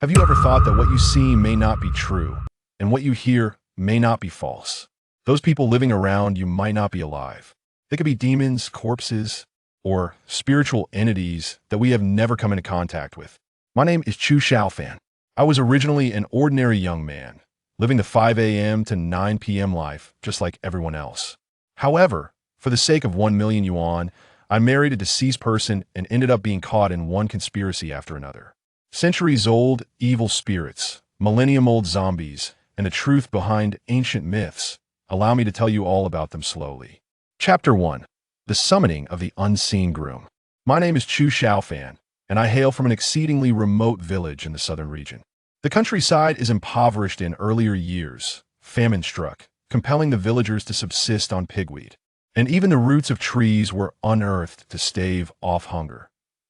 Have you ever thought that what you see may not be true, and what you hear may not be false? Those people living around you might not be alive. They could be demons, corpses, or spiritual entities that we have never come into contact with. My name is Chu Shaofan. I was originally an ordinary young man, living the 5 a.m. to 9 p.m. life just like everyone else. However, for the sake of 1 million yuan, I married a deceased person and ended up being caught in one conspiracy after another. Centuries-old evil spirits, millennium-old zombies, and the truth behind ancient myths. Allow me to tell you all about them slowly. Chapter 1. The Summoning of the Unseen Groom. My name is Chu Shaofan, and I hail from an exceedingly remote village in the southern region. The countryside is impoverished in earlier years, famine struck, compelling the villagers to subsist on pigweed. And even the roots of trees were unearthed to stave off hunger.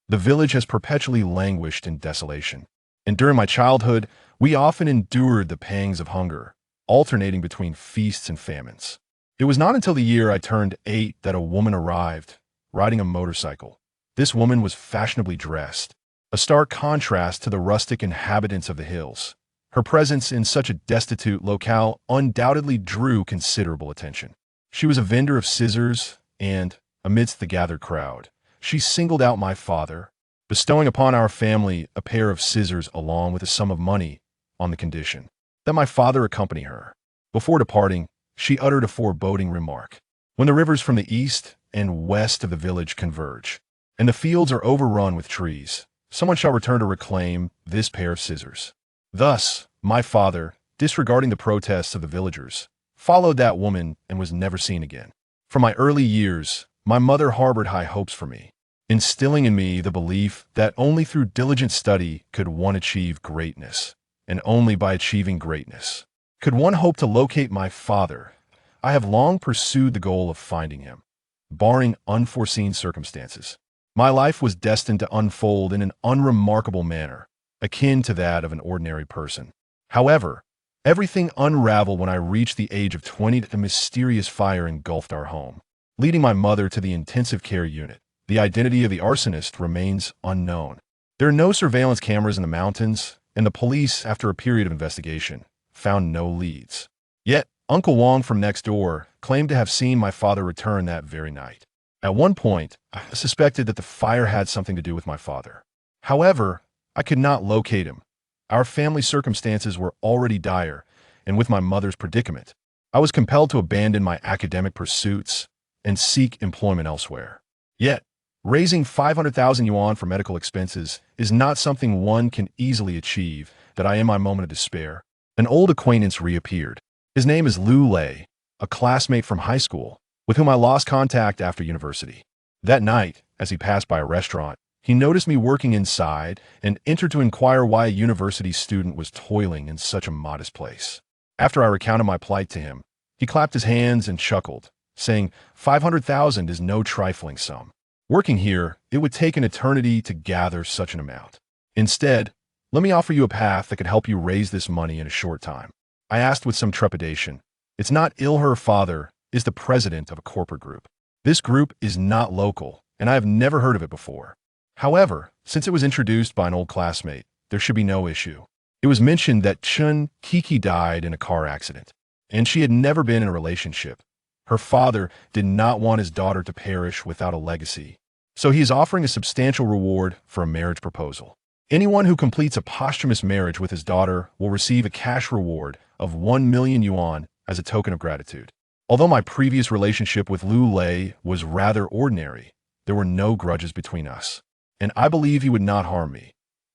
The village has perpetually languished in desolation. And during my childhood, we often endured the pangs of hunger, alternating between feasts and famines. It was not until the year I turned 8 that a woman arrived, riding a motorcycle. This woman was fashionably dressed, a stark contrast to the rustic inhabitants of the hills. Her presence in such a destitute locale undoubtedly drew considerable attention. She was a vendor of scissors, and, amidst the gathered crowd, she singled out my father, bestowing upon our family a pair of scissors along with a sum of money on the condition that my father accompany her. Before departing, she uttered a foreboding remark. When the rivers from the east and west of the village converge, and the fields are overrun with trees, someone shall return to reclaim this pair of scissors. Thus, my father, disregarding the protests of the villagers, followed that woman and was never seen again. From my early years, my mother harbored high hopes for me, instilling in me the belief that only through diligent study could one achieve greatness, and only by achieving greatness could one hope to locate my father. I have long pursued the goal of finding him, barring unforeseen circumstances. My life was destined to unfold in an unremarkable manner, akin to that of an ordinary person. However, everything unraveled when I reached the age of 20. A mysterious fire engulfed our home, leading my mother to the intensive care unit. The identity of the arsonist remains unknown. There are no surveillance cameras in the mountains, and the police, after a period of investigation, found no leads. Yet, Uncle Wong from next door claimed to have seen my father return that very night. At one point, I suspected that the fire had something to do with my father. However, I could not locate him. Our family circumstances were already dire, and with my mother's predicament, I was compelled to abandon my academic pursuits and seek employment elsewhere. Yet, raising 500,000 yuan for medical expenses is not something one can easily achieve. That I, in my moment of despair, an old acquaintance reappeared. His name is Lu Lei, a classmate from high school, with whom I lost contact after university. That night, as he passed by a restaurant, he noticed me working inside and entered to inquire why a university student was toiling in such a modest place. After I recounted my plight to him, he clapped his hands and chuckled, saying, 500,000 is no trifling sum. Working here, it would take an eternity to gather such an amount. Instead, let me offer you a path that could help you raise this money in a short time. I asked with some trepidation. It's not ill. Her father is the president of a corporate group. This group is not local, and I have never heard of it before. However, since it was introduced by an old classmate, there should be no issue. It was mentioned that Chun Kiki died in a car accident, and she had never been in a relationship. Her father did not want his daughter to perish without a legacy, so he is offering a substantial reward for a marriage proposal. Anyone who completes a posthumous marriage with his daughter will receive a cash reward of 1 million yuan as a token of gratitude. Although my previous relationship with Lu Lei was rather ordinary, there were no grudges between us, and I believe he would not harm me.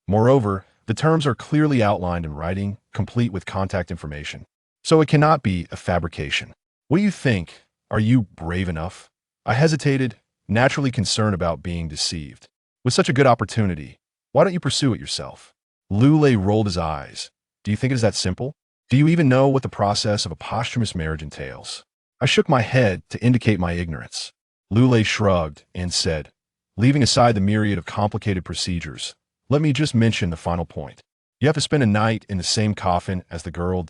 Moreover, the terms are clearly outlined in writing, complete with contact information, so it cannot be a fabrication. What do you think? Are you brave enough? I hesitated, naturally concerned about being deceived. With such a good opportunity, why don't you pursue it yourself? Lu Lei rolled his eyes. Do you think it is that simple? Do you even know what the process of a posthumous marriage entails? I shook my head to indicate my ignorance. Lu Lei shrugged and said, leaving aside the myriad of complicated procedures, let me just mention the final point. You have to spend a night in the same coffin as the girl.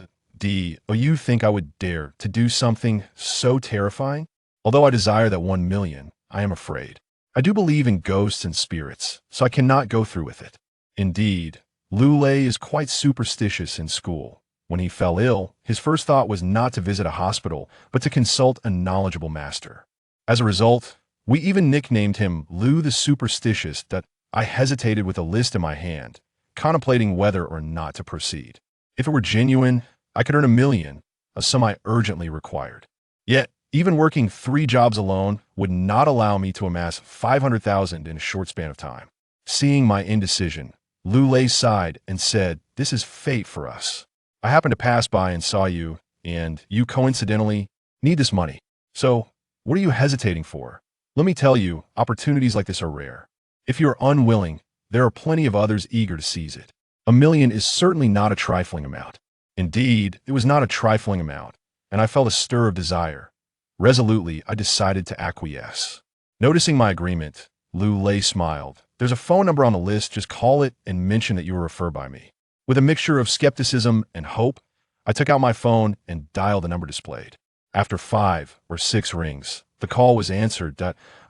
Oh, you think I would dare to do something so terrifying? Although I desire that 1 million, I am afraid. I do believe in ghosts and spirits, so I cannot go through with it. Indeed, Lu Lei is quite superstitious in school. When he fell ill, his first thought was not to visit a hospital, but to consult a knowledgeable master. As a result, we even nicknamed him Lu the Superstitious. That I hesitated with a list in my hand, contemplating whether or not to proceed. If it were genuine, I could earn 1 million, a sum I urgently required. Yet, even working 3 jobs alone would not allow me to amass 500,000 in a short span of time. Seeing my indecision, Lu Lei sighed and said, "This is fate for us. I happened to pass by and saw you, and you coincidentally need this money. So, what are you hesitating for? Let me tell you, opportunities like this are rare. If you are unwilling, there are plenty of others eager to seize it. 1 million is certainly not a trifling amount." Indeed, it was not a trifling amount, and I felt a stir of desire. Resolutely, I decided to acquiesce. Noticing my agreement, Lu Lei smiled. "There's a phone number on the list, just call it and mention that you were referred by me." With a mixture of skepticism and hope, I took out my phone and dialed the number displayed. After 5 or 6 rings, the call was answered.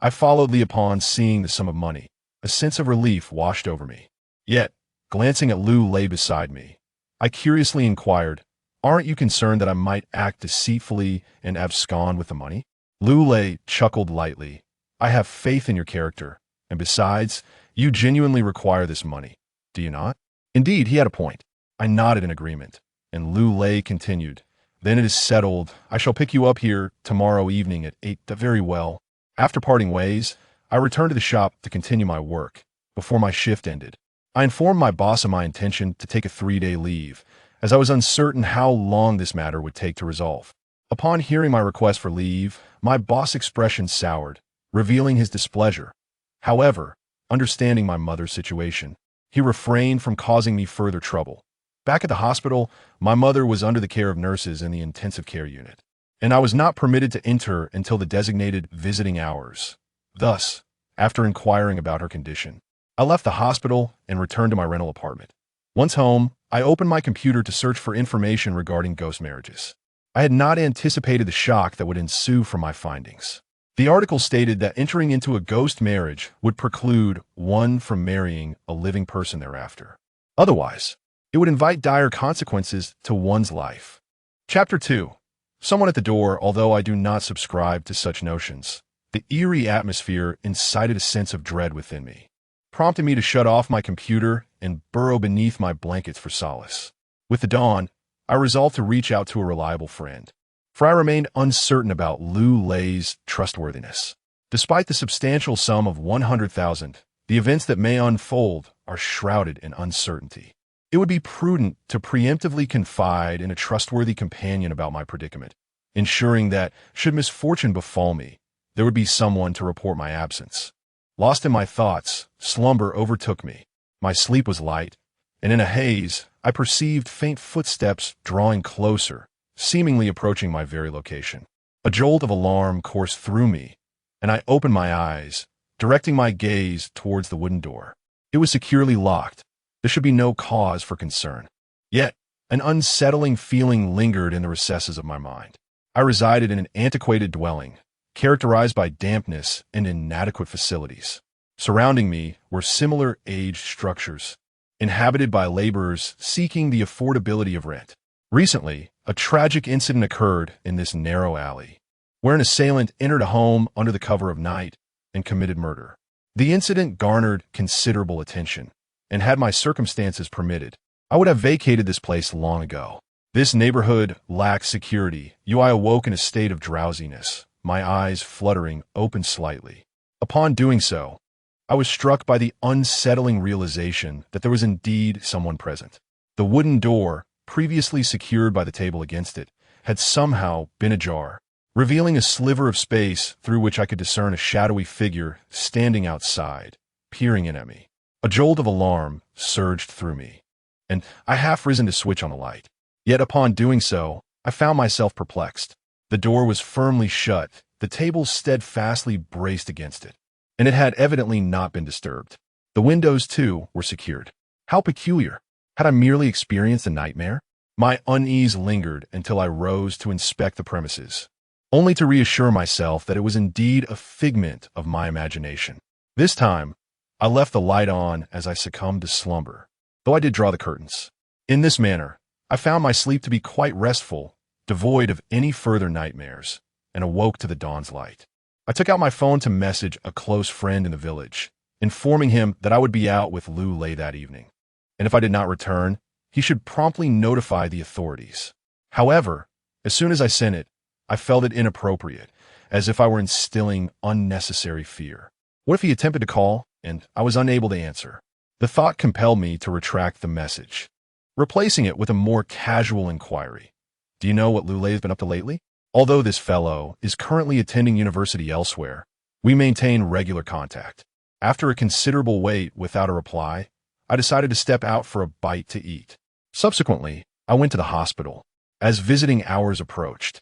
I followed upon seeing the sum of money. A sense of relief washed over me. Yet, glancing at Lu Lei beside me, I curiously inquired, "Aren't you concerned that I might act deceitfully and abscond with the money?" Lu Lei chuckled lightly. "I have faith in your character, and besides, you genuinely require this money, do you not?" Indeed, he had a point. I nodded in agreement, and Lu Lei continued, "Then it is settled. I shall pick you up here tomorrow evening at 8. Very well." After parting ways, I returned to the shop to continue my work. Before my shift ended, I informed my boss of my intention to take a 3-day leave, as I was uncertain how long this matter would take to resolve. Upon hearing my request for leave, my boss' expression soured, revealing his displeasure. However, understanding my mother's situation, he refrained from causing me further trouble. Back at the hospital, my mother was under the care of nurses in the intensive care unit, and I was not permitted to enter until the designated visiting hours. Thus, after inquiring about her condition, I left the hospital and returned to my rental apartment. Once home, I opened my computer to search for information regarding ghost marriages. I had not anticipated the shock that would ensue from my findings. The article stated that entering into a ghost marriage would preclude one from marrying a living person thereafter. Otherwise, it would invite dire consequences to one's life. Chapter 2. Someone at the door. Although I do not subscribe to such notions, the eerie atmosphere incited a sense of dread within me, prompting me to shut off my computer and burrow beneath my blankets for solace. With the dawn, I resolved to reach out to a reliable friend, for I remained uncertain about Lu Lei's trustworthiness. Despite the substantial sum of 100,000, the events that may unfold are shrouded in uncertainty. It would be prudent to preemptively confide in a trustworthy companion about my predicament, ensuring that, should misfortune befall me, there would be someone to report my absence. Lost in my thoughts, slumber overtook me. My sleep was light, and in a haze, I perceived faint footsteps drawing closer, seemingly approaching my very location. A jolt of alarm coursed through me, and I opened my eyes, directing my gaze towards the wooden door. It was securely locked. There should be no cause for concern. Yet, an unsettling feeling lingered in the recesses of my mind. I resided in an antiquated dwelling, characterized by dampness and inadequate facilities. Surrounding me were similar aged structures, inhabited by laborers seeking the affordability of rent. Recently, a tragic incident occurred in this narrow alley, where an assailant entered a home under the cover of night and committed murder. The incident garnered considerable attention, and had my circumstances permitted, I would have vacated this place long ago. This neighborhood lacked security. I awoke in a state of drowsiness, my eyes fluttering open slightly. Upon doing so, I was struck by the unsettling realization that there was indeed someone present. The wooden door, previously secured by the table against it, had somehow been ajar, revealing a sliver of space through which I could discern a shadowy figure standing outside, peering in at me. A jolt of alarm surged through me, and I half risen to switch on the light. Yet upon doing so, I found myself perplexed. The door was firmly shut, the table steadfastly braced against it, and it had evidently not been disturbed. The windows, too, were secured. How peculiar! Had I merely experienced a nightmare? My unease lingered until I rose to inspect the premises, only to reassure myself that it was indeed a figment of my imagination. This time, I left the light on as I succumbed to slumber. though I did draw the curtains. In this manner, I found my sleep to be quite restful, devoid of any further nightmares, and awoke to the dawn's light. I took out my phone to message a close friend in the village, informing him that I would be out with Lu Lei that evening, and if I did not return, he should promptly notify the authorities. However, as soon as I sent it, I felt it inappropriate, as if I were instilling unnecessary fear. What if he attempted to call, and I was unable to answer? The thought compelled me to retract the message, replacing it with a more casual inquiry. Do you know what Lu Lei has been up to lately? Although this fellow is currently attending university elsewhere, we maintain regular contact. After a considerable wait without a reply, I decided to step out for a bite to eat. Subsequently, I went to the hospital. As visiting hours approached,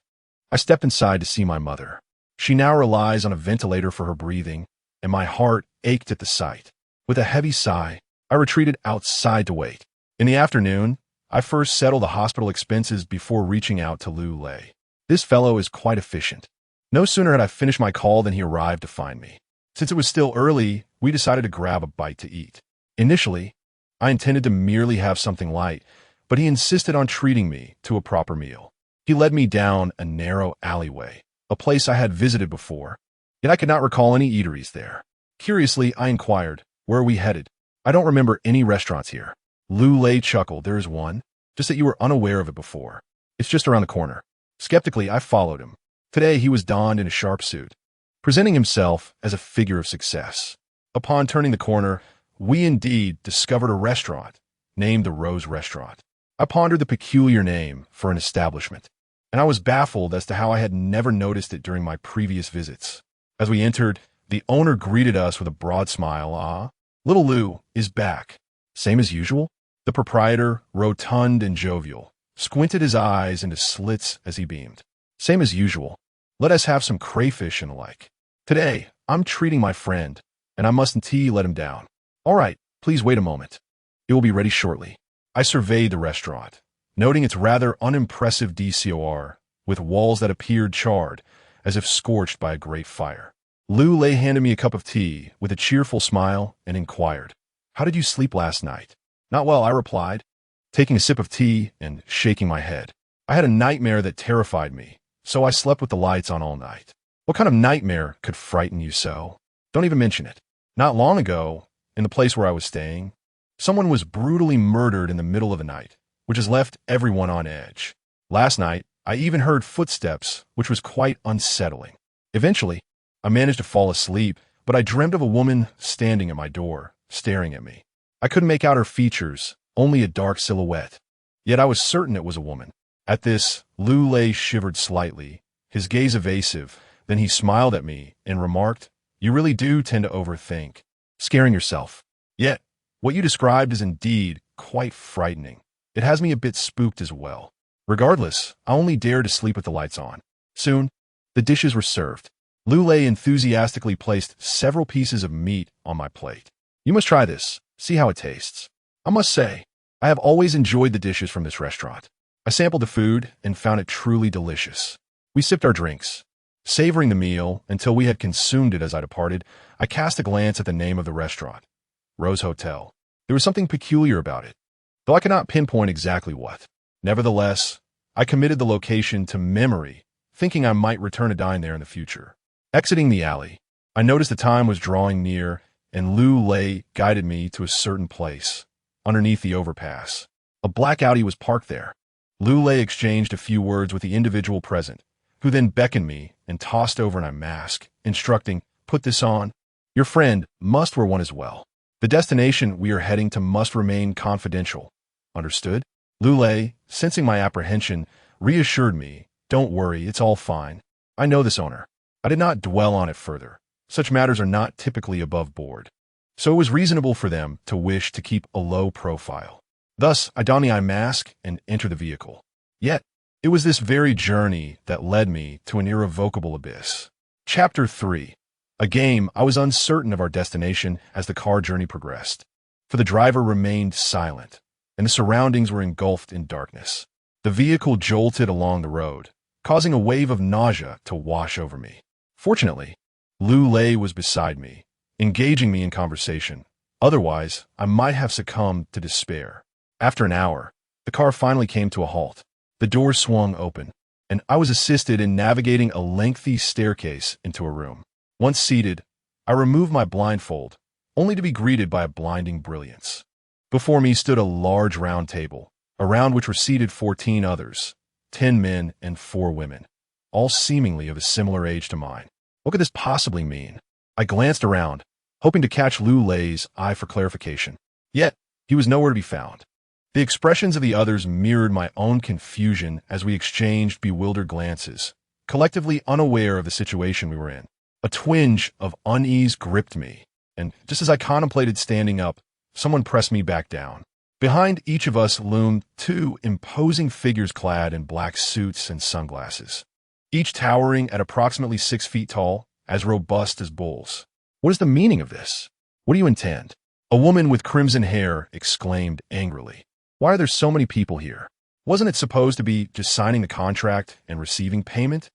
I stepped inside to see my mother. She now relies on a ventilator for her breathing, and my heart ached at the sight. With a heavy sigh, I retreated outside to wait. In the afternoon, I first settled the hospital expenses before reaching out to Lu Lei. This fellow is quite efficient. No sooner had I finished my call than he arrived to find me. Since it was still early, we decided to grab a bite to eat. Initially, I intended to merely have something light, but he insisted on treating me to a proper meal. He led me down a narrow alleyway, a place I had visited before, yet I could not recall any eateries there. Curiously, I inquired, "Where are we headed?" "I don't remember any restaurants here." Lu Lei chuckled. "There is one, just that you were unaware of it before. It's just around the corner." Skeptically, I followed him. Today, he was donned in a sharp suit, presenting himself as a figure of success. Upon turning the corner, we indeed discovered a restaurant, named the Rose Restaurant. I pondered the peculiar name for an establishment, and I was baffled as to how I had never noticed it during my previous visits. As we entered, the owner greeted us with a broad smile. "Ah, little Lu is back." "Same as usual?" The proprietor, rotund and jovial, squinted his eyes into slits as he beamed. "Same as usual. Let us have some crayfish and the like. Today, I'm treating my friend, and I mustn't let him down." "All right, please wait a moment. It will be ready shortly." I surveyed the restaurant, noting its rather unimpressive decor, with walls that appeared charred, as if scorched by a great fire. Lu Lei handed me a cup of tea with a cheerful smile and inquired, "How did you sleep last night?" "Not well," I replied, taking a sip of tea and shaking my head. "I had a nightmare that terrified me, so I slept with the lights on all night." "What kind of nightmare could frighten you so?" "Don't even mention it. Not long ago, in the place where I was staying, someone was brutally murdered in the middle of the night, which has left everyone on edge. Last night, I even heard footsteps, which was quite unsettling. Eventually, I managed to fall asleep, but I dreamt of a woman standing at my door, staring at me. I couldn't make out her features, only a dark silhouette. Yet I was certain it was a woman." At this, Lu Lei shivered slightly, his gaze evasive. Then he smiled at me and remarked, "You really do tend to overthink, scaring yourself. Yet, what you described is indeed quite frightening. It has me a bit spooked as well. Regardless, I only dared to sleep with the lights on." Soon, the dishes were served. Lu Lei enthusiastically placed several pieces of meat on my plate. "You must try this. See how it tastes." I must say, I have always enjoyed the dishes from this restaurant. I sampled the food and found it truly delicious. We sipped our drinks, savoring the meal until we had consumed it. As I departed, I cast a glance at the name of the restaurant, Rose Hotel. There was something peculiar about it, though I could not pinpoint exactly what. Nevertheless, I committed the location to memory, thinking I might return to dine there in the future. Exiting the alley, I noticed the time was drawing near, and Lu Lei guided me to a certain place, underneath the overpass. A black Audi was parked there. Lu Lei exchanged a few words with the individual present, who then beckoned me and tossed over my mask, instructing, "Put this on. Your friend must wear one as well. The destination we are heading to must remain confidential. Understood?" Lu Lei, sensing my apprehension, reassured me, "Don't worry, it's all fine. I know this owner." I did not dwell on it further. Such matters are not typically above board, so it was reasonable for them to wish to keep a low profile. Thus, I donned the eye mask and entered the vehicle. Yet, it was this very journey that led me to an irrevocable abyss. Chapter 3. A game. I was uncertain of our destination as the car journey progressed, for the driver remained silent, and the surroundings were engulfed in darkness. The vehicle jolted along the road, causing a wave of nausea to wash over me. Fortunately, Lu Lei was beside me, engaging me in conversation, Otherwise, I might have succumbed to despair. After an hour, the car finally came to a halt. The doors swung open, and I was assisted in navigating a lengthy staircase into a room. Once seated, I removed my blindfold, only to be greeted by a blinding brilliance. Before me stood a large round table, around which were seated 14 others, 10 men and 4 women, all seemingly of a similar age to mine. What could this possibly mean? I glanced around, hoping to catch Lu Lei's eye for clarification. Yet, he was nowhere to be found. The expressions of the others mirrored my own confusion as we exchanged bewildered glances, collectively unaware of the situation we were in. A twinge of unease gripped me, and just as I contemplated standing up, someone pressed me back down. Behind each of us loomed 2 imposing figures clad in black suits and sunglasses, each towering at approximately 6 feet tall, as robust as bulls. What is the meaning of this? What do you intend? A woman with crimson hair exclaimed angrily. Why are there so many people here? Wasn't it supposed to be just signing the contract and receiving payment?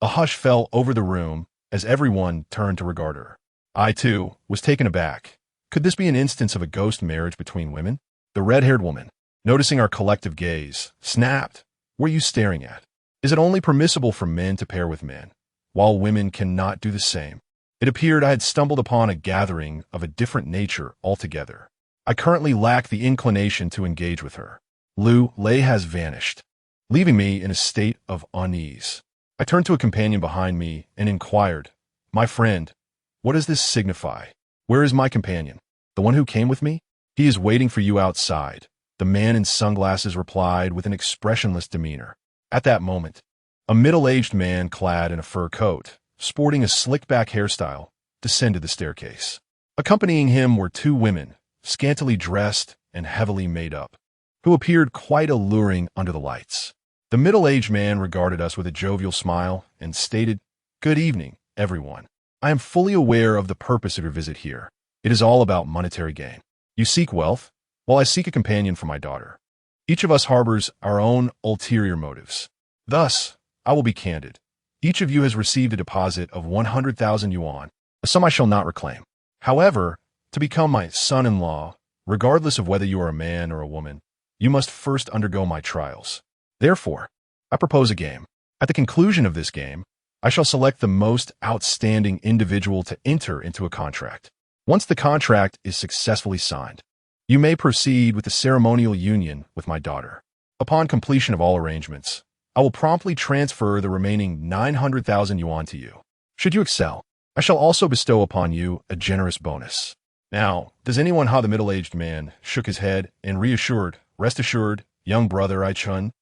A hush fell over the room as everyone turned to regard her. I, too, was taken aback. Could this be an instance of a ghost marriage between women? The red-haired woman, noticing our collective gaze, snapped. What are you staring at? Is it only permissible for men to pair with men, while women cannot do the same? It appeared I had stumbled upon a gathering of a different nature altogether. I currently lack the inclination to engage with her. Lu Lei has vanished, leaving me in a state of unease. I turned to a companion behind me and inquired, "My friend, what does this signify? Where is my companion? The one who came with me? He is waiting for you outside," the man in sunglasses replied with an expressionless demeanor. At that moment, a middle-aged man clad in a fur coat, sporting a slick-back hairstyle, descended the staircase. Accompanying him were 2 women, scantily dressed and heavily made up, who appeared quite alluring under the lights. The middle-aged man regarded us with a jovial smile and stated, "Good evening, everyone. I am fully aware of the purpose of your visit here. It is all about monetary gain. You seek wealth, while I seek a companion for my daughter. Each of us harbors our own ulterior motives. Thus, I will be candid. Each of you has received a deposit of 100,000 yuan, a sum I shall not reclaim. However, to become my son-in-law, regardless of whether you are a man or a woman, you must first undergo my trials. Therefore, I propose a game. At the conclusion of this game, I shall select the most outstanding individual to enter into a contract. Once the contract is successfully signed, you may proceed with the ceremonial union with my daughter. Upon completion of all arrangements, I will promptly transfer the remaining 900,000 yuan to you. Should you excel, I shall also bestow upon you a generous bonus." Now, does anyone how the middle-aged man shook his head and reassured, "Rest assured, young brother, I Chun,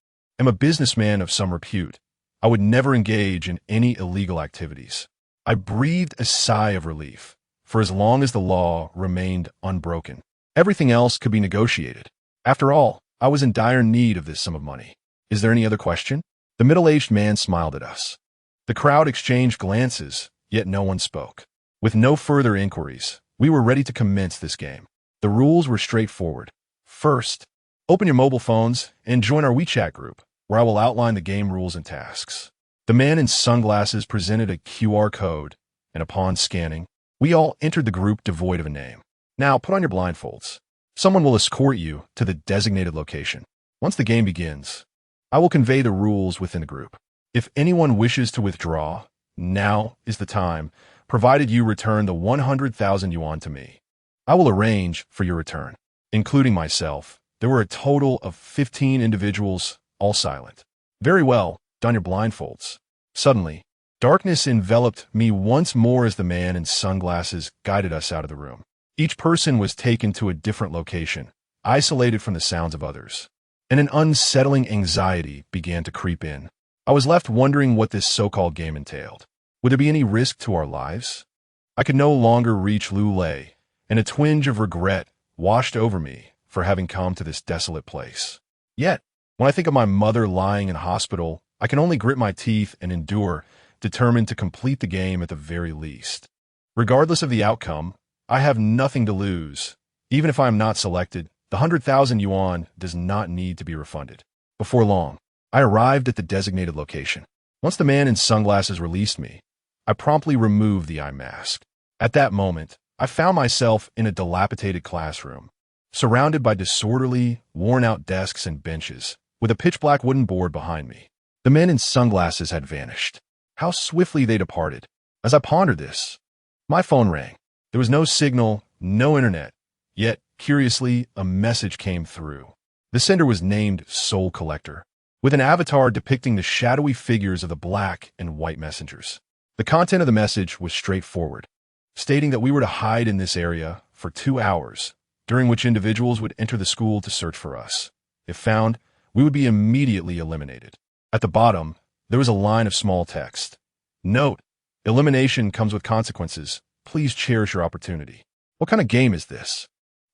am a businessman of some repute. I would never engage in any illegal activities." I breathed a sigh of relief, for as long as the law remained unbroken, everything else could be negotiated. After all, I was in dire need of this sum of money. Is there any other question? The middle-aged man smiled at us. The crowd exchanged glances, yet no one spoke. With no further inquiries, we were ready to commence this game. The rules were straightforward. First, open your mobile phones and join our WeChat group, where I will outline the game rules and tasks. The man in sunglasses presented a QR code, and upon scanning, we all entered the group devoid of a name. Now, put on your blindfolds. Someone will escort you to the designated location. Once the game begins, I will convey the rules within the group. If anyone wishes to withdraw, now is the time, provided you return the 100,000 yuan to me. I will arrange for your return. Including myself, there were a total of 15 individuals, all silent. Very well, don your blindfolds. Suddenly, darkness enveloped me once more as the man in sunglasses guided us out of the room. Each person was taken to a different location, isolated from the sounds of others, and an unsettling anxiety began to creep in. I was left wondering what this so-called game entailed. Would there be any risk to our lives? I could no longer reach Lu Lei, and a twinge of regret washed over me for having come to this desolate place. Yet, when I think of my mother lying in hospital, I can only grit my teeth and endure, determined to complete the game at the very least. Regardless of the outcome, I have nothing to lose. Even if I am not selected, the 100,000 yuan does not need to be refunded. Before long, I arrived at the designated location. Once the man in sunglasses released me, I promptly removed the eye mask. At that moment, I found myself in a dilapidated classroom, surrounded by disorderly, worn-out desks and benches, with a pitch-black wooden board behind me. The men in sunglasses had vanished. How swiftly they departed. As I pondered this, my phone rang. There was no signal, no internet. Yet, curiously, a message came through. The sender was named Soul Collector, with an avatar depicting the shadowy figures of the black and white messengers. The content of the message was straightforward, stating that we were to hide in this area for 2 hours, during which individuals would enter the school to search for us. If found, we would be immediately eliminated. At the bottom, there was a line of small text. Note, elimination comes with consequences. Please cherish your opportunity. What kind of game is this?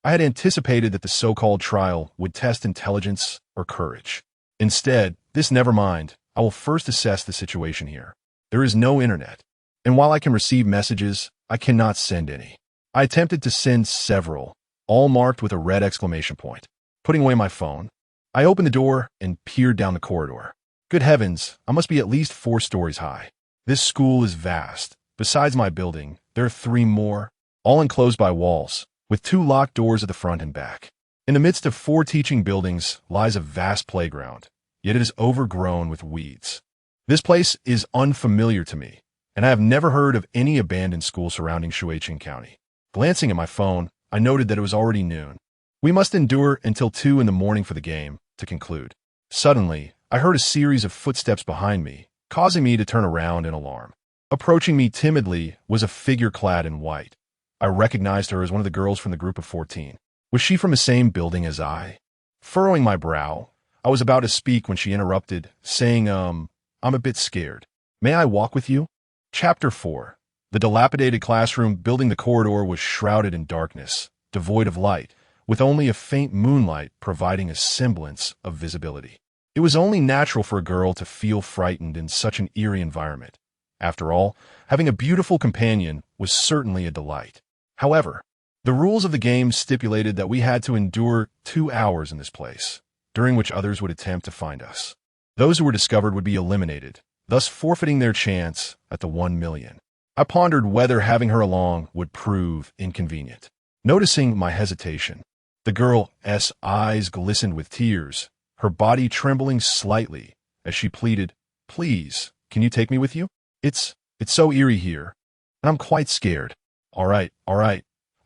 I had anticipated that the so-called trial would test intelligence or courage. Instead, this never mind. I will first assess the situation here. There is no internet, and while I can receive messages, I cannot send any. I attempted to send several, all marked with a red exclamation point. Putting away my phone, I opened the door and peered down the corridor. Good heavens, I must be at least 4 stories high. This school is vast. Besides my building, there are 3 more, all enclosed by walls, with 2 locked doors at the front and back. In the midst of 4 teaching buildings lies a vast playground, yet it is overgrown with weeds. This place is unfamiliar to me, and I have never heard of any abandoned school surrounding Shuaiqing County. Glancing at my phone, I noted that it was already noon. We must endure until 2 in the morning for the game to conclude. Suddenly, I heard a series of footsteps behind me, causing me to turn around in alarm. Approaching me timidly was a figure clad in white. I recognized her as one of the girls from the group of 14. Was she from the same building as I? Furrowing my brow, I was about to speak when she interrupted, saying, I'm a bit scared. May I walk with you? Chapter 4. The dilapidated classroom building the corridor was shrouded in darkness, devoid of light, with only a faint moonlight providing a semblance of visibility. It was only natural for a girl to feel frightened in such an eerie environment. After all, having a beautiful companion was certainly a delight. However, the rules of the game stipulated that we had to endure 2 hours in this place, during which others would attempt to find us. Those who were discovered would be eliminated, thus forfeiting their chance at the 1 million. I pondered whether having her along would prove inconvenient. Noticing my hesitation, the girl's eyes glistened with tears, her body trembling slightly as she pleaded, "Please, can you take me with you? It's so eerie here, and I'm quite scared." All right.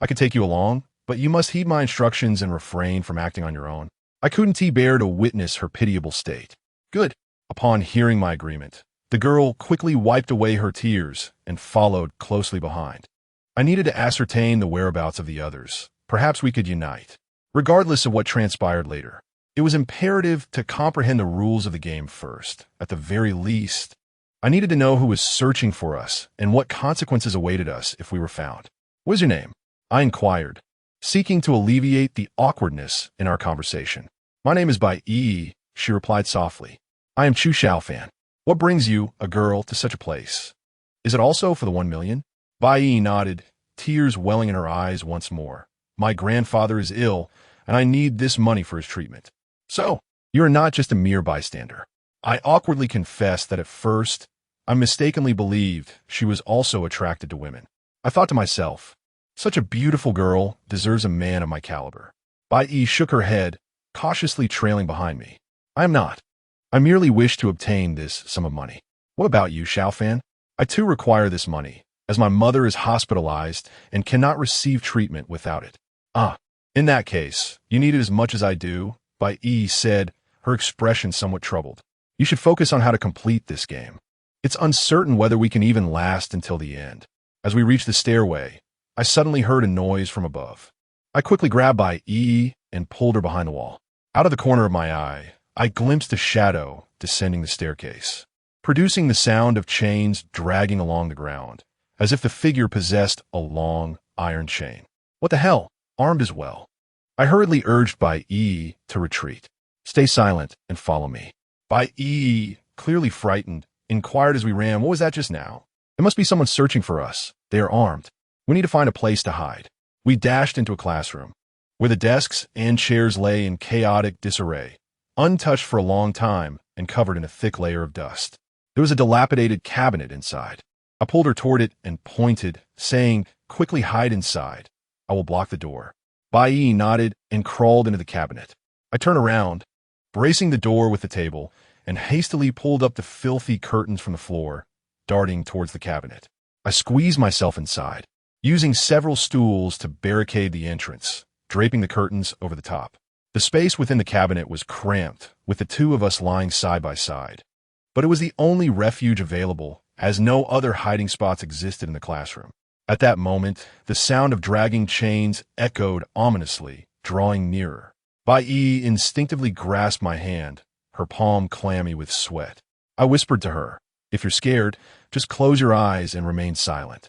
I can take you along, but you must heed my instructions and refrain from acting on your own. I couldn't bear to witness her pitiable state. Good. Upon hearing my agreement, the girl quickly wiped away her tears and followed closely behind. I needed to ascertain the whereabouts of the others. Perhaps we could unite. Regardless of what transpired later, it was imperative to comprehend the rules of the game first. At the very least, I needed to know who was searching for us and what consequences awaited us if we were found. "What is your name?" I inquired, seeking to alleviate the awkwardness in our conversation. "My name is Bai Yi," she replied softly. "I am Chu Shaofan. What brings you, a girl, to such a place? Is it also for the 1 million? Bai Yi nodded, tears welling in her eyes once more. "My grandfather is ill, and I need this money for his treatment." "So, you are not just a mere bystander." I awkwardly confessed that at first, I mistakenly believed she was also attracted to women. I thought to myself, such a beautiful girl deserves a man of my caliber. Bai Yi shook her head, cautiously trailing behind me. "I am not. I merely wish to obtain this sum of money." "What about you, Shaofan?" "I too require this money, as my mother is hospitalized and cannot receive treatment without it." "Ah, in that case, you need it as much as I do," Bai Yi said, her expression somewhat troubled. "You should focus on how to complete this game. It's uncertain whether we can even last until the end." As we reached the stairway, I suddenly heard a noise from above. I quickly grabbed Bai Yi and pulled her behind the wall. Out of the corner of my eye, I glimpsed a shadow descending the staircase, producing the sound of chains dragging along the ground, as if the figure possessed a long iron chain. "What the hell? Armed as well." I hurriedly urged Bai Yi to retreat. "Stay silent and follow me." Bai Yi, clearly frightened, inquired as we ran, "What was that just now?" "It must be someone searching for us. They are armed. We need to find a place to hide." We dashed into a classroom, where the desks and chairs lay in chaotic disarray, untouched for a long time and covered in a thick layer of dust. There was a dilapidated cabinet inside, I pulled her toward it and pointed, saying, "Quickly hide inside. I will block the door." Bai nodded and crawled into the cabinet. I turned around, bracing the door with the table, and hastily pulled up the filthy curtains from the floor, darting towards the cabinet. I squeezed myself inside, using several stools to barricade the entrance, draping the curtains over the top. The space within the cabinet was cramped, with the two of us lying side by side. But it was the only refuge available, as no other hiding spots existed in the classroom. At that moment, the sound of dragging chains echoed ominously, drawing nearer. Bai instinctively grasped my hand, her palm clammy with sweat. I whispered to her, "If you're scared, just close your eyes and remain silent."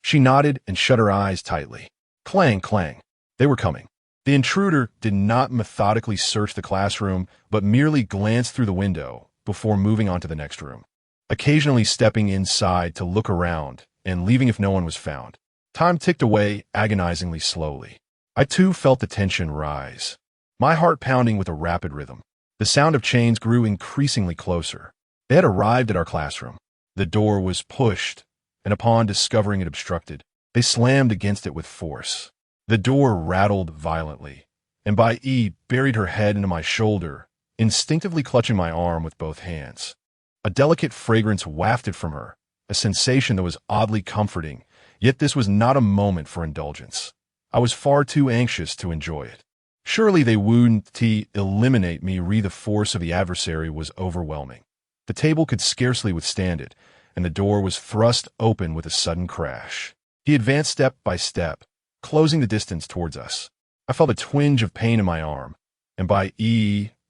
She nodded and shut her eyes tightly. Clang, clang. They were coming. The intruder did not methodically search the classroom, but merely glanced through the window before moving on to the next room, occasionally stepping inside to look around and leaving if no one was found. Time ticked away agonizingly slowly. I too felt the tension rise, my heart pounding with a rapid rhythm. The sound of chains grew increasingly closer. They had arrived at our classroom. The door was pushed, and upon discovering it obstructed, they slammed against it with force. The door rattled violently, and Bai buried her head into my shoulder, instinctively clutching my arm with both hands. A delicate fragrance wafted from her, a sensation that was oddly comforting, yet this was not a moment for indulgence. I was far too anxious to enjoy it. Surely they wouldn't eliminate me. The force of the adversary was overwhelming. The table could scarcely withstand it, and the door was thrust open with a sudden crash. He advanced step by step, closing the distance towards us. I felt a twinge of pain in my arm, and Bai,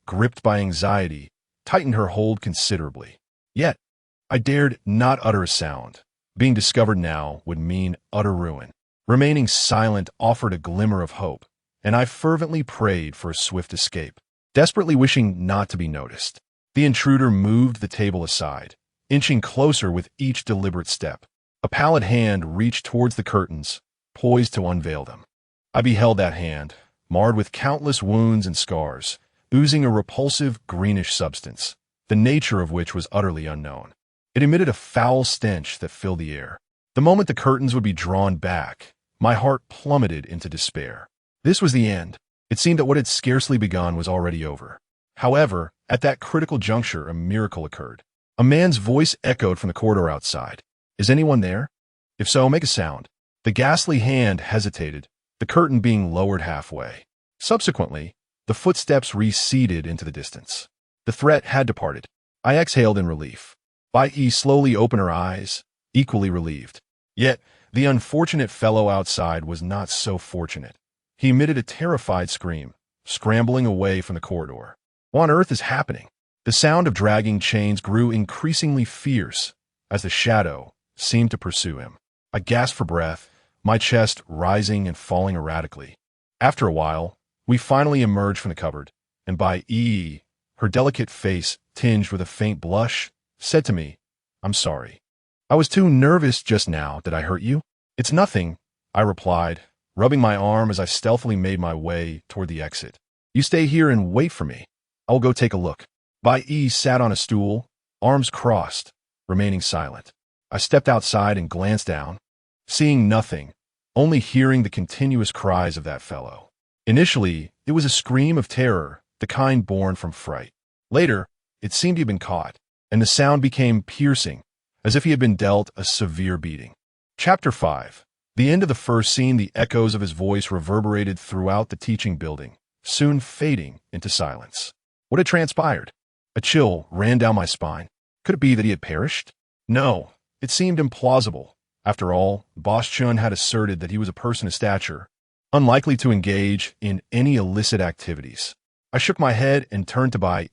gripped by anxiety, tightened her hold considerably. Yet, I dared not utter a sound. Being discovered now would mean utter ruin. Remaining silent offered a glimmer of hope, and I fervently prayed for a swift escape, desperately wishing not to be noticed. The intruder moved the table aside, inching closer with each deliberate step. A pallid hand reached towards the curtains, poised to unveil them. I beheld that hand, marred with countless wounds and scars, oozing a repulsive greenish substance, the nature of which was utterly unknown. It emitted a foul stench that filled the air. The moment the curtains would be drawn back, my heart plummeted into despair. This was the end. It seemed that what had scarcely begun was already over. However, at that critical juncture, a miracle occurred. A man's voice echoed from the corridor outside. "Is anyone there? If so, make a sound." The ghastly hand hesitated, the curtain being lowered halfway. Subsequently, the footsteps receded into the distance. The threat had departed. I exhaled in relief. Bai slowly opened her eyes, equally relieved. Yet, the unfortunate fellow outside was not so fortunate. He emitted a terrified scream, scrambling away from the corridor. What on earth is happening? The sound of dragging chains grew increasingly fierce as the shadow seemed to pursue him. I gasped for breath, my chest rising and falling erratically. After a while, we finally emerged from the cupboard, and Bai, her delicate face tinged with a faint blush, said to me, "I'm sorry. I was too nervous just now. Did I hurt you?" "It's nothing," I replied, rubbing my arm as I stealthily made my way toward the exit. "You stay here and wait for me. I will go take a look." Bai sat on a stool, arms crossed, remaining silent. I stepped outside and glanced down, seeing nothing, only hearing the continuous cries of that fellow. Initially, it was a scream of terror, the kind born from fright. Later, it seemed he had been caught, and the sound became piercing, as if he had been dealt a severe beating. Chapter 5. The end of the first scene, the echoes of his voice reverberated throughout the teaching building, soon fading into silence. What had transpired? A chill ran down my spine. Could it be that he had perished? No, it seemed implausible. After all, Boss Chun had asserted that he was a person of stature, unlikely to engage in any illicit activities. I shook my head and turned to Bai,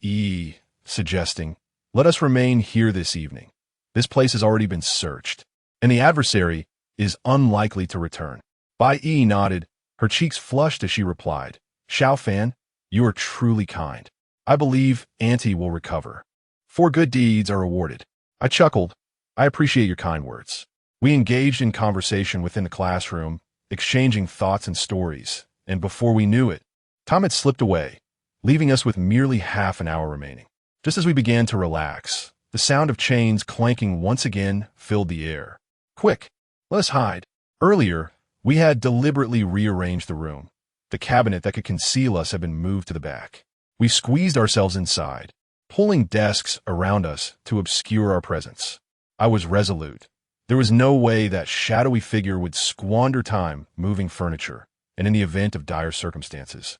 suggesting, "Let us remain here this evening. This place has already been searched, and the adversary is unlikely to return." Bai nodded, her cheeks flushed as she replied, "Shaofan, you are truly kind. I believe Auntie will recover. For good deeds are rewarded." I chuckled. "I appreciate your kind words." We engaged in conversation within the classroom, exchanging thoughts and stories, and before we knew it, time had slipped away, leaving us with merely half an hour remaining. Just as we began to relax, the sound of chains clanking once again filled the air. Quick, let us hide. Earlier, we had deliberately rearranged the room. The cabinet that could conceal us had been moved to the back. We squeezed ourselves inside, pulling desks around us to obscure our presence. I was resolute. There was no way that shadowy figure would squander time moving furniture, and in the event of dire circumstances.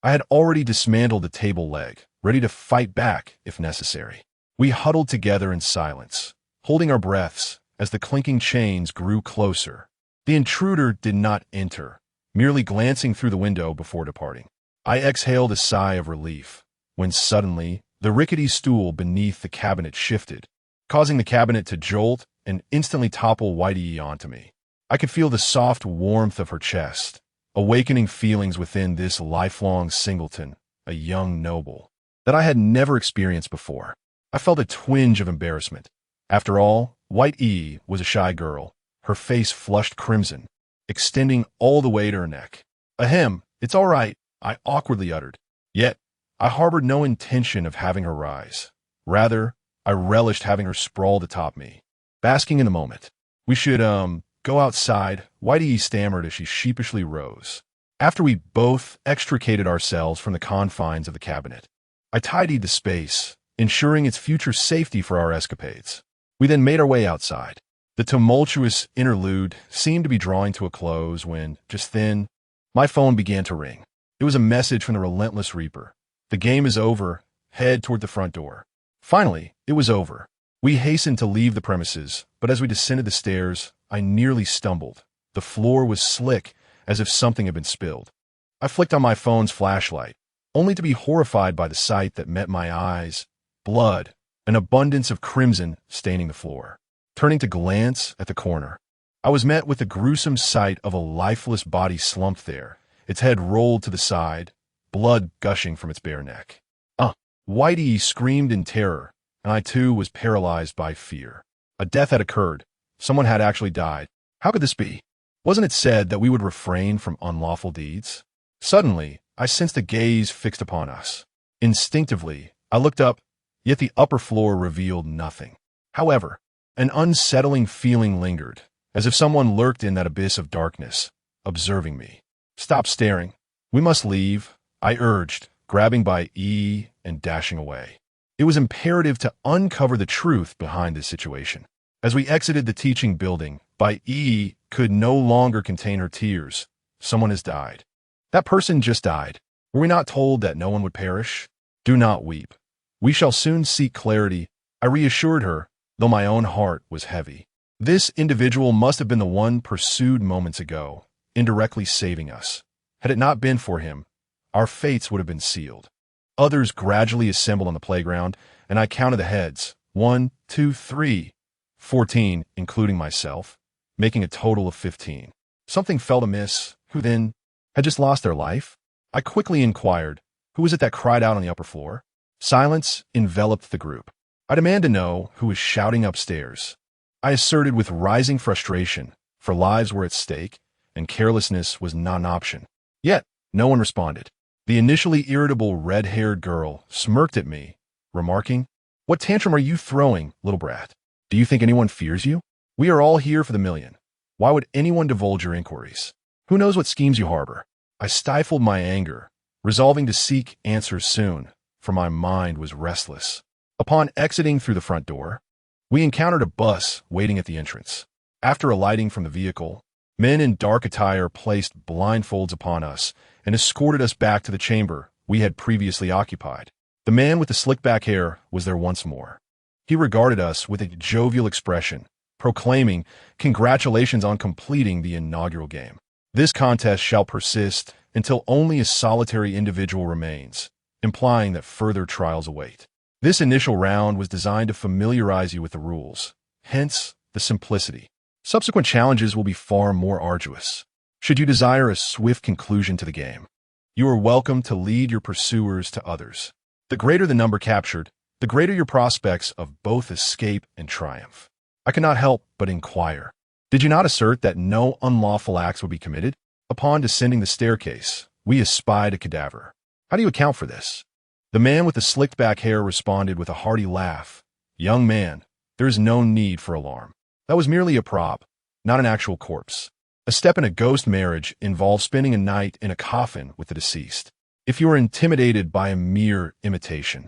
I had already dismantled the table leg, ready to fight back if necessary. We huddled together in silence, holding our breaths as the clinking chains grew closer. The intruder did not enter, merely glancing through the window before departing. I exhaled a sigh of relief, when suddenly the rickety stool beneath the cabinet shifted, causing the cabinet to jolt and instantly topple Whitey onto me. I could feel the soft warmth of her chest, awakening feelings within this lifelong singleton, a young noble, that I had never experienced before. I felt a twinge of embarrassment. After all, White E was a shy girl, her face flushed crimson, extending all the way to her neck. Ahem, it's all right, I awkwardly uttered. Yet, I harbored no intention of having her rise. Rather, I relished having her sprawled atop me, basking in the moment. We should, go outside, Whitey stammered as she sheepishly rose. After we both extricated ourselves from the confines of the cabinet, I tidied the space, ensuring its future safety for our escapades. We then made our way outside. The tumultuous interlude seemed to be drawing to a close when, just then, my phone began to ring. It was a message from the relentless Reaper. The game is over. Head toward the front door. Finally, it was over. We hastened to leave the premises, but as we descended the stairs, I nearly stumbled. The floor was slick, as if something had been spilled. I flicked on my phone's flashlight, only to be horrified by the sight that met my eyes. Blood, an abundance of crimson staining the floor. Turning to glance at the corner, I was met with the gruesome sight of a lifeless body slumped there, its head rolled to the side, blood gushing from its bare neck. Whitey screamed in terror, and I too was paralyzed by fear. A death had occurred. Someone had actually died. How could this be? Wasn't it said that we would refrain from unlawful deeds? Suddenly, I sensed a gaze fixed upon us. Instinctively, I looked up, yet the upper floor revealed nothing. However, an unsettling feeling lingered, as if someone lurked in that abyss of darkness, observing me. Stop staring. We must leave, I urged, grabbing by E and dashing away. It was imperative to uncover the truth behind this situation. As we exited the teaching building, by E could no longer contain her tears. Someone has died. That person just died. Were we not told that no one would perish? Do not weep. We shall soon seek clarity, I reassured her, though my own heart was heavy. This individual must have been the one pursued moments ago, indirectly saving us. Had it not been for him, our fates would have been sealed. Others gradually assembled on the playground, and I counted the heads. 1, 2, 3, 14, including myself, making a total of 15. Something felt amiss. Who then had just lost their life? I quickly inquired, who was it that cried out on the upper floor? Silence enveloped the group. I demanded to know who was shouting upstairs. I asserted with rising frustration, for lives were at stake, and carelessness was not an option. Yet, no one responded. The initially irritable red-haired girl smirked at me, remarking, "What tantrum are you throwing, little brat? Do you think anyone fears you? We are all here for the million. Why would anyone divulge your inquiries? Who knows what schemes you harbor?" I stifled my anger, resolving to seek answers soon, for my mind was restless. Upon exiting through the front door, we encountered a bus waiting at the entrance. After alighting from the vehicle, men in dark attire placed blindfolds upon us and escorted us back to the chamber we had previously occupied. The man with the slick back hair was there once more. He regarded us with a jovial expression, proclaiming, "Congratulations on completing the inaugural game. This contest shall persist until only a solitary individual remains," implying that further trials await. This initial round was designed to familiarize you with the rules, hence the simplicity. Subsequent challenges will be far more arduous. Should you desire a swift conclusion to the game, you are welcome to lead your pursuers to others. The greater the number captured, the greater your prospects of both escape and triumph. I could not help but inquire, did you not assert that no unlawful acts would be committed? Upon descending the staircase, we espied a cadaver. How do you account for this? The man with the slicked back hair responded with a hearty laugh. "Young man, there is no need for alarm. That was merely a prop. not an actual corpse. A step in a ghost marriage involves spending a night in a coffin with the deceased. If you are intimidated by a mere imitation,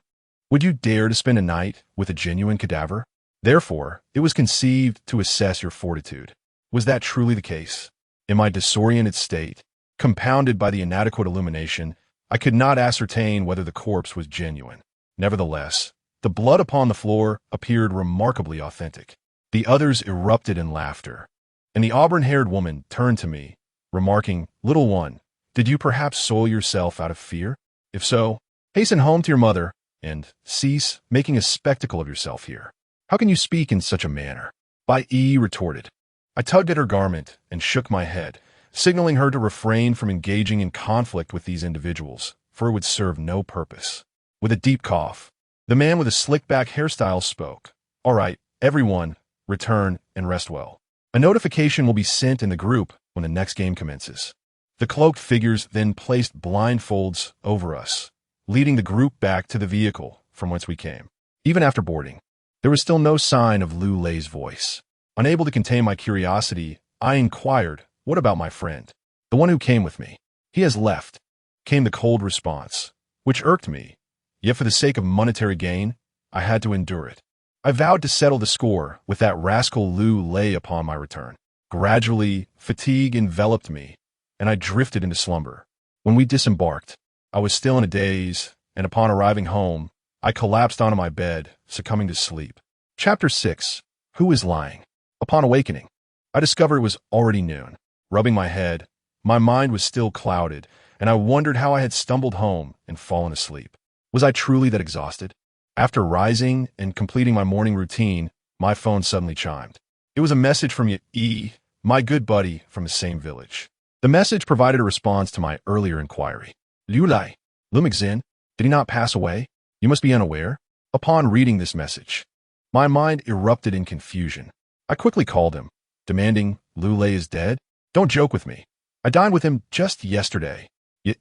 would you dare to spend a night with a genuine cadaver? Therefore, it was conceived to assess your fortitude. Was that truly the case? In my disoriented state, compounded by the inadequate illumination, I could not ascertain whether the corpse was genuine. Nevertheless, the blood upon the floor appeared remarkably authentic. The others erupted in laughter, and the auburn-haired woman turned to me, remarking, "Little one, did you perhaps soil yourself out of fear? If so, hasten home to your mother, and cease making a spectacle of yourself here. How can you speak in such a manner?" Bai Yi retorted. I tugged at her garment and shook my head, signaling her to refrain from engaging in conflict with these individuals, for it would serve no purpose. With a deep cough, the man with a slick-back hairstyle spoke. "All right, everyone, return and rest well. A notification will be sent in the group when the next game commences." The cloaked figures then placed blindfolds over us, leading the group back to the vehicle from whence we came. Even after boarding, there was still no sign of Lu Lei's voice. Unable to contain my curiosity, I inquired, "What about my friend? The one who came with me?" "He has left," came the cold response, which irked me. Yet for the sake of monetary gain, I had to endure it. I vowed to settle the score with that rascal Lu Lei upon my return. Gradually, fatigue enveloped me, and I drifted into slumber. When we disembarked, I was still in a daze, and upon arriving home, I collapsed onto my bed, succumbing to sleep. Chapter 6. Who is lying? Upon awakening, I discovered it was already noon. Rubbing my head, my mind was still clouded, and I wondered how I had stumbled home and fallen asleep. Was I truly that exhausted? After rising and completing my morning routine, my phone suddenly chimed. It was a message from Yi, my good buddy from the same village. The message provided a response to my earlier inquiry. "Liu Lai, Lu Mixin, did he not pass away? You must be unaware." Upon reading this message, my mind erupted in confusion. I quickly called him, demanding, "Lu Lei is dead? Don't joke with me. I dined with him just yesterday."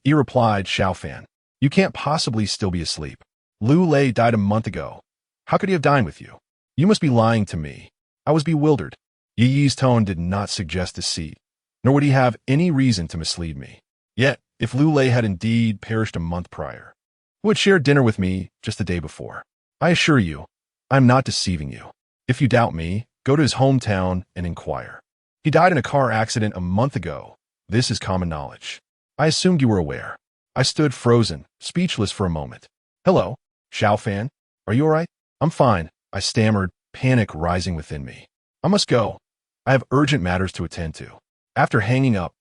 He replied, "Shaofan, you can't possibly still be asleep. Lu Lei died a month ago. How could he have dined with you? You must be lying to me." I was bewildered. Yi's tone did not suggest deceit, nor would he have any reason to mislead me. Yet, if Lu Lei had indeed perished a month prior, he would share dinner with me just the day before. I assure you, I am not deceiving you. If you doubt me, go to his hometown and inquire. He died in a car accident a month ago. This is common knowledge. I assumed you were aware. I stood frozen, speechless for a moment. "Hello, Shaofan. Are you all right?" "I'm fine," I stammered, panic rising within me. "I must go. I have urgent matters to attend to." After hanging up,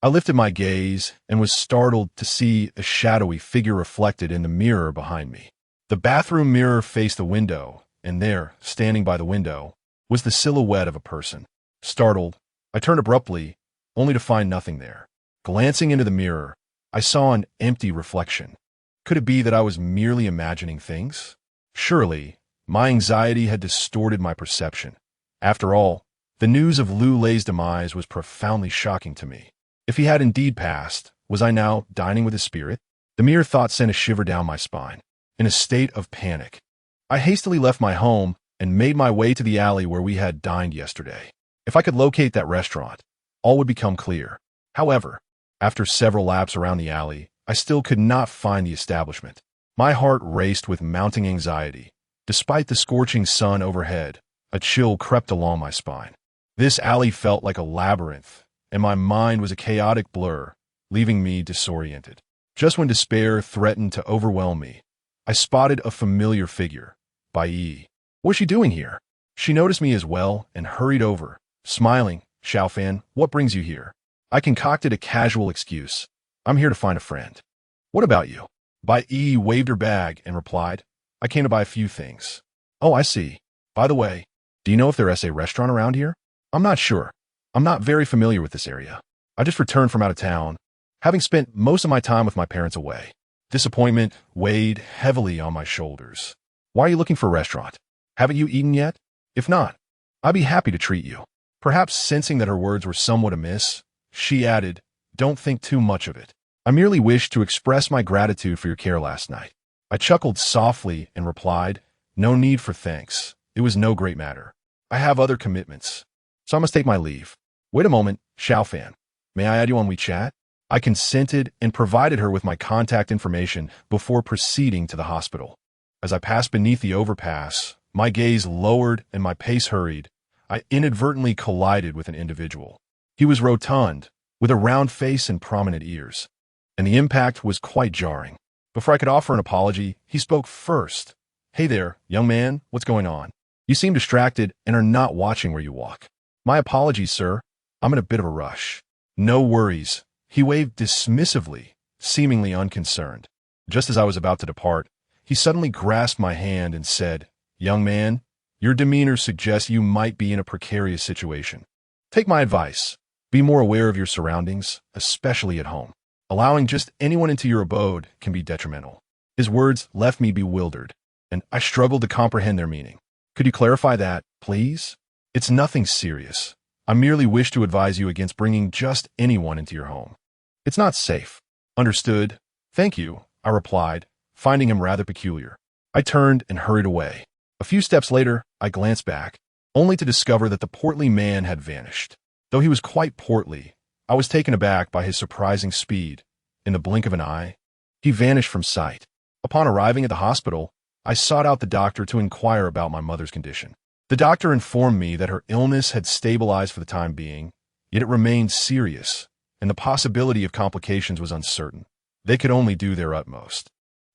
I lifted my gaze and was startled to see a shadowy figure reflected in the mirror behind me. The bathroom mirror faced the window, and there, standing by the window, was the silhouette of a person. Startled, I turned abruptly, only to find nothing there. Glancing into the mirror, I saw an empty reflection. Could it be that I was merely imagining things? Surely, my anxiety had distorted my perception. After all, the news of Lu Lei's demise was profoundly shocking to me. If he had indeed passed, was I now dining with his spirit? The mere thought sent a shiver down my spine. In a state of panic, I hastily left my home and made my way to the alley where we had dined yesterday. If I could locate that restaurant, all would become clear. However, after several laps around the alley, I still could not find the establishment. My heart raced with mounting anxiety. Despite the scorching sun overhead, a chill crept along my spine. This alley felt like a labyrinth, and my mind was a chaotic blur, leaving me disoriented. Just when despair threatened to overwhelm me, I spotted a familiar figure, Bai Yi. What was she doing here? She noticed me as well and hurried over, smiling. "Shaofan, what brings you here?" I concocted a casual excuse. "I'm here to find a friend." "What about you?" Bai Yi waved her bag and replied, "I came to buy a few things." "Oh, I see. By the way, do you know if there is a restaurant around here?" "I'm not sure. I'm not very familiar with this area. I just returned from out of town, having spent most of my time with my parents away." Disappointment weighed heavily on my shoulders. "Why are you looking for a restaurant? Haven't you eaten yet? If not, I'd be happy to treat you." Perhaps sensing that her words were somewhat amiss, she added, "Don't think too much of it. I merely wished to express my gratitude for your care last night." I chuckled softly and replied, "No need for thanks. It was no great matter. I have other commitments." so I must take my leave. Wait a moment, Shaofan. May I add you on WeChat? I consented and provided her with my contact information before proceeding to the hospital. As I passed beneath the overpass, my gaze lowered and my pace hurried. I inadvertently collided with an individual. He was rotund, with a round face and prominent ears, and the impact was quite jarring. Before I could offer an apology, he spoke first. "Hey there, young man, what's going on? You seem distracted and are not watching where you walk." "My apologies, sir. I'm in a bit of a rush." "No worries." He waved dismissively, seemingly unconcerned. Just as I was about to depart, he suddenly grasped my hand and said, "Young man, your demeanor suggests you might be in a precarious situation. Take my advice. Be more aware of your surroundings, especially at home. Allowing just anyone into your abode can be detrimental." His words left me bewildered, and I struggled to comprehend their meaning. "Could you clarify that, please?" "It's nothing serious. I merely wish to advise you against bringing just anyone into your home. It's not safe." "Understood. Thank you," I replied, finding him rather peculiar. I turned and hurried away. A few steps later, I glanced back, only to discover that the portly man had vanished. Though he was quite portly, I was taken aback by his surprising speed. In the blink of an eye, he vanished from sight. Upon arriving at the hospital, I sought out the doctor to inquire about my mother's condition. The doctor informed me that her illness had stabilized for the time being, yet it remained serious, and the possibility of complications was uncertain. They could only do their utmost.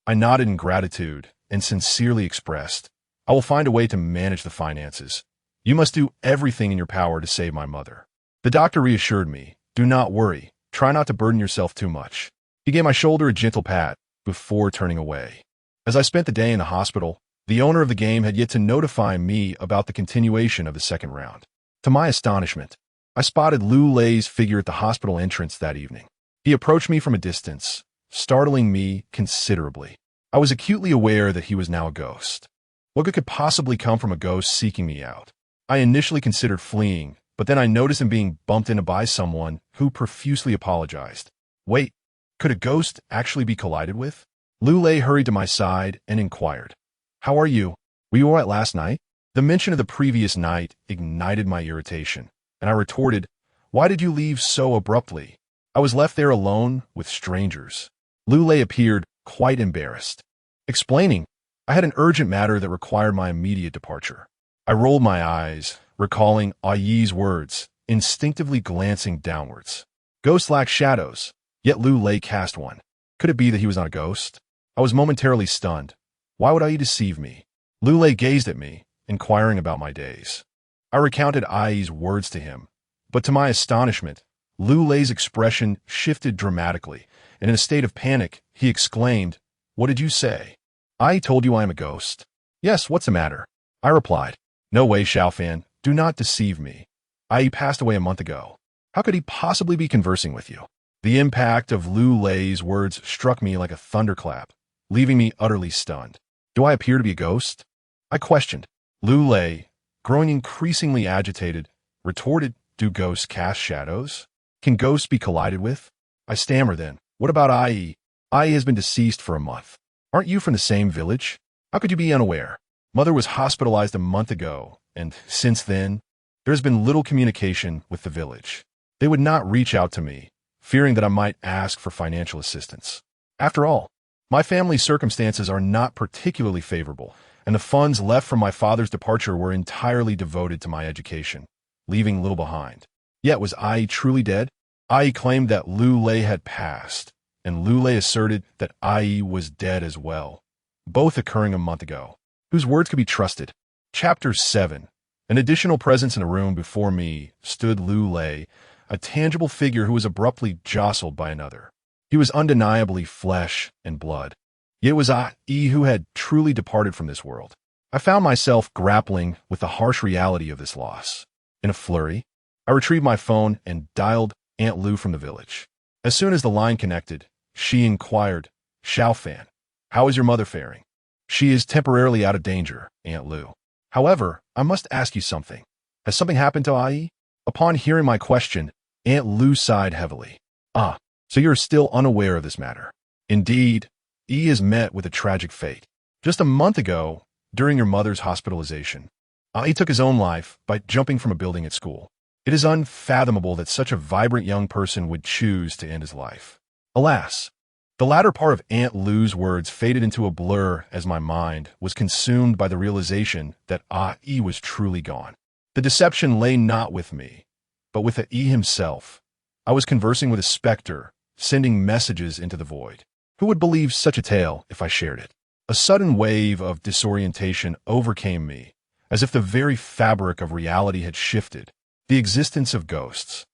I nodded in gratitude and sincerely expressed, "I will find a way to manage the finances. You must do everything in your power to save my mother." The doctor reassured me, "Do not worry. Try not to burden yourself too much." He gave my shoulder a gentle pat before turning away. As I spent the day in the hospital, the owner of the game had yet to notify me about the continuation of the second round. To my astonishment, I spotted Lu Lei's figure at the hospital entrance that evening. He approached me from a distance, startling me considerably. I was acutely aware that he was now a ghost. What good could possibly come from a ghost seeking me out? I initially considered fleeing, but then I noticed him being bumped into by someone who profusely apologized. Wait, could a ghost actually be collided with? Lu Lei hurried to my side and inquired, "How are you? Were you all right last night?" The mention of the previous night ignited my irritation, and I retorted, "Why did you leave so abruptly?" I was left there alone with strangers. Lu Lei appeared quite embarrassed. Explaining, I had an urgent matter that required my immediate departure. I rolled my eyes, recalling Yi's words, instinctively glancing downwards. Ghosts lack shadows, yet Lu Lei cast one. Could it be that he was not a ghost? I was momentarily stunned. Why would Yi deceive me? Lu Lei gazed at me, inquiring about my days. I recounted Yi's words to him, but to my astonishment, Lu Lei's expression shifted dramatically, and in a state of panic, he exclaimed, "What did you say? I told you I am a ghost." "Yes, what's the matter?" I replied. "No way, Shaofan, do not deceive me. Yi passed away a month ago. How could he possibly be conversing with you?" The impact of Lu Lei's words struck me like a thunderclap, leaving me utterly stunned. "Do I appear to be a ghost?" I questioned. Lu Lei, growing increasingly agitated, retorted, "Do ghosts cast shadows? Can ghosts be collided with?" I stammered then. "What about Yi? Yi has been deceased for a month. Aren't you from the same village? How could you be unaware? Mother was hospitalized a month ago, and since then, there has been little communication with the village. They would not reach out to me, fearing that I might ask for financial assistance. After all, my family's circumstances are not particularly favorable, and the funds left from my father's departure were entirely devoted to my education, leaving little behind. Yet was Yi truly dead? Yi claimed that Lu Lei had passed, and Lu Lei asserted that Yi was dead as well, both occurring a month ago. Whose words could be trusted? Chapter 7. An additional presence in the room before me stood Lu Lei, a tangible figure who was abruptly jostled by another. He was undeniably flesh and blood. Yet it was Yi who had truly departed from this world. I found myself grappling with the harsh reality of this loss. In a flurry, I retrieved my phone and dialed Aunt Lu from the village. As soon as the line connected, she inquired, "Shaofan, how is your mother faring?" "She is temporarily out of danger, Aunt Lu. However, I must ask you something. Has something happened to Yi?" Upon hearing my question, Aunt Lu sighed heavily. "Ah, so you are still unaware of this matter. Indeed, Yi is met with a tragic fate. Just a month ago, during your mother's hospitalization, Yi took his own life by jumping from a building at school. It is unfathomable that such a vibrant young person would choose to end his life. Alas, the latter part of Aunt Lou's words faded into a blur as my mind was consumed by the realization that E was truly gone. The deception lay not with me, but with E himself. I was conversing with a specter, sending messages into the void. Who would believe such a tale if I shared it? A sudden wave of disorientation overcame me, as if the very fabric of reality had shifted. The existence of ghosts,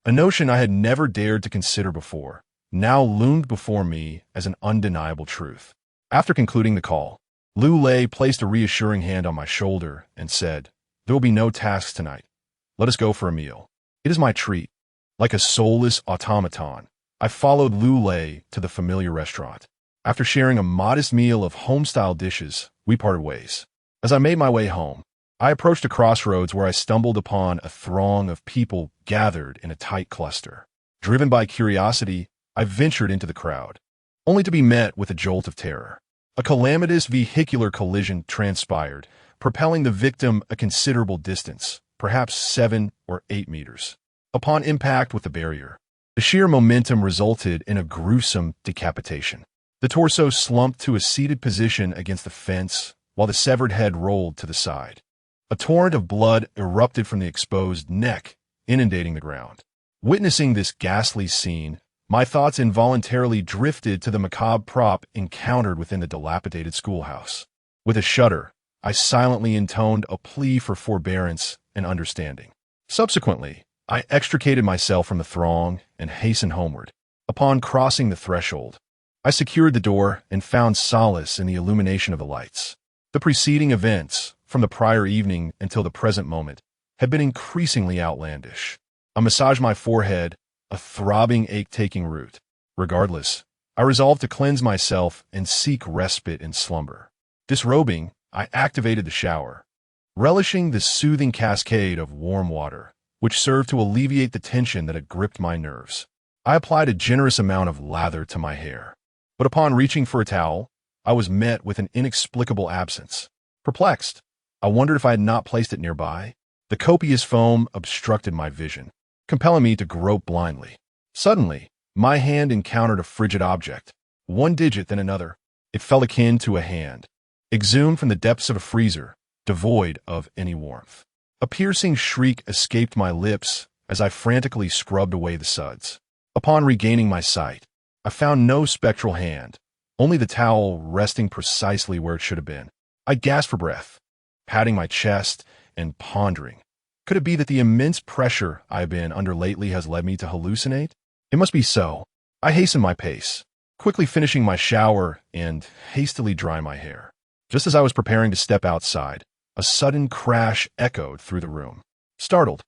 a notion I had never dared to consider before, now loomed before me as an undeniable truth. After concluding the call, Lu Lei placed a reassuring hand on my shoulder and said, "There will be no tasks tonight. Let us go for a meal." It is my treat. Like a soulless automaton, I followed Lu Lei to the familiar restaurant. After sharing a modest meal of home-style dishes, we parted ways. As I made my way home, I approached a crossroads where I stumbled upon a throng of people gathered in a tight cluster. Driven by curiosity, I ventured into the crowd, only to be met with a jolt of terror. A calamitous vehicular collision transpired, propelling the victim a considerable distance, perhaps 7 or 8 meters. Upon impact with the barrier, the sheer momentum resulted in a gruesome decapitation. The torso slumped to a seated position against the fence, while the severed head rolled to the side. A torrent of blood erupted from the exposed neck, inundating the ground. Witnessing this ghastly scene, my thoughts involuntarily drifted to the macabre prop encountered within the dilapidated schoolhouse. With a shudder, I silently intoned a plea for forbearance and understanding. Subsequently, I extricated myself from the throng and hastened homeward. Upon crossing the threshold, I secured the door and found solace in the illumination of the lights. The preceding events, from the prior evening until the present moment, had been increasingly outlandish. I massaged my forehead, a throbbing ache taking root. Regardless, I resolved to cleanse myself and seek respite in slumber. Disrobing, I activated the shower, relishing the soothing cascade of warm water, which served to alleviate the tension that had gripped my nerves. I applied a generous amount of lather to my hair, but upon reaching for a towel, I was met with an inexplicable absence. Perplexed, I wondered if I had not placed it nearby. The copious foam obstructed my vision, compelling me to grope blindly. Suddenly, my hand encountered a frigid object, one digit then another. It felt akin to a hand, exhumed from the depths of a freezer, devoid of any warmth. A piercing shriek escaped my lips as I frantically scrubbed away the suds. Upon regaining my sight, I found no spectral hand, only the towel resting precisely where it should have been. I gasped for breath, patting my chest and pondering. Could it be that the immense pressure I've been under lately has led me to hallucinate? It must be so. I hastened my pace, quickly finishing my shower and hastily drying my hair. Just as I was preparing to step outside, a sudden crash echoed through the room. Startled,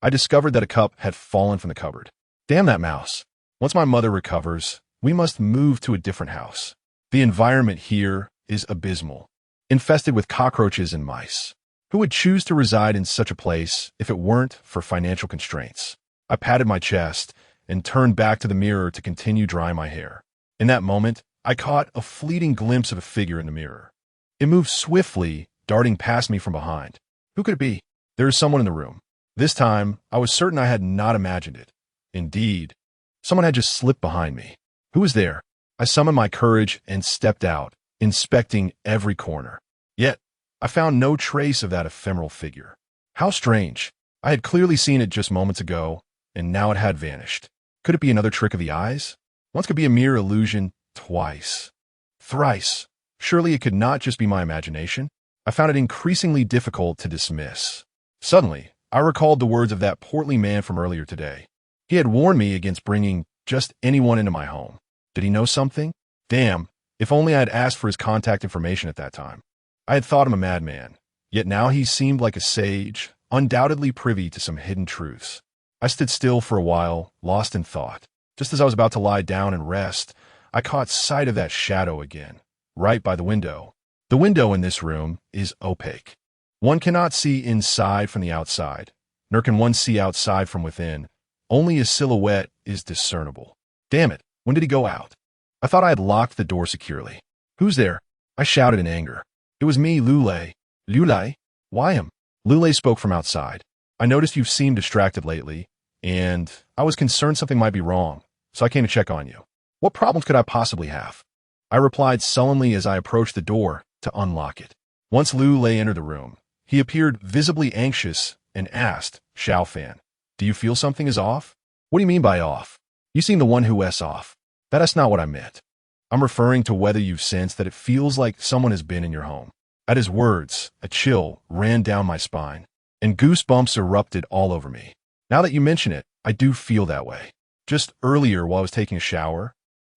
I discovered that a cup had fallen from the cupboard. Damn that mouse. Once my mother recovers, we must move to a different house. The environment here is abysmal, infested with cockroaches and mice. Who would choose to reside in such a place if it weren't for financial constraints? I patted my chest and turned back to the mirror to continue drying my hair. In that moment, I caught a fleeting glimpse of a figure in the mirror. It moved swiftly, darting past me from behind. Who could it be? There is someone in the room. This time, I was certain I had not imagined it. Indeed, someone had just slipped behind me. Who was there? I summoned my courage and stepped out, inspecting every corner. Yet, I found no trace of that ephemeral figure. How strange. I had clearly seen it just moments ago, and now it had vanished. Could it be another trick of the eyes? Once could be a mere illusion, twice. Thrice. Surely it could not just be my imagination. I found it increasingly difficult to dismiss. Suddenly, I recalled the words of that portly man from earlier today. He had warned me against bringing just anyone into my home. Did he know something? Damn, if only I had asked for his contact information at that time. I had thought him a madman, yet now he seemed like a sage, undoubtedly privy to some hidden truths. I stood still for a while, lost in thought. Just as I was about to lie down and rest, I caught sight of that shadow again, right by the window. The window in this room is opaque. One cannot see inside from the outside, nor can one see outside from within. Only a silhouette is discernible. Damn it, when did he go out? I thought I had locked the door securely. Who's there? I shouted in anger. It was me, Lu Lei. Lu Lei? Why him? Lu Lei spoke from outside. I noticed you've seemed distracted lately, and I was concerned something might be wrong, so I came to check on you. What problems could I possibly have? I replied sullenly as I approached the door to unlock it. Once Lu Lei entered the room, he appeared visibly anxious and asked, Shaofan, do you feel something is off? What do you mean by off? You seem the one who is off. That's not what I meant. I'm referring to whether you've sensed that it feels like someone has been in your home. At his words, a chill ran down my spine, and goosebumps erupted all over me. Now that you mention it, I do feel that way. Just earlier while I was taking a shower,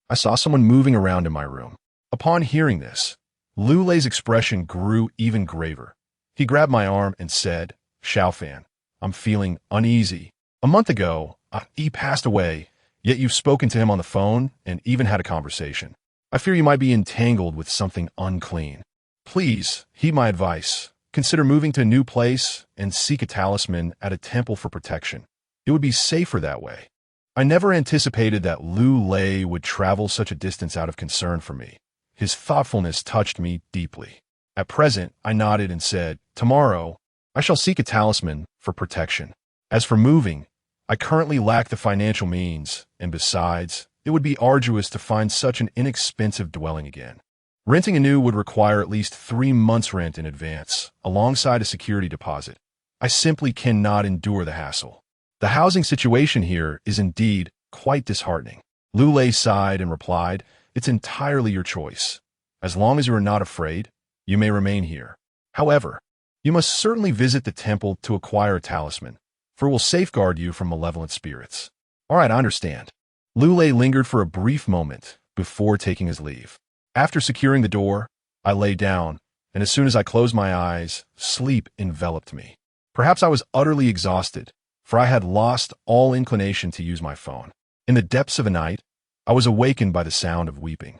I saw someone moving around in my room. Upon hearing this, Lu Lei's expression grew even graver. He grabbed my arm and said, Shaofan, I'm feeling uneasy. A month ago, he passed away, yet you've spoken to him on the phone and even had a conversation. I fear you might be entangled with something unclean. Please, heed my advice. Consider moving to a new place and seek a talisman at a temple for protection. It would be safer that way. I never anticipated that Lu Lei would travel such a distance out of concern for me. His thoughtfulness touched me deeply. At present, I nodded and said, tomorrow, I shall seek a talisman for protection. As for moving, I currently lack the financial means, and besides, it would be arduous to find such an inexpensive dwelling again. Renting anew would require at least 3 months' rent in advance, alongside a security deposit. I simply cannot endure the hassle. The housing situation here is indeed quite disheartening. Lu Lei sighed and replied, it's entirely your choice. As long as you are not afraid, you may remain here. However, you must certainly visit the temple to acquire a talisman, for it will safeguard you from malevolent spirits. All right, I understand. Lu Lei lingered for a brief moment before taking his leave. After securing the door, I lay down, and as soon as I closed my eyes, sleep enveloped me. Perhaps I was utterly exhausted, for I had lost all inclination to use my phone. In the depths of the night, I was awakened by the sound of weeping.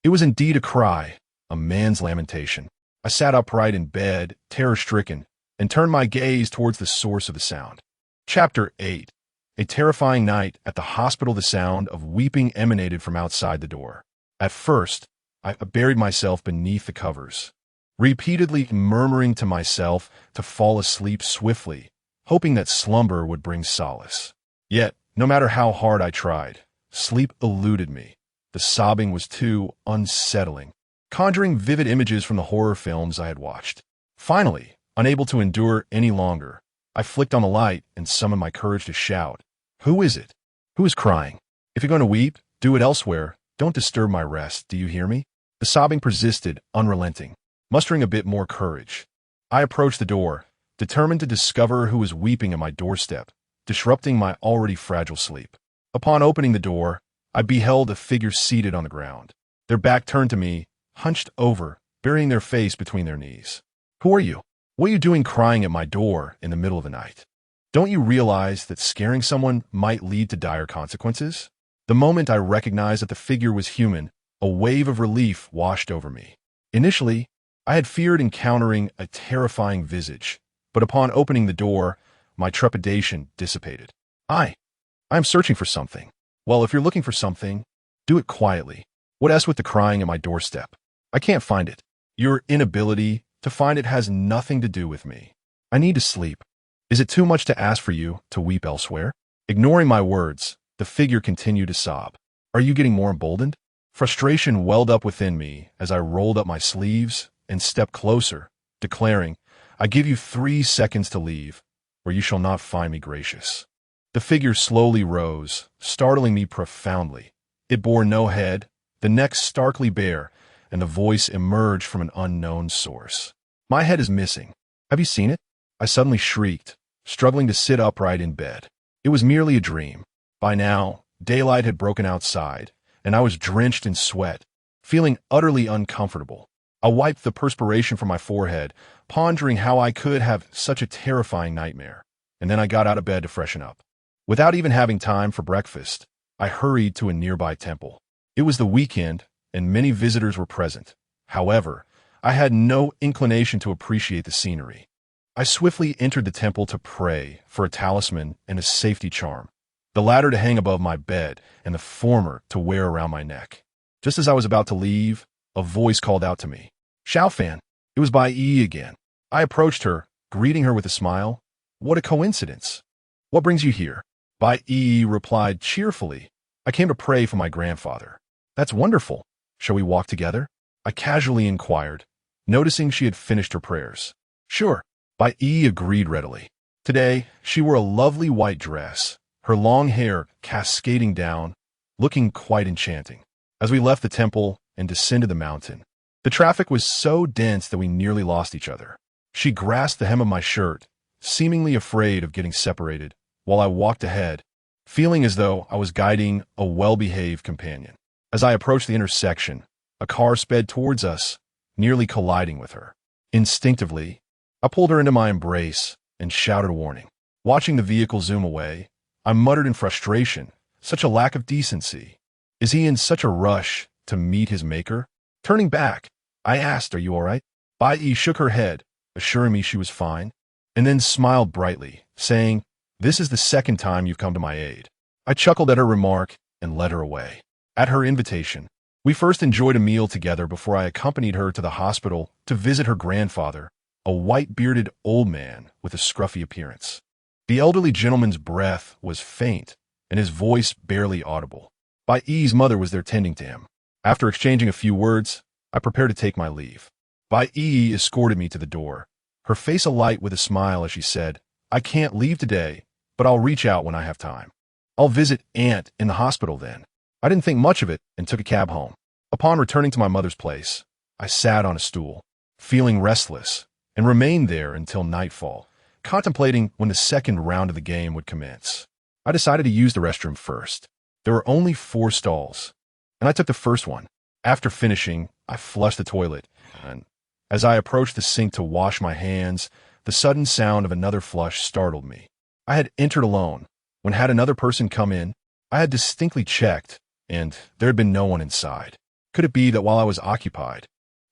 It was indeed a cry, a man's lamentation. I sat upright in bed, terror-stricken, and turned my gaze towards the source of the sound. Chapter 8. A terrifying night at the hospital. The sound of weeping emanated from outside the door. At first, I buried myself beneath the covers, repeatedly murmuring to myself to fall asleep swiftly, hoping that slumber would bring solace. Yet, no matter how hard I tried, sleep eluded me. The sobbing was too unsettling, conjuring vivid images from the horror films I had watched. Finally, unable to endure any longer, I flicked on the light and summoned my courage to shout, Who is it? Who is crying? If you're going to weep, do it elsewhere. Don't disturb my rest, do you hear me? The sobbing persisted, unrelenting. Mustering a bit more courage, I approached the door, determined to discover who was weeping at my doorstep, disrupting my already fragile sleep. Upon opening the door, I beheld a figure seated on the ground, their back turned to me, hunched over, burying their face between their knees. Who are you? What are you doing crying at my door in the middle of the night? Don't you realize that scaring someone might lead to dire consequences? The moment I recognized that the figure was human, a wave of relief washed over me. Initially, I had feared encountering a terrifying visage, but upon opening the door, my trepidation dissipated. I am searching for something. Well, if you're looking for something, do it quietly. What else with the crying at my doorstep? I can't find it. Your inability to find it has nothing to do with me. I need to sleep. Is it too much to ask for you to weep elsewhere? Ignoring my words, the figure continued to sob. Are you getting more emboldened? Frustration welled up within me as I rolled up my sleeves and stepped closer, declaring, I give you 3 seconds to leave, or you shall not find me gracious. The figure slowly rose, startling me profoundly. It bore no head, the neck starkly bare, and the voice emerged from an unknown source. My head is missing. Have you seen it? I suddenly shrieked, struggling to sit upright in bed. It was merely a dream. By now, daylight had broken outside, and I was drenched in sweat, feeling utterly uncomfortable. I wiped the perspiration from my forehead, pondering how I could have such a terrifying nightmare, and then I got out of bed to freshen up. Without even having time for breakfast, I hurried to a nearby temple. It was the weekend, and many visitors were present. However, I had no inclination to appreciate the scenery. I swiftly entered the temple to pray for a talisman and a safety charm, the latter to hang above my bed and the former to wear around my neck. Just as I was about to leave, a voice called out to me. Shaofan. It was Bai Yi again. I approached her, greeting her with a smile. What a coincidence. What brings you here? Bai Yi replied cheerfully. I came to pray for my grandfather. That's wonderful. Shall we walk together? I casually inquired, noticing she had finished her prayers. Sure. Bai Yi agreed readily. Today, she wore a lovely white dress, her long hair cascading down, looking quite enchanting. As we left the temple and descended the mountain, the traffic was so dense that we nearly lost each other. She grasped the hem of my shirt, seemingly afraid of getting separated, while I walked ahead, feeling as though I was guiding a well-behaved companion. As I approached the intersection, a car sped towards us, nearly colliding with her. Instinctively, I pulled her into my embrace and shouted a warning. Watching the vehicle zoom away, I muttered in frustration, such a lack of decency. Is he in such a rush to meet his maker? Turning back, I asked, are you all right? Bai Yi shook her head, assuring me she was fine, and then smiled brightly, saying, this is the second time you've come to my aid. I chuckled at her remark and led her away. At her invitation, we first enjoyed a meal together before I accompanied her to the hospital to visit her grandfather, a white-bearded old man with a scruffy appearance. The elderly gentleman's breath was faint, and his voice barely audible. Bai Yi's mother was there tending to him. After exchanging a few words, I prepared to take my leave. Bai Yi escorted me to the door, her face alight with a smile as she said, I can't leave today, but I'll reach out when I have time. I'll visit Aunt in the hospital then. I didn't think much of it and took a cab home. Upon returning to my mother's place, I sat on a stool, feeling restless, and remained there until nightfall, contemplating when the second round of the game would commence. I decided to use the restroom first. There were only 4 stalls, and I took the first one. After finishing, I flushed the toilet, and as I approached the sink to wash my hands, the sudden sound of another flush startled me. I had entered alone. When had another person come in, I had distinctly checked, and there had been no one inside. Could it be that while I was occupied,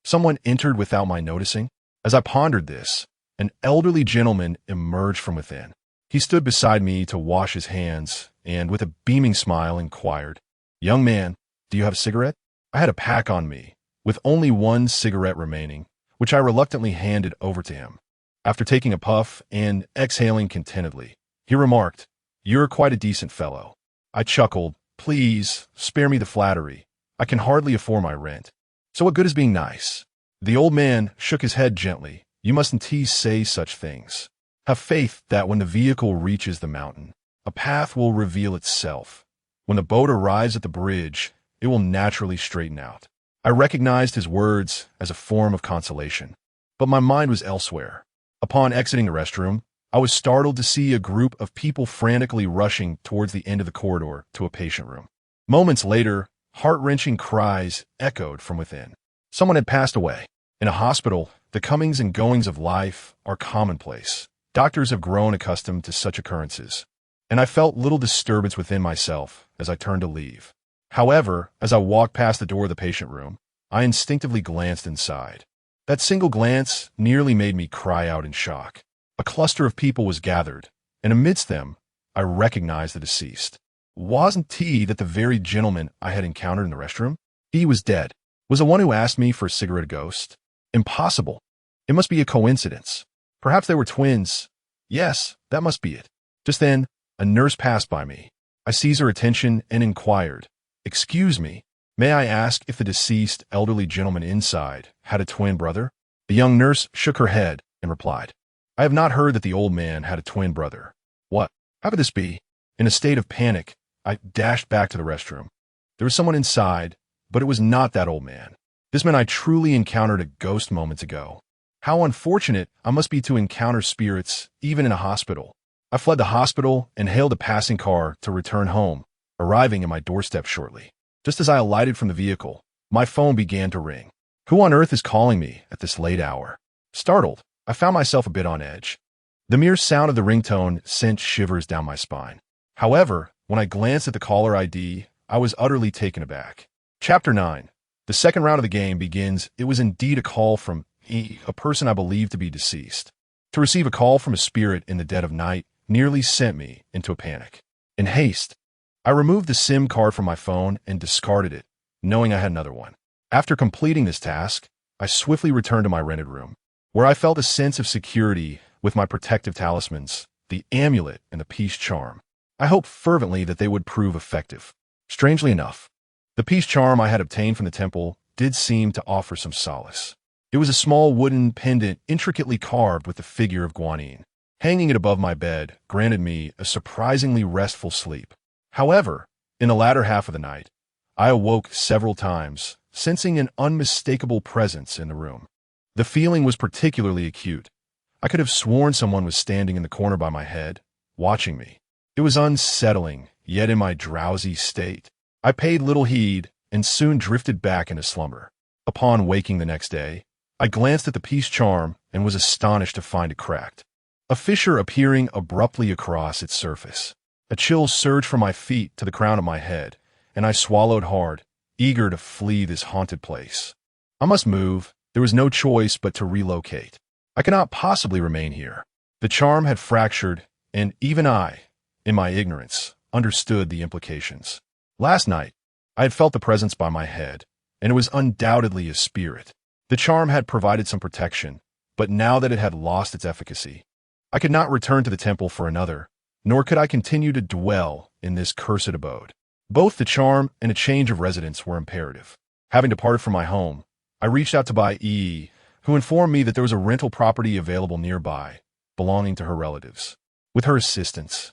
someone entered without my noticing? As I pondered this, an elderly gentleman emerged from within. He stood beside me to wash his hands, and with a beaming smile inquired, Young man, do you have a cigarette? I had a pack on me, with only 1 cigarette remaining, which I reluctantly handed over to him. After taking a puff and exhaling contentedly, he remarked, You're quite a decent fellow. I chuckled, Please, spare me the flattery. I can hardly afford my rent. So what good is being nice? The old man shook his head gently. You mustn't say such things. Have faith that when the vehicle reaches the mountain, a path will reveal itself. When the boat arrives at the bridge, it will naturally straighten out. I recognized his words as a form of consolation, but my mind was elsewhere. Upon exiting the restroom, I was startled to see a group of people frantically rushing towards the end of the corridor to a patient room. Moments later, heart-wrenching cries echoed from within. Someone had passed away. In a hospital, the comings and goings of life are commonplace. Doctors have grown accustomed to such occurrences, and I felt little disturbance within myself as I turned to leave. However, as I walked past the door of the patient room, I instinctively glanced inside. That single glance nearly made me cry out in shock. A cluster of people was gathered, and amidst them, I recognized the deceased. Wasn't he that the very gentleman I had encountered in the restroom? He was dead. Was the one who asked me for a cigarette a ghost? Impossible. It must be a coincidence. Perhaps they were twins. Yes, that must be it. Just then, a nurse passed by me. I seized her attention and inquired, Excuse me, may I ask if the deceased elderly gentleman inside had a twin brother? The young nurse shook her head and replied, I have not heard that the old man had a twin brother. What? How could this be? In a state of panic, I dashed back to the restroom. There was someone inside, but it was not that old man. This meant I truly encountered a ghost moments ago. How unfortunate I must be to encounter spirits, even in a hospital. I fled the hospital and hailed a passing car to return home, arriving at my doorstep shortly. Just as I alighted from the vehicle, my phone began to ring. Who on earth is calling me at this late hour? Startled, I found myself a bit on edge. The mere sound of the ringtone sent shivers down my spine. However, when I glanced at the caller ID, I was utterly taken aback. Chapter 9. The second round of the game begins. It was indeed a call from a person I believed to be deceased. To receive a call from a spirit in the dead of night nearly sent me into a panic. In haste, I removed the SIM card from my phone and discarded it, knowing I had another one. After completing this task, I swiftly returned to my rented room, where I felt a sense of security with my protective talismans the amulet, and the peace charm. I hoped fervently that they would prove effective. Strangely enough, the peace charm I had obtained from the temple did seem to offer some solace. It was a small wooden pendant intricately carved with the figure of Guanyin. Hanging it above my bed granted me a surprisingly restful sleep. However, in the latter half of the night, I awoke several times, sensing an unmistakable presence in the room. The feeling was particularly acute. I could have sworn someone was standing in the corner by my head, watching me. It was unsettling, yet in my drowsy state, I paid little heed and soon drifted back into slumber. Upon waking the next day, I glanced at the peace charm and was astonished to find it cracked, a fissure appearing abruptly across its surface. A chill surged from my feet to the crown of my head, and I swallowed hard, eager to flee this haunted place. I must move. There was no choice but to relocate. I cannot possibly remain here. The charm had fractured, and even I, in my ignorance, understood the implications. Last night, I had felt the presence by my head, and it was undoubtedly a spirit. The charm had provided some protection, but now that it had lost its efficacy, I could not return to the temple for another, nor could I continue to dwell in this cursed abode. Both the charm and a change of residence were imperative. Having departed from my home, I reached out to Bai Yi, who informed me that there was a rental property available nearby, belonging to her relatives. With her assistance,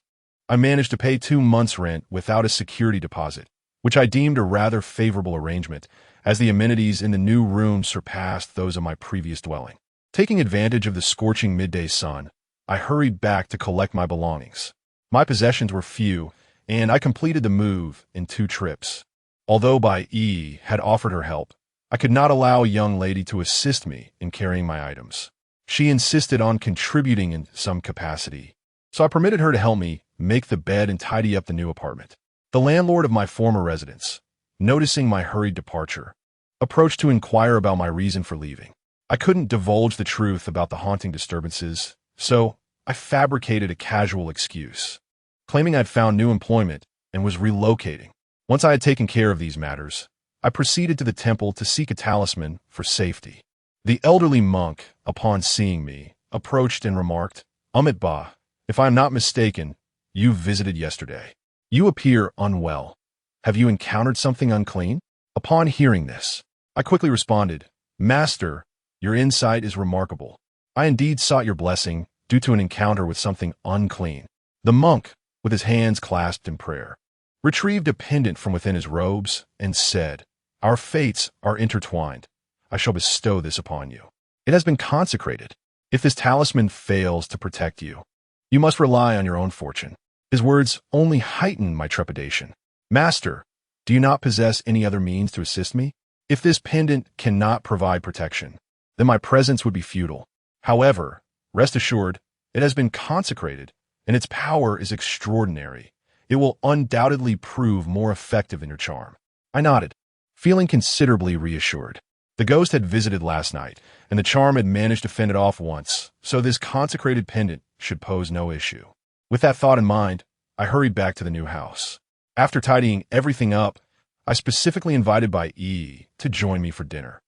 I managed to pay 2 months' rent without a security deposit, which I deemed a rather favorable arrangement, as the amenities in the new room surpassed those of my previous dwelling. Taking advantage of the scorching midday sun, I hurried back to collect my belongings. My possessions were few, and I completed the move in 2 trips. Although Bai Yi had offered her help, I could not allow a young lady to assist me in carrying my items. She insisted on contributing in some capacity, so I permitted her to help me make the bed and tidy up the new apartment. The landlord of my former residence, noticing my hurried departure, approached to inquire about my reason for leaving. I couldn't divulge the truth about the haunting disturbances, so I fabricated a casual excuse, claiming I'd found new employment and was relocating. Once I had taken care of these matters, I proceeded to the temple to seek a talisman for safety. The elderly monk, upon seeing me, approached and remarked, "Amit Ba, if I am not mistaken, you visited yesterday. You appear unwell. Have you encountered something unclean?" Upon hearing this, I quickly responded, "Master, your insight is remarkable. I indeed sought your blessing due to an encounter with something unclean." The monk, with his hands clasped in prayer, retrieved a pendant from within his robes and said, "Our fates are intertwined. I shall bestow this upon you. It has been consecrated. If this talisman fails to protect you, you must rely on your own fortune." His words only heightened my trepidation. "Master, do you not possess any other means to assist me? If this pendant cannot provide protection, then my presence would be futile. However, rest assured, it has been consecrated, and its power is extraordinary. It will undoubtedly prove more effective in your charm." I nodded, feeling considerably reassured. The ghost had visited last night, and the charm had managed to fend it off once, so this consecrated pendant should pose no issue. With that thought in mind, I hurried back to the new house. After tidying everything up, I specifically invited Bai Yi to join me for dinner.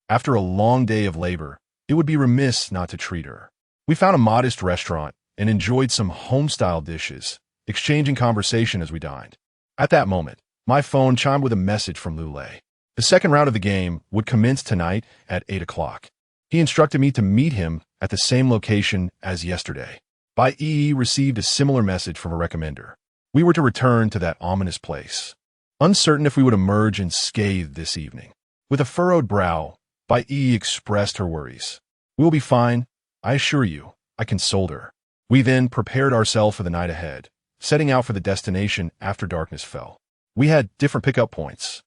After a long day of labor, it would be remiss not to treat her. We found a modest restaurant and enjoyed some home-style dishes, exchanging conversation as we dined. At that moment, my phone chimed with a message from Lulei. The second round of the game would commence tonight at 8 o'clock. He instructed me to meet him at the same location as yesterday. Bai Yi received a similar message from a recommender. We were to return to that ominous place, uncertain if we would emerge unscathed this evening. With a furrowed brow, Bai Yi expressed her worries. "We will be fine, I assure you," I consoled her. We then prepared ourselves for the night ahead, setting out for the destination after darkness fell. We had different pickup points,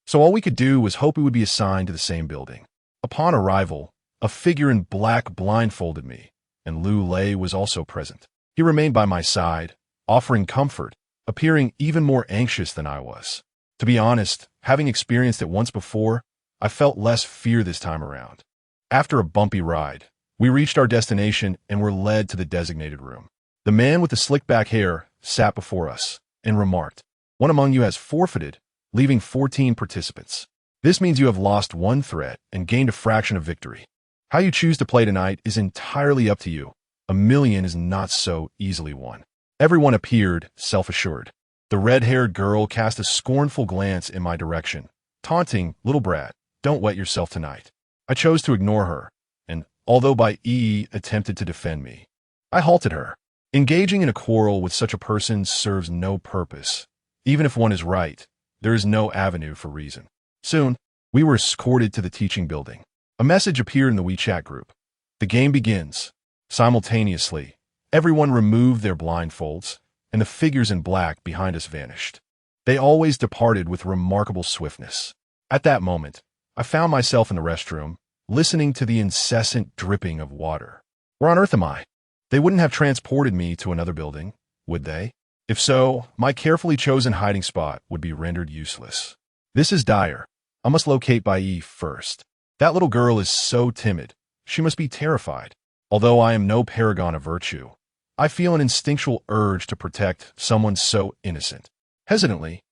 so all we could do was hope we would be assigned to the same building. Upon arrival, a figure in black blindfolded me, and Lu Lei was also present. He remained by my side, offering comfort, appearing even more anxious than I was. To be honest, having experienced it once before, I felt less fear this time around. After a bumpy ride, we reached our destination and were led to the designated room. The man with the slick back hair sat before us and remarked, "One among you has forfeited, leaving 14 participants. This means you have lost 1 threat and gained a fraction of victory. How you choose to play tonight is entirely up to you. A million is not so easily won. Everyone appeared self-assured. The red-haired girl cast a scornful glance in my direction, taunting, "Little brat, don't wet yourself tonight." I chose to ignore her, and although Bai Yi attempted to defend me, I halted her. Engaging in a quarrel with such a person serves no purpose. Even if one is right, there is no avenue for reason. Soon, we were escorted to the teaching building. A message appeared in the WeChat group. The game begins. Simultaneously, everyone removed their blindfolds, and the figures in black behind us vanished. They always departed with remarkable swiftness. At that moment, I found myself in the restroom, listening to the incessant dripping of water. Where on earth am I? They wouldn't have transported me to another building, would they? If so, my carefully chosen hiding spot would be rendered useless. This is dire. I must locate Bai Yi first. That little girl is so timid. She must be terrified. Although I am no paragon of virtue, I feel an instinctual urge to protect someone so innocent. Hesitantly,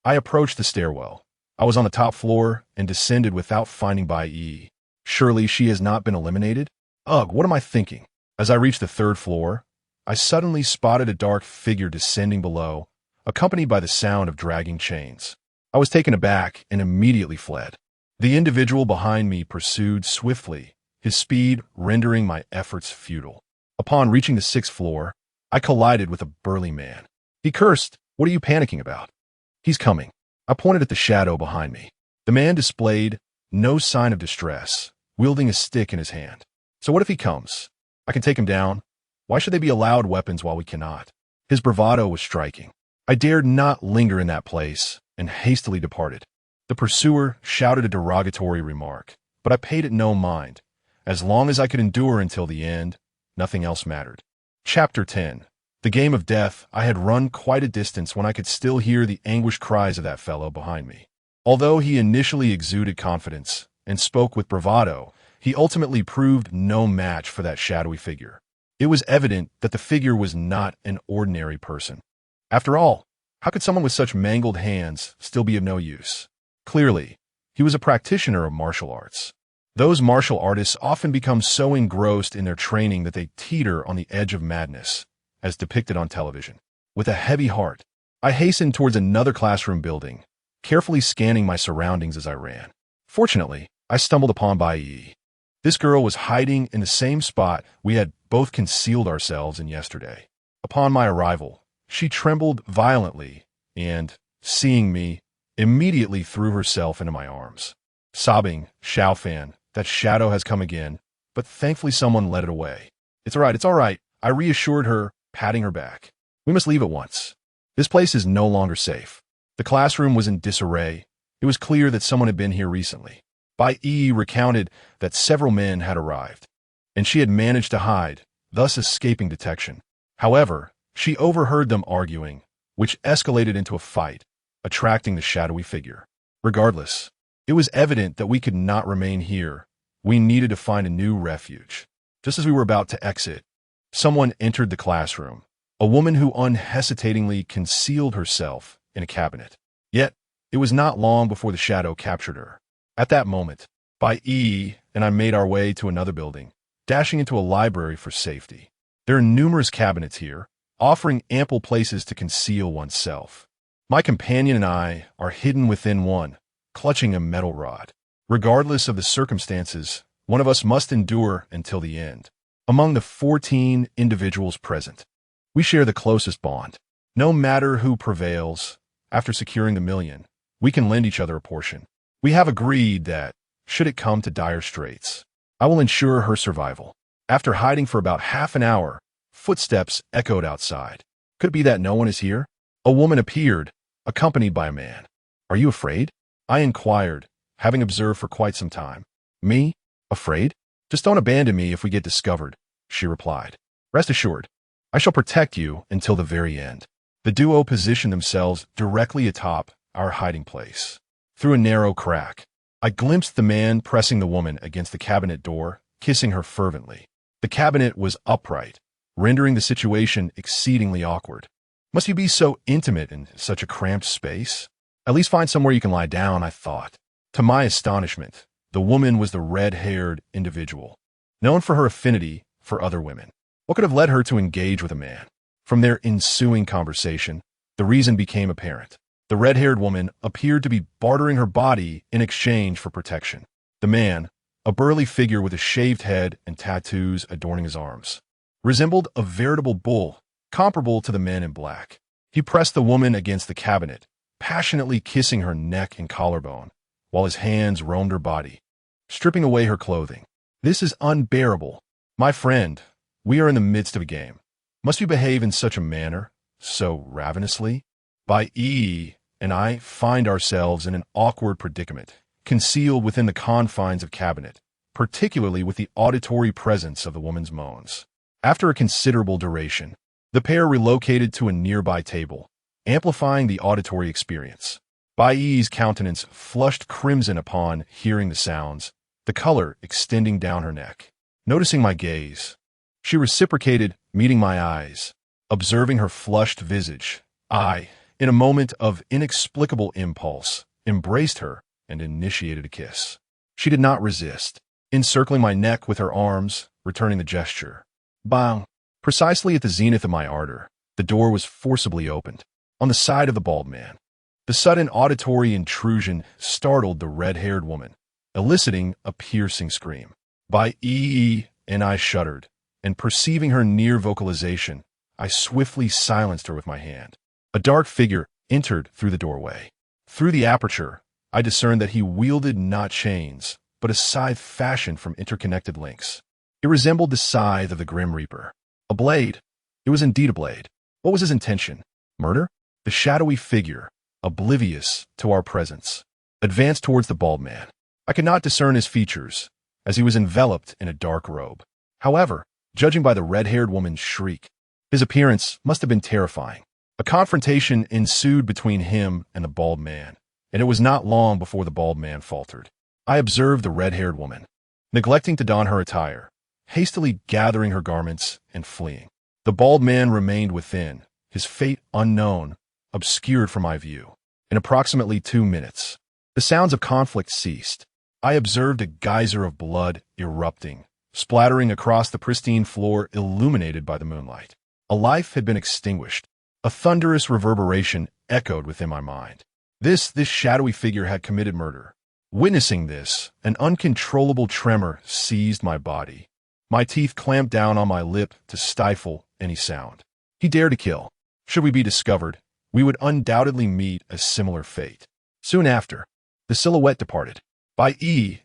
I approached the stairwell. I was on the top floor and descended without finding Bai Yi. Surely she has not been eliminated? Ugh, what am I thinking? As I reached the third floor, I suddenly spotted a dark figure descending below, accompanied by the sound of dragging chains. I was taken aback and immediately fled. The individual behind me pursued swiftly, his speed rendering my efforts futile. Upon reaching the sixth floor, I collided with a burly man. He cursed, "What are you panicking about?" "He's coming." I pointed at the shadow behind me. The man displayed no sign of distress, wielding a stick in his hand. So what if he comes? I can take him down. Why should they be allowed weapons while we cannot? His bravado was striking. I dared not linger in that place and hastily departed. The pursuer shouted a derogatory remark, but I paid it no mind. As long as I could endure until the end, nothing else mattered. Chapter 10. The game of death. I had run quite a distance when I could still hear the anguished cries of that fellow behind me. Although he initially exuded confidence and spoke with bravado, he ultimately proved no match for that shadowy figure. It was evident that the figure was not an ordinary person. After all, how could someone with such mangled hands still be of no use? Clearly, he was a practitioner of martial arts. Those martial artists often become so engrossed in their training that they teeter on the edge of madness, as depicted on television. With a heavy heart, I hastened towards another classroom building, carefully scanning my surroundings as I ran. Fortunately, I stumbled upon Bai Yi. This girl was hiding in the same spot we had both concealed ourselves in yesterday. Upon my arrival, she trembled violently and, seeing me, immediately threw herself into my arms. Sobbing, "Shaofan, that shadow has come again," but thankfully someone led it away. It's all right, I reassured her, patting her back. "We must leave at once. This place is no longer safe." The classroom was in disarray. It was clear that someone had been here recently. Bai Yi recounted that several men had arrived, and she had managed to hide, thus escaping detection. However, she overheard them arguing, which escalated into a fight, attracting the shadowy figure. Regardless, it was evident that we could not remain here. We needed to find a new refuge. Just as we were about to exit, someone entered the classroom, a woman who unhesitatingly concealed herself in a cabinet. Yet, it was not long before the shadow captured her. At that moment, Bai Yi and I made our way to another building, dashing into a library for safety. There are numerous cabinets here, offering ample places to conceal oneself. My companion and I are hidden within one, clutching a metal rod. Regardless of the circumstances, one of us must endure until the end. Among the 14 individuals present, we share the closest bond. No matter who prevails, after securing the million, we can lend each other a portion. We have agreed that, should it come to dire straits, I will ensure her survival. After hiding for about half an hour, footsteps echoed outside. Could it be that no one is here? A woman appeared, accompanied by a man. "Are you afraid?" I inquired, having observed for quite some time. "Me? Afraid? Just don't abandon me if we get discovered," she replied. "Rest assured, I shall protect you until the very end." The duo positioned themselves directly atop our hiding place. Through a narrow crack, I glimpsed the man pressing the woman against the cabinet door, kissing her fervently. The cabinet was upright, rendering the situation exceedingly awkward. Must you be so intimate in such a cramped space? At least find somewhere you can lie down, I thought. To my astonishment, the woman was the red-haired individual, known for her affinity for other women. What could have led her to engage with a man? From their ensuing conversation, the reason became apparent. The red-haired woman appeared to be bartering her body in exchange for protection. The man, a burly figure with a shaved head and tattoos adorning his arms, resembled a veritable bull, comparable to the men in black. He pressed the woman against the cabinet, passionately kissing her neck and collarbone, while his hands roamed her body, stripping away her clothing. This is unbearable. My friend, we are in the midst of a game. Must we behave in such a manner, so ravenously? And I find ourselves in an awkward predicament, concealed within the confines of cabinet, particularly with the auditory presence of the woman's moans. After a considerable duration, the pair relocated to a nearby table, amplifying the auditory experience. Bai's countenance flushed crimson upon hearing the sounds, the color extending down her neck. Noticing my gaze, she reciprocated, meeting my eyes. Observing her flushed visage, I, in a moment of inexplicable impulse, embraced her and initiated a kiss. She did not resist, encircling my neck with her arms, returning the gesture. Bang! Precisely at the zenith of my ardor, the door was forcibly opened, on the side of the bald man. The sudden auditory intrusion startled the red-haired woman, eliciting a piercing scream. And I shuddered, and perceiving her near vocalization, I swiftly silenced her with my hand. A dark figure entered through the doorway. Through the aperture, I discerned that he wielded not chains, but a scythe fashioned from interconnected links. It resembled the scythe of the Grim Reaper. A blade. It was indeed a blade. What was his intention? Murder? The shadowy figure, oblivious to our presence, advanced towards the bald man. I could not discern his features, as he was enveloped in a dark robe. However, judging by the red-haired woman's shriek, his appearance must have been terrifying. A confrontation ensued between him and the bald man, and it was not long before the bald man faltered. I observed the red-haired woman, neglecting to don her attire, hastily gathering her garments and fleeing. The bald man remained within, his fate unknown, obscured from my view. In approximately 2 minutes, the sounds of conflict ceased. I observed a geyser of blood erupting, splattering across the pristine floor illuminated by the moonlight. A life had been extinguished. A thunderous reverberation echoed within my mind. This shadowy figure had committed murder. Witnessing this, an uncontrollable tremor seized my body. My teeth clamped down on my lip to stifle any sound. He dared to kill. Should we be discovered, we would undoubtedly meet a similar fate. Soon after, the silhouette departed.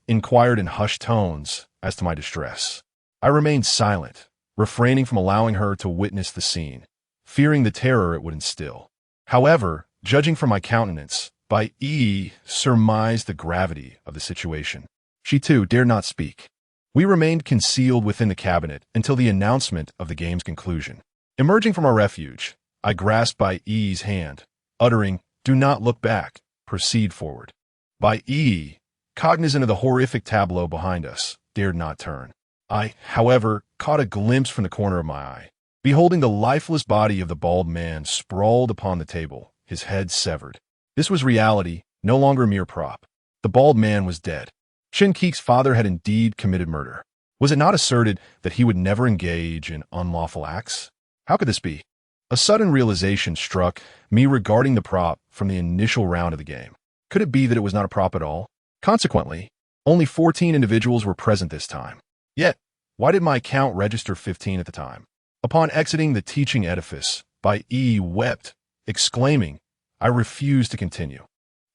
Inquired in hushed tones as to my distress. I remained silent, refraining from allowing her to witness the scene, fearing the terror it would instill. However, judging from my countenance, surmised the gravity of the situation. She too dared not speak. We remained concealed within the cabinet until the announcement of the game's conclusion. Emerging from our refuge, I grasped E's hand, uttering, "Do not look back, proceed forward." Cognizant of the horrific tableau behind us, dared not turn. I, however, caught a glimpse from the corner of my eye, beholding the lifeless body of the bald man sprawled upon the table, his head severed. This was reality, no longer a mere prop. The bald man was dead. Shin Keek's father had indeed committed murder. Was it not asserted that he would never engage in unlawful acts? How could this be? A sudden realization struck me regarding the prop from the initial round of the game. Could it be that it was not a prop at all? Consequently, only 14 individuals were present this time. Yet, why did my count register 15 at the time? Upon exiting the teaching edifice, wept, exclaiming, "I refuse to continue.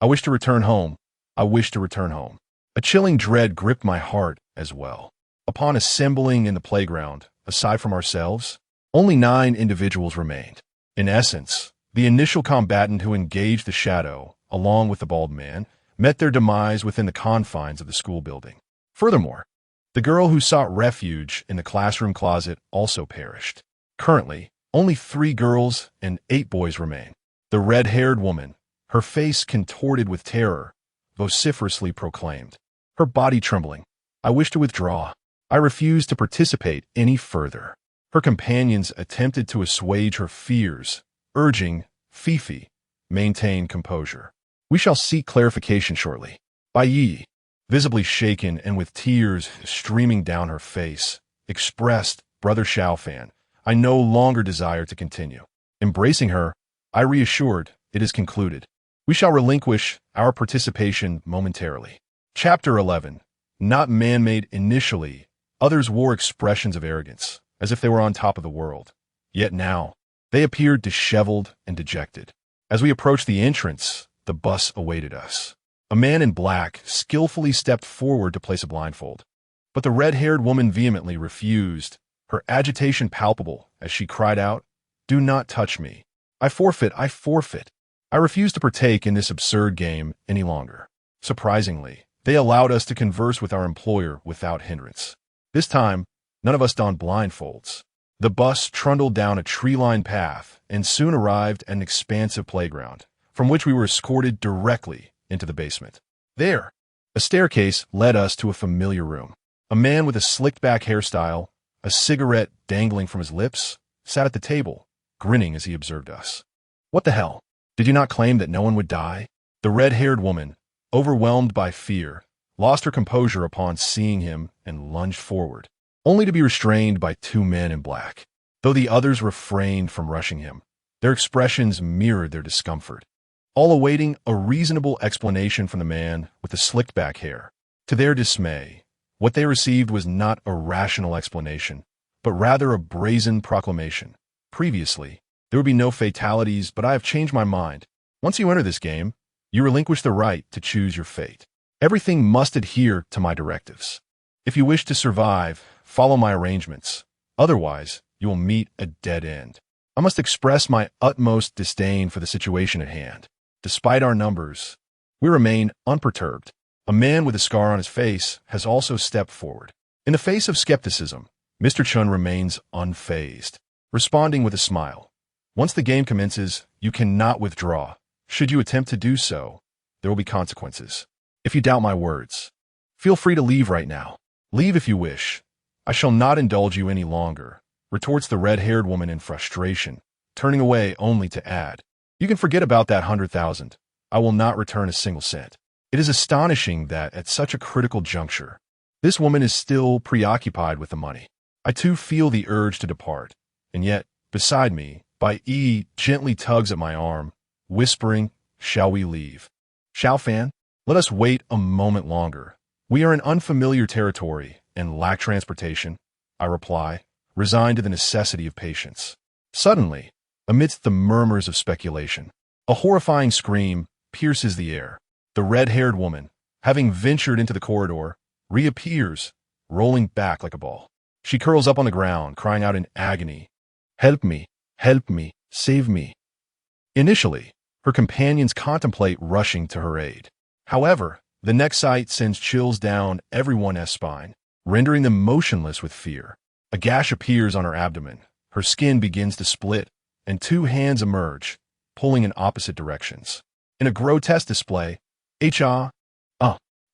I wish to return home. I wish to return home." A chilling dread gripped my heart as well. Upon assembling in the playground, aside from ourselves, only 9 individuals remained. In essence, the initial combatant who engaged the shadow, along with the bald man, met their demise within the confines of the school building. Furthermore, the girl who sought refuge in the classroom closet also perished. Currently, only 3 girls and 8 boys remain. The red-haired woman, her face contorted with terror, vociferously proclaimed, her body trembling, "I wish to withdraw. I refuse to participate any further." Her companions attempted to assuage her fears, urging, "Fifi, maintain composure. We shall seek clarification shortly." Bai, visibly shaken and with tears streaming down her face, expressed, "Brother Shaofan, I no longer desire to continue. Embracing her, I reassured, it is concluded. We shall relinquish our participation momentarily. Chapter 11. Not man-made initially, others wore expressions of arrogance, as if they were on top of the world. Yet now, they appeared disheveled and dejected. As we approached the entrance, the bus awaited us. A man in black skillfully stepped forward to place a blindfold. But the red-haired woman vehemently refused, her agitation palpable as she cried out, "Do not touch me. I forfeit, I forfeit." I refused to partake in this absurd game any longer. Surprisingly, they allowed us to converse with our employer without hindrance. This time, none of us donned blindfolds. The bus trundled down a tree-lined path and soon arrived at an expansive playground, from which we were escorted directly into the basement. There, a staircase led us to a familiar room. A man with a slicked-back hairstyle, a cigarette dangling from his lips, sat at the table, grinning as he observed us. "What the hell? Did you not claim that no one would die?" The red-haired woman, overwhelmed by fear, lost her composure upon seeing him and lunged forward, only to be restrained by two men in black. Though the others refrained from rushing him, their expressions mirrored their discomfort, all awaiting a reasonable explanation from the man with the slicked-back hair. To their dismay, what they received was not a rational explanation, but rather a brazen proclamation. Previously, there would be no fatalities, but I have changed my mind. Once you enter this game, you relinquish the right to choose your fate. Everything must adhere to my directives. If you wish to survive, follow my arrangements. Otherwise, you will meet a dead end. I must express my utmost disdain for the situation at hand. Despite our numbers, we remain unperturbed. A man with a scar on his face has also stepped forward. In the face of skepticism, Mr. Chun remains unfazed, responding with a smile. "Once the game commences, you cannot withdraw. Should you attempt to do so, there will be consequences. If you doubt my words, feel free to leave right now. Leave if you wish. I shall not indulge you any longer," retorts the red-haired woman in frustration, turning away only to add, "You can forget about that 100,000. I will not return a single cent." It is astonishing that, at such a critical juncture, this woman is still preoccupied with the money. I too feel the urge to depart, and yet, beside me, Bai Yi gently tugs at my arm, whispering, "Shall we leave? Shaofan, let us wait a moment longer. We are in unfamiliar territory and lack transportation," I reply, resigned to the necessity of patience. Suddenly, amidst the murmurs of speculation, a horrifying scream pierces the air. The red-haired woman, having ventured into the corridor, reappears, rolling back like a ball. She curls up on the ground, crying out in agony, help me, save me." Initially, her companions contemplate rushing to her aid. However, the next sight sends chills down everyone's spine, rendering them motionless with fear. A gash appears on her abdomen, her skin begins to split, and two hands emerge, pulling in opposite directions. In a grotesque display, the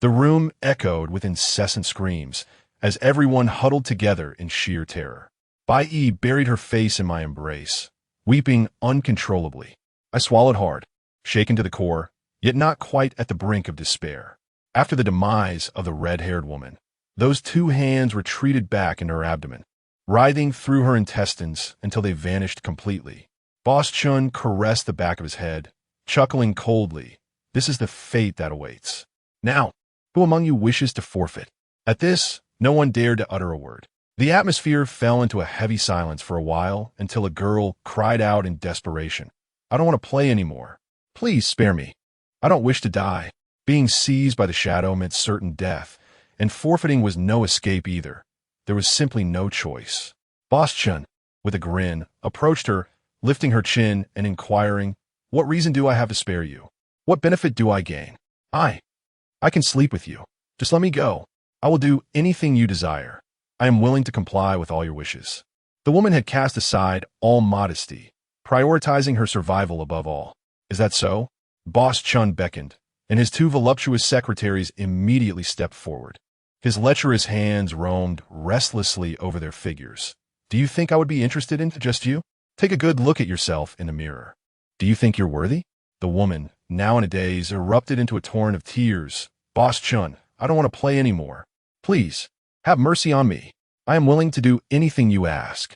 room echoed with incessant screams, as everyone huddled together in sheer terror. Bai Yi buried her face in my embrace, weeping uncontrollably. I swallowed hard, shaken to the core, yet not quite at the brink of despair. After the demise of the red-haired woman, those two hands retreated back into her abdomen, writhing through her intestines until they vanished completely. Boss Chun caressed the back of his head, chuckling coldly. "This is the fate that awaits. Now, who among you wishes to forfeit?" At this, no one dared to utter a word. The atmosphere fell into a heavy silence for a while until a girl cried out in desperation, "I don't want to play anymore. Please spare me. I don't wish to die." Being seized by the shadow meant certain death, and forfeiting was no escape either. There was simply no choice. Boss Chun, with a grin, approached her, lifting her chin and inquiring, "What reason do I have to spare you? What benefit do I gain? I can sleep with you. Just let me go. I will do anything you desire. I am willing to comply with all your wishes." The woman had cast aside all modesty, prioritizing her survival above all. "Is that so?" Boss Chun beckoned, and his two voluptuous secretaries immediately stepped forward. His lecherous hands roamed restlessly over their figures. "Do you think I would be interested in just you? Take a good look at yourself in the mirror. Do you think you're worthy?" The woman, now in a daze, erupted into a torrent of tears. "Boss Chun, I don't want to play anymore. Please, have mercy on me. I am willing to do anything you ask."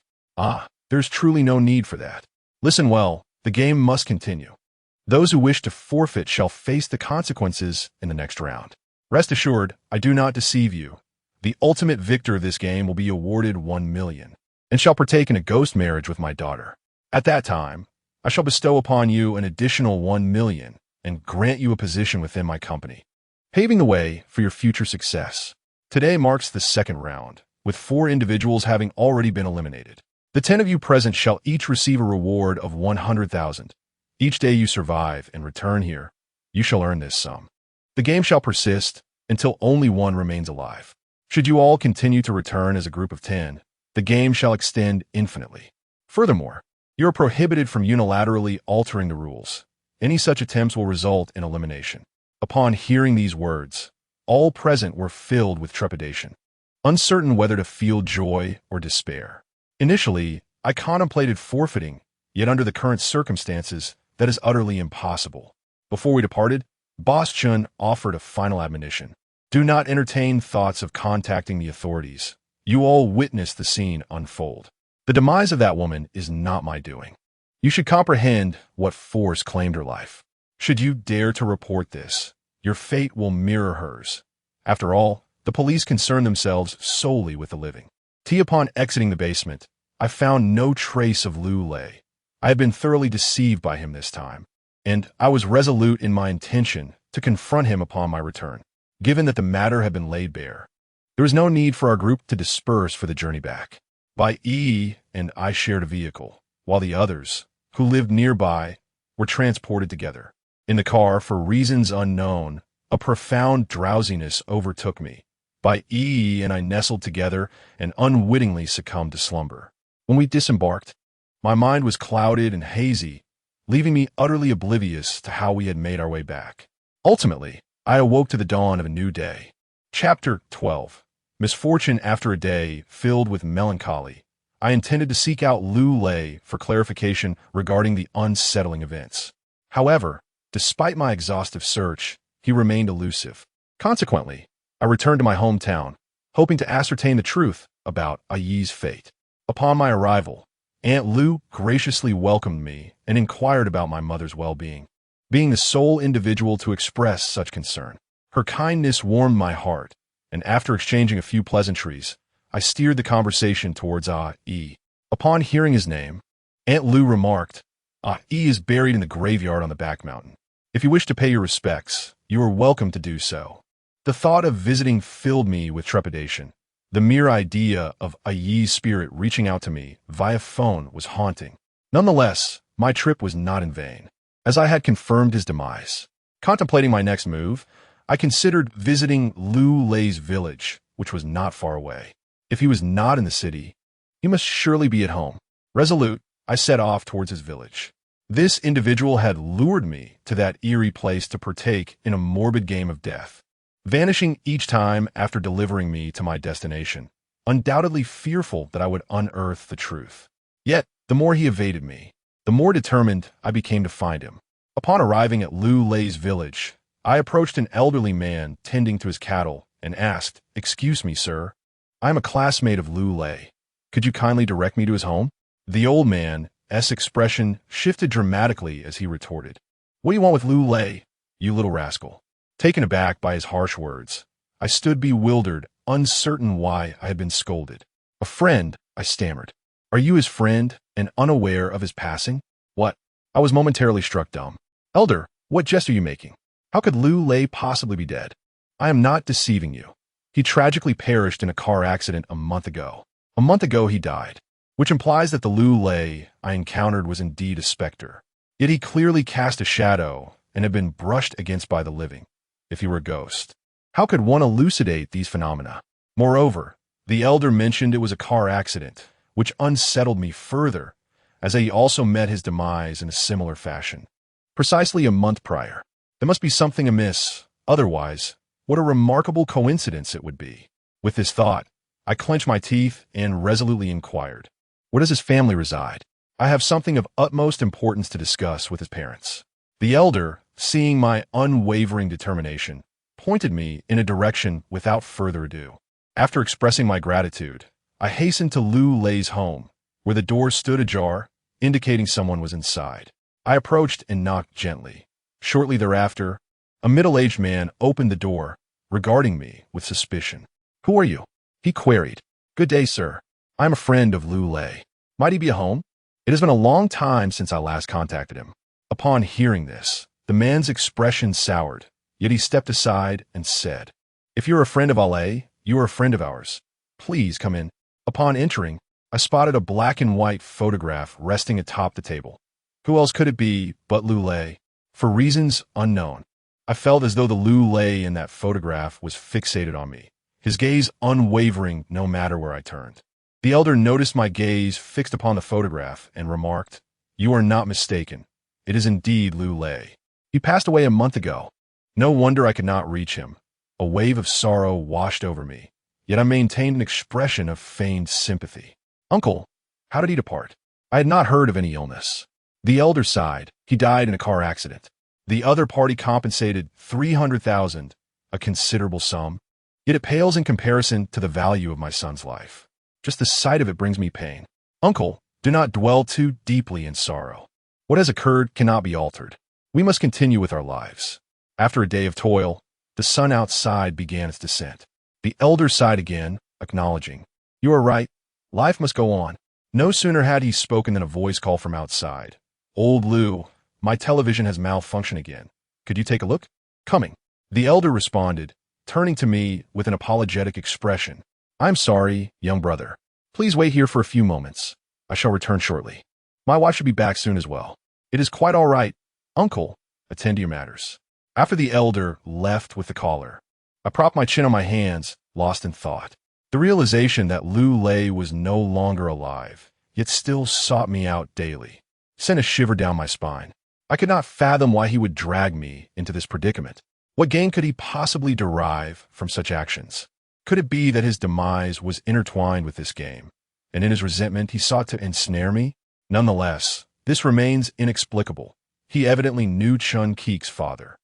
There's truly no need for that. Listen well, the game must continue. Those who wish to forfeit shall face the consequences in the next round. Rest assured, I do not deceive you. The ultimate victor of this game will be awarded 1 million, and shall partake in a ghost marriage with my daughter. At that time, I shall bestow upon you an additional 1 million and grant you a position within my company, paving the way for your future success. Today marks the second round, with 4 individuals having already been eliminated. The 10 of you present shall each receive a reward of 100,000. Each day you survive and return here, you shall earn this sum. The game shall persist until only one remains alive. Should you all continue to return as a group of 10, the game shall extend infinitely. Furthermore, you are prohibited from unilaterally altering the rules. Any such attempts will result in elimination. Upon hearing these words, all present were filled with trepidation, uncertain whether to feel joy or despair. Initially, I contemplated forfeiting, yet under the current circumstances, that is utterly impossible. Before we departed, Boss Chun offered a final admonition. Do not entertain thoughts of contacting the authorities. You all witnessed the scene unfold. The demise of that woman is not my doing. You should comprehend what force claimed her life. Should you dare to report this, your fate will mirror hers. After all, the police concern themselves solely with the living. Upon exiting the basement, I found no trace of Lu Lei. I had been thoroughly deceived by him this time, and I was resolute in my intention to confront him upon my return, given that the matter had been laid bare. There was no need for our group to disperse for the journey back. Yi and I shared a vehicle, while the others, who lived nearby, were transported together. In the car, for reasons unknown, a profound drowsiness overtook me. Yi and I nestled together and unwittingly succumbed to slumber. When we disembarked, my mind was clouded and hazy, leaving me utterly oblivious to how we had made our way back. Ultimately, I awoke to the dawn of a new day. Chapter 12. Misfortune after a day filled with melancholy. I intended to seek out Lu Lei for clarification regarding the unsettling events. However, despite my exhaustive search, he remained elusive. Consequently, I returned to my hometown, hoping to ascertain the truth about Yi's fate. Upon my arrival, Aunt Lu graciously welcomed me and inquired about my mother's well-being, being the sole individual to express such concern. Her kindness warmed my heart, and after exchanging a few pleasantries, I steered the conversation towards Yi. Upon hearing his name, Aunt Lu remarked, Yi is buried in the graveyard on the back mountain. If you wish to pay your respects, you are welcome to do so. The thought of visiting filled me with trepidation. The mere idea of Yi's spirit reaching out to me via phone was haunting. Nonetheless, my trip was not in vain, as I had confirmed his demise. Contemplating my next move, I considered visiting Lu Lei's village, which was not far away. If he was not in the city, he must surely be at home. Resolute, I set off towards his village. This individual had lured me to that eerie place to partake in a morbid game of death, vanishing each time after delivering me to my destination, undoubtedly fearful that I would unearth the truth. Yet, the more he evaded me, the more determined I became to find him. Upon arriving at Lu Lei's village, I approached an elderly man tending to his cattle and asked, "Excuse me, sir. I am a classmate of Lu Lei. Could you kindly direct me to his home?" The old man's expression shifted dramatically as he retorted, "What do you want with Lu Lei, you little rascal?" Taken aback by his harsh words, I stood bewildered, uncertain why I had been scolded. "A friend," I stammered. "Are you his friend and unaware of his passing?" "What?" I was momentarily struck dumb. "Elder, what jest are you making? How could Lu Lei possibly be dead?" "I am not deceiving you. He tragically perished in a car accident a month ago. A month ago he died, which implies that the Lu Lei I encountered was indeed a specter. Yet he clearly cast a shadow and had been brushed against by the living. If he were a ghost, how could one elucidate these phenomena? Moreover, the elder mentioned it was a car accident, which unsettled me further, as he also met his demise in a similar fashion, precisely a month prior. There must be something amiss, otherwise, what a remarkable coincidence it would be. With this thought, I clenched my teeth and resolutely inquired, "Where does his family reside? I have something of utmost importance to discuss with his parents." The elder, seeing my unwavering determination, pointed me in a direction without further ado. After expressing my gratitude, I hastened to Lu Lei's home, where the door stood ajar, indicating someone was inside. I approached and knocked gently. Shortly thereafter, a middle-aged man opened the door, regarding me with suspicion. "Who are you?" he queried. "Good day, sir. I am a friend of Lu Lei. Might he be at home? It has been a long time since I last contacted him." Upon hearing this, the man's expression soured, yet he stepped aside and said, "If you're a friend of Ale, you are a friend of ours. Please come in." Upon entering, I spotted a black and white photograph resting atop the table. Who else could it be but Lu Lei? For reasons unknown, I felt as though the Lu Lei in that photograph was fixated on me, his gaze unwavering no matter where I turned. The elder noticed my gaze fixed upon the photograph and remarked, "You are not mistaken. It is indeed Lu Lei. He passed away a month ago." No wonder I could not reach him. A wave of sorrow washed over me, yet I maintained an expression of feigned sympathy. "Uncle, how did he depart?" I had not heard of any illness. The elder sighed. "He died in a car accident. The other party compensated 300,000, a considerable sum, yet it pales in comparison to the value of my son's life. Just the sight of it brings me pain. Uncle, do not dwell too deeply in sorrow. What has occurred cannot be altered. We must continue with our lives." After a day of toil, the sun outside began its descent. The elder sighed again, acknowledging, "You are right. Life must go on." No sooner had he spoken than a voice called from outside. "Old Lu, my television has malfunctioned again. Could you take a look?" "Coming." The elder responded, turning to me with an apologetic expression. "I'm sorry, young brother. Please wait here for a few moments. I shall return shortly. My wife should be back soon as well." "It is quite all right. Uncle, attend to your matters." After the elder left with the caller, I propped my chin on my hands, lost in thought. The realization that Lu Lei was no longer alive, yet still sought me out daily, sent a shiver down my spine. I could not fathom why he would drag me into this predicament. What gain could he possibly derive from such actions? Could it be that his demise was intertwined with this game, and in his resentment he sought to ensnare me? Nonetheless, this remains inexplicable. He evidently knew Chun Keek's father.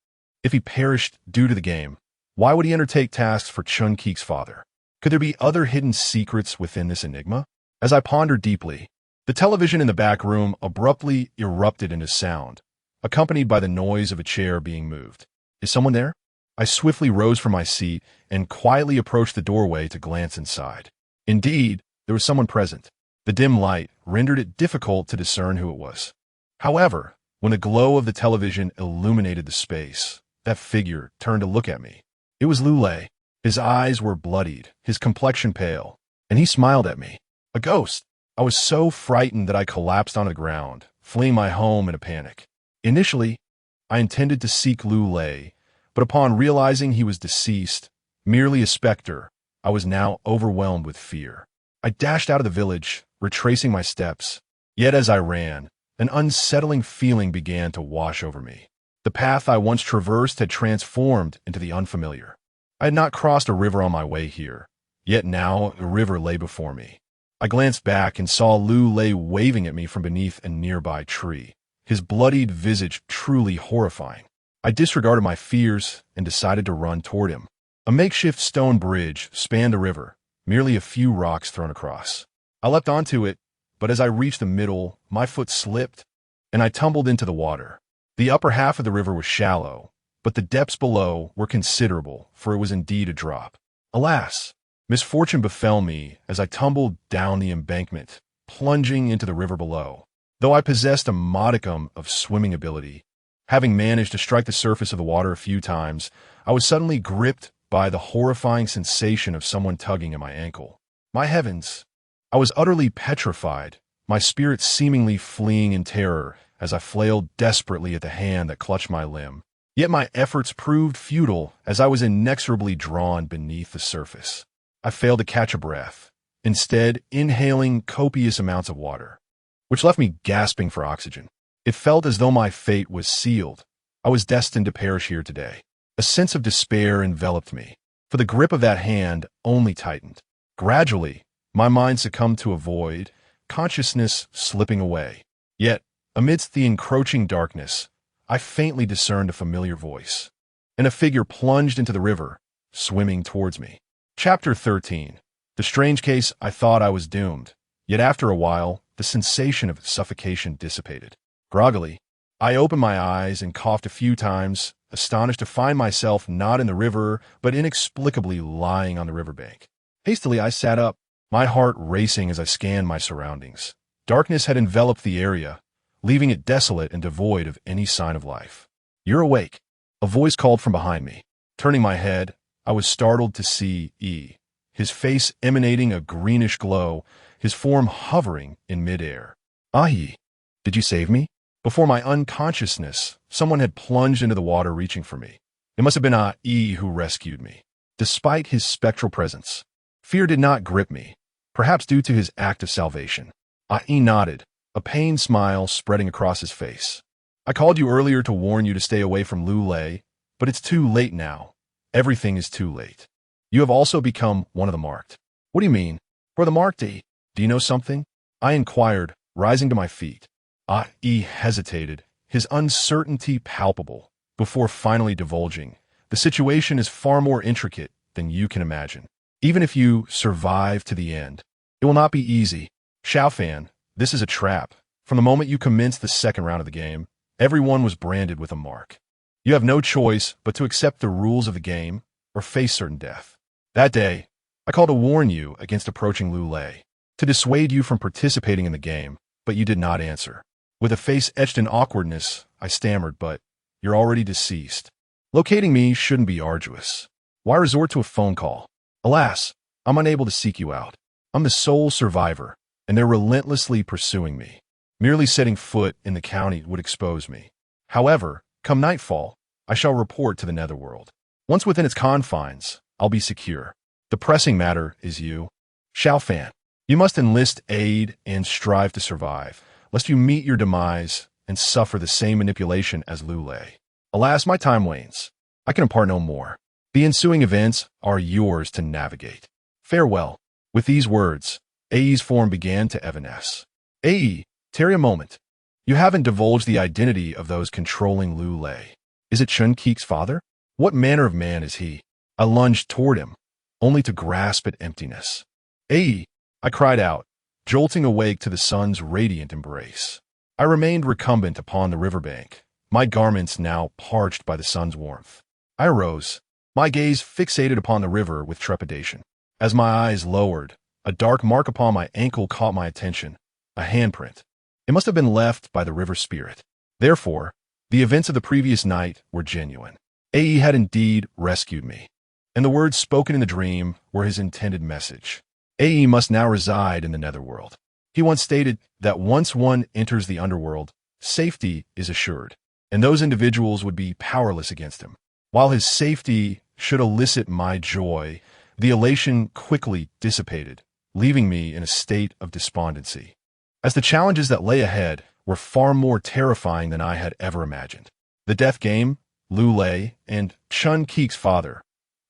If he perished due to the game, why would he undertake tasks for Chun Keek's father? Could there be other hidden secrets within this enigma? As I pondered deeply, the television in the back room abruptly erupted into sound, accompanied by the noise of a chair being moved. "Is someone there?" I swiftly rose from my seat and quietly approached the doorway to glance inside. Indeed, there was someone present. The dim light rendered it difficult to discern who it was. However, when the glow of the television illuminated the space, that figure turned to look at me. It was Lu Lei. His eyes were bloodied, his complexion pale, and he smiled at me. A ghost! I was so frightened that I collapsed on the ground, fleeing my home in a panic. Initially, I intended to seek Lu Lei, but upon realizing he was deceased, merely a specter, I was now overwhelmed with fear. I dashed out of the village, retracing my steps. Yet as I ran, an unsettling feeling began to wash over me. The path I once traversed had transformed into the unfamiliar. I had not crossed a river on my way here, yet now a river lay before me. I glanced back and saw Lu Lei waving at me from beneath a nearby tree, his bloodied visage truly horrifying. I disregarded my fears and decided to run toward him. A makeshift stone bridge spanned the river, merely a few rocks thrown across. I leapt onto it, but as I reached the middle, my foot slipped, and I tumbled into the water. The upper half of the river was shallow, but the depths below were considerable, for it was indeed a drop. Alas! Misfortune befell me as I tumbled down the embankment, plunging into the river below. Though I possessed a modicum of swimming ability, having managed to strike the surface of the water a few times, I was suddenly gripped by the horrifying sensation of someone tugging at my ankle. My heavens! I was utterly petrified, my spirit seemingly fleeing in terror as I flailed desperately at the hand that clutched my limb. Yet my efforts proved futile as I was inexorably drawn beneath the surface. I failed to catch a breath, instead inhaling copious amounts of water, which left me gasping for oxygen. It felt as though my fate was sealed. I was destined to perish here today. A sense of despair enveloped me, for the grip of that hand only tightened. Gradually, my mind succumbed to a void, consciousness slipping away. Yet, amidst the encroaching darkness, I faintly discerned a familiar voice, and a figure plunged into the river, swimming towards me. Chapter 13. The strange case. I thought I was doomed, yet after a while, the sensation of suffocation dissipated. Groggily, I opened my eyes and coughed a few times, astonished to find myself not in the river, but inexplicably lying on the riverbank. Hastily, I sat up, my heart racing as I scanned my surroundings. Darkness had enveloped the area, leaving it desolate and devoid of any sign of life. "You're awake," a voice called from behind me. Turning my head, I was startled to see E, his face emanating a greenish glow, his form hovering in midair. "Ahi, did you save me?" Before my unconsciousness, someone had plunged into the water reaching for me. It must have been E who rescued me. Despite his spectral presence, fear did not grip me, perhaps due to his act of salvation. E nodded, a pained smile spreading across his face. "I called you earlier to warn you to stay away from Lulei, but it's too late now. Everything is too late. You have also become one of the marked." "What do you mean?" "For the marked, E. Do you know something?" I inquired, rising to my feet. E hesitated, his uncertainty palpable, before finally divulging. "The situation is far more intricate than you can imagine. Even if you survive to the end, it will not be easy. Shaofan, this is a trap. From the moment you commenced the second round of the game, everyone was branded with a mark. You have no choice but to accept the rules of the game or face certain death. That day, I called to warn you against approaching Lulei, to dissuade you from participating in the game, but you did not answer. With a face etched in awkwardness, I stammered, "But you're already deceased. Locating me shouldn't be arduous. Why resort to a phone call? Alas, I'm unable to seek you out. I'm the sole survivor, and they're relentlessly pursuing me. Merely setting foot in the county would expose me. However, come nightfall, I shall report to the netherworld. Once within its confines, I'll be secure. The pressing matter is you. Shaofan, you must enlist aid and strive to survive, lest you meet your demise and suffer the same manipulation as Lulei. Alas, my time wanes. I can impart no more. The ensuing events are yours to navigate. Farewell." With these words, Ae's form began to evanesce. "Ae, tarry a moment. You haven't divulged the identity of those controlling Lulei. Is it Chun Keek's father? What manner of man is he?" I lunged toward him, only to grasp at emptiness. "Ae," I cried out, jolting awake to the sun's radiant embrace. I remained recumbent upon the riverbank, my garments now parched by the sun's warmth. I arose, my gaze fixated upon the river with trepidation. As my eyes lowered, a dark mark upon my ankle caught my attention, a handprint. It must have been left by the river spirit. Therefore, the events of the previous night were genuine. Ae had indeed rescued me, and the words spoken in the dream were his intended message. Ae must now reside in the netherworld. He once stated that once one enters the underworld, safety is assured, and those individuals would be powerless against him. While his safety should elicit my joy, the elation quickly dissipated, leaving me in a state of despondency, as the challenges that lay ahead were far more terrifying than I had ever imagined. The death game, Lulei, and Chun Keek's father.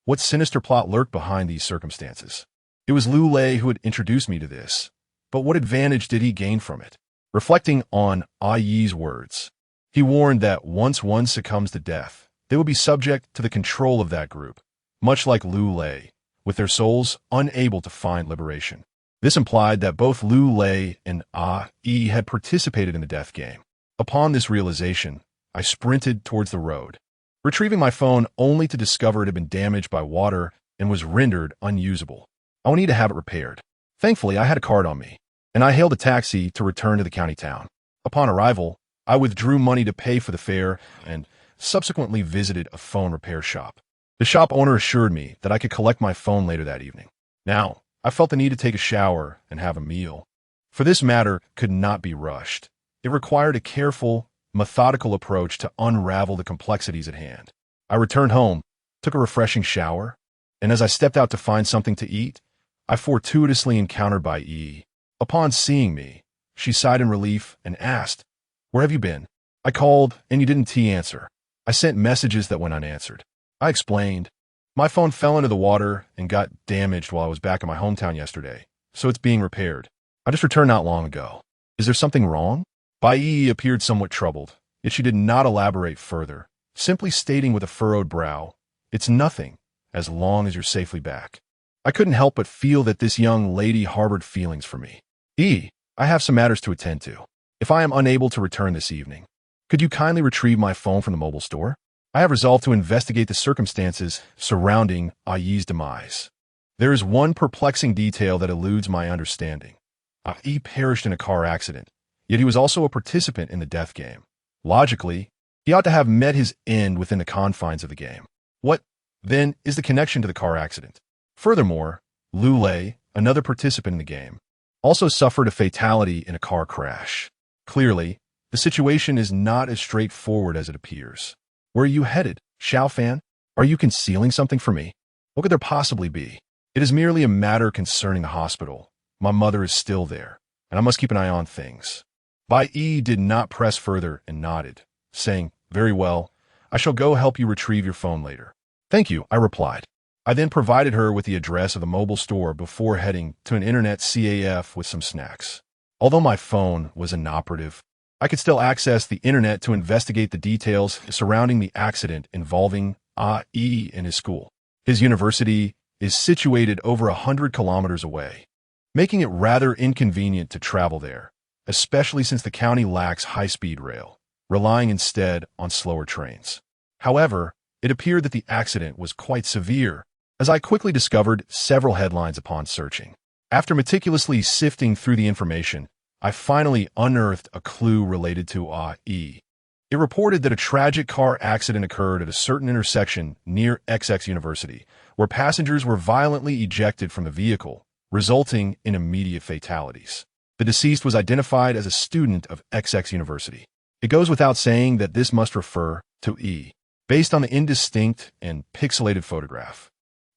What sinister plot lurked behind these circumstances? It was Lulei who had introduced me to this, but what advantage did he gain from it? Reflecting on Ai's words, he warned that once one succumbs to death, they would be subject to the control of that group, much like Lulei, with their souls unable to find liberation. This implied that both Lulei and Ai had participated in the death game. Upon this realization, I sprinted towards the road, retrieving my phone only to discover it had been damaged by water and was rendered unusable. I would need to have it repaired. Thankfully, I had a card on me, and I hailed a taxi to return to the county town. Upon arrival, I withdrew money to pay for the fare and subsequently visited a phone repair shop. The shop owner assured me that I could collect my phone later that evening. Now, I felt the need to take a shower and have a meal. For this matter could not be rushed. It required a careful, methodical approach to unravel the complexities at hand. I returned home, took a refreshing shower, and as I stepped out to find something to eat, I fortuitously encountered by E. Upon seeing me, she sighed in relief and asked, "Where have you been?" I called, and you didn't answer. I sent messages that went unanswered. I explained. My phone fell into the water and got damaged while I was back in my hometown yesterday, so it's being repaired. I just returned not long ago. Is there something wrong? Bai appeared somewhat troubled, yet she did not elaborate further, simply stating with a furrowed brow, "It's nothing, as long as you're safely back." I couldn't help but feel that this young lady harbored feelings for me. I have some matters to attend to. If I am unable to return this evening, could you kindly retrieve my phone from the mobile store? I have resolved to investigate the circumstances surrounding Ai's demise. There is one perplexing detail that eludes my understanding. Ai perished in a car accident, yet he was also a participant in the death game. Logically, he ought to have met his end within the confines of the game. What, then, is the connection to the car accident? Furthermore, Lu Lei, another participant in the game, also suffered a fatality in a car crash. Clearly, the situation is not as straightforward as it appears. Where are you headed, Shaofan? Are you concealing something from me? What could there possibly be? It is merely a matter concerning the hospital. My mother is still there, and I must keep an eye on things. Bai Yi did not press further and nodded, saying, "Very well, I shall go help you retrieve your phone later." "Thank you," I replied. I then provided her with the address of the mobile store before heading to an internet CAF with some snacks. Although my phone was inoperative, I could still access the internet to investigate the details surrounding the accident involving Ai and his school. His university is situated over 100 kilometers away, making it rather inconvenient to travel there, especially since the county lacks high-speed rail, relying instead on slower trains. However, it appeared that the accident was quite severe, as I quickly discovered several headlines upon searching. After meticulously sifting through the information, I finally unearthed a clue related to Ai. It reported that a tragic car accident occurred at a certain intersection near XX University, where passengers were violently ejected from the vehicle, resulting in immediate fatalities. The deceased was identified as a student of XX University. It goes without saying that this must refer to E, based on the indistinct and pixelated photograph.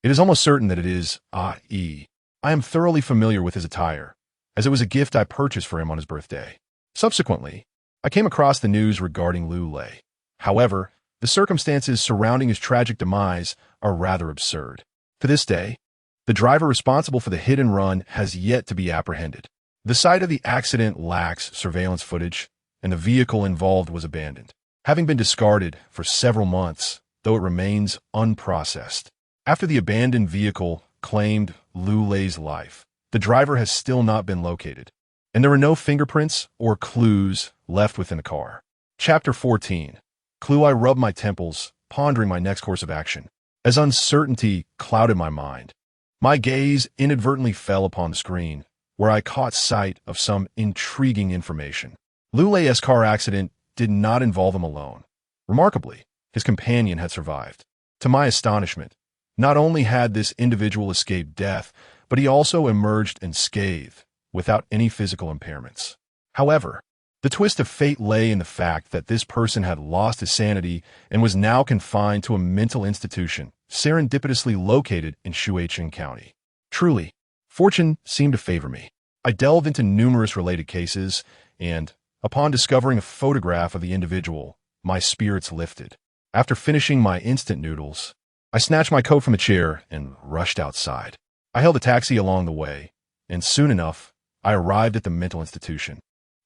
It is almost certain that it is Ai. I am thoroughly familiar with his attire, as it was a gift I purchased for him on his birthday. Subsequently, I came across the news regarding Lu Lei. However, the circumstances surrounding his tragic demise are rather absurd. To this day, the driver responsible for the hit and run has yet to be apprehended. The site of the accident lacks surveillance footage, and the vehicle involved was abandoned, having been discarded for several months, though it remains unprocessed. After the abandoned vehicle claimed Lu Lei's life, the driver has still not been located, and there were no fingerprints or clues left within the car. Chapter 14. Clue. I rubbed my temples, pondering my next course of action, as uncertainty clouded my mind. My gaze inadvertently fell upon the screen, where I caught sight of some intriguing information. Lu Lei's car accident did not involve him alone. Remarkably, his companion had survived. To my astonishment, not only had this individual escaped death, but he also emerged unscathed, without any physical impairments. However, the twist of fate lay in the fact that this person had lost his sanity and was now confined to a mental institution serendipitously located in Shuaiqing County. Truly, fortune seemed to favor me. I delved into numerous related cases, and, upon discovering a photograph of the individual, my spirits lifted. After finishing my instant noodles, I snatched my coat from a chair and rushed outside. I hailed a taxi along the way, and soon enough, I arrived at the mental institution.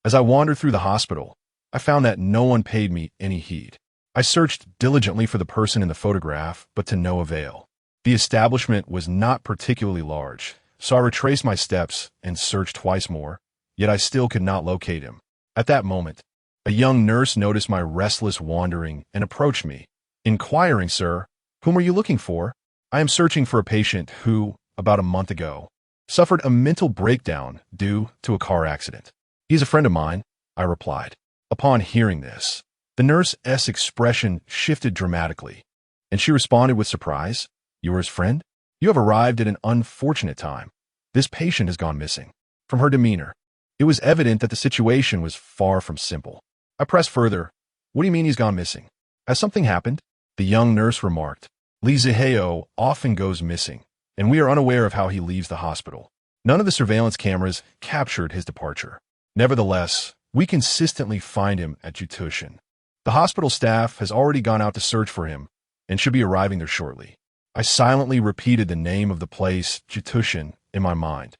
As I wandered through the hospital, I found that no one paid me any heed. I searched diligently for the person in the photograph, but to no avail. The establishment was not particularly large, so I retraced my steps and searched twice more, yet I still could not locate him. At that moment, a young nurse noticed my restless wandering and approached me, inquiring, "Sir, whom are you looking for?" "I am searching for a patient who, about a month ago, suffered a mental breakdown due to a car accident." "He is a friend of mine," I replied. Upon hearing this, the nurse's expression shifted dramatically, and she responded with surprise. "You are his friend? You have arrived at an unfortunate time. This patient has gone missing." From her demeanor, it was evident that the situation was far from simple. I pressed further. "What do you mean he's gone missing? Has something happened?" The young nurse remarked. "Li Zihao often goes missing, and we are unaware of how he leaves the hospital. None of the surveillance cameras captured his departure. Nevertheless, we consistently find him at Jutushin. The hospital staff has already gone out to search for him and should be arriving there shortly." I silently repeated the name of the place, Jutushin, in my mind.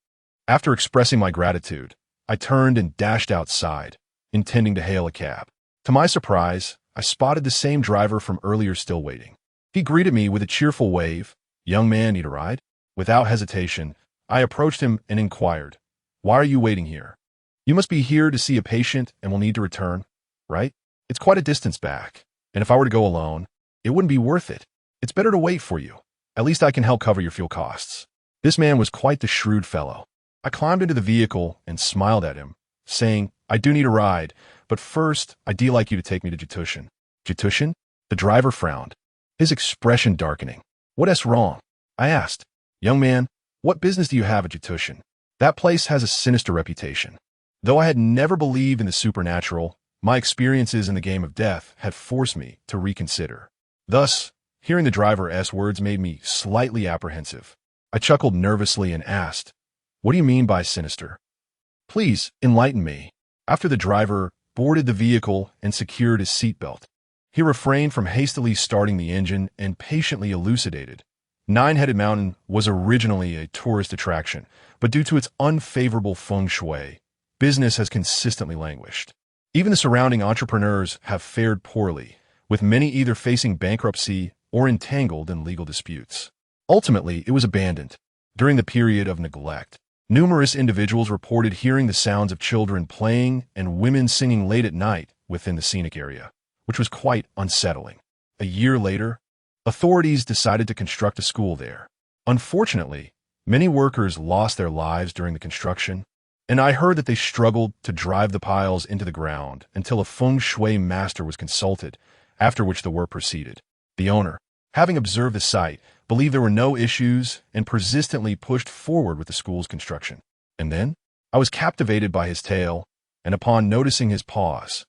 After expressing my gratitude, I turned and dashed outside, intending to hail a cab. To my surprise, I spotted the same driver from earlier still waiting. He greeted me with a cheerful wave. "Young man, need a ride?" Without hesitation, I approached him and inquired, "Why are you waiting here?" You must be here to see a patient and will need to return, right? It's quite a distance back, and if I were to go alone, it wouldn't be worth it. It's better to wait for you. At least I can help cover your fuel costs." This man was quite the shrewd fellow. I climbed into the vehicle and smiled at him, saying, "I do need a ride, but first, I'd like you to take me to Jitushin." "Jitushin?" The driver frowned, his expression darkening. "What's wrong?" I asked. "Young man, what business do you have at Jitushin? That place has a sinister reputation." Though I had never believed in the supernatural, my experiences in the game of death had forced me to reconsider. Thus, hearing the driver's words made me slightly apprehensive. I chuckled nervously and asked, "What do you mean by sinister? Please enlighten me." After the driver boarded the vehicle and secured his seatbelt, he refrained from hastily starting the engine and patiently elucidated. Nine-Headed Mountain was originally a tourist attraction, but due to its unfavorable feng shui, business has consistently languished. Even the surrounding entrepreneurs have fared poorly, with many either facing bankruptcy or entangled in legal disputes. Ultimately, it was abandoned. During the period of neglect, numerous individuals reported hearing the sounds of children playing and women singing late at night within the scenic area, which was quite unsettling. A year later, authorities decided to construct a school there. Unfortunately, many workers lost their lives during the construction, and I heard that they struggled to drive the piles into the ground until a feng shui master was consulted, after which the work proceeded. The owner, having observed the site, believed there were no issues and persistently pushed forward with the school's construction. And then, I was captivated by his tale, and upon noticing his pause,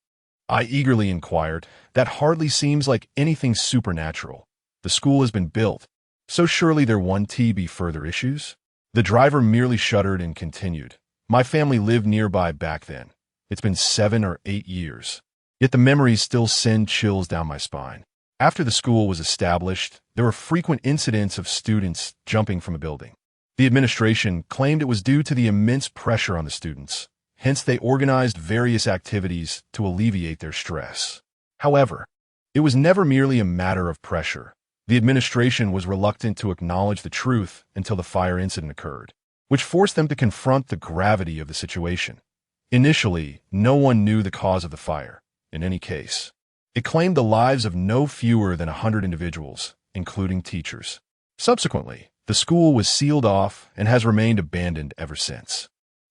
I eagerly inquired, "That hardly seems like anything supernatural. The school has been built, so surely there won't be further issues?" The driver merely shuddered and continued, "My family lived nearby back then. It's been 7 or 8 years. Yet the memories still send chills down my spine. After the school was established, there were frequent incidents of students jumping from a building. The administration claimed it was due to the immense pressure on the students. Hence, they organized various activities to alleviate their stress. However, it was never merely a matter of pressure. The administration was reluctant to acknowledge the truth until the fire incident occurred, which forced them to confront the gravity of the situation. Initially, no one knew the cause of the fire. In any case, it claimed the lives of no fewer than 100 individuals, including teachers. Subsequently, the school was sealed off and has remained abandoned ever since.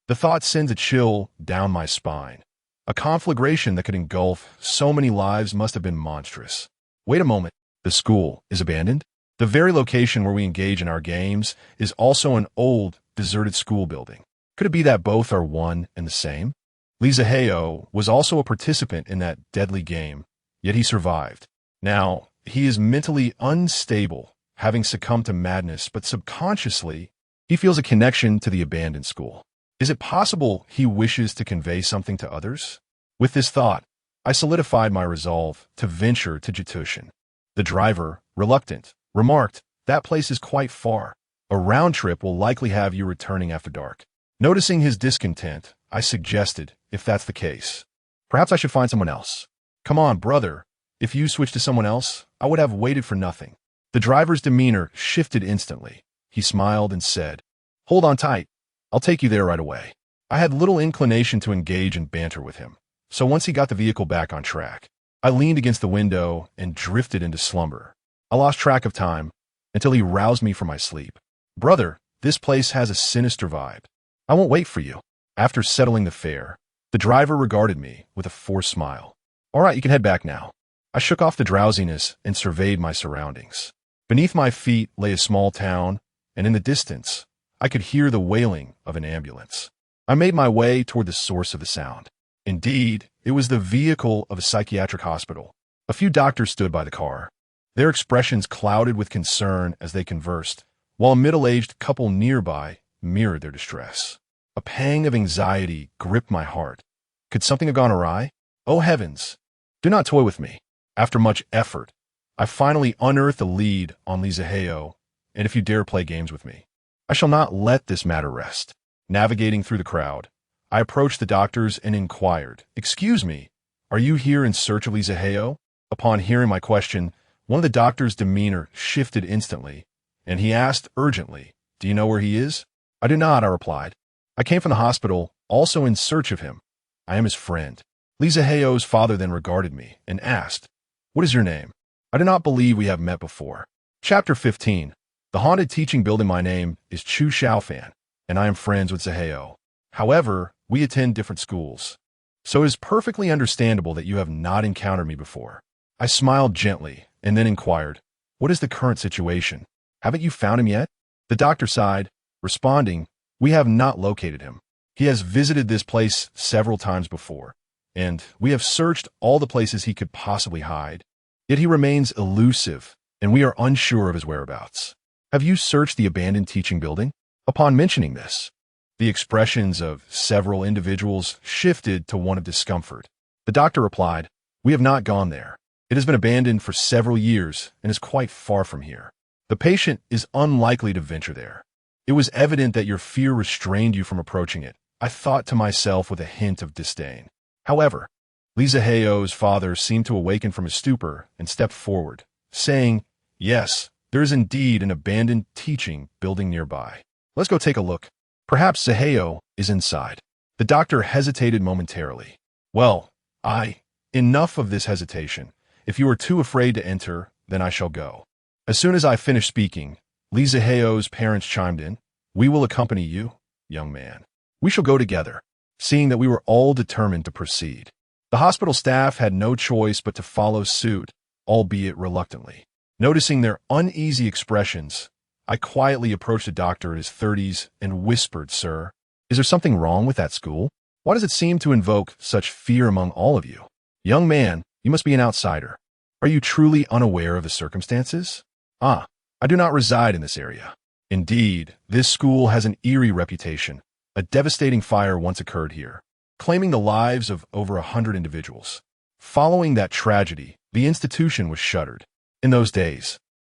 The thought sends a chill down my spine. A conflagration that could engulf so many lives must have been monstrous. Wait a moment, the school is abandoned? The very location where we engage in our games is also an old, deserted school building. Could it be that both are one and the same? Lee Zaheo was also a participant in that deadly game, yet he survived. Now, he is mentally unstable, having succumbed to madness, but subconsciously, he feels a connection to the abandoned school. Is it possible he wishes to convey something to others? With this thought, I solidified my resolve to venture to Jitushin. The driver, reluctant, remarked, "That place is quite far. A round trip will likely have you returning after dark." Noticing his discontent, I suggested, "If that's the case, perhaps I should find someone else." "Come on, brother. If you switched to someone else, I would have waited for nothing." The driver's demeanor shifted instantly. He smiled and said, "Hold on tight. I'll take you there right away." I had little inclination to engage in banter with him, so once he got the vehicle back on track, I leaned against the window and drifted into slumber. I lost track of time until he roused me from my sleep. "Brother, this place has a sinister vibe. I won't wait for you." After settling the fare, the driver regarded me with a forced smile. "All right, you can head back now." I shook off the drowsiness and surveyed my surroundings. Beneath my feet lay a small town, and in the distance, I could hear the wailing of an ambulance. I made my way toward the source of the sound. Indeed, it was the vehicle of a psychiatric hospital. A few doctors stood by the car, their expressions clouded with concern as they conversed, while a middle-aged couple nearby mirrored their distress. A pang of anxiety gripped my heart. Could something have gone awry? Oh heavens! Do not toy with me. After much effort, I finally unearthed a lead on Lee Zaheo, and if you dare play games with me, I shall not let this matter rest. Navigating through the crowd, I approached the doctors and inquired, "Excuse me, are you here in search of Lee Zaheo?" Upon hearing my question, one of the doctor's demeanor shifted instantly, and he asked urgently, "Do you know where he is?" "I do not," I replied. "I came from the hospital also in search of him. I am his friend. Li Ziheo's father then regarded me and asked, "What is your name? I do not believe we have met before." Chapter 15. The haunted teaching building. My name is Chu Shaofan, and I am friends with Ziheo. However, we attend different schools. So it is perfectly understandable that you have not encountered me before. I smiled gently and then inquired, "What is the current situation? Haven't you found him yet?" The doctor sighed, responding, "We have not located him. He has visited this place several times before, and we have searched all the places he could possibly hide. Yet he remains elusive, and we are unsure of his whereabouts. Have you searched the abandoned teaching building?" Upon mentioning this, the expressions of several individuals shifted to one of discomfort. The doctor replied, "We have not gone there. It has been abandoned for several years and is quite far from here. The patient is unlikely to venture there. It was evident that your fear restrained you from approaching it," I thought to myself with a hint of disdain. However, Li Ziheo's father seemed to awaken from his stupor and stepped forward, saying, "Yes, there is indeed an abandoned teaching building nearby. Let's go take a look. Perhaps Ziheo is inside." The doctor hesitated momentarily. "Well, enough of this hesitation. If you are too afraid to enter, then I shall go." As soon as I finished speaking, Li Ziheo's parents chimed in, "We will accompany you, young man. We shall go together." Seeing that we were all determined to proceed, the hospital staff had no choice but to follow suit, albeit reluctantly. Noticing their uneasy expressions, I quietly approached a doctor in his 30s and whispered, "Sir, is there something wrong with that school? Why does it seem to invoke such fear among all of you? Young man, you must be an outsider. Are you truly unaware of the circumstances?" "I do not reside in this area. Indeed, this school has an eerie reputation. A devastating fire once occurred here, claiming the lives of over 100 individuals. Following that tragedy, the institution was shuttered. In those days,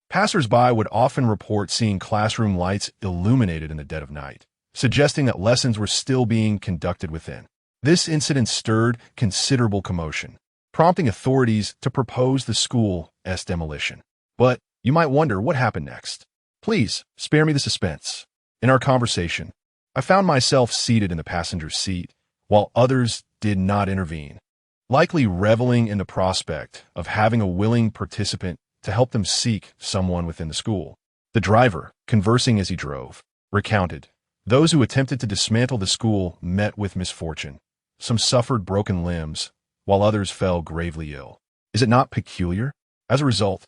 passers-by would often report seeing classroom lights illuminated in the dead of night, suggesting that lessons were still being conducted within. This incident stirred considerable commotion, prompting authorities to propose the school's demolition. But you might wonder what happened next. Please spare me the suspense. In our conversation, I found myself seated in the passenger seat, while others did not intervene, likely reveling in the prospect of having a willing participant to help them seek someone within the school. The driver, conversing as he drove, recounted, "Those who attempted to dismantle the school met with misfortune. Some suffered broken limbs, while others fell gravely ill. Is it not peculiar? As a result,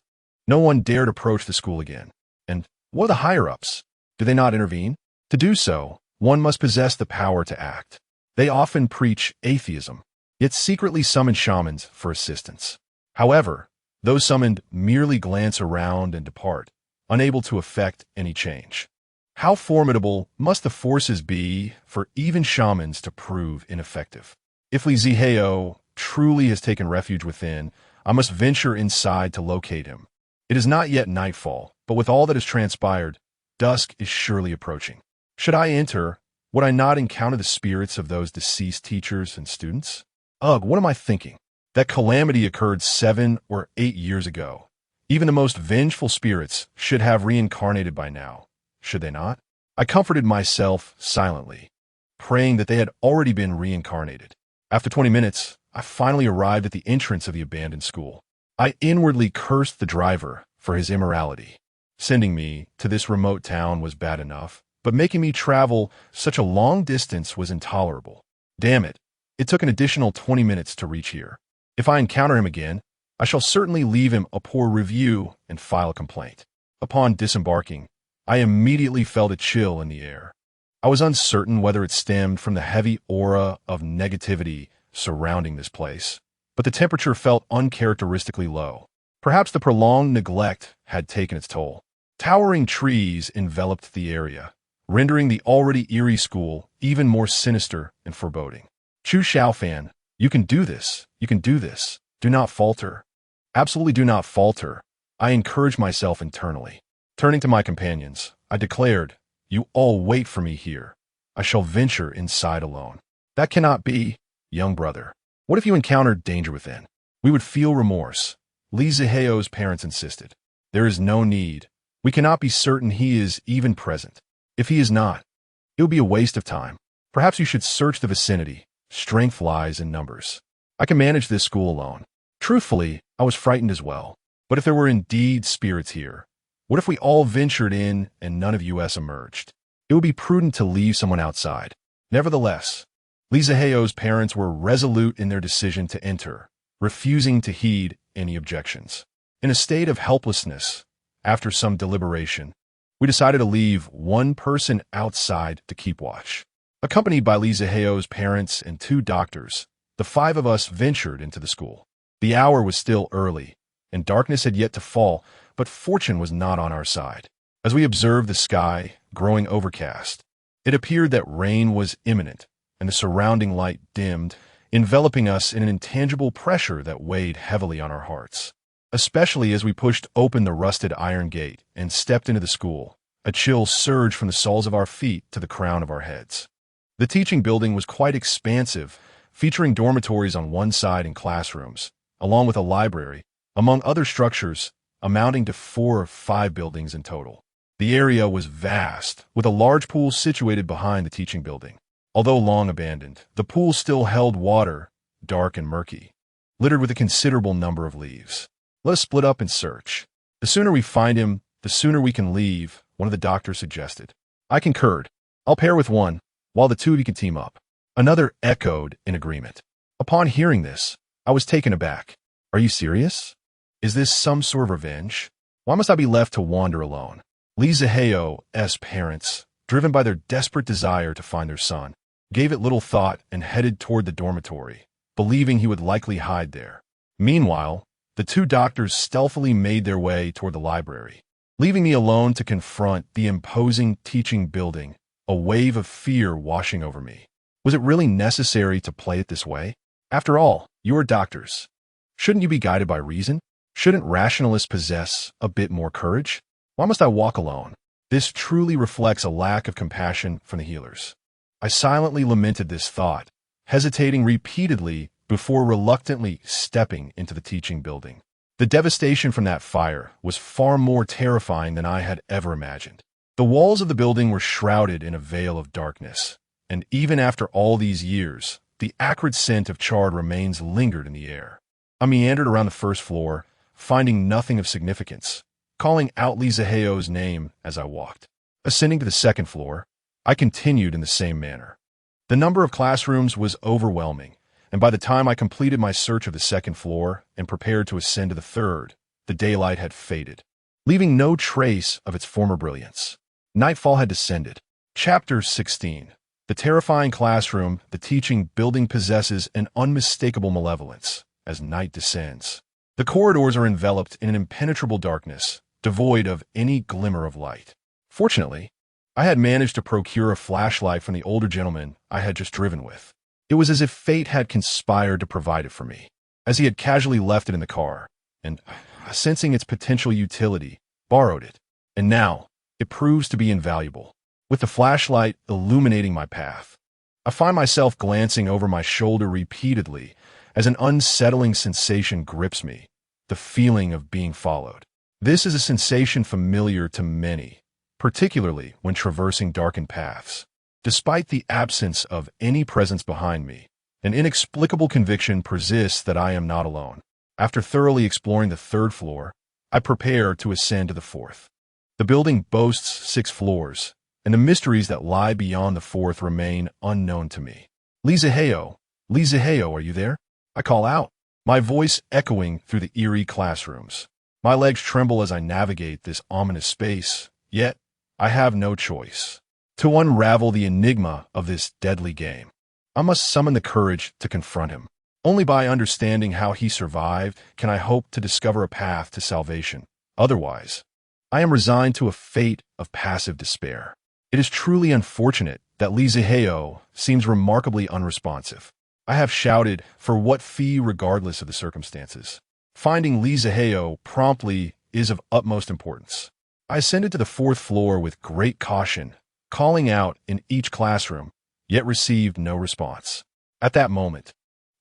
no one dared approach the school again. And what are the higher-ups? Do they not intervene? To do so, one must possess the power to act. They often preach atheism, yet secretly summon shamans for assistance. However, those summoned merely glance around and depart, unable to effect any change. How formidable must the forces be for even shamans to prove ineffective? If Li Ziheo truly has taken refuge within, I must venture inside to locate him. It is not yet nightfall, but with all that has transpired, dusk is surely approaching. Should I enter, would I not encounter the spirits of those deceased teachers and students? Ugh, what am I thinking? That calamity occurred 7 or 8 years ago. Even the most vengeful spirits should have reincarnated by now, should they not? I comforted myself silently, praying that they had already been reincarnated. After 20 minutes, I finally arrived at the entrance of the abandoned school. I inwardly cursed the driver for his immorality. Sending me to this remote town was bad enough, but making me travel such a long distance was intolerable. Damn it, it took an additional 20 minutes to reach here. If I encounter him again, I shall certainly leave him a poor review and file a complaint. Upon disembarking, I immediately felt a chill in the air. I was uncertain whether it stemmed from the heavy aura of negativity surrounding this place, but the temperature felt uncharacteristically low. Perhaps the prolonged neglect had taken its toll. Towering trees enveloped the area, rendering the already eerie school even more sinister and foreboding. Chu Shaofan, you can do this. You can do this. Do not falter. Absolutely do not falter. I encouraged myself internally. Turning to my companions, I declared, "You all wait for me here. I shall venture inside alone." "That cannot be, young brother. What if you encountered danger within? We would feel remorse." Li Ziheo's parents insisted. "There is no need. We cannot be certain he is even present. If he is not, it would be a waste of time. Perhaps you should search the vicinity. Strength lies in numbers. I can manage this school alone. Truthfully, I was frightened as well. But if there were indeed spirits here, what if we all ventured in and none of us emerged? It would be prudent to leave someone outside. Nevertheless, Lee Zaheo's parents were resolute in their decision to enter, refusing to heed any objections. In a state of helplessness, after some deliberation, we decided to leave one person outside to keep watch. Accompanied by Lee Zaheo's parents and 2 doctors, the 5 of us ventured into the school. The hour was still early, and darkness had yet to fall, but fortune was not on our side. As we observed the sky growing overcast, it appeared that rain was imminent, and the surrounding light dimmed, enveloping us in an intangible pressure that weighed heavily on our hearts. Especially as we pushed open the rusted iron gate and stepped into the school, a chill surged from the soles of our feet to the crown of our heads. The teaching building was quite expansive, featuring dormitories on one side and classrooms, along with a library, among other structures, amounting to 4 or 5 buildings in total. The area was vast, with a large pool situated behind the teaching building. Although long abandoned, the pool still held water, dark and murky, littered with a considerable number of leaves. Let us split up and search. The sooner we find him, the sooner we can leave, one of the doctors suggested. I concurred. I'll pair with one, while the 2 of you can team up. Another echoed in agreement. Upon hearing this, I was taken aback. Are you serious? Is this some sort of revenge? Why must I be left to wander alone? Lee Zaheo's parents, driven by their desperate desire to find their son, gave it little thought and headed toward the dormitory, believing he would likely hide there. Meanwhile, the 2 doctors stealthily made their way toward the library, leaving me alone to confront the imposing teaching building, a wave of fear washing over me. Was it really necessary to play it this way? After all, you are doctors. Shouldn't you be guided by reason? Shouldn't rationalists possess a bit more courage? Why must I walk alone? This truly reflects a lack of compassion from the healers. I silently lamented this thought, hesitating repeatedly before reluctantly stepping into the teaching building. The devastation from that fire was far more terrifying than I had ever imagined. The walls of the building were shrouded in a veil of darkness, and even after all these years, the acrid scent of charred remains lingered in the air. I meandered around the first floor, finding nothing of significance, calling out Lee Zaheo's name as I walked. Ascending to the second floor, I continued in the same manner. The number of classrooms was overwhelming, and by the time I completed my search of the second floor and prepared to ascend to the third, the daylight had faded, leaving no trace of its former brilliance. Nightfall had descended. Chapter 16. The terrifying classroom, the teaching building possesses an unmistakable malevolence as night descends. The corridors are enveloped in an impenetrable darkness, devoid of any glimmer of light. Fortunately, I had managed to procure a flashlight from the older gentleman I had just driven with. It was as if fate had conspired to provide it for me, as he had casually left it in the car, and, sensing its potential utility, borrowed it. And now, it proves to be invaluable. With the flashlight illuminating my path, I find myself glancing over my shoulder repeatedly as an unsettling sensation grips me, the feeling of being followed. This is a sensation familiar to many, particularly when traversing darkened paths. Despite the absence of any presence behind me, an inexplicable conviction persists that I am not alone. After thoroughly exploring the third floor, I prepare to ascend to the fourth. The building boasts 6 floors, and the mysteries that lie beyond the fourth remain unknown to me. Lee Zaheo, are you there? I call out, my voice echoing through the eerie classrooms. My legs tremble as I navigate this ominous space, yet I have no choice. To unravel the enigma of this deadly game, I must summon the courage to confront him. Only by understanding how he survived can I hope to discover a path to salvation. Otherwise, I am resigned to a fate of passive despair. It is truly unfortunate that Lee Zaheo seems remarkably unresponsive. I have shouted for what fee regardless of the circumstances. Finding Lee Zaheo promptly is of utmost importance. I ascended to the 4th floor with great caution, calling out in each classroom, yet received no response. At that moment,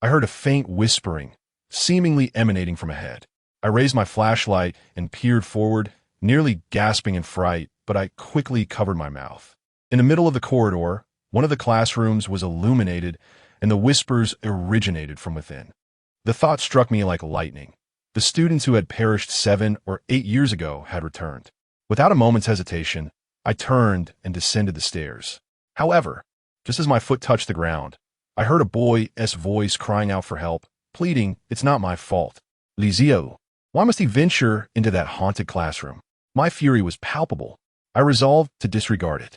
I heard a faint whispering, seemingly emanating from ahead. I raised my flashlight and peered forward, nearly gasping in fright, but I quickly covered my mouth. In the middle of the corridor, One of the classrooms was illuminated, and the whispers originated from within. The thought struck me like lightning. The students who had perished 7 or 8 years ago had returned. Without a moment's hesitation, I turned and descended the stairs. However, just as my foot touched the ground, I heard a boy's voice crying out for help, pleading, "It's not my fault. Lizio, why must he venture into that haunted classroom?" My fury was palpable. I resolved to disregard it.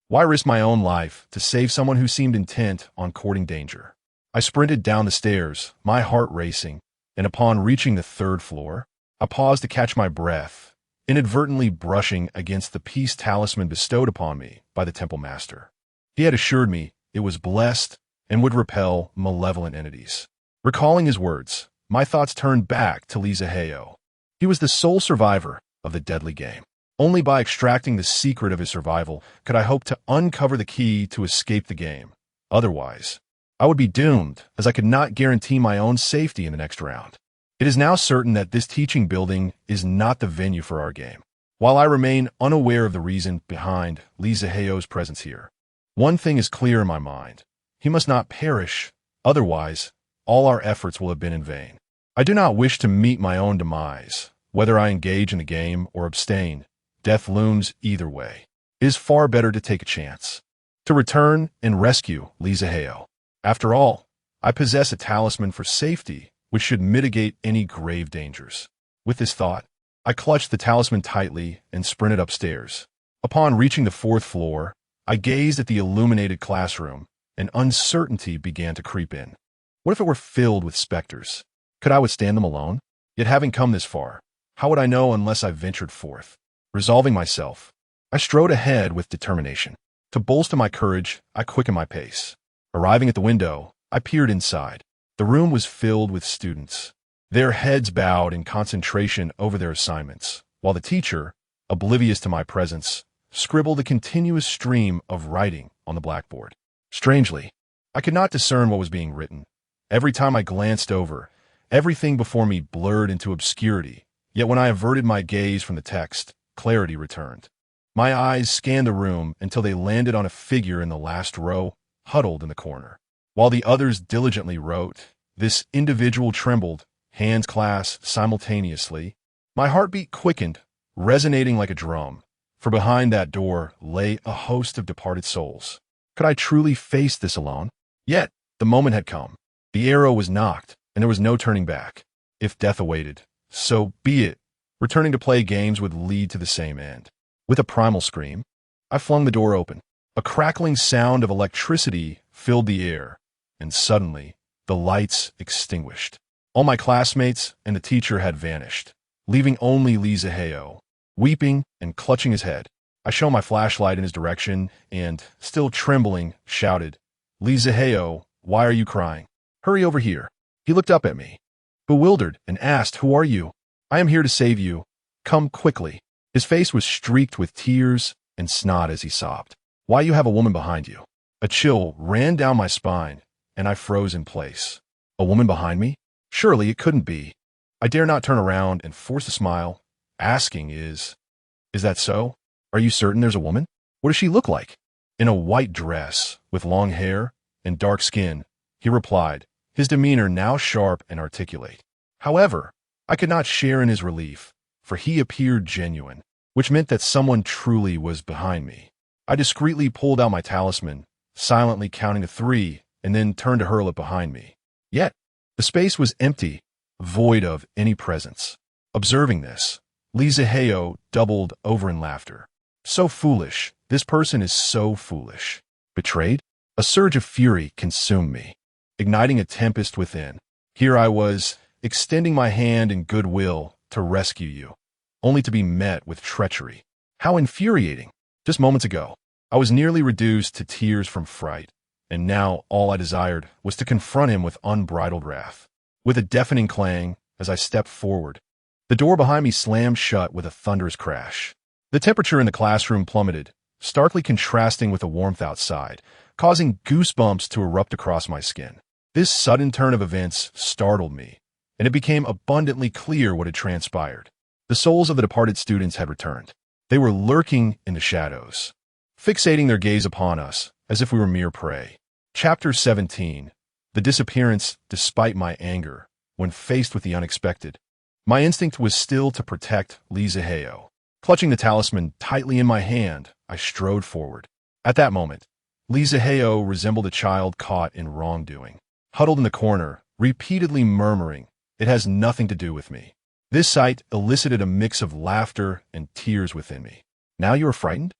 Why risk my own life to save someone who seemed intent on courting danger? I sprinted down the stairs, my heart racing, and upon reaching the 3rd floor, I paused to catch my breath, inadvertently brushing against the peace talisman bestowed upon me by the temple master. He had assured me it was blessed and would repel malevolent entities. Recalling his words, my thoughts turned back to Lizaheo. He was the sole survivor of the deadly game. Only by extracting the secret of his survival could I hope to uncover the key to escape the game. Otherwise, I would be doomed, as I could not guarantee my own safety in the next round. It is now certain that this teaching building is not the venue for our game. While I remain unaware of the reason behind Lizaheo's presence here, one thing is clear in my mind. He must not perish, otherwise all our efforts will have been in vain. I do not wish to meet my own demise. Whether I engage in the game or abstain, death looms either way. It is far better to take a chance, to return and rescue Lizaheo. After all, I possess a talisman for safety, which should mitigate any grave dangers. With this thought, I clutched the talisman tightly and sprinted upstairs. Upon reaching the 4th floor, I gazed at the illuminated classroom, and uncertainty began to creep in. What if it were filled with specters? Could I withstand them alone? Yet having come this far, how would I know unless I ventured forth? Resolving myself, I strode ahead with determination. To bolster my courage, I quickened my pace. Arriving at the window, I peered inside. The room was filled with students, their heads bowed in concentration over their assignments, while the teacher, oblivious to my presence, scribbled a continuous stream of writing on the blackboard. Strangely, I could not discern what was being written. Every time I glanced over, everything before me blurred into obscurity, yet when I averted my gaze from the text, clarity returned. My eyes scanned the room until they landed on a figure in the last row, huddled in the corner. While the others diligently wrote, this individual trembled, hands clasped simultaneously. My heartbeat quickened, resonating like a drum, for behind that door lay a host of departed souls. Could I truly face this alone? Yet, the moment had come. The arrow was knocked, and there was no turning back. If death awaited, so be it. Returning to play games would lead to the same end. With a primal scream, I flung the door open. A crackling sound of electricity filled the air, and suddenly, the lights extinguished. All my classmates and the teacher had vanished, leaving only Lizaheo, weeping and clutching his head. I shone my flashlight in his direction and, still trembling, shouted, "Lizaheo, why are you crying? Hurry over here." He looked up at me, bewildered, and asked, "Who are you?" "I am here to save you. Come quickly." His face was streaked with tears and snot as he sobbed. "Why, you have a woman behind you." A chill ran down my spine, and I froze in place. A woman behind me? Surely it couldn't be. I dare not turn around and force a smile, asking, Is that so? Are you certain there's a woman? What does she look like?" "In a white dress, with long hair and dark skin," he replied, his demeanor now sharp and articulate. However, I could not share in his relief, for he appeared genuine, which meant that someone truly was behind me. I discreetly pulled out my talisman, silently counting to 3, and then turned to hurl it behind me. Yet, the space was empty, void of any presence. Observing this, Lizaheo doubled over in laughter. "So foolish. This person is so foolish." Betrayed? A surge of fury consumed me, igniting a tempest within. Here I was, extending my hand in goodwill to rescue you, only to be met with treachery. How infuriating! Just moments ago, I was nearly reduced to tears from fright, and now all I desired was to confront him with unbridled wrath. With a deafening clang, as I stepped forward, the door behind me slammed shut with a thunderous crash. The temperature in the classroom plummeted, starkly contrasting with the warmth outside, causing goosebumps to erupt across my skin. This sudden turn of events startled me, and it became abundantly clear what had transpired. The souls of the departed students had returned. They were lurking in the shadows, fixating their gaze upon us, as if we were mere prey. Chapter 17. The disappearance despite my anger, when faced with the unexpected. My instinct was still to protect Li Zihao. Clutching the talisman tightly in my hand, I strode forward. At that moment, Li Zihao resembled a child caught in wrongdoing, huddled in the corner, repeatedly murmuring, "It has nothing to do with me." This sight elicited a mix of laughter and tears within me. "Now you are frightened?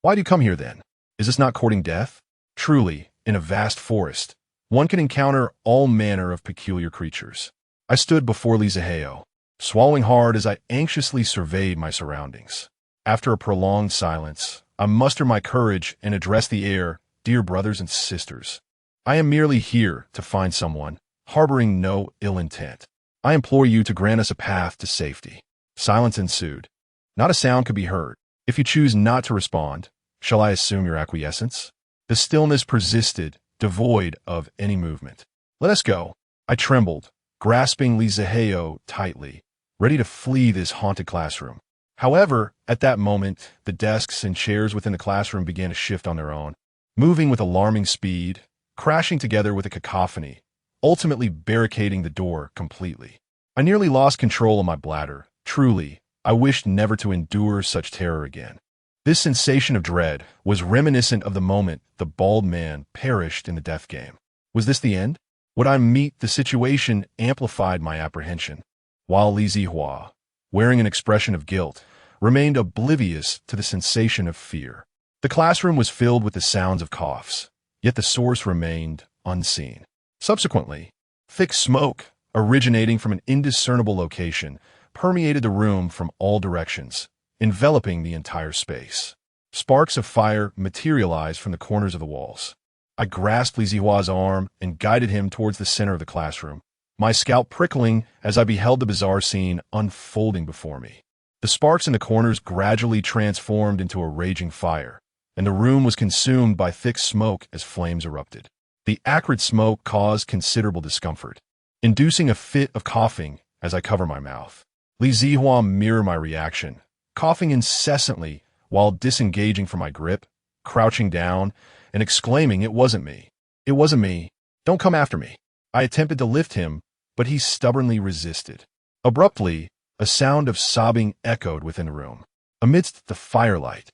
Why do you come here then? Is this not courting death?" Truly, in a vast forest, one can encounter all manner of peculiar creatures. I stood before Li Zihao, swallowing hard as I anxiously surveyed my surroundings. After a prolonged silence, I mustered my courage and addressed the air, "Dear brothers and sisters, I am merely here to find someone, harboring no ill intent. I implore you to grant us a path to safety." Silence ensued. Not a sound could be heard. "If you choose not to respond, shall I assume your acquiescence?" The stillness persisted, devoid of any movement. "Let us go." I trembled, grasping Li Zihao tightly, ready to flee this haunted classroom. However, at that moment, the desks and chairs within the classroom began to shift on their own, moving with alarming speed, crashing together with a cacophony, ultimately barricading the door completely. I nearly lost control of my bladder. Truly, I wished never to endure such terror again. This sensation of dread was reminiscent of the moment the bald man perished in the death game. Was this the end? Would I meet the situation amplified my apprehension, while Li Zihua, wearing an expression of guilt, remained oblivious to the sensation of fear. The classroom was filled with the sounds of coughs, yet the source remained unseen. Subsequently, thick smoke, originating from an indiscernible location, permeated the room from all directions, enveloping the entire space. Sparks of fire materialized from the corners of the walls. I grasped Li Zihua's arm and guided him towards the center of the classroom, my scalp prickling as I beheld the bizarre scene unfolding before me. The sparks in the corners gradually transformed into a raging fire, and the room was consumed by thick smoke as flames erupted. The acrid smoke caused considerable discomfort, inducing a fit of coughing as I covered my mouth. Li Zihua mirrored my reaction, coughing incessantly while disengaging from my grip, crouching down, and exclaiming, "It wasn't me. It wasn't me. Don't come after me." I attempted to lift him, but he stubbornly resisted. Abruptly, a sound of sobbing echoed within the room. Amidst the firelight,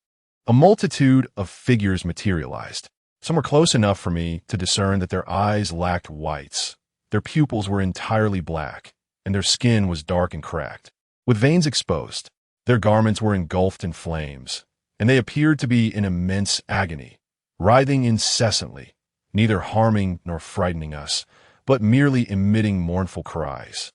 a multitude of figures materialized. Some were close enough for me to discern that their eyes lacked whites. Their pupils were entirely black, and their skin was dark and cracked, with veins exposed. Their garments were engulfed in flames, and they appeared to be in immense agony, writhing incessantly, neither harming nor frightening us, but merely emitting mournful cries.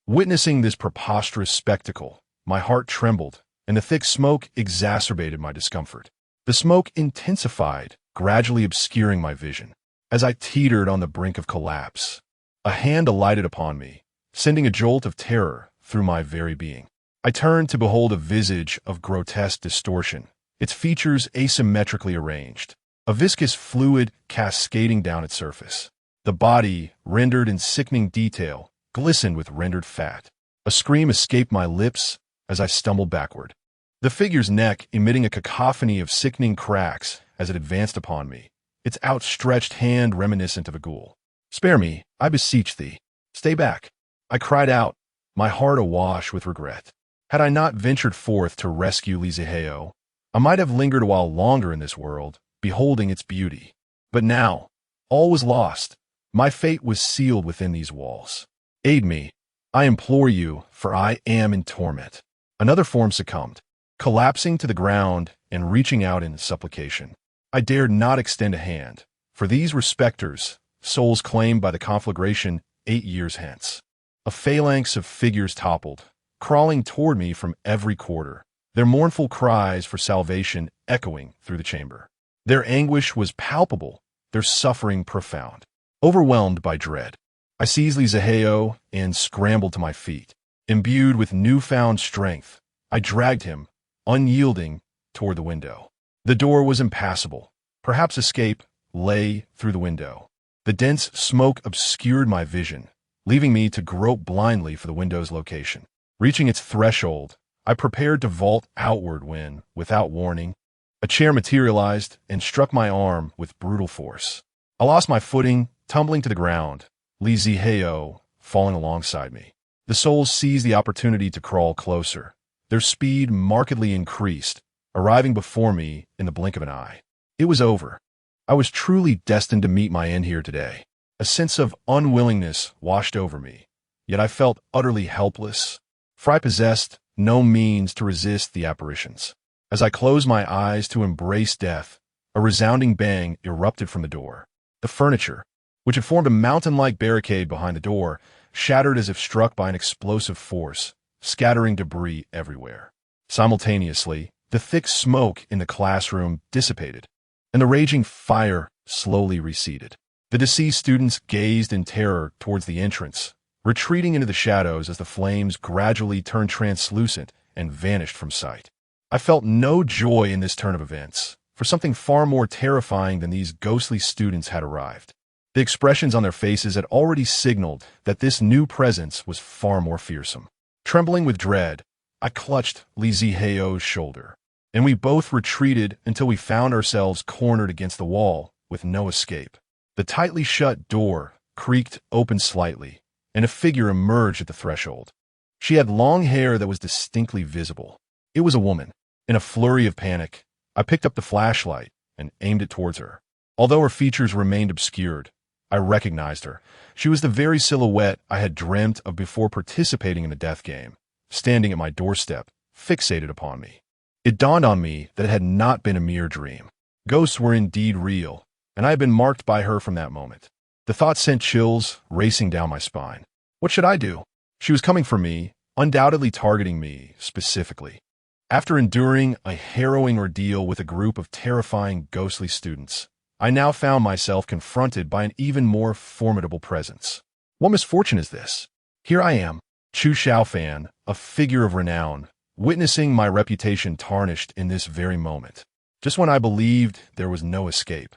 Witnessing this preposterous spectacle, my heart trembled, and the thick smoke exacerbated my discomfort. The smoke intensified, gradually obscuring my vision. As I teetered on the brink of collapse, a hand alighted upon me, sending a jolt of terror through my very being. I turned to behold a visage of grotesque distortion, its features asymmetrically arranged, a viscous fluid cascading down its surface. The body, rendered in sickening detail, glistened with rendered fat. A scream escaped my lips as I stumbled backward, the figure's neck emitting a cacophony of sickening cracks as it advanced upon me, its outstretched hand reminiscent of a ghoul. "Spare me, I beseech thee. Stay back," I cried out, my heart awash with regret. Had I not ventured forth to rescue Li Zihao, I might have lingered a while longer in this world, beholding its beauty. But now, all was lost. My fate was sealed within these walls. "Aid me, I implore you, for I am in torment." Another form succumbed, collapsing to the ground and reaching out in supplication. I dared not extend a hand, for these were specters, souls claimed by the conflagration 8 years hence. A phalanx of figures toppled, crawling toward me from every quarter, their mournful cries for salvation echoing through the chamber. Their anguish was palpable, their suffering profound. Overwhelmed by dread, I seized Li Zihao and scrambled to my feet. Imbued with newfound strength, I dragged him, unyielding, toward the window. The door was impassable. Perhaps escape lay through the window. The dense smoke obscured my vision, leaving me to grope blindly for the window's location. Reaching its threshold, I prepared to vault outward when, without warning, A chair materialized and struck my arm with brutal force. I lost my footing, tumbling to the ground, Li Zihao falling alongside me. The souls seized the opportunity to crawl closer. Their speed markedly increased, arriving before me in the blink of an eye. It was over. I was truly destined to meet my end here today. A sense of unwillingness washed over me, yet I felt utterly helpless, for I possessed no means to resist the apparitions. As I closed my eyes to embrace death, a resounding bang erupted from the door. The furniture, which had formed a mountain-like barricade behind the door, shattered as if struck by an explosive force, scattering debris everywhere. Simultaneously, the thick smoke in the classroom dissipated, and the raging fire slowly receded. The deceased students gazed in terror towards the entrance, retreating into the shadows as the flames gradually turned translucent and vanished from sight. I felt no joy in this turn of events, for something far more terrifying than these ghostly students had arrived. The expressions on their faces had already signaled that this new presence was far more fearsome. Trembling with dread, I clutched Li Zihao's shoulder, and we both retreated until we found ourselves cornered against the wall with no escape. The tightly shut door creaked open slightly, and a figure emerged at the threshold. She had long hair that was distinctly visible. It was a woman. In a flurry of panic, I picked up the flashlight and aimed it towards her. Although her features remained obscured, I recognized her. She was the very silhouette I had dreamt of before participating in the death game, standing at my doorstep, fixated upon me. It dawned on me that it had not been a mere dream. Ghosts were indeed real, and I had been marked by her from that moment. The thought sent chills racing down my spine. What should I do? She was coming for me, undoubtedly targeting me specifically. After enduring a harrowing ordeal with a group of terrifying ghostly students, I now found myself confronted by an even more formidable presence. What misfortune is this? Here I am, Chu Shaofan, a figure of renown, witnessing my reputation tarnished in this very moment. Just when I believed there was no escape,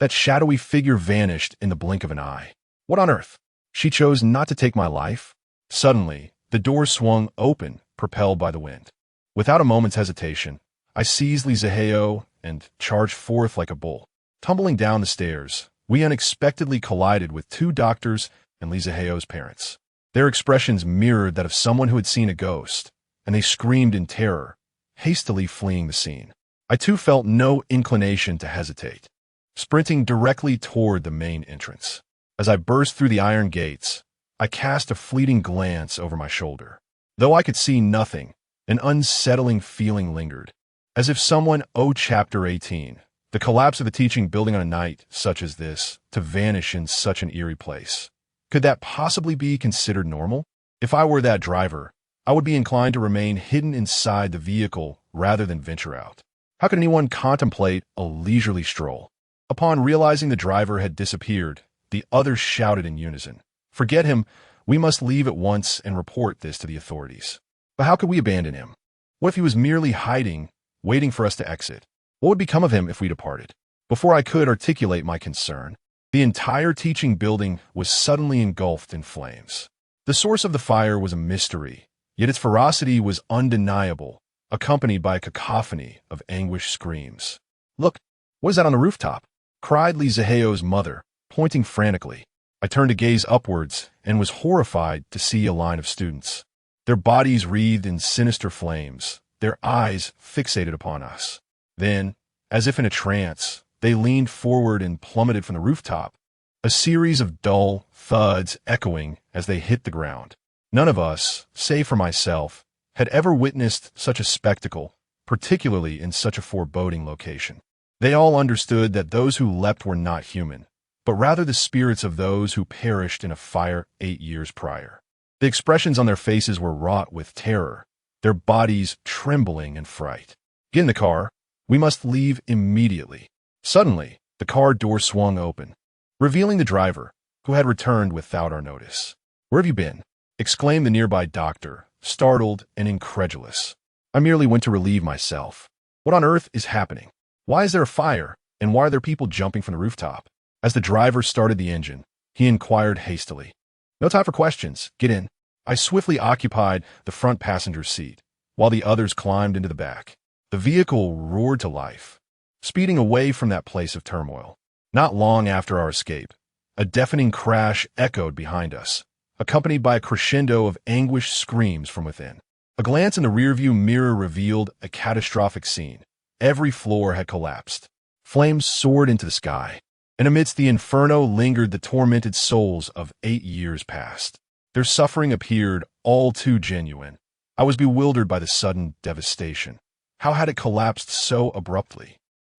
that shadowy figure vanished in the blink of an eye. What on earth? She chose not to take my life? Suddenly, the door swung open, propelled by the wind. Without a moment's hesitation, I seized Li Zihao and charged forth like a bull. Tumbling down the stairs, we unexpectedly collided with two doctors and Li Zihao's parents. Their expressions mirrored that of someone who had seen a ghost, and they screamed in terror, hastily fleeing the scene. I too felt no inclination to hesitate, sprinting directly toward the main entrance. As I burst through the iron gates, I cast a fleeting glance over my shoulder. Though I could see nothing, an unsettling feeling lingered, as if someone owed Chapter 18, the collapse of the teaching building on a night such as this, to vanish in such an eerie place. Could that possibly be considered normal? If I were that driver, I would be inclined to remain hidden inside the vehicle rather than venture out. How could anyone contemplate a leisurely stroll? Upon realizing the driver had disappeared, the others shouted in unison, "Forget him, we must leave at once and report this to the authorities." But how could we abandon him? What if he was merely hiding, waiting for us to exit? What would become of him if we departed? Before I could articulate my concern, the entire teaching building was suddenly engulfed in flames. The source of the fire was a mystery, yet its ferocity was undeniable, accompanied by a cacophony of anguished screams. "Look, what is that on the rooftop?" cried Li Zihao's mother, pointing frantically. I turned to gaze upwards and was horrified to see a line of students, their bodies wreathed in sinister flames, their eyes fixated upon us. Then, as if in a trance, they leaned forward and plummeted from the rooftop, a series of dull thuds echoing as they hit the ground. None of us, save for myself, had ever witnessed such a spectacle, particularly in such a foreboding location. They all understood that those who leapt were not human, but rather the spirits of those who perished in a fire 8 years prior. The expressions on their faces were wrought with terror, their bodies trembling in fright. "Get in the car. We must leave immediately." Suddenly, the car door swung open, revealing the driver, who had returned without our notice. "Where have you been?" exclaimed the nearby doctor, startled and incredulous. "I merely went to relieve myself." "What on earth is happening? Why is there a fire, and why are there people jumping from the rooftop?" As the driver started the engine, he inquired hastily. "No time for questions. Get in." I swiftly occupied the front passenger seat, while the others climbed into the back. The vehicle roared to life, speeding away from that place of turmoil. Not long after our escape, a deafening crash echoed behind us, accompanied by a crescendo of anguished screams from within. A glance in the rearview mirror revealed a catastrophic scene. Every floor had collapsed. Flames soared into the sky, and amidst the inferno lingered the tormented souls of 8 years past. Their suffering appeared all too genuine. I was bewildered by the sudden devastation. How had it collapsed so abruptly?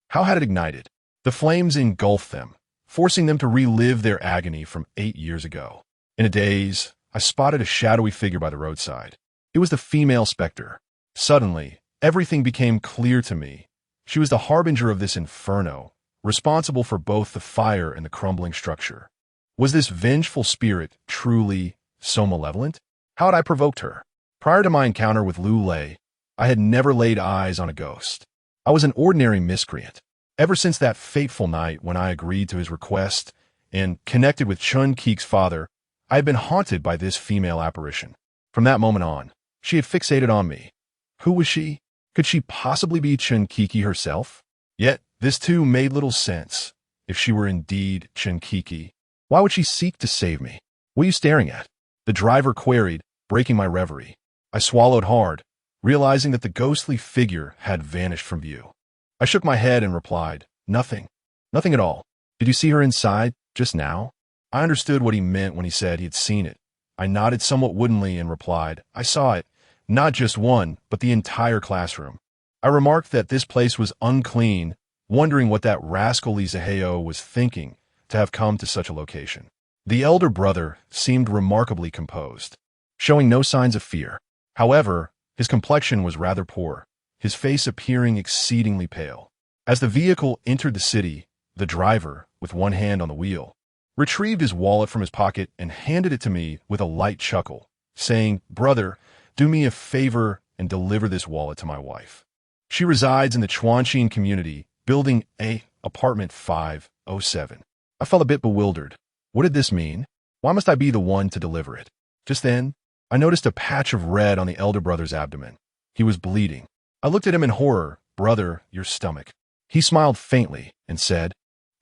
How had it ignited? The flames engulfed them, forcing them to relive their agony from 8 years ago. In a daze, I spotted a shadowy figure by the roadside. It was the female specter. Suddenly, everything became clear to me. She was the harbinger of this inferno, responsible for both the fire and the crumbling structure. Was this vengeful spirit truly so malevolent? How had I provoked her? Prior to my encounter with Lu Lei, I had never laid eyes on a ghost. I was an ordinary miscreant. Ever since that fateful night when I agreed to his request and connected with Chun Keek's father, I had been haunted by this female apparition. From that moment on, she had fixated on me. Who was she? Could she possibly be Chun Keeki herself? Yet, this too made little sense. If she were indeed Chun Keeki, why would she seek to save me? What are you staring at? The driver queried, breaking my reverie. I swallowed hard, realizing that the ghostly figure had vanished from view. I shook my head and replied, Nothing. Nothing at all. Did you see her inside, just now? I understood what he meant when he said he had seen it. I nodded somewhat woodenly and replied, I saw it. Not just one, but the entire classroom. I remarked that this place was unclean, wondering what that rascal Lizaheo was thinking to have come to such a location. The elder brother seemed remarkably composed, showing no signs of fear. However, his complexion was rather poor, his face appearing exceedingly pale. As the vehicle entered the city, the driver, with one hand on the wheel, retrieved his wallet from his pocket and handed it to me with a light chuckle, saying, Brother, do me a favor and deliver this wallet to my wife. She resides in the Chuanshin community, building A, apartment 507. I felt a bit bewildered. What did this mean? Why must I be the one to deliver it? Just then, I noticed a patch of red on the elder brother's abdomen. He was bleeding. I looked at him in horror. Brother, your stomach. He smiled faintly and said,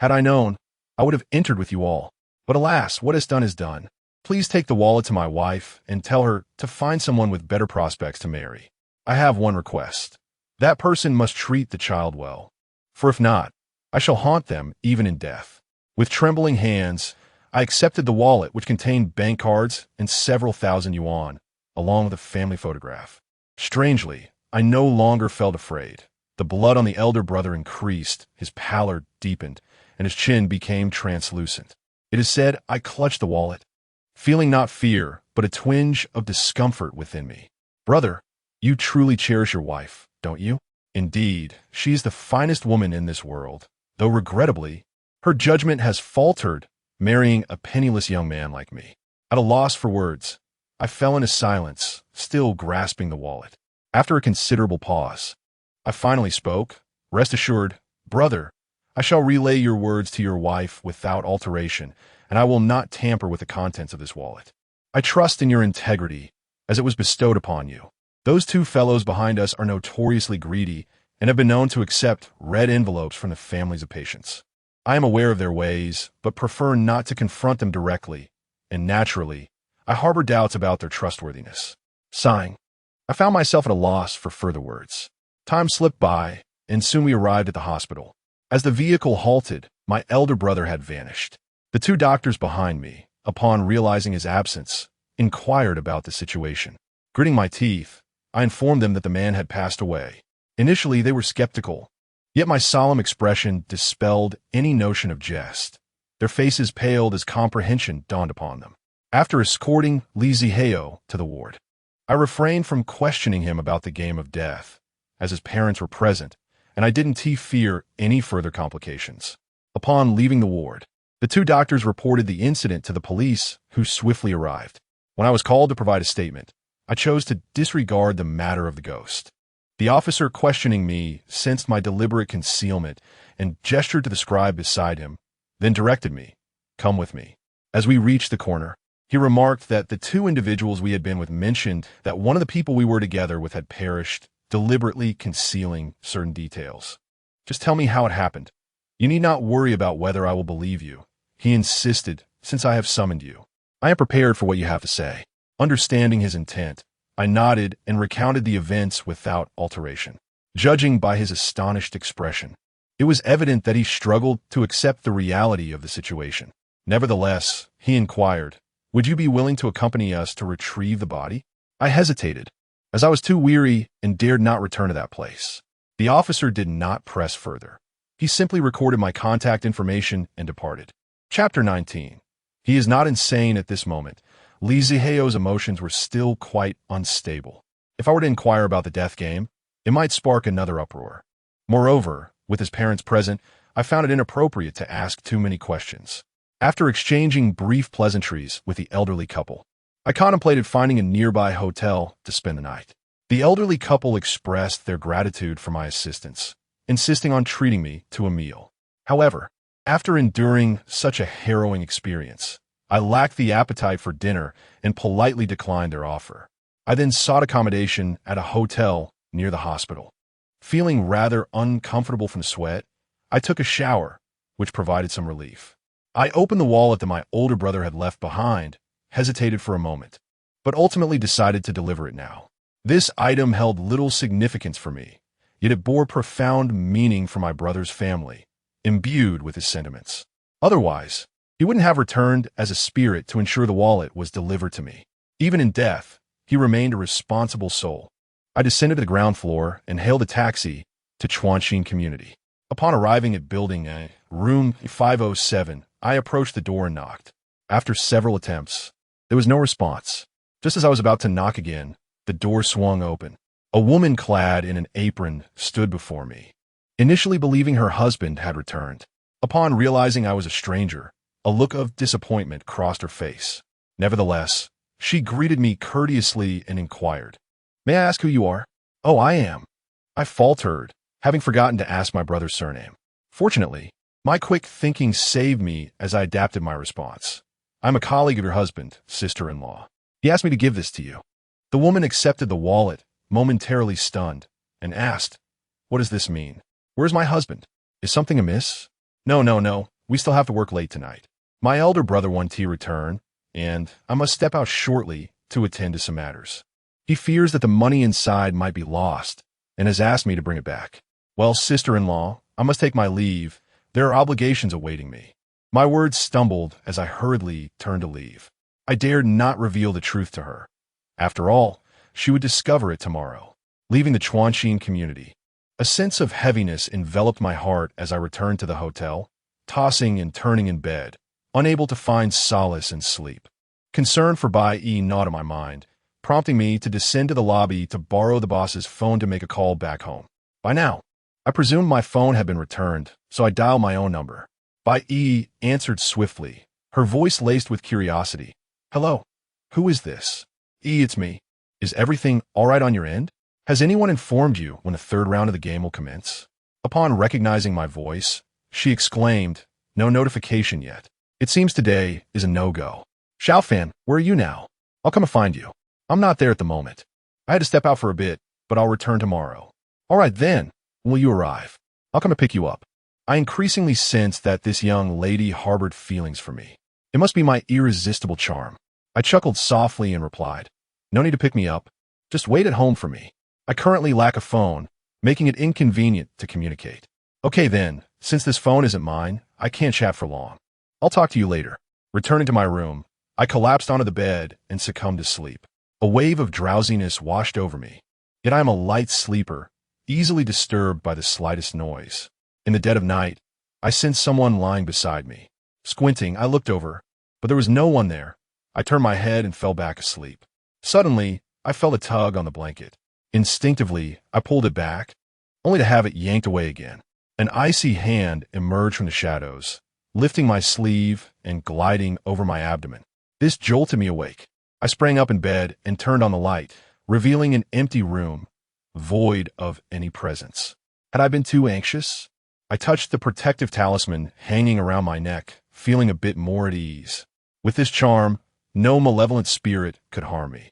Had I known, I would have entered with you all. But alas, what is done is done. Please take the wallet to my wife and tell her to find someone with better prospects to marry. I have one request. That person must treat the child well. For if not, I shall haunt them even in death. With trembling hands, I accepted the wallet, which contained bank cards and several thousand yuan, along with a family photograph. Strangely, I no longer felt afraid. The blood on the elder brother increased, his pallor deepened, and his chin became translucent. It is said I clutched the wallet, feeling not fear, but a twinge of discomfort within me. Brother, you truly cherish your wife, don't you? Indeed, she is the finest woman in this world, though regrettably, her judgment has faltered, marrying a penniless young man like me. At a loss for words, I fell into silence, still grasping the wallet. After a considerable pause, I finally spoke. Rest assured, brother, I shall relay your words to your wife without alteration, and I will not tamper with the contents of this wallet. I trust in your integrity, as it was bestowed upon you. Those two fellows behind us are notoriously greedy and have been known to accept red envelopes from the families of patients. I am aware of their ways, but prefer not to confront them directly, and naturally, I harbor doubts about their trustworthiness. Sighing, I found myself at a loss for further words. Time slipped by, and soon we arrived at the hospital. As the vehicle halted, my elder brother had vanished. The two doctors behind me, upon realizing his absence, inquired about the situation. Gritting my teeth, I informed them that the man had passed away. Initially, they were skeptical, yet my solemn expression dispelled any notion of jest. Their faces paled as comprehension dawned upon them. After escorting Li Ziheo to the ward, I refrained from questioning him about the game of death, as his parents were present, and I didn't fear any further complications. Upon leaving the ward, the two doctors reported the incident to the police, who swiftly arrived. When I was called to provide a statement, I chose to disregard the matter of the ghost. The officer questioning me sensed my deliberate concealment and gestured to the scribe beside him, then directed me, "Come with me." As we reached the corner, he remarked that the two individuals we had been with mentioned that one of the people we were together with had perished, deliberately concealing certain details. Just tell me how it happened. You need not worry about whether I will believe you, he insisted, since I have summoned you. I am prepared for what you have to say. Understanding his intent, I nodded and recounted the events without alteration. Judging by his astonished expression, it was evident that he struggled to accept the reality of the situation. Nevertheless, he inquired, would you be willing to accompany us to retrieve the body? I hesitated, as I was too weary and dared not return to that place. The officer did not press further. He simply recorded my contact information and departed. Chapter 19. He is not insane at this moment. Li Ziheo's emotions were still quite unstable. If I were to inquire about the death game, it might spark another uproar. Moreover, with his parents present, I found it inappropriate to ask too many questions. After exchanging brief pleasantries with the elderly couple, I contemplated finding a nearby hotel to spend the night. The elderly couple expressed their gratitude for my assistance, insisting on treating me to a meal. However, after enduring such a harrowing experience, I lacked the appetite for dinner and politely declined their offer. I then sought accommodation at a hotel near the hospital. Feeling rather uncomfortable from the sweat, I took a shower, which provided some relief. I opened the wallet that my older brother had left behind, hesitated for a moment, but ultimately decided to deliver it now. This item held little significance for me, yet it bore profound meaning for my brother's family, imbued with his sentiments. Otherwise, he wouldn't have returned as a spirit to ensure the wallet was delivered to me. Even in death, he remained a responsible soul. I descended to the ground floor and hailed a taxi to Chuanshin Community. Upon arriving at Building A, room 507, I approached the door and knocked. After several attempts, there was no response. Just as I was about to knock again, the door swung open. A woman clad in an apron stood before me, initially believing her husband had returned. Upon realizing I was a stranger, a look of disappointment crossed her face. Nevertheless, she greeted me courteously and inquired, "May I ask who you are?" "Oh, I am." I faltered, having forgotten to ask my brother's surname. Fortunately, my quick thinking saved me as I adapted my response. "I'm a colleague of your husband, sister-in-law. He asked me to give this to you." The woman accepted the wallet, momentarily stunned, and asked, "What does this mean? Where's my husband? Is something amiss?" No. We still have to work late tonight. My elder brother wants to return, and I must step out shortly to attend to some matters. He fears that the money inside might be lost, and has asked me to bring it back. Well, sister-in-law, I must take my leave. There are obligations awaiting me. My words stumbled as I hurriedly turned to leave. I dared not reveal the truth to her. After all, she would discover it tomorrow. Leaving the Chuanshin Community, a sense of heaviness enveloped my heart as I returned to the hotel, tossing and turning in bed, unable to find solace in sleep. Concern for Bai Yi gnawed at my mind, prompting me to descend to the lobby to borrow the boss's phone to make a call back home. By now, I presumed my phone had been returned, so I dialed my own number. Bai Yi answered swiftly, her voice laced with curiosity. "Hello. Who is this?" "Yi, it's me. Is everything all right on your end? Has anyone informed you when the third round of the game will commence?" Upon recognizing my voice, she exclaimed, "No notification yet. It seems today is a no-go." "Shaofan, where are you now? I'll come and find you." "I'm not there at the moment. I had to step out for a bit, but I'll return tomorrow." "All right then. When will you arrive? I'll come and pick you up." I increasingly sensed that this young lady harbored feelings for me. It must be my irresistible charm. I chuckled softly and replied, "No need to pick me up. Just wait at home for me. I currently lack a phone, making it inconvenient to communicate." "Okay then, since this phone isn't mine, I can't chat for long. I'll talk to you later." Returning to my room, I collapsed onto the bed and succumbed to sleep. A wave of drowsiness washed over me. Yet I am a light sleeper, easily disturbed by the slightest noise. In the dead of night, I sensed someone lying beside me. Squinting, I looked over, but there was no one there. I turned my head and fell back asleep. Suddenly, I felt a tug on the blanket. Instinctively, I pulled it back, only to have it yanked away again. An icy hand emerged from the shadows, lifting my sleeve and gliding over my abdomen. This jolted me awake. I sprang up in bed and turned on the light, revealing an empty room, void of any presence. Had I been too anxious? I touched the protective talisman hanging around my neck, feeling a bit more at ease. With this charm, no malevolent spirit could harm me.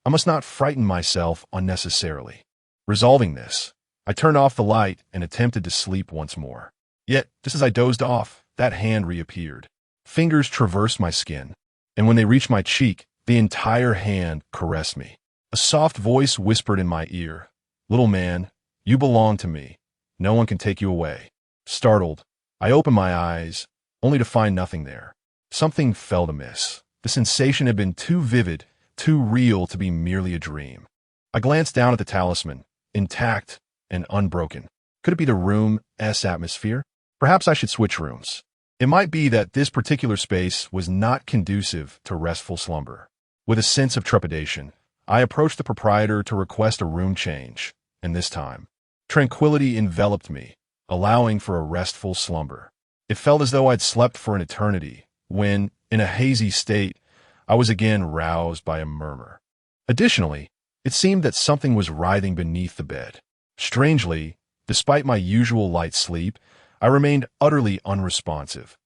I must not frighten myself unnecessarily. Resolving this, I turned off the light and attempted to sleep once more. Yet, just as I dozed off, that hand reappeared. Fingers traversed my skin, and when they reached my cheek, the entire hand caressed me. A soft voice whispered in my ear, "Little man, you belong to me. No one can take you away." Startled, I opened my eyes, only to find nothing there. Something felt amiss. The sensation had been too vivid, too real to be merely a dream. I glanced down at the talisman, intact and unbroken. Could it be the room's atmosphere? Perhaps I should switch rooms. It might be that this particular space was not conducive to restful slumber. With a sense of trepidation, I approached the proprietor to request a room change, and this time, tranquility enveloped me, allowing for a restful slumber. It felt as though I'd slept for an eternity, when, in a hazy state, I was again roused by a murmur. Additionally, it seemed that something was writhing beneath the bed. Strangely, despite my usual light sleep, I remained utterly unresponsive,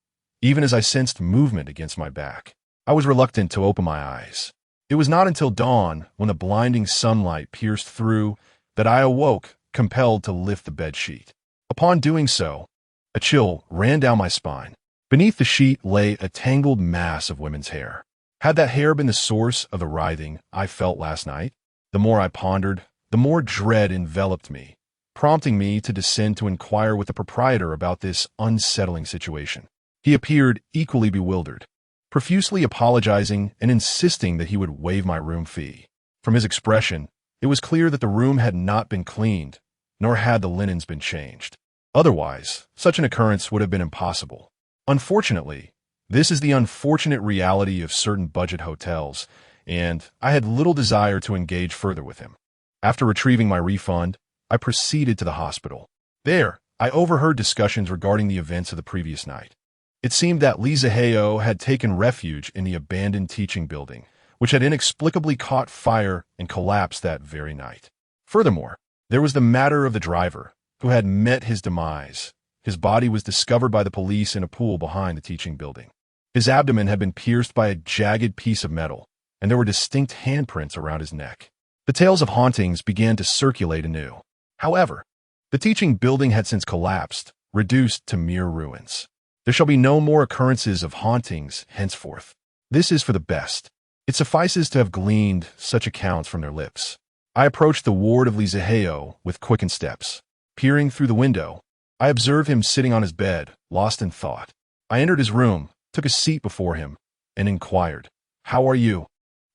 even as I sensed movement against my back. I was reluctant to open my eyes. It was not until dawn, when the blinding sunlight pierced through, that I awoke, compelled to lift the bedsheet. Upon doing so, a chill ran down my spine. Beneath the sheet lay a tangled mass of women's hair. Had that hair been the source of the writhing I felt last night? The more I pondered, the more dread enveloped me, prompting me to descend to inquire with the proprietor about this unsettling situation. He appeared equally bewildered, profusely apologizing and insisting that he would waive my room fee. From his expression, it was clear that the room had not been cleaned, nor had the linens been changed. Otherwise, such an occurrence would have been impossible. Unfortunately, this is the unfortunate reality of certain budget hotels, and I had little desire to engage further with him. After retrieving my refund, I proceeded to the hospital. There, I overheard discussions regarding the events of the previous night. It seemed that Lee Zaheo had taken refuge in the abandoned teaching building, which had inexplicably caught fire and collapsed that very night. Furthermore, there was the matter of the driver, who had met his demise. His body was discovered by the police in a pool behind the teaching building. His abdomen had been pierced by a jagged piece of metal, and there were distinct handprints around his neck. The tales of hauntings began to circulate anew. However, the teaching building had since collapsed, reduced to mere ruins. There shall be no more occurrences of hauntings henceforth. This is for the best. It suffices to have gleaned such accounts from their lips. I approached the ward of Lee Zaheo with quickened steps. Peering through the window, I observed him sitting on his bed, lost in thought. I entered his room, took a seat before him, and inquired, "How are you?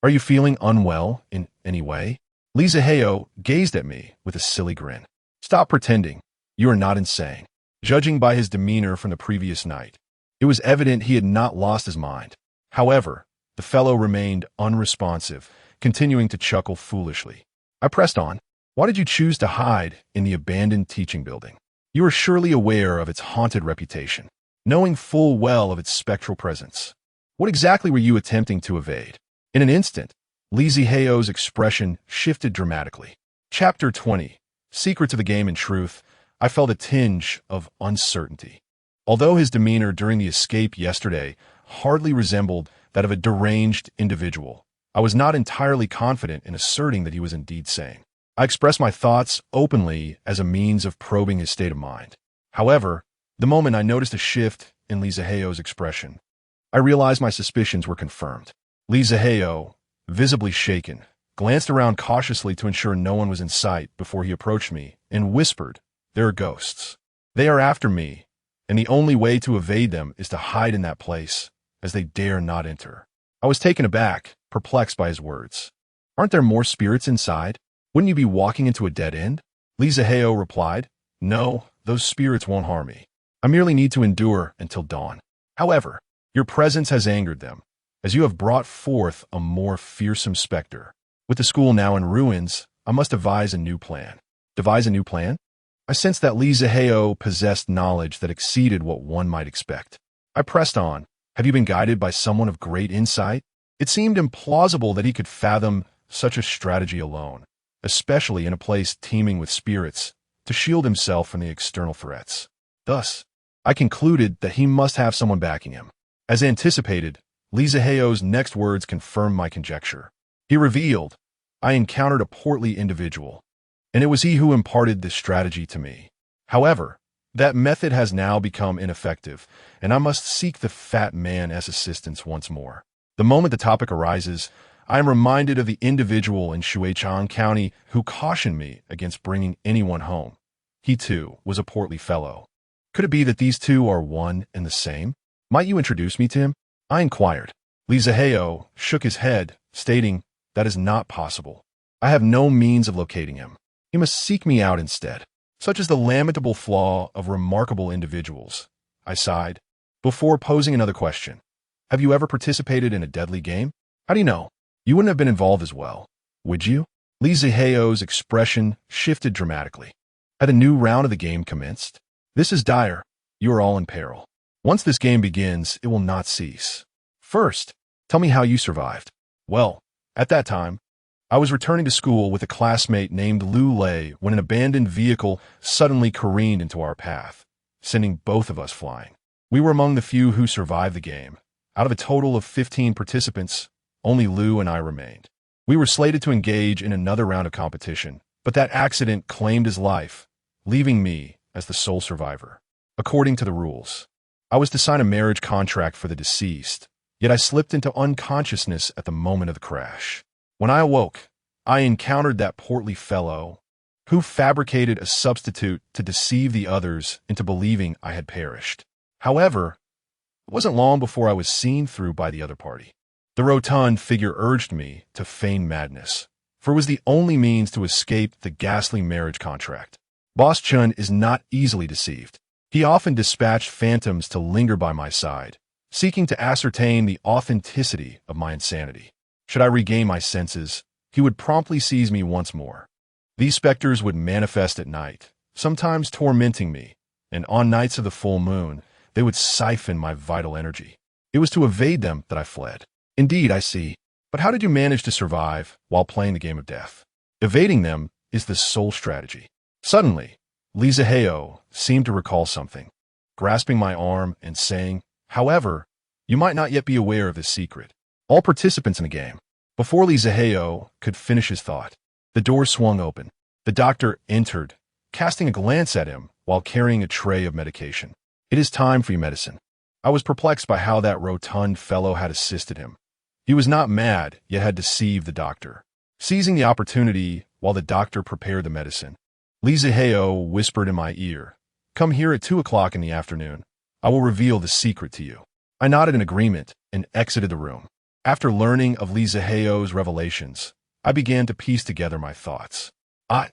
Are you feeling unwell in any way?" Lee Zaheo gazed at me with a silly grin. "Stop pretending. You are not insane." Judging by his demeanor from the previous night, it was evident he had not lost his mind. However, the fellow remained unresponsive, continuing to chuckle foolishly. I pressed on. "Why did you choose to hide in the abandoned teaching building? You are surely aware of its haunted reputation, knowing full well of its spectral presence. What exactly were you attempting to evade?" In an instant, Lee Ziheo's expression shifted dramatically. Chapter 20. Secrets of the Game. In truth, I felt a tinge of uncertainty. Although his demeanor during the escape yesterday hardly resembled that of a deranged individual, I was not entirely confident in asserting that he was indeed sane. I expressed my thoughts openly as a means of probing his state of mind. However, the moment I noticed a shift in Lee Zaheo's expression, I realized my suspicions were confirmed. Lee Zaheo, visibly shaken, glanced around cautiously to ensure no one was in sight before he approached me and whispered, "There are ghosts. They are after me, and the only way to evade them is to hide in that place, as they dare not enter." I was taken aback, perplexed by his words. "Aren't there more spirits inside? Wouldn't you be walking into a dead end?" Lee Zaheo replied, "No, those spirits won't harm me. I merely need to endure until dawn. However, your presence has angered them, as you have brought forth a more fearsome specter. With the school now in ruins, I must devise a new plan." Devise a new plan? I sensed that Lee Zaheo possessed knowledge that exceeded what one might expect. I pressed on. "Have you been guided by someone of great insight?" It seemed implausible that he could fathom such a strategy alone, especially in a place teeming with spirits, to shield himself from the external threats. Thus, I concluded that he must have someone backing him. As anticipated, Lee Zaheo's next words confirmed my conjecture. He revealed, "I encountered a portly individual. and it was he who imparted this strategy to me. However, that method has now become ineffective, and I must seek the fat man as assistance once more. The moment the topic arises, I am reminded of the individual in Shuichan County who cautioned me against bringing anyone home. He, too, was a portly fellow. Could it be that these two are one and the same? Might you introduce me to him? I inquired. Li Zihao shook his head, stating, "That is not possible. I have no means of locating him. He must seek me out instead." Such is the lamentable flaw of remarkable individuals. I sighed. Before posing another question, have you ever participated in a deadly game? How do you know? You wouldn't have been involved as well, would you? Li Zihao's expression shifted dramatically. Had a new round of the game commenced? This is dire. You are all in peril. Once this game begins, it will not cease. First, tell me how you survived. Well, at that time, I was returning to school with a classmate named Lu Lei when an abandoned vehicle suddenly careened into our path, sending both of us flying. We were among the few who survived the game. Out of a total of 15 participants, only Lu and I remained. We were slated to engage in another round of competition, but that accident claimed his life, leaving me as the sole survivor. According to the rules, I was to sign a marriage contract for the deceased, yet I slipped into unconsciousness at the moment of the crash. When I awoke, I encountered that portly fellow who fabricated a substitute to deceive the others into believing I had perished. However, it wasn't long before I was seen through by the other party. The rotund figure urged me to feign madness, for it was the only means to escape the ghastly marriage contract. Boss Chun is not easily deceived. He often dispatched phantoms to linger by my side, seeking to ascertain the authenticity of my insanity. Should I regain my senses, he would promptly seize me once more. These specters would manifest at night, sometimes tormenting me, and on nights of the full moon, they would siphon my vital energy. It was to evade them that I fled. Indeed, I see. But how did you manage to survive while playing the game of death? Evading them is the sole strategy. Suddenly, Li Zihao seemed to recall something, grasping my arm and saying, "However, you might not yet be aware of this secret. All participants in the game." Before Li Zihao could finish his thought, the door swung open. The doctor entered, casting a glance at him while carrying a tray of medication. "It is time for your medicine." I was perplexed by how that rotund fellow had assisted him. He was not mad, yet had deceived the doctor. Seizing the opportunity while the doctor prepared the medicine, Li Zihao whispered in my ear, "Come here at 2 o'clock in the afternoon. I will reveal the secret to you." I nodded in agreement and exited the room. After learning of Li Zihao's revelations, I began to piece together my thoughts. Ai,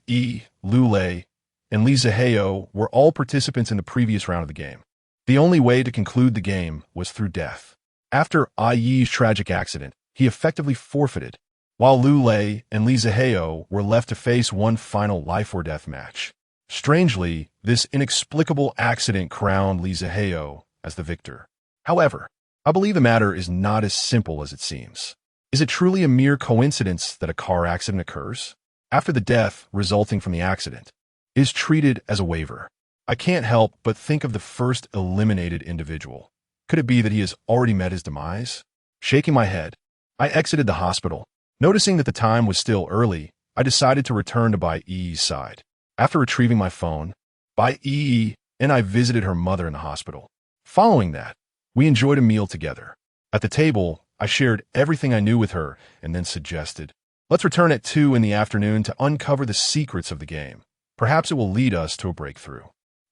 Lu Lei, and Li Zihao were all participants in the previous round of the game. The only way to conclude the game was through death. After Ai's tragic accident, he effectively forfeited, while Lu Lei and Li Zihao were left to face one final life-or-death match. Strangely, this inexplicable accident crowned Li Zihao as the victor. However, I believe the matter is not as simple as it seems. Is it truly a mere coincidence that a car accident occurs? After the death resulting from the accident is treated as a waiver, I can't help but think of the first eliminated individual. Could it be that he has already met his demise? Shaking my head, I exited the hospital. Noticing that the time was still early, I decided to return to Bai Yi's side. After retrieving my phone, Bai Yi and I visited her mother in the hospital. Following that, we enjoyed a meal together. At the table, I shared everything I knew with her and then suggested, "Let's return at 2 in the afternoon to uncover the secrets of the game. Perhaps it will lead us to a breakthrough."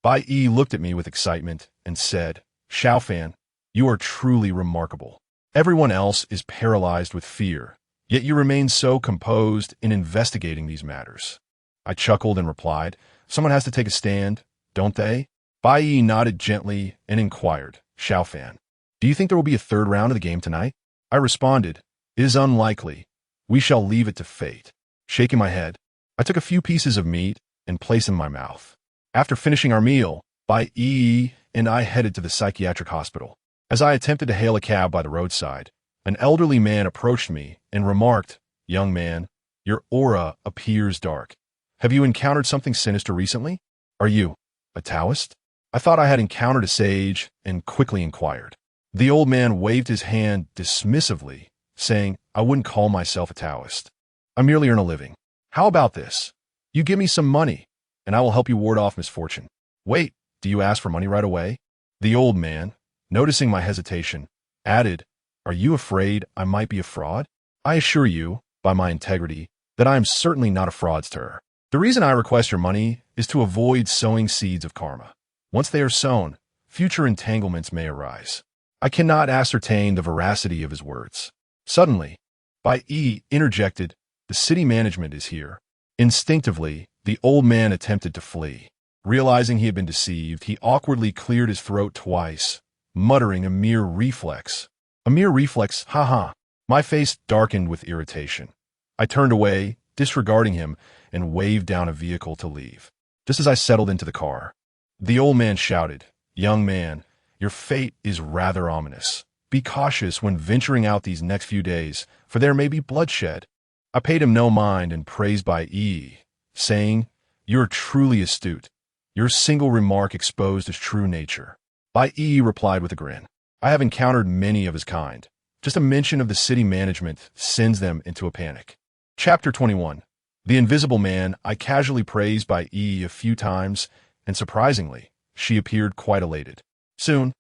Bai Yi looked at me with excitement and said, "Shaofan, you are truly remarkable. Everyone else is paralyzed with fear, yet you remain so composed in investigating these matters." I chuckled and replied, "Someone has to take a stand, don't they?" Bai Yi nodded gently and inquired, "Shaofan, do you think there will be a third round of the game tonight?" I responded, "It is unlikely. We shall leave it to fate." Shaking my head, I took a few pieces of meat and placed them in my mouth. After finishing our meal, Bai Yi and I headed to the psychiatric hospital. As I attempted to hail a cab by the roadside, an elderly man approached me and remarked, "Young man, your aura appears dark. Have you encountered something sinister recently? Are you a Taoist?" I thought I had encountered a sage and quickly inquired. The old man waved his hand dismissively, saying, "I wouldn't call myself a Taoist. I merely earn a living." "How about this? You give me some money, and I will help you ward off misfortune. Wait, do you ask for money right away? The old man, noticing my hesitation, added, Are you afraid I might be a fraud? I assure you, by my integrity, that I am certainly not a fraudster. The reason I request your money is to avoid sowing seeds of karma. Once they are sown, future entanglements may arise. I cannot ascertain the veracity of his words. Suddenly, Bai Yi interjected, The city management is here. Instinctively, the old man attempted to flee. Realizing he had been deceived, he awkwardly cleared his throat twice, muttering a mere reflex. A mere reflex, haha. My face darkened with irritation. I turned away, disregarding him, and waved down a vehicle to leave. Just as I settled into the car, the old man shouted, Young man, your fate is rather ominous. Be cautious when venturing out these next few days, for there may be bloodshed. I paid him no mind and praised Bai Yi, saying, You're truly astute. Your single remark exposed his true nature. Bai Yi replied with a grin. I have encountered many of his kind. Just a mention of the city management sends them into a panic. Chapter 21. The Invisible Man. I casually praised Bai Yi a few times, and surprisingly, she appeared quite elated. Soon,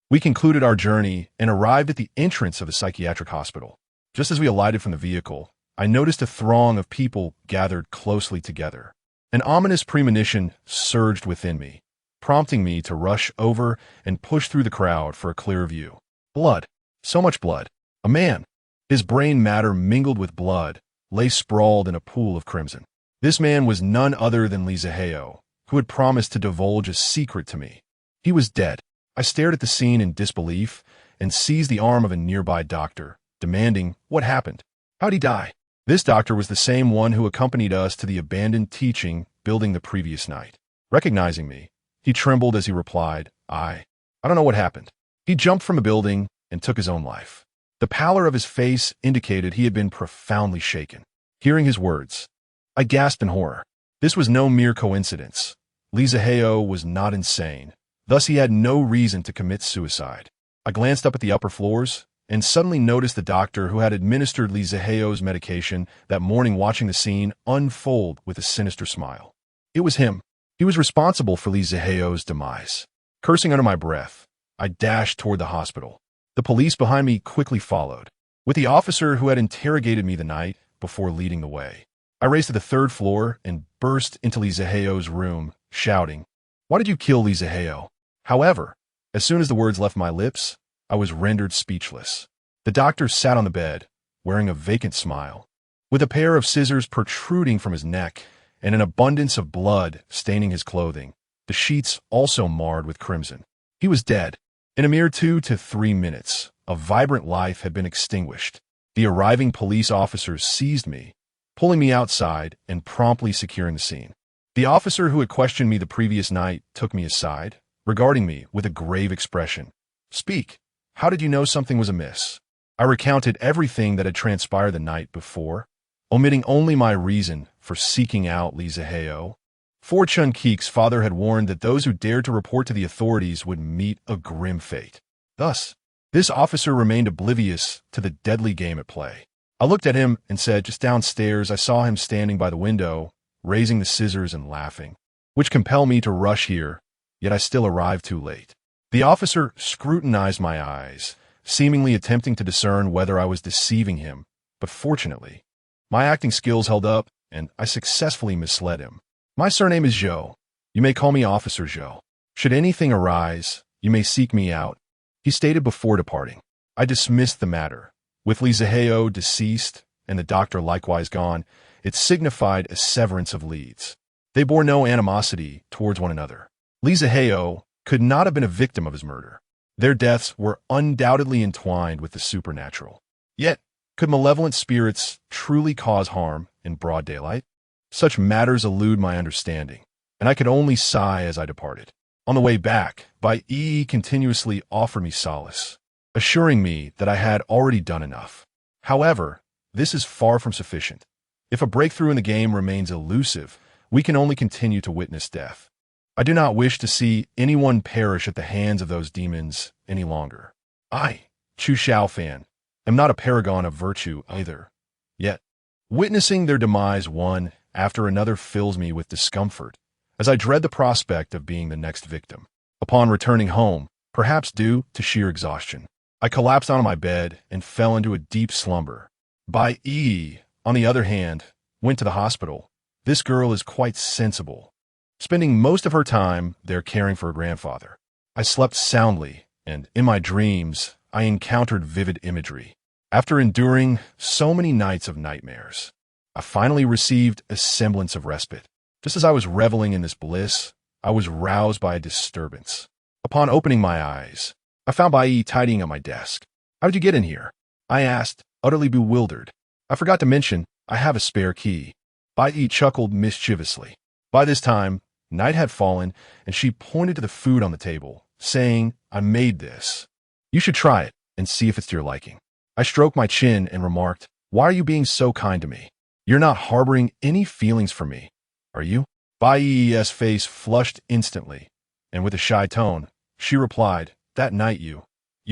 we concluded our journey and arrived at the entrance of a psychiatric hospital. Just as we alighted from the vehicle, I noticed a throng of people gathered closely together. An ominous premonition surged within me, prompting me to rush over and push through the crowd for a clear view. Blood. So much blood. A man. His brain matter mingled with blood, lay sprawled in a pool of crimson. This man was none other than Li Zihao, who had promised to divulge a secret to me. He was dead. I stared at the scene in disbelief and seized the arm of a nearby doctor, demanding, What happened? How'd he die? This doctor was the same one who accompanied us to the abandoned teaching building the previous night. Recognizing me, he trembled as he replied, I don't know what happened. He jumped from a building and took his own life. The pallor of his face indicated he had been profoundly shaken. Hearing his words, I gasped in horror. This was no mere coincidence. Li Zihao was not insane. Thus he had no reason to commit suicide. I glanced up at the upper floors and suddenly noticed the doctor who had administered Li Zihao's medication that morning watching the scene unfold with a sinister smile. It was him. He was responsible for Li Zihao's demise. Cursing under my breath, I dashed toward the hospital. The police behind me quickly followed, with the officer who had interrogated me the night before leading the way. I raced to the third floor and burst into Li Zihao's room, shouting, Why did you kill Li Zihao? However, as soon as the words left my lips, I was rendered speechless. The doctor sat on the bed, wearing a vacant smile, with a pair of scissors protruding from his neck and an abundance of blood staining his clothing, the sheets also marred with crimson. He was dead. In a mere 2 to 3 minutes, a vibrant life had been extinguished. The arriving police officers seized me, pulling me outside and promptly securing the scene. The officer who had questioned me the previous night took me aside, regarding me with a grave expression. Speak. How did you know something was amiss? I recounted everything that had transpired the night before, omitting only my reason for seeking out Li Zihao. For Chun Keek's father had warned that those who dared to report to the authorities would meet a grim fate. Thus, this officer remained oblivious to the deadly game at play. I looked at him and said, Just downstairs, I saw him standing by the window, raising the scissors and laughing, which compelled me to rush here, yet I still arrived too late. The officer scrutinized my eyes, seemingly attempting to discern whether I was deceiving him, but fortunately, my acting skills held up, and I successfully misled him. My surname is Zhou. You may call me Officer Zhou. Should anything arise, you may seek me out, he stated before departing. I dismissed the matter. With Li Zihao deceased and the doctor likewise gone, it signified a severance of leads. They bore no animosity towards one another. Li Zihao could not have been a victim of his murder. Their deaths were undoubtedly entwined with the supernatural. Yet, could malevolent spirits truly cause harm in broad daylight? Such matters elude my understanding, and I could only sigh as I departed. On the way back, Bai Yi continuously offered me solace, assuring me that I had already done enough. However, this is far from sufficient. If a breakthrough in the game remains elusive, we can only continue to witness death. I do not wish to see anyone perish at the hands of those demons any longer. I, Chu Shaofan, am not a paragon of virtue either. Yet, witnessing their demise one after another fills me with discomfort, as I dread the prospect of being the next victim. Upon returning home, perhaps due to sheer exhaustion, I collapsed onto my bed and fell into a deep slumber. Bai Yi, on the other hand, went to the hospital. This girl is quite sensible, spending most of her time there caring for her grandfather. I slept soundly, and in my dreams, I encountered vivid imagery. After enduring so many nights of nightmares, I finally received a semblance of respite. Just as I was reveling in this bliss, I was roused by a disturbance. Upon opening my eyes, I found Bai Yi tidying up my desk. "How did you get in here?" I asked, utterly bewildered. "I forgot to mention, I have a spare key." Bai Yi chuckled mischievously. By this time, night had fallen, and she pointed to the food on the table, saying, "I made this. You should try it and see if it's to your liking." I stroked my chin and remarked, "Why are you being so kind to me? You're not harboring any feelings for me, are you?" Bai Yi's face flushed instantly, and with a shy tone, she replied, "That night you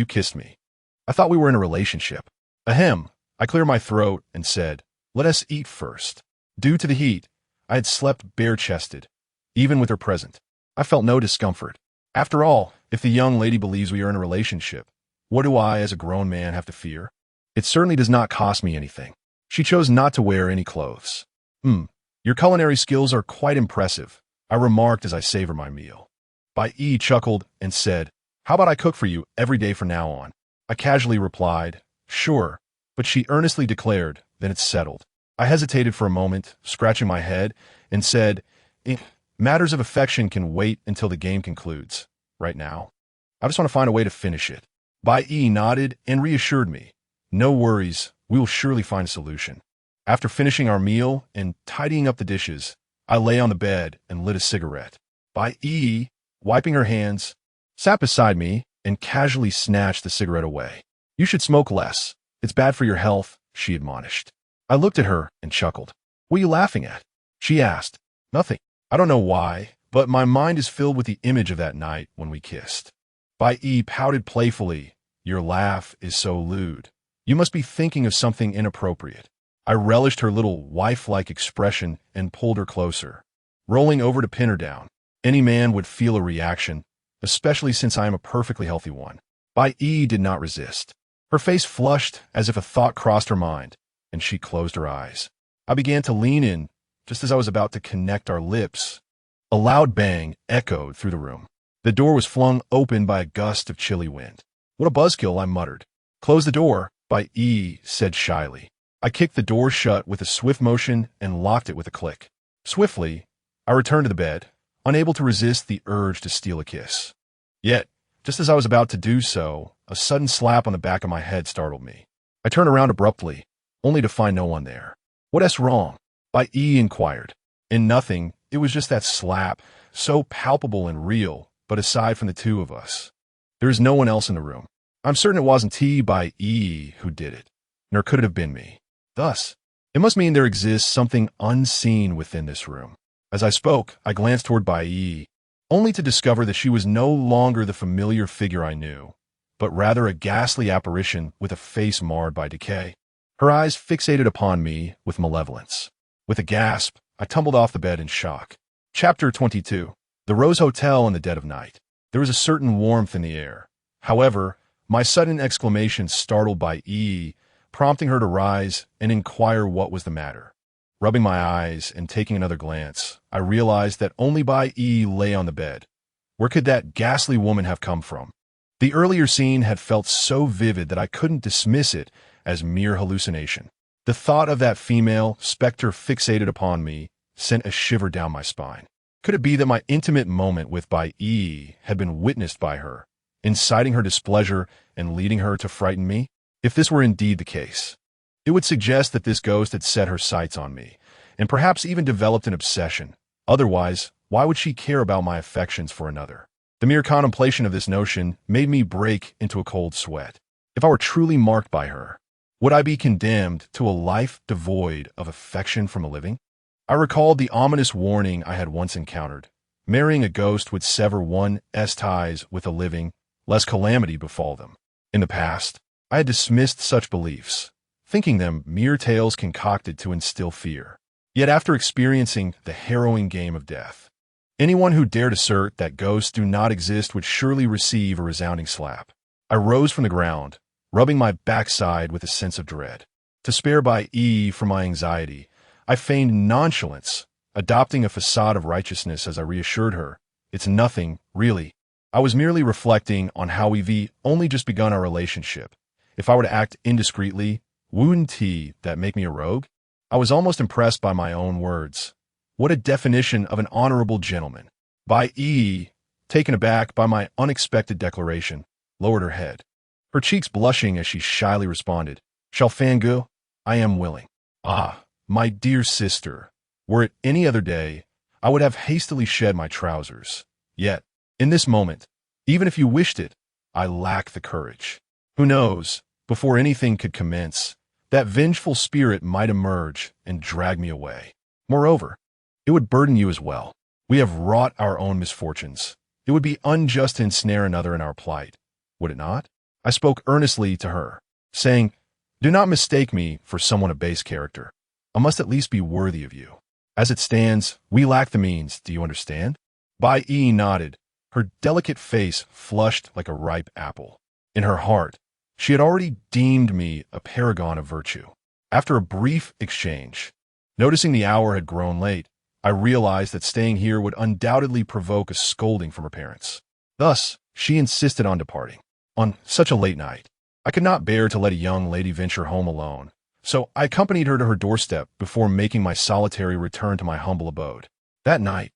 kissed me. I thought we were in a relationship." Ahem. I cleared my throat and said, "Let us eat first." Due to the heat, I had slept bare-chested. Even with her present, I felt no discomfort. After all, if the young lady believes we are in a relationship, what do I, as a grown man, have to fear? It certainly does not cost me anything. She chose not to wear any clothes. Your culinary skills are quite impressive," I remarked as I savored my meal. Bai Yi chuckled and said, "How about I cook for you every day from now on?" I casually replied, "Sure," but she earnestly declared, "Then it's settled." I hesitated for a moment, scratching my head, and said, Matters of affection can wait until the game concludes. Right now, I just want to find a way to finish it." Bai Yi nodded and reassured me, "No worries, we will surely find a solution." After finishing our meal and tidying up the dishes, I lay on the bed and lit a cigarette. Bai Yi, wiping her hands, sat beside me and casually snatched the cigarette away. "You should smoke less. It's bad for your health," she admonished. I looked at her and chuckled. "What are you laughing at?" she asked. "Nothing. I don't know why, but my mind is filled with the image of that night when we kissed." Bai Yi pouted playfully. "Your laugh is so lewd. You must be thinking of something inappropriate." I relished her little wife-like expression and pulled her closer, rolling over to pin her down. Any man would feel a reaction, especially since I am a perfectly healthy one. Bai Yi did not resist. Her face flushed as if a thought crossed her mind, and she closed her eyes. I began to lean in. Just as I was about to connect our lips, a loud bang echoed through the room. The door was flung open by a gust of chilly wind. "What a buzzkill," I muttered. "Close the door," Bai Yi said shyly. I kicked the door shut with a swift motion and locked it with a click. Swiftly, I returned to the bed, unable to resist the urge to steal a kiss. Yet, just as I was about to do so, a sudden slap on the back of my head startled me. I turned around abruptly, only to find no one there. "What's wrong?" Bai Yi inquired. "In nothing, it was just that slap, so palpable and real, but aside from the two of us, there is no one else in the room. I'm certain it wasn't Bai Yi who did it, nor could it have been me. Thus, it must mean there exists something unseen within this room." As I spoke, I glanced toward Bai Yi, only to discover that she was no longer the familiar figure I knew, but rather a ghastly apparition with a face marred by decay. Her eyes fixated upon me with malevolence. With a gasp, I tumbled off the bed in shock. Chapter 22. The Rose Hotel in the dead of night. There was a certain warmth in the air. However, my sudden exclamation startled Bai Yi, prompting her to rise and inquire what was the matter. Rubbing my eyes and taking another glance, I realized that only Bai Yi lay on the bed. Where could that ghastly woman have come from? The earlier scene had felt so vivid that I couldn't dismiss it as mere hallucination. The thought of that female specter fixated upon me sent a shiver down my spine. Could it be that my intimate moment with Bai Yi had been witnessed by her, inciting her displeasure and leading her to frighten me? If this were indeed the case, it would suggest that this ghost had set her sights on me, and perhaps even developed an obsession. Otherwise, why would she care about my affections for another? The mere contemplation of this notion made me break into a cold sweat. If I were truly marked by her, would I be condemned to a life devoid of affection from the living? I recalled the ominous warning I had once encountered. Marrying a ghost would sever one's ties with the living, lest calamity befall them. In the past, I had dismissed such beliefs, thinking them mere tales concocted to instill fear. Yet after experiencing the harrowing game of death, anyone who dared assert that ghosts do not exist would surely receive a resounding slap. I rose from the ground, rubbing my backside with a sense of dread. To spare by E from my anxiety, I feigned nonchalance, adopting a facade of righteousness as I reassured her, "It's nothing, really. I was merely reflecting on how we've only just begun our relationship. If I were to act indiscreetly, wouldn't that make me a rogue?" I was almost impressed by my own words. What a definition of an honorable gentleman. By E, taken aback by my unexpected declaration, lowered her head, her cheeks blushing as she shyly responded, "Shaofan, I am willing." Ah, my dear sister, were it any other day, I would have hastily shed my trousers. Yet, in this moment, even if you wished it, I lack the courage. Who knows, before anything could commence, that vengeful spirit might emerge and drag me away. Moreover, it would burden you as well. We have wrought our own misfortunes. It would be unjust to ensnare another in our plight, would it not? I spoke earnestly to her, saying, "Do not mistake me for someone of base character. I must at least be worthy of you. As it stands, we lack the means, do you understand?" Bai E nodded, her delicate face flushed like a ripe apple. In her heart, she had already deemed me a paragon of virtue. After a brief exchange, noticing the hour had grown late, I realized that staying here would undoubtedly provoke a scolding from her parents. Thus, she insisted on departing. On such a late night, I could not bear to let a young lady venture home alone, so I accompanied her to her doorstep before making my solitary return to my humble abode. That night,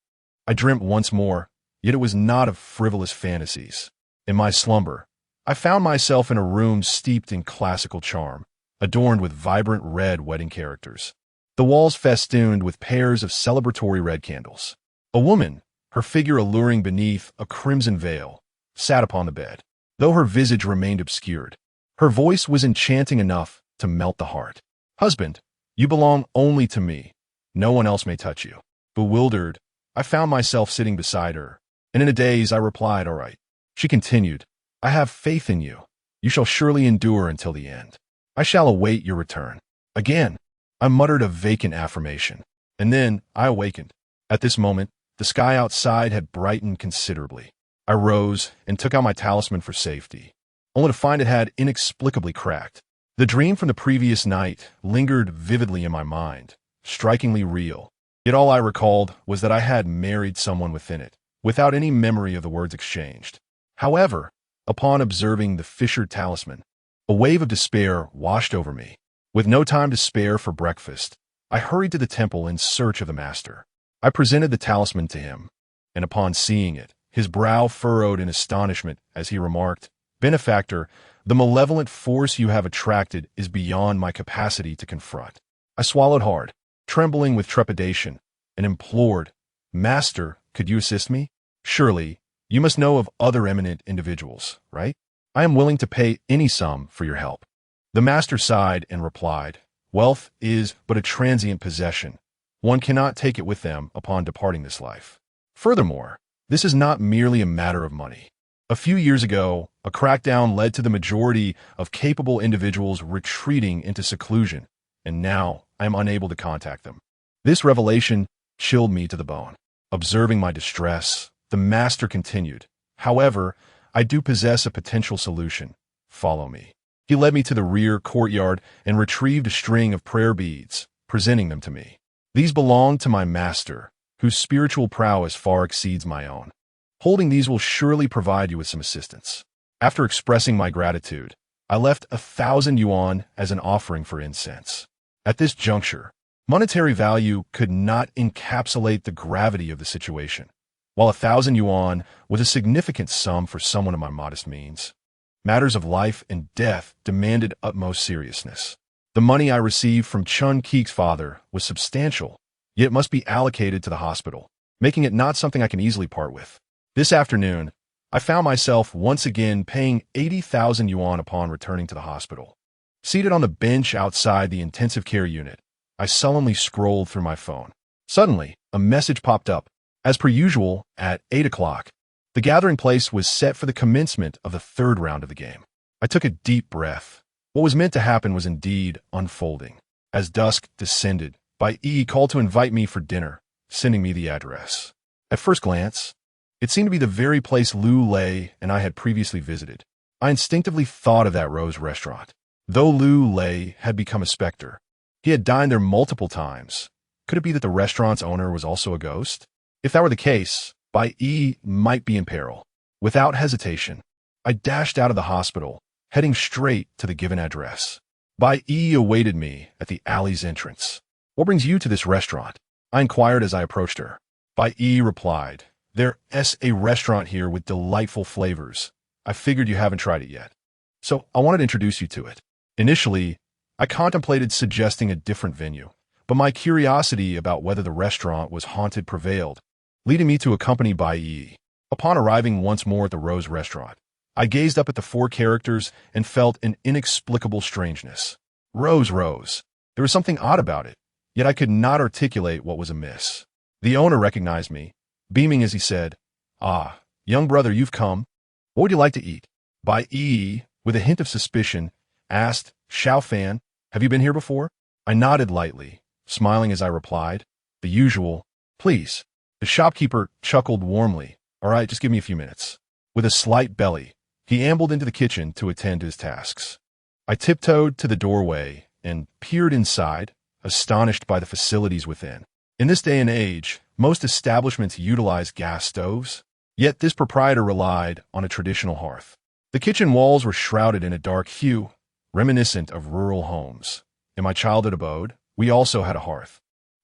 I dreamt once more, yet it was not of frivolous fantasies. In my slumber, I found myself in a room steeped in classical charm, adorned with vibrant red wedding characters. The walls festooned with pairs of celebratory red candles. A woman, her figure alluring beneath a crimson veil, sat upon the bed. Though her visage remained obscured, her voice was enchanting enough to melt the heart. "Husband, you belong only to me. No one else may touch you." Bewildered, I found myself sitting beside her, and in a daze I replied, "All right." She continued, "I have faith in you. You shall surely endure until the end. I shall await your return." Again, I muttered a vacant affirmation, and then I awakened. At this moment, the sky outside had brightened considerably. I rose and took out my talisman for safety, only to find it had inexplicably cracked. The dream from the previous night lingered vividly in my mind, strikingly real. Yet all I recalled was that I had married someone within it, without any memory of the words exchanged. However, upon observing the fissured talisman, a wave of despair washed over me. With no time to spare for breakfast, I hurried to the temple in search of the master. I presented the talisman to him, and upon seeing it, his brow furrowed in astonishment as he remarked, "Benefactor, the malevolent force you have attracted is beyond my capacity to confront." I swallowed hard, trembling with trepidation, and implored, "Master, could you assist me? Surely, you must know of other eminent individuals, right? I am willing to pay any sum for your help." The master sighed and replied, "Wealth is but a transient possession. One cannot take it with them upon departing this life. Furthermore, this is not merely a matter of money. A few years ago, a crackdown led to the majority of capable individuals retreating into seclusion, and now I am unable to contact them." This revelation chilled me to the bone. Observing my distress, the master continued, "However, I do possess a potential solution. Follow me." He led me to the rear courtyard and retrieved a string of prayer beads, presenting them to me. "These belong to my master, whose spiritual prowess far exceeds my own. Holding these will surely provide you with some assistance." After expressing my gratitude, I left 1,000 yuan as an offering for incense. At this juncture, monetary value could not encapsulate the gravity of the situation. While 1,000 yuan was a significant sum for someone of my modest means, matters of life and death demanded utmost seriousness. The money I received from Chun Keek's father was substantial, yet it must be allocated to the hospital, making it not something I can easily part with. This afternoon, I found myself once again paying 80,000 yuan upon returning to the hospital. Seated on the bench outside the intensive care unit, I sullenly scrolled through my phone. Suddenly, a message popped up. As per usual, at 8 o'clock, the gathering place was set for the commencement of the third round of the game. I took a deep breath. What was meant to happen was indeed unfolding. As dusk descended, By E called to invite me for dinner, sending me the address. At first glance, it seemed to be the very place Lu Lei and I had previously visited. I instinctively thought of that Rose restaurant. Though Lu Lei had become a specter, he had dined there multiple times. Could it be that the restaurant's owner was also a ghost? If that were the case, Bai Yi might be in peril. Without hesitation, I dashed out of the hospital, heading straight to the given address. Bai Yi awaited me at the alley's entrance. "What brings you to this restaurant?" I inquired as I approached her. Bai Yi replied, "There's a restaurant here with delightful flavors. I figured you haven't tried it yet, so I wanted to introduce you to it." Initially, I contemplated suggesting a different venue, but my curiosity about whether the restaurant was haunted prevailed, leading me to accompany Bai Yi. Upon arriving once more at the Rose restaurant, I gazed up at the four characters and felt an inexplicable strangeness. Rose, Rose. There was something odd about it, yet I could not articulate what was amiss. The owner recognized me, beaming as he said, "Ah, young brother, you've come. What would you like to eat?" Bai Yi, with a hint of suspicion, asked, "Shaofan, have you been here before?" I nodded lightly, smiling as I replied, "The usual, please." The shopkeeper chuckled warmly. "All right, just give me a few minutes." With a slight belly, he ambled into the kitchen to attend to his tasks. I tiptoed to the doorway and peered inside, astonished by the facilities within. In this day and age, most establishments utilize gas stoves, yet this proprietor relied on a traditional hearth. The kitchen walls were shrouded in a dark hue, reminiscent of rural homes. In my childhood abode, we also had a hearth,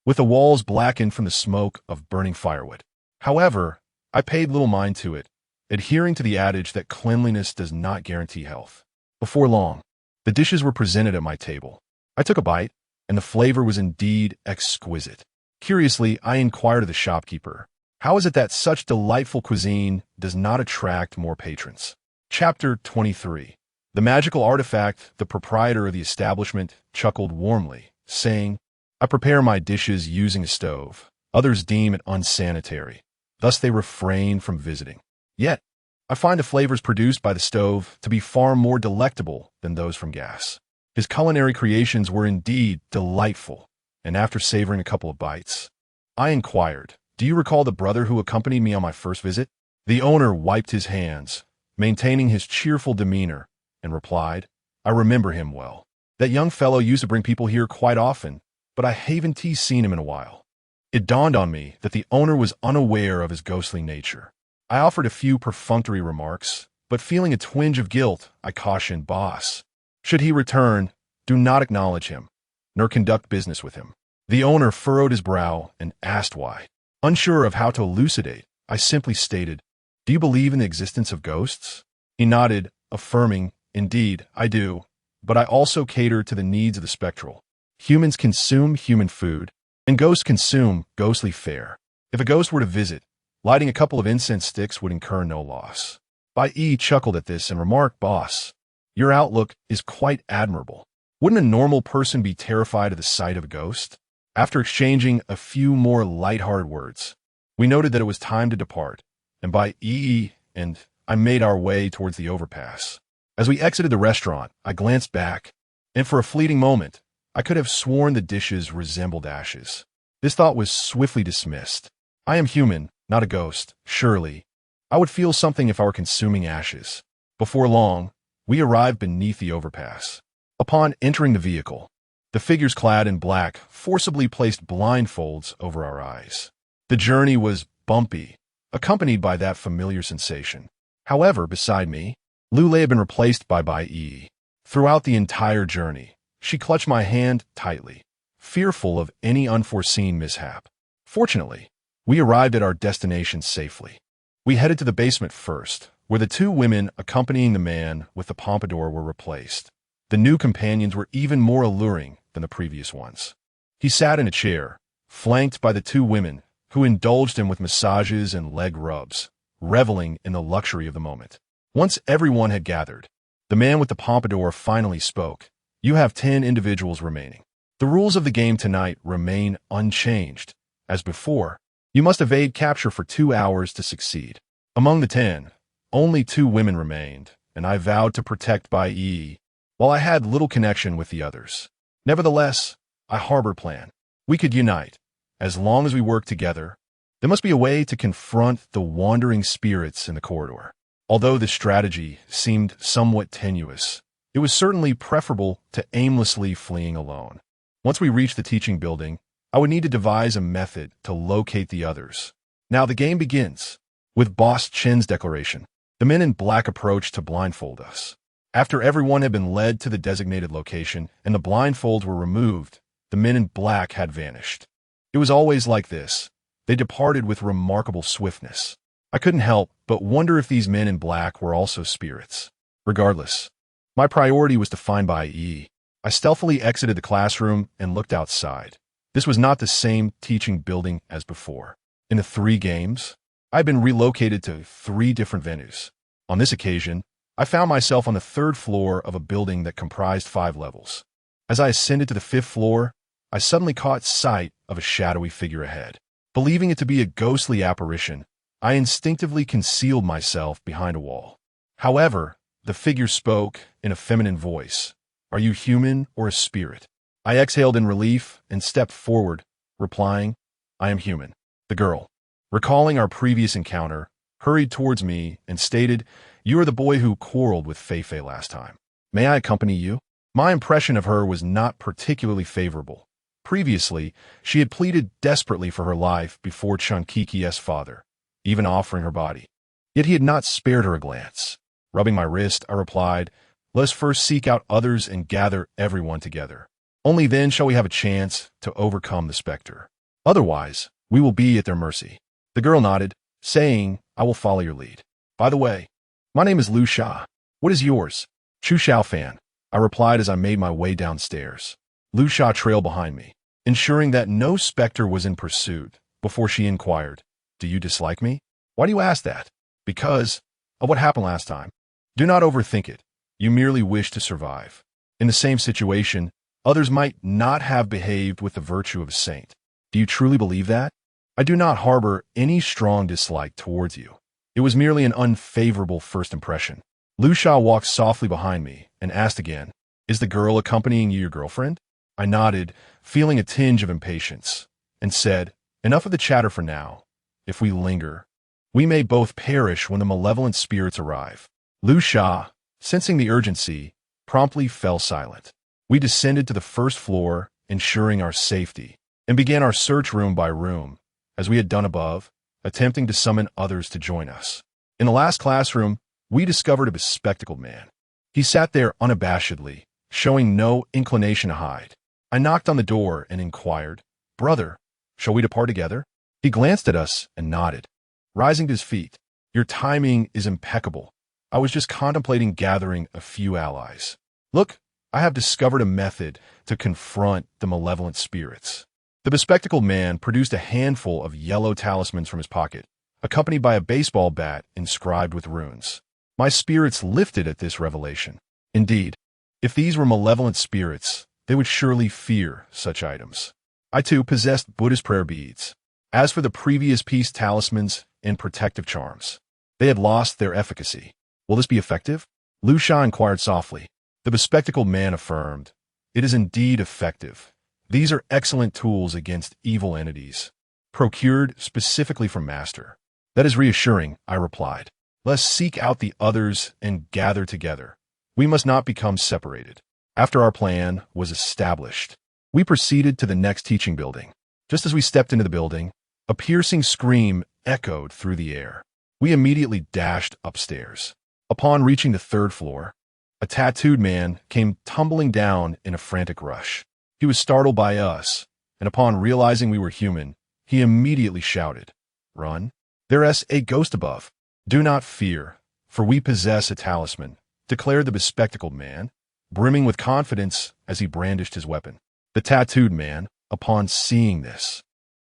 with the walls blackened from the smoke of burning firewood. However, I paid little mind to it, adhering to the adage that cleanliness does not guarantee health. Before long, the dishes were presented at my table. I took a bite, and the flavor was indeed exquisite. Curiously, I inquired of the shopkeeper, "How is it that such delightful cuisine does not attract more patrons?" Chapter 23. The magical artifact. The proprietor of the establishment chuckled warmly, saying, "I prepare my dishes using a stove. Others deem it unsanitary. Thus they refrain from visiting. Yet, I find the flavors produced by the stove to be far more delectable than those from gas." His culinary creations were indeed delightful, and after savoring a couple of bites, I inquired, "Do you recall the brother who accompanied me on my first visit?" The owner wiped his hands, maintaining his cheerful demeanor, and replied, "I remember him well. That young fellow used to bring people here quite often, but I haven't seen him in a while." It dawned on me that the owner was unaware of his ghostly nature. I offered a few perfunctory remarks, but feeling a twinge of guilt, I cautioned Boss, should he return, do not acknowledge him, nor conduct business with him. The owner furrowed his brow and asked why. Unsure of how to elucidate, I simply stated, "Do you believe in the existence of ghosts?" He nodded, affirming, "Indeed, I do, but I also cater to the needs of the spectral. Humans consume human food, and ghosts consume ghostly fare. If a ghost were to visit, lighting a couple of incense sticks would incur no loss." Bai Yi chuckled at this and remarked, "Boss, your outlook is quite admirable. Wouldn't a normal person be terrified of the sight of a ghost?" After exchanging a few more light-hearted words, we noted that it was time to depart, and Bai Yi and I made our way towards the overpass. As we exited the restaurant, I glanced back, and for a fleeting moment, I could have sworn the dishes resembled ashes. This thought was swiftly dismissed. I am human, not a ghost. Surely, I would feel something if I were consuming ashes. Before long, we arrived beneath the overpass. Upon entering the vehicle, the figures clad in black forcibly placed blindfolds over our eyes. The journey was bumpy, accompanied by that familiar sensation. However, beside me, Lu Lei had been replaced by Bai Yi. Throughout the entire journey, she clutched my hand tightly, fearful of any unforeseen mishap. Fortunately, we arrived at our destination safely. We headed to the basement first, where the two women accompanying the man with the pompadour were replaced. The new companions were even more alluring than the previous ones. He sat in a chair, flanked by the two women, who indulged him with massages and leg rubs, reveling in the luxury of the moment. Once everyone had gathered, the man with the pompadour finally spoke. "You have 10 individuals remaining. The rules of the game tonight remain unchanged. As before, you must evade capture for 2 hours to succeed." Among the 10, only 2 women remained, and I vowed to protect Bai Yi, while I had little connection with the others. Nevertheless, I harbored a plan. We could unite. As long as we work together, there must be a way to confront the wandering spirits in the corridor. Although this strategy seemed somewhat tenuous, it was certainly preferable to aimlessly fleeing alone. Once we reached the teaching building, I would need to devise a method to locate the others. Now the game begins. With Boss Chen's declaration, the men in black approached to blindfold us. After everyone had been led to the designated location and the blindfolds were removed, the men in black had vanished. It was always like this. They departed with remarkable swiftness. I couldn't help but wonder if these men in black were also spirits. Regardless, my priority was to find Bai Yi. I stealthily exited the classroom and looked outside. This was not the same teaching building as before. In the 3 games, I had been relocated to 3 different venues. On this occasion, I found myself on the 3rd floor of a building that comprised 5 levels. As I ascended to the 5th floor, I suddenly caught sight of a shadowy figure ahead. Believing it to be a ghostly apparition, I instinctively concealed myself behind a wall. However, the figure spoke in a feminine voice. "Are you human or a spirit?" I exhaled in relief and stepped forward, replying, "I am human." The girl, recalling our previous encounter, hurried towards me and stated, "You are the boy who quarreled with Feifei last time. May I accompany you?" My impression of her was not particularly favorable. Previously, she had pleaded desperately for her life before Chun Kiki's father, even offering her body. Yet he had not spared her a glance. Rubbing my wrist, I replied, "Let us first seek out others and gather everyone together. Only then shall we have a chance to overcome the specter. Otherwise, we will be at their mercy." The girl nodded, saying, "I will follow your lead. By the way, my name is Lu Sha. What is yours?" "Chu Shaofan," I replied as I made my way downstairs. Lu Sha trailed behind me, ensuring that no specter was in pursuit, before she inquired, "Do you dislike me?" "Why do you ask that?" "Because of what happened last time. Do not overthink it. You merely wish to survive. In the same situation, others might not have behaved with the virtue of a saint. Do you truly believe that?" "I do not harbor any strong dislike towards you. It was merely an unfavorable first impression." Lu Sha walked softly behind me and asked again, "Is the girl accompanying you your girlfriend?" I nodded, feeling a tinge of impatience, and said, "Enough of the chatter for now. If we linger, we may both perish when the malevolent spirits arrive." Lu Sha, sensing the urgency, promptly fell silent. We descended to the 1st floor, ensuring our safety, and began our search room by room, as we had done above, attempting to summon others to join us. In the last classroom, we discovered a bespectacled man. He sat there unabashedly, showing no inclination to hide. I knocked on the door and inquired, "Brother, shall we depart together?" He glanced at us and nodded, rising to his feet. "Your timing is impeccable. I was just contemplating gathering a few allies. Look, I have discovered a method to confront the malevolent spirits." The bespectacled man produced a handful of yellow talismans from his pocket, accompanied by a baseball bat inscribed with runes. My spirits lifted at this revelation. Indeed, if these were malevolent spirits, they would surely fear such items. I too possessed Buddhist prayer beads. As for the previous peace talismans and protective charms, they had lost their efficacy. "Will this be effective?" Lu Sha inquired softly. The bespectacled man affirmed, "It is indeed effective. These are excellent tools against evil entities, procured specifically from Master." "That is reassuring," I replied. "Let's seek out the others and gather together. We must not become separated." After our plan was established, we proceeded to the next teaching building. Just as we stepped into the building, a piercing scream echoed through the air. We immediately dashed upstairs. Upon reaching the 3rd floor, a tattooed man came tumbling down in a frantic rush. He was startled by us, and upon realizing we were human, he immediately shouted, "Run! There's a ghost above." "Do not fear, for we possess a talisman," declared the bespectacled man, brimming with confidence as he brandished his weapon. The tattooed man, upon seeing this,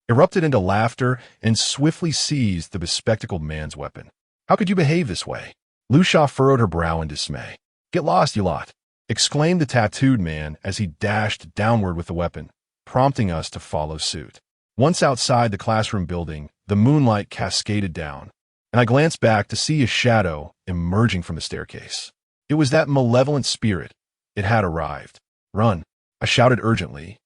erupted into laughter and swiftly seized the bespectacled man's weapon. "How could you behave this way?" Lu Sha furrowed her brow in dismay. "Get lost, you lot!" exclaimed the tattooed man as he dashed downward with the weapon, prompting us to follow suit. Once outside the classroom building, the moonlight cascaded down, and I glanced back to see a shadow emerging from the staircase. It was that malevolent spirit. It had arrived. "Run!" I shouted urgently,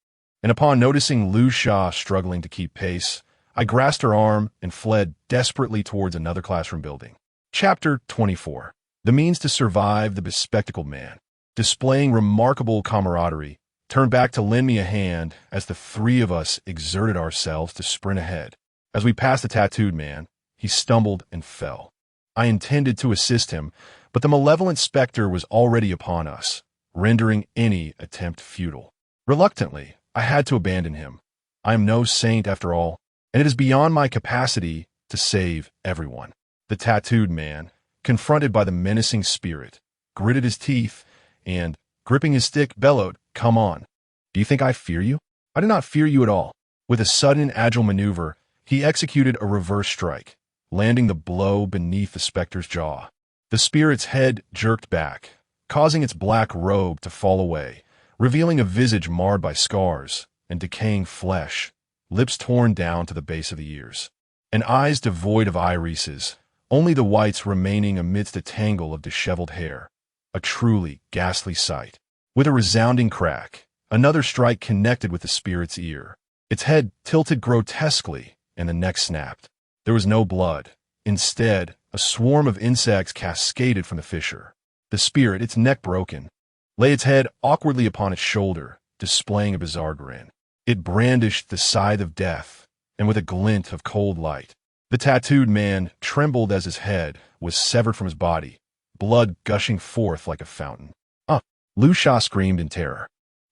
and upon noticing Lu Sha struggling to keep pace, I grasped her arm and fled desperately towards another classroom building. Chapter 24. The means to survive. The bespectacled man, displaying remarkable camaraderie, turned back to lend me a hand as the three of us exerted ourselves to sprint ahead. As we passed the tattooed man, he stumbled and fell. I intended to assist him, but the malevolent specter was already upon us, rendering any attempt futile. Reluctantly, I had to abandon him. I am no saint after all, and it is beyond my capacity to save everyone. The tattooed man, confronted by the menacing spirit, gritted his teeth and, gripping his stick, bellowed, "Come on. Do you think I fear you? I do not fear you at all." With a sudden, agile maneuver, he executed a reverse strike, landing the blow beneath the specter's jaw. The spirit's head jerked back, causing its black robe to fall away, revealing a visage marred by scars and decaying flesh, lips torn down to the base of the ears, and eyes devoid of irises, only the whites remaining amidst a tangle of disheveled hair. A truly ghastly sight. With a resounding crack, another strike connected with the spirit's ear. Its head tilted grotesquely, and the neck snapped. There was no blood. Instead, a swarm of insects cascaded from the fissure. The spirit, its neck broken, lay its head awkwardly upon its shoulder, displaying a bizarre grin. It brandished the scythe of death, and with a glint of cold light, the tattooed man trembled as his head was severed from his body, blood gushing forth like a fountain. Lu Sha screamed in terror.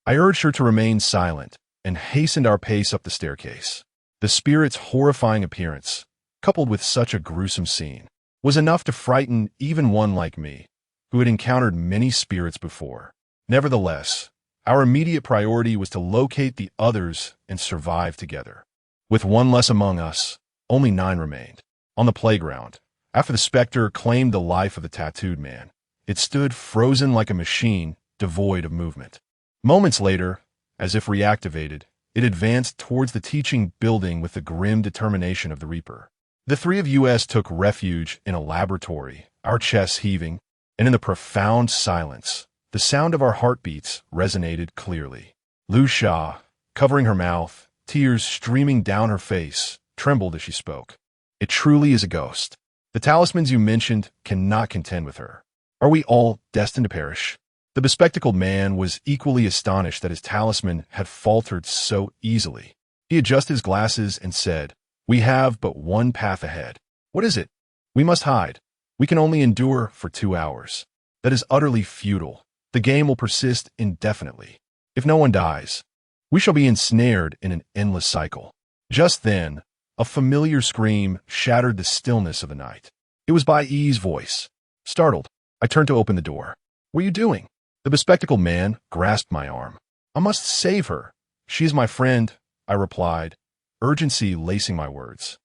I urged her to remain silent and hastened our pace up the staircase. The spirit's horrifying appearance, coupled with such a gruesome scene, was enough to frighten even one like me, who had encountered many spirits before. Nevertheless, our immediate priority was to locate the others and survive together. With one less among us, only 9 remained. On the playground, after the specter claimed the life of the tattooed man, it stood frozen like a machine, devoid of movement. Moments later, as if reactivated, it advanced towards the teaching building with the grim determination of the Reaper. The three of us took refuge in a laboratory, our chests heaving, and in the profound silence, the sound of our heartbeats resonated clearly. Lu Sha, covering her mouth, tears streaming down her face, trembled as she spoke. "It truly is a ghost. The talismans you mentioned cannot contend with her. Are we all destined to perish?" The bespectacled man was equally astonished that his talisman had faltered so easily. He adjusted his glasses and said, "We have but one path ahead." "What is it?" "We must hide. We can only endure for 2 hours. That is utterly futile. The game will persist indefinitely. If no one dies, we shall be ensnared in an endless cycle." Just then, a familiar scream shattered the stillness of the night. It was Bai Yi's voice. Startled, I turned to open the door. "What are you doing?" The bespectacled man grasped my arm. "I must save her. She is my friend," I replied, urgency lacing my words.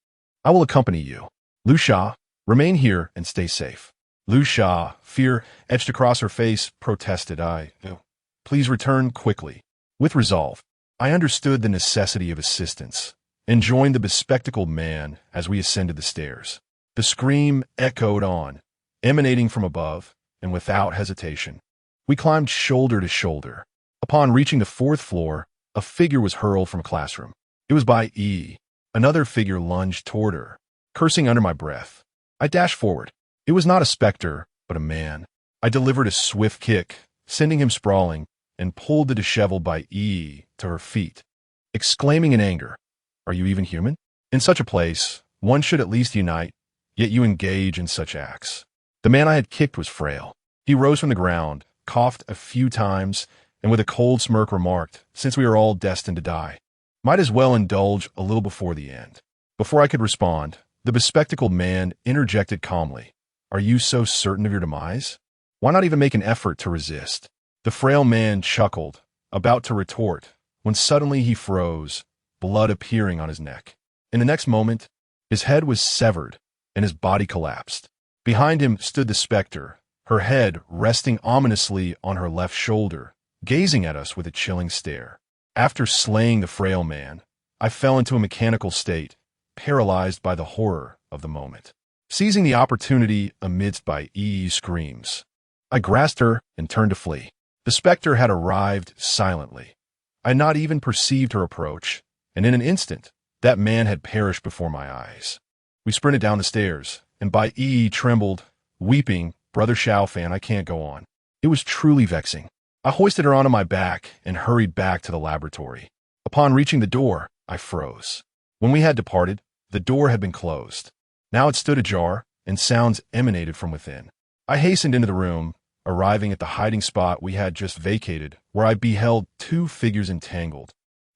"I will accompany you. Lu Sha, remain here and stay safe." Lu Sha, fear etched across her face, protested. Please return quickly." With resolve, I understood the necessity of assistance and joined the bespectacled man as we ascended the stairs. The scream echoed on, emanating from above, and without hesitation, we climbed shoulder to shoulder. Upon reaching the 4th floor, a figure was hurled from a classroom. It was Bai Yi. Another figure lunged toward her, cursing under my breath. I dashed forward. It was not a specter, but a man. I delivered a swift kick, sending him sprawling, and pulled the disheveled Bai Yi to her feet, exclaiming in anger, "Are you even human? In such a place, one should at least unite, yet you engage in such acts." The man I had kicked was frail. He rose from the ground, coughed a few times, and with a cold smirk remarked, "Since we are all destined to die, might as well indulge a little before the end." Before I could respond, the bespectacled man interjected calmly, "Are you so certain of your demise? Why not even make an effort to resist?" The frail man chuckled, about to retort, when suddenly he froze, blood appearing on his neck. In the next moment, his head was severed, and his body collapsed. Behind him stood the specter, her head resting ominously on her left shoulder, gazing at us with a chilling stare. After slaying the frail man, I fell into a mechanical state, paralyzed by the horror of the moment. Seizing the opportunity amidst Bai Yi's screams, I grasped her and turned to flee. The specter had arrived silently. I had not even perceived her approach, and in an instant, that man had perished before my eyes. We sprinted down the stairs, and Bai Yi trembled, weeping, "Brother Shaofan, I can't go on." It was truly vexing. I hoisted her onto my back and hurried back to the laboratory. Upon reaching the door, I froze. When we had departed, the door had been closed. Now it stood ajar, and sounds emanated from within. I hastened into the room, arriving at the hiding spot we had just vacated, where I beheld two figures entangled,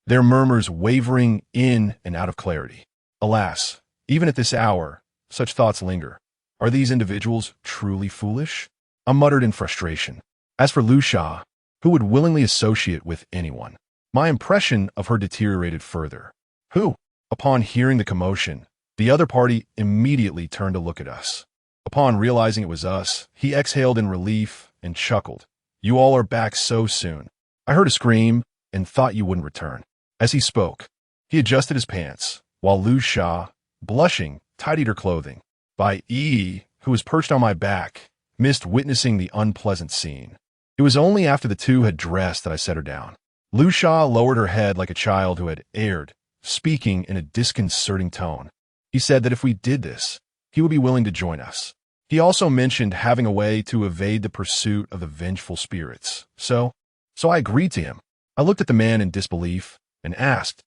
their murmurs wavering in and out of clarity. Alas, even at this hour, such thoughts linger. Are these individuals truly foolish? I muttered in frustration. As for Lu Sha, who would willingly associate with anyone? My impression of her deteriorated further. Who? Upon hearing the commotion, the other party immediately turned to look at us. Upon realizing it was us, he exhaled in relief and chuckled. "You all are back so soon. I heard a scream and thought you wouldn't return." As he spoke, he adjusted his pants, while Lu Sha, blushing, tidied her clothing. Bai Yi, who was perched on my back, missed witnessing the unpleasant scene. It was only after the two had dressed that I set her down. Lu Sha lowered her head like a child who had erred, speaking in a disconcerting tone. He said that if we did this, he would be willing to join us. He also mentioned having a way to evade the pursuit of the vengeful spirits. So I agreed to him. I looked at the man in disbelief and asked,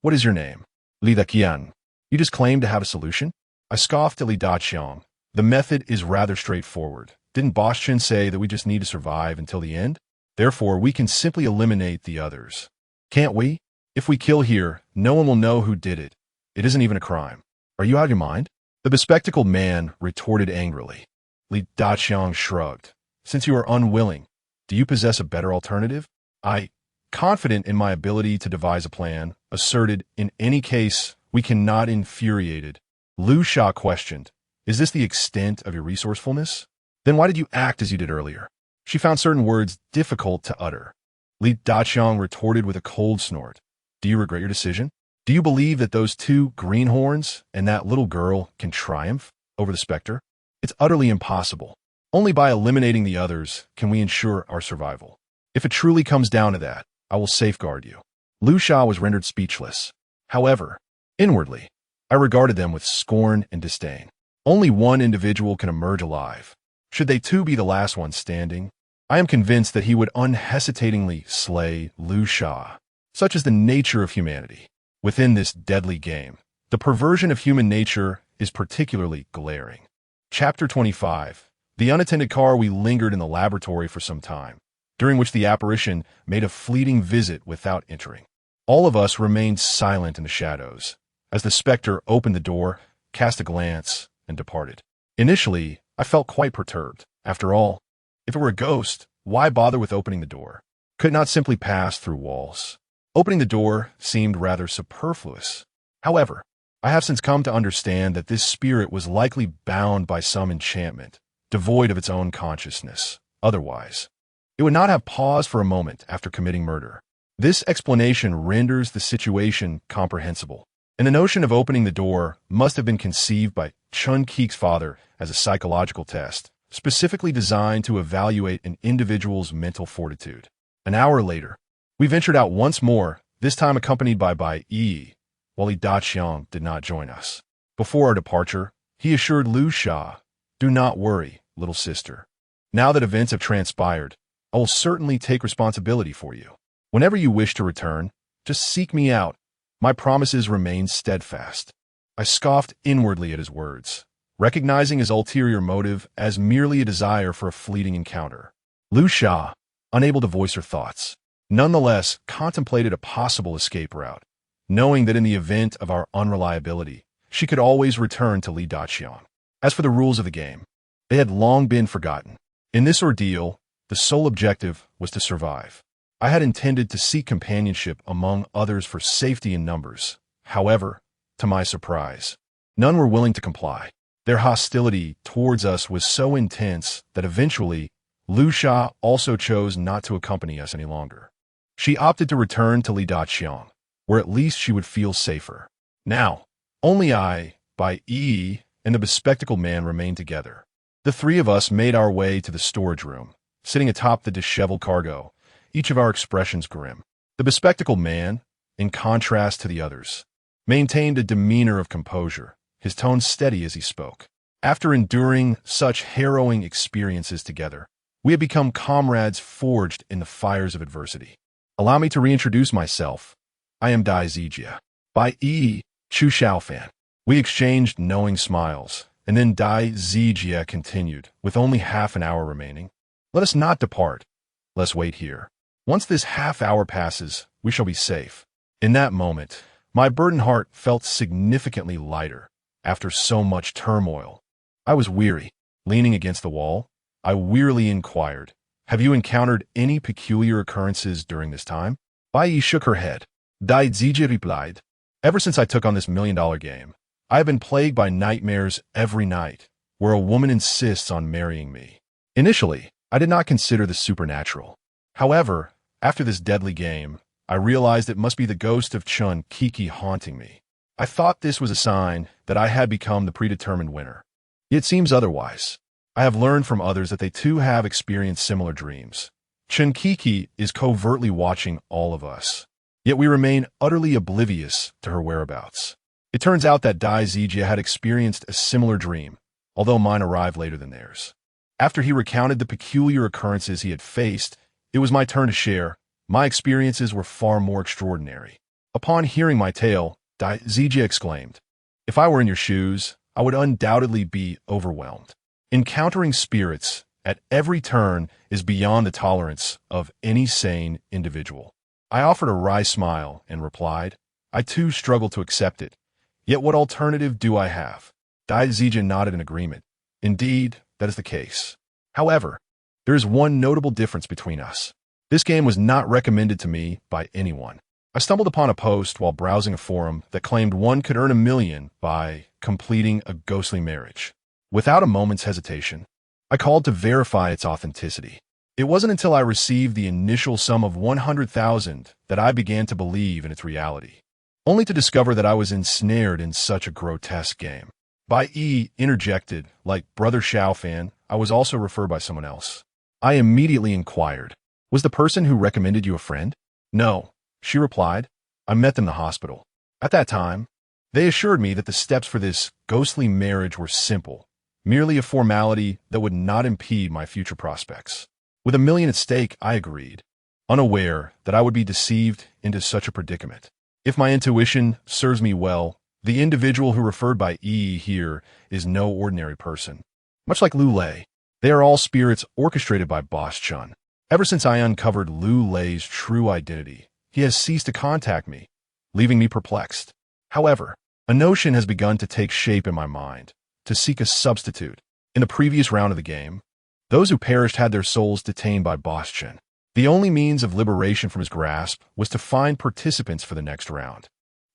"What is your name?" "Li Daqian. You just claim to have a solution?" I scoffed at Li Daqian. "The method is rather straightforward. Didn't Boss Chen say that we just need to survive until the end? Therefore, we can simply eliminate the others. Can't we? If we kill here, no one will know who did it. It isn't even a crime. Are you out of your mind?" The bespectacled man retorted angrily. Li Daqian shrugged. "Since you are unwilling, do you possess a better alternative?" I, confident in my ability to devise a plan, asserted, "In any case, we cannot infuriated." Lu Sha questioned, "Is this the extent of your resourcefulness? Then why did you act as you did earlier?" She found certain words difficult to utter. Li Daqian retorted with a cold snort. "Do you regret your decision? Do you believe that those two greenhorns and that little girl can triumph over the specter? It's utterly impossible. Only by eliminating the others can we ensure our survival. If it truly comes down to that, I will safeguard you." Lu Sha was rendered speechless. However, inwardly, I regarded them with scorn and disdain. Only one individual can emerge alive. Should they too be the last one standing, I am convinced that he would unhesitatingly slay Lu Sha. Such is the nature of humanity. Within this deadly game, the perversion of human nature is particularly glaring. Chapter 25. The unattended car. We lingered in the laboratory for some time, during which the apparition made a fleeting visit without entering. All of us remained silent in the shadows, as the specter opened the door, cast a glance, and departed. Initially, I felt quite perturbed. After all, if it were a ghost, why bother with opening the door? Could it not simply pass through walls? Opening the door seemed rather superfluous. However, I have since come to understand that this spirit was likely bound by some enchantment, devoid of its own consciousness. Otherwise, it would not have paused for a moment after committing murder. This explanation renders the situation comprehensible, and the notion of opening the door must have been conceived by Chun Keek's father as a psychological test, specifically designed to evaluate an individual's mental fortitude. An hour later, we ventured out once more, this time accompanied by Bai Yi, while Li Daqian did not join us. Before our departure, he assured Lu Sha, "Do not worry, little sister. Now that events have transpired, I will certainly take responsibility for you. Whenever you wish to return, just seek me out. My promises remain steadfast." I scoffed inwardly at his words, recognizing his ulterior motive as merely a desire for a fleeting encounter. Lu Sha, unable to voice her thoughts, nonetheless contemplated a possible escape route, knowing that in the event of our unreliability, she could always return to Li Daqian. As for the rules of the game, they had long been forgotten. In this ordeal, the sole objective was to survive. I had intended to seek companionship among others for safety in numbers. However, to my surprise, none were willing to comply. Their hostility towards us was so intense that eventually, Lu Sha also chose not to accompany us any longer. She opted to return to Li Daqian, where at least she would feel safer. Now, only I, Bai Yi, and the bespectacled man remained together. The three of us made our way to the storage room, sitting atop the disheveled cargo, each of our expressions grim. The bespectacled man, in contrast to the others, maintained a demeanor of composure, his tone steady as he spoke. After enduring such harrowing experiences together, we had become comrades forged in the fires of adversity. Allow me to reintroduce myself. I am Dai Zijia. By Chu Shaofan. We exchanged knowing smiles, and then Dai Zijia continued, with only half an hour remaining. Let us not depart. Let's wait here. Once this half hour passes, we shall be safe. In that moment, my burdened heart felt significantly lighter after so much turmoil. I was weary. Leaning against the wall, I wearily inquired, have you encountered any peculiar occurrences during this time? Bai Yi shook her head. Dai Zijia replied, ever since I took on this $1 million game, I have been plagued by nightmares every night, where a woman insists on marrying me. Initially, I did not consider this supernatural. However, after this deadly game, I realized it must be the ghost of Chun Kiki haunting me. I thought this was a sign that I had become the predetermined winner. Yet it seems otherwise. I have learned from others that they too have experienced similar dreams. Chun Kiki is covertly watching all of us, yet we remain utterly oblivious to her whereabouts. It turns out that Dai Zijia had experienced a similar dream, although mine arrived later than theirs. After he recounted the peculiar occurrences he had faced, it was my turn to share. My experiences were far more extraordinary. Upon hearing my tale, Dai Zijia exclaimed, if I were in your shoes, I would undoubtedly be overwhelmed. Encountering spirits at every turn is beyond the tolerance of any sane individual. I offered a wry smile and replied, I too struggle to accept it. Yet what alternative do I have? Dai Zijia nodded in agreement. Indeed, that is the case. However, there is one notable difference between us. This game was not recommended to me by anyone. I stumbled upon a post while browsing a forum that claimed one could earn $1 million by completing a ghostly marriage. Without a moment's hesitation, I called to verify its authenticity. It wasn't until I received the initial sum of $100,000 that I began to believe in its reality, only to discover that I was ensnared in such a grotesque game. Bai Yi interjected, like Brother Shaofan, I was also referred by someone else. I immediately inquired, was the person who recommended you a friend? No, she replied. I met them in the hospital. At that time, they assured me that the steps for this ghostly marriage were simple, merely a formality that would not impede my future prospects. With $1 million at stake, I agreed, unaware that I would be deceived into such a predicament. If my intuition serves me well, the individual who referred by E here is no ordinary person. Much like Lu Lei, they are all spirits orchestrated by Boss Chun. Ever since I uncovered Lu Lei's true identity, he has ceased to contact me, leaving me perplexed. However, a notion has begun to take shape in my mind, to seek a substitute. In the previous round of the game, those who perished had their souls detained by Boss Chun. The only means of liberation from his grasp was to find participants for the next round.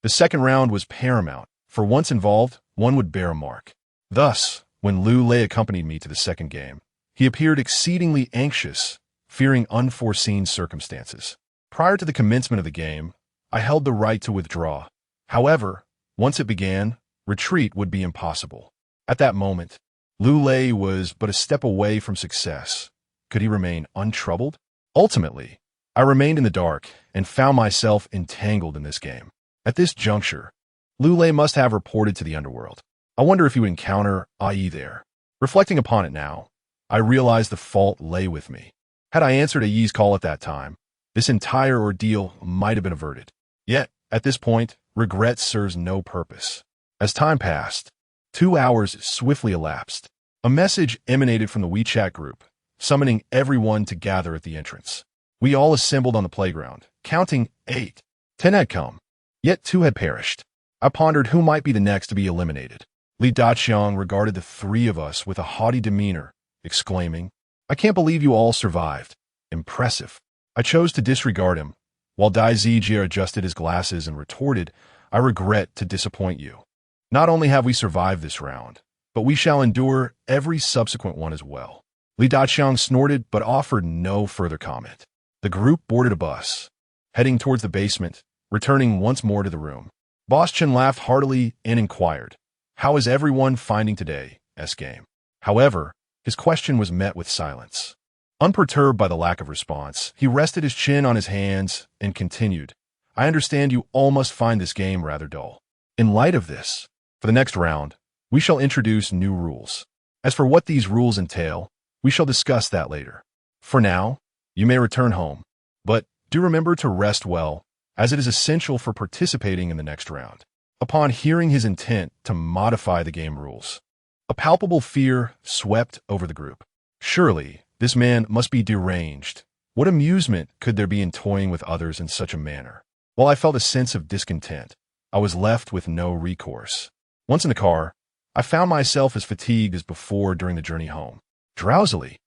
The second round was paramount, for once involved, one would bear a mark. Thus, when Lu Lei accompanied me to the second game, he appeared exceedingly anxious, fearing unforeseen circumstances. Prior to the commencement of the game, I held the right to withdraw. However, once it began, retreat would be impossible. At that moment, Lu Lei was but a step away from success. Could he remain untroubled? Ultimately, I remained in the dark and found myself entangled in this game. At this juncture, Lu Lei must have reported to the underworld. I wonder if he would encounter Ai there. Reflecting upon it now, I realized the fault lay with me. Had I answered Ai's call at that time, this entire ordeal might have been averted. Yet, at this point, regret serves no purpose. As time passed, 2 hours swiftly elapsed. A message emanated from the WeChat group, summoning everyone to gather at the entrance. We all assembled on the playground, counting 8. 10 had come, yet 2 had perished. I pondered who might be the next to be eliminated. Li Daqiang regarded the 3 of us with a haughty demeanor, exclaiming, I can't believe you all survived. Impressive. I chose to disregard him, while Dai Zijia adjusted his glasses and retorted, I regret to disappoint you. Not only have we survived this round, but we shall endure every subsequent one as well. Li Daqiang snorted but offered no further comment. The group boarded a bus, heading towards the basement, returning once more to the room. Boss Chun laughed heartily and inquired, how is everyone finding today's game? However, his question was met with silence. Unperturbed by the lack of response, he rested his chin on his hands and continued, I understand you all must find this game rather dull. In light of this, for the next round, we shall introduce new rules. As for what these rules entail, we shall discuss that later. For now, you may return home, but do remember to rest well, as it is essential for participating in the next round. Upon hearing his intent to modify the game rules, a palpable fear swept over the group. Surely, this man must be deranged. What amusement could there be in toying with others in such a manner? While I felt a sense of discontent, I was left with no recourse. Once in the car, I found myself as fatigued as before during the journey home. Drowsily,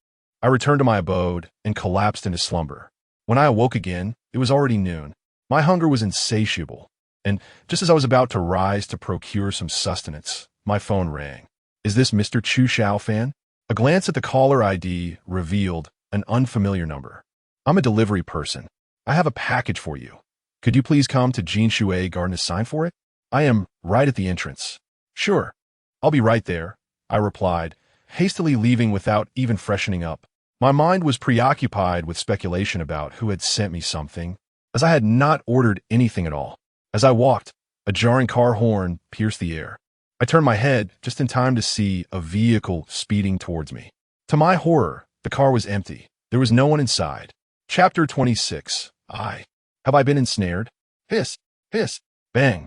I returned to my abode and collapsed into slumber. When I awoke again, it was already noon. My hunger was insatiable, and just as I was about to rise to procure some sustenance, my phone rang. Is this Mr. Chu Shaofan? A glance at the caller ID revealed an unfamiliar number. I'm a delivery person. I have a package for you. Could you please come to Jinshui Garden to sign for it? I am right at the entrance. Sure. I'll be right there, I replied, hastily leaving without even freshening up. My mind was preoccupied with speculation about who had sent me something, as I had not ordered anything at all. As I walked, a jarring car horn pierced the air. I turned my head just in time to see a vehicle speeding towards me. To my horror, the car was empty. There was no one inside. Chapter 26. Have I been ensnared? Hiss, hiss, bang.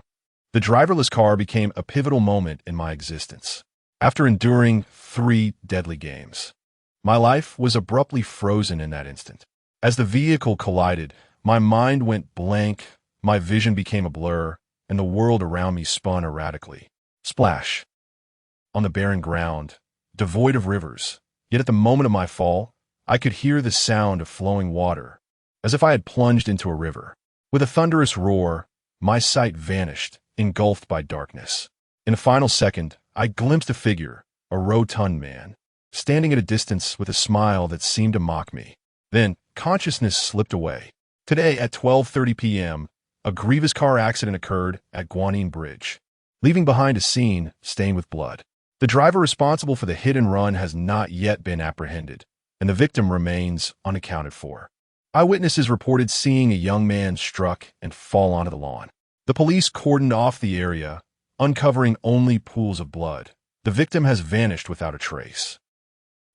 The driverless car became a pivotal moment in my existence. After enduring 3 deadly games, my life was abruptly frozen in that instant. As the vehicle collided, my mind went blank, my vision became a blur, and the world around me spun erratically. Splash. On the barren ground, devoid of rivers, yet at the moment of my fall, I could hear the sound of flowing water, as if I had plunged into a river. With a thunderous roar, my sight vanished, engulfed by darkness. In a final second, I glimpsed a figure, a rotund man, standing at a distance with a smile that seemed to mock me. Then, consciousness slipped away. Today, at 12:30 p.m., a grievous car accident occurred at Guanyin Bridge, leaving behind a scene stained with blood. The driver responsible for the hit and run has not yet been apprehended, and the victim remains unaccounted for. Eyewitnesses reported seeing a young man struck and fall onto the lawn. The police cordoned off the area, uncovering only pools of blood. The victim has vanished without a trace.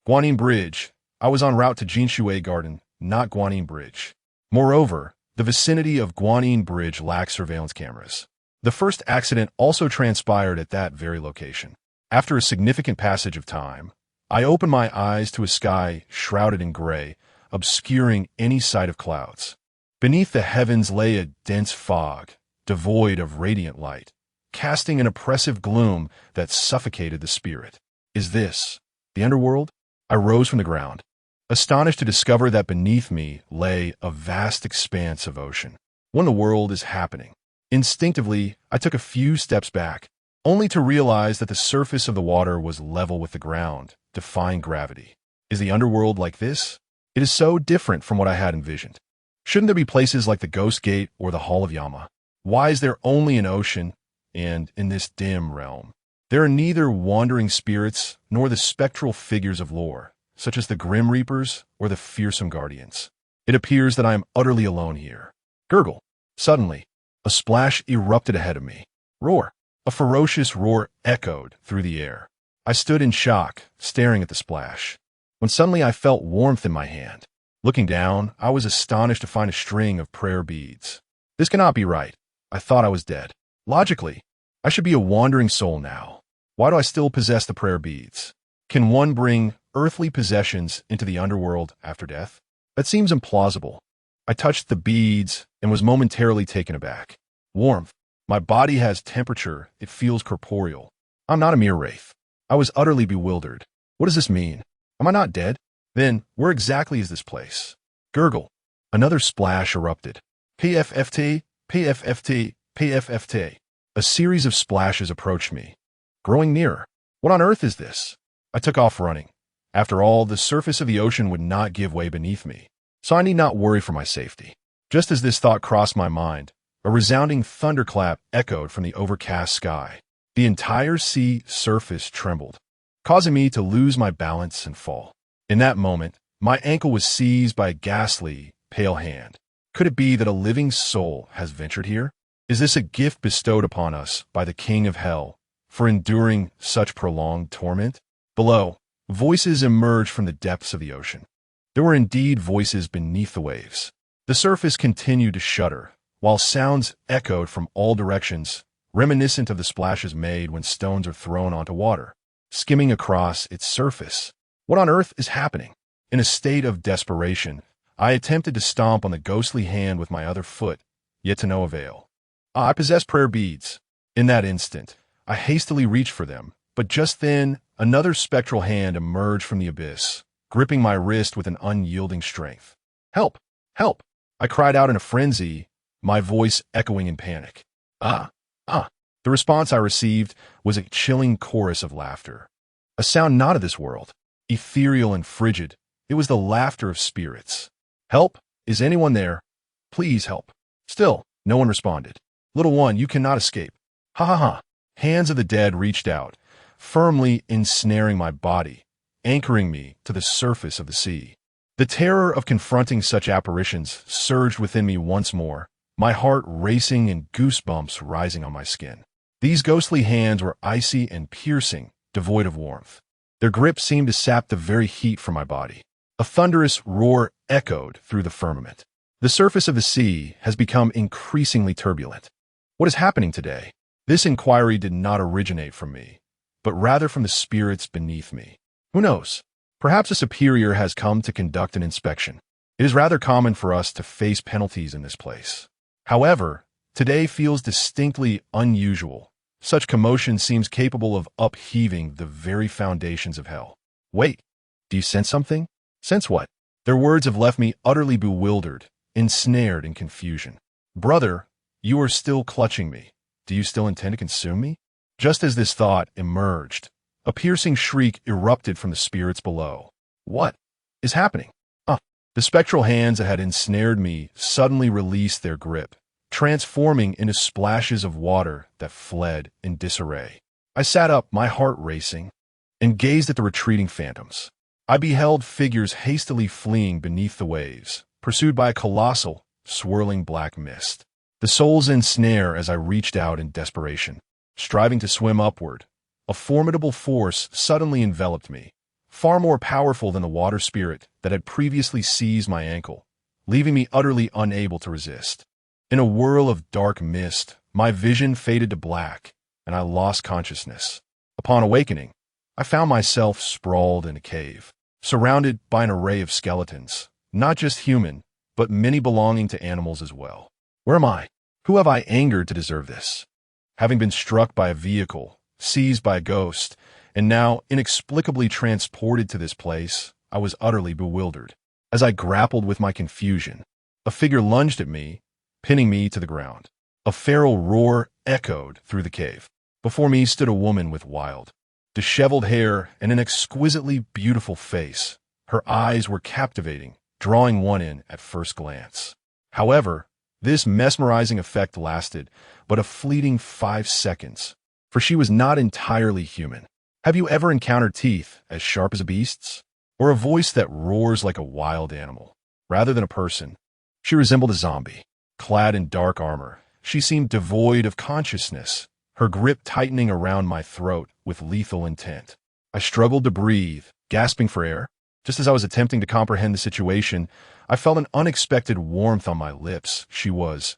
Guanyin Bridge. I was en route to Jinshui Garden, not Guanyin Bridge. Moreover, the vicinity of Guanyin Bridge lacks surveillance cameras. The first accident also transpired at that very location. After a significant passage of time, I opened my eyes to a sky shrouded in gray, obscuring any sight of clouds. Beneath the heavens lay a dense fog, devoid of radiant light, casting an oppressive gloom that suffocated the spirit. Is this the underworld? I rose from the ground, astonished to discover that beneath me lay a vast expanse of ocean. What in the world is happening? Instinctively, I took a few steps back, only to realize that the surface of the water was level with the ground, defying gravity. Is the underworld like this? It is so different from what I had envisioned. Shouldn't there be places like the Ghost Gate or the Hall of Yama? Why is there only an ocean, and in this dim realm? There are neither wandering spirits nor the spectral figures of lore, such as the Grim Reapers or the fearsome Guardians. It appears that I am utterly alone here. Gurgle. Suddenly, a splash erupted ahead of me. Roar. A ferocious roar echoed through the air. I stood in shock, staring at the splash, when suddenly I felt warmth in my hand. Looking down, I was astonished to find a string of prayer beads. This cannot be right. I thought I was dead. Logically, I should be a wandering soul now. Why do I still possess the prayer beads? Can one bring earthly possessions into the underworld after death? That seems implausible. I touched the beads and was momentarily taken aback. Warmth. My body has temperature. It feels corporeal. I'm not a mere wraith. I was utterly bewildered. What does this mean? Am I not dead? Then, where exactly is this place? Gurgle. Another splash erupted. PFFT, PFFT, PFFT. A series of splashes approached me, growing nearer. What on earth is this? I took off running. After all, the surface of the ocean would not give way beneath me, so I need not worry for my safety. Just as this thought crossed my mind, a resounding thunderclap echoed from the overcast sky. The entire sea surface trembled, causing me to lose my balance and fall. In that moment, My ankle was seized by a ghastly, pale hand. Could it be that a living soul has ventured here? Is this a gift bestowed upon us by the King of Hell for enduring such prolonged torment? Below, voices emerged from the depths of the ocean. There were indeed voices beneath the waves. The surface continued to shudder, while sounds echoed from all directions, reminiscent of the splashes made when stones are thrown onto water, skimming across its surface. What on earth is happening? In a state of desperation, I attempted to stomp on the ghostly hand with my other foot, yet to no avail. I possess prayer beads. In that instant, I hastily reached for them, but just then, another spectral hand emerged from the abyss, gripping my wrist with an unyielding strength. "Help! Help!" I cried out in a frenzy, my voice echoing in panic. "Ah! Ah!" The response I received was a chilling chorus of laughter. A sound not of this world, ethereal and frigid. It was the laughter of spirits. "Help! Is anyone there? Please help." Still, no one responded. "Little one, you cannot escape." Ha ha ha. Hands of the dead reached out, firmly ensnaring my body, anchoring me to the surface of the sea. The terror of confronting such apparitions surged within me once more, my heart racing and goosebumps rising on my skin. These ghostly hands were icy and piercing, devoid of warmth. Their grip seemed to sap the very heat from my body. A thunderous roar echoed through the firmament. The surface of the sea has become increasingly turbulent. What is happening today? This inquiry did not originate from me, but rather from the spirits beneath me. Who knows? Perhaps a superior has come to conduct an inspection. It is rather common for us to face penalties in this place. However, today feels distinctly unusual. Such commotion seems capable of upheaving the very foundations of hell. Wait, do you sense something? Sense what? Their words have left me utterly bewildered, ensnared in confusion. Brother, you are still clutching me. Do you still intend to consume me? Just as this thought emerged, a piercing shriek erupted from the spirits below. What is happening? The spectral hands that had ensnared me suddenly released their grip, transforming into splashes of water that fled in disarray. I sat up, my heart racing, and gazed at the retreating phantoms. I beheld figures hastily fleeing beneath the waves, pursued by a colossal, swirling black mist. The souls ensnare as I reached out in desperation, striving to swim upward. A formidable force suddenly enveloped me, far more powerful than the water spirit that had previously seized my ankle, leaving me utterly unable to resist. In a whirl of dark mist, my vision faded to black, and I lost consciousness. Upon awakening, I found myself sprawled in a cave, surrounded by an array of skeletons, not just human, but many belonging to animals as well. Where am I? Who have I angered to deserve this? Having been struck by a vehicle, seized by a ghost, and now inexplicably transported to this place, I was utterly bewildered. As I grappled with my confusion, a figure lunged at me, pinning me to the ground. A feral roar echoed through the cave. Before me stood a woman with wild, disheveled hair and an exquisitely beautiful face. Her eyes were captivating, drawing one in at first glance. However, this mesmerizing effect lasted but a fleeting 5 seconds, for she was not entirely human. Have you ever encountered teeth as sharp as a beast's? Or a voice that roars like a wild animal? Rather than a person, she resembled a zombie. Clad in dark armor, she seemed devoid of consciousness, her grip tightening around my throat with lethal intent. I struggled to breathe, gasping for air. Just as I was attempting to comprehend the situation, I felt an unexpected warmth on my lips. She was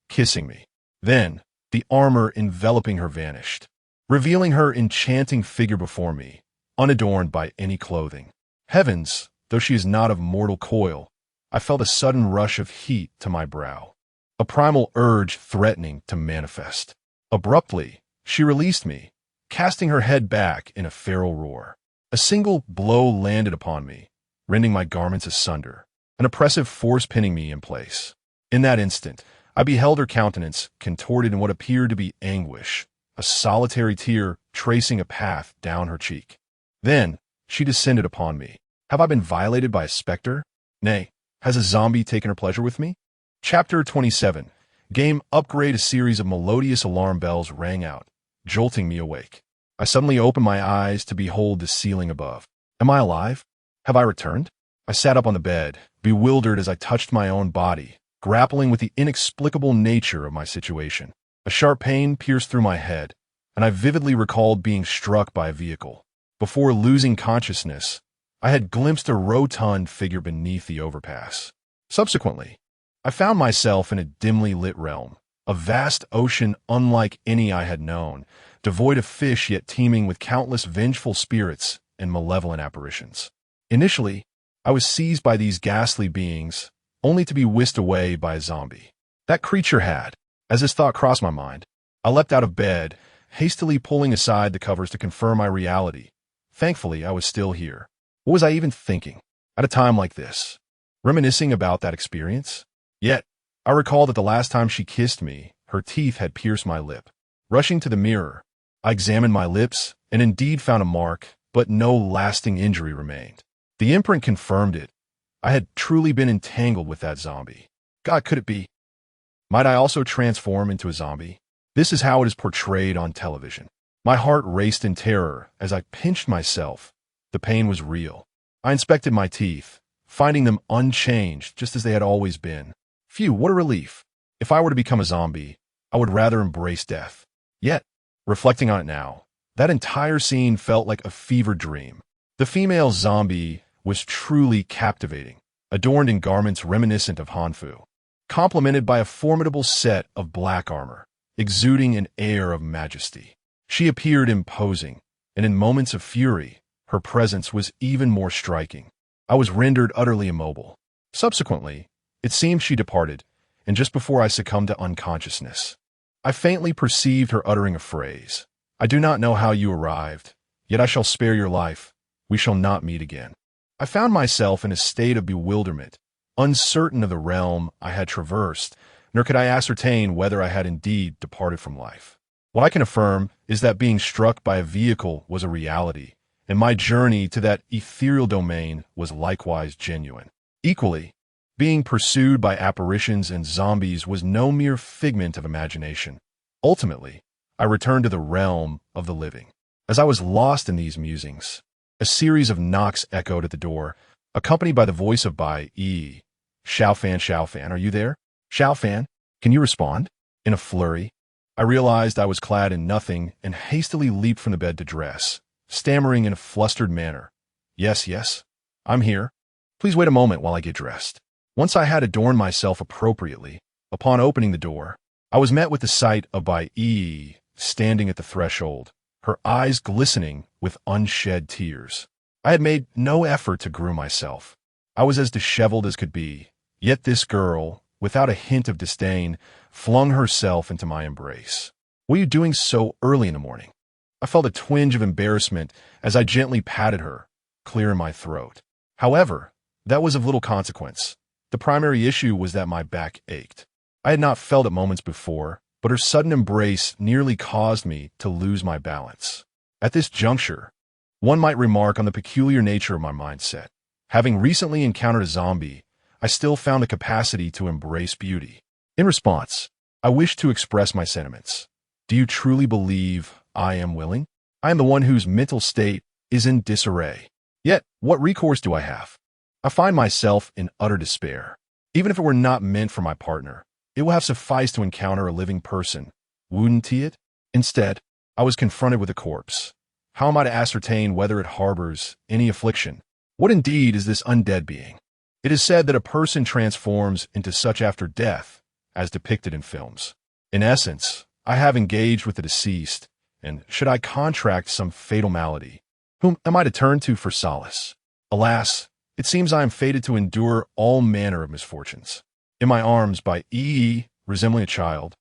kissing me. Then, the armor enveloping her vanished, revealing her enchanting figure before me, unadorned by any clothing. Heavens, though she is not of mortal coil, I felt a sudden rush of heat to my brow, a primal urge threatening to manifest. Abruptly, she released me, casting her head back in a feral roar. A single blow landed upon me, rending my garments asunder, an oppressive force pinning me in place. In that instant, I beheld her countenance contorted in what appeared to be anguish, a solitary tear tracing a path down her cheek. Then, she descended upon me. Have I been violated by a specter? Nay, has a zombie taken her pleasure with me? Chapter 27. Game upgrade. A series of melodious alarm bells rang out, jolting me awake. I suddenly opened my eyes to behold the ceiling above. Am I alive? Have I returned? I sat up on the bed, bewildered as I touched my own body, grappling with the inexplicable nature of my situation. A sharp pain pierced through my head, and I vividly recalled being struck by a vehicle. Before losing consciousness, I had glimpsed a rotund figure beneath the overpass. Subsequently, I found myself in a dimly lit realm, a vast ocean unlike any I had known, devoid of fish yet teeming with countless vengeful spirits and malevolent apparitions. Initially, I was seized by these ghastly beings, only to be whisked away by a zombie. That creature had, as this thought crossed my mind, I leapt out of bed, hastily pulling aside the covers to confirm my reality. Thankfully, I was still here. What was I even thinking at a time like this? Reminiscing about that experience? Yet, I recall that the last time she kissed me, her teeth had pierced my lip. Rushing to the mirror, I examined my lips and indeed found a mark, but no lasting injury remained. The imprint confirmed it. I had truly been entangled with that zombie. God, could it be? Might I also transform into a zombie? This is how it is portrayed on television. My heart raced in terror as I pinched myself. The pain was real. I inspected my teeth, finding them unchanged just as they had always been. Phew, what a relief. If I were to become a zombie, I would rather embrace death. Yet, reflecting on it now, that entire scene felt like a fever dream. The female zombie was truly captivating, adorned in garments reminiscent of Hanfu, complemented by a formidable set of black armor, exuding an air of majesty. She appeared imposing, and in moments of fury, her presence was even more striking. I was rendered utterly immobile. Subsequently, it seemed she departed, and just before I succumbed to unconsciousness, I faintly perceived her uttering a phrase. I do not know how you arrived, yet I shall spare your life. We shall not meet again. I found myself in a state of bewilderment, uncertain of the realm I had traversed, nor could I ascertain whether I had indeed departed from life. What I can affirm is that being struck by a vehicle was a reality, and my journey to that ethereal domain was likewise genuine. Equally, being pursued by apparitions and zombies was no mere figment of imagination. Ultimately, I returned to the realm of the living. As I was lost in these musings, a series of knocks echoed at the door, accompanied by the voice of Bai Yi. Shaofan, Shaofan, are you there? Shaofan, can you respond? In a flurry, I realized I was clad in nothing and hastily leaped from the bed to dress, stammering in a flustered manner. Yes, I'm here. Please wait a moment while I get dressed. Once I had adorned myself appropriately, upon opening the door, I was met with the sight of Bai Yi standing at the threshold, her eyes glistening with unshed tears. I had made no effort to groom myself. I was as disheveled as could be, yet this girl, without a hint of disdain, flung herself into my embrace. What are you doing so early in the morning? I felt a twinge of embarrassment as I gently patted her, clearing my throat. However, that was of little consequence. The primary issue was that my back ached. I had not felt it moments before, but her sudden embrace nearly caused me to lose my balance. At this juncture, one might remark on the peculiar nature of my mindset. Having recently encountered a zombie, I still found the capacity to embrace beauty. In response, I wished to express my sentiments. Do you truly believe I am willing? I am the one whose mental state is in disarray. Yet, what recourse do I have? I find myself in utter despair. Even if it were not meant for my partner, it will have sufficed to encounter a living person, wouldn't it? Instead, I was confronted with a corpse. How am I to ascertain whether it harbors any affliction? What indeed is this undead being? It is said that a person transforms into such after death, as depicted in films. In essence, I have engaged with the deceased, and should I contract some fatal malady, whom am I to turn to for solace? Alas, it seems I am fated to endure all manner of misfortunes. In my arms, Bai Yi, resembling a child,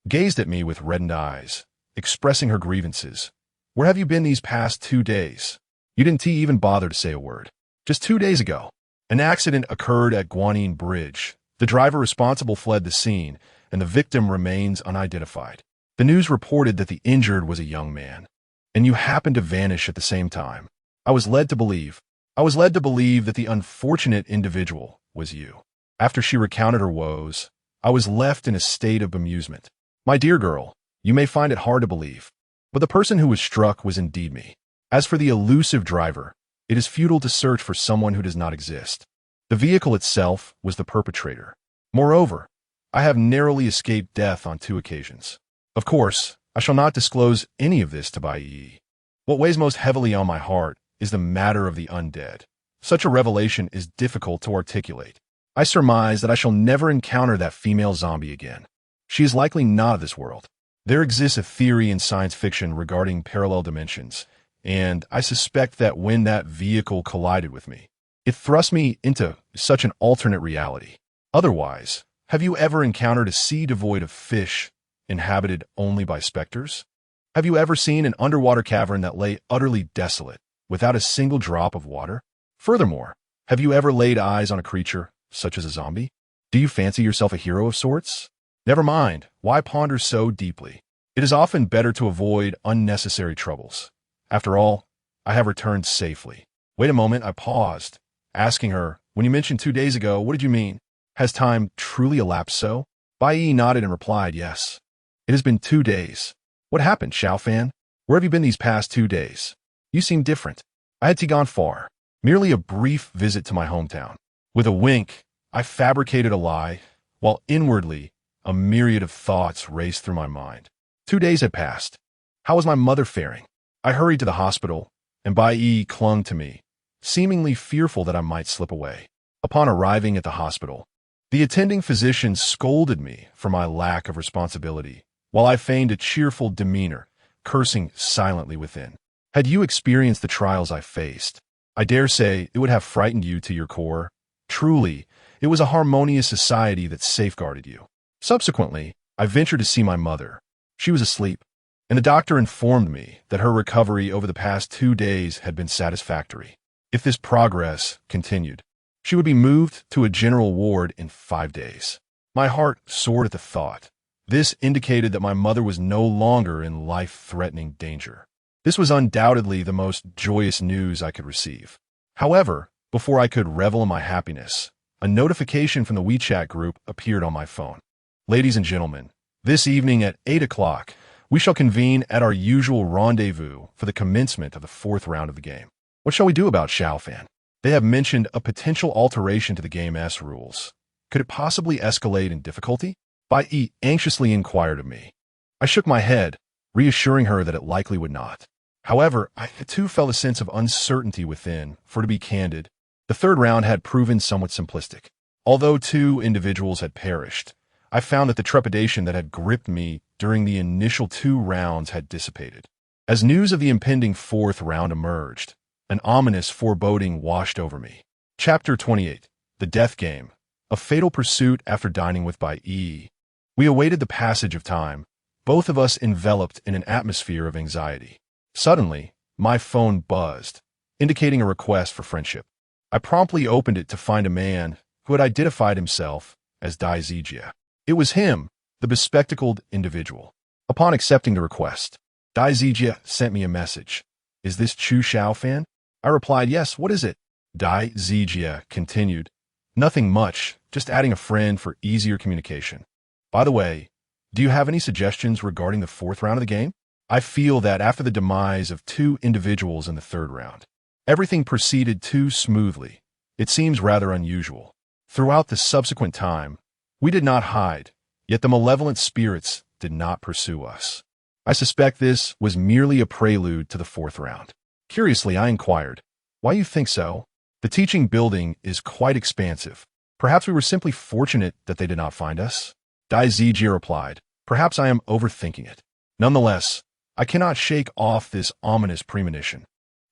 gazed at me with reddened eyes, expressing her grievances. Where have you been these past 2 days? You didn't even bother to say a word. Just 2 days ago, an accident occurred at Guanyin Bridge. The driver responsible fled the scene, and the victim remains unidentified. The news reported that the injured was a young man, and you happened to vanish at the same time. I was led to believe that the unfortunate individual was you. After she recounted her woes, I was left in a state of bemusement. My dear girl, you may find it hard to believe, but the person who was struck was indeed me. As for the elusive driver, it is futile to search for someone who does not exist. The vehicle itself was the perpetrator. Moreover, I have narrowly escaped death on 2 occasions. Of course, I shall not disclose any of this to Bai Yi. What weighs most heavily on my heart is the matter of the undead. Such a revelation is difficult to articulate. I surmise that I shall never encounter that female zombie again. She is likely not of this world. There exists a theory in science fiction regarding parallel dimensions, and I suspect that when that vehicle collided with me, it thrust me into such an alternate reality. Otherwise, have you ever encountered a sea devoid of fish, inhabited only by specters? Have you ever seen an underwater cavern that lay utterly desolate, without a single drop of water? Furthermore, have you ever laid eyes on a creature, such as a zombie? Do you fancy yourself a hero of sorts? Never mind, why ponder so deeply? It is often better to avoid unnecessary troubles. After all, I have returned safely. Wait a moment, I paused, asking her, when you mentioned 2 days ago, what did you mean? Has time truly elapsed so? Bai Yi nodded and replied, yes. It has been 2 days. What happened, Shaofan? Where have you been these past 2 days? You seem different. I had gone far. Merely a brief visit to my hometown. With a wink, I fabricated a lie, while inwardly, a myriad of thoughts raced through my mind. 2 days had passed. How was my mother faring? I hurried to the hospital, and Bai Yi clung to me, seemingly fearful that I might slip away. Upon arriving at the hospital, the attending physician scolded me for my lack of responsibility, while I feigned a cheerful demeanor, cursing silently within. Had you experienced the trials I faced, I dare say it would have frightened you to your core. Truly, it was a harmonious society that safeguarded you. Subsequently, I ventured to see my mother. She was asleep, and the doctor informed me that her recovery over the past 2 days had been satisfactory. If this progress continued, she would be moved to a general ward in 5 days. My heart soared at the thought. This indicated that my mother was no longer in life-threatening danger. This was undoubtedly the most joyous news I could receive. However, before I could revel in my happiness, a notification from the WeChat group appeared on my phone. Ladies and gentlemen, this evening at 8 o'clock, we shall convene at our usual rendezvous for the commencement of the 4th round of the game. What shall we do about Shaofan? They have mentioned a potential alteration to the game's rules. Could it possibly escalate in difficulty? Bai Yi anxiously inquired of me. I shook my head, reassuring her that it likely would not. However, I too felt a sense of uncertainty within, for to be candid, the 3rd round had proven somewhat simplistic. Although 2 individuals had perished, I found that the trepidation that had gripped me during the initial 2 rounds had dissipated. As news of the impending 4th round emerged, an ominous foreboding washed over me. Chapter 28. The Death Game. A fatal pursuit after dining with Bai Yi. We awaited the passage of time, both of us enveloped in an atmosphere of anxiety. Suddenly, my phone buzzed, indicating a request for friendship. I promptly opened it to find a man who had identified himself as Dai Zijia. It was him, the bespectacled individual. Upon accepting the request, Dai Zijia sent me a message. Is this Chu Shaofan? I replied, yes, what is it? Dai Zijia continued, nothing much, just adding a friend for easier communication. By the way, do you have any suggestions regarding the 4th round of the game? I feel that after the demise of 2 individuals in the 3rd round, everything proceeded too smoothly. It seems rather unusual. Throughout the subsequent time, we did not hide, yet the malevolent spirits did not pursue us. I suspect this was merely a prelude to the 4th round. Curiously, I inquired, why you think so? The teaching building is quite expansive. Perhaps we were simply fortunate that they did not find us? Dai Zijia replied, perhaps I am overthinking it. Nonetheless, I cannot shake off this ominous premonition.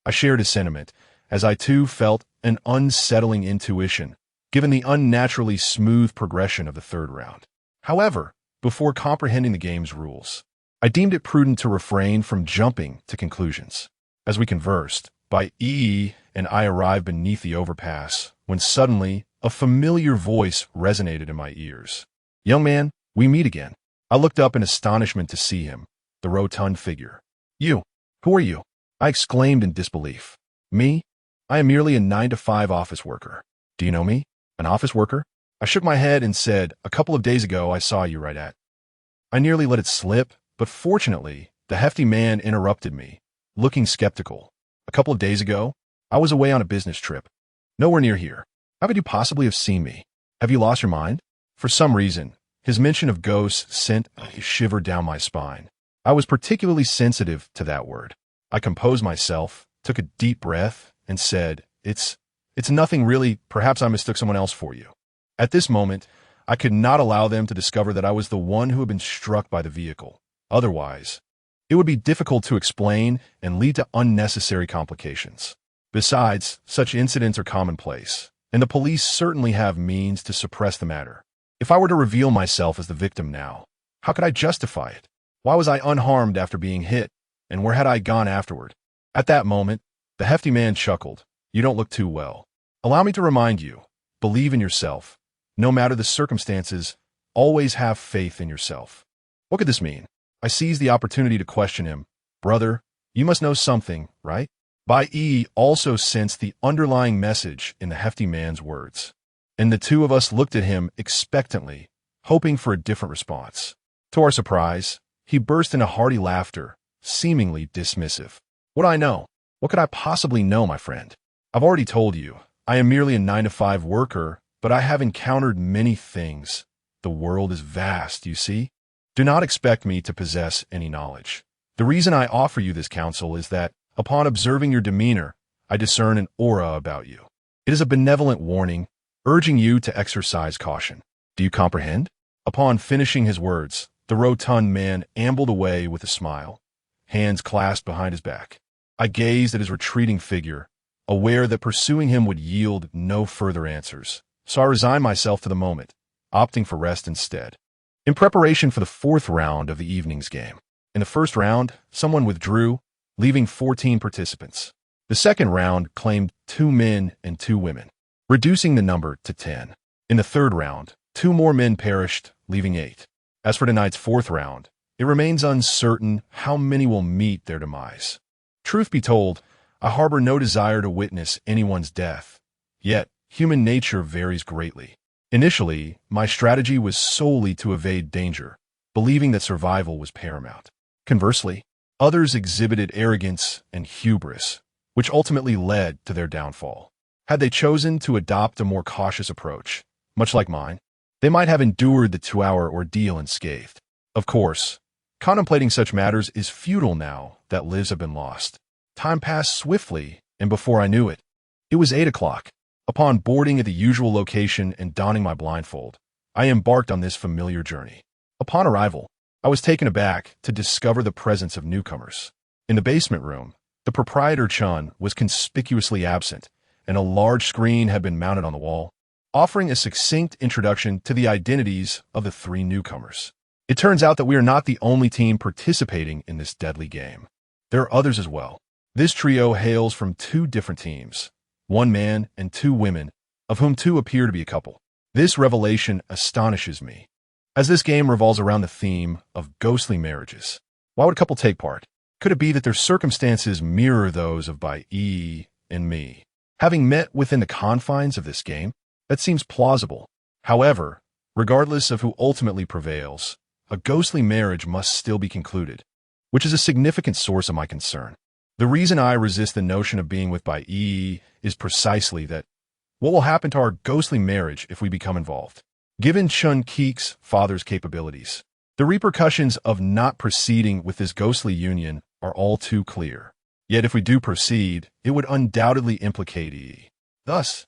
I shared his sentiment, as I too felt an unsettling intuition, given the unnaturally smooth progression of the 3rd round. However, before comprehending the game's rules, I deemed it prudent to refrain from jumping to conclusions. As we conversed, Bai Yi and I arrived beneath the overpass, when suddenly a familiar voice resonated in my ears. Young man, we meet again. I looked up in astonishment to see him, the rotund figure. You, who are you? I exclaimed in disbelief. Me? I am merely a 9-to-5 office worker. Do you know me? An office worker? I shook my head and said, a couple of days ago I saw you right at. I nearly let it slip, but fortunately, the hefty man interrupted me, looking skeptical. A couple of days ago, I was away on a business trip. Nowhere near here. How could you possibly have seen me? Have you lost your mind? For some reason, his mention of ghosts sent a shiver down my spine. I was particularly sensitive to that word. I composed myself, took a deep breath, and said, It's nothing really. Perhaps I mistook someone else for you. At this moment, I could not allow them to discover that I was the one who had been struck by the vehicle. Otherwise, it would be difficult to explain and lead to unnecessary complications. Besides, such incidents are commonplace, and the police certainly have means to suppress the matter. If I were to reveal myself as the victim now, how could I justify it? Why was I unharmed after being hit, and where had I gone afterward? At that moment, the hefty man chuckled. You don't look too well. Allow me to remind you, believe in yourself. No matter the circumstances, always have faith in yourself. What could this mean? I seized the opportunity to question him. Brother, you must know something, right? Bai Yi also sensed the underlying message in the hefty man's words, and the two of us looked at him expectantly, hoping for a different response. To our surprise, he burst into hearty laughter, seemingly dismissive. What do I know? What could I possibly know, my friend? I've already told you, I am merely a 9-to-5 worker, but I have encountered many things. The world is vast, you see? Do not expect me to possess any knowledge. The reason I offer you this counsel is that, upon observing your demeanor, I discern an aura about you. It is a benevolent warning, urging you to exercise caution. Do you comprehend? Upon finishing his words, the rotund man ambled away with a smile, hands clasped behind his back. I gazed at his retreating figure, aware that pursuing him would yield no further answers, so I resigned myself to the moment, opting for rest instead. In preparation for the fourth round of the evening's game. In the first round, someone withdrew, leaving 14 participants. The second round claimed 2 men and 2 women, reducing the number to 10. In the third round, 2 more men perished, leaving 8. As for tonight's fourth round, it remains uncertain how many will meet their demise. Truth be told, I harbor no desire to witness anyone's death. Yet, human nature varies greatly. Initially, my strategy was solely to evade danger, believing that survival was paramount. Conversely, others exhibited arrogance and hubris, which ultimately led to their downfall. Had they chosen to adopt a more cautious approach, much like mine, they might have endured the 2-hour ordeal unscathed. Of course, contemplating such matters is futile now that lives have been lost. Time passed swiftly, and before I knew it, it was 8 o'clock. Upon boarding at the usual location and donning my blindfold, I embarked on this familiar journey. Upon arrival, I was taken aback to discover the presence of newcomers. In the basement room, the proprietor Chun was conspicuously absent, and a large screen had been mounted on the wall, offering a succinct introduction to the identities of the 3 newcomers. It turns out that we are not the only team participating in this deadly game. There are others as well. This trio hails from 2 different teams, 1 man and 2 women, of whom 2 appear to be a couple. This revelation astonishes me, as this game revolves around the theme of ghostly marriages. Why would a couple take part? Could it be that their circumstances mirror those of Bai Yi and me? Having met within the confines of this game, that seems plausible. However, regardless of who ultimately prevails, a ghostly marriage must still be concluded, which is a significant source of my concern. The reason I resist the notion of being with Bai Yi is precisely that what will happen to our ghostly marriage if we become involved? Given Chun Keek's father's capabilities, the repercussions of not proceeding with this ghostly union are all too clear. Yet if we do proceed, it would undoubtedly implicate Yi. Thus,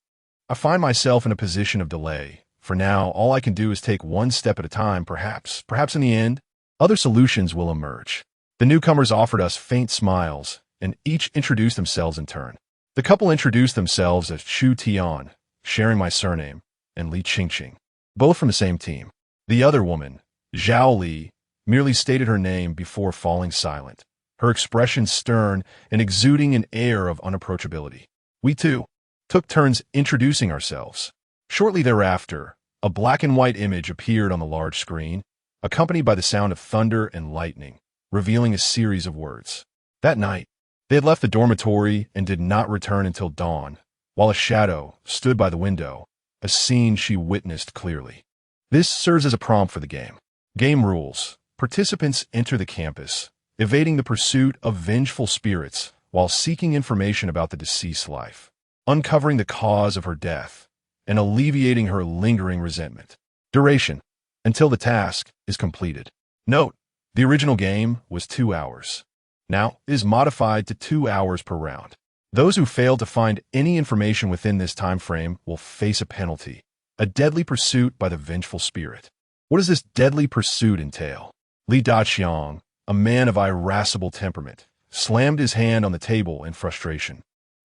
I find myself in a position of delay. For now, all I can do is take one step at a time, perhaps in the end, other solutions will emerge. The newcomers offered us faint smiles, and each introduced themselves in turn. The couple introduced themselves as Chu Tian, sharing my surname, and Li Qingqing, both from the same team. The other woman, Zhao Li, merely stated her name before falling silent, her expression stern and exuding an air of unapproachability. We, too, took turns introducing ourselves. Shortly thereafter, a black and white image appeared on the large screen, accompanied by the sound of thunder and lightning, revealing a series of words. That night, they had left the dormitory and did not return until dawn, while a shadow stood by the window, a scene she witnessed clearly. This serves as a prompt for the game. Game rules. Participants enter the campus, evading the pursuit of vengeful spirits while seeking information about the deceased's life, uncovering the cause of her death, and alleviating her lingering resentment. Duration: until the task is completed. Note: the original game was 2 hours. Now it is modified to 2 hours per round. Those who fail to find any information within this time frame will face a penalty: a deadly pursuit by the vengeful spirit. What does this deadly pursuit entail? Li Daqiang, a man of irascible temperament, slammed his hand on the table in frustration,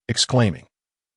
exclaiming,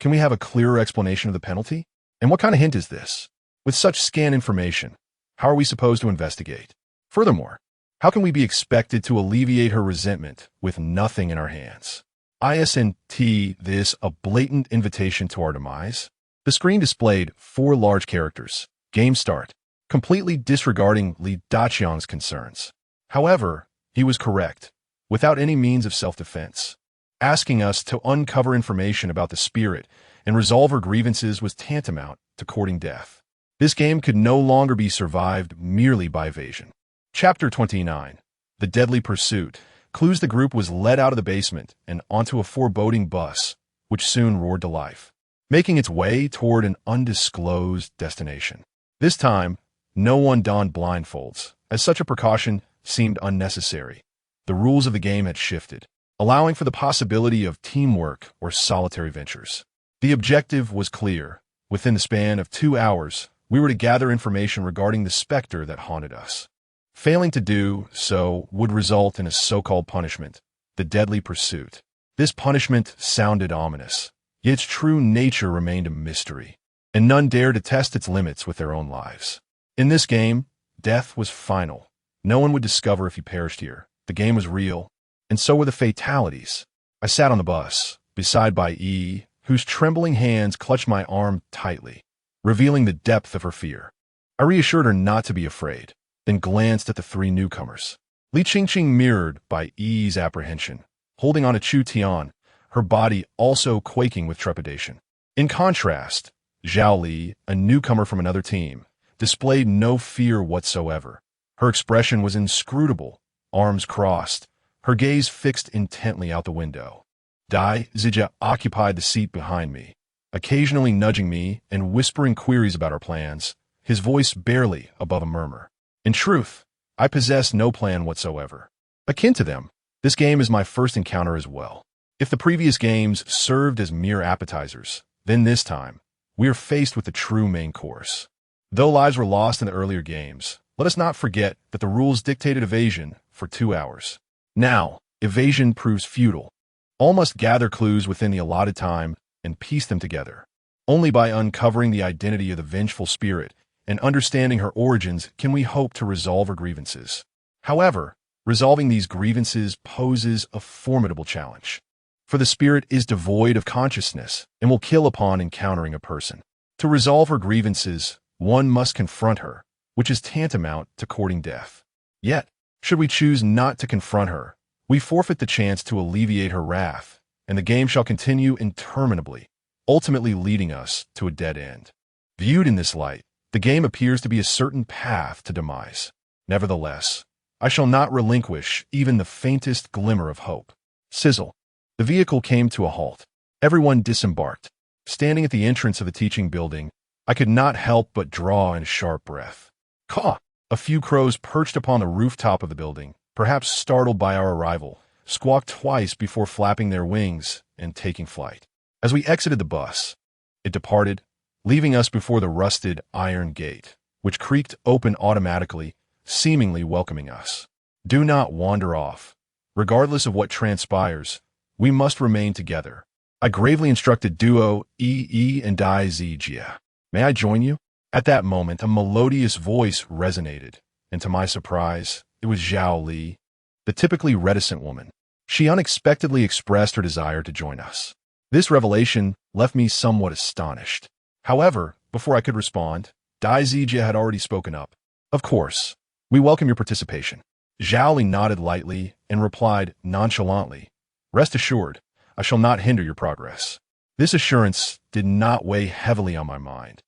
"Can we have a clearer explanation of the penalty? And what kind of hint is this? With such scant information, how are we supposed to investigate? Furthermore, how can we be expected to alleviate her resentment with nothing in our hands? Isn't this a blatant invitation to our demise?" The screen displayed 4 large characters. Game start, completely disregarding Li Daqiang's concerns. However, he was correct, without any means of self-defense. Asking us to uncover information about the spirit and resolve her grievances was tantamount to courting death. This game could no longer be survived merely by evasion. Chapter 29. The Deadly Pursuit. Clues: the group was led out of the basement and onto a foreboding bus, which soon roared to life, making its way toward an undisclosed destination. This time, no one donned blindfolds, as such a precaution seemed unnecessary. The rules of the game had shifted, allowing for the possibility of teamwork or solitary ventures. The objective was clear. Within the span of 2 hours, we were to gather information regarding the specter that haunted us. Failing to do so would result in a so-called punishment: the deadly pursuit. This punishment sounded ominous, yet its true nature remained a mystery, and none dared to test its limits with their own lives. In this game, death was final. No one would discover if he perished here. The game was real, and so were the fatalities. I sat on the bus, beside Bai Yi, whose trembling hands clutched my arm tightly, revealing the depth of her fear. I reassured her not to be afraid, then glanced at the 3 newcomers. Li Qingqing mirrored Bai Yi's apprehension, holding on to Chu Tian, her body also quaking with trepidation. In contrast, Zhao Li, a newcomer from another team, displayed no fear whatsoever. Her expression was inscrutable, arms crossed, her gaze fixed intently out the window. Dai Zijia occupied the seat behind me, occasionally nudging me and whispering queries about our plans, his voice barely above a murmur. In truth, I possessed no plan whatsoever. Akin to them, this game is my first encounter as well. If the previous games served as mere appetizers, then this time, we are faced with the true main course. Though lives were lost in the earlier games, let us not forget that the rules dictated evasion for 2 hours. Now, evasion proves futile. All must gather clues within the allotted time and piece them together. Only by uncovering the identity of the vengeful spirit and understanding her origins can we hope to resolve her grievances. However, resolving these grievances poses a formidable challenge, for the spirit is devoid of consciousness and will kill upon encountering a person. To resolve her grievances, one must confront her, which is tantamount to courting death. Yet, should we choose not to confront her, we forfeit the chance to alleviate her wrath, and the game shall continue interminably, ultimately leading us to a dead end. Viewed in this light, the game appears to be a certain path to demise. Nevertheless, I shall not relinquish even the faintest glimmer of hope. Sizzle. The vehicle came to a halt. Everyone disembarked. Standing at the entrance of the teaching building, I could not help but draw in a sharp breath. Caw! A few crows perched upon the rooftop of the building, perhaps startled by our arrival, squawked twice before flapping their wings and taking flight. As we exited the bus, it departed, leaving us before the rusted iron gate, which creaked open automatically, seemingly welcoming us. Do not wander off. Regardless of what transpires, we must remain together. I gravely instructed Duo, Yi, and Dai Zijia. May I join you? At that moment, a melodious voice resonated, and to my surprise, it was Zhao Li, the typically reticent woman. She unexpectedly expressed her desire to join us. This revelation left me somewhat astonished. However, before I could respond, Dai Zijia had already spoken up. Of course, we welcome your participation. Zhao Li nodded lightly and replied nonchalantly, "Rest assured, I shall not hinder your progress." This assurance did not weigh heavily on my mind,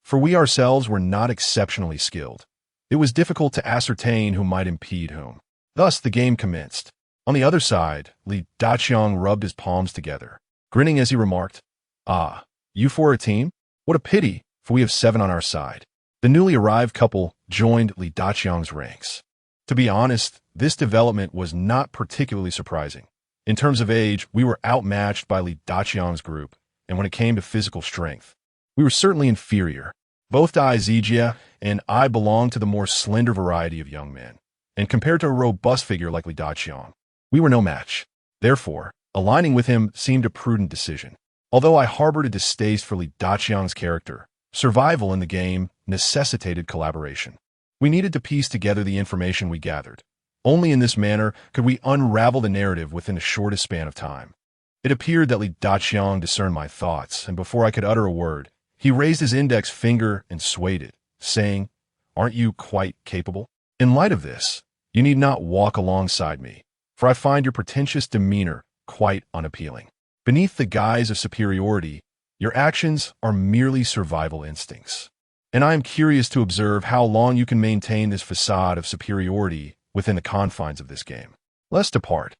for we ourselves were not exceptionally skilled. It was difficult to ascertain who might impede whom. Thus, the game commenced. On the other side, Li Daqiang rubbed his palms together, grinning as he remarked, "Ah, you four a team? What a pity, for we have 7 on our side. The newly arrived couple joined Li Daqiang's ranks. To be honest, this development was not particularly surprising. In terms of age, we were outmatched by Li Daqiang's group, and when it came to physical strength, we were certainly inferior. Both Dai Zijia and I belonged to the more slender variety of young men, and compared to a robust figure like Li Daqiang, we were no match. Therefore, aligning with him seemed a prudent decision. Although I harbored a distaste for Li Daqiang's character, survival in the game necessitated collaboration. We needed to piece together the information we gathered. Only in this manner could we unravel the narrative within the shortest span of time. It appeared that Li Daqiang discerned my thoughts, and before I could utter a word, he raised his index finger and swayed it, saying, "Aren't you quite capable? In light of this, you need not walk alongside me, for I find your pretentious demeanor quite unappealing. Beneath the guise of superiority, your actions are merely survival instincts. And I am curious to observe how long you can maintain this facade of superiority within the confines of this game. Let's depart.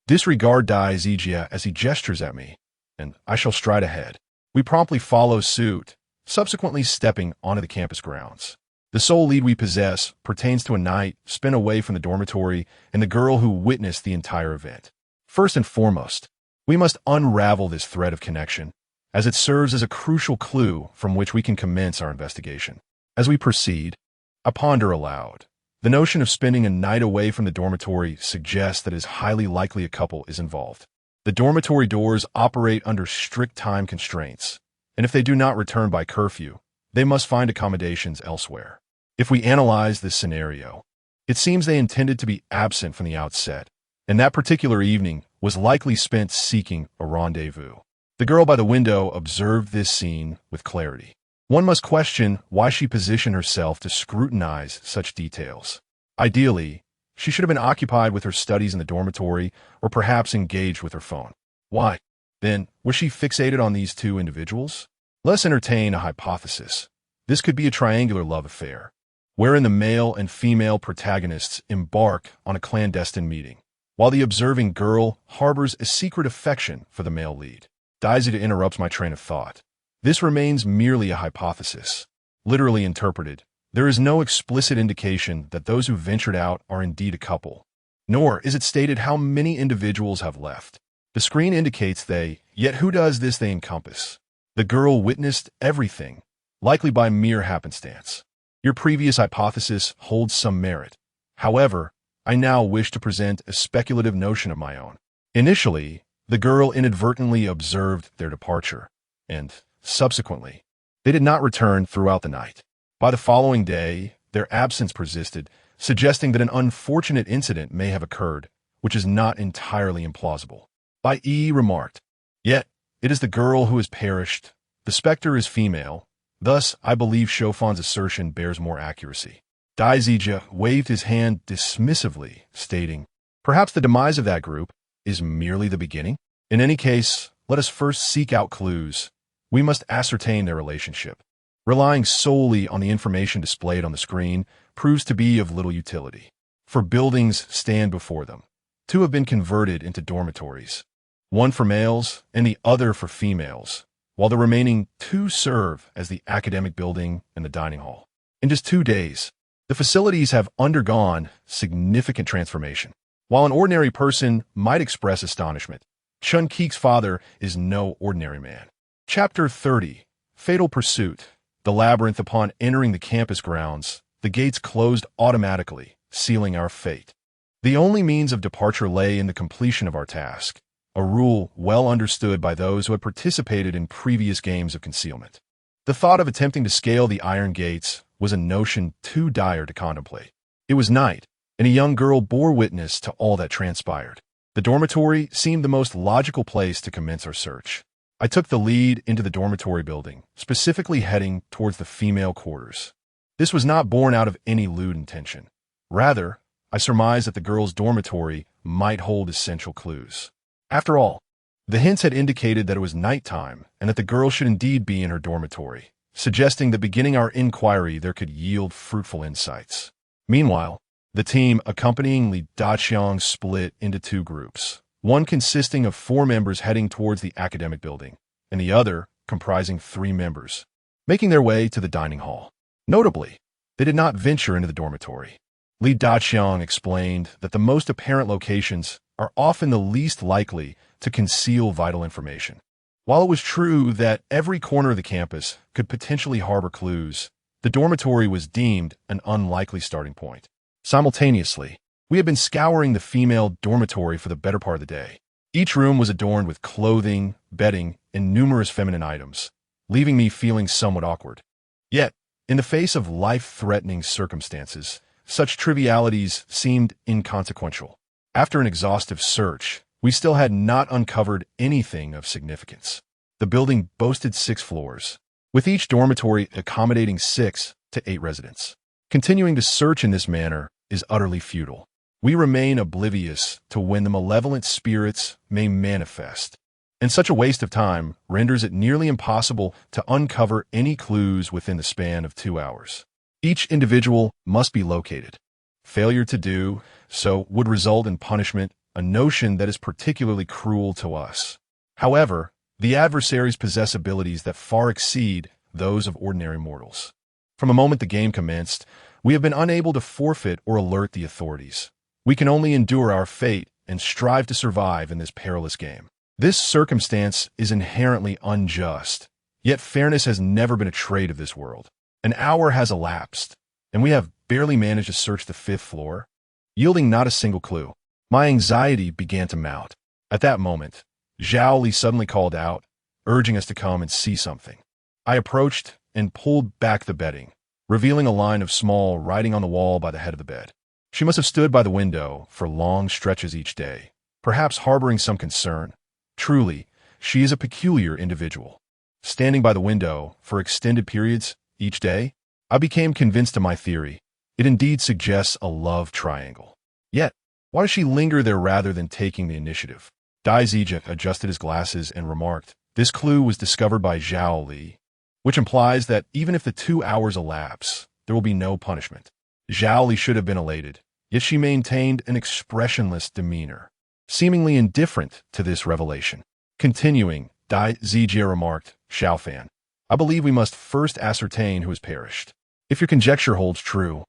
Disregard Dai Zijia as he gestures at me, and I shall stride ahead." We promptly follow suit, subsequently stepping onto the campus grounds. The sole lead we possess pertains to a night spent away from the dormitory and the girl who witnessed the entire event. First and foremost, we must unravel this thread of connection, as it serves as a crucial clue from which we can commence our investigation. As we proceed, I ponder aloud. The notion of spending a night away from the dormitory suggests that it is highly likely a couple is involved. The dormitory doors operate under strict time constraints, and if they do not return by curfew, they must find accommodations elsewhere. If we analyze this scenario, it seems they intended to be absent from the outset, and that particular evening was likely spent seeking a rendezvous. The girl by the window observed this scene with clarity. One must question why she positioned herself to scrutinize such details. Ideally, she should have been occupied with her studies in the dormitory or perhaps engaged with her phone. Why, then, was she fixated on these two individuals? Let's entertain a hypothesis. This could be a triangular love affair, wherein the male and female protagonists embark on a clandestine meeting, while the observing girl harbors a secret affection for the male lead. Daizida interrupts my train of thought. This remains merely a hypothesis. Literally interpreted, there is no explicit indication that those who ventured out are indeed a couple, nor is it stated how many individuals have left. The screen indicates they, yet who does this they encompass? The girl witnessed everything, likely by mere happenstance. Your previous hypothesis holds some merit. However, I now wish to present a speculative notion of my own. Initially, the girl inadvertently observed their departure, and, subsequently, they did not return throughout the night. By the following day, their absence persisted, suggesting that an unfortunate incident may have occurred, which is not entirely implausible. By E remarked, "Yet, it is the girl who has perished. The specter is female. Thus, I believe Shaofan's assertion bears more accuracy." Dai Zijia waved his hand dismissively, stating, "Perhaps the demise of that group is merely the beginning? In any case, let us first seek out clues. We must ascertain their relationship. Relying solely on the information displayed on the screen proves to be of little utility, for buildings stand before them. 2 have been converted into dormitories, 1 for males and the other for females, while the remaining 2 serve as the academic building and the dining hall. In just 2 days, the facilities have undergone significant transformation. While an ordinary person might express astonishment, Chun Keek's father is no ordinary man. Chapter 30, Fatal Pursuit. The labyrinth. Upon entering the campus grounds, the gates closed automatically, sealing our fate. The only means of departure lay in the completion of our task, a rule well understood by those who had participated in previous games of concealment. The thought of attempting to scale the iron gates was a notion too dire to contemplate. It was night, and a young girl bore witness to all that transpired. The dormitory seemed the most logical place to commence our search. I took the lead into the dormitory building, specifically heading towards the female quarters. This was not born out of any lewd intention. Rather, I surmised that the girls' dormitory might hold essential clues. After all, the hints had indicated that it was nighttime and that the girl should indeed be in her dormitory, suggesting that beginning our inquiry there could yield fruitful insights. Meanwhile, the team accompanying Li Daqiang split into 2 groups, one consisting of 4 members heading towards the academic building, and the other comprising 3 members. making their way to the dining hall. Notably, they did not venture into the dormitory. Li Daqiang explained that the most apparent locations are often the least likely to conceal vital information. While it was true that every corner of the campus could potentially harbor clues, the dormitory was deemed an unlikely starting point. Simultaneously, we had been scouring the female dormitory for the better part of the day. Each room was adorned with clothing, bedding, and numerous feminine items, leaving me feeling somewhat awkward. Yet, in the face of life-threatening circumstances, such trivialities seemed inconsequential. After an exhaustive search, we still had not uncovered anything of significance. The building boasted 6 floors, with each dormitory accommodating 6 to 8 residents. Continuing to search in this manner is utterly futile. We remain oblivious to when the malevolent spirits may manifest, and such a waste of time renders it nearly impossible to uncover any clues within the span of 2 hours. Each individual must be located. Failure to do so would result in punishment, a notion that is particularly cruel to us. However, the adversaries possess abilities that far exceed those of ordinary mortals. From the moment the game commenced, we have been unable to forfeit or alert the authorities. We can only endure our fate and strive to survive in this perilous game. This circumstance is inherently unjust, yet fairness has never been a trait of this world. An hour has elapsed, and we have barely managed to search the 5th floor, yielding not a single clue. My anxiety began to mount. At that moment, Zhao Li suddenly called out, urging us to come and see something. I approached and pulled back the bedding, revealing a line of small writing on the wall by the head of the bed. She must have stood by the window for long stretches each day, perhaps harboring some concern. Truly, she is a peculiar individual. Standing by the window for extended periods each day, I became convinced of my theory. It indeed suggests a love triangle. Yet, why does she linger there rather than taking the initiative? Dai Zijia adjusted his glasses and remarked, this clue was discovered by Zhao Li, which implies that even if the 2 hours elapse, there will be no punishment. Zhao Li should have been elated, yet she maintained an expressionless demeanor, seemingly indifferent to this revelation. Continuing, Dai Zijia remarked, Shaofan, I believe we must first ascertain who has perished. If your conjecture holds true,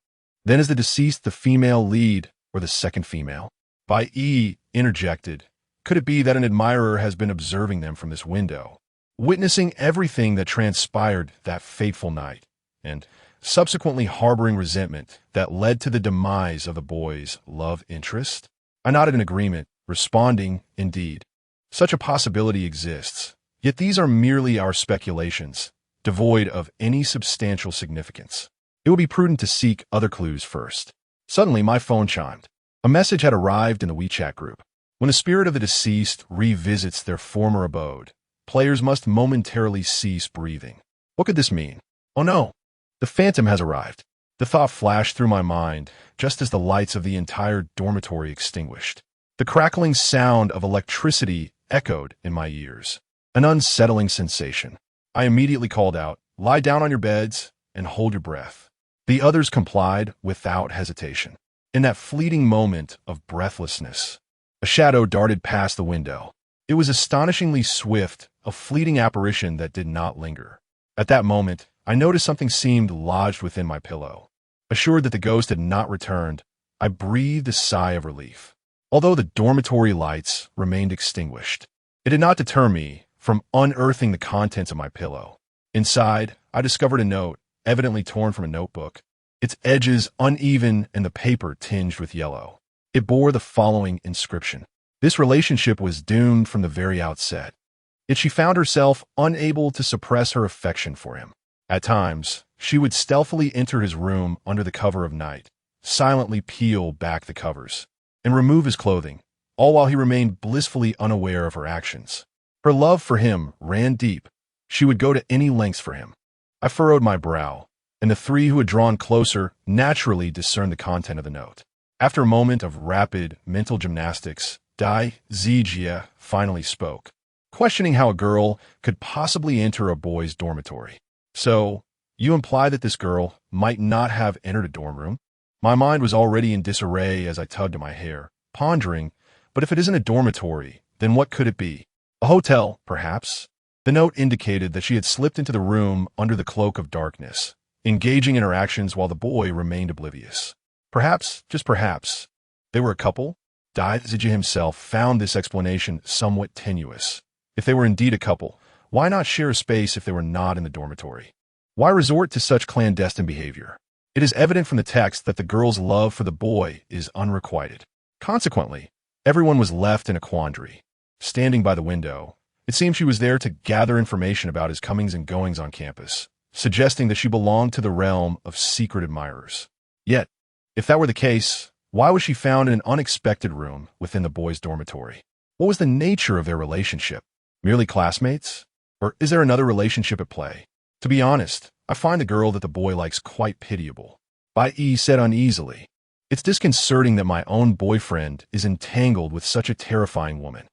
then is the deceased the female lead or the second female? Bai Yi interjected, could it be that an admirer has been observing them from this window, witnessing everything that transpired that fateful night, and subsequently harboring resentment that led to the demise of the boy's love interest? I nodded in agreement, responding, indeed, such a possibility exists, yet these are merely our speculations, devoid of any substantial significance. It would be prudent to seek other clues first. Suddenly, my phone chimed. A message had arrived in the WeChat group. When the spirit of the deceased revisits their former abode, players must momentarily cease breathing. What could this mean? Oh no, the phantom has arrived. The thought flashed through my mind just as the lights of the entire dormitory extinguished. The crackling sound of electricity echoed in my ears, an unsettling sensation. I immediately called out, lie down on your beds and hold your breath. The others complied without hesitation. In that fleeting moment of breathlessness, a shadow darted past the window. It was astonishingly swift, a fleeting apparition that did not linger. At that moment, I noticed something seemed lodged within my pillow. Assured that the ghost had not returned, I breathed a sigh of relief. Although the dormitory lights remained extinguished, it did not deter me from unearthing the contents of my pillow. Inside, I discovered a note, evidently torn from a notebook, its edges uneven and the paper tinged with yellow. It bore the following inscription. This relationship was doomed from the very outset, yet she found herself unable to suppress her affection for him. At times, she would stealthily enter his room under the cover of night, silently peel back the covers, and remove his clothing, all while he remained blissfully unaware of her actions. Her love for him ran deep. She would go to any lengths for him. I furrowed my brow, and the 3 who had drawn closer naturally discerned the content of the note. After a moment of rapid mental gymnastics, Dai Zijia finally spoke, questioning how a girl could possibly enter a boy's dormitory. So, you imply that this girl might not have entered a dorm room? My mind was already in disarray as I tugged at my hair, pondering, but if it isn't a dormitory, then what could it be? A hotel, perhaps? The note indicated that she had slipped into the room under the cloak of darkness, engaging interactions while the boy remained oblivious. Perhaps, just perhaps, they were a couple? Dai Zijian himself found this explanation somewhat tenuous. If they were indeed a couple, why not share a space if they were not in the dormitory? Why resort to such clandestine behavior? It is evident from the text that the girl's love for the boy is unrequited. Consequently, everyone was left in a quandary. Standing by the window, it seemed she was there to gather information about his comings and goings on campus, suggesting that she belonged to the realm of secret admirers. Yet, if that were the case, why was she found in an unexpected room within the boys' dormitory? What was the nature of their relationship? Merely classmates? Or is there another relationship at play? To be honest, I find the girl that the boy likes quite pitiable. Bai Yi said uneasily. It's disconcerting that my own boyfriend is entangled with such a terrifying woman.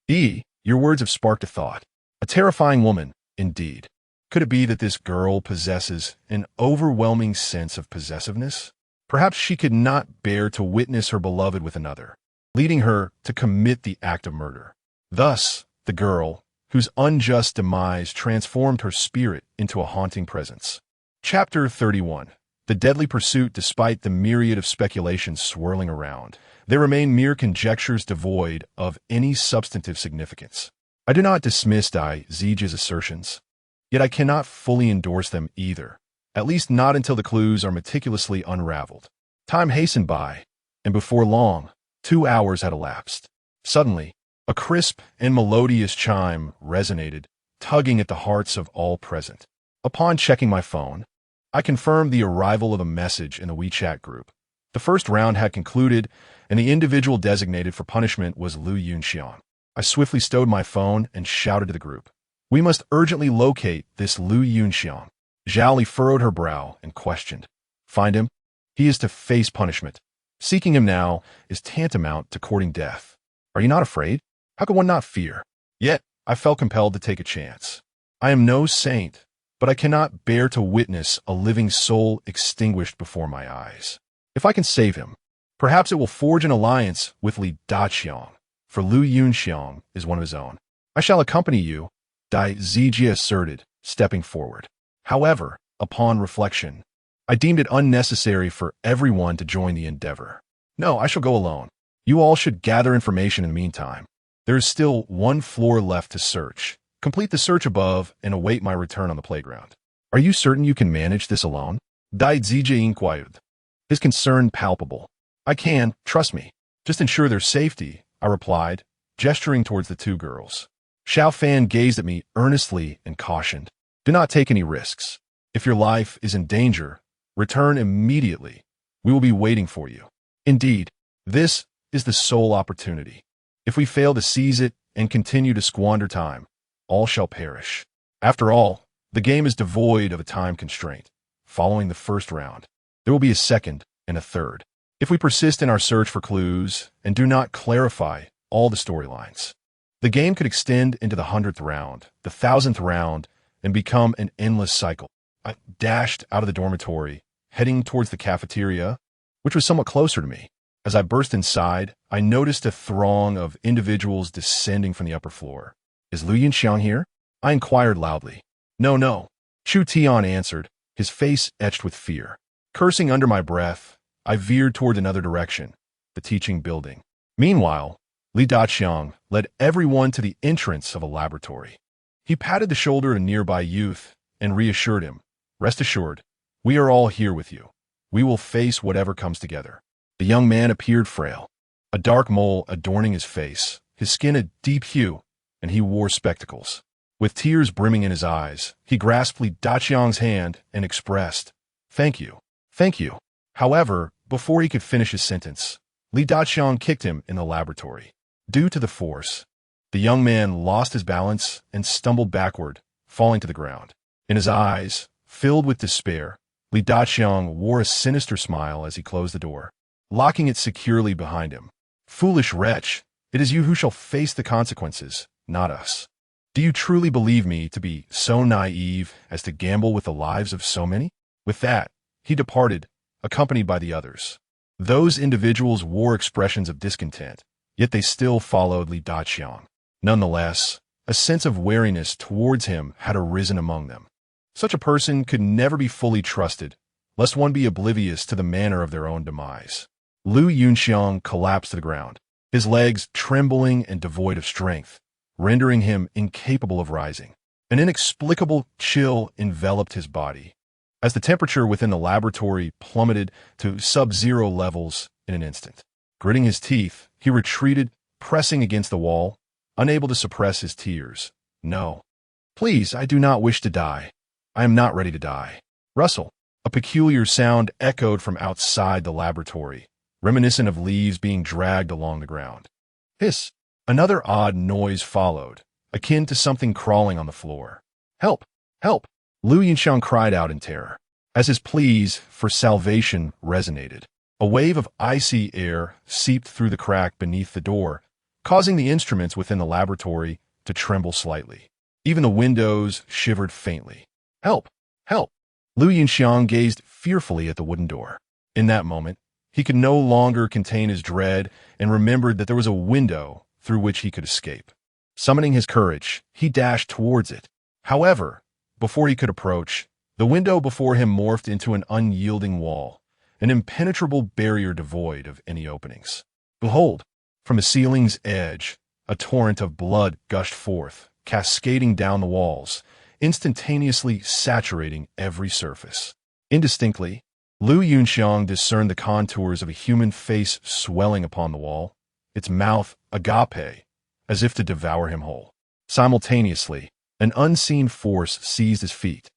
Yi, your words have sparked a thought. A terrifying woman, indeed. Could it be that this girl possesses an overwhelming sense of possessiveness? Perhaps she could not bear to witness her beloved with another, leading her to commit the act of murder. Thus, the girl, whose unjust demise transformed her spirit into a haunting presence. Chapter 31. The deadly pursuit. Despite the myriad of speculations swirling around, they remain mere conjectures devoid of any substantive significance. I do not dismiss Dai Ziji's assertions, yet I cannot fully endorse them either, at least not until the clues are meticulously unraveled. Time hastened by, and before long, 2 hours had elapsed. Suddenly, a crisp and melodious chime resonated, tugging at the hearts of all present. Upon checking my phone, I confirmed the arrival of a message in the WeChat group. The first round had concluded, and the individual designated for punishment was Lu Yunxiang. I swiftly stowed my phone and shouted to the group, "We must urgently locate this Lu Yunxiang." Zhao Li furrowed her brow and questioned, "Find him? He is to face punishment. Seeking him now is tantamount to courting death. Are you not afraid? How could one not fear?" Yet, I felt compelled to take a chance. I am no saint, but I cannot bear to witness a living soul extinguished before my eyes. If I can save him, perhaps it will forge an alliance with Li Daqiang, for Lu Yunxiang is one of his own. "I shall accompany you," Dai Zijie asserted, stepping forward. However, upon reflection, I deemed it unnecessary for everyone to join the endeavor. "No, I shall go alone. You all should gather information in the meantime. There is still one floor left to search. Complete the search above and await my return on the playground." "Are you certain you can manage this alone?" Dai Zijie inquired, his concern palpable. "I can, trust me. Just ensure their safety," I replied, gesturing towards the two girls. Shaofan gazed at me earnestly and cautioned, "Do not take any risks. If your life is in danger, return immediately. We will be waiting for you. Indeed, this is the sole opportunity. If we fail to seize it and continue to squander time, all shall perish. After all, the game is devoid of a time constraint. Following the first round, there will be a second and a third. If we persist in our search for clues and do not clarify all the storylines, the game could extend into the 100th round, the 1000th round, and become an endless cycle." I dashed out of the dormitory, heading towards the cafeteria, which was somewhat closer to me. As I burst inside, I noticed a throng of individuals descending from the upper floor. "Is Lu Yunxiang here?" I inquired loudly. "No, no," Chu Tian answered, his face etched with fear. Cursing under my breath, I veered toward another direction, the teaching building. Meanwhile, Li Daqiang led everyone to the entrance of a laboratory. He patted the shoulder of a nearby youth and reassured him, "Rest assured, we are all here with you. We will face whatever comes together." The young man appeared frail, a dark mole adorning his face, his skin a deep hue, and he wore spectacles. With tears brimming in his eyes, he grasped Li Daqiang's hand and expressed, "Thank you, thank you." However, before he could finish his sentence, Li Daqiang kicked him in the laboratory. Due to the force, the young man lost his balance and stumbled backward, falling to the ground. In his eyes, filled with despair, Li Daqiang wore a sinister smile as he closed the door, locking it securely behind him. "Foolish wretch, it is you who shall face the consequences, not us. Do you truly believe me to be so naive as to gamble with the lives of so many?" With that, he departed, accompanied by the others. Those individuals wore expressions of discontent, yet they still followed Li Daqiang. Nonetheless, A sense of wariness towards him had arisen among them. Such a person could never be fully trusted, lest one be oblivious to the manner of their own demise. Lu Yunxiang collapsed to the ground, his legs trembling and devoid of strength, rendering him incapable of rising. An inexplicable chill enveloped his body, as the temperature within the laboratory plummeted to sub-zero levels in an instant. Gritting his teeth, he retreated, pressing against the wall, unable to suppress his tears. No. Please, I do not wish to die. I am not ready to die. Rustle. A peculiar sound echoed from outside the laboratory, reminiscent of leaves being dragged along the ground. Hiss. Another odd noise followed, akin to something crawling on the floor. Help! Help! Lu Yunxiang cried out in terror, as his pleas for salvation resonated. A wave of icy air seeped through the crack beneath the door, causing the instruments within the laboratory to tremble slightly. Even the windows shivered faintly. Help! Help! Lu Yunxiang gazed fearfully at the wooden door. In that moment, he could no longer contain his dread and remembered that there was a window through which he could escape. Summoning his courage, he dashed towards it. However, before he could approach, the window before him morphed into an unyielding wall, an impenetrable barrier devoid of any openings. Behold! From the ceiling's edge, a torrent of blood gushed forth, cascading down the walls, instantaneously saturating every surface. Indistinctly, Lu Yunxiang discerned the contours of a human face swelling upon the wall, its mouth agape, as if to devour him whole. Simultaneously, an unseen force seized his feet,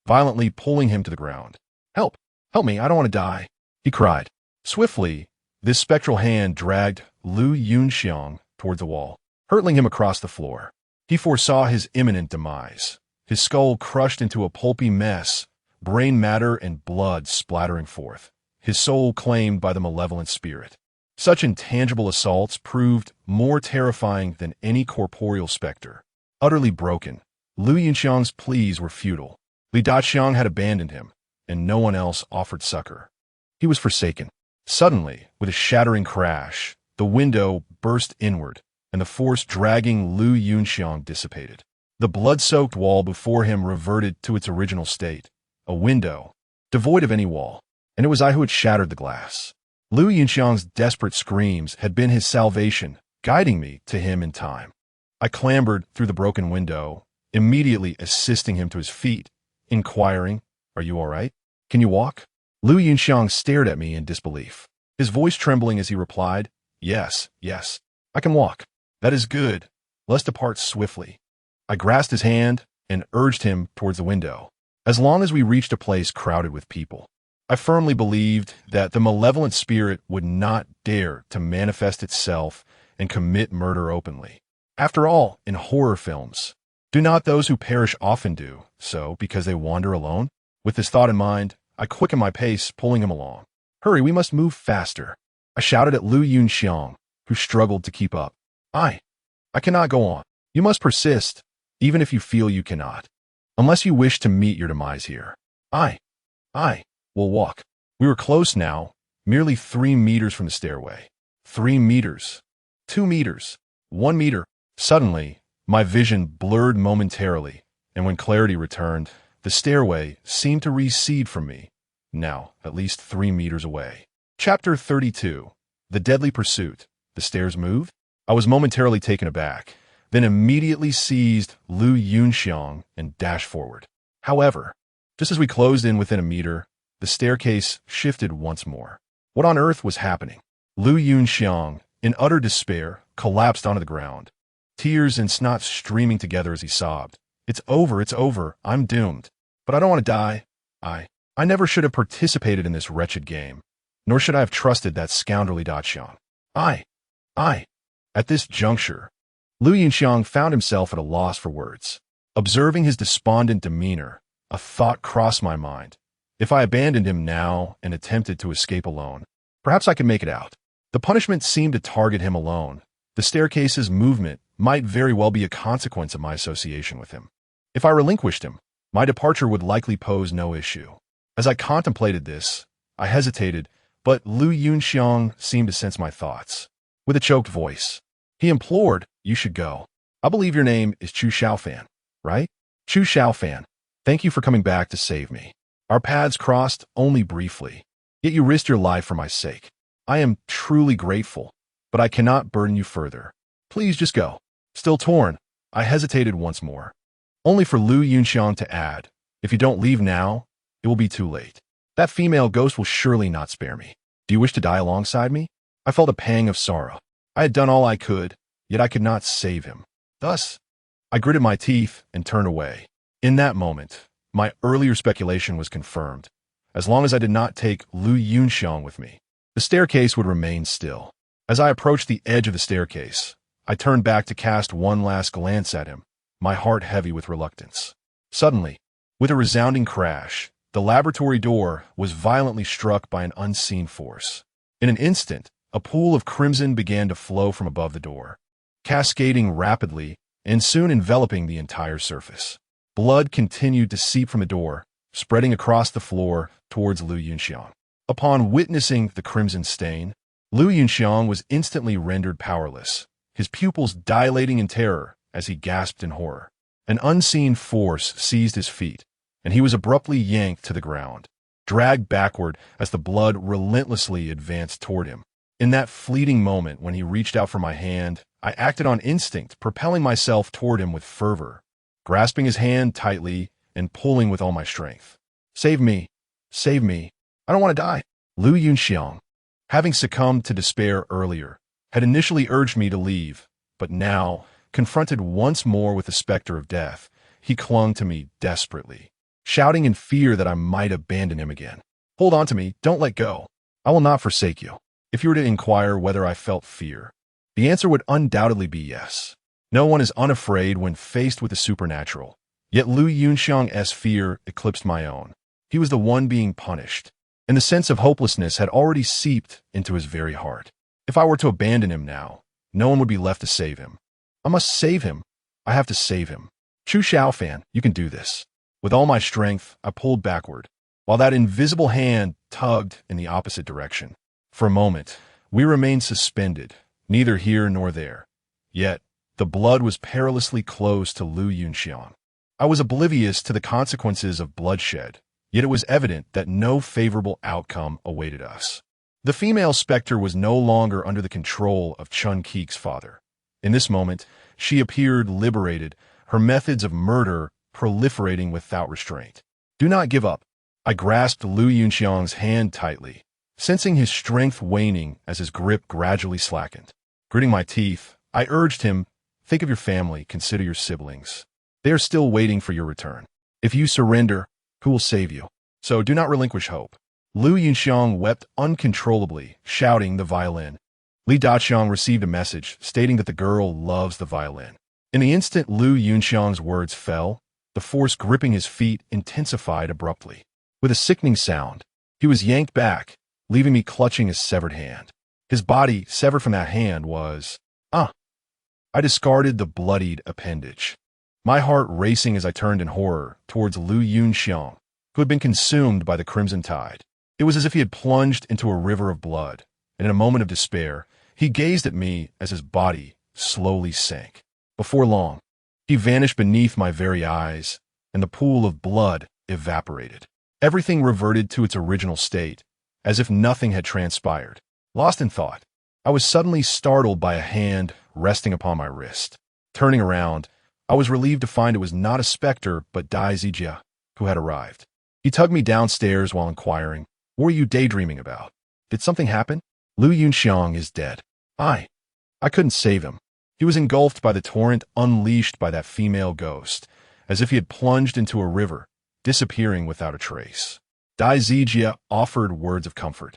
violently pulling him to the ground. Help! Help me, I don't want to die, he cried. Swiftly, this spectral hand dragged Lu Yunxiang toward the wall, hurtling him across the floor. He foresaw his imminent demise, his skull crushed into a pulpy mess, brain matter and blood splattering forth, his soul claimed by the malevolent spirit. Such intangible assaults proved more terrifying than any corporeal specter. Utterly broken, Lu Yunxiang's pleas were futile. Li Daqiang had abandoned him, and no one else offered succor. He was forsaken. Suddenly, with a shattering crash, the window burst inward, and the force dragging Lu Yunxiang dissipated. The blood-soaked wall before him reverted to its original state, a window, devoid of any wall, and it was I who had shattered the glass. Lu Yunxiang's desperate screams had been his salvation, guiding me to him in time. I clambered through the broken window, immediately assisting him to his feet, inquiring, "Are you all right? Can you walk?" Lu Yunxiang stared at me in disbelief, his voice trembling as he replied, Yes, I can walk. That is good. Let's depart swiftly." I grasped his hand and urged him towards the window, as long as we reached a place crowded with people. I firmly believed that the malevolent spirit would not dare to manifest itself and commit murder openly. After all, in horror films, do not those who perish often do so because they wander alone? With this thought in mind, I quickened my pace, pulling him along. "Hurry, we must move faster," I shouted at Lu Yunxiang, who struggled to keep up. I cannot go on. You must persist, even if you feel you cannot, unless you wish to meet your demise here. I will walk." We were close now, merely 3 meters from the stairway. 3 meters. 2 meters. 1 meter. Suddenly, my vision blurred momentarily, and when clarity returned, the stairway seemed to recede from me, now at least 3 meters away. Chapter 32. The Deadly Pursuit. The stairs moved? I was momentarily taken aback, then immediately seized Lu Yunxiang and dashed forward. However, just as we closed in within a meter, the staircase shifted once more. What on earth was happening? Lu Yunxiang, in utter despair, collapsed onto the ground, tears and snot streaming together as he sobbed. It's over, I'm doomed. But I don't want to die. I never should have participated in this wretched game, nor should I have trusted that scoundrelly Daqiang. At this juncture, Lu Yunxiang found himself at a loss for words. Observing his despondent demeanor, a thought crossed my mind. If I abandoned him now and attempted to escape alone, perhaps I could make it out. The punishment seemed to target him alone. The staircase's movement might very well be a consequence of my association with him. If I relinquished him, my departure would likely pose no issue. As I contemplated this, I hesitated, but Lu Yunxiang seemed to sense my thoughts. With a choked voice, he implored, "You should go. I believe your name is Chu Shaofan, right? Chu Shaofan, thank you for coming back to save me. Our paths crossed only briefly, yet you risked your life for my sake. I am truly grateful, but I cannot burden you further. Please just go. Still torn, I hesitated once more, only for Lu Yunxiang to add, if you don't leave now, it will be too late. That female ghost will surely not spare me. Do you wish to die alongside me? I felt a pang of sorrow. I had done all I could, yet I could not save him. Thus, I gritted my teeth and turned away. In that moment, my earlier speculation was confirmed. As long as I did not take Lu Yunxiang with me, the staircase would remain still. As I approached the edge of the staircase, I turned back to cast one last glance at him, my heart heavy with reluctance. Suddenly, with a resounding crash, the laboratory door was violently struck by an unseen force. In an instant, a pool of crimson began to flow from above the door, cascading rapidly and soon enveloping the entire surface. Blood continued to seep from the door, spreading across the floor towards Lu Yunxiang. Upon witnessing the crimson stain, Lu Yunxiang was instantly rendered powerless, his pupils dilating in terror as he gasped in horror. An unseen force seized his feet, and he was abruptly yanked to the ground, dragged backward as the blood relentlessly advanced toward him. In that fleeting moment when he reached out for my hand, I acted on instinct, propelling myself toward him with fervor, grasping his hand tightly and pulling with all my strength. Save me! Save me! I don't want to die! Lu Yunxiang, having succumbed to despair earlier, had initially urged me to leave, but now, confronted once more with the specter of death, he clung to me desperately, shouting in fear that I might abandon him again. Hold on to me, don't let go. I will not forsake you. If you were to inquire whether I felt fear, the answer would undoubtedly be yes. No one is unafraid when faced with the supernatural, yet Lu Yunxiang's fear eclipsed my own. He was the one being punished, and the sense of hopelessness had already seeped into his very heart. If I were to abandon him now, no one would be left to save him. I must save him. I have to save him. Chu Shaofan, you can do this. With all my strength, I pulled backward, while that invisible hand tugged in the opposite direction. For a moment, we remained suspended, neither here nor there. Yet, the blood was perilously close to Lu Yunxiang. I was oblivious to the consequences of bloodshed, yet it was evident that no favorable outcome awaited us. The female specter was no longer under the control of Chun Keek's father. In this moment, she appeared liberated, her methods of murder proliferating without restraint. Do not give up. I grasped Lu Yunxiang's hand tightly, sensing his strength waning as his grip gradually slackened. Gritting my teeth, I urged him, think of your family, consider your siblings. They are still waiting for your return. If you surrender, who will save you? So do not relinquish hope. Lu Yunxiang wept uncontrollably, shouting the violin. Li Daqiang received a message stating that the girl loves the violin. In the instant Lu Yunxiang's words fell, the force gripping his feet intensified abruptly. With a sickening sound, he was yanked back, leaving me clutching his severed hand. His body, severed from that hand, was... I discarded the bloodied appendage, my heart racing as I turned in horror towards Lu Yunxiang, who had been consumed by the crimson tide. It was as if he had plunged into a river of blood, and in a moment of despair, he gazed at me as his body slowly sank. Before long, he vanished beneath my very eyes, and the pool of blood evaporated. Everything reverted to its original state, as if nothing had transpired. Lost in thought, I was suddenly startled by a hand resting upon my wrist. Turning around, I was relieved to find it was not a specter but Dai Zijia, who had arrived. He tugged me downstairs while inquiring, "What were you daydreaming about? Did something happen?" Lu Yunxiang is dead. I couldn't save him. He was engulfed by the torrent unleashed by that female ghost, as if he had plunged into a river, disappearing without a trace. Dai Zijia offered words of comfort.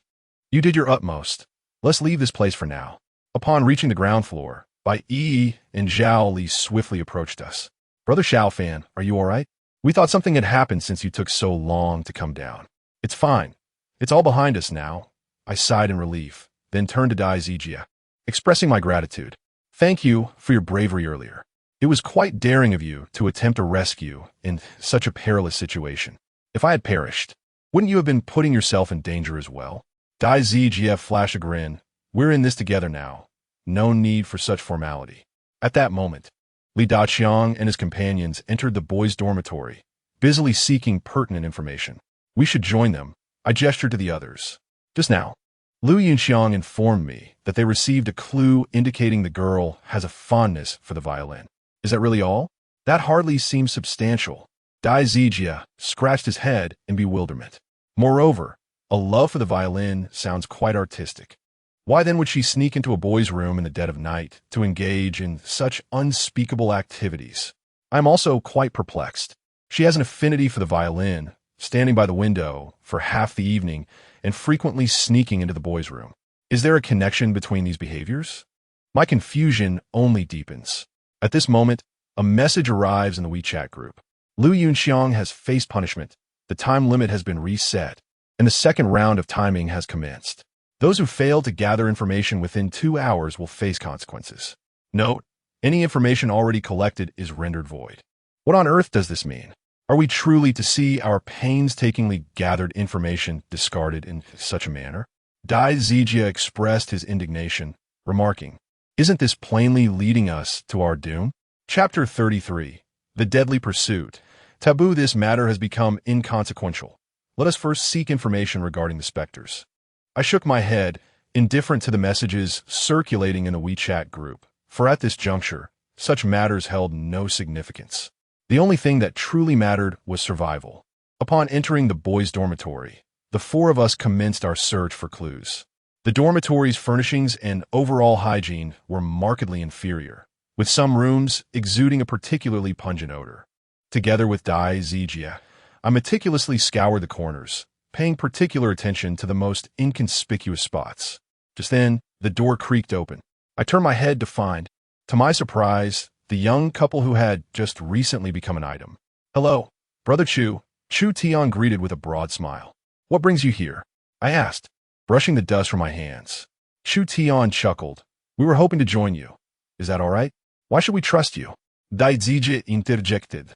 "You did your utmost. Let's leave this place for now." Upon reaching the ground floor, Bai Yi and Zhao Li swiftly approached us. "Brother Shaofan, are you all right? We thought something had happened since you took so long to come down." "It's fine. It's all behind us now." I sighed in relief, then turned to Dai Zijia, expressing my gratitude. "Thank you for your bravery earlier. It was quite daring of you to attempt a rescue in such a perilous situation. If I had perished, wouldn't you have been putting yourself in danger as well?" Dai Zijia flashed a grin. "We're in this together now. No need for such formality." At that moment, Li Daqiang and his companions entered the boys' dormitory, busily seeking pertinent information. We should join them, I gestured to the others. Just now, Lu Yunxiang informed me that they received a clue indicating the girl has a fondness for the violin. Is that really all? That hardly seems substantial. Dai Zijia scratched his head in bewilderment. Moreover, a love for the violin sounds quite artistic. Why then would she sneak into a boy's room in the dead of night to engage in such unspeakable activities? I am also quite perplexed. She has an affinity for the violin, standing by the window for half the evening and frequently sneaking into the boys' room. Is there a connection between these behaviors? My confusion only deepens. At this moment, a message arrives in the WeChat group. Lu Yunxiang has faced punishment, the time limit has been reset, and the second round of timing has commenced. Those who fail to gather information within 2 hours will face consequences. Note, any information already collected is rendered void. What on earth does this mean? Are we truly to see our painstakingly gathered information discarded in such a manner? Dai Zijia expressed his indignation, remarking, "Isn't this plainly leading us to our doom?" Chapter 33. The Deadly Pursuit. Taboo. This matter has become inconsequential. Let us first seek information regarding the specters. I shook my head, indifferent to the messages circulating in the WeChat group, for at this juncture, such matters held no significance. The only thing that truly mattered was survival. Upon entering the boys' dormitory, the 4 of us commenced our search for clues. The dormitory's furnishings and overall hygiene were markedly inferior, with some rooms exuding a particularly pungent odor. Together with Dai Zijia, I meticulously scoured the corners, paying particular attention to the most inconspicuous spots. Just then, the door creaked open. I turned my head to find, to my surprise, the young couple who had just recently become an item. "Hello, Brother Chu," Chu Tian greeted with a broad smile. "What brings you here?" I asked, brushing the dust from my hands. Chu Tian chuckled. "We were hoping to join you. Is that all right? Why should we trust you?" Dai Zijia interjected,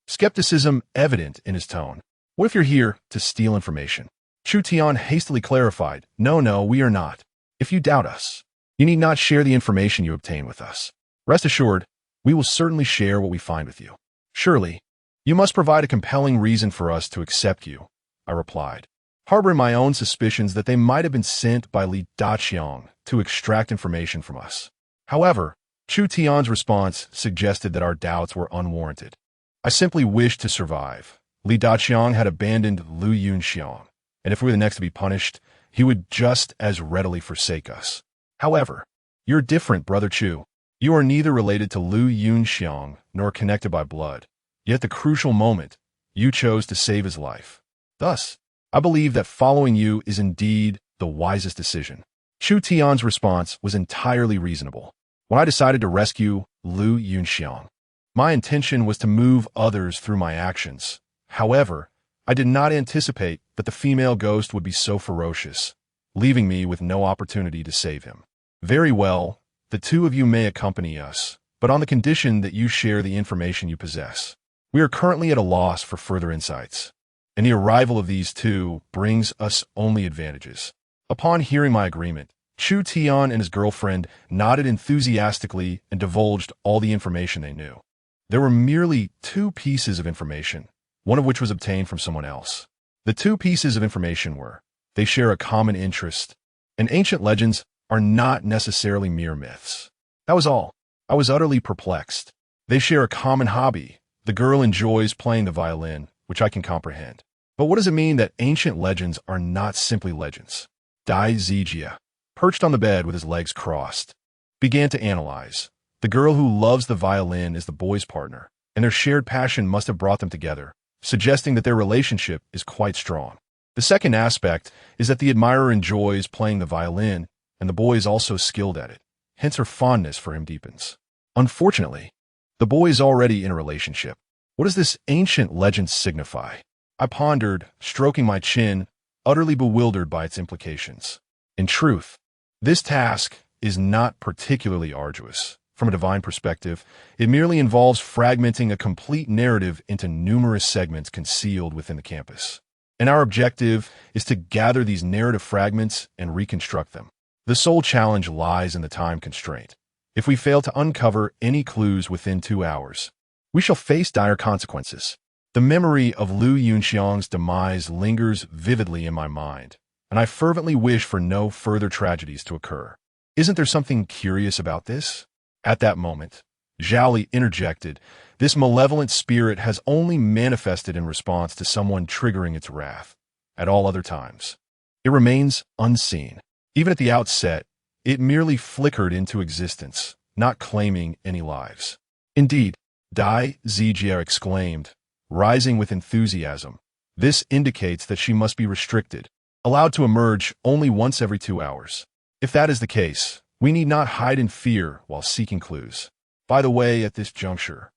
skepticism evident in his tone. "What if you're here to steal information?" Chu Tian hastily clarified, No, we are not. If you doubt us, you need not share the information you obtain with us. Rest assured, we will certainly share what we find with you." "Surely, you must provide a compelling reason for us to accept you," I replied, harboring my own suspicions that they might have been sent by Li Daqiang to extract information from us. However, Chu Tian's response suggested that our doubts were unwarranted. "I simply wished to survive. Li Daqiang had abandoned Lu Yunxiang, and if we were the next to be punished, he would just as readily forsake us. However, you're different, Brother Chu. You are neither related to Lu Yunxiang nor connected by blood. Yet at the crucial moment, you chose to save his life. Thus, I believe that following you is indeed the wisest decision." Chu Tian's response was entirely reasonable. When I decided to rescue Lu Yunxiang, my intention was to move others through my actions. However, I did not anticipate that the female ghost would be so ferocious, leaving me with no opportunity to save him. "Very well. The 2 of you may accompany us, but on the condition that you share the information you possess. We are currently at a loss for further insights, and the arrival of these 2 brings us only advantages." Upon hearing my agreement, Chu Tian and his girlfriend nodded enthusiastically and divulged all the information they knew. There were merely 2 pieces of information, one of which was obtained from someone else. The 2 pieces of information were, they share a common interest, and ancient legends are not necessarily mere myths. That was all. I was utterly perplexed. They share a common hobby. The girl enjoys playing the violin, which I can comprehend. But what does it mean that ancient legends are not simply legends? Dai Zijia, perched on the bed with his legs crossed, began to analyze. The girl who loves the violin is the boy's partner, and their shared passion must have brought them together, suggesting that their relationship is quite strong. The second aspect is that the admirer enjoys playing the violin, and the boy is also skilled at it, hence her fondness for him deepens. Unfortunately, the boy is already in a relationship. What does this ancient legend signify? I pondered, stroking my chin, utterly bewildered by its implications. In truth, this task is not particularly arduous. From a divine perspective, it merely involves fragmenting a complete narrative into numerous segments concealed within the campus. And our objective is to gather these narrative fragments and reconstruct them. The sole challenge lies in the time constraint. If we fail to uncover any clues within 2 hours, we shall face dire consequences. The memory of Lu Yunxiang's demise lingers vividly in my mind, and I fervently wish for no further tragedies to occur. Isn't there something curious about this? At that moment, Zhao Li interjected, this malevolent spirit has only manifested in response to someone triggering its wrath. At all other times, it remains unseen. Even at the outset, it merely flickered into existence, not claiming any lives. Indeed, Dai Zijie exclaimed, rising with enthusiasm. This indicates that she must be restricted, allowed to emerge only once every 2 hours. If that is the case, we need not hide in fear while seeking clues. By the way, at this juncture,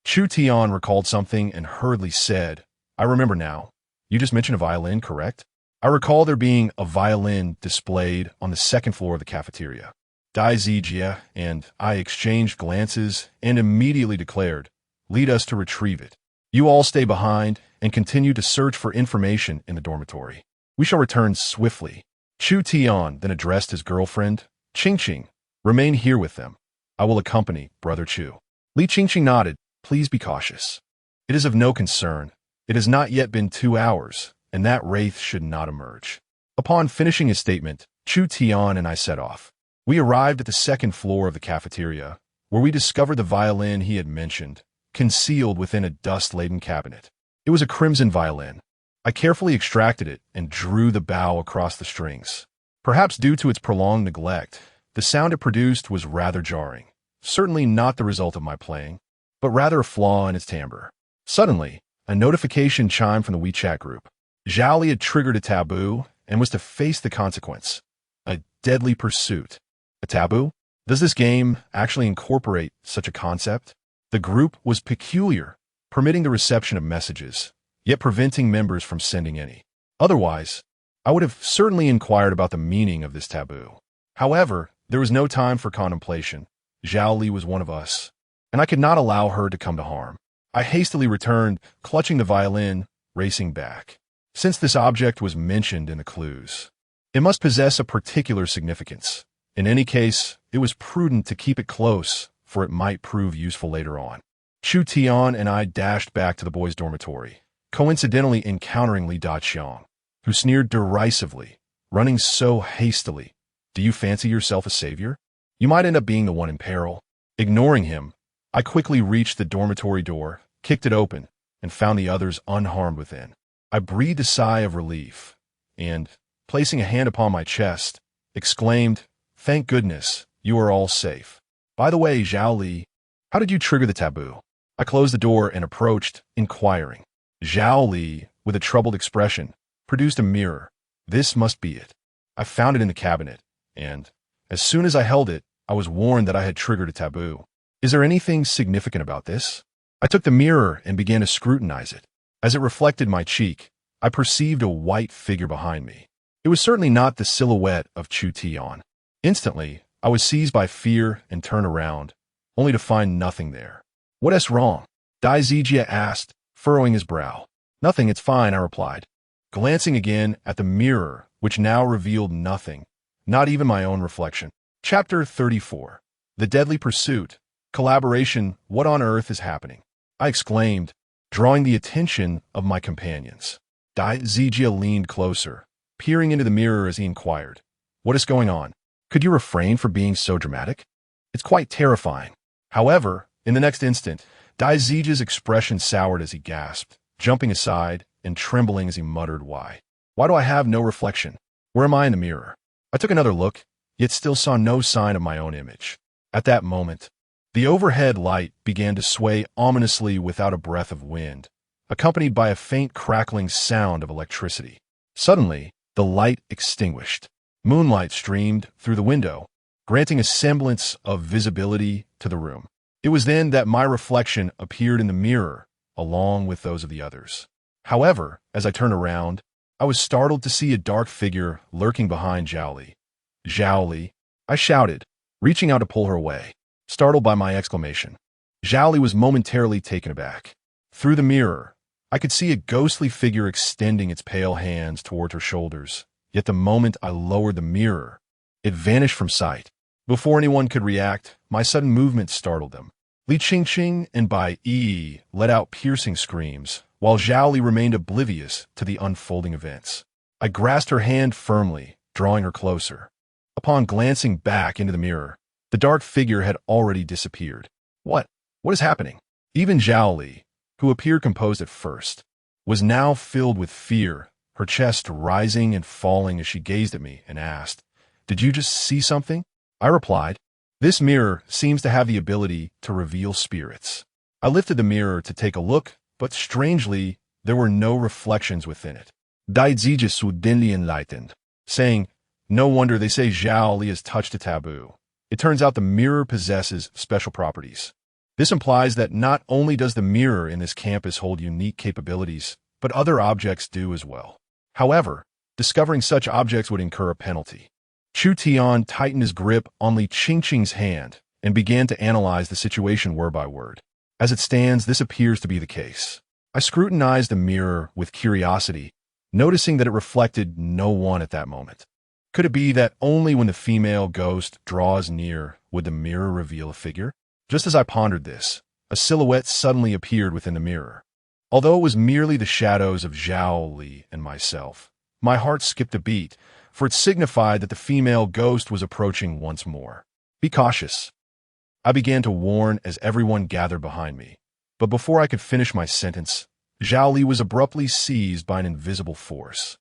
Chu Tian recalled something and hurriedly said, I remember now. You just mentioned a violin, correct? I recall there being a violin displayed on the second floor of the cafeteria. Dai Zijie and I exchanged glances and immediately declared, lead us to retrieve it. You all stay behind and continue to search for information in the dormitory. We shall return swiftly. Chu Tian then addressed his girlfriend, Qingqing. Remain here with them. I will accompany Brother Chu. Li Qingqing nodded. Please be cautious. It is of no concern. It has not yet been 2 hours, and that wraith should not emerge. Upon finishing his statement, Chu Tian and I set off. We arrived at the second floor of the cafeteria, where we discovered the violin he had mentioned, concealed within a dust-laden cabinet. It was a crimson violin. I carefully extracted it and drew the bow across the strings. Perhaps due to its prolonged neglect, the sound it produced was rather jarring. Certainly not the result of my playing, but rather a flaw in its timbre. Suddenly, a notification chimed from the WeChat group. Zhao Li had triggered a taboo and was to face the consequence. A deadly pursuit. A taboo? Does this game actually incorporate such a concept? The group was peculiar, permitting the reception of messages, yet preventing members from sending any. Otherwise, I would have certainly inquired about the meaning of this taboo. However, there was no time for contemplation. Zhao Li was one of us, and I could not allow her to come to harm. I hastily returned, clutching the violin, racing back. Since this object was mentioned in the clues, it must possess a particular significance. In any case, it was prudent to keep it close, for it might prove useful later on. Chu Tian and I dashed back to the boys' dormitory, coincidentally encountering Li Daqiang, who sneered derisively, running so hastily. Do you fancy yourself a savior? You might end up being the one in peril. Ignoring him, I quickly reached the dormitory door, kicked it open, and found the others unharmed within. I breathed a sigh of relief, and, placing a hand upon my chest, exclaimed, thank goodness, you are all safe. By the way, Zhao Li, how did you trigger the taboo? I closed the door and approached, inquiring. Zhao Li, with a troubled expression, produced a mirror. This must be it. I found it in the cabinet, and, as soon as I held it, I was warned that I had triggered a taboo. Is there anything significant about this? I took the mirror and began to scrutinize it. As it reflected my cheek, I perceived a white figure behind me. It was certainly not the silhouette of Chu Tian. Instantly, I was seized by fear and turned around, only to find nothing there. What is wrong? Dai Zijie asked, furrowing his brow. Nothing, it's fine, I replied. Glancing again at the mirror, which now revealed nothing, not even my own reflection. Chapter 34. The Deadly Pursuit. Collaboration. What on earth is happening? I exclaimed, drawing the attention of my companions. Dai Zijie leaned closer, peering into the mirror as he inquired, what is going on? Could you refrain from being so dramatic? It's quite terrifying. However, in the next instant, Dai Zijie's expression soured as he gasped, jumping aside and trembling as he muttered, why? Why do I have no reflection? Where am I in the mirror? I took another look, yet still saw no sign of my own image. At that moment, the overhead light began to sway ominously without a breath of wind, accompanied by a faint crackling sound of electricity. Suddenly, the light extinguished. Moonlight streamed through the window, granting a semblance of visibility to the room. It was then that my reflection appeared in the mirror, along with those of the others. However, as I turned around, I was startled to see a dark figure lurking behind Zhao Li. Zhao Li, I shouted, reaching out to pull her away. Startled by my exclamation, Zhao Li was momentarily taken aback. Through the mirror, I could see a ghostly figure extending its pale hands toward her shoulders, yet the moment I lowered the mirror, it vanished from sight. Before anyone could react, my sudden movement startled them. Li Qingqing and Bai Yi let out piercing screams, while Zhao Li remained oblivious to the unfolding events. I grasped her hand firmly, drawing her closer. Upon glancing back into the mirror, the dark figure had already disappeared. What is happening? Even Zhao Li, who appeared composed at first, was now filled with fear, her chest rising and falling as she gazed at me and asked, "Did you just see something?" I replied, "This mirror seems to have the ability to reveal spirits." I lifted the mirror to take a look, but strangely, there were no reflections within it. Dai Ziji Su Dinli enlightened, saying, "No wonder they say Zhao Li has touched a taboo. It turns out the mirror possesses special properties. This implies that not only does the mirror in this campus hold unique capabilities, but other objects do as well. However, discovering such objects would incur a penalty." Chu Tian tightened his grip on Li Qingqing's hand and began to analyze the situation word by word. As it stands, this appears to be the case. I scrutinized the mirror with curiosity, noticing that it reflected no one at that moment. Could it be that only when the female ghost draws near would the mirror reveal a figure? Just as I pondered this, a silhouette suddenly appeared within the mirror. Although it was merely the shadows of Zhao Li and myself, my heart skipped a beat, for it signified that the female ghost was approaching once more. "Be cautious," I began to warn as everyone gathered behind me. But before I could finish my sentence, Zhao Li was abruptly seized by an invisible force.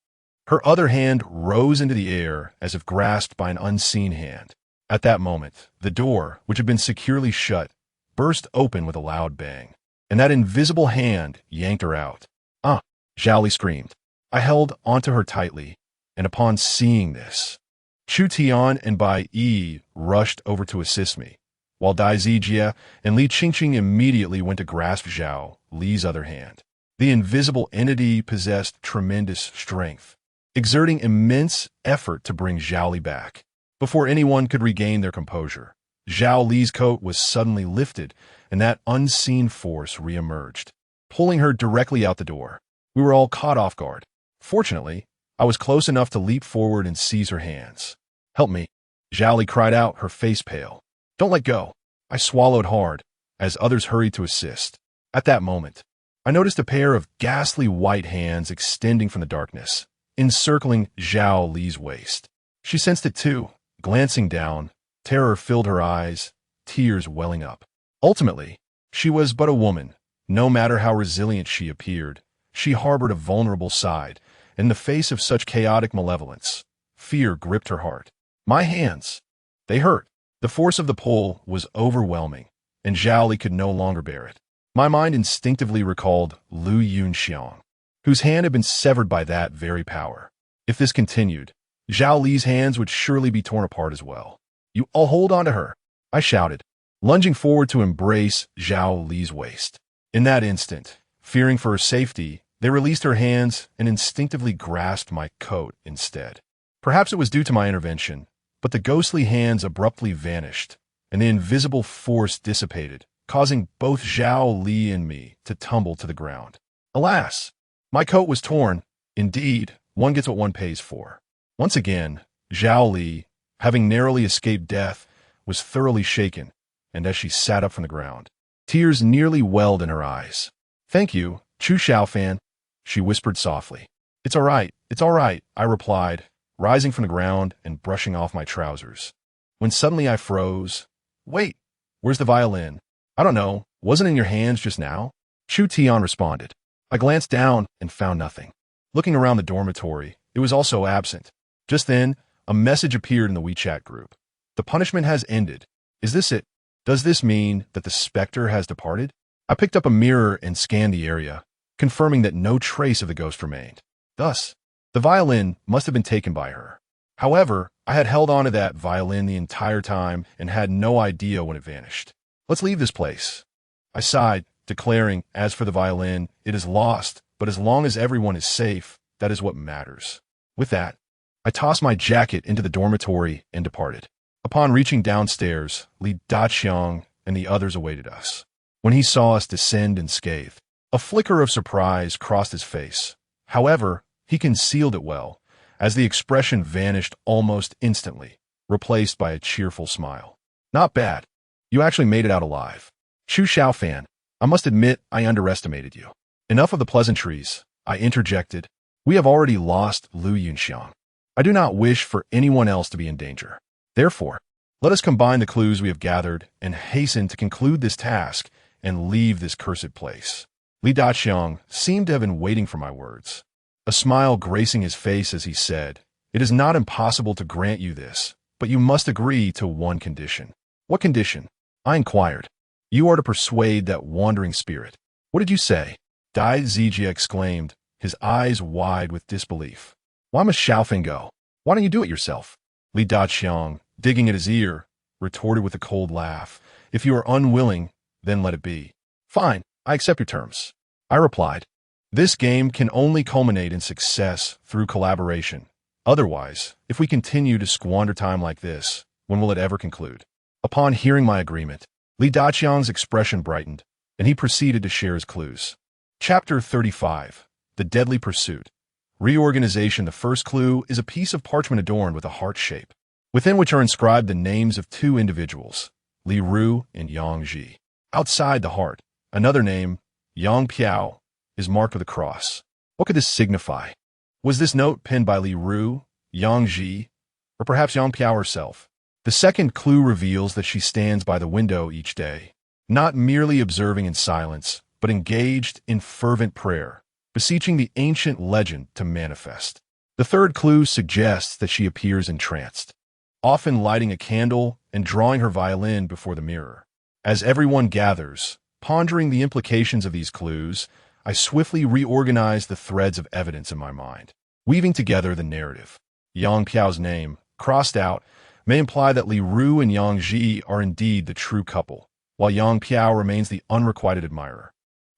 Her other hand rose into the air as if grasped by an unseen hand. At that moment, the door, which had been securely shut, burst open with a loud bang, and that invisible hand yanked her out. "Ah!" Zhao Li screamed. I held onto her tightly, and upon seeing this, Chu Tian and Bai Yi rushed over to assist me, while Dai Zijie and Li Qingqing immediately went to grasp Zhao Li's other hand. The invisible entity possessed tremendous strength, exerting immense effort to bring Zhao Li back. Before anyone could regain their composure, Zhao Li's coat was suddenly lifted, and that unseen force reemerged, pulling her directly out the door. We were all caught off guard. Fortunately, I was close enough to leap forward and seize her hands. "Help me," Zhao Li cried out, her face pale. "Don't let go." I swallowed hard, as others hurried to assist. At that moment, I noticed a pair of ghastly white hands extending from the darkness, encircling Zhao Li's waist. She sensed it too. Glancing down, terror filled her eyes, tears welling up. Ultimately, she was but a woman. No matter how resilient she appeared, she harbored a vulnerable side. In the face of such chaotic malevolence, fear gripped her heart. My hands, they hurt. The force of the pull was overwhelming, and Zhao Li could no longer bear it. My mind instinctively recalled Lu Yunxiang, whose hand had been severed by that very power. If this continued, Zhao Li's hands would surely be torn apart as well. "You all hold on to her," I shouted, lunging forward to embrace Zhao Li's waist. In that instant, fearing for her safety, they released her hands and instinctively grasped my coat instead. Perhaps it was due to my intervention, but the ghostly hands abruptly vanished, and the invisible force dissipated, causing both Zhao Li and me to tumble to the ground. Alas, my coat was torn. Indeed, one gets what one pays for. Once again, Zhao Li, having narrowly escaped death, was thoroughly shaken, and as she sat up from the ground, tears nearly welled in her eyes. "Thank you, Chu Shaofan," she whispered softly. It's all right, I replied, rising from the ground and brushing off my trousers. When suddenly I froze. "Wait, where's the violin?" "I don't know, wasn't in your hands just now?" Chu Tian responded. I glanced down and found nothing. Looking around the dormitory, it was also absent. Just then, a message appeared in the WeChat group. "The punishment has ended. Is this it? Does this mean that the specter has departed?" I picked up a mirror and scanned the area, confirming that no trace of the ghost remained. Thus, the violin must have been taken by her. However, I had held on to that violin the entire time and had no idea when it vanished. "Let's leave this place," I sighed, declaring, "As for the violin, it is lost, but as long as everyone is safe, that is what matters." With that, I tossed my jacket into the dormitory and departed. Upon reaching downstairs, Li Daqiang and the others awaited us. When he saw us descend unscathed, a flicker of surprise crossed his face. However, he concealed it well, as the expression vanished almost instantly. replaced by a cheerful smile. Not bad. You actually made it out alive. Chu Shaofan, I must admit I underestimated you. Enough of the pleasantries, I interjected. We have already lost Lu Yunxiang. I do not wish for anyone else to be in danger. Therefore, let us combine the clues we have gathered and hasten to conclude this task and leave this cursed place. Li Daqiang seemed to have been waiting for my words, a smile gracing his face as he said, "It is not impossible to grant you this, but you must agree to one condition." "What condition?" I inquired. "You are to persuade that wandering spirit." "What did you say?" Dai Zijia exclaimed, his eyes wide with disbelief. "Why must Shaofan go? Why don't you do it yourself?" Li Daqiang, digging at his ear, retorted with a cold laugh. "If you are unwilling, then let it be." "Fine, I accept your terms," I replied. "This game can only culminate in success through collaboration. Otherwise, if we continue to squander time like this, when will it ever conclude?" Upon hearing my agreement, Li Daqiang's expression brightened, and he proceeded to share his clues. Chapter 35. The Deadly Pursuit. Reorganization. The first clue is a piece of parchment adorned with a heart shape, within which are inscribed the names of two individuals, Li Ru and Yang Ji. Outside the heart, another name, Yang Piao, is marked with a cross. What could this signify? Was this note penned by Li Ru, Yang Ji, or perhaps Yang Piao herself? The second clue reveals that she stands by the window each day, not merely observing in silence, but engaged in fervent prayer, beseeching the ancient legend to manifest. The third clue suggests that she appears entranced, often lighting a candle and drawing her violin before the mirror. As everyone gathers, pondering the implications of these clues, I swiftly reorganize the threads of evidence in my mind, weaving together the narrative. Yang Piao's name, crossed out, may imply that Li Ru and Yang Ji are indeed the true couple, while Yang Piao remains the unrequited admirer.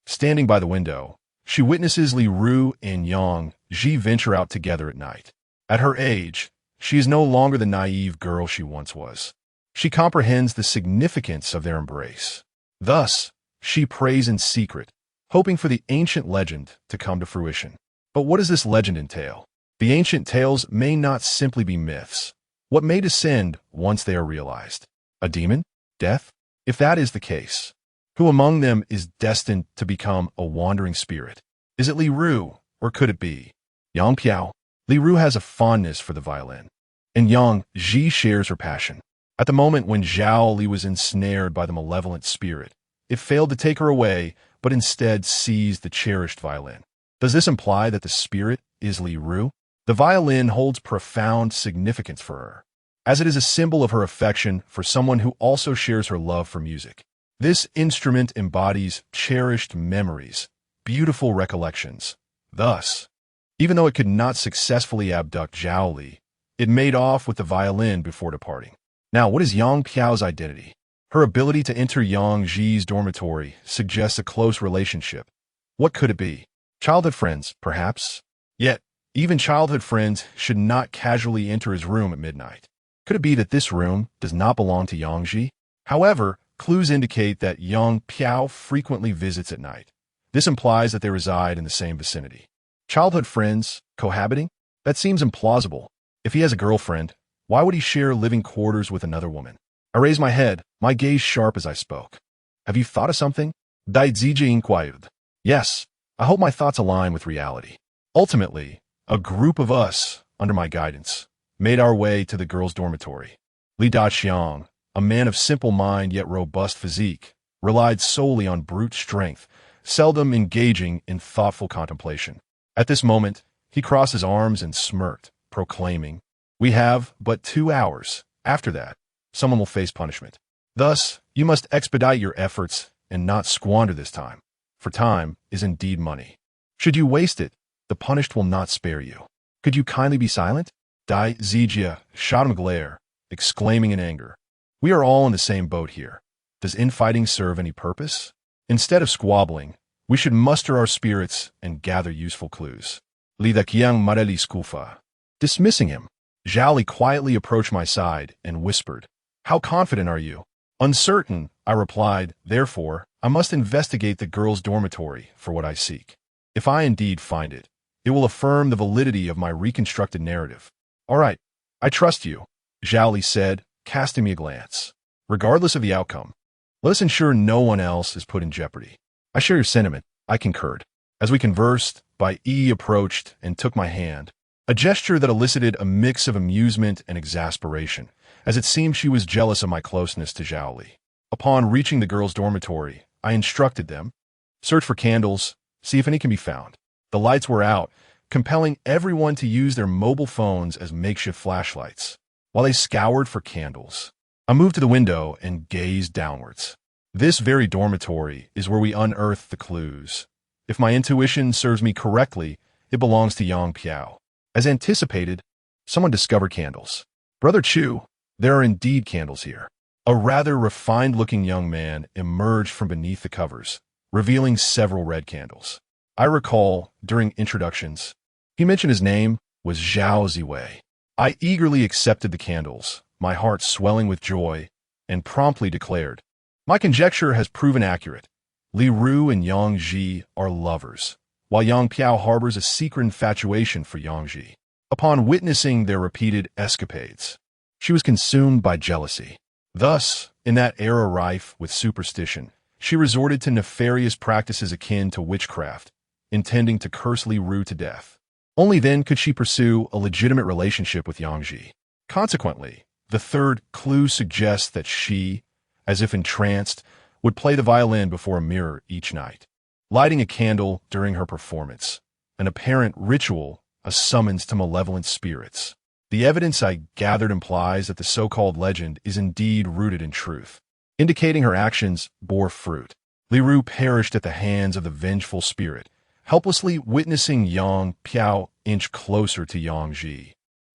Standing by the window, she witnesses Li Ru and Yang Ji venture out together at night. At her age, she is no longer the naive girl she once was. She comprehends the significance of their embrace. Thus, she prays in secret, hoping for the ancient legend to come to fruition. But what does this legend entail? The ancient tales may not simply be myths. What may descend once they are realized? A demon? Death? If that is the case, who among them is destined to become a wandering spirit? Is it Li Ru, or could it be Yang Piao? Li Ru has a fondness for the violin, and Yang Ji shares her passion. At the moment when Zhao Li was ensnared by the malevolent spirit, it failed to take her away, but instead seized the cherished violin. Does this imply that the spirit is Li Ru? The violin holds profound significance for her, as it is a symbol of her affection for someone who also shares her love for music. This instrument embodies cherished memories, beautiful recollections. Thus, even though it could not successfully abduct Zhao Li, it made off with the violin before departing. Now, what is Yang Piao's identity? Her ability to enter Yang Ji's dormitory suggests a close relationship. What could it be? Childhood friends, perhaps? Yet, even childhood friends should not casually enter his room at midnight. Could it be that this room does not belong to Yang Ji? However, clues indicate that Yang Piao frequently visits at night. This implies that they reside in the same vicinity. Childhood friends, cohabiting? That seems implausible. If he has a girlfriend, why would he share living quarters with another woman? I raised my head, my gaze sharp as I spoke. Have you thought of something? Dai Zijie inquired. Yes, I hope my thoughts align with reality. Ultimately, a group of us, under my guidance, made our way to the girls' dormitory. Li Daqiang, a man of simple mind yet robust physique, relied solely on brute strength, seldom engaging in thoughtful contemplation. At this moment, he crossed his arms and smirked, proclaiming, "We have but 2 hours. After that, someone will face punishment. Thus, you must expedite your efforts and not squander this time, for time is indeed money. Should you waste it, the punished will not spare you. Could you kindly be silent?" Dai Zijia shot him a glare, exclaiming in anger, "We are all in the same boat here. Does infighting serve any purpose? Instead of squabbling, we should muster our spirits and gather useful clues." Li Daqiang Mareli Skufa. Dismissing him, Zhao Li quietly approached my side and whispered, "How confident are you?" "Uncertain," I replied. "Therefore, I must investigate the girls' dormitory for what I seek. If I indeed find it, it will affirm the validity of my reconstructed narrative." "All right, I trust you." Zhao Li said, casting me a glance. Regardless of the outcome, let us ensure no one else is put in jeopardy. I share your sentiment, I concurred. As we conversed, Bai Yi approached and took my hand, a gesture that elicited a mix of amusement and exasperation, as it seemed she was jealous of my closeness to Zhao Li. Upon reaching the girls' dormitory, I instructed them, search for candles, see if any can be found. The lights were out, compelling everyone to use their mobile phones as makeshift flashlights. While they scoured for candles, I moved to the window and gazed downwards. This very dormitory is where we unearthed the clues. If my intuition serves me correctly, it belongs to Yang Piao. As anticipated, someone discovered candles. Brother Chu, there are indeed candles here. A rather refined-looking young man emerged from beneath the covers, revealing several red candles. I recall, during introductions, he mentioned his name was Zhao Ziwei. I eagerly accepted the candles, my heart swelling with joy, and promptly declared, my conjecture has proven accurate. Li Ru and Yang Ji are lovers, while Yang Piao harbors a secret infatuation for Yang Ji. Upon witnessing their repeated escapades, she was consumed by jealousy. Thus, in that era rife with superstition, she resorted to nefarious practices akin to witchcraft, intending to curse Li Ru to death. Only then could she pursue a legitimate relationship with Yang Ji. Consequently, the third clue suggests that she, as if entranced, would play the violin before a mirror each night, lighting a candle during her performance, an apparent ritual, a summons to malevolent spirits. The evidence I gathered implies that the so-called legend is indeed rooted in truth, indicating her actions bore fruit. Li Ru perished at the hands of the vengeful spirit, helplessly witnessing Yang Piao inch closer to Yang Ji,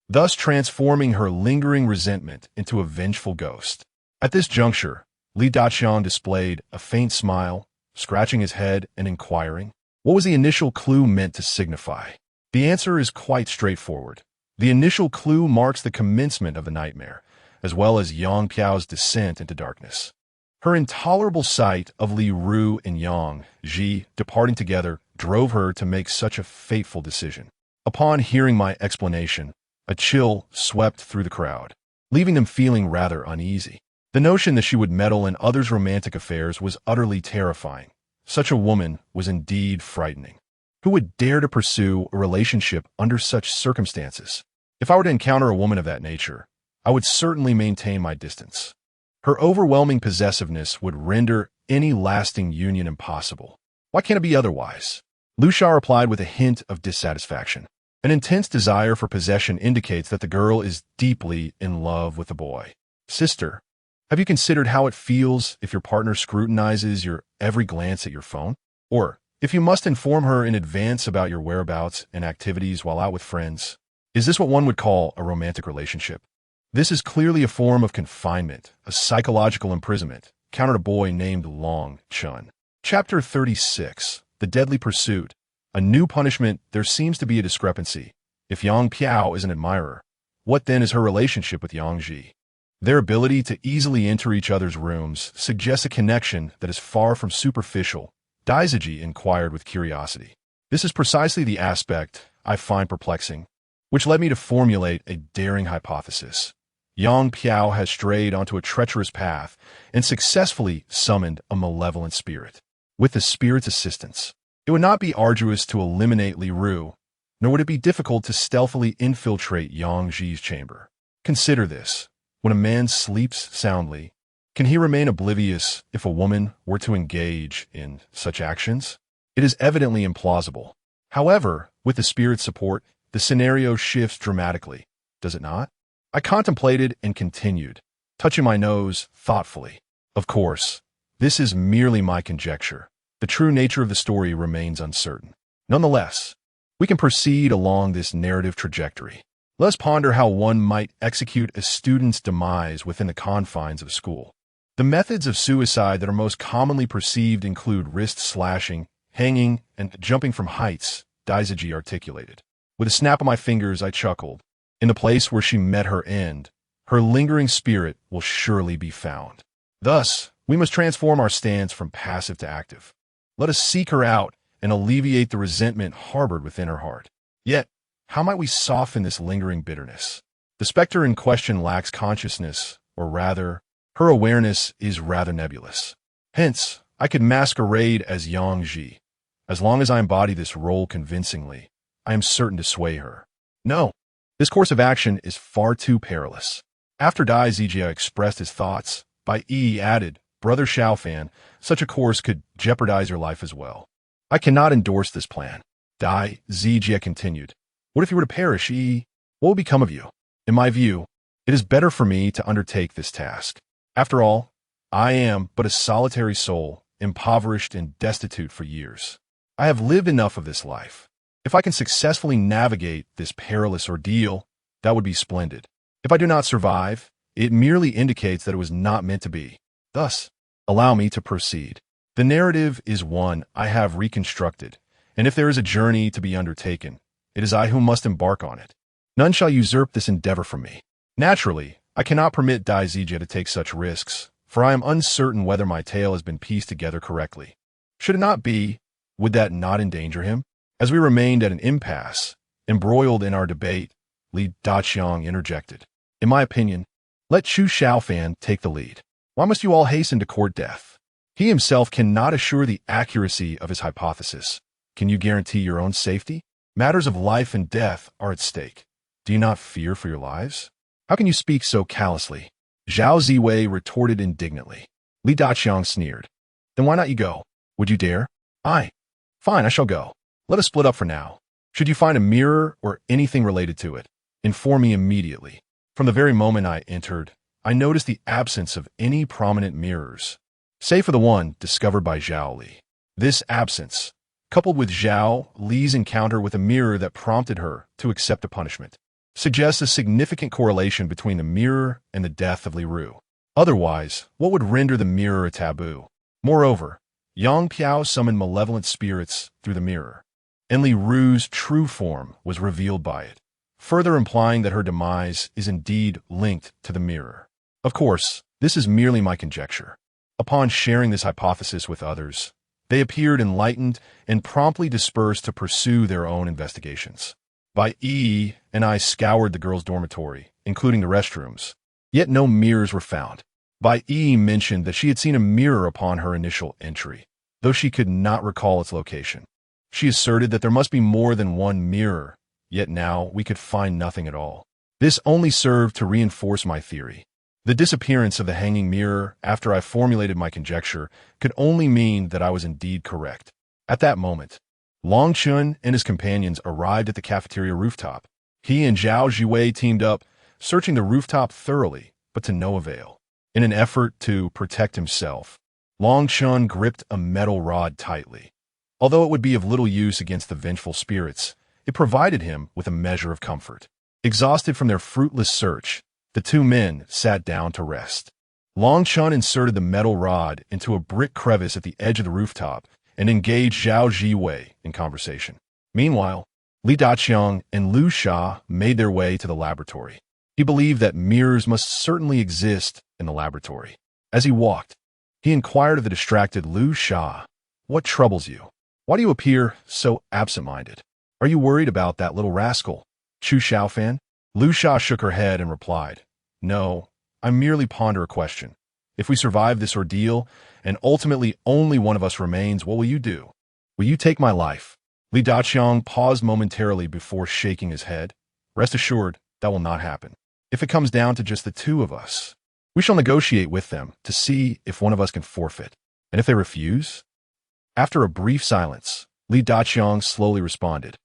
thus transforming her lingering resentment into a vengeful ghost. At this juncture, Li Daqian displayed a faint smile, scratching his head and inquiring, what was the initial clue meant to signify? The answer is quite straightforward. The initial clue marks the commencement of the nightmare, as well as Yang Piao's descent into darkness. Her intolerable sight of Li Ru and Yang Ji departing together drove her to make such a fateful decision. Upon hearing my explanation, a chill swept through the crowd, leaving them feeling rather uneasy. The notion that she would meddle in others' romantic affairs was utterly terrifying. Such a woman was indeed frightening. Who would dare to pursue a relationship under such circumstances? If I were to encounter a woman of that nature, I would certainly maintain my distance. Her overwhelming possessiveness would render any lasting union impossible. Why can't it be otherwise? Lu Sha replied with a hint of dissatisfaction. An intense desire for possession indicates that the girl is deeply in love with the boy. Sister, have you considered how it feels if your partner scrutinizes your every glance at your phone? Or if you must inform her in advance about your whereabouts and activities while out with friends? Is this what one would call a romantic relationship? This is clearly a form of confinement, a psychological imprisonment, countered a boy named Long Chun. Chapter 36, The Deadly Pursuit. A new punishment. There seems to be a discrepancy. If Yang Piao is an admirer, what then is her relationship with Yang Ji? Their ability to easily enter each other's rooms suggests a connection that is far from superficial, Daizaji inquired with curiosity. This is precisely the aspect I find perplexing, which led me to formulate a daring hypothesis. Yang Piao has strayed onto a treacherous path and successfully summoned a malevolent spirit. With the spirit's assistance, it would not be arduous to eliminate Li Ru, nor would it be difficult to stealthily infiltrate Yang Ji's chamber. Consider this. When a man sleeps soundly, can he remain oblivious if a woman were to engage in such actions? It is evidently implausible. However, with the spirit's support, the scenario shifts dramatically, does it not? I contemplated and continued, touching my nose thoughtfully. Of course, this is merely my conjecture. The true nature of the story remains uncertain. Nonetheless, we can proceed along this narrative trajectory. Let us ponder how one might execute a student's demise within the confines of a school. The methods of suicide that are most commonly perceived include wrist slashing, hanging, and jumping from heights, Daizaji articulated. With a snap of my fingers, I chuckled. In the place where she met her end, her lingering spirit will surely be found. Thus, we must transform our stance from passive to active. Let us seek her out and alleviate the resentment harbored within her heart. Yet, how might we soften this lingering bitterness? The specter in question lacks consciousness, or rather, her awareness is rather nebulous. Hence, I could masquerade as Yang Ji. As long as I embody this role convincingly, I am certain to sway her. No, this course of action is far too perilous. After Dai Zijia expressed his thoughts, Bai Yi added, Brother Shaofan, such a course could jeopardize your life as well. I cannot endorse this plan. Dai Zijia continued. What if you were to perish, Yi? What would become of you? In my view, it is better for me to undertake this task. After all, I am but a solitary soul, impoverished and destitute for years. I have lived enough of this life. If I can successfully navigate this perilous ordeal, that would be splendid. If I do not survive, it merely indicates that it was not meant to be. Thus, allow me to proceed. The narrative is one I have reconstructed, and if there is a journey to be undertaken, it is I who must embark on it. None shall usurp this endeavor from me. Naturally, I cannot permit Dai Zijia to take such risks, for I am uncertain whether my tale has been pieced together correctly. Should it not be, would that not endanger him? As we remained at an impasse, embroiled in our debate, Li Daqiang interjected. In my opinion, let Chu Shaofan take the lead. Why must you all hasten to court death? He himself cannot assure the accuracy of his hypothesis. Can you guarantee your own safety? Matters of life and death are at stake. Do you not fear for your lives? How can you speak so callously? Zhao Ziwei retorted indignantly. Li Daqiang sneered. Then why not you go? Would you dare? Fine, I shall go. Let us split up for now. Should you find a mirror or anything related to it, inform me immediately. From the very moment I entered, I noticed the absence of any prominent mirrors, save for the one discovered by Zhao Li. This absence, coupled with Zhao Li's encounter with a mirror that prompted her to accept a punishment, suggests a significant correlation between the mirror and the death of Li Ru. Otherwise, what would render the mirror a taboo? Moreover, Yang Piao summoned malevolent spirits through the mirror, and Li Ru's true form was revealed by it, further implying that her demise is indeed linked to the mirror. Of course, this is merely my conjecture. Upon sharing this hypothesis with others, they appeared enlightened and promptly dispersed to pursue their own investigations. Bai Yi and I scoured the girls' dormitory, including the restrooms, yet no mirrors were found. Bai Yi mentioned that she had seen a mirror upon her initial entry, though she could not recall its location. She asserted that there must be more than one mirror, yet now we could find nothing at all. This only served to reinforce my theory. The disappearance of the hanging mirror after I formulated my conjecture could only mean that I was indeed correct. At that moment, Long Chun and his companions arrived at the cafeteria rooftop. He and Zhao Ziwei teamed up, searching the rooftop thoroughly, but to no avail. In an effort to protect himself, Long Chun gripped a metal rod tightly. Although it would be of little use against the vengeful spirits, it provided him with a measure of comfort. Exhausted from their fruitless search, the two men sat down to rest. Long Chun inserted the metal rod into a brick crevice at the edge of the rooftop and engaged Zhao Ziwei in conversation. Meanwhile, Li Daqiang and Lu Sha made their way to the laboratory. He believed that mirrors must certainly exist in the laboratory. As he walked, he inquired of the distracted Lu Sha, "What troubles you? Why do you appear so absent-minded? Are you worried about that little rascal, Chu Shaofan?" Lu Sha shook her head and replied, "No, I merely ponder a question. If we survive this ordeal, and ultimately only one of us remains, what will you do? Will you take my life?" Li Daqiang paused momentarily before shaking his head. "Rest assured, that will not happen. If it comes down to just the two of us, we shall negotiate with them to see if one of us can forfeit. And if they refuse?" After a brief silence, Li Daqiang slowly responded,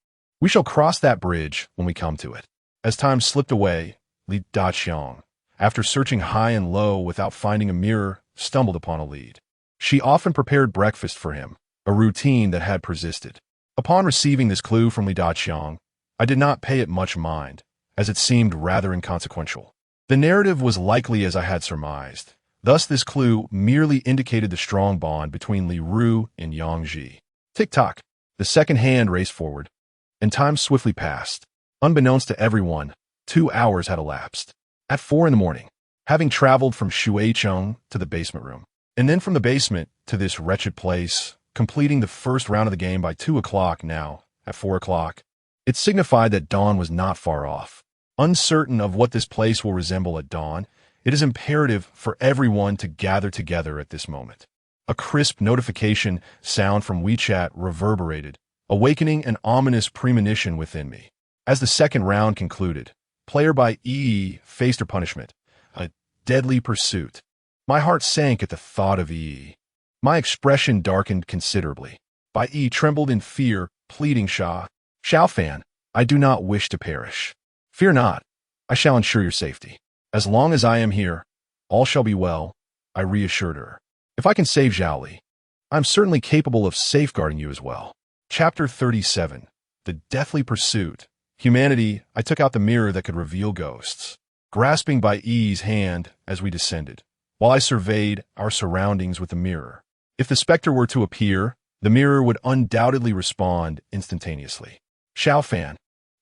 "We shall cross that bridge when we come to it." As time slipped away, Li Daqiang, after searching high and low without finding a mirror, stumbled upon a lead. She often prepared breakfast for him, a routine that had persisted. Upon receiving this clue from Li Daqiang, I did not pay it much mind, as it seemed rather inconsequential. The narrative was likely as I had surmised. Thus this clue merely indicated the strong bond between Li Ru and Yang Ji. Tick-tock, the second hand raced forward, and time swiftly passed. Unbeknownst to everyone, 2 hours had elapsed. At 4 a.m, having traveled from Shuaicheng to the basement room, and then from the basement to this wretched place, completing the first round of the game by 2 o'clock now, at 4 o'clock, it signified that dawn was not far off. Uncertain of what this place will resemble at dawn, it is imperative for everyone to gather together at this moment. A crisp notification sound from WeChat reverberated, awakening an ominous premonition within me. As the second round concluded, player by EE faced her punishment, a deadly pursuit. My heart sank at the thought of EE. My expression darkened considerably. By E trembled in fear, pleading Shaofan, I do not wish to perish. Fear not, I shall ensure your safety. As long as I am here, all shall be well, I reassured her. If I can save Zhaoli, I am certainly capable of safeguarding you as well. Chapter 37. The Deathly Pursuit. Humanity, I took out the mirror that could reveal ghosts, grasping by E's hand as we descended, while I surveyed our surroundings with the mirror. If the specter were to appear, the mirror would undoubtedly respond instantaneously. Shaofan,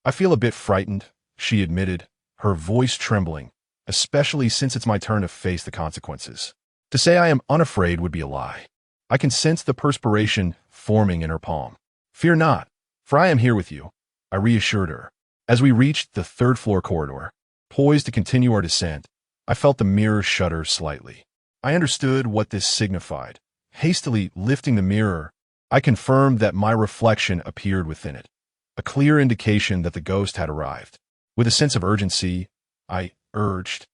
I feel a bit frightened, she admitted, her voice trembling, especially since it's my turn to face the consequences. To say I am unafraid would be a lie. I can sense the perspiration forming in her palm. Fear not, for I am here with you, I reassured her. As we reached the third-floor corridor, poised to continue our descent, I felt the mirror shudder slightly. I understood what this signified. Hastily lifting the mirror, I confirmed that my reflection appeared within it, a clear indication that the ghost had arrived. With a sense of urgency, I urged,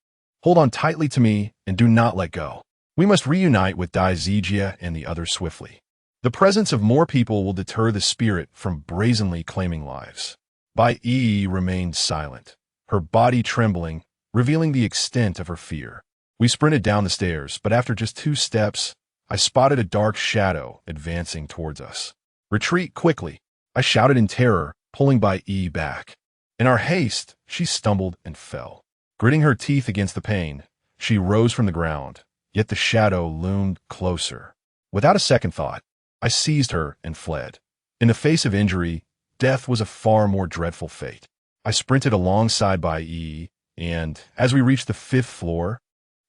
hold on tightly to me and do not let go. We must reunite with Dai Zijia and the others swiftly. The presence of more people will deter the spirit from brazenly claiming lives. Bai Yi remained silent, her body trembling, revealing the extent of her fear. We sprinted down the stairs, but after just 2 steps, I spotted a dark shadow advancing towards us. Retreat quickly, I shouted in terror, pulling Bai Yi back. In our haste, she stumbled and fell. Gritting her teeth against the pain, she rose from the ground, yet the shadow loomed closer. Without a second thought, I seized her and fled. In the face of injury, death was a far more dreadful fate. I sprinted alongside Bai Yi, and as we reached the 5th floor,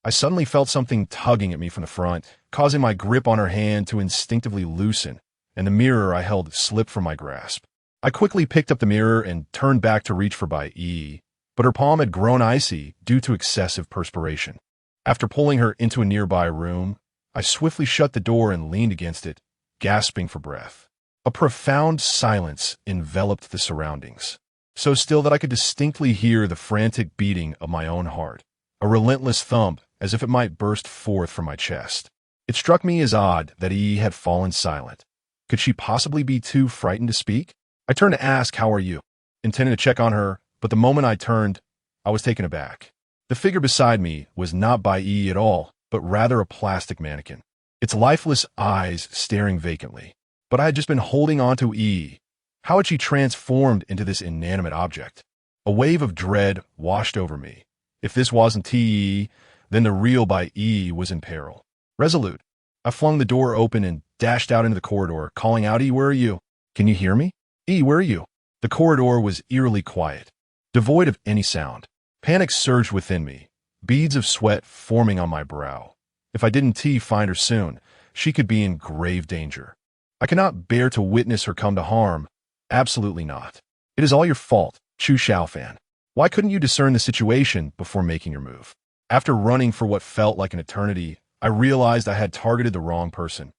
I suddenly felt something tugging at me from the front, causing my grip on her hand to instinctively loosen, and the mirror I held slipped from my grasp. I quickly picked up the mirror and turned back to reach for Bai Yi, but her palm had grown icy due to excessive perspiration. After pulling her into a nearby room, I swiftly shut the door and leaned against it, gasping for breath. A profound silence enveloped the surroundings, so still that I could distinctly hear the frantic beating of my own heart, a relentless thump as if it might burst forth from my chest. It struck me as odd that E had fallen silent. Could she possibly be too frightened to speak? I turned to ask, "How are you?" intending to check on her, but the moment I turned, I was taken aback. The figure beside me was not Bai Yi at all, but rather a plastic mannequin, its lifeless eyes staring vacantly. But I had just been holding on to E. How had she transformed into this inanimate object? A wave of dread washed over me. If this wasn't T.E., then the real Bai E was in peril. Resolute, I flung the door open and dashed out into the corridor, calling out, "E, where are you? Can you hear me? E, where are you?" The corridor was eerily quiet, devoid of any sound. Panic surged within me, beads of sweat forming on my brow. If I didn't find her soon, she could be in grave danger. I cannot bear to witness her come to harm. Absolutely not. It is all your fault, Chu Shaofan. Why couldn't you discern the situation before making your move? After running for what felt like an eternity, I realized I had targeted the wrong person.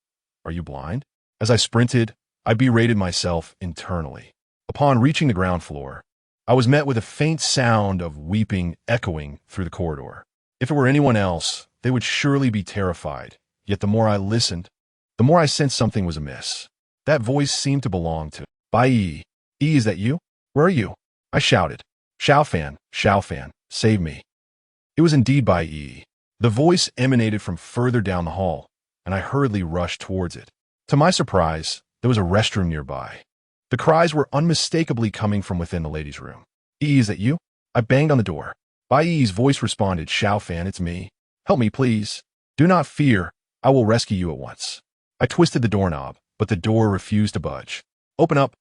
Are you blind? As I sprinted, I berated myself internally. Upon reaching the ground floor, I was met with a faint sound of weeping echoing through the corridor. If it were anyone else, they would surely be terrified. Yet the more I listened, the more I sensed something was amiss. That voice seemed to belong to Bai Yi. "E, is that you? Where are you?" I shouted. Shaofan, Shaofan, save me." It was indeed Bai Yi. The voice emanated from further down the hall, and I hurriedly rushed towards it. To my surprise, there was a restroom nearby. The cries were unmistakably coming from within the ladies' room. "E, is that you?" I banged on the door. Bai Yi's voice responded, "Shaofan, it's me. Help me, please. Do not fear. I will rescue you at once." I twisted the doorknob, but the door refused to budge. Open up,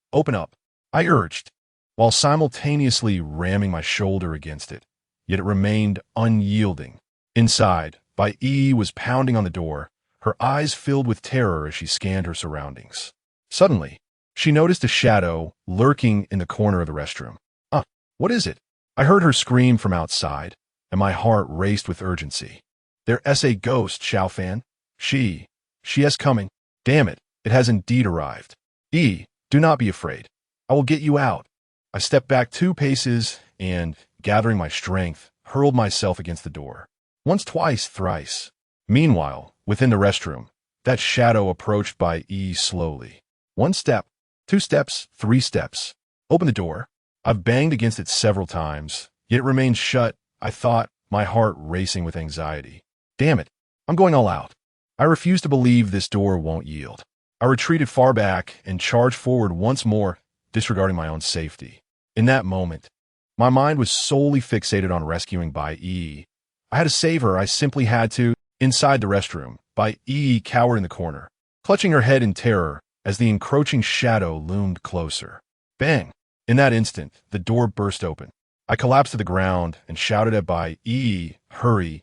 I urged, while simultaneously ramming my shoulder against it. Yet it remained unyielding. Inside, Bai Yi was pounding on the door, her eyes filled with terror as she scanned her surroundings. Suddenly, she noticed a shadow lurking in the corner of the restroom. What is it?" I heard her scream from outside, and my heart raced with urgency. There's a ghost, Shaofan. She is coming. Damn it, it has indeed arrived. Do not be afraid. I will get you out. I stepped back 2 paces and, gathering my strength, hurled myself against the door. Once, twice, thrice. Meanwhile, within the restroom, that shadow approached by slowly. 1 step, 2 steps, 3 steps. Open the door. I've banged against it several times, yet it remained shut, I thought, my heart racing with anxiety. Damn it, I'm going all out. I refuse to believe this door won't yield. I retreated far back and charged forward once more, disregarding my own safety. In that moment, my mind was solely fixated on rescuing Bai Yi. I had to save her, I simply had to. Inside the restroom, Bai Yi cowered in the corner, clutching her head in terror as the encroaching shadow loomed closer. Bang! In that instant, the door burst open. I collapsed to the ground and shouted at Bai Yi, hurry,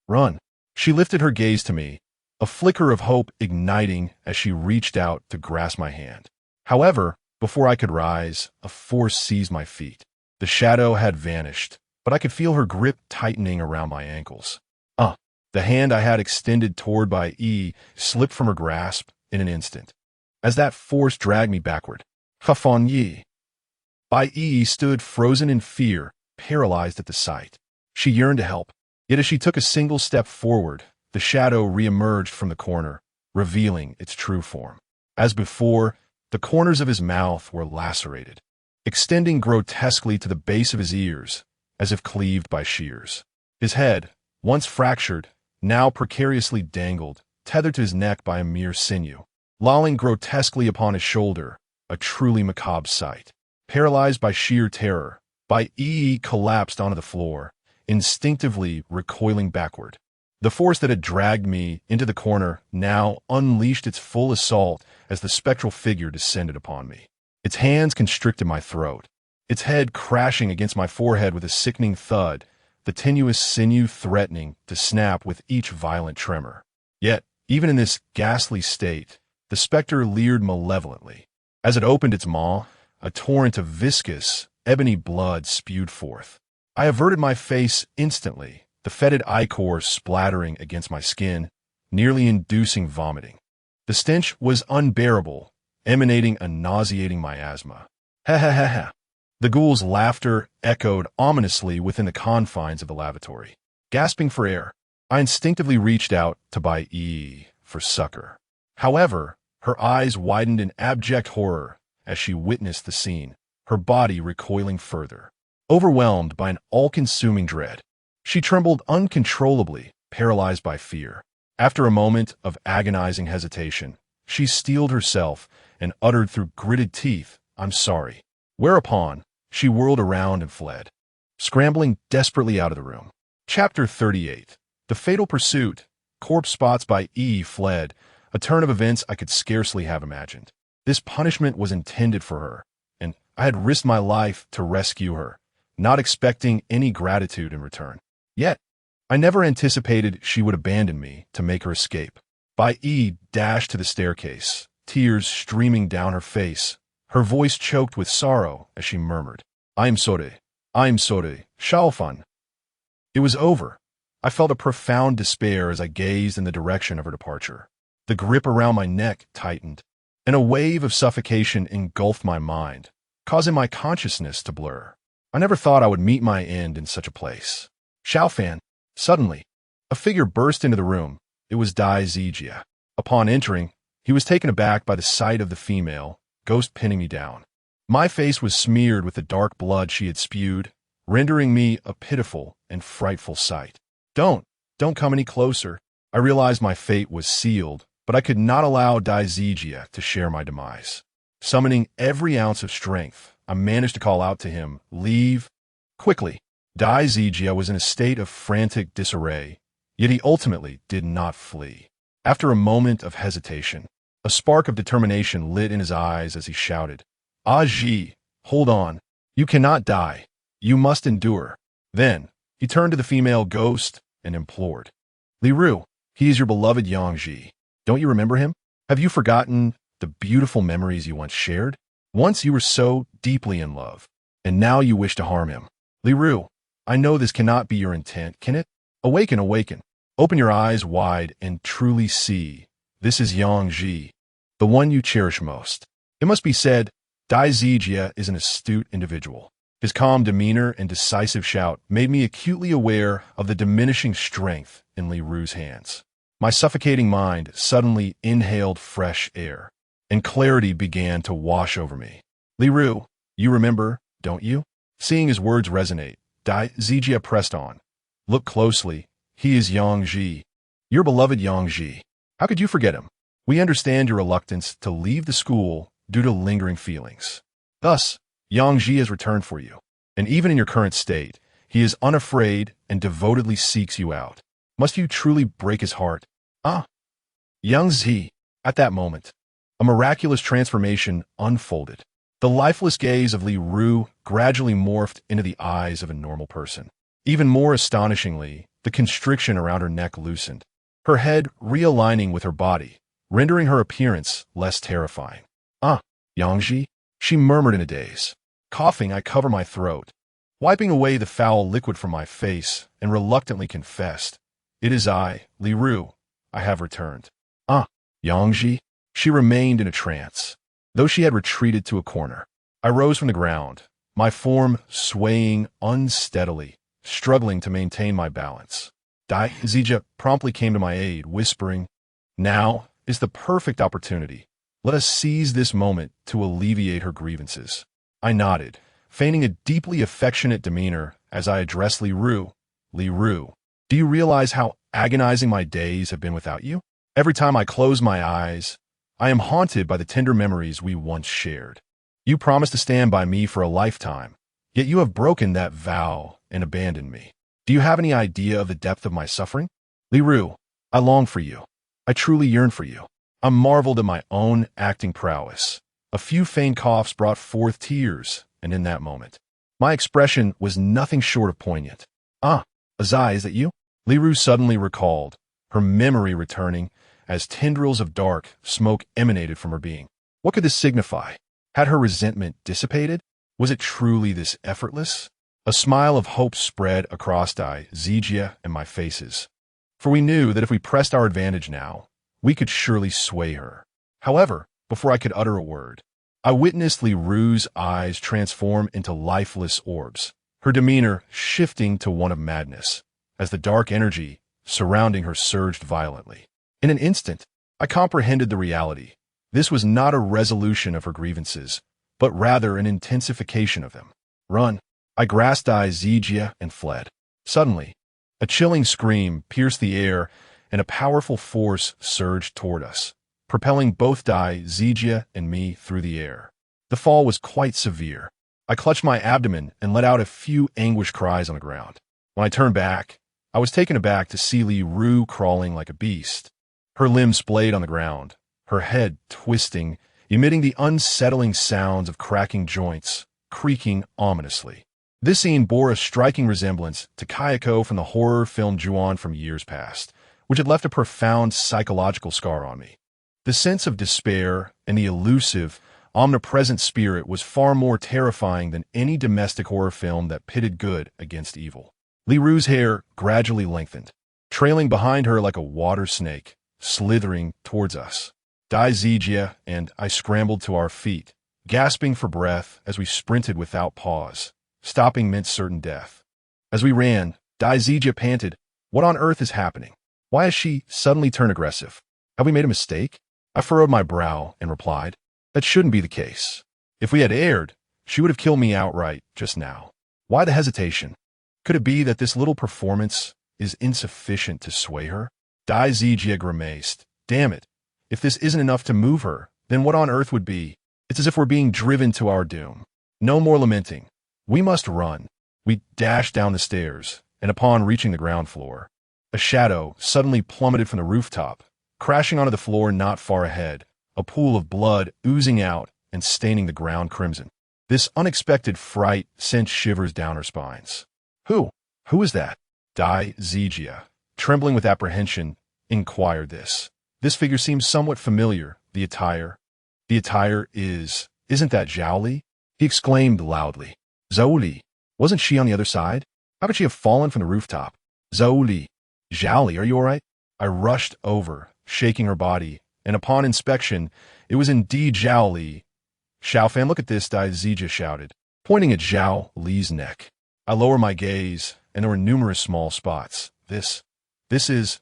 run. She lifted her gaze to me, a flicker of hope igniting as she reached out to grasp my hand. However, before I could rise, a force seized my feet. The shadow had vanished, but I could feel her grip tightening around my ankles. The hand I had extended toward Bai Yi slipped from her grasp in an instant, as that force dragged me backward. Hafan Yi. Bai Yi stood frozen in fear, paralyzed at the sight. She yearned to help, yet as she took a single step forward, the shadow reemerged from the corner, revealing its true form. As before, the corners of his mouth were lacerated, extending grotesquely to the base of his ears, as if cleaved by shears. His head, once fractured, now precariously dangled, tethered to his neck by a mere sinew, lolling grotesquely upon his shoulder, a truly macabre sight. Paralyzed by sheer terror, Bai Yi collapsed onto the floor, instinctively recoiling backward. The force that had dragged me into the corner now unleashed its full assault as the spectral figure descended upon me. Its hands constricted my throat, its head crashing against my forehead with a sickening thud, the tenuous sinew threatening to snap with each violent tremor. Yet, even in this ghastly state, the specter leered malevolently. As it opened its maw, a torrent of viscous, ebony blood spewed forth. I averted my face instantly, the fetid ichor splattering against my skin, nearly inducing vomiting. The stench was unbearable, emanating a nauseating miasma. Ha ha ha ha. The ghoul's laughter echoed ominously within the confines of the lavatory. Gasping for air, I instinctively reached out to Bai Yi for succor. However, her eyes widened in abject horror as she witnessed the scene, her body recoiling further. Overwhelmed by an all-consuming dread, she trembled uncontrollably, paralyzed by fear. After a moment of agonizing hesitation, she steeled herself and uttered through gritted teeth, "I'm sorry." Whereupon, she whirled around and fled, scrambling desperately out of the room. Chapter 38. The Fatal Pursuit. Corpse spots by E fled, a turn of events I could scarcely have imagined. This punishment was intended for her, and I had risked my life to rescue her, not expecting any gratitude in return. Yet, I never anticipated she would abandon me to make her escape. Bai Yi dashed to the staircase, tears streaming down her face, her voice choked with sorrow as she murmured, I'm sorry, Shaofan." It was over. I felt a profound despair as I gazed in the direction of her departure. The grip around my neck tightened, and a wave of suffocation engulfed my mind, causing my consciousness to blur. I never thought I would meet my end in such a place. Shaofan. Suddenly, a figure burst into the room. It was Dai Zijia. Upon entering, he was taken aback by the sight of the female, ghost pinning me down. My face was smeared with the dark blood she had spewed, rendering me a pitiful and frightful sight. Don't come any closer. I realized my fate was sealed, but I could not allow Dai Zijia to share my demise. Summoning every ounce of strength, I managed to call out to him, "Leave quickly." Dai Zijia was in a state of frantic disarray, yet he ultimately did not flee. After a moment of hesitation, a spark of determination lit in his eyes as he shouted, "Ah Ji, hold on. You cannot die. You must endure." Then, he turned to the female ghost and implored, "Li Ru, he is your beloved Yang Ji. Don't you remember him? Have you forgotten the beautiful memories you once shared? Once you were so deeply in love, and now you wish to harm him. Li Ru, I know this cannot be your intent, can it? Awaken, awaken. Open your eyes wide and truly see. This is Yang Ji, the one you cherish most. It must be said, Dai Zijia is an astute individual. His calm demeanor and decisive shout made me acutely aware of the diminishing strength in Li Ru's hands. My suffocating mind suddenly inhaled fresh air, and clarity began to wash over me. Li Ru, you remember, don't you? Seeing his words resonate, Dai Zijia pressed on. Look closely. He is Yang Ji, your beloved Yang Ji. How could you forget him? We understand your reluctance to leave the school due to lingering feelings. Thus, Yang Ji has returned for you, and even in your current state, he is unafraid and devotedly seeks you out. Must you truly break his heart? Yang Ji, at that moment, a miraculous transformation unfolded. The lifeless gaze of Li Ru gradually morphed into the eyes of a normal person. Even more astonishingly, the constriction around her neck loosened, her head realigning with her body, rendering her appearance less terrifying. Yang Ji, she murmured in a daze. Coughing, I cover my throat, wiping away the foul liquid from my face, and reluctantly confessed, it is I, Li Ru. I have returned. Yang Ji, she remained in a trance, though she had retreated to a corner. I rose from the ground, my form swaying unsteadily, struggling to maintain my balance. Dai Zijia promptly came to my aid, whispering, now is the perfect opportunity. Let us seize this moment to alleviate her grievances. I nodded, feigning a deeply affectionate demeanor as I addressed Li Ru. Li Ru, do you realize how agonizing my days have been without you? Every time I close my eyes, I am haunted by the tender memories we once shared. You promised to stand by me for a lifetime, yet you have broken that vow and abandoned me. Do you have any idea of the depth of my suffering? Li Ru, I long for you. I truly yearn for you. I marveled at my own acting prowess. A few faint coughs brought forth tears, and in that moment, my expression was nothing short of poignant. Azai, is that you? Li Ru suddenly recalled, her memory returning as tendrils of dark smoke emanated from her being. What could this signify? Had her resentment dissipated? Was it truly this effortless? A smile of hope spread across Dai Zijia and my faces, for we knew that if we pressed our advantage now, we could surely sway her. However, before I could utter a word, I witnessed Li Ru's eyes transform into lifeless orbs, her demeanor shifting to one of madness, as the dark energy surrounding her surged violently. In an instant, I comprehended the reality. This was not a resolution of her grievances, but rather an intensification of them. Run! I grasped Dai Zijia and fled. Suddenly, a chilling scream pierced the air, and a powerful force surged toward us, propelling both Dai Zijia and me through the air. The fall was quite severe. I clutched my abdomen and let out a few anguished cries on the ground. When I turned back, I was taken aback to see Li Ru crawling like a beast, her limbs splayed on the ground, her head twisting, emitting the unsettling sounds of cracking joints, creaking ominously. This scene bore a striking resemblance to Kayako from the horror film Yuan from years past, which had left a profound psychological scar on me. The sense of despair and the elusive, omnipresent spirit was far more terrifying than any domestic horror film that pitted good against evil. Li Ru's hair gradually lengthened, trailing behind her like a water snake, slithering towards us. Dai Zijia and I scrambled to our feet, gasping for breath as we sprinted without pause. Stopping meant certain death. As we ran, Dai Zijia panted, "What on earth is happening? Why has she suddenly turned aggressive? Have we made a mistake?" I furrowed my brow and replied, "That shouldn't be the case. If we had erred, she would have killed me outright just now. Why the hesitation? Could it be that this little performance is insufficient to sway her?" Dai Zijia grimaced. "Damn it. If this isn't enough to move her, then what on earth would be? It's as if we're being driven to our doom. No more lamenting. We must run." We dashed down the stairs, and upon reaching the ground floor, a shadow suddenly plummeted from the rooftop, crashing onto the floor not far ahead, a pool of blood oozing out and staining the ground crimson. This unexpected fright sent shivers down our spines. Who is that?" Dai Zijia, trembling with apprehension, inquired this. "This figure seems somewhat familiar. The attire isn't that Zhao Li?" he exclaimed loudly. "Zhao Li, Wasn't she on the other side? How could she have fallen from the rooftop? Zhao Li, are you all right? I rushed over, shaking her body, and upon inspection, it was indeed Zhao Li. Shaofan, look at this, Dai Zijia shouted, pointing at Zhao Li's neck. I lowered my gaze, and there were numerous small spots. This is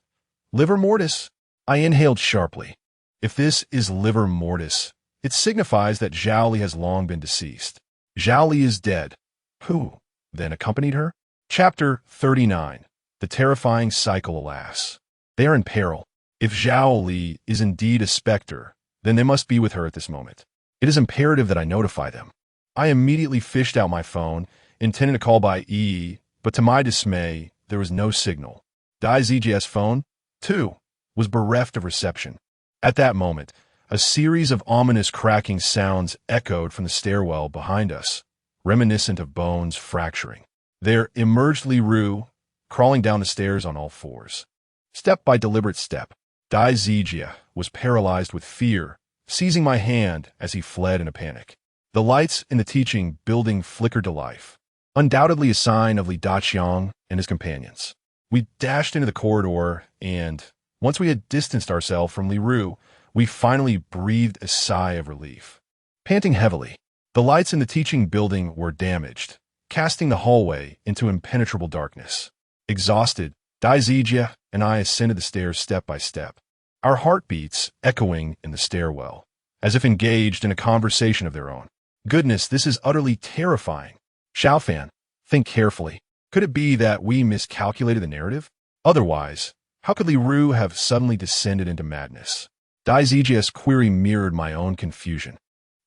livor mortis. I inhaled sharply. If this is livor mortis, it signifies that Zhao Li has long been deceased. Zhao Li is dead. Who then accompanied her? Chapter 39. The terrifying cycle, alas. They are in peril. If Zhao Li is indeed a specter, then they must be with her at this moment. It is imperative that I notify them. I immediately fished out my phone, intending to call by EE, but to my dismay, there was no signal. Dai Zijia's phone, too, was bereft of reception. At that moment, a series of ominous cracking sounds echoed from the stairwell behind us, reminiscent of bones fracturing. There emerged Li Ru, crawling down the stairs on all fours. Step by deliberate step, Dai Zijia was paralyzed with fear, seizing my hand as he fled in a panic. The lights in the teaching building flickered to life, undoubtedly a sign of Li Daqiang and his companions. We dashed into the corridor, and once we had distanced ourselves from Li Ru, we finally breathed a sigh of relief. Panting heavily, the lights in the teaching building were damaged, casting the hallway into impenetrable darkness. Exhausted, Dai Zijia and I ascended the stairs step by step, our heartbeats echoing in the stairwell, as if engaged in a conversation of their own. Goodness, this is utterly terrifying. Shaofan, think carefully. Could it be that we miscalculated the narrative? Otherwise, how could Li Ru have suddenly descended into madness? Dai Zijia's query mirrored my own confusion.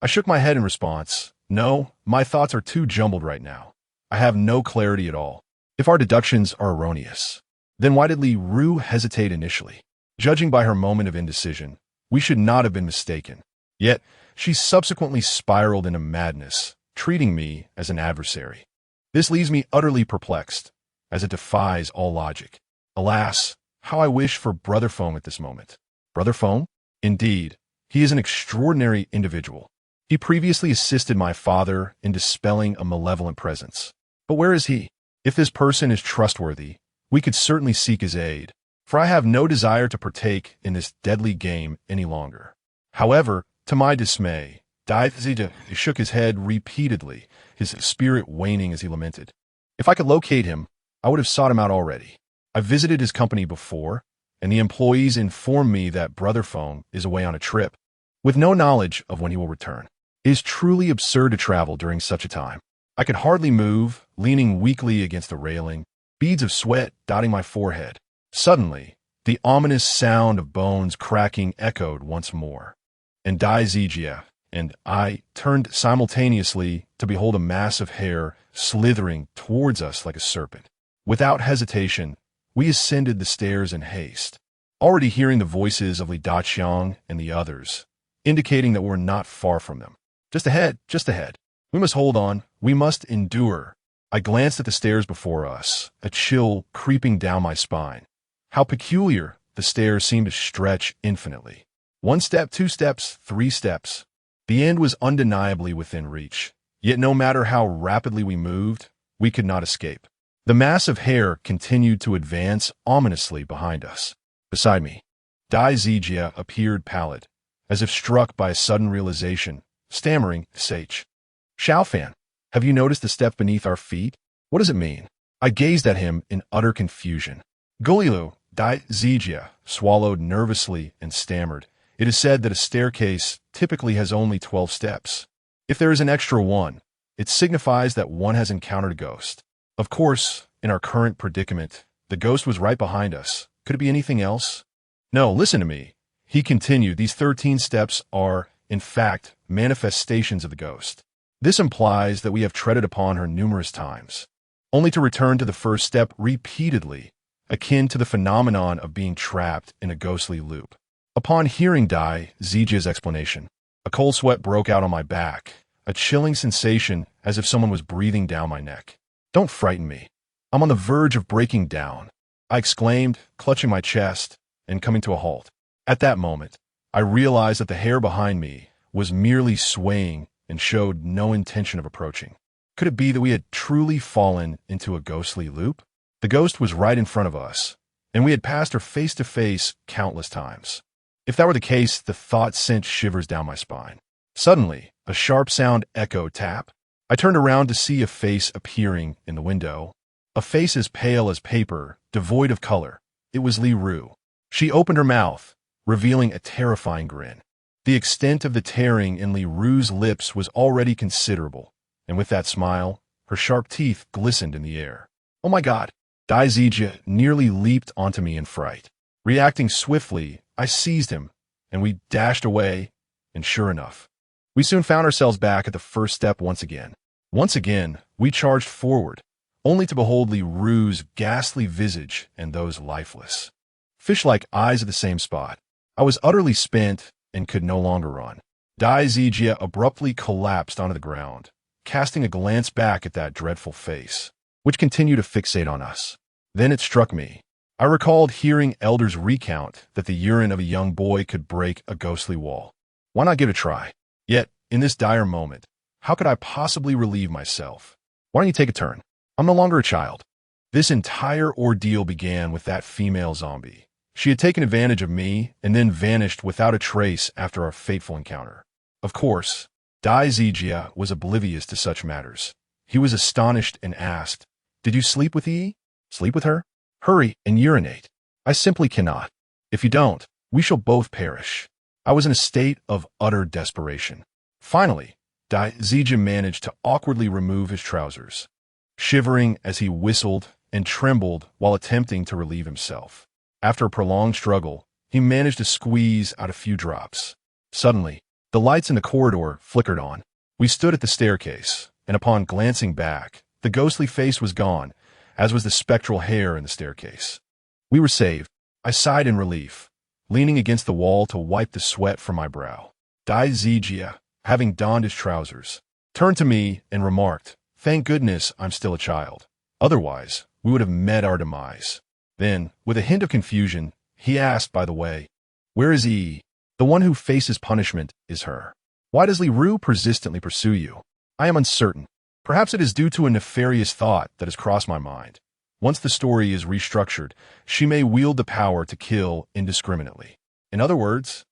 I shook my head in response. No, my thoughts are too jumbled right now. I have no clarity at all. If our deductions are erroneous, then why did Li Ru hesitate initially? Judging by her moment of indecision, we should not have been mistaken. Yet, she subsequently spiraled into madness, treating me as an adversary. This leaves me utterly perplexed, as it defies all logic. Alas, how I wish for Brother Foam at this moment. Brother Foam? Indeed, he is an extraordinary individual. He previously assisted my father in dispelling a malevolent presence. But where is he? If this person is trustworthy, we could certainly seek his aid, for I have no desire to partake in this deadly game any longer. However, to my dismay, Dai Zijia shook his head repeatedly, his spirit waning as he lamented. If I could locate him, I would have sought him out already. I visited his company before, and the employees informed me that Brother Foam is away on a trip, with no knowledge of when he will return. It is truly absurd to travel during such a time. I could hardly move, leaning weakly against the railing, beads of sweat dotting my forehead. Suddenly, the ominous sound of bones cracking echoed once more, and Dai Zijia and I turned simultaneously to behold a mass of hair slithering towards us like a serpent. Without hesitation, we ascended the stairs in haste, already hearing the voices of Li Daqiang and the others, indicating that we're not far from them. Just ahead, just ahead. We must hold on. We must endure. I glanced at the stairs before us, a chill creeping down my spine. How peculiar the stairs seemed to stretch infinitely. 1 step, 2 steps, 3 steps. The end was undeniably within reach. Yet no matter how rapidly we moved, we could not escape. The mass of hair continued to advance ominously behind us. Beside me, Dai Zijia appeared pallid, as if struck by a sudden realization, stammering, "Sage. Shaofan, have you noticed the step beneath our feet? What does it mean?" I gazed at him in utter confusion. Gulilu, Dai Zijia swallowed nervously and stammered. It is said that a staircase typically has only 12 steps. If there is an extra one, it signifies that one has encountered a ghost. Of course, in our current predicament, the ghost was right behind us. Could it be anything else? No, listen to me. He continued, these 13 steps are, in fact, manifestations of the ghost. This implies that we have treaded upon her numerous times, only to return to the first step repeatedly, akin to the phenomenon of being trapped in a ghostly loop. Upon hearing Dai Zijia's explanation, a cold sweat broke out on my back, a chilling sensation as if someone was breathing down my neck. Don't frighten me. I'm on the verge of breaking down, I exclaimed, clutching my chest and coming to a halt. At that moment, I realized that the hair behind me was merely swaying and showed no intention of approaching. Could it be that we had truly fallen into a ghostly loop? The ghost was right in front of us, and we had passed her face to face countless times. If that were the case, the thought sent shivers down my spine. Suddenly, a sharp sound echoed tap. I turned around to see a face appearing in the window. A face as pale as paper, devoid of color. It was Li Ru. She opened her mouth, revealing a terrifying grin. The extent of the tearing in Li Ru's lips was already considerable, and with that smile, her sharp teeth glistened in the air. Oh my God! Dai Zijia nearly leaped onto me in fright. Reacting swiftly, I seized him, and we dashed away, and sure enough, we soon found ourselves back at the first step once again. Once again, we charged forward, only to behold Li Ru's ghastly visage and those lifeless, fish-like eyes at the same spot. I was utterly spent and could no longer run. Dai Zijia abruptly collapsed onto the ground, casting a glance back at that dreadful face, which continued to fixate on us. Then it struck me. I recalled hearing elders recount that the urine of a young boy could break a ghostly wall. Why not give it a try? Yet, in this dire moment, how could I possibly relieve myself? Why don't you take a turn? I'm no longer a child. This entire ordeal began with that female zombie. She had taken advantage of me and then vanished without a trace after our fateful encounter. Of course, Dai Zijia was oblivious to such matters. He was astonished and asked, "Did you sleep with Yi? Sleep with her? Hurry and urinate. I simply cannot. If you don't, we shall both perish." I was in a state of utter desperation. Finally, Dai Zijia managed to awkwardly remove his trousers, shivering as he whistled and trembled while attempting to relieve himself. After a prolonged struggle, he managed to squeeze out a few drops. Suddenly, the lights in the corridor flickered on. We stood at the staircase, and upon glancing back, the ghostly face was gone, as was the spectral hair in the staircase. We were saved. I sighed in relief, leaning against the wall to wipe the sweat from my brow. Dai Zijia, having donned his trousers, turned to me and remarked, "Thank goodness I'm still a child. Otherwise, we would have met our demise." Then, with a hint of confusion, he asked, by the way, "Where is Yi? The one who faces punishment is her. Why does Li Ru persistently pursue you? I am uncertain. Perhaps it is due to a nefarious thought that has crossed my mind. Once the story is restructured, she may wield the power to kill indiscriminately. In other words,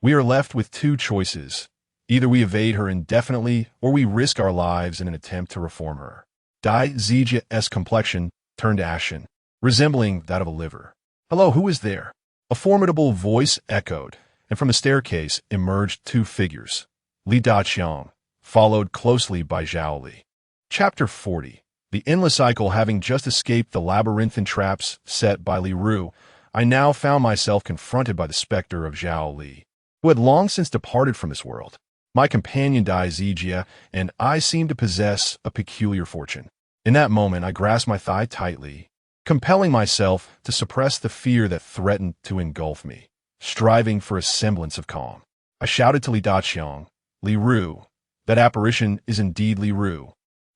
we are left with two choices. Either we evade her indefinitely, or we risk our lives in an attempt to reform her." Dai Zijia's complexion turned ashen, resembling that of a liver. "Hello, who is there?" A formidable voice echoed, and from the staircase emerged two figures, Li Daqiang, followed closely by Zhao Li. Chapter 40. The endless cycle. Having just escaped the labyrinthine traps set by Li Ru, I now found myself confronted by the specter of Zhao Li, who had long since departed from this world. My companion Dai Zijia and I seemed to possess a peculiar fortune. In that moment, I grasped my thigh tightly, compelling myself to suppress the fear that threatened to engulf me, striving for a semblance of calm. I shouted to Li Daqiang, "Li Ru, that apparition is indeed Li Ru.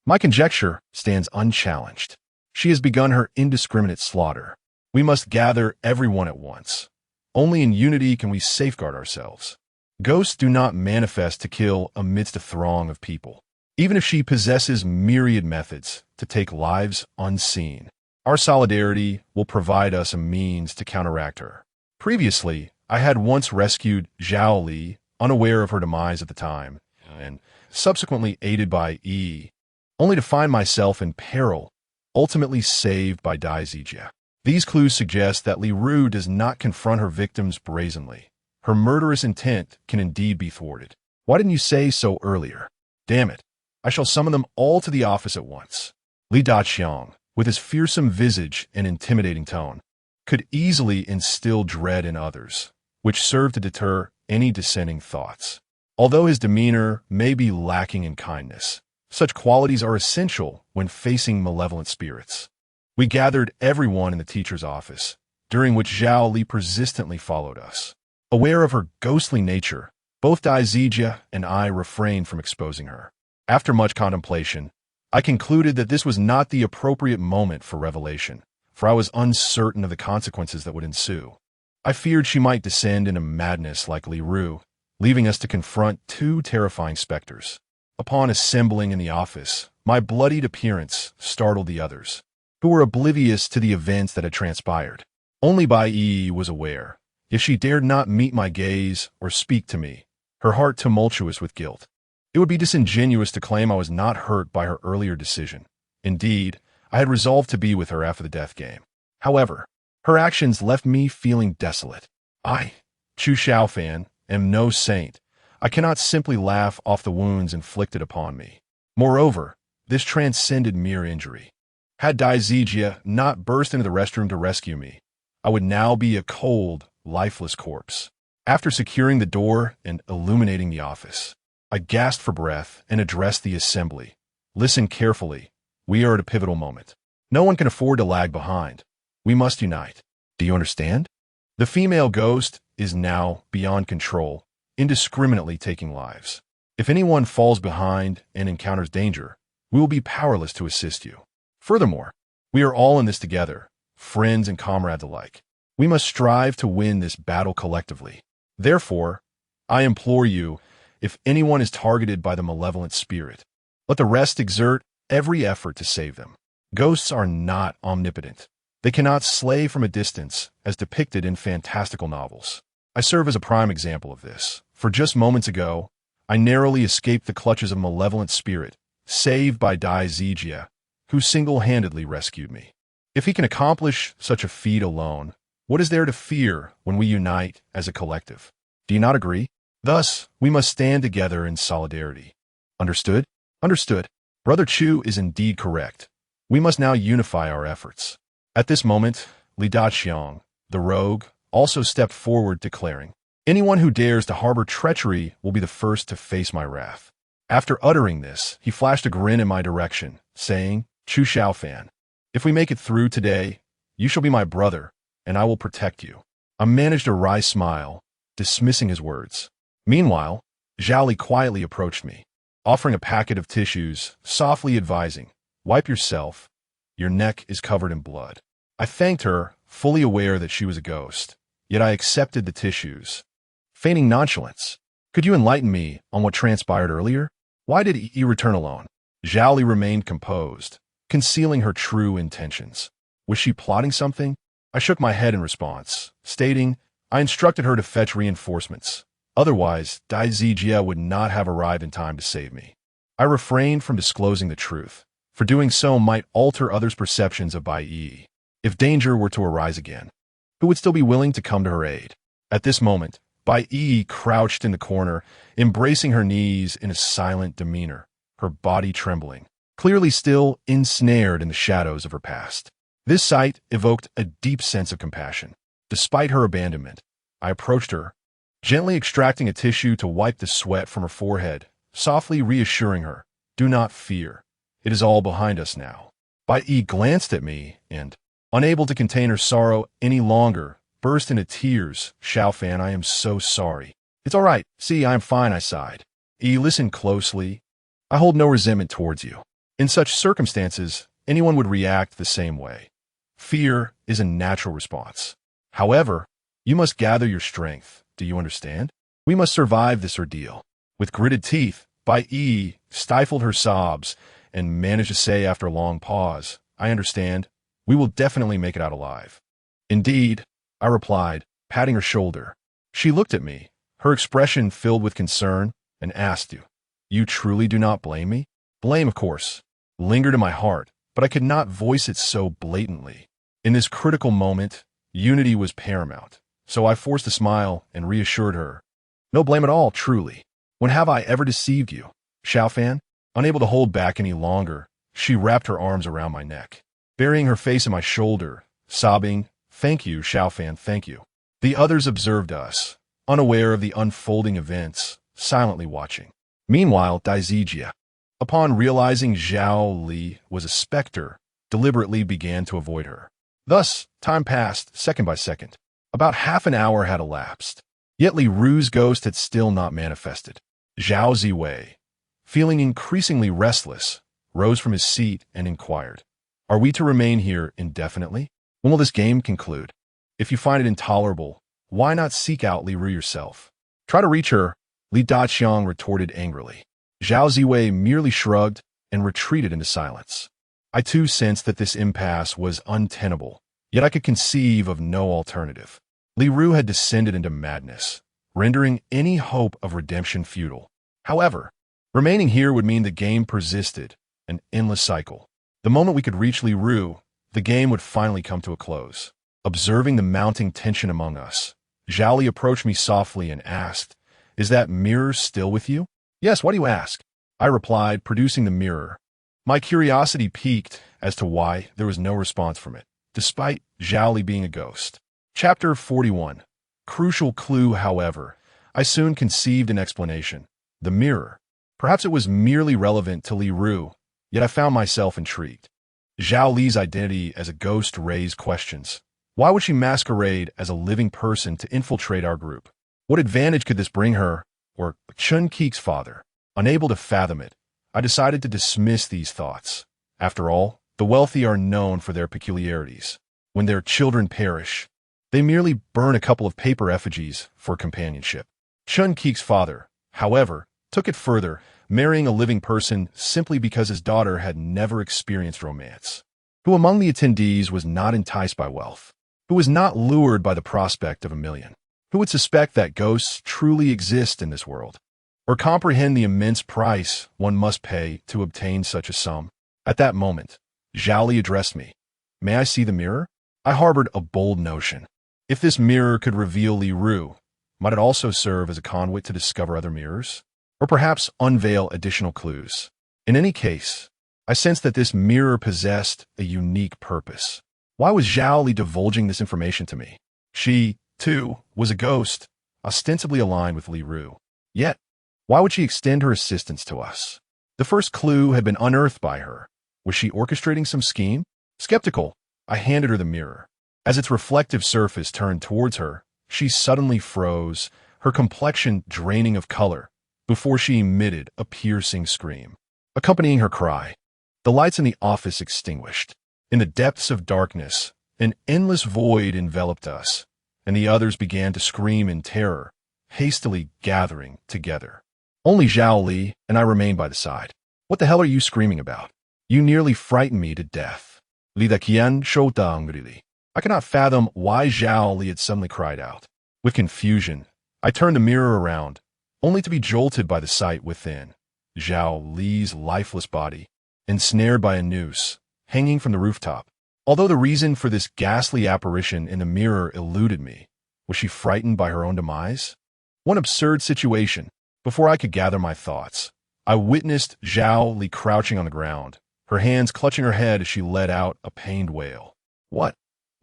My conjecture stands unchallenged. She has begun her indiscriminate slaughter. We must gather everyone at once. Only in unity can we safeguard ourselves. Ghosts do not manifest to kill amidst a throng of people, even if she possesses myriad methods to take lives unseen. Our solidarity will provide us a means to counteract her." Previously, I had once rescued Zhao Li, unaware of her demise at the time, and subsequently aided by Yi, only to find myself in peril, ultimately saved by Dai Zijia. These clues suggest that Li Ru does not confront her victims brazenly. Her murderous intent can indeed be thwarted. Why didn't you say so earlier? Damn it, I shall summon them all to the office at once. Li Daqiang, with his fearsome visage and intimidating tone, could easily instill dread in others, which served to deter any dissenting thoughts. Although his demeanor may be lacking in kindness, such qualities are essential when facing malevolent spirits. We gathered everyone in the teacher's office, during which Zhao Li persistently followed us. Aware of her ghostly nature, both Dai Zijia and I refrained from exposing her. After much contemplation, I concluded that this was not the appropriate moment for revelation, for I was uncertain of the consequences that would ensue. I feared she might descend into madness like Li Ru, leaving us to confront two terrifying specters. Upon assembling in the office, my bloodied appearance startled the others, who were oblivious to the events that had transpired. Only Bai Yi was aware, yet she dared not meet my gaze or speak to me, her heart tumultuous with guilt. It would be disingenuous to claim I was not hurt by her earlier decision. Indeed, I had resolved to be with her after the death game. However, her actions left me feeling desolate. I, Chu Shaofan, am no saint. I cannot simply laugh off the wounds inflicted upon me. Moreover, this transcended mere injury. Had Dai Zijia not burst into the restroom to rescue me, I would now be a cold, lifeless corpse. After securing the door and illuminating the office, I gasped for breath and addressed the assembly. Listen carefully. We are at a pivotal moment. No one can afford to lag behind. We must unite. Do you understand? The female ghost is now beyond control, indiscriminately taking lives. If anyone falls behind and encounters danger, we will be powerless to assist you. Furthermore, we are all in this together, friends and comrades alike. We must strive to win this battle collectively. Therefore, I implore you, if anyone is targeted by the malevolent spirit, let the rest exert every effort to save them. Ghosts are not omnipotent. They cannot slay from a distance, as depicted in fantastical novels. I serve as a prime example of this, for just moments ago, I narrowly escaped the clutches of a malevolent spirit, saved by Dai Zijia, who single-handedly rescued me. If he can accomplish such a feat alone, what is there to fear when we unite as a collective? Do you not agree? Thus, we must stand together in solidarity. Understood? Understood. Brother Chu is indeed correct. We must now unify our efforts. At this moment, Li Daqiang, the rogue, also stepped forward, declaring, anyone who dares to harbor treachery will be the first to face my wrath. After uttering this, he flashed a grin in my direction, saying, Chu Shaofan, if we make it through today, you shall be my brother, and I will protect you. I managed a wry smile, dismissing his words. Meanwhile, Zhao Li quietly approached me, offering a packet of tissues, softly advising, wipe yourself, your neck is covered in blood. I thanked her, fully aware that she was a ghost, yet I accepted the tissues. Feigning nonchalance, could you enlighten me on what transpired earlier? Why did he return alone? Zhao Li remained composed, concealing her true intentions. Was she plotting something? I shook my head in response, stating, I instructed her to fetch reinforcements. Otherwise, Dai Zijia would not have arrived in time to save me. I refrained from disclosing the truth, for doing so might alter others' perceptions of Bai Yi. If danger were to arise again, who would still be willing to come to her aid? At this moment, Bai Yi crouched in the corner, embracing her knees in a silent demeanor, her body trembling, clearly still ensnared in the shadows of her past. This sight evoked a deep sense of compassion. Despite her abandonment, I approached her, gently extracting a tissue to wipe the sweat from her forehead, softly reassuring her, do not fear. It is all behind us now. Bai Yi glanced at me and, unable to contain her sorrow any longer, burst into tears. Shaofan, I am so sorry. It's all right. See, I am fine, I sighed. Yi, listen closely. I hold no resentment towards you. In such circumstances, anyone would react the same way. Fear is a natural response. However, you must gather your strength. Do you understand? We must survive this ordeal. With gritted teeth, Bai Yi stifled her sobs and managed to say after a long pause, I understand. We will definitely make it out alive. Indeed, I replied, patting her shoulder. She looked at me, her expression filled with concern, and asked, you truly do not blame me? Blame, of course, lingered in my heart, but I could not voice it so blatantly. In this critical moment, unity was paramount, so I forced a smile and reassured her. No blame at all, truly. When have I ever deceived you? Shaofan, unable to hold back any longer, she wrapped her arms around my neck, burying her face in my shoulder, sobbing, thank you, Shaofan, thank you. The others observed us, unaware of the unfolding events, silently watching. Meanwhile, Dai Zijia, upon realizing Zhao Li was a specter, deliberately began to avoid her. Thus, time passed, second by second. About half an hour had elapsed, yet Li Ru's ghost had still not manifested. Zhao Ziwei, feeling increasingly restless, rose from his seat and inquired, are we to remain here indefinitely? When will this game conclude? If you find it intolerable, why not seek out Li Ru yourself? Try to reach her, Li Daqiang retorted angrily. Zhao Ziwei merely shrugged and retreated into silence. I too sensed that this impasse was untenable, yet I could conceive of no alternative. Li Ru had descended into madness, rendering any hope of redemption futile. However, remaining here would mean the game persisted, an endless cycle. The moment we could reach Li Ru, the game would finally come to a close. Observing the mounting tension among us, Zhao Li approached me softly and asked, "Is that mirror still with you?" "Yes, why do you ask?" I replied, producing the mirror. My curiosity piqued as to why there was no response from it, despite Zhao Li being a ghost. Chapter 41. Crucial clue, however. I soon conceived an explanation. The mirror. Perhaps it was merely relevant to Li Ru, yet I found myself intrigued. Zhao Li's identity as a ghost raised questions. Why would she masquerade as a living person to infiltrate our group? What advantage could this bring her, or Chun Keek's father? Unable to fathom it, I decided to dismiss these thoughts. After all, the wealthy are known for their peculiarities. When their children perish, they merely burn a couple of paper effigies for companionship. Chun Keek's father, however, took it further, marrying a living person simply because his daughter had never experienced romance. Who among the attendees was not enticed by wealth? Who was not lured by the prospect of $1 million? Who would suspect that ghosts truly exist in this world? Or comprehend the immense price one must pay to obtain such a sum? At that moment, Zhao Li addressed me. "May I see the mirror?" I harbored a bold notion. If this mirror could reveal Li Ru, might it also serve as a conduit to discover other mirrors? Or perhaps unveil additional clues? In any case, I sensed that this mirror possessed a unique purpose. Why was Zhao Li divulging this information to me? She, too, was a ghost, ostensibly aligned with Li Ru. Yet, why would she extend her assistance to us? The first clue had been unearthed by her. Was she orchestrating some scheme? Skeptical, I handed her the mirror. As its reflective surface turned towards her, she suddenly froze, her complexion draining of color, before she emitted a piercing scream. Accompanying her cry, the lights in the office extinguished. In the depths of darkness, an endless void enveloped us, and the others began to scream in terror, hastily gathering together. Only Zhao Li and I remained by the side. "What the hell are you screaming about? You nearly frightened me to death." Li da qian shou dang li. I cannot fathom why Zhao Li had suddenly cried out. With confusion, I turned the mirror around, only to be jolted by the sight within. Zhao Li's lifeless body, ensnared by a noose, hanging from the rooftop. Although the reason for this ghastly apparition in the mirror eluded me, was she frightened by her own demise? One absurd situation. Before I could gather my thoughts, I witnessed Zhao Li crouching on the ground, her hands clutching her head as she let out a pained wail. What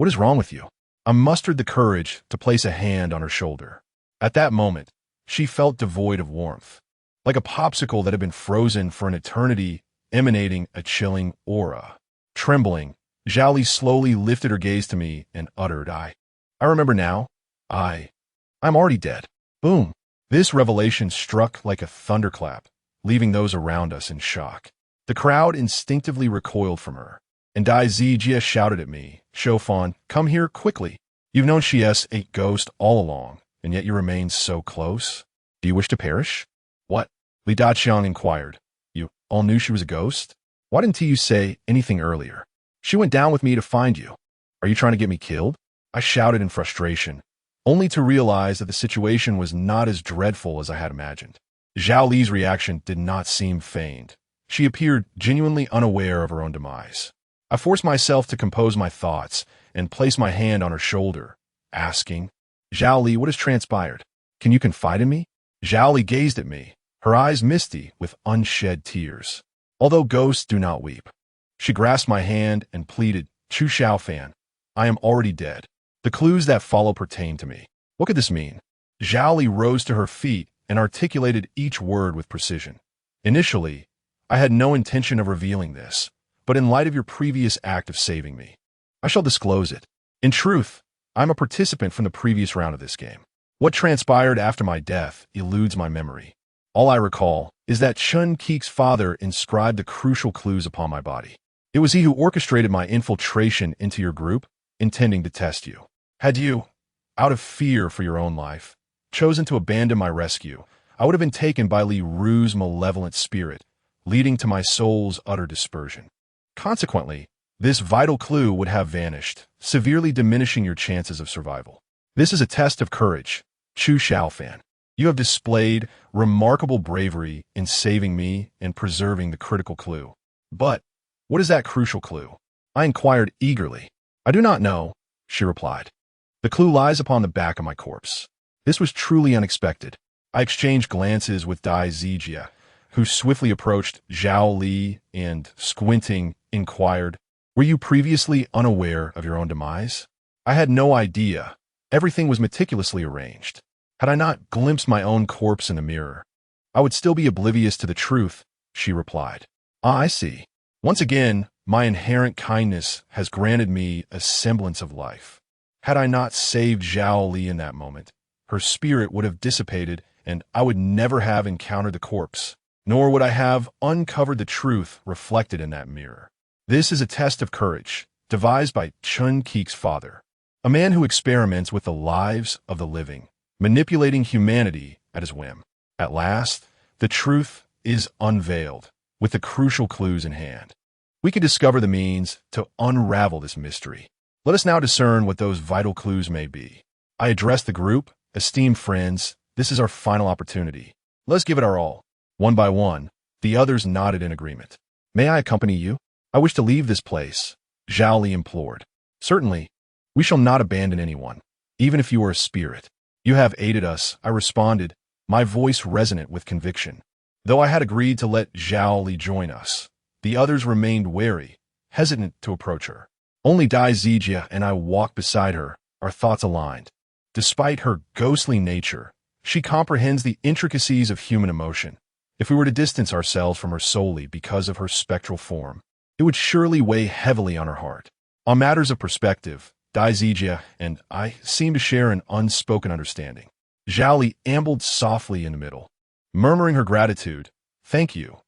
is wrong with you?" I mustered the courage to place a hand on her shoulder. At that moment, she felt devoid of warmth, like a popsicle that had been frozen for an eternity, emanating a chilling aura. Trembling, Zhao Li slowly lifted her gaze to me and uttered, I remember now. I'm already dead." Boom. This revelation struck like a thunderclap, leaving those around us in shock. The crowd instinctively recoiled from her, and Dai Zijie shouted at me, "Shaofan, come here quickly. You've known she's a ghost all along, and yet you remain so close. Do you wish to perish?" "What?" Li Daqiang inquired. "You all knew she was a ghost? Why didn't you say anything earlier? She went down with me to find you. Are you trying to get me killed?" I shouted in frustration, only to realize that the situation was not as dreadful as I had imagined. Zhao Li's reaction did not seem feigned. She appeared genuinely unaware of her own demise. I forced myself to compose my thoughts and place my hand on her shoulder, asking, "Zhao Li, what has transpired? Can you confide in me?" Zhao Li gazed at me, her eyes misty with unshed tears. Although ghosts do not weep. She grasped my hand and pleaded, "Chu Shaofan, I am already dead. The clues that follow pertain to me." What could this mean? Zhao Li rose to her feet and articulated each word with precision. "Initially, I had no intention of revealing this, but in light of your previous act of saving me, I shall disclose it. In truth, I'm a participant from the previous round of this game. What transpired after my death eludes my memory. All I recall is that Chun Keek's father inscribed the crucial clues upon my body. It was he who orchestrated my infiltration into your group, intending to test you. Had you, out of fear for your own life, chosen to abandon my rescue, I would have been taken by Li Ru's malevolent spirit, leading to my soul's utter dispersion. Consequently, this vital clue would have vanished, severely diminishing your chances of survival. This is a test of courage, Chu Shaofan. You have displayed remarkable bravery in saving me and preserving the critical clue. But what is that crucial clue? I inquired eagerly. I do not know, she replied. The clue lies upon the back of my corpse. This was truly unexpected. I exchanged glances with Dai Zijia, who swiftly approached Zhao Li and, squinting, inquired, "Were you previously unaware of your own demise?" I had no idea. Everything was meticulously arranged. Had I not glimpsed my own corpse in the mirror, I would still be oblivious to the truth, she replied. Ah, I see. Once again, my inherent kindness has granted me a semblance of life. Had I not saved Zhao Li in that moment, her spirit would have dissipated and I would never have encountered the corpse, nor would I have uncovered the truth reflected in that mirror. This is a test of courage, devised by Chun Keek's father, a man who experiments with the lives of the living, manipulating humanity at his whim. At last, the truth is unveiled, with the crucial clues in hand. We can discover the means to unravel this mystery. Let us now discern what those vital clues may be. I address the group, esteemed friends, this is our final opportunity. Let's give it our all. One by one, the others nodded in agreement. May I accompany you? I wish to leave this place, Zhao Li implored. Certainly, we shall not abandon anyone, even if you are a spirit. You have aided us, I responded, my voice resonant with conviction. Though I had agreed to let Zhao Li join us, the others remained wary, hesitant to approach her. Only Dai Zijia and I walked beside her, our thoughts aligned. Despite her ghostly nature, she comprehends the intricacies of human emotion. If we were to distance ourselves from her solely because of her spectral form, it would surely weigh heavily on her heart. On matters of perspective, Dai Zijia and I seem to share an unspoken understanding. Zhao Li ambled softly in the middle, murmuring her gratitude. Thank you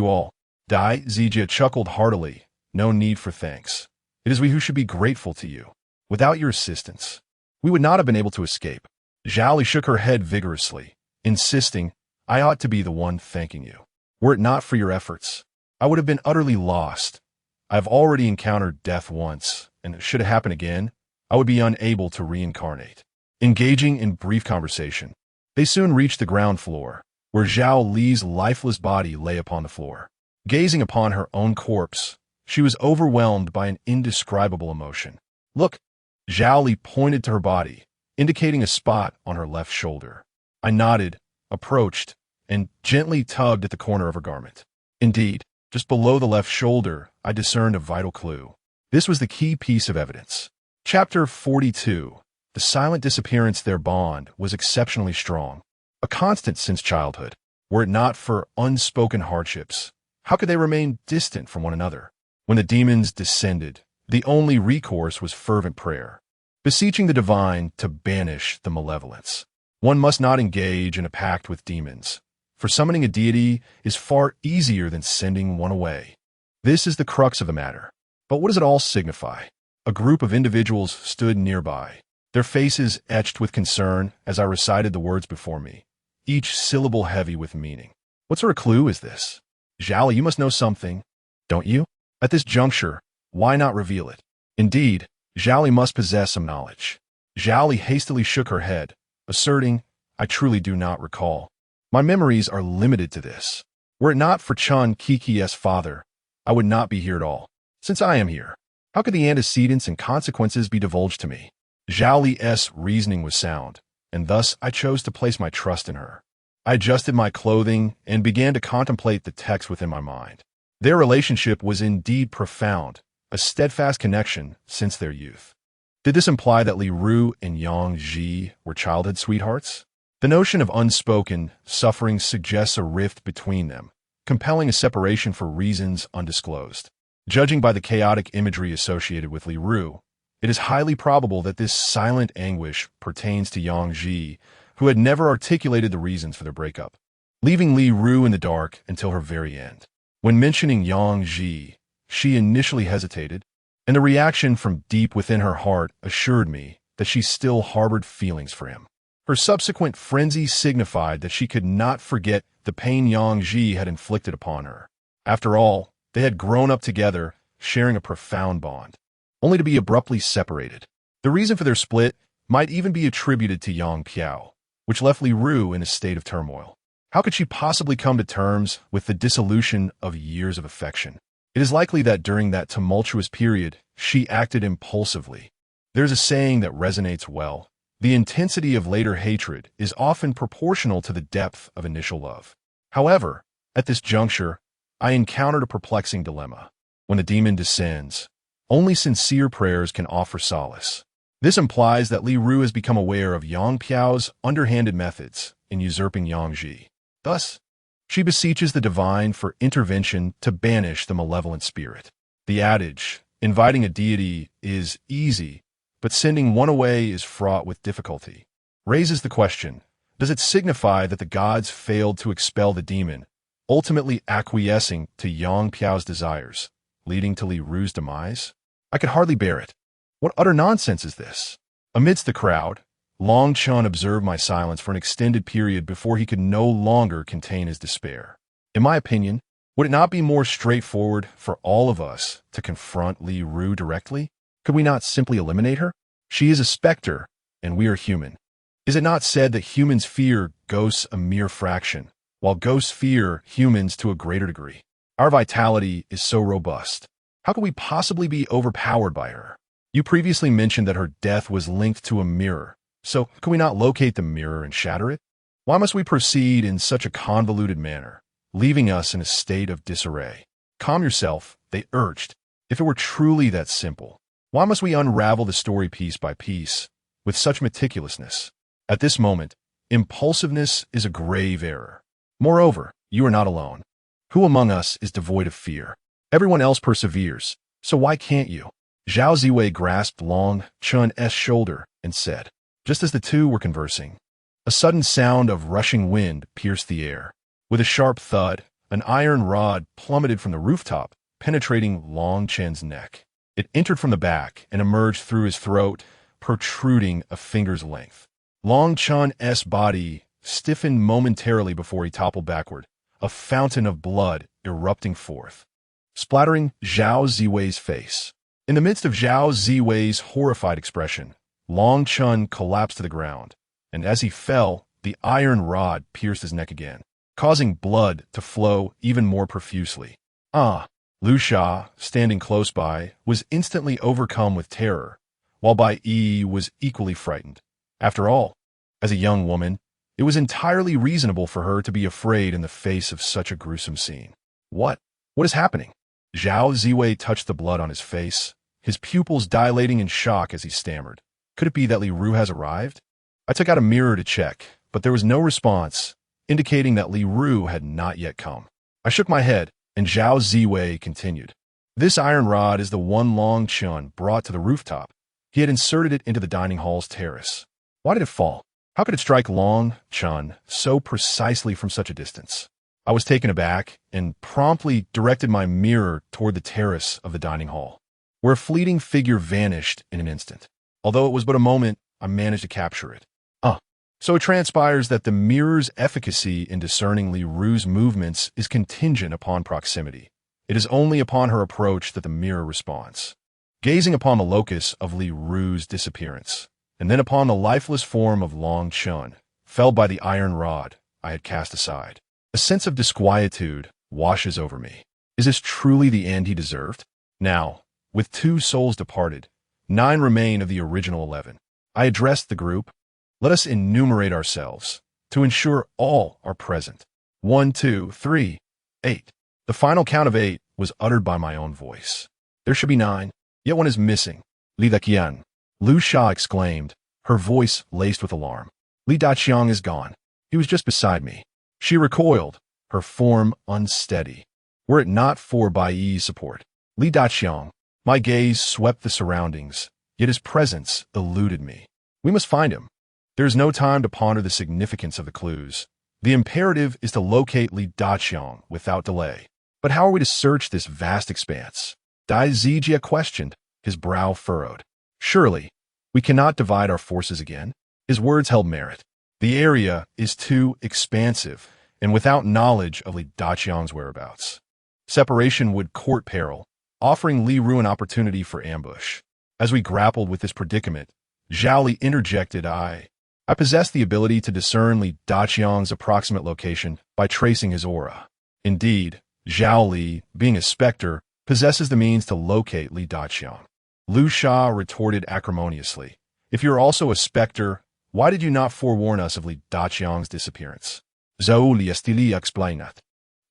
all. Dai Zijia chuckled heartily. No need for thanks. It is we who should be grateful to you. Without your assistance, we would not have been able to escape. Zhao Li shook her head vigorously, insisting, I ought to be the one thanking you. Were it not for your efforts, I would have been utterly lost. I have already encountered death once, and should it happen again, I would be unable to reincarnate. Engaging in brief conversation, they soon reached the ground floor, where Zhao Li's lifeless body lay upon the floor. Gazing upon her own corpse, she was overwhelmed by an indescribable emotion. Look, Zhao Li pointed to her body, indicating a spot on her left shoulder. I nodded, approached, and gently tugged at the corner of her garment. Indeed, just below the left shoulder, I discerned a vital clue. This was the key piece of evidence. Chapter 42. The silent disappearance their bond was exceptionally strong, a constant since childhood. Were it not for unspoken hardships, how could they remain distant from one another? When the demons descended, the only recourse was fervent prayer, beseeching the divine to banish the malevolence. One must not engage in a pact with demons, for summoning a deity is far easier than sending one away. This is the crux of the matter. But what does it all signify? A group of individuals stood nearby, their faces etched with concern as I recited the words before me, each syllable heavy with meaning. What sort of clue is this? Zhao Li, you must know something, don't you? At this juncture, why not reveal it? Indeed, Zhao Li must possess some knowledge. Zhao Li hastily shook her head, asserting, I truly do not recall. My memories are limited to this. Were it not for Chun Keek's father, I would not be here at all. Since I am here, how could the antecedents and consequences be divulged to me? Zhao Li's reasoning was sound, and thus I chose to place my trust in her. I adjusted my clothing and began to contemplate the text within my mind. Their relationship was indeed profound, a steadfast connection since their youth. Did this imply that Li Ru and Yang Ji were childhood sweethearts? The notion of unspoken suffering suggests a rift between them, compelling a separation for reasons undisclosed. Judging by the chaotic imagery associated with Li Ru, it is highly probable that this silent anguish pertains to Yang Ji, who had never articulated the reasons for their breakup, leaving Li Ru in the dark until her very end. When mentioning Yang Ji, she initially hesitated, and the reaction from deep within her heart assured me that she still harbored feelings for him. Her subsequent frenzy signified that she could not forget the pain Yang Ji had inflicted upon her. After all, they had grown up together, sharing a profound bond, only to be abruptly separated. The reason for their split might even be attributed to Yang Piao, which left Li Ru in a state of turmoil. How could she possibly come to terms with the dissolution of years of affection? It is likely that during that tumultuous period, she acted impulsively. There's a saying that resonates well. The intensity of later hatred is often proportional to the depth of initial love. However, at this juncture, I encountered a perplexing dilemma. When the demon descends, only sincere prayers can offer solace. This implies that Li Ru has become aware of Yang Piao's underhanded methods in usurping Yang Ji. Thus, she beseeches the divine for intervention to banish the malevolent spirit. The adage, inviting a deity is easy, but sending one away is fraught with difficulty, raises the question, does it signify that the gods failed to expel the demon, ultimately acquiescing to Yang Piao's desires, leading to Li Ru's demise? I could hardly bear it. What utter nonsense is this? Amidst the crowd, Long Chun observed my silence for an extended period before he could no longer contain his despair. In my opinion, would it not be more straightforward for all of us to confront Li Ru directly? Could we not simply eliminate her? She is a specter, and we are human. Is it not said that humans fear ghosts a mere fraction, while ghosts fear humans to a greater degree? Our vitality is so robust. How could we possibly be overpowered by her? You previously mentioned that her death was linked to a mirror, so could we not locate the mirror and shatter it? Why must we proceed in such a convoluted manner, leaving us in a state of disarray? Calm yourself, they urged. If it were truly that simple, why must we unravel the story piece by piece with such meticulousness? At this moment, impulsiveness is a grave error. Moreover, you are not alone. Who among us is devoid of fear? Everyone else perseveres, so why can't you? Zhao Ziwei grasped Long Chun's shoulder and said, just as the two were conversing, a sudden sound of rushing wind pierced the air. With a sharp thud, an iron rod plummeted from the rooftop, penetrating Long Chen's neck. It entered from the back and emerged through his throat, protruding a finger's length. Long Chun's body stiffened momentarily before he toppled backward, a fountain of blood erupting forth, splattering Zhao Ziwei's face. In the midst of Zhao Ziwei's horrified expression, Long Chun collapsed to the ground, and as he fell, the iron rod pierced his neck again, causing blood to flow even more profusely. Lu Sha, standing close by, was instantly overcome with terror, while Bai Yi was equally frightened. After all, as a young woman, it was entirely reasonable for her to be afraid in the face of such a gruesome scene. What is happening? Zhao Ziwei touched the blood on his face, his pupils dilating in shock as he stammered. Could it be that Li Ru has arrived? I took out a mirror to check, but there was no response, indicating that Li Ru had not yet come. I shook my head, and Zhao Ziwei continued. This iron rod is the one Long Chun brought to the rooftop. He had inserted it into the dining hall's terrace. Why did it fall? How could it strike Long Chun so precisely from such a distance? I was taken aback and promptly directed my mirror toward the terrace of the dining hall, where a fleeting figure vanished in an instant. Although it was but a moment, I managed to capture it. So it transpires that the mirror's efficacy in discerning Li Ru's movements is contingent upon proximity. It is only upon her approach that the mirror responds. Gazing upon the locus of Li Ru's disappearance, and then upon the lifeless form of Long Chun, felled by the iron rod I had cast aside, a sense of disquietude washes over me. Is this truly the end he deserved? Now, with 2 souls departed, 9 remain of the original 11. I addressed the group. Let us enumerate ourselves, to ensure all are present. 1, 2, 3, 8. The final count of 8 was uttered by my own voice. There should be 9, yet one is missing. Li Daqian, Lu Sha exclaimed, her voice laced with alarm. Li Daqiang is gone. He was just beside me. She recoiled, her form unsteady. Were it not for Bai Yi's support. Li Daqiang, my gaze swept the surroundings, yet his presence eluded me. We must find him. There is no time to ponder the significance of the clues. The imperative is to locate Li Daqiang without delay. But how are we to search this vast expanse? Dai Zijia questioned, his brow furrowed. Surely, we cannot divide our forces again? His words held merit. The area is too expansive, and without knowledge of Li Daqiang's whereabouts. Separation would court peril, offering Li Ru an opportunity for ambush. As we grappled with this predicament, Zhao Li interjected, I possess the ability to discern Li Daqiang's approximate location by tracing his aura. Indeed, Zhao Li, being a specter, possesses the means to locate Li Daqiang. Lu Sha retorted acrimoniously, if you're also a specter, why did you not forewarn us of Li Daqiang's disappearance? Zhao Li Estili explained.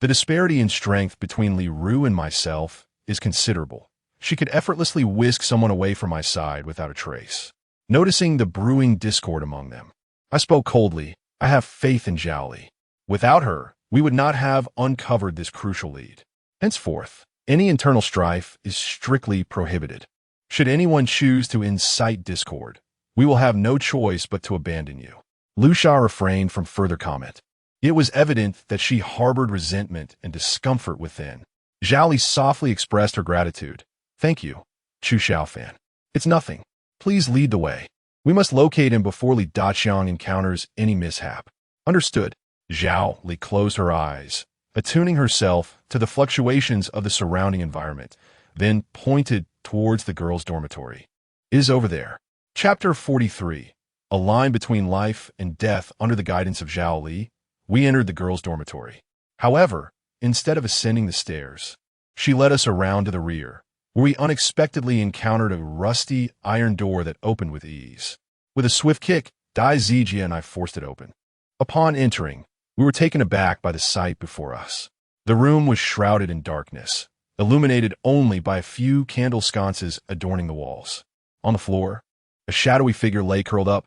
The disparity in strength between Li Ru and myself is considerable. She could effortlessly whisk someone away from my side without a trace. Noticing the brewing discord among them, I spoke coldly, I have faith in Zhao Li. Without her, we would not have uncovered this crucial lead. Henceforth, any internal strife is strictly prohibited. Should anyone choose to incite discord, we will have no choice but to abandon you. Lu Sha refrained from further comment. It was evident that she harbored resentment and discomfort within. Zhao Li softly expressed her gratitude. Thank you, Chu Shaofan. It's nothing. Please lead the way. We must locate him before Li Daqiang encounters any mishap. Understood. Zhao Li closed her eyes, attuning herself to the fluctuations of the surrounding environment, then pointed towards the girls' dormitory. It is over there. Chapter 43. A line between life and death under the guidance of Zhao Li. We entered the girls' dormitory. However, instead of ascending the stairs, she led us around to the rear, where we unexpectedly encountered a rusty iron door that opened with ease. With a swift kick, Dai Zijia and I forced it open. Upon entering, we were taken aback by the sight before us. The room was shrouded in darkness, illuminated only by a few candle sconces adorning the walls. On the floor, a shadowy figure lay curled up.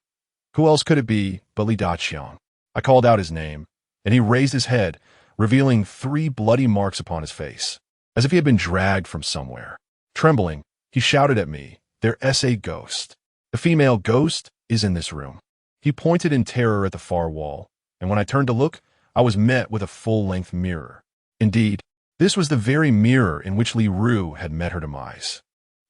Who else could it be but Li Daqiang? I called out his name, and he raised his head, revealing 3 bloody marks upon his face, as if he had been dragged from somewhere. Trembling, he shouted at me, "There is a ghost. The female ghost is in this room." He pointed in terror at the far wall, and when I turned to look, I was met with a full-length mirror. Indeed, this was the very mirror in which Li Ru had met her demise.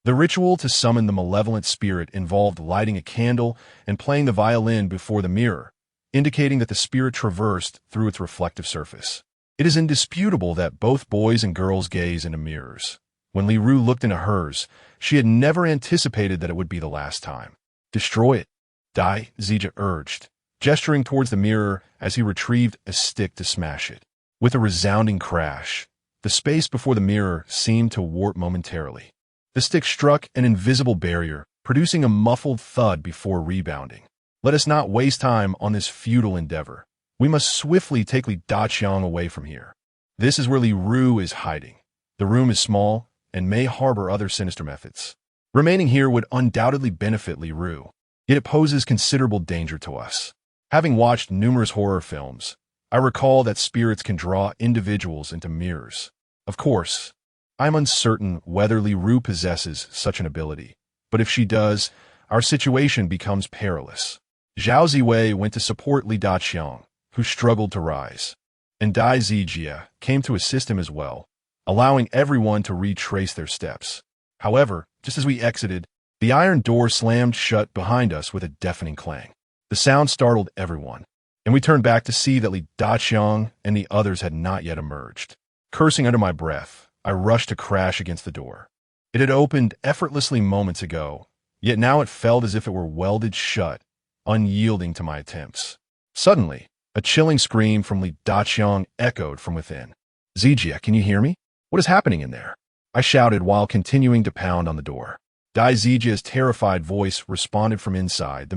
The ritual to summon the malevolent spirit involved lighting a candle and playing the violin before the mirror, indicating that the spirit traversed through its reflective surface. It is indisputable that both boys and girls gaze into mirrors. When Li Ru looked into hers, she had never anticipated that it would be the last time. Destroy it, Dai Zijia urged, gesturing towards the mirror as he retrieved a stick to smash it. With a resounding crash, the space before the mirror seemed to warp momentarily. The stick struck an invisible barrier, producing a muffled thud before rebounding. Let us not waste time on this futile endeavor. We must swiftly take Li Daqiang away from here. This is where Li Ru is hiding. The room is small and may harbor other sinister methods. Remaining here would undoubtedly benefit Li Ru, yet it poses considerable danger to us. Having watched numerous horror films, I recall that spirits can draw individuals into mirrors. Of course, I am uncertain whether Li Ru possesses such an ability, but if she does, our situation becomes perilous. Zhao Ziwei went to support Li Daqiang, who struggled to rise, and Dai Zijia came to assist him as well, allowing everyone to retrace their steps. However, just as we exited, the iron door slammed shut behind us with a deafening clang. The sound startled everyone, and we turned back to see that Li Daqiang and the others had not yet emerged. Cursing under my breath, I rushed to crash against the door. It had opened effortlessly moments ago, yet now it felt as if it were welded shut, unyielding to my attempts. Suddenly, a chilling scream from Li Daqiang echoed from within. Zijia, can you hear me? What is happening in there? I shouted while continuing to pound on the door. Dai Zijia's terrified voice responded from inside. The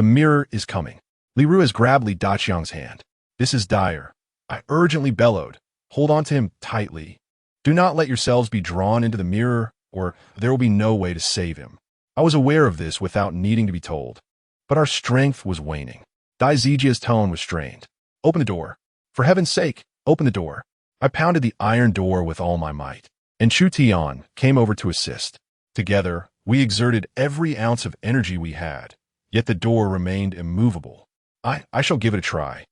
mirror is coming. Li Ru has grabbed Li Daqiang's hand. This is dire. I urgently bellowed. Hold on to him tightly. Do not let yourselves be drawn into the mirror, or there will be no way to save him. I was aware of this without needing to be told, but our strength was waning. Dai Zijia's tone was strained. Open the door. For heaven's sake, open the door. I pounded the iron door with all my might, and Chu Tian came over to assist. Together, we exerted every ounce of energy we had, yet the door remained immovable. I shall give it a try.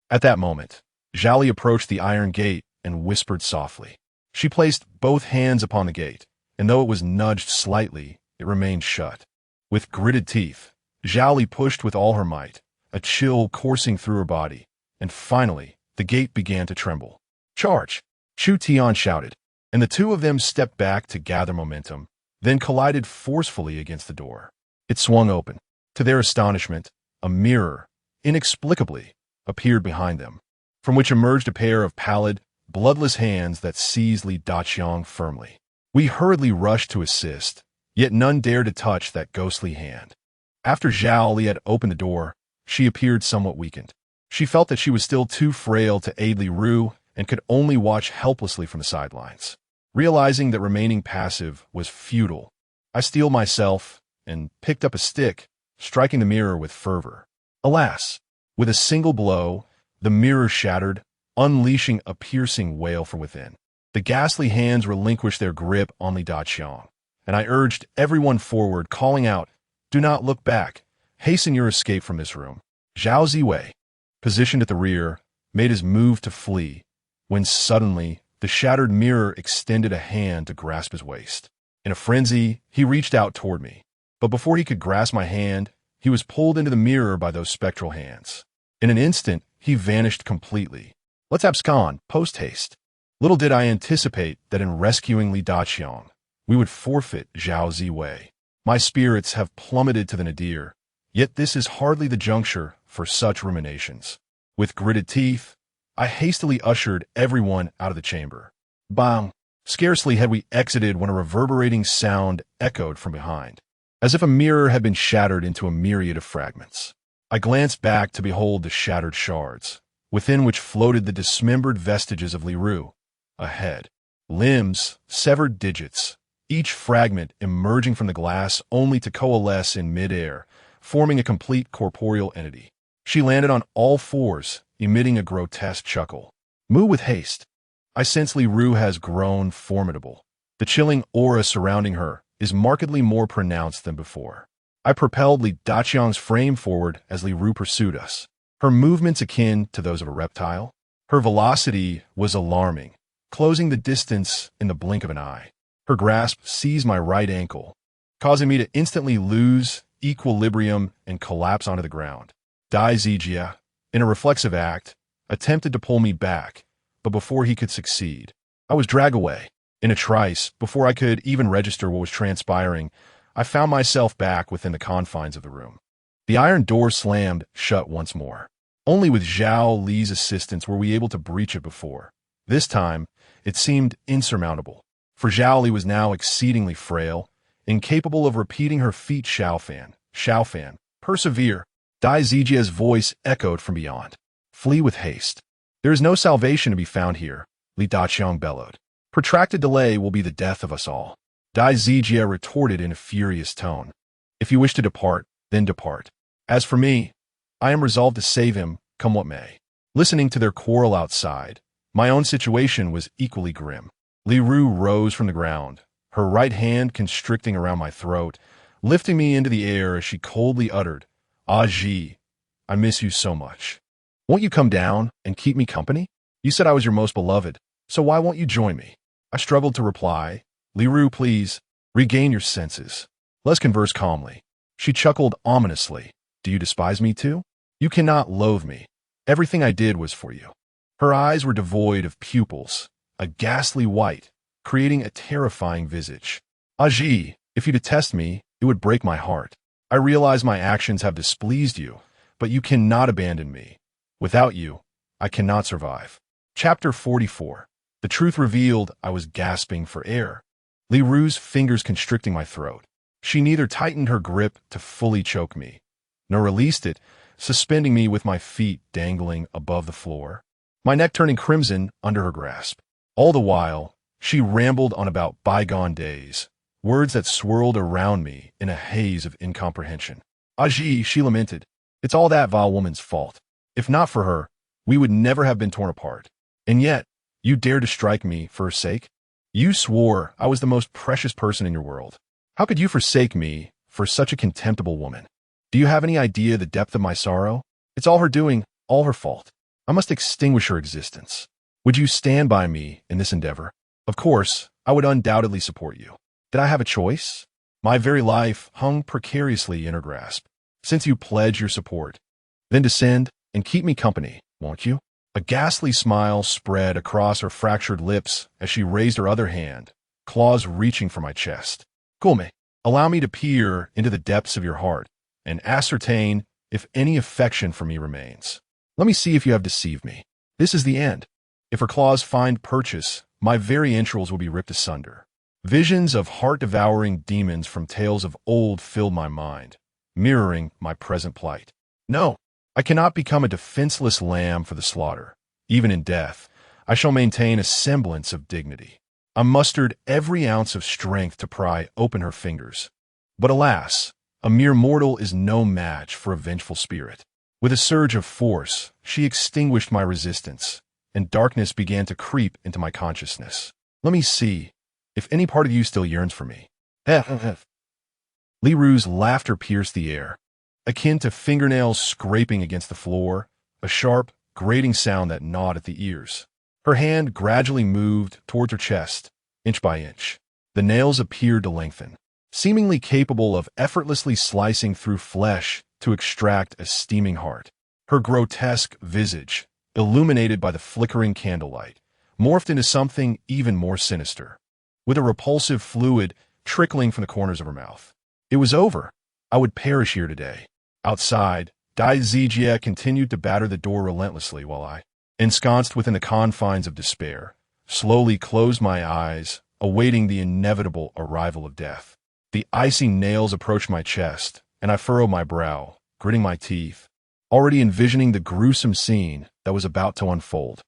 At that moment, Zhao Li approached the iron gate and whispered softly. She placed both hands upon the gate, and though it was nudged slightly, it remained shut. With gritted teeth, Zhao Li pushed with all her might, a chill coursing through her body, and finally, the gate began to tremble. "Charge!" Chu Tian shouted, and the two of them stepped back to gather momentum, then collided forcefully against the door. It swung open. To their astonishment, a mirror, inexplicably, appeared behind them, from which emerged a pair of pallid, bloodless hands that seized Li Daqiang firmly. We hurriedly rushed to assist, yet none dared to touch that ghostly hand. After Zhao Li had opened the door, she appeared somewhat weakened. She felt that she was still too frail to aid Li Ru and could only watch helplessly from the sidelines. Realizing that remaining passive was futile, I steeled myself and picked up a stick, striking the mirror with fervor. Alas, with a single blow, the mirror shattered, unleashing a piercing wail from within. The ghastly hands relinquished their grip on Li Daqiang, and I urged everyone forward, calling out, "Do not look back. Hasten your escape from this room." Zhao Ziwei, positioned at the rear, made his move to flee, when suddenly the shattered mirror extended a hand to grasp his waist. In a frenzy, he reached out toward me, but before he could grasp my hand, he was pulled into the mirror by those spectral hands. In an instant, he vanished completely. "Let's abscond, post-haste." Little did I anticipate that in rescuing Li Daqiang, we would forfeit Zhao Ziwei. My spirits have plummeted to the nadir, yet this is hardly the juncture for such ruminations. With gritted teeth, I hastily ushered everyone out of the chamber. Bang! Scarcely had we exited when a reverberating sound echoed from behind, as if a mirror had been shattered into a myriad of fragments. I glanced back to behold the shattered shards, within which floated the dismembered vestiges of Li Ru, a head, limbs, severed digits, each fragment emerging from the glass only to coalesce in midair, forming a complete corporeal entity. She landed on all fours, emitting a grotesque chuckle. "Move with haste." I sense Li Ru has grown formidable. The chilling aura surrounding her is markedly more pronounced than before. I propelled Li Daqiang's frame forward as Li Ru pursued us, her movements akin to those of a reptile. Her velocity was alarming, closing the distance in the blink of an eye. Her grasp seized my right ankle, causing me to instantly lose equilibrium and collapse onto the ground. Dai Zijia, in a reflexive act, attempted to pull me back, but before he could succeed, I was dragged away. In a trice, before I could even register what was transpiring, I found myself back within the confines of the room. The iron door slammed shut once more. Only with Zhao Li's assistance were we able to breach it before. This time, it seemed insurmountable, for Zhao Li was now exceedingly frail, incapable of repeating her feat. Shaofan, persevere." Dai Zijia's voice echoed from beyond. "Flee with haste. There is no salvation to be found here," Li Daqiang bellowed. "Protracted delay will be the death of us all." Dai Zijia retorted in a furious tone. "If you wish to depart, then depart. As for me, I am resolved to save him, come what may." Listening to their quarrel outside, my own situation was equally grim. Li Ru rose from the ground, her right hand constricting around my throat, lifting me into the air as she coldly uttered, "Ah Ji, I miss you so much. Won't you come down and keep me company? You said I was your most beloved, so why won't you join me?" I struggled to reply, "Li Ru, please, regain your senses. Let's converse calmly." She chuckled ominously. "Do you despise me too? You cannot loathe me. Everything I did was for you." Her eyes were devoid of pupils, a ghastly white, creating a terrifying visage. "Aji, if you detest me, it would break my heart. I realize my actions have displeased you, but you cannot abandon me. Without you, I cannot survive." Chapter 44. The truth revealed. I was gasping for air, Li Ru's fingers constricting my throat. She neither tightened her grip to fully choke me, nor released it, suspending me with my feet dangling above the floor, my neck turning crimson under her grasp. All the while, she rambled on about bygone days, words that swirled around me in a haze of incomprehension. "Aji," she lamented, "it's all that vile woman's fault. If not for her, we would never have been torn apart. And yet, you dared to strike me for her sake? You swore I was the most precious person in your world. How could you forsake me for such a contemptible woman? Do you have any idea the depth of my sorrow? It's all her doing, all her fault. I must extinguish her existence. Would you stand by me in this endeavor? Of course, I would undoubtedly support you. Did I have a choice? My very life hung precariously in her grasp. Since you pledge your support, Then descend and keep me company, won't you? A ghastly smile spread across her fractured lips as she raised her other hand, claws reaching for my chest. Come, allow me to peer into the depths of your heart and ascertain if any affection for me remains. Let me see if you have deceived me. This is the end. If her claws find purchase, my very entrails will be ripped asunder. Visions of heart-devouring demons from tales of old filled my mind, mirroring my present plight. No, I cannot become a defenseless lamb for the slaughter. Even in death, I shall maintain a semblance of dignity. I mustered every ounce of strength to pry open her fingers. But alas, a mere mortal is no match for a vengeful spirit. With a surge of force, she extinguished my resistance, and darkness began to creep into my consciousness. Let me see if any part of you still yearns for me. Li Ru's laughter pierced the air, akin to fingernails scraping against the floor, a sharp, grating sound that gnawed at the ears. Her hand gradually moved towards her chest, inch by inch. The nails appeared to lengthen, seemingly capable of effortlessly slicing through flesh to extract a steaming heart. Her grotesque visage, illuminated by the flickering candlelight, morphed into something even more sinister, with a repulsive fluid trickling from the corners of her mouth. It was over. I would perish here today. Outside, Dai Zijie continued to batter the door relentlessly while I, ensconced within the confines of despair, slowly closed my eyes, awaiting the inevitable arrival of death. The icy nails approached my chest, and I furrowed my brow, gritting my teeth, already envisioning the gruesome scene that was about to unfold.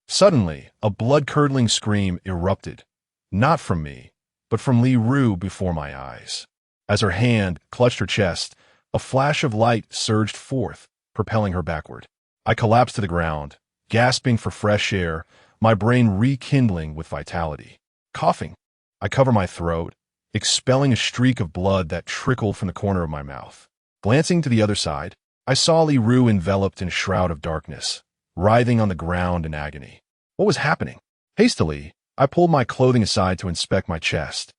Suddenly, a blood-curdling scream erupted, not from me, but from Li Ru before my eyes. As her hand clutched her chest, a flash of light surged forth, propelling her backward. I collapsed to the ground, gasping for fresh air, my brain rekindling with vitality. Coughing, I covered my throat, expelling a streak of blood that trickled from the corner of my mouth. Glancing to the other side, I saw Li Ru enveloped in a shroud of darkness, writhing on the ground in agony. What was happening? Hastily, I pulled my clothing aside to inspect my chest,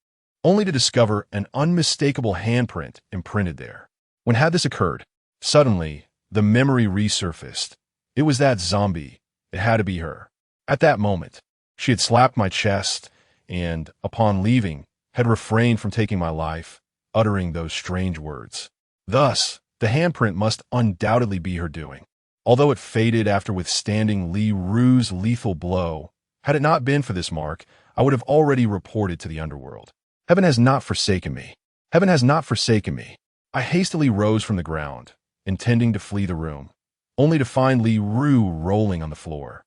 only to discover an unmistakable handprint imprinted there. When had this occurred? Suddenly, the memory resurfaced. It was that zombie. It had to be her. At that moment, she had slapped my chest and, upon leaving, had refrained from taking my life, uttering those strange words. Thus, the handprint must undoubtedly be her doing. Although it faded after withstanding Li Ru's lethal blow, had it not been for this mark, I would have already reported to the underworld. Heaven has not forsaken me. Heaven has not forsaken me. I hastily rose from the ground, intending to flee the room, only to find Li Ru rolling on the floor,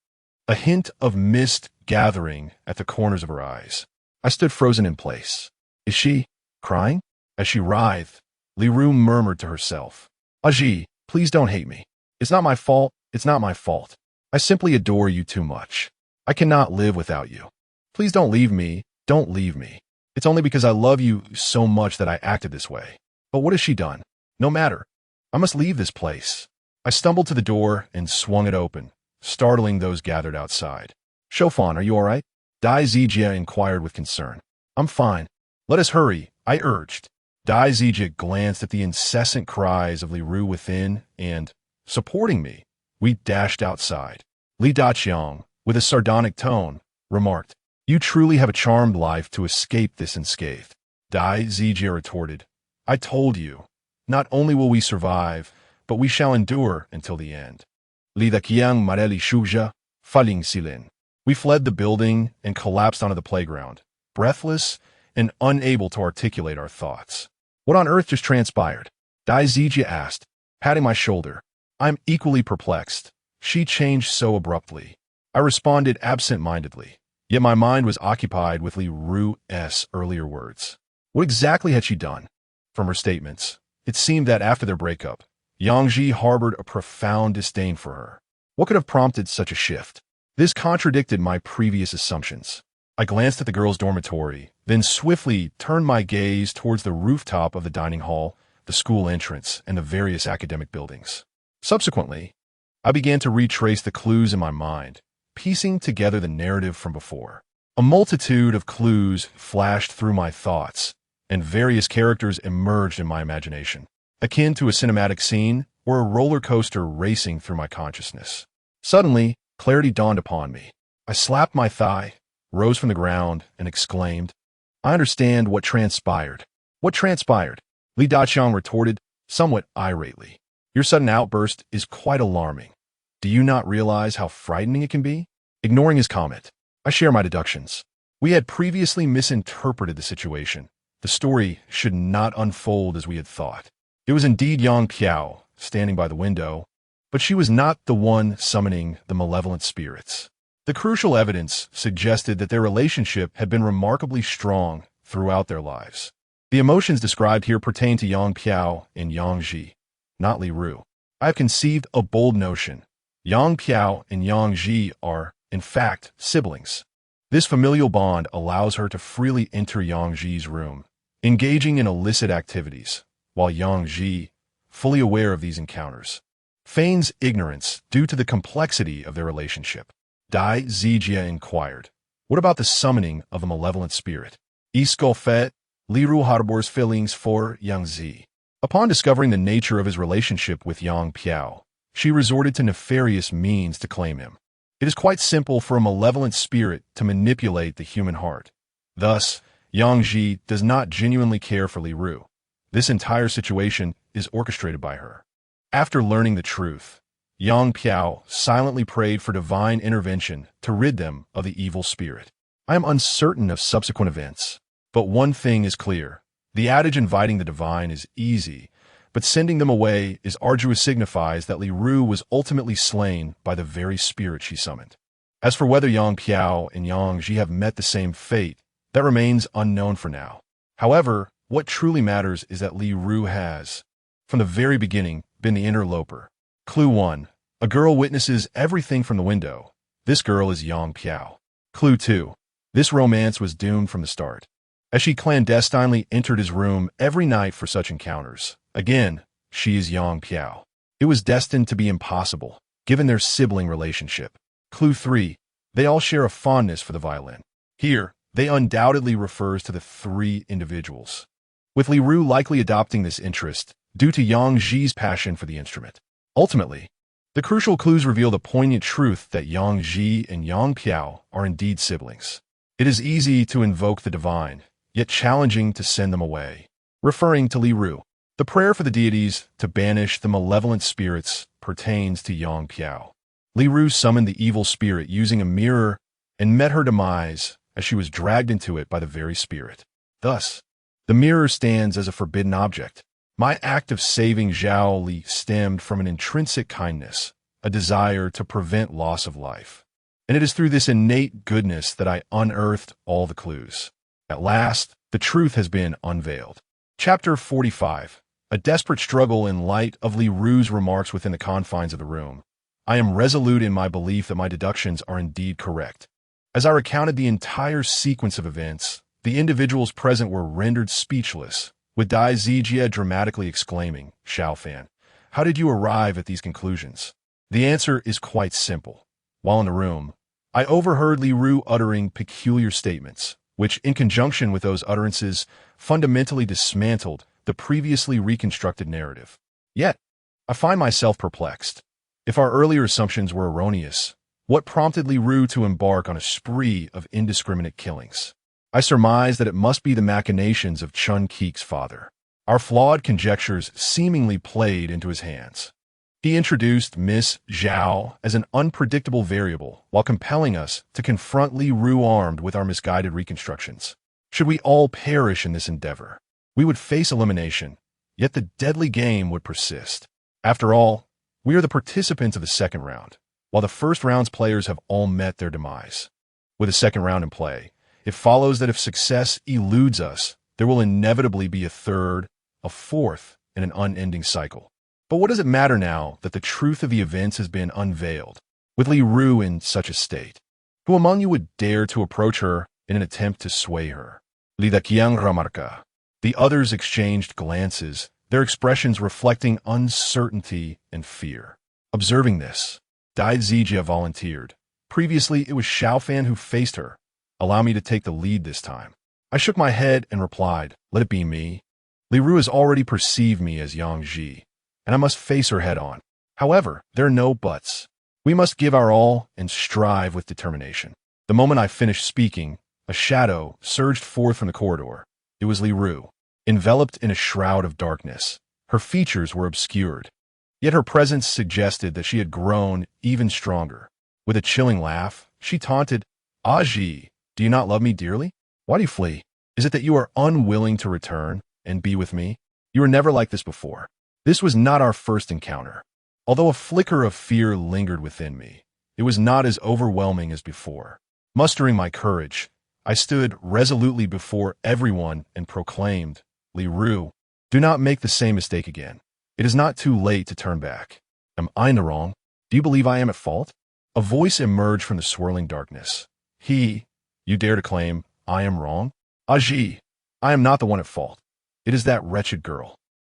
a hint of mist gathering at the corners of her eyes. I stood frozen in place. Is she crying? As she writhed, Li Ru murmured to herself, Aji, please don't hate me. It's not my fault. It's not my fault. I simply adore you too much. I cannot live without you. Please don't leave me. Don't leave me. It's only because I love you so much that I acted this way. But what has she done? No matter. I must leave this place. I stumbled to the door and swung it open, startling those gathered outside. Shaofan, are you all right? Dai Zijie inquired with concern. I'm fine. Let us hurry, I urged. Dai Zijie glanced at the incessant cries of Li Ru within and, supporting me, we dashed outside. Li Daqiang, with a sardonic tone, remarked, You truly have a charmed life to escape this unscathed. Dai Zijie retorted, I told you, not only will we survive, but we shall endure until the end. Li Daqiang mareli shuja, faling silin. We fled the building and collapsed onto the playground, breathless and unable to articulate our thoughts. What on earth just transpired? Dai Zijie asked, patting my shoulder. I'm equally perplexed. She changed so abruptly. I responded absent-mindedly, yet my mind was occupied with Li Ru's earlier words. What exactly had she done? From her statements, it seemed that after their breakup, Yangji harbored a profound disdain for her. What could have prompted such a shift? This contradicted my previous assumptions. I glanced at the girls' dormitory, then swiftly turned my gaze towards the rooftop of the dining hall, the school entrance, and the various academic buildings. Subsequently, I began to retrace the clues in my mind, piecing together the narrative from before. A multitude of clues flashed through my thoughts, and various characters emerged in my imagination. Akin to a cinematic scene, or a roller coaster racing through my consciousness. Suddenly, clarity dawned upon me. I slapped my thigh, rose from the ground, and exclaimed, "I understand what transpired." "What transpired?" Li Daqiang retorted, somewhat irately. "Your sudden outburst is quite alarming. Do you not realize how frightening it can be?" Ignoring his comment, I share my deductions. We had previously misinterpreted the situation. The story should not unfold as we had thought. It was indeed Yang Piao standing by the window, but she was not the one summoning the malevolent spirits. The crucial evidence suggested that their relationship had been remarkably strong throughout their lives. The emotions described here pertain to Yang Piao and Yang Ji, not Li Ru. I have conceived a bold notion. Yang Piao and Yang Ji are, in fact, siblings. This familial bond allows her to freely enter Yang Ji's room, engaging in illicit activities, while Yang Ji, fully aware of these encounters, feigns ignorance due to the complexity of their relationship. Dai Zijia inquired, "What about the summoning of a malevolent spirit?" Iskolfet, Li Ru harbor's feelings for Yang Zi. Upon discovering the nature of his relationship with Yang Piao, she resorted to nefarious means to claim him. It is quite simple for a malevolent spirit to manipulate the human heart. Thus, Yang Ji does not genuinely care for Li Ru. This entire situation is orchestrated by her. After learning the truth, Yang Piao silently prayed for divine intervention to rid them of the evil spirit. I am uncertain of subsequent events, but one thing is clear. The adage inviting the divine is easy, but sending them away is arduous signifies that Li Ru was ultimately slain by the very spirit she summoned. As for whether Yang Piao and Yang Ji have met the same fate, that remains unknown for now. However, what truly matters is that Li Ru has, from the very beginning, been the interloper. Clue 1. A girl witnesses everything from the window. This girl is Yang Piao. Clue 2. This romance was doomed from the start, as she clandestinely entered his room every night for such encounters. Again, she is Yang Piao. It was destined to be impossible, given their sibling relationship. Clue 3. They all share a fondness for the violin. Here, they undoubtedly refers to the three individuals, with Li Ru likely adopting this interest due to Yang Ji's passion for the instrument. Ultimately, the crucial clues reveal the poignant truth that Yang Ji and Yang Piao are indeed siblings. It is easy to invoke the divine, yet challenging to send them away. Referring to Li Ru, the prayer for the deities to banish the malevolent spirits pertains to Yang Piao. Li Ru summoned the evil spirit using a mirror and met her demise as she was dragged into it by the very spirit. Thus, the mirror stands as a forbidden object. My act of saving Zhao Li stemmed from an intrinsic kindness, a desire to prevent loss of life. And it is through this innate goodness that I unearthed all the clues. At last, the truth has been unveiled. Chapter 45. A desperate struggle in light of Li Ru's remarks within the confines of the room. I am resolute in my belief that my deductions are indeed correct. As I recounted the entire sequence of events, the individuals present were rendered speechless, with Dai Zijia dramatically exclaiming, "Shaofan, how did you arrive at these conclusions?" The answer is quite simple. While in the room, I overheard Li Ru uttering peculiar statements, which, in conjunction with those utterances, fundamentally dismantled the previously reconstructed narrative. Yet, I find myself perplexed. If our earlier assumptions were erroneous, what prompted Li Ru to embark on a spree of indiscriminate killings? I surmise that it must be the machinations of Chun Keek's father. Our flawed conjectures seemingly played into his hands. He introduced Miss Zhao as an unpredictable variable while compelling us to confront Li Ru armed with our misguided reconstructions. Should we all perish in this endeavor, we would face elimination, yet the deadly game would persist. After all, we are the participants of the second round, while the first round's players have all met their demise. With a second round in play, it follows that if success eludes us, there will inevitably be a third, a fourth, and an unending cycle. But what does it matter now that the truth of the events has been unveiled, with Li Ru in such a state? Who among you would dare to approach her in an attempt to sway her? Li Daqiang remarca. The others exchanged glances, their expressions reflecting uncertainty and fear. Observing this, Dai Zijia volunteered. Previously, it was Shaofan who faced her. Allow me to take the lead this time. I shook my head and replied, "Let it be me. Li Ru has already perceived me as Yang Ji. and I must face her head on. However, there are no buts. We must give our all and strive with determination. The moment I finished speaking, a shadow surged forth from the corridor. It was Li Ru, enveloped in a shroud of darkness. Her features were obscured, yet her presence suggested that she had grown even stronger. With a chilling laugh, she taunted, "Aji, do you not love me dearly? Why do you flee? Is it that you are unwilling to return and be with me? You were never like this before." This was not our first encounter. Although a flicker of fear lingered within me, it was not as overwhelming as before. Mustering my courage, I stood resolutely before everyone and proclaimed, "Li Ru, do not make the same mistake again. It is not too late to turn back. Am I in the wrong? Do you believe I am at fault?" A voice emerged from the swirling darkness. You dare to claim I am wrong? Aji, I am not the one at fault. It is that wretched girl.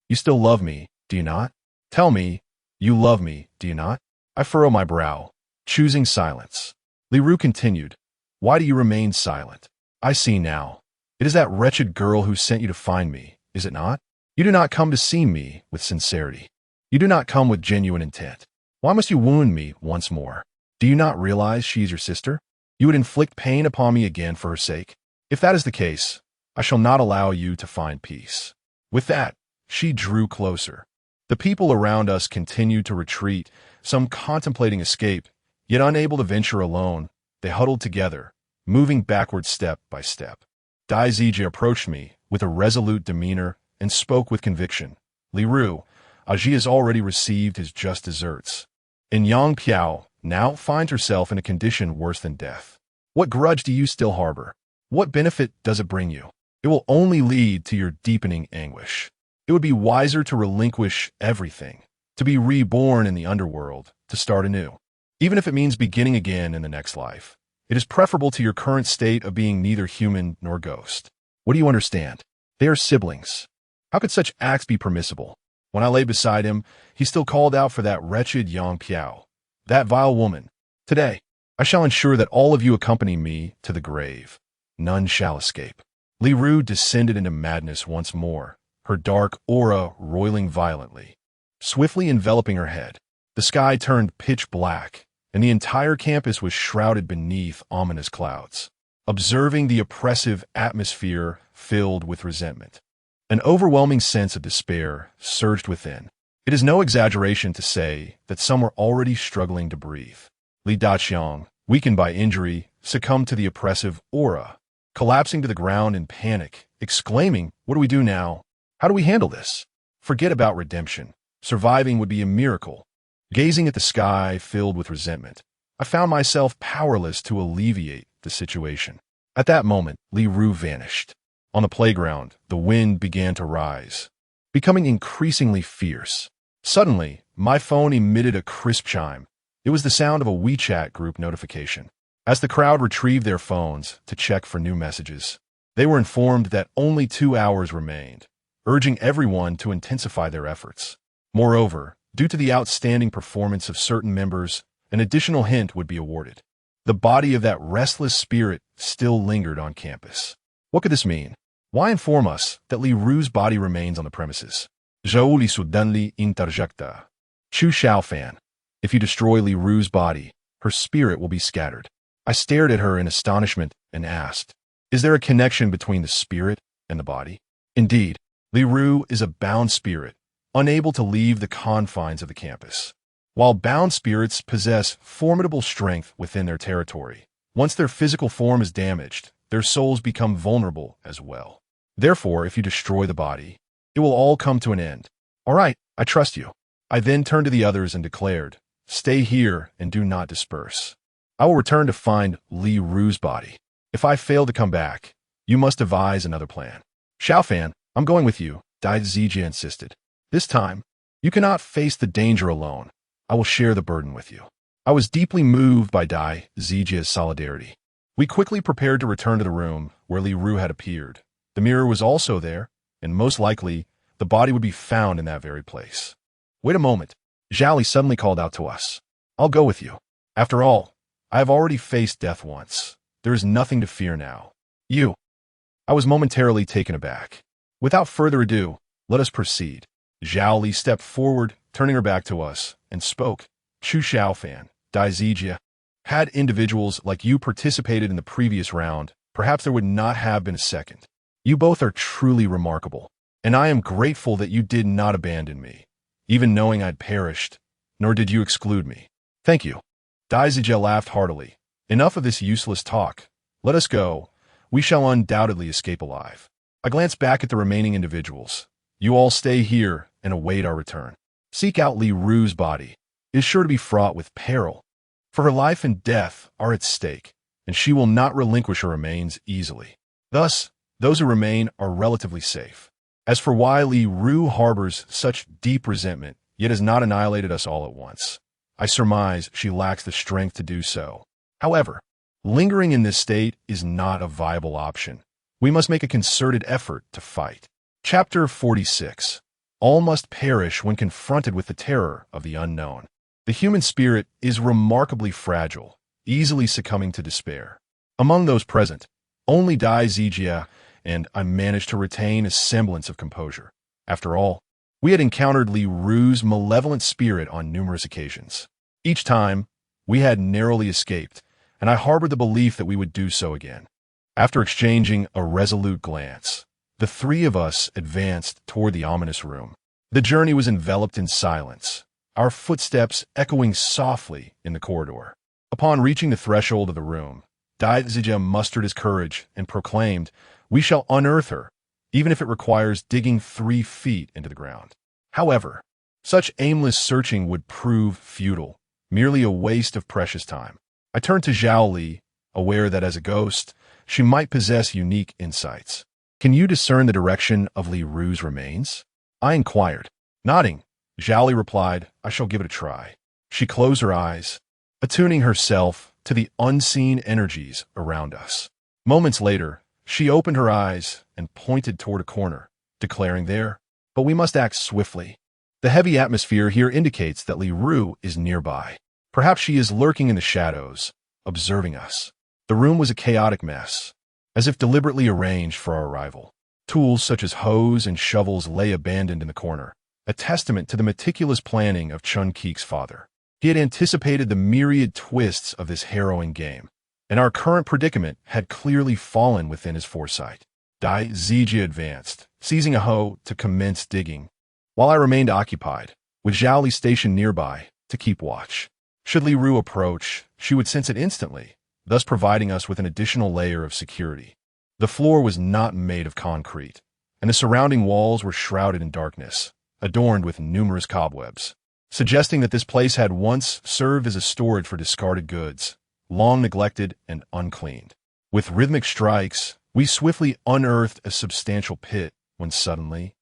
You still love me, do you not? Tell me, you love me, do you not? I furrow my brow, choosing silence. Li Ru continued, "Why do you remain silent? I see now. It is that wretched girl who sent you to find me, is it not? You do not come to see me with sincerity. You do not come with genuine intent. Why must you wound me once more? Do you not realize she is your sister? You would inflict pain upon me again for her sake. If that is the case, I shall not allow you to find peace." With that, she drew closer. The people around us continued to retreat, some contemplating escape, yet unable to venture alone. They huddled together, moving backward step by step. Dai Zijie approached me with a resolute demeanor and spoke with conviction. "Li Ru, Aji has already received his just deserts. And Yang Piao now finds herself in a condition worse than death. What grudge do you still harbor? What benefit does it bring you? It will only lead to your deepening anguish. It would be wiser to relinquish everything, to be reborn in the underworld, to start anew. Even if it means beginning again in the next life. It is preferable to your current state of being neither human nor ghost. What do you understand? They are siblings. How could such acts be permissible?" When I lay beside him, he still called out for that wretched Yang Piao, that vile woman. "Today, I shall ensure that all of you accompany me to the grave. None shall escape." Li Ru descended into madness once more, her dark aura roiling violently, swiftly enveloping her head. The sky turned pitch black, and the entire campus was shrouded beneath ominous clouds. Observing the oppressive atmosphere filled with resentment, an overwhelming sense of despair surged within. It is no exaggeration to say that some were already struggling to breathe. Li Daqiang, weakened by injury, succumbed to the oppressive aura, collapsing to the ground in panic, exclaiming, "What do we do now? How do we handle this? Forget about redemption. Surviving would be a miracle." Gazing at the sky filled with resentment, I found myself powerless to alleviate the situation. At that moment, Li Ru vanished. On the playground, the wind began to rise, becoming increasingly fierce. Suddenly, my phone emitted a crisp chime. It was the sound of a WeChat group notification. As the crowd retrieved their phones to check for new messages, they were informed that only 2 hours remained, urging everyone to intensify their efforts. Moreover, due to the outstanding performance of certain members, an additional hint would be awarded. The body of that restless spirit still lingered on campus. What could this mean? Why inform us that Li Ru's body remains on the premises? Zhou Li suddenly interjecta. Chu Shaofan, if you destroy Li Ru's body, her spirit will be scattered. I stared at her in astonishment and asked, "Is there a connection between the spirit and the body?" Indeed, Li Ru is a bound spirit, unable to leave the confines of the campus. While bound spirits possess formidable strength within their territory, once their physical form is damaged, their souls become vulnerable as well. Therefore, if you destroy the body, it will all come to an end. All right, I trust you. I then turned to the others and declared, "Stay here and do not disperse. I will return to find Li Ru's body. If I fail to come back, you must devise another plan." "Shaofan, I'm going with you," Dai Zijie insisted. "This time, you cannot face the danger alone. I will share the burden with you." I was deeply moved by Dai Zijie's solidarity. We quickly prepared to return to the room where Li Ru had appeared. The mirror was also there, and most likely, the body would be found in that very place. "Wait a moment," Zhao Li suddenly called out to us. "I'll go with you. After all, I have already faced death once. There is nothing to fear now." "You." I was momentarily taken aback. "Without further ado, let us proceed." Zhao Li stepped forward, turning her back to us, and spoke. Chu Shaofan, Dai Zijia. Had individuals like you participated in the previous round, perhaps there would not have been a second. You both are truly remarkable, and I am grateful that you did not abandon me, even knowing I'd perished, nor did you exclude me. Thank you. Dai Zijia laughed heartily. Enough of this useless talk. Let us go. We shall undoubtedly escape alive. I glanced back at the remaining individuals. You all stay here and await our return. Seek out Li Ru's body. It is sure to be fraught with peril, for her life and death are at stake, and she will not relinquish her remains easily. Thus, those who remain are relatively safe. As for why Li Ru harbors such deep resentment, yet has not annihilated us all at once, I surmise she lacks the strength to do so. However, lingering in this state is not a viable option. We must make a concerted effort to fight. Chapter 46. All must perish when confronted with the terror of the unknown. The human spirit is remarkably fragile, easily succumbing to despair. Among those present, only Dai Zijia and I managed to retain a semblance of composure. After all, we had encountered Li Ru's malevolent spirit on numerous occasions. Each time, we had narrowly escaped, and I harbored the belief that we would do so again. After exchanging a resolute glance, the three of us advanced toward the ominous room. The journey was enveloped in silence, our footsteps echoing softly in the corridor. Upon reaching the threshold of the room, Dai Zijia mustered his courage and proclaimed, "We shall unearth her, even if it requires digging 3 feet into the ground." However, such aimless searching would prove futile, merely a waste of precious time. I turned to Zhao Li, aware that as a ghost, she might possess unique insights. "Can you discern the direction of Li Ru's remains?" I inquired. Nodding, Zhao Li replied, "I shall give it a try." She closed her eyes, attuning herself to the unseen energies around us. Moments later, she opened her eyes and pointed toward a corner, declaring there, "But we must act swiftly. The heavy atmosphere here indicates that Li Ru is nearby. Perhaps she is lurking in the shadows, observing us." The room was a chaotic mess, as if deliberately arranged for our arrival. Tools such as hoes and shovels lay abandoned in the corner, a testament to the meticulous planning of Chun Keek's father. He had anticipated the myriad twists of this harrowing game, and our current predicament had clearly fallen within his foresight. Dai Zijia advanced, seizing a hoe to commence digging, while I remained occupied, with Zhao Li stationed nearby to keep watch. Should Li Ru approach, she would sense it instantly, thus providing us with an additional layer of security. The floor was not made of concrete, and the surrounding walls were shrouded in darkness, adorned with numerous cobwebs, suggesting that this place had once served as a storage for discarded goods, long neglected and uncleaned. With rhythmic strikes, we swiftly unearthed a substantial pit when suddenly,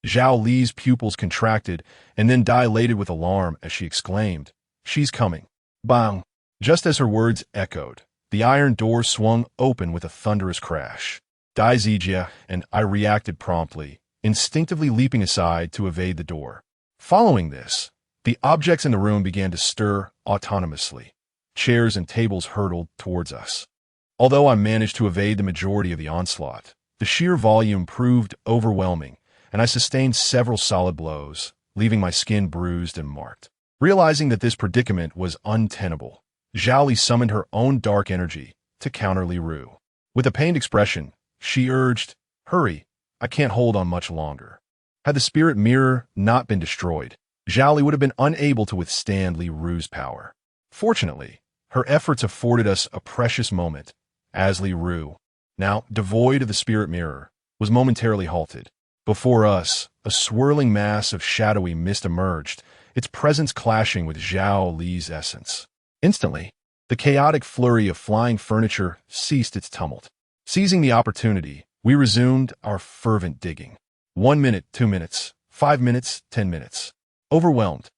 Zhao Li's pupils contracted and then dilated with alarm as she exclaimed, "She's coming." Bang! Just as her words echoed, the iron door swung open with a thunderous crash. Dai Zijia and I reacted promptly, instinctively leaping aside to evade the door. Following this, the objects in the room began to stir autonomously. Chairs and tables hurtled towards us. Although I managed to evade the majority of the onslaught, the sheer volume proved overwhelming, and I sustained several solid blows, leaving my skin bruised and marked. Realizing that this predicament was untenable, Zhao Li summoned her own dark energy to counter Li Ru. With a pained expression, she urged, "Hurry, I can't hold on much longer." Had the spirit mirror not been destroyed, Zhao Li would have been unable to withstand Li Ru's power. Fortunately, her efforts afforded us a precious moment, as Li Ru, now devoid of the spirit mirror, was momentarily halted. Before us, a swirling mass of shadowy mist emerged, its presence clashing with Zhao Li's essence. Instantly, the chaotic flurry of flying furniture ceased its tumult. Seizing the opportunity, we resumed our fervent digging. 1 minute, 2 minutes, 5 minutes, 10 minutes. Overwhelmed,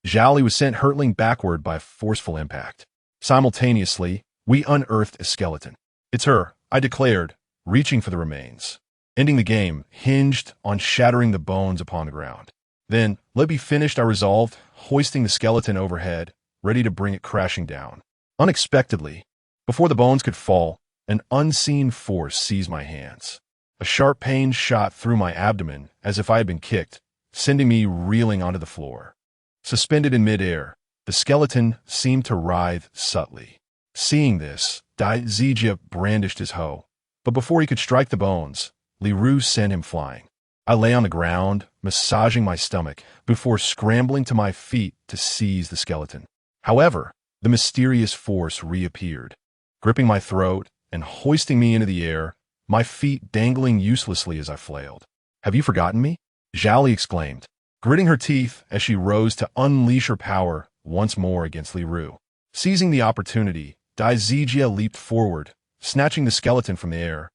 Zhao Li was sent hurtling backward by a forceful impact. Simultaneously, we unearthed a skeleton. "It's her," I declared, reaching for the remains. Ending the game hinged on shattering the bones upon the ground. "Then, let me finish," I resolved, hoisting the skeleton overhead, ready to bring it crashing down. Unexpectedly, before the bones could fall, an unseen force seized my hands. A sharp pain shot through my abdomen as if I had been kicked, sending me reeling onto the floor. Suspended in midair, the skeleton seemed to writhe subtly. Seeing this, Dai Zijia brandished his hoe, but before he could strike the bones, Li Ru sent him flying. I lay on the ground, massaging my stomach, before scrambling to my feet to seize the skeleton. However, the mysterious force reappeared, gripping my throat and hoisting me into the air, my feet dangling uselessly as I flailed. "Have you forgotten me?" Zhao Li exclaimed, gritting her teeth as she rose to unleash her power once more against Li Ru. Seizing the opportunity, Dai Zijia leaped forward, snatching the skeleton from the air,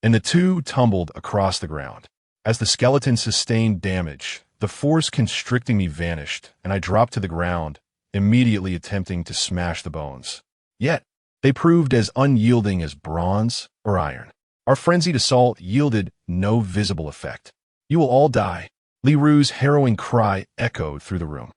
and the two tumbled across the ground. As the skeleton sustained damage, the force constricting me vanished, and I dropped to the ground, immediately attempting to smash the bones. Yet, they proved as unyielding as bronze or iron. Our frenzied assault yielded no visible effect. "You will all die." Li Ru's harrowing cry echoed through the room.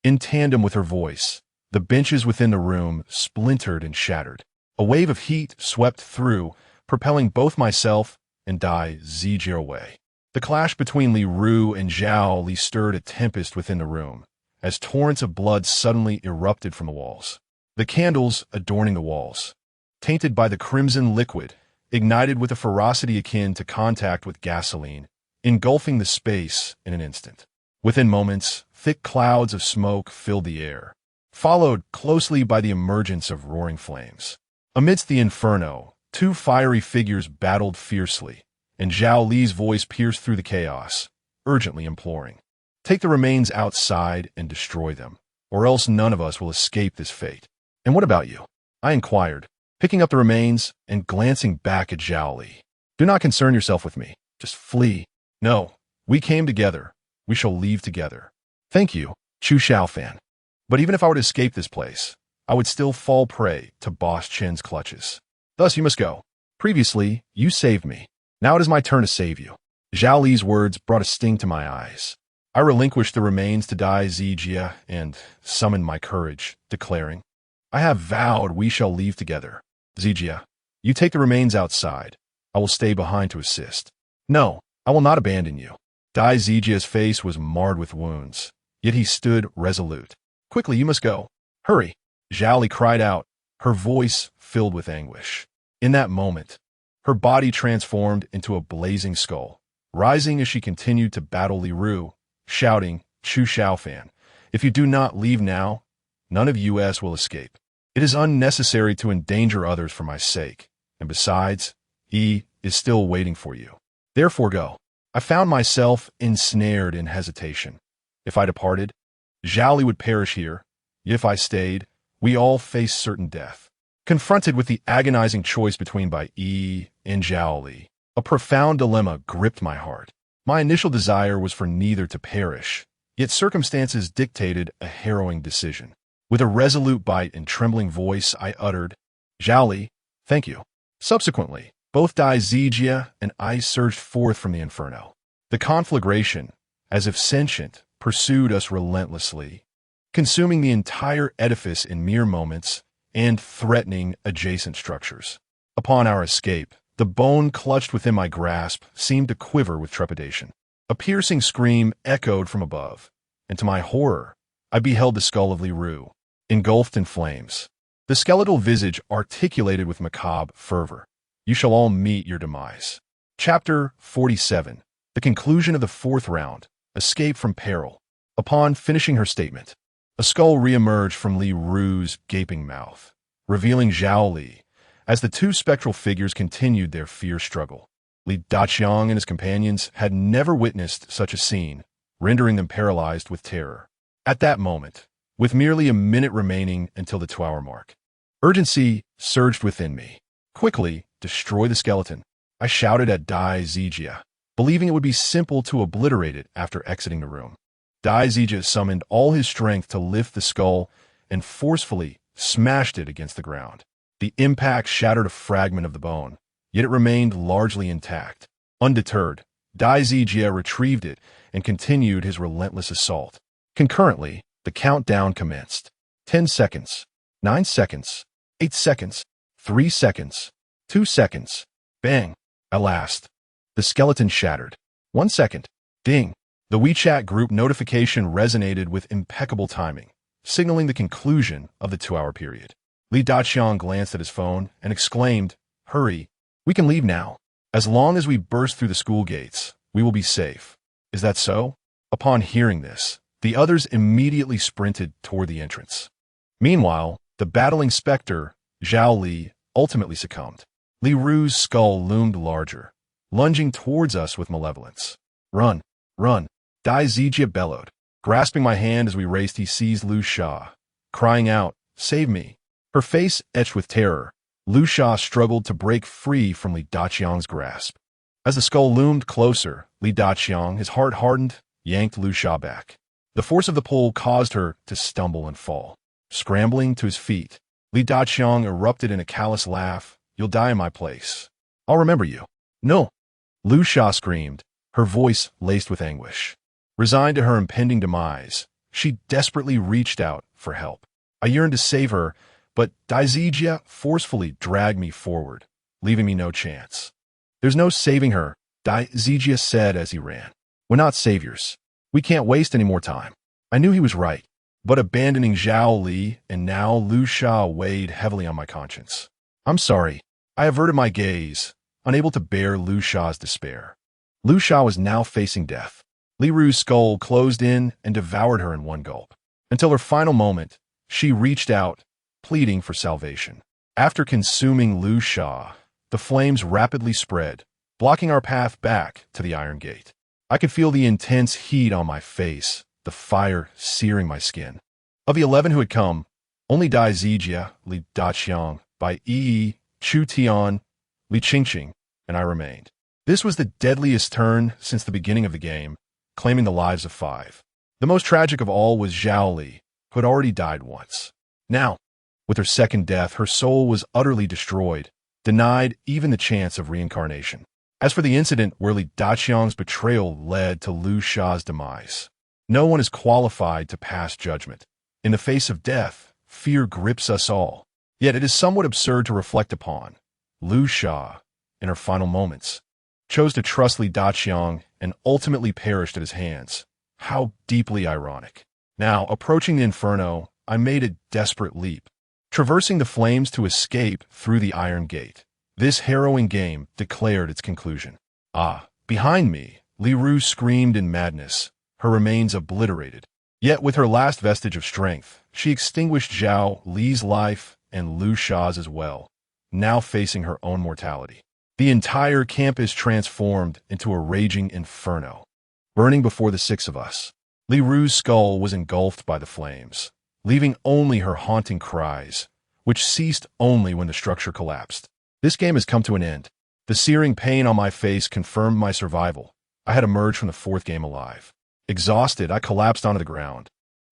In tandem with her voice, the benches within the room splintered and shattered. A wave of heat swept through, propelling both myself and Dai Zijia away. The clash between Li Ru and Zhao Li stirred a tempest within the room, as torrents of blood suddenly erupted from the walls. The candles adorning the walls, tainted by the crimson liquid, ignited with a ferocity akin to contact with gasoline, engulfing the space in an instant. Within moments, thick clouds of smoke filled the air, followed closely by the emergence of roaring flames. Amidst the inferno, two fiery figures battled fiercely, and Zhao Li's voice pierced through the chaos, urgently imploring, "Take the remains outside and destroy them, or else none of us will escape this fate." "And what about you?" I inquired, picking up the remains and glancing back at Zhao Li. "Do not concern yourself with me. Just flee." "No, we came together. We shall leave together." "Thank you, Chu Shaofan. But even if I were to escape this place, I would still fall prey to Boss Chen's clutches. Thus you must go. Previously, you saved me. Now it is my turn to save you." Zhao Li's words brought a sting to my eyes. I relinquished the remains to Dai Zijia and summoned my courage, declaring, "I have vowed we shall leave together. Zijia, you take the remains outside. I will stay behind to assist." "No, I will not abandon you." Dai Zijia's face was marred with wounds, yet he stood resolute. "Quickly, you must go. Hurry!" Zhao Li cried out, her voice filled with anguish. In that moment, her body transformed into a blazing skull, rising as she continued to battle Li Ru, shouting, "Chu Shaofan, if you do not leave now, none of us will escape. It is unnecessary to endanger others for my sake, and besides, he is still waiting for you. Therefore go." I found myself ensnared in hesitation. If I departed, Zhao Li would perish here. Yet if I stayed, we all faced certain death. Confronted with the agonizing choice between Bai Yi and Zhao Li, a profound dilemma gripped my heart. My initial desire was for neither to perish, yet circumstances dictated a harrowing decision. With a resolute bite and trembling voice, I uttered, "Zhao Li, thank you." Subsequently, both Dai Zijia and I surged forth from the inferno. The conflagration, as if sentient, pursued us relentlessly, consuming the entire edifice in mere moments and threatening adjacent structures. Upon our escape, the bone clutched within my grasp seemed to quiver with trepidation. A piercing scream echoed from above, and to my horror, I beheld the skull of Li Ru, engulfed in flames. The skeletal visage articulated with macabre fervor, "You shall all meet your demise." Chapter 47. The conclusion of the fourth round. Escape from peril. Upon finishing her statement, a skull reemerged from Li Ru's gaping mouth, revealing Zhao Li, as the two spectral figures continued their fierce struggle. Li Daqiang and his companions had never witnessed such a scene, rendering them paralyzed with terror. At that moment, with merely a minute remaining until the 2-hour mark, urgency surged within me. "Quickly, destroy the skeleton," I shouted at Dai Zijia, believing it would be simple to obliterate it after exiting the room. Dai Zijia summoned all his strength to lift the skull and forcefully smashed it against the ground. The impact shattered a fragment of the bone, yet it remained largely intact. Undeterred, Dai Zijia retrieved it and continued his relentless assault. Concurrently, the countdown commenced. 10 seconds, 9 seconds, 8 seconds, 3 seconds, 2 seconds. Bang! At last, the skeleton shattered. 1 second. Ding! The WeChat group notification resonated with impeccable timing, signaling the conclusion of the 2-hour period. Li Daqiang glanced at his phone and exclaimed, "Hurry, we can leave now. As long as we burst through the school gates, we will be safe." "Is that so?" Upon hearing this, the others immediately sprinted toward the entrance. Meanwhile, the battling specter, Zhao Li, ultimately succumbed. Li Ru's skull loomed larger, lunging towards us with malevolence. "Run! Run!" Dai Zijia bellowed. Grasping my hand as we raced, he seized Lu Sha, crying out, "Save me!" Her face etched with terror, Lu Sha struggled to break free from Li Daqiang's grasp. As the skull loomed closer, Li Daqiang, his heart hardened, yanked Lu Sha back. The force of the pull caused her to stumble and fall. Scrambling to his feet, Li Daqiang erupted in a callous laugh. "You'll die in my place. I'll remember you." "No!" Lu Sha screamed, her voice laced with anguish. Resigned to her impending demise, she desperately reached out for help. I yearned to save her, but Dai Zijia forcefully dragged me forward, leaving me no chance. "There's no saving her," Dai Zijia said as he ran. "We're not saviors. We can't waste any more time." I knew he was right, but abandoning Zhao Li and now Lu Sha weighed heavily on my conscience. "I'm sorry." I averted my gaze, unable to bear Lu Sha's despair. Lu Sha was now facing death. Li Ru's skull closed in and devoured her in one gulp. Until her final moment, she reached out, pleading for salvation. After consuming Lu Sha, the flames rapidly spread, blocking our path back to the Iron Gate. I could feel the intense heat on my face, the fire searing my skin. Of the 11 who had come, only Dai Zijia, Li Daqiang, Bai Yi, Chu Tian, Li Qingqing, and I remained. This was the deadliest turn since the beginning of the game, claiming the lives of 5. The most tragic of all was Zhao Li, who had already died once. Now, with her second death, her soul was utterly destroyed, denied even the chance of reincarnation. As for the incident where Li Daqiang's betrayal led to Lu Sha's demise, no one is qualified to pass judgment. In the face of death, fear grips us all. Yet it is somewhat absurd to reflect upon. Lu Sha, in her final moments, chose to trust Li Daqiang and ultimately perished at his hands. How deeply ironic. Now, approaching the inferno, I made a desperate leap, traversing the flames to escape through the Iron Gate. This harrowing game declared its conclusion. Behind me, Li Ru screamed in madness, her remains obliterated. Yet with her last vestige of strength, she extinguished Zhao Li's life and Lu Sha's as well, now facing her own mortality. The entire campus transformed into a raging inferno, burning before the 6 of us. Li Ru's skull was engulfed by the flames, leaving only her haunting cries, which ceased only when the structure collapsed. This game has come to an end. The searing pain on my face confirmed my survival. I had emerged from the 4th game alive. Exhausted, I collapsed onto the ground,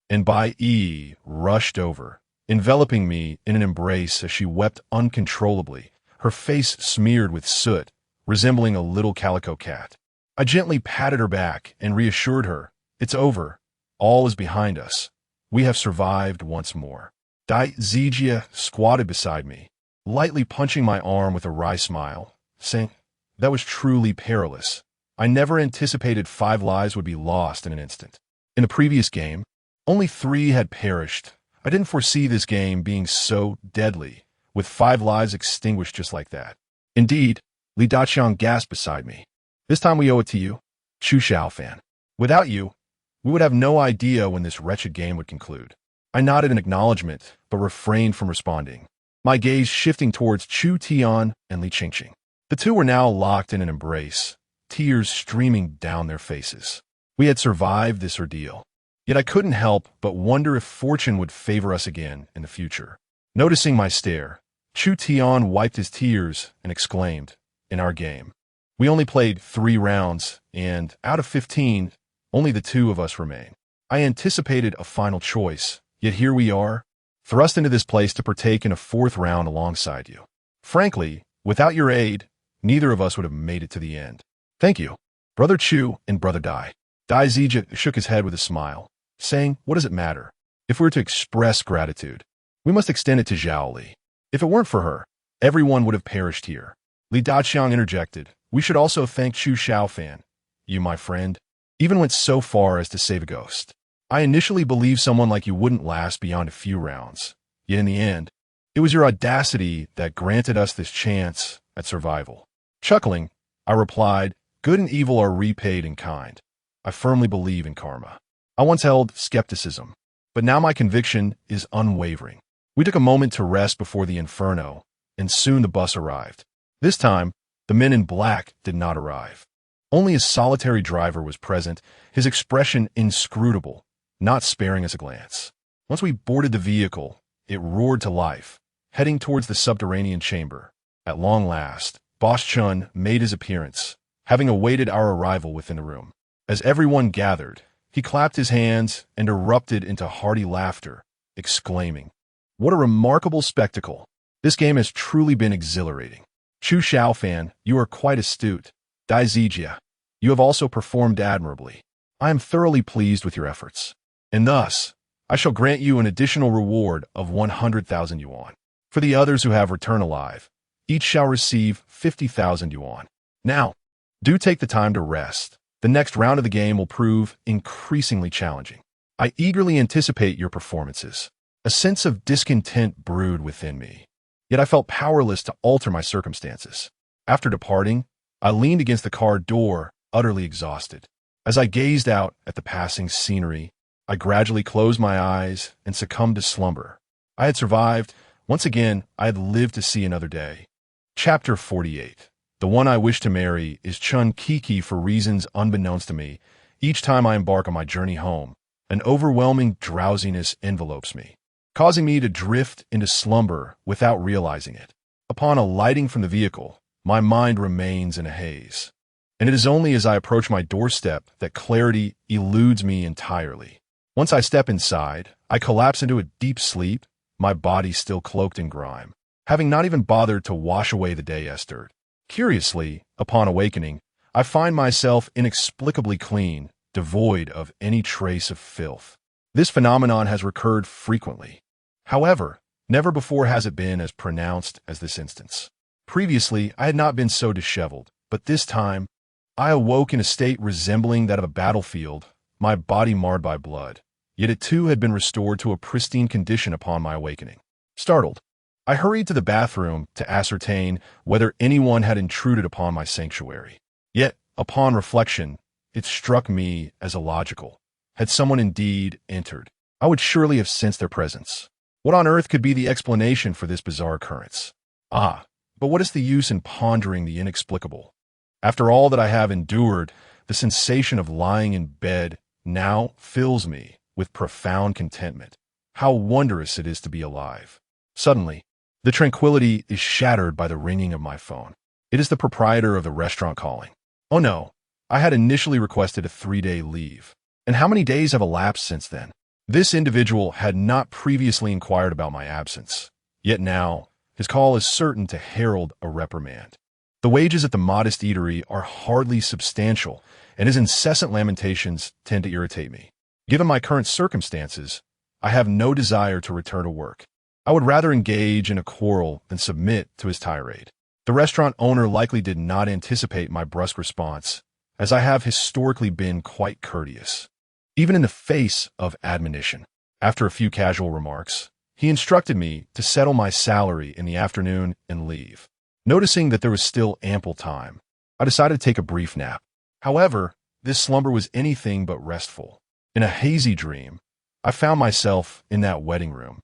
and Bai Yi rushed over, enveloping me in an embrace as she wept uncontrollably, her face smeared with soot, resembling a little calico cat. I gently patted her back and reassured her, "It's over. All is behind us. We have survived once more." Dai Zijia squatted beside me, lightly punching my arm with a wry smile, saying, "That was truly perilous. I never anticipated 5 lives would be lost in an instant." In the previous game, only 3 had perished. I didn't foresee this game being so deadly, with 5 lives extinguished just like that. Indeed, Li Daqiang gasped beside me. "This time we owe it to you, Chu Shaofan. Without you, we would have no idea when this wretched game would conclude." I nodded in acknowledgement, but refrained from responding, my gaze shifting towards Chu Tian and Li Qingqing. The 2 were now locked in an embrace, tears streaming down their faces. We had survived this ordeal. Yet I couldn't help but wonder if fortune would favor us again in the future. Noticing my stare, Chu Tian wiped his tears and exclaimed, "In our game, we only played 3 rounds, and out of 15, only the 2 of us remain. I anticipated a final choice, yet here we are, thrust into this place to partake in a 4th round alongside you. Frankly, without your aid, neither of us would have made it to the end. Thank you, Brother Chu and Brother Dai." Dai Zijia shook his head with a smile, saying, "What does it matter? If we're to express gratitude, we must extend it to Zhao Li. If it weren't for her, everyone would have perished here." Li Daqiang interjected, "We should also thank Chu Shaofan. You, my friend, even went so far as to save a ghost. I initially believed someone like you wouldn't last beyond a few rounds. Yet in the end, it was your audacity that granted us this chance at survival. Chuckling, I replied, good and evil are repaid in kind. I firmly believe in karma. I once held skepticism, but now my conviction is unwavering. We took a moment to rest before the inferno, and soon the bus arrived. This time, the men in black did not arrive. Only a solitary driver was present, his expression inscrutable, not sparing us a glance. Once we boarded the vehicle, it roared to life, heading towards the subterranean chamber. At long last, Boss Chun made his appearance, having awaited our arrival within the room. As everyone gathered, he clapped his hands and erupted into hearty laughter, exclaiming, "What a remarkable spectacle! This game has truly been exhilarating. Chu Shaofan, you are quite astute. Dai Zijia, you have also performed admirably. I am thoroughly pleased with your efforts. And thus, I shall grant you an additional reward of 100,000 yuan. For the others who have returned alive, each shall receive 50,000 yuan. Now, do take the time to rest. The next round of the game will prove increasingly challenging. I eagerly anticipate your performances." A sense of discontent brewed within me, yet I felt powerless to alter my circumstances. After departing, I leaned against the car door, utterly exhausted. As I gazed out at the passing scenery, I gradually closed my eyes and succumbed to slumber. I had survived. Once again, I had lived to see another day. Chapter 48. The one I wish to marry is Chun Kiki for reasons unbeknownst to me. Each time I embark on my journey home, an overwhelming drowsiness envelopes me, causing me to drift into slumber without realizing it. Upon alighting from the vehicle, my mind remains in a haze, and it is only as I approach my doorstep that clarity eludes me entirely. Once I step inside, I collapse into a deep sleep, my body still cloaked in grime, having not even bothered to wash away the day I stirred. Curiously, upon awakening, I find myself inexplicably clean, devoid of any trace of filth. This phenomenon has recurred frequently. However, never before has it been as pronounced as this instance. Previously, I had not been so disheveled, but this time, I awoke in a state resembling that of a battlefield, my body marred by blood. Yet it too had been restored to a pristine condition upon my awakening. Startled, I hurried to the bathroom to ascertain whether anyone had intruded upon my sanctuary. Yet, upon reflection, it struck me as illogical. Had someone indeed entered, I would surely have sensed their presence. What on earth could be the explanation for this bizarre occurrence? But what is the use in pondering the inexplicable? After all that I have endured, the sensation of lying in bed now fills me with profound contentment. How wondrous it is to be alive. Suddenly, the tranquility is shattered by the ringing of my phone. It is the proprietor of the restaurant calling. Oh no, I had initially requested a 3-day leave. And how many days have elapsed since then? This individual had not previously inquired about my absence. Yet now, his call is certain to herald a reprimand. The wages at the modest eatery are hardly substantial, and his incessant lamentations tend to irritate me. Given my current circumstances, I have no desire to return to work. I would rather engage in a quarrel than submit to his tirade. The restaurant owner likely did not anticipate my brusque response, as I have historically been quite courteous, even in the face of admonition. After a few casual remarks, he instructed me to settle my salary in the afternoon and leave. Noticing that there was still ample time, I decided to take a brief nap. However, this slumber was anything but restful. In a hazy dream, I found myself in that wedding room,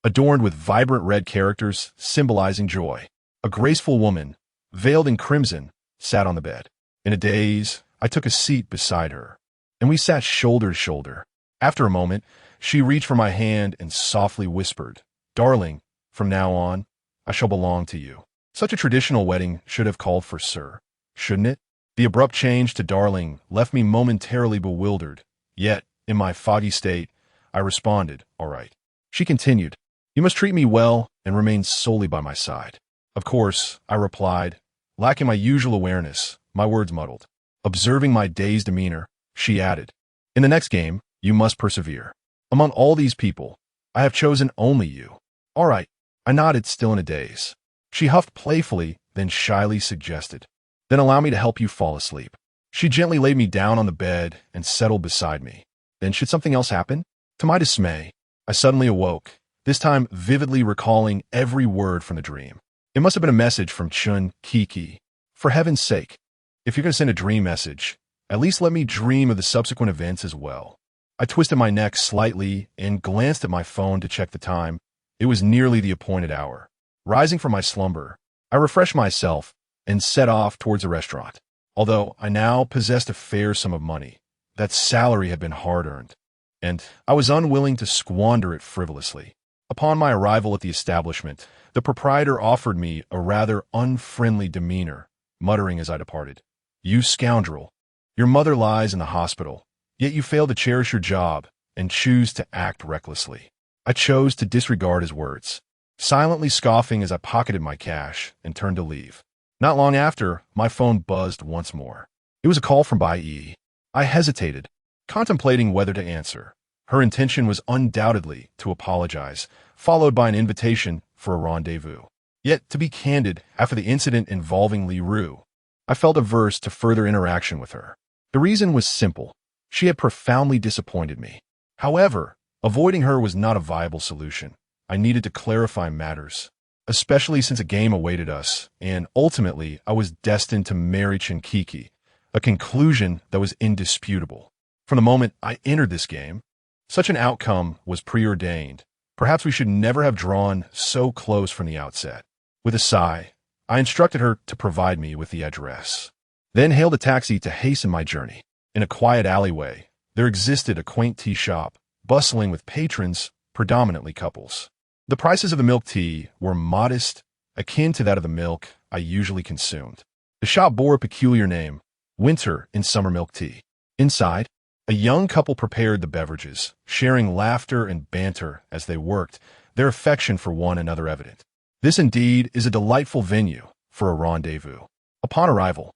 adorned with vibrant red characters symbolizing joy. A graceful woman, veiled in crimson, sat on the bed. In a daze, I took a seat beside her, and we sat shoulder to shoulder. After a moment, she reached for my hand and softly whispered, "Darling, from now on, I shall belong to you." Such a traditional wedding should have called for sir, shouldn't it? The abrupt change to darling left me momentarily bewildered, yet, in my foggy state, I responded, "All right." She continued, "You must treat me well and remain solely by my side." Of course, I replied, lacking my usual awareness, my words muddled. Observing my dazed demeanor, she added, "In the next game, you must persevere. Among all these people, I have chosen only you." "All right," I nodded, still in a daze. She huffed playfully, then shyly suggested, "Then allow me to help you fall asleep." She gently laid me down on the bed and settled beside me. Then should something else happen? To my dismay, I suddenly awoke, this time vividly recalling every word from the dream. It must have been a message from Chun Kiki. For heaven's sake, if you're going to send a dream message, at least let me dream of the subsequent events as well. I twisted my neck slightly and glanced at my phone to check the time. It was nearly the appointed hour. Rising from my slumber, I refreshed myself and set off towards a restaurant. Although I now possessed a fair sum of money, that salary had been hard-earned, and I was unwilling to squander it frivolously. Upon my arrival at the establishment, the proprietor offered me a rather unfriendly demeanor, muttering as I departed, "You scoundrel, your mother lies in the hospital, yet you fail to cherish your job and choose to act recklessly." I chose to disregard his words, silently scoffing as I pocketed my cash and turned to leave. Not long after, my phone buzzed once more. It was a call from Bai Yi. I hesitated, contemplating whether to answer. Her intention was undoubtedly to apologize, followed by an invitation for a rendezvous. Yet, to be candid, after the incident involving Li Ru, I felt averse to further interaction with her. The reason was simple. She had profoundly disappointed me. However, avoiding her was not a viable solution. I needed to clarify matters, especially since a game awaited us, and ultimately I was destined to marry Chinkiki, a conclusion that was indisputable. From the moment I entered this game, such an outcome was preordained. Perhaps we should never have drawn so close from the outset. With a sigh, I instructed her to provide me with the address, then hailed a taxi to hasten my journey. In a quiet alleyway, there existed a quaint tea shop, bustling with patrons, predominantly couples. The prices of the milk tea were modest, akin to that of the milk I usually consumed. The shop bore a peculiar name, Winter in Summer Milk Tea. Inside, a young couple prepared the beverages, sharing laughter and banter as they worked, their affection for one another evident. This indeed is a delightful venue for a rendezvous. Upon arrival,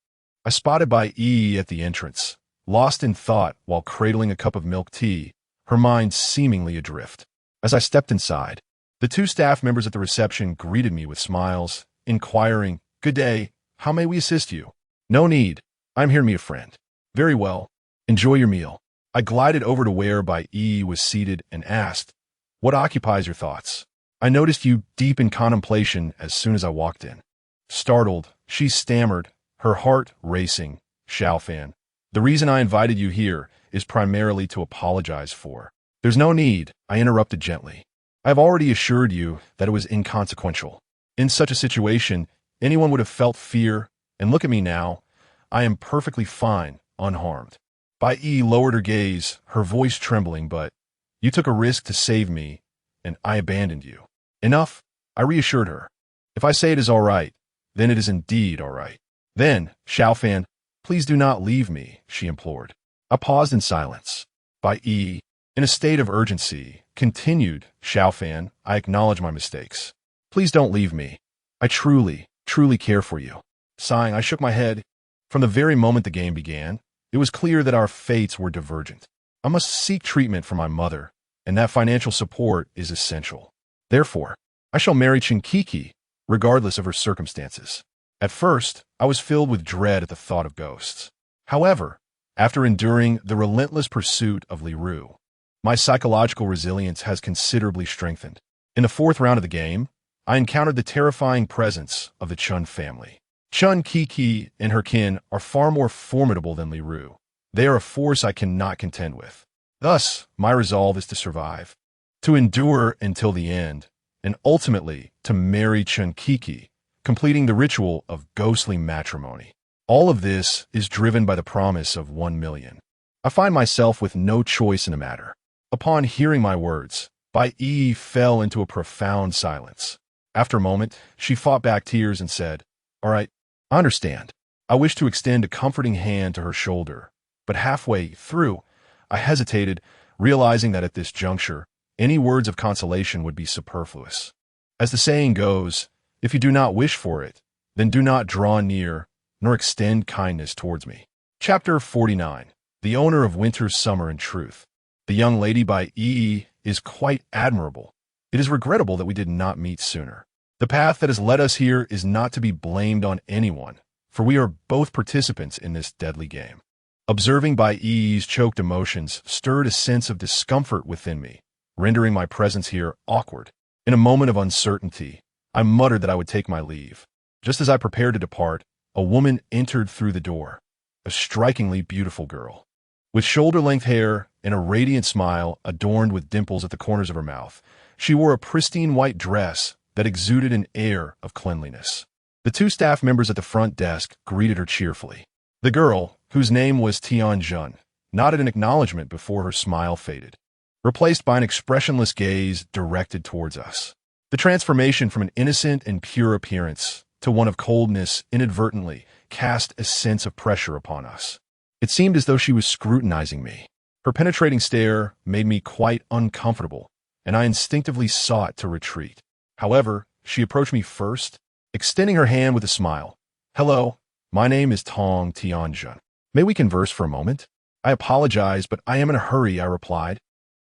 I spotted Bai Yi at the entrance, lost in thought while cradling a cup of milk tea, her mind seemingly adrift. As I stepped inside, the two staff members at the reception greeted me with smiles, inquiring, "Good day, how may we assist you?" "No need. I'm here to meet a friend." "Very well. Enjoy your meal." I glided over to where Bai Yi was seated and asked, "What occupies your thoughts? I noticed you deep in contemplation as soon as I walked in." Startled, she stammered, her heart racing, "Shaofan, the reason I invited you here is primarily to apologize for." "There's no need," I interrupted gently. "I have already assured you that it was inconsequential. In such a situation, anyone would have felt fear, and look at me now. I am perfectly fine, unharmed." Bai Yi lowered her gaze, her voice trembling, "But you took a risk to save me, and I abandoned you." "Enough," I reassured her. "If I say it is all right, then it is indeed all right." "Then, Shaofan, please do not leave me," she implored. I paused in silence. Bai Yi, in a state of urgency, continued, "Shaofan, I acknowledge my mistakes. Please don't leave me. I truly, truly care for you." Sighing, I shook my head. From the very moment the game began, it was clear that our fates were divergent. I must seek treatment for my mother, and that financial support is essential. Therefore, I shall marry Chinkiki, regardless of her circumstances. At first, I was filled with dread at the thought of ghosts. However, after enduring the relentless pursuit of Li Ru, my psychological resilience has considerably strengthened. In the fourth round of the game, I encountered the terrifying presence of the Chun family. Chun Kiki and her kin are far more formidable than Li Ru. They are a force I cannot contend with. Thus, my resolve is to survive, to endure until the end, and ultimately to marry Chun Kiki, completing the ritual of ghostly matrimony. All of this is driven by the promise of 1 million. I find myself with no choice in the matter. Upon hearing my words, Bai Yi fell into a profound silence. After a moment, she fought back tears and said, "All right, I understand." I wished to extend a comforting hand to her shoulder, but halfway through, I hesitated, realizing that at this juncture, any words of consolation would be superfluous. As the saying goes, if you do not wish for it, then do not draw near, nor extend kindness towards me. Chapter 49. The owner of winter's summer in truth. The young lady Bai Yi is quite admirable. It is regrettable that we did not meet sooner. The path that has led us here is not to be blamed on anyone, for we are both participants in this deadly game. Observing Bai Yi's choked emotions stirred a sense of discomfort within me, rendering my presence here awkward. In a moment of uncertainty, I muttered that I would take my leave. Just as I prepared to depart, a woman entered through the door, a strikingly beautiful girl. With shoulder-length hair and a radiant smile adorned with dimples at the corners of her mouth, she wore a pristine white dress that exuded an air of cleanliness. The two staff members at the front desk greeted her cheerfully. The girl, whose name was Tianjun, nodded in acknowledgement before her smile faded, replaced by an expressionless gaze directed towards us. The transformation from an innocent and pure appearance to one of coldness inadvertently cast a sense of pressure upon us. It seemed as though she was scrutinizing me. Her penetrating stare made me quite uncomfortable, and I instinctively sought to retreat. However, she approached me first, extending her hand with a smile. "Hello, my name is Tong Tianjun. May we converse for a moment?" "I apologize, but I am in a hurry," I replied,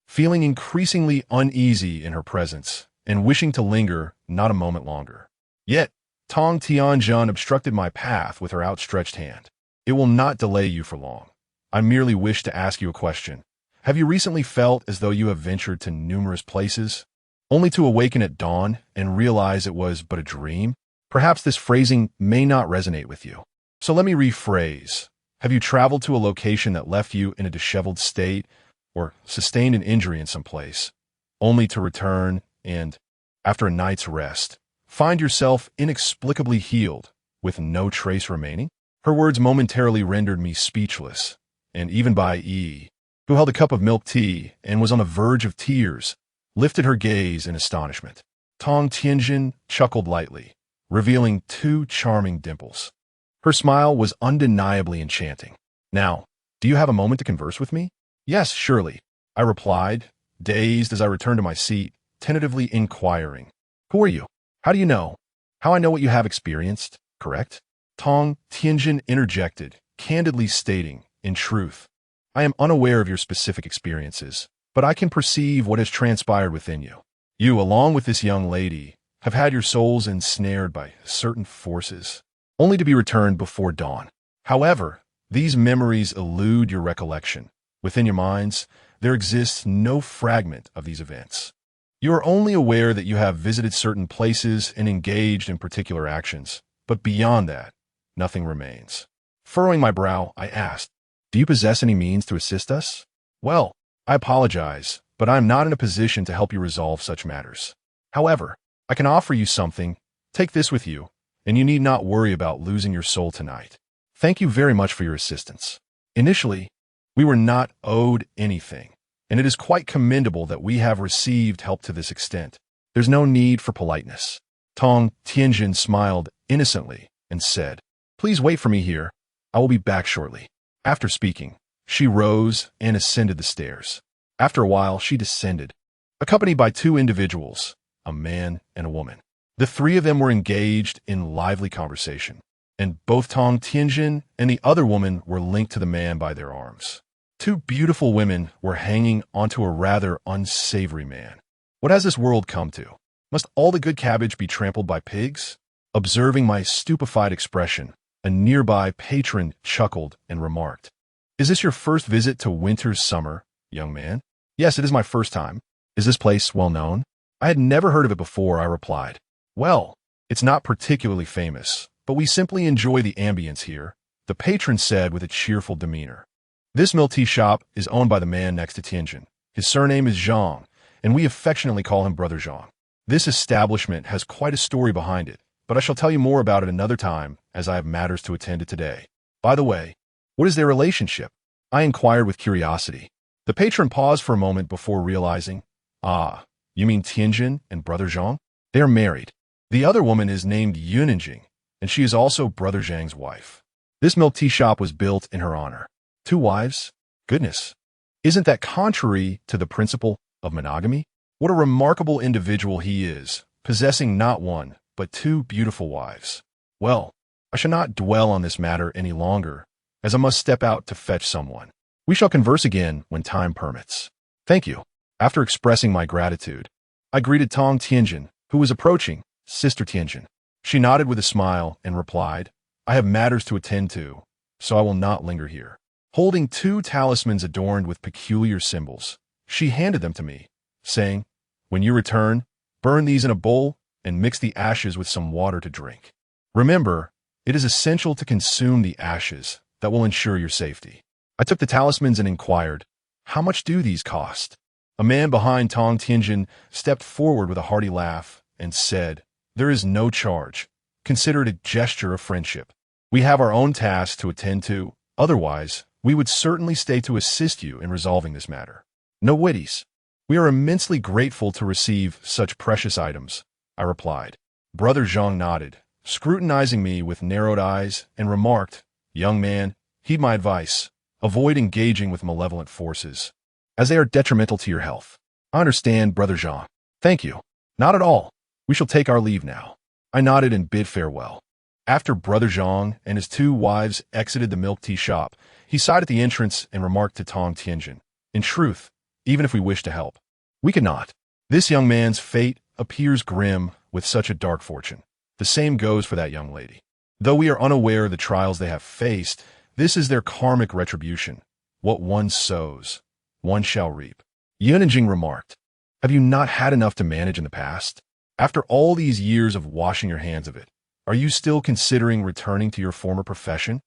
feeling increasingly uneasy in her presence and wishing to linger not a moment longer. Yet, Tong Tianjun obstructed my path with her outstretched hand. "It will not delay you for long. I merely wish to ask you a question. Have you recently felt as though you have ventured to numerous places, only to awaken at dawn and realize it was but a dream? Perhaps this phrasing may not resonate with you. So let me rephrase. Have you traveled to a location that left you in a disheveled state or sustained an injury in some place, only to return and, after a night's rest, find yourself inexplicably healed with no trace remaining?" Her words momentarily rendered me speechless, and even Bai Yi, who held a cup of milk tea and was on the verge of tears, lifted her gaze in astonishment. Tong Tianjun chuckled lightly, revealing two charming dimples. Her smile was undeniably enchanting. "Now, do you have a moment to converse with me?" "Yes, surely," I replied, dazed as I returned to my seat, tentatively inquiring. "Who are you? How do you know? How I know what you have experienced, correct?" Tong Tianjun interjected, candidly stating, "In truth, I am unaware of your specific experiences, but I can perceive what has transpired within you. You, along with this young lady, have had your souls ensnared by certain forces, only to be returned before dawn. However, these memories elude your recollection. Within your minds, there exists no fragment of these events. You are only aware that you have visited certain places and engaged in particular actions, but beyond that, nothing remains." Furrowing my brow, I asked, "Do you possess any means to assist us?" "Well, I apologize, but I am not in a position to help you resolve such matters. However, I can offer you something. Take this with you, and you need not worry about losing your soul tonight. Thank you very much for your assistance. Initially, we were not owed anything, and it is quite commendable that we have received help to this extent. There's no need for politeness." Tong Tianjun smiled innocently and said, "Please wait for me here. I will be back shortly." After speaking, she rose and ascended the stairs. After a while, she descended, accompanied by two individuals, a man and a woman. The three of them were engaged in lively conversation, and both Tong Tianjun and the other woman were linked to the man by their arms. Two beautiful women were hanging onto a rather unsavory man. What has this world come to? Must all the good cabbage be trampled by pigs? Observing my stupefied expression, a nearby patron chuckled and remarked, "Is this your first visit to Winter's Summer, young man?" "Yes, it is my first time." "Is this place well known?" "I had never heard of it before," I replied. "Well, it's not particularly famous, but we simply enjoy the ambience here," the patron said with a cheerful demeanor. "This milk tea shop is owned by the man next to Tianjin. His surname is Zhang, and we affectionately call him Brother Zhang. This establishment has quite a story behind it, but I shall tell you more about it another time, as I have matters to attend to today. By the way, what is their relationship?" I inquired with curiosity. The patron paused for a moment before realizing, "Ah, you mean Tianjin and Brother Zhang? They are married. The other woman is named Yuninjing, and she is also Brother Zhang's wife. This milk tea shop was built in her honor." "2 wives? Goodness. Isn't that contrary to the principle of monogamy? What a remarkable individual he is, possessing not one, but 2 beautiful wives. Well, I shall not dwell on this matter any longer, as I must step out to fetch someone. We shall converse again when time permits." "Thank you." After expressing my gratitude, I greeted Tong Tianjin, who was approaching, "Sister Tianjin." She nodded with a smile and replied, "I have matters to attend to, so I will not linger here." holding two talismans adorned with peculiar symbols. She handed them to me, saying, "When you return, burn these in a bowl and mix the ashes with some water to drink. Remember, it is essential to consume the ashes that will ensure your safety." I took the talismans and inquired, "How much do these cost?" A man behind Tong Tianjin stepped forward with a hearty laugh and said, "There is no charge. Consider it a gesture of friendship. We have our own tasks to attend to. Otherwise, we would certainly stay to assist you in resolving this matter. No witties. We are immensely grateful to receive such precious items," I replied. Brother Zhang nodded, scrutinizing me with narrowed eyes, and remarked, "Young man, heed my advice. Avoid engaging with malevolent forces, as they are detrimental to your health." "I understand, Brother Zhang. Thank you." "Not at all. We shall take our leave now." I nodded and bid farewell. After Brother Zhang and his two wives exited the milk tea shop, he sighed at the entrance and remarked to Tong Tianjin, "In truth, even if we wish to help, we cannot. This young man's fate appears grim with such a dark fortune. The same goes for that young lady. Though we are unaware of the trials they have faced, this is their karmic retribution. What one sows, one shall reap." Yunjing remarked, "Have you not had enough to manage in the past? After all these years of washing your hands of it, are you still considering returning to your former profession?"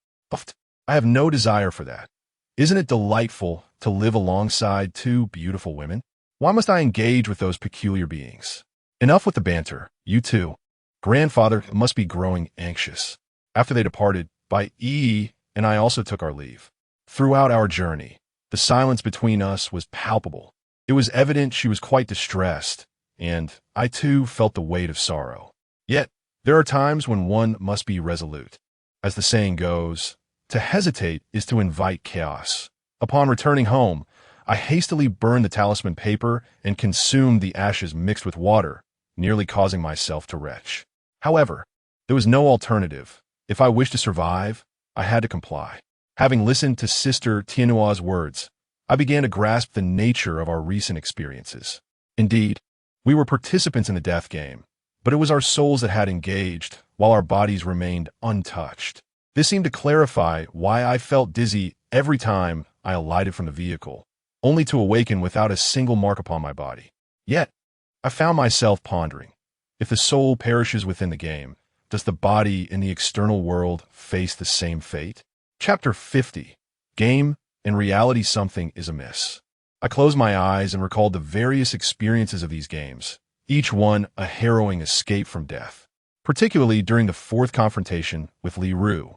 "I have no desire for that. Isn't it delightful to live alongside two beautiful women? Why must I engage with those peculiar beings? Enough with the banter. You too. Grandfather must be growing anxious." After they departed, Bai Yi and I also took our leave. Throughout our journey, the silence between us was palpable. It was evident she was quite distressed, and I too felt the weight of sorrow. Yet, there are times when one must be resolute. As the saying goes, to hesitate is to invite chaos. Upon returning home, I hastily burned the talisman paper and consumed the ashes mixed with water, nearly causing myself to retch. However, there was no alternative. If I wished to survive, I had to comply. Having listened to Sister Tianua's words, I began to grasp the nature of our recent experiences. Indeed, we were participants in the death game, but it was our souls that had engaged, while our bodies remained untouched. This seemed to clarify why I felt dizzy every time I alighted from the vehicle, only to awaken without a single mark upon my body. Yet, I found myself pondering, if the soul perishes within the game, does the body in the external world face the same fate? Chapter 50. Game and reality. Something is amiss. I closed my eyes and recalled the various experiences of these games, each one a harrowing escape from death, particularly during the fourth confrontation with Li Ru.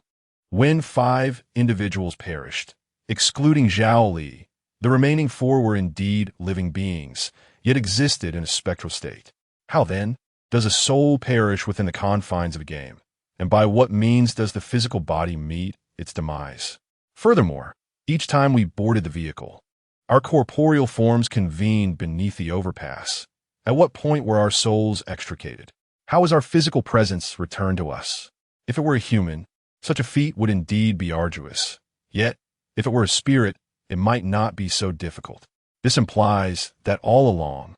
When 5 individuals perished, excluding Zhao Li, the remaining 4 were indeed living beings, yet existed in a spectral state. How then does a soul perish within the confines of a game, and by what means does the physical body meet its demise? Furthermore, each time we boarded the vehicle, our corporeal forms convened beneath the overpass. At what point were our souls extricated? How was our physical presence returned to us? If it were a human, such a feat would indeed be arduous. Yet, if it were a spirit, it might not be so difficult. This implies that all along,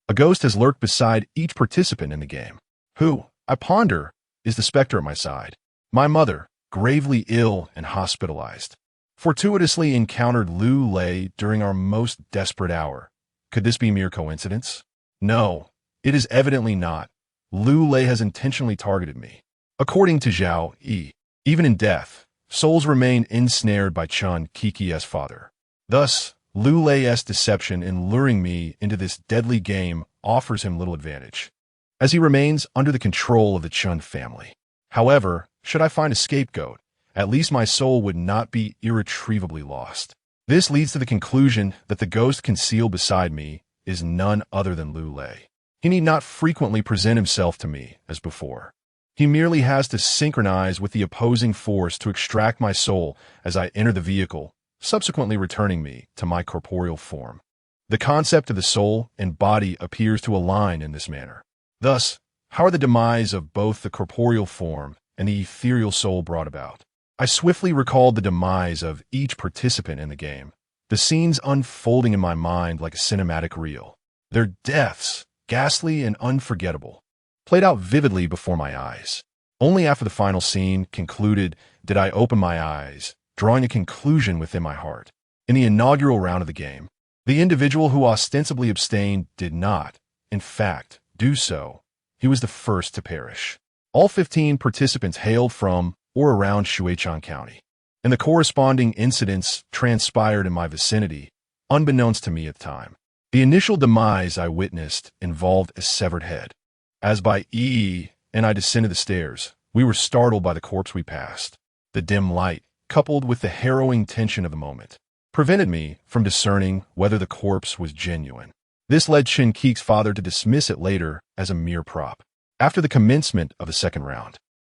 a ghost has lurked beside each participant in the game. Who, I ponder, is the specter at my side? My mother, gravely ill and hospitalized, fortuitously encountered Lu Lei during our most desperate hour. Could this be mere coincidence? No, it is evidently not. Lu Lei has intentionally targeted me. According to Zhao Yi, even in death, souls remain ensnared by Chun Kiki's father. Thus, Lu Lei's deception in luring me into this deadly game offers him little advantage, as he remains under the control of the Chun family. However, should I find a scapegoat, at least my soul would not be irretrievably lost. This leads to the conclusion that the ghost concealed beside me is none other than Lu Lei. He need not frequently present himself to me as before. He merely has to synchronize with the opposing force to extract my soul as I enter the vehicle, subsequently returning me to my corporeal form. The concept of the soul and body appears to align in this manner. Thus, how are the demise of both the corporeal form and the ethereal soul brought about? I swiftly recalled the demise of each participant in the game, the scenes unfolding in my mind like a cinematic reel. Their deaths, ghastly and unforgettable, played out vividly before my eyes. Only after the final scene concluded did I open my eyes drawing a conclusion within my heart. In the inaugural round of the game, the individual who ostensibly abstained did not, in fact, do so. He was the first to perish. All 15 participants hailed from or around Shuichan County, and the corresponding incidents transpired in my vicinity, unbeknownst to me at the time. The initial demise I witnessed involved a severed head. As by and I descended the stairs, we were startled by the corpse we passed. The dim light, coupled with the harrowing tension of the moment, prevented me from discerning whether the corpse was genuine. This led Shin Keek's father to dismiss it later as a mere prop. After the commencement of the second round,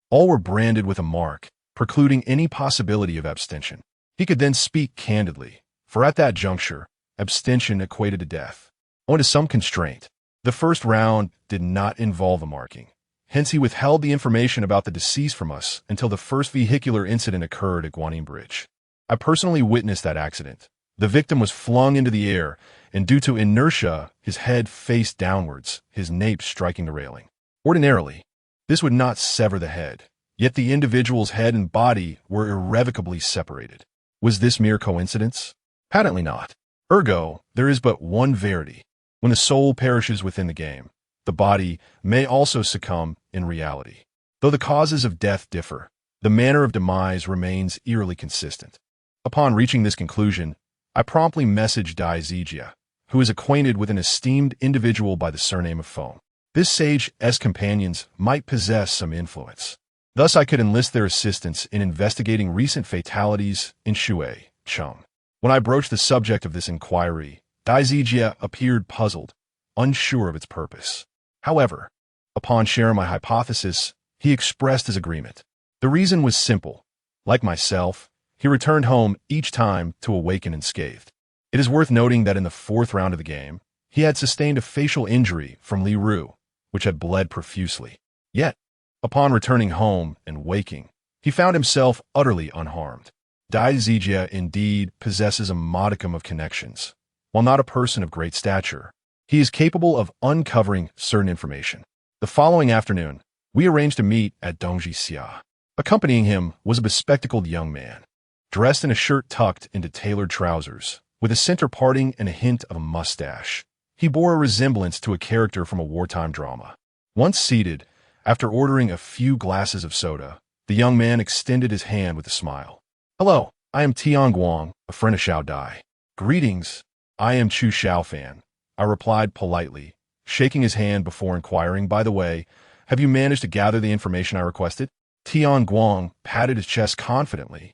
all were branded with a mark, precluding any possibility of abstention. He could then speak candidly, for at that juncture, abstention equated to death. Owing to some constraint, the first round did not involve a marking. Hence, he withheld the information about the deceased from us until the first vehicular incident occurred at Guanyin Bridge. I personally witnessed that accident. The victim was flung into the air, and due to inertia, his head faced downwards, his nape striking the railing. Ordinarily, this would not sever the head, yet the individual's head and body were irrevocably separated. Was this mere coincidence? Patently not. Ergo, there is but one verity. When the soul perishes within the game, the body may also succumb in reality. Though the causes of death differ, the manner of demise remains eerily consistent. Upon reaching this conclusion, I promptly messaged Dai Zijia, who is acquainted with an esteemed individual by the surname of Feng. This sage's companions might possess some influence. Thus, I could enlist their assistance in investigating recent fatalities in Shui, Cheng. When I broached the subject of this inquiry, Dai Zijia appeared puzzled, unsure of its purpose. However, upon sharing my hypothesis, he expressed his agreement. The reason was simple. Like myself, he returned home each time to awaken unscathed. It is worth noting that in the fourth round of the game, he had sustained a facial injury from Li Ru, which had bled profusely. Yet, upon returning home and waking, he found himself utterly unharmed. Dai Zijia indeed possesses a modicum of connections. While not a person of great stature, he is capable of uncovering certain information. The following afternoon, we arranged to meet at Dongji Xia. Accompanying him was a bespectacled young man, dressed in a shirt tucked into tailored trousers, with a center parting and a hint of a mustache. He bore a resemblance to a character from a wartime drama. Once seated, after ordering a few glasses of soda, the young man extended his hand with a smile. "Hello, I am Tian Guang, a friend of Xiao Dai." "Greetings, I am Chu Shaofan," I replied politely, shaking his hand before inquiring, "By the way, have you managed to gather the information I requested?" Tian Guang patted his chest confidently,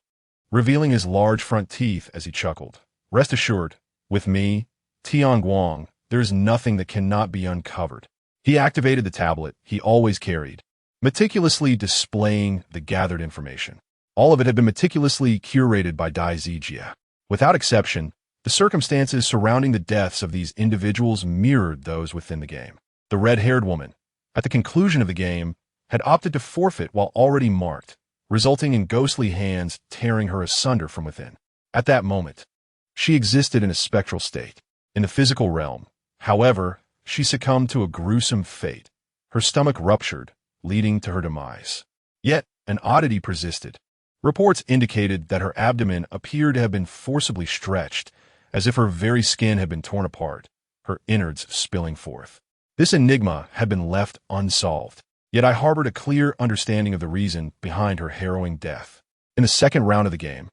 revealing his large front teeth as he chuckled. "Rest assured, with me, Tian Guang, there is nothing that cannot be uncovered." He activated the tablet he always carried, meticulously displaying the gathered information. All of it had been meticulously curated by Dai Zijia. Without exception, the circumstances surrounding the deaths of these individuals mirrored those within the game. The red-haired woman, at the conclusion of the game, had opted to forfeit while already marked, resulting in ghostly hands tearing her asunder from within. At that moment, she existed in a spectral state. In the physical realm, however, she succumbed to a gruesome fate. Her stomach ruptured, leading to her demise. Yet, an oddity persisted. Reports indicated that her abdomen appeared to have been forcibly stretched, as if her very skin had been torn apart, her innards spilling forth. This enigma had been left unsolved, yet I harbored a clear understanding of the reason behind her harrowing death. In the second round of the game,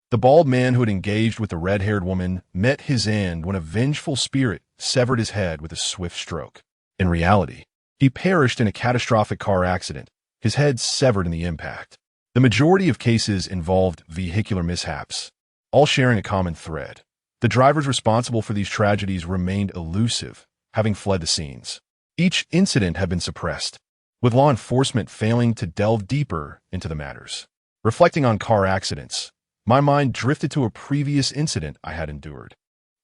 the bald man who had engaged with the red-haired woman met his end when a vengeful spirit severed his head with a swift stroke. In reality, he perished in a catastrophic car accident, his head severed in the impact. The majority of cases involved vehicular mishaps, all sharing a common thread. The drivers responsible for these tragedies remained elusive, having fled the scenes. Each incident had been suppressed, with law enforcement failing to delve deeper into the matters. Reflecting on car accidents, my mind drifted to a previous incident I had endured.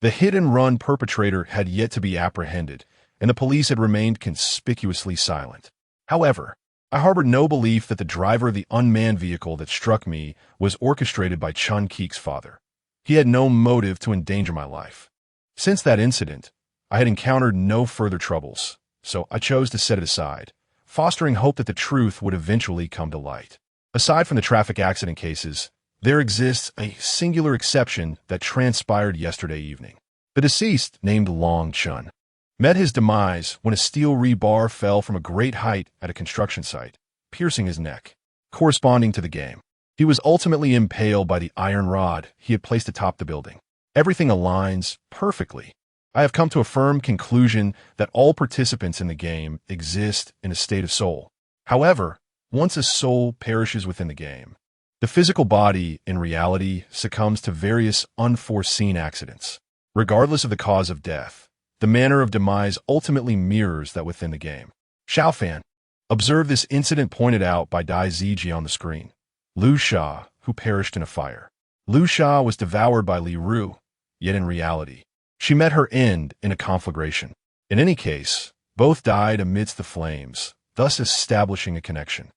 The hit-and-run perpetrator had yet to be apprehended, and the police had remained conspicuously silent. However, I harbored no belief that the driver of the unmanned vehicle that struck me was orchestrated by Chun Keek's father. He had no motive to endanger my life. Since that incident, I had encountered no further troubles, so I chose to set it aside, fostering hope that the truth would eventually come to light. Aside from the traffic accident cases, There exists a singular exception that transpired yesterday evening. The deceased, named Long Chun, met his demise when a steel rebar fell from a great height at a construction site, piercing his neck, corresponding to the game. He was ultimately impaled by the iron rod he had placed atop the building. Everything aligns perfectly. I have come to a firm conclusion that all participants in the game exist in a state of soul. However, once a soul perishes within the game, the physical body, in reality, succumbs to various unforeseen accidents. Regardless of the cause of death, the manner of demise ultimately mirrors that within the game. Shaofan, observe this incident pointed out by Dai Zijie on the screen. Liu Sha, who perished in a fire. Liu Sha was devoured by Li Ru, yet in reality, she met her end in a conflagration. In any case, both died amidst the flames, thus establishing a connection.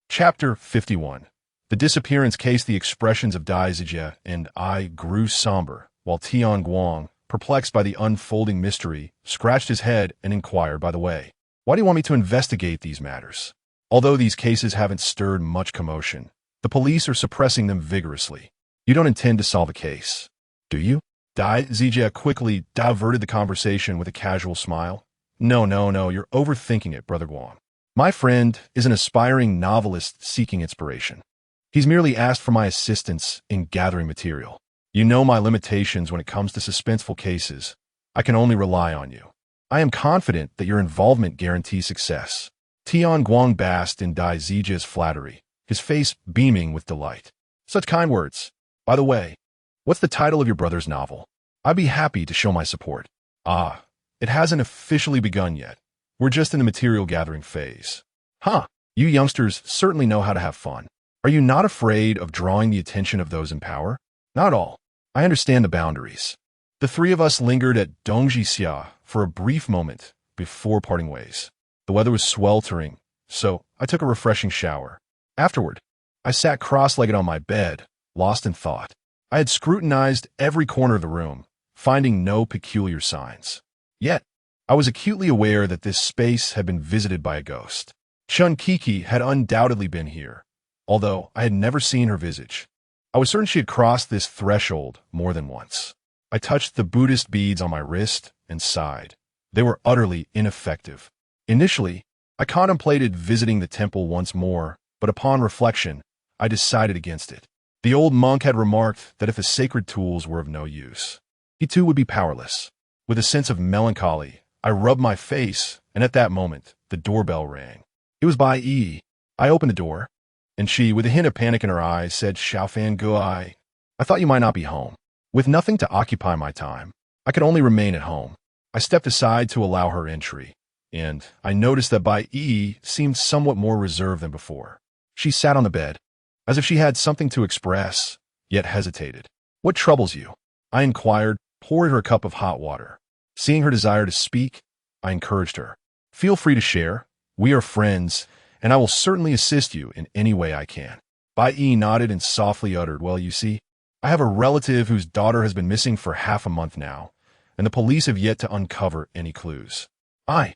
Chapter 51. The disappearance case. The expressions of Dai Zijie and I grew somber, while Tian Guang, perplexed by the unfolding mystery, scratched his head and inquired, by the way, why do you want me to investigate these matters? Although these cases haven't stirred much commotion, the police are suppressing them vigorously. You don't intend to solve a case, do you? Dai Zijie quickly diverted the conversation with a casual smile. No, you're overthinking it, Brother Guang. My friend is an aspiring novelist seeking inspiration. He's merely asked for my assistance in gathering material. You know my limitations when it comes to suspenseful cases. I can only rely on you. I am confident that your involvement guarantees success. Tian Guang basked in Dai Zijie's flattery, his face beaming with delight. Such kind words. By the way, what's the title of your brother's novel? I'd be happy to show my support. It hasn't officially begun yet. We're just in the material gathering phase. You youngsters certainly know how to have fun. Are you not afraid of drawing the attention of those in power? Not at all. I understand the boundaries. The three of us lingered at Dongjixia for a brief moment before parting ways. The weather was sweltering, so I took a refreshing shower. Afterward, I sat cross-legged on my bed, lost in thought. I had scrutinized every corner of the room, finding no peculiar signs. Yet, I was acutely aware that this space had been visited by a ghost. Chun Kiki had undoubtedly been here, although I had never seen her visage. I was certain she had crossed this threshold more than once. I touched the Buddhist beads on my wrist and sighed. They were utterly ineffective. Initially, I contemplated visiting the temple once more, but upon reflection, I decided against it. The old monk had remarked that if the sacred tools were of no use, he too would be powerless. With a sense of melancholy, I rubbed my face, and at that moment, the doorbell rang. It was Bai Yi. I opened the door, and she, with a hint of panic in her eyes, said, Shaofan Guai, I thought you might not be home. With nothing to occupy my time, I could only remain at home. I stepped aside to allow her entry, and I noticed that Bai Yi seemed somewhat more reserved than before. She sat on the bed, as if she had something to express, yet hesitated. What troubles you? I inquired, poured her a cup of hot water. Seeing her desire to speak, I encouraged her. Feel free to share. We are friends, and I will certainly assist you in any way I can. Bai Yi nodded and softly uttered, well, you see, I have a relative whose daughter has been missing for half a month now, and the police have yet to uncover any clues. I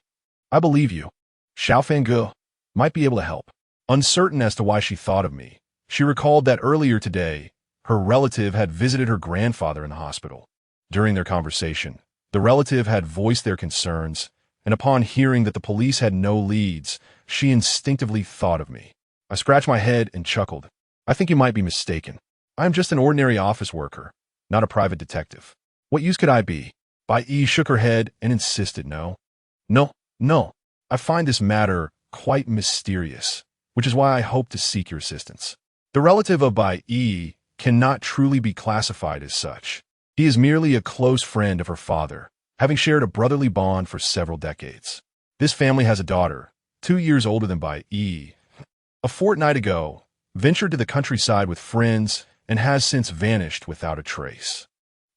believe you. Shaofan Gu might be able to help. Uncertain as to why she thought of me, she recalled that earlier today, her relative had visited her grandfather in the hospital. During their conversation, the relative had voiced their concerns, and upon hearing that the police had no leads, she instinctively thought of me. I scratched my head and chuckled. I think you might be mistaken. I am just an ordinary office worker, not a private detective. What use could I be? Bai Yi shook her head and insisted, No. I find this matter quite mysterious, which is why I hope to seek your assistance. The relative of Bai Yi cannot truly be classified as such. He is merely a close friend of her father, having shared a brotherly bond for several decades. This family has a daughter, 2 years older than Bai Yi. A fortnight ago, ventured to the countryside with friends and has since vanished without a trace.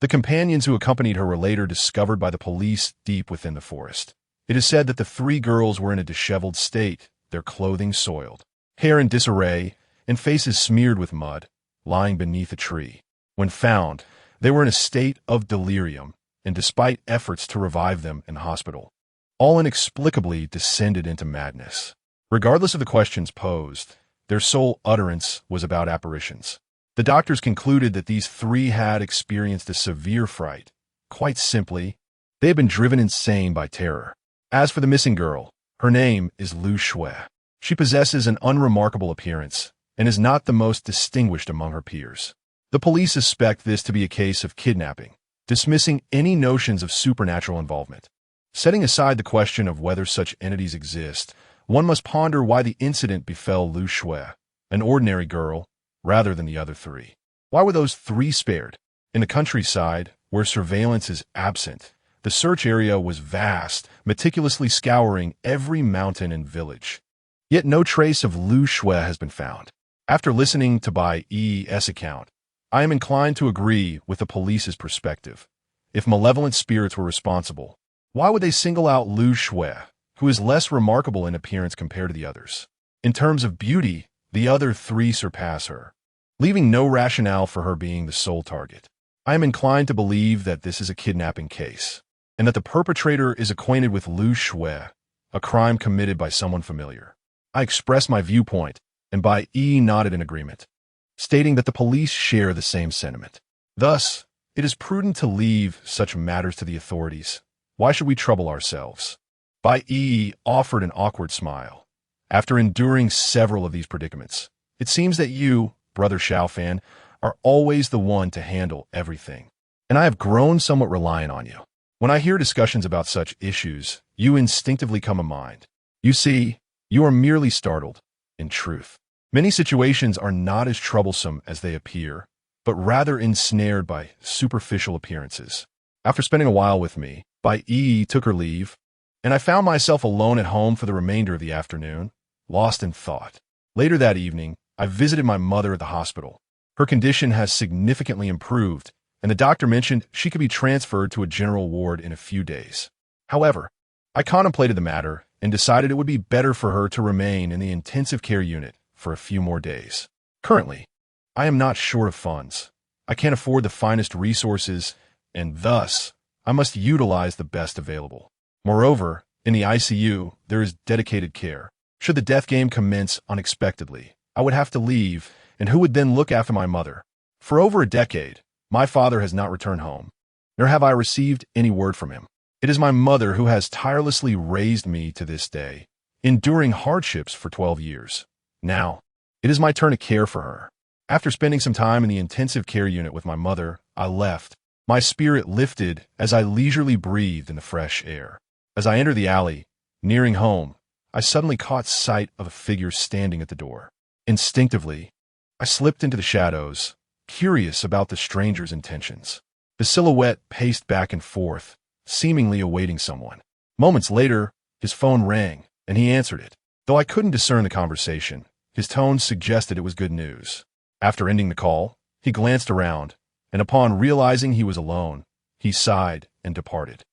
The companions who accompanied her were later discovered by the police deep within the forest. It is said that the 3 girls were in a disheveled state, their clothing soiled, hair in disarray, and faces smeared with mud, lying beneath a tree. When found, they were in a state of delirium, and despite efforts to revive them in hospital, all inexplicably descended into madness. Regardless of the questions posed, their sole utterance was about apparitions. The doctors concluded that these three had experienced a severe fright. Quite simply, they had been driven insane by terror. As for the missing girl, her name is Lu Shui. She possesses an unremarkable appearance and is not the most distinguished among her peers. The police suspect this to be a case of kidnapping, dismissing any notions of supernatural involvement. Setting aside the question of whether such entities exist, one must ponder why the incident befell Lu Shui, an ordinary girl, rather than the other three. Why were those three spared? In the countryside, where surveillance is absent, the search area was vast, meticulously scouring every mountain and village. Yet no trace of Lu Shui has been found. After listening to Bai Yi's account, I am inclined to agree with the police's perspective. If malevolent spirits were responsible, why would they single out Lu Shui, who is less remarkable in appearance compared to the others? In terms of beauty, the other three surpass her, leaving no rationale for her being the sole target. I am inclined to believe that this is a kidnapping case, and that the perpetrator is acquainted with Lu Shui, a crime committed by someone familiar. I expressed my viewpoint, and Bai Yi nodded in agreement, stating that the police share the same sentiment. Thus, it is prudent to leave such matters to the authorities. Why should we trouble ourselves? Bai Yi offered an awkward smile. After enduring several of these predicaments, it seems that you, Brother Shaofan, are always the one to handle everything, and I have grown somewhat reliant on you. When I hear discussions about such issues, you instinctively come to mind. You see, you are merely startled. In truth, many situations are not as troublesome as they appear, but rather ensnared by superficial appearances. After spending a while with me, Bai Yi took her leave, and I found myself alone at home for the remainder of the afternoon, lost in thought. Later that evening, I visited my mother at the hospital. Her condition has significantly improved, and the doctor mentioned she could be transferred to a general ward in a few days. However, I contemplated the matter and decided it would be better for her to remain in the intensive care unit for a few more days. Currently, I am not short of funds. I can't afford the finest resources, and thus, I must utilize the best available. Moreover, in the ICU, there is dedicated care. Should the death game commence unexpectedly, I would have to leave, and who would then look after my mother? For over a decade, my father has not returned home, nor have I received any word from him. It is my mother who has tirelessly raised me to this day, enduring hardships for 12 years. Now, it is my turn to care for her. After spending some time in the intensive care unit with my mother, I left. My spirit lifted as I leisurely breathed in the fresh air. As I entered the alley, nearing home, I suddenly caught sight of a figure standing at the door. Instinctively, I slipped into the shadows, curious about the stranger's intentions. The silhouette paced back and forth, seemingly awaiting someone. Moments later, his phone rang, and he answered it. Though I couldn't discern the conversation, his tone suggested it was good news. After ending the call, he glanced around, and upon realizing he was alone, he sighed and departed.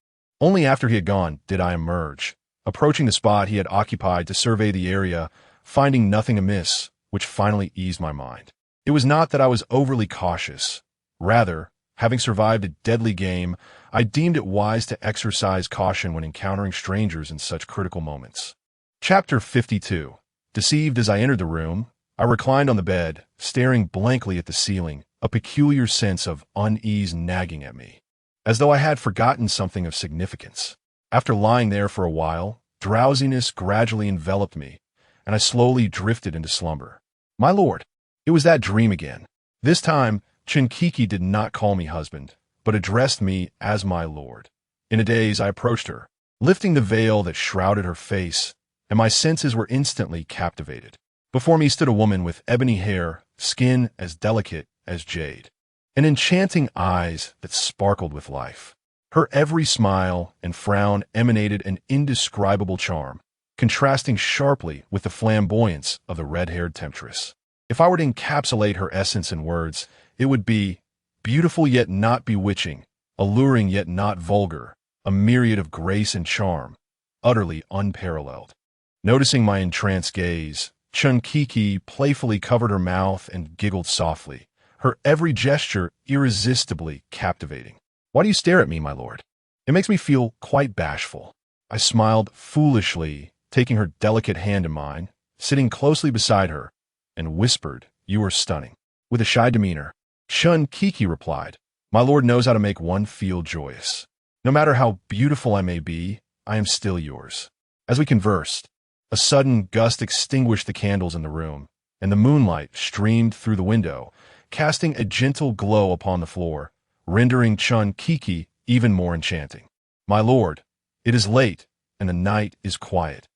Only after he had gone did I emerge, approaching the spot he had occupied to survey the area, finding nothing amiss, which finally eased my mind. It was not that I was overly cautious. Rather, having survived a deadly game, I deemed it wise to exercise caution when encountering strangers in such critical moments. Chapter 52. Deceived as I entered the room, I reclined on the bed, staring blankly at the ceiling, a peculiar sense of unease nagging at me, as though I had forgotten something of significance. After lying there for a while, drowsiness gradually enveloped me, and I slowly drifted into slumber. My lord, it was that dream again. This time, Chinkiki did not call me husband, but addressed me as my lord. In a daze, I approached her, lifting the veil that shrouded her face, and my senses were instantly captivated. Before me stood a woman with ebony hair, skin as delicate as jade, and enchanting eyes that sparkled with life. Her every smile and frown emanated an indescribable charm, contrasting sharply with the flamboyance of the red-haired temptress. If I were to encapsulate her essence in words, it would be beautiful yet not bewitching, alluring yet not vulgar, a myriad of grace and charm, utterly unparalleled. Noticing my entranced gaze, Chunkiki playfully covered her mouth and giggled softly, her every gesture irresistibly captivating. Why do you stare at me, my lord? It makes me feel quite bashful. I smiled foolishly, taking her delicate hand in mine, sitting closely beside her, and whispered, "You are stunning." With a shy demeanor, Chun Kiki replied, "My lord knows how to make one feel joyous. No matter how beautiful I may be, I am still yours." As we conversed, a sudden gust extinguished the candles in the room, and the moonlight streamed through the window, casting a gentle glow upon the floor, rendering Chun Kiki even more enchanting. "My lord, it is late, and the night is quiet.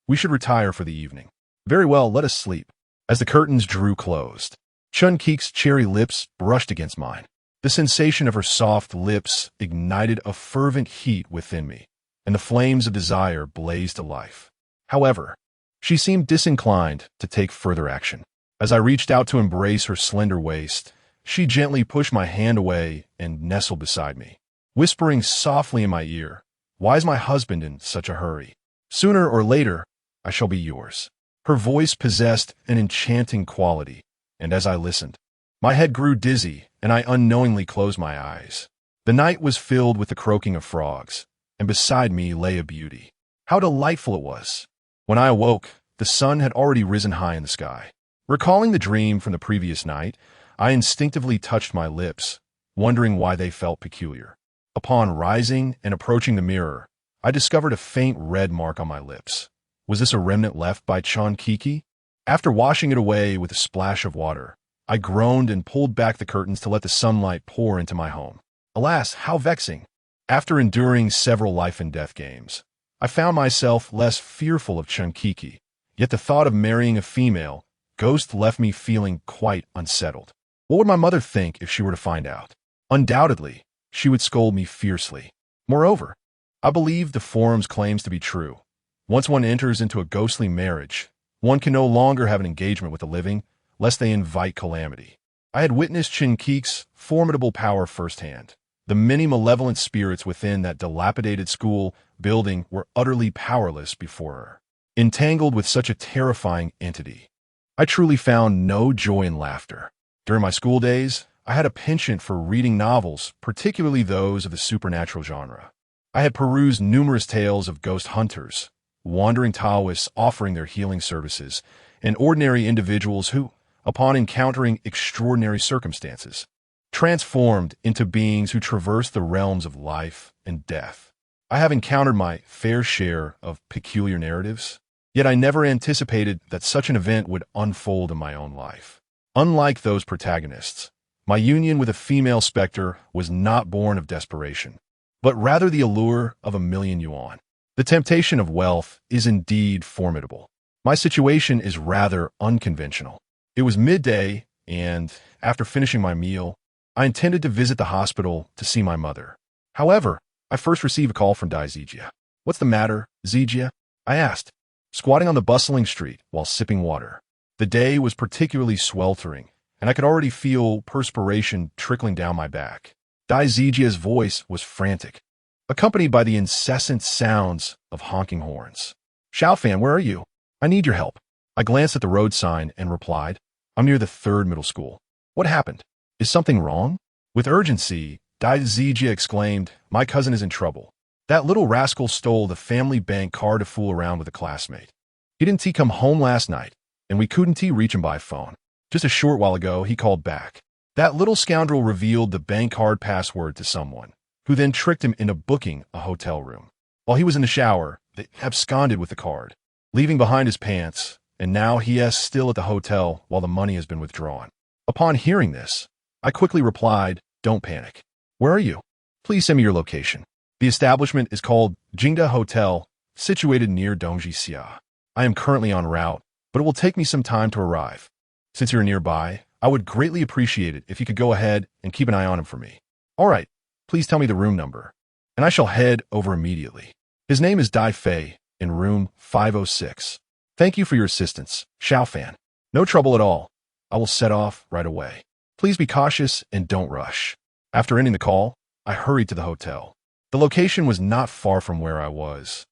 We should retire for the evening." "Very well, let us sleep." As the curtains drew closed, Chun Kiki's cherry lips brushed against mine. The sensation of her soft lips ignited a fervent heat within me, and the flames of desire blazed to life. However, she seemed disinclined to take further action. As I reached out to embrace her slender waist, she gently pushed my hand away and nestled beside me, whispering softly in my ear, "Why is my husband in such a hurry? Sooner or later, I shall be yours." Her voice possessed an enchanting quality, and as I listened, my head grew dizzy and I unknowingly closed my eyes. The night was filled with the croaking of frogs, and beside me lay a beauty. How delightful it was! When I awoke, the sun had already risen high in the sky. Recalling the dream from the previous night, I instinctively touched my lips, wondering why they felt peculiar. Upon rising and approaching the mirror, I discovered a faint red mark on my lips. Was this a remnant left by Chun Kiki? After washing it away with a splash of water, I groaned and pulled back the curtains to let the sunlight pour into my home. Alas, how vexing! After enduring several life-and-death games, I found myself less fearful of Chun Kiki, yet the thought of marrying a female ghost left me feeling quite unsettled. What would my mother think if she were to find out? Undoubtedly, she would scold me fiercely. Moreover, I believe the forum's claims to be true. Once one enters into a ghostly marriage, one can no longer have an engagement with the living, lest they invite calamity. I had witnessed Chun Kiki's formidable power firsthand. The many malevolent spirits within that dilapidated school building were utterly powerless before her. Entangled with such a terrifying entity, I truly found no joy in laughter. During my school days, I had a penchant for reading novels, particularly those of the supernatural genre. I had perused numerous tales of ghost hunters, wandering Taoists offering their healing services, and ordinary individuals who, upon encountering extraordinary circumstances, transformed into beings who traverse the realms of life and death. I have encountered my fair share of peculiar narratives, yet I never anticipated that such an event would unfold in my own life. Unlike those protagonists, my union with a female specter was not born of desperation, but rather the allure of a million yuan. The temptation of wealth is indeed formidable. My situation is rather unconventional. It was midday, and after finishing my meal, I intended to visit the hospital to see my mother. However, I first received a call from Dai Zijia. "What's the matter, Zijia?" I asked, squatting on the bustling street while sipping water. The day was particularly sweltering, and I could already feel perspiration trickling down my back. Dai Zijia's voice was frantic, accompanied by the incessant sounds of honking horns. "Shaofan, where are you? I need your help." I glanced at the road sign and replied, "I'm near the 3rd middle school." "What happened? Is something wrong?" With urgency, Dai Zijia exclaimed, "My cousin is in trouble. That little rascal stole the family bank card to fool around with a classmate. He didn't come home last night, and we couldn't reach him by phone. Just a short while ago, he called back. That little scoundrel revealed the bank card password to someone, who then tricked him into booking a hotel room. While he was in the shower, they absconded with the card, leaving behind his pants, and now he is still at the hotel while the money has been withdrawn." Upon hearing this, I quickly replied, "Don't panic. Where are you? Please send me your location." The establishment is called Jingda Hotel, situated near Dongji Xia. I am currently en route, but it will take me some time to arrive. Since you're nearby, I would greatly appreciate it if you could go ahead and keep an eye on him for me. "All right, please tell me the room number, and I shall head over immediately." "His name is Dai Fei, in room 506. Thank you for your assistance, Shaofan." "No trouble at all. I will set off right away. Please be cautious and don't rush." After ending the call, I hurried to the hotel. The location was not far from where I was,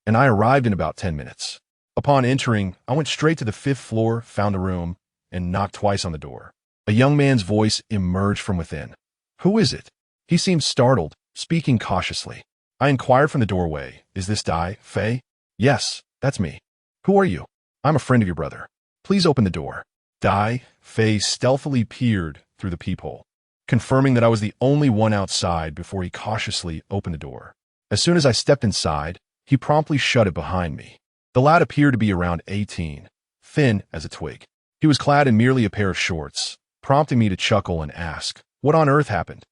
and I arrived in about 10 minutes. Upon entering, I went straight to the 5th floor, found a room, and knocked twice on the door. A young man's voice emerged from within. "Who is it?" He seemed startled, speaking cautiously. I inquired from the doorway, "Is this Dai Fei?" "Yes, that's me." "Who are you?" "I'm a friend of your brother. Please open the door." Dai Fei stealthily peered through the peephole, confirming that I was the only one outside before he cautiously opened the door. As soon as I stepped inside, he promptly shut it behind me. The lad appeared to be around 18, thin as a twig. He was clad in merely a pair of shorts, prompting me to chuckle and ask, "What on earth happened?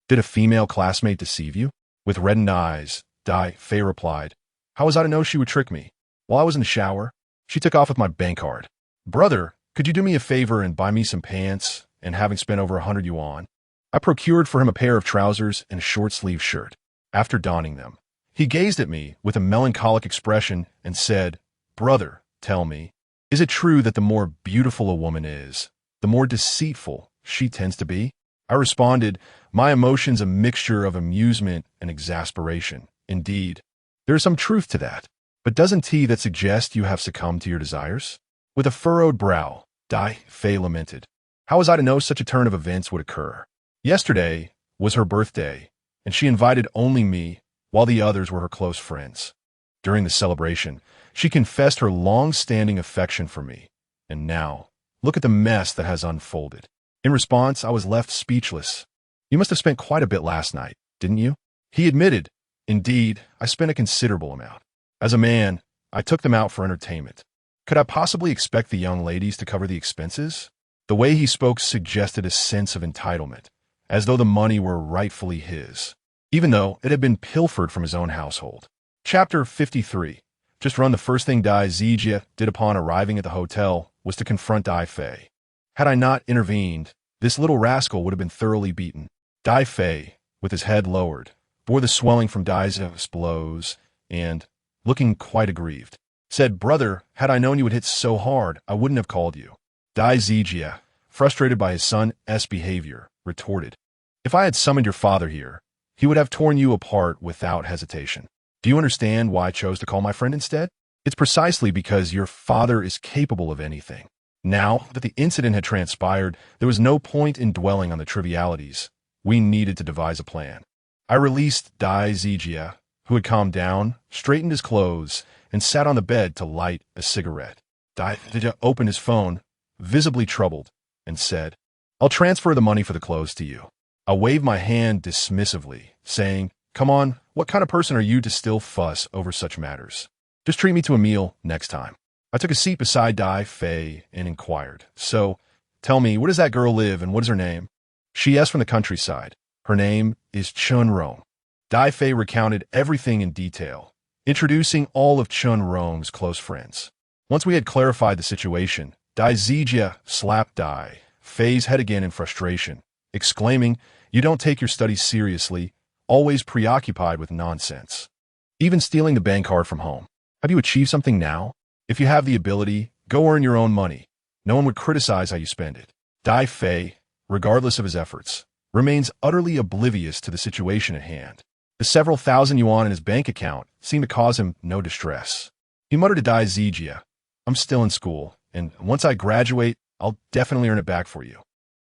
Did a female classmate deceive you?" With reddened eyes, Dai Fei replied, "How was I to know she would trick me? While I was in the shower, she took off with my bank card. Brother, could you do me a favor and buy me some pants, and having spent over 100 yuan? I procured for him a pair of trousers and a short-sleeved shirt. After donning them, he gazed at me with a melancholic expression and said, "Brother, tell me, is it true that the more beautiful a woman is, the more deceitful she tends to be?" I responded, my emotions a mixture of amusement and exasperation. "Indeed, there is some truth to that. But doesn't tea that suggest you have succumbed to your desires?" With a furrowed brow, Dai Fei lamented, "How was I to know such a turn of events would occur? Yesterday was her birthday, and she invited only me, while the others were her close friends. During the celebration, she confessed her long-standing affection for me, and now, look at the mess that has unfolded." In response, I was left speechless. "You must have spent quite a bit last night, didn't you?" He admitted, "Indeed, I spent a considerable amount. As a man, I took them out for entertainment. Could I possibly expect the young ladies to cover the expenses?" The way he spoke suggested a sense of entitlement, as though the money were rightfully his, even though it had been pilfered from his own household. Chapter 53. Just run. The first thing Dai Zijia did upon arriving at the hotel was to confront Dai Fei. Had I not intervened, this little rascal would have been thoroughly beaten. Dai Fei, with his head lowered, bore the swelling from Dai's blows and, looking quite aggrieved, said, "Brother, had I known you would hit so hard, I wouldn't have called you." Dai Zijia, frustrated by his son's behavior, retorted, "If I had summoned your father here, he would have torn you apart without hesitation. Do you understand why I chose to call my friend instead? It's precisely because your father is capable of anything." Now that the incident had transpired, there was no point in dwelling on the trivialities. We needed to devise a plan. I released Dai Zijia, who had calmed down, straightened his clothes, and sat on the bed to light a cigarette. Dai Zijia opened his phone, visibly troubled, and said, "I'll transfer the money for the clothes to you." I waved my hand dismissively, saying, "Come on, what kind of person are you to still fuss over such matters? Just treat me to a meal next time." I took a seat beside Dai Fei and inquired, "So, tell me, where does that girl live and what is her name?" "She is from the countryside. Her name is Chun Rong." Dai Fei recounted everything in detail, introducing all of Chun Rong's close friends. Once we had clarified the situation, Dai Zijia slapped Dai Fei's head again in frustration, exclaiming, "You don't take your studies seriously, always preoccupied with nonsense. Even stealing the bank card from home. Have you achieved something now? If you have the ability, go earn your own money. No one would criticize how you spend it." Dai Fei, regardless of his efforts, remains utterly oblivious to the situation at hand. The several thousand yuan in his bank account seemed to cause him no distress. He muttered to Dai Zijia, "I'm still in school, and once I graduate, I'll definitely earn it back for you."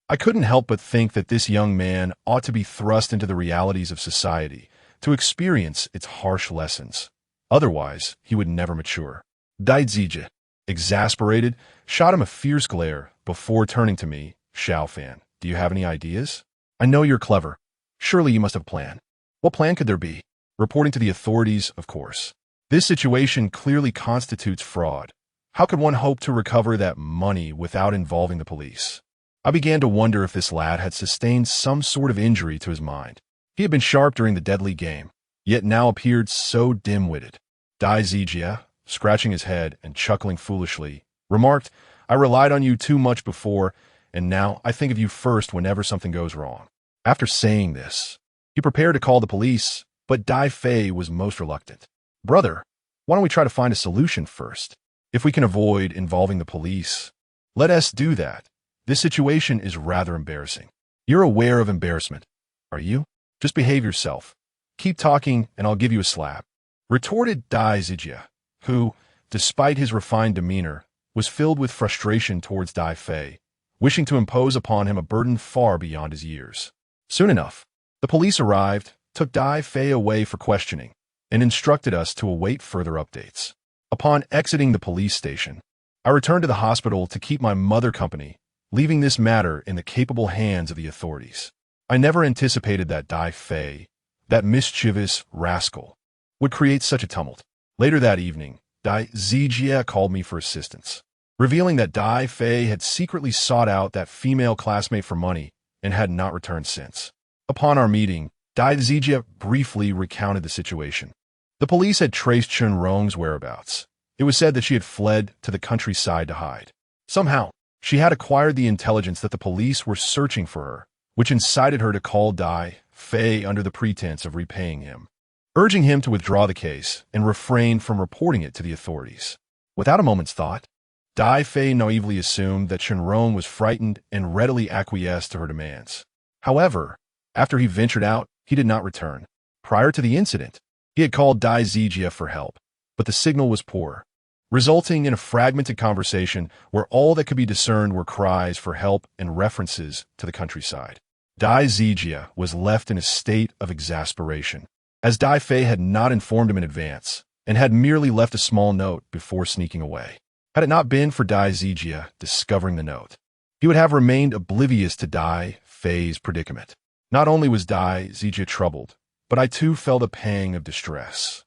I couldn't help but think that this young man ought to be thrust into the realities of society to experience its harsh lessons. Otherwise, he would never mature. Dai Zijia, exasperated, shot him a fierce glare before turning to me. "Shaofan, do you have any ideas? I know you're clever. Surely you must have a plan." "What plan could there be?" "Reporting to the authorities, of course. This situation clearly constitutes fraud. How could one hope to recover that money without involving the police?" I began to wonder if this lad had sustained some sort of injury to his mind. He had been sharp during the deadly game, yet now appeared so dim-witted. Dai Zijia, scratching his head and chuckling foolishly, remarked, "I relied on you too much before, and now I think of you first whenever something goes wrong." After saying this, he prepared to call the police, but Dai Fei was most reluctant. "Brother, why don't we try to find a solution first? If we can avoid involving the police, let us do that. This situation is rather embarrassing." "You're aware of embarrassment, are you? Just behave yourself. Keep talking and I'll give you a slap," retorted Dai Zijia, who, despite his refined demeanor, was filled with frustration towards Dai Fei, wishing to impose upon him a burden far beyond his years. Soon enough, the police arrived, took Dai Fei away for questioning, and instructed us to await further updates. Upon exiting the police station, I returned to the hospital to keep my mother company, leaving this matter in the capable hands of the authorities. I never anticipated that Dai Fei, that mischievous rascal, would create such a tumult. Later that evening, Dai Zijie called me for assistance, revealing that Dai Fei had secretly sought out that female classmate for money and had not returned since. Upon our meeting, Dai Zijie briefly recounted the situation. The police had traced Chen Rong's whereabouts. It was said that she had fled to the countryside to hide. Somehow, she had acquired the intelligence that the police were searching for her, which incited her to call Dai Fei under the pretense of repaying him, urging him to withdraw the case and refrain from reporting it to the authorities. Without a moment's thought, Dai Fei naively assumed that Chen Rong was frightened and readily acquiesced to her demands. However, after he ventured out, he did not return. Prior to the incident, he had called Dai Zijie for help, but the signal was poor, resulting in a fragmented conversation where all that could be discerned were cries for help and references to the countryside. Dai Zijie was left in a state of exasperation, as Dai Fei had not informed him in advance and had merely left a small note before sneaking away. Had it not been for Dai Zijie discovering the note, he would have remained oblivious to Dai Fei's predicament. Not only was Dai Zijie troubled, but I too felt a pang of distress.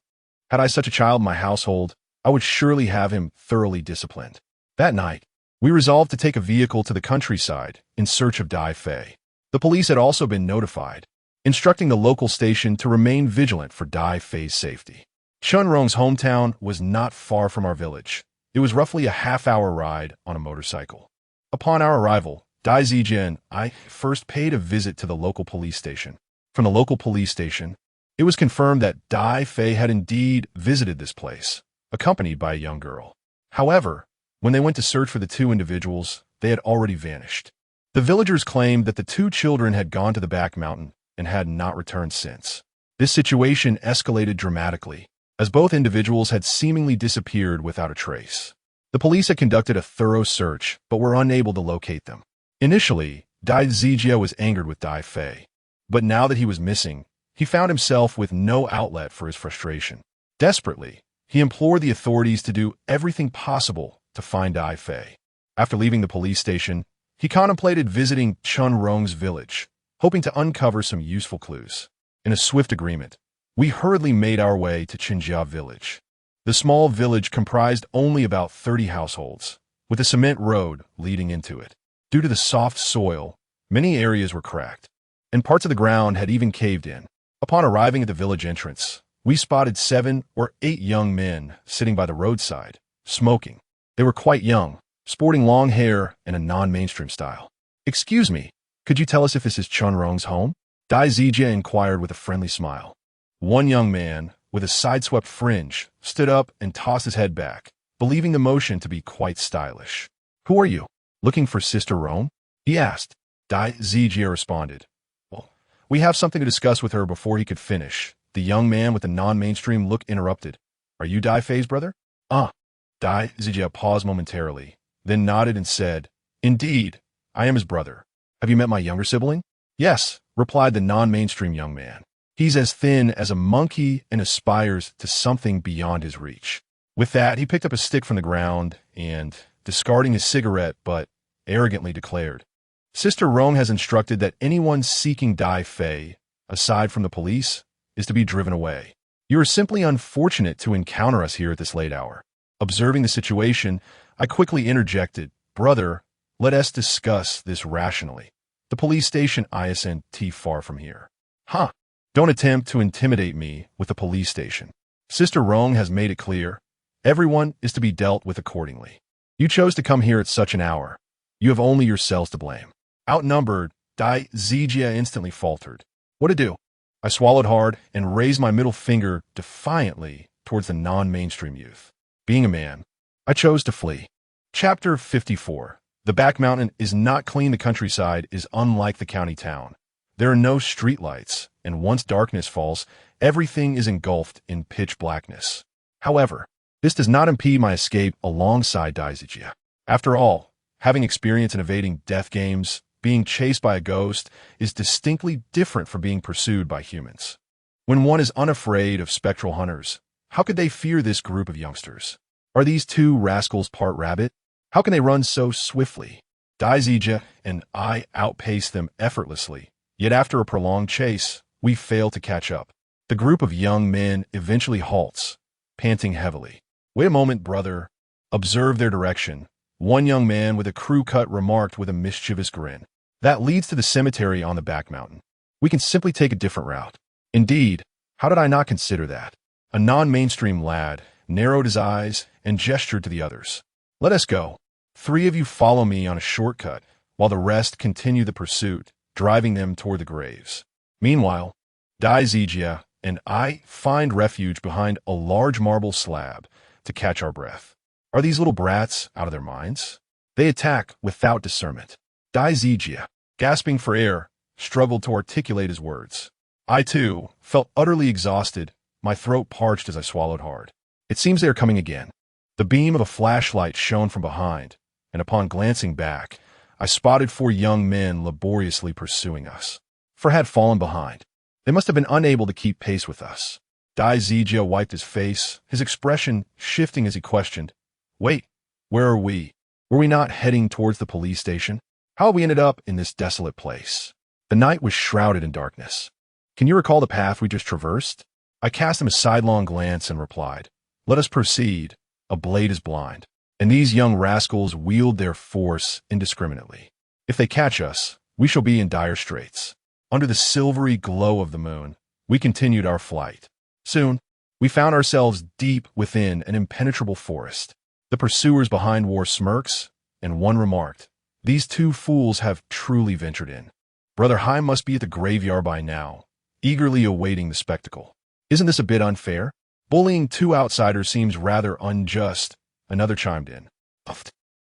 Had I such a child in my household, I would surely have him thoroughly disciplined. That night, we resolved to take a vehicle to the countryside in search of Dai Fei. The police had also been notified, instructing the local station to remain vigilant for Dai Fei's safety. Chen Rong's hometown was not far from our village. It was roughly a half-hour ride on a motorcycle. Upon our arrival, Dai Zijie and I first paid a visit to the local police station. From the local police station, it was confirmed that Dai Fei had indeed visited this place, accompanied by a young girl. However, when they went to search for the two individuals, they had already vanished. The villagers claimed that the two children had gone to the back mountain and had not returned since. This situation escalated dramatically, as both individuals had seemingly disappeared without a trace. The police had conducted a thorough search, but were unable to locate them. Initially, Dai Zijie was angered with Dai Fei, but now that he was missing, he found himself with no outlet for his frustration. Desperately, he implored the authorities to do everything possible to find Dai Fei. After leaving the police station, he contemplated visiting Chen Rong's village, hoping to uncover some useful clues. In a swift agreement, we hurriedly made our way to Qinjia village. The small village comprised only about 30 households, with a cement road leading into it. Due to the soft soil, many areas were cracked, and parts of the ground had even caved in. Upon arriving at the village entrance, we spotted 7 or 8 young men sitting by the roadside, smoking. They were quite young, sporting long hair in a non-mainstream style. "Excuse me, could you tell us if this is Chen Rong's home?" Dai Zijie inquired with a friendly smile. One young man, with a sideswept fringe, stood up and tossed his head back, believing the motion to be quite stylish. "Who are you? Looking for Sister Rome?" he asked. Dai Zijie responded. "Well, we have something to discuss with her." Before he could finish, the young man with the non-mainstream look interrupted. "Are you Dai Fei's brother?" Dai Zijie paused momentarily, then nodded and said, "Indeed, I am his brother. Have you met my younger sibling?" "Yes," replied the non-mainstream young man. "He's as thin as a monkey and aspires to something beyond his reach." With that, he picked up a stick from the ground and, discarding his cigarette, but arrogantly declared, "Sister Rong has instructed that anyone seeking Dai Fei, aside from the police, is to be driven away. You are simply unfortunate to encounter us here at this late hour." Observing the situation, I quickly interjected, "Brother, let us discuss this rationally. The police station isn't too far from here." "Don't attempt to intimidate me with the police station. Sister Rong has made it clear, everyone is to be dealt with accordingly. You chose to come here at such an hour. You have only yourselves to blame." Outnumbered, Dai Zijie instantly faltered. What to do? I swallowed hard and raised my middle finger defiantly towards the non-mainstream youth. Being a man, I chose to flee. Chapter 54. The back mountain is not clean. The countryside is unlike the county town. There are no streetlights, and once darkness falls, everything is engulfed in pitch blackness. However, this does not impede my escape alongside Dai Zijie. After all, having experience in evading death games, being chased by a ghost is distinctly different from being pursued by humans. When one is unafraid of spectral hunters, how could they fear this group of youngsters? Are these two rascals part rabbit? How can they run so swiftly? Daizija and I outpaced them effortlessly, yet after a prolonged chase, we fail to catch up. The group of young men eventually halts, panting heavily. Wait a moment, brother. Observe their direction. One young man with a crew cut remarked with a mischievous grin. That leads to the cemetery on the back mountain. We can simply take a different route. Indeed, how did I not consider that? A non-mainstream lad narrowed his eyes and gestured to the others. Let us go. 3 of you follow me on a shortcut, while the rest continue the pursuit, driving them toward the graves. Meanwhile, Daizija and I find refuge behind a large marble slab to catch our breath. Are these little brats out of their minds? They attack without discernment. Daizija, gasping for air, struggled to articulate his words. I, too, felt utterly exhausted, my throat parched as I swallowed hard. It seems they are coming again. The beam of a flashlight shone from behind, and upon glancing back, I spotted 4 young men laboriously pursuing us. For had fallen behind. They must have been unable to keep pace with us. Daizija wiped his face, his expression shifting as he questioned, Wait, where are we? Were we not heading towards the police station? How have we ended up in this desolate place? The night was shrouded in darkness. Can you recall the path we just traversed? I cast him a sidelong glance and replied, Let us proceed. A blade is blind, and these young rascals wield their force indiscriminately. If they catch us, we shall be in dire straits. Under the silvery glow of the moon, we continued our flight. Soon, we found ourselves deep within an impenetrable forest. The pursuers behind wore smirks, and one remarked, These 2 fools have truly ventured in. Brother Hai must be at the graveyard by now, eagerly awaiting the spectacle. Isn't this a bit unfair? Bullying 2 outsiders seems rather unjust, another chimed in.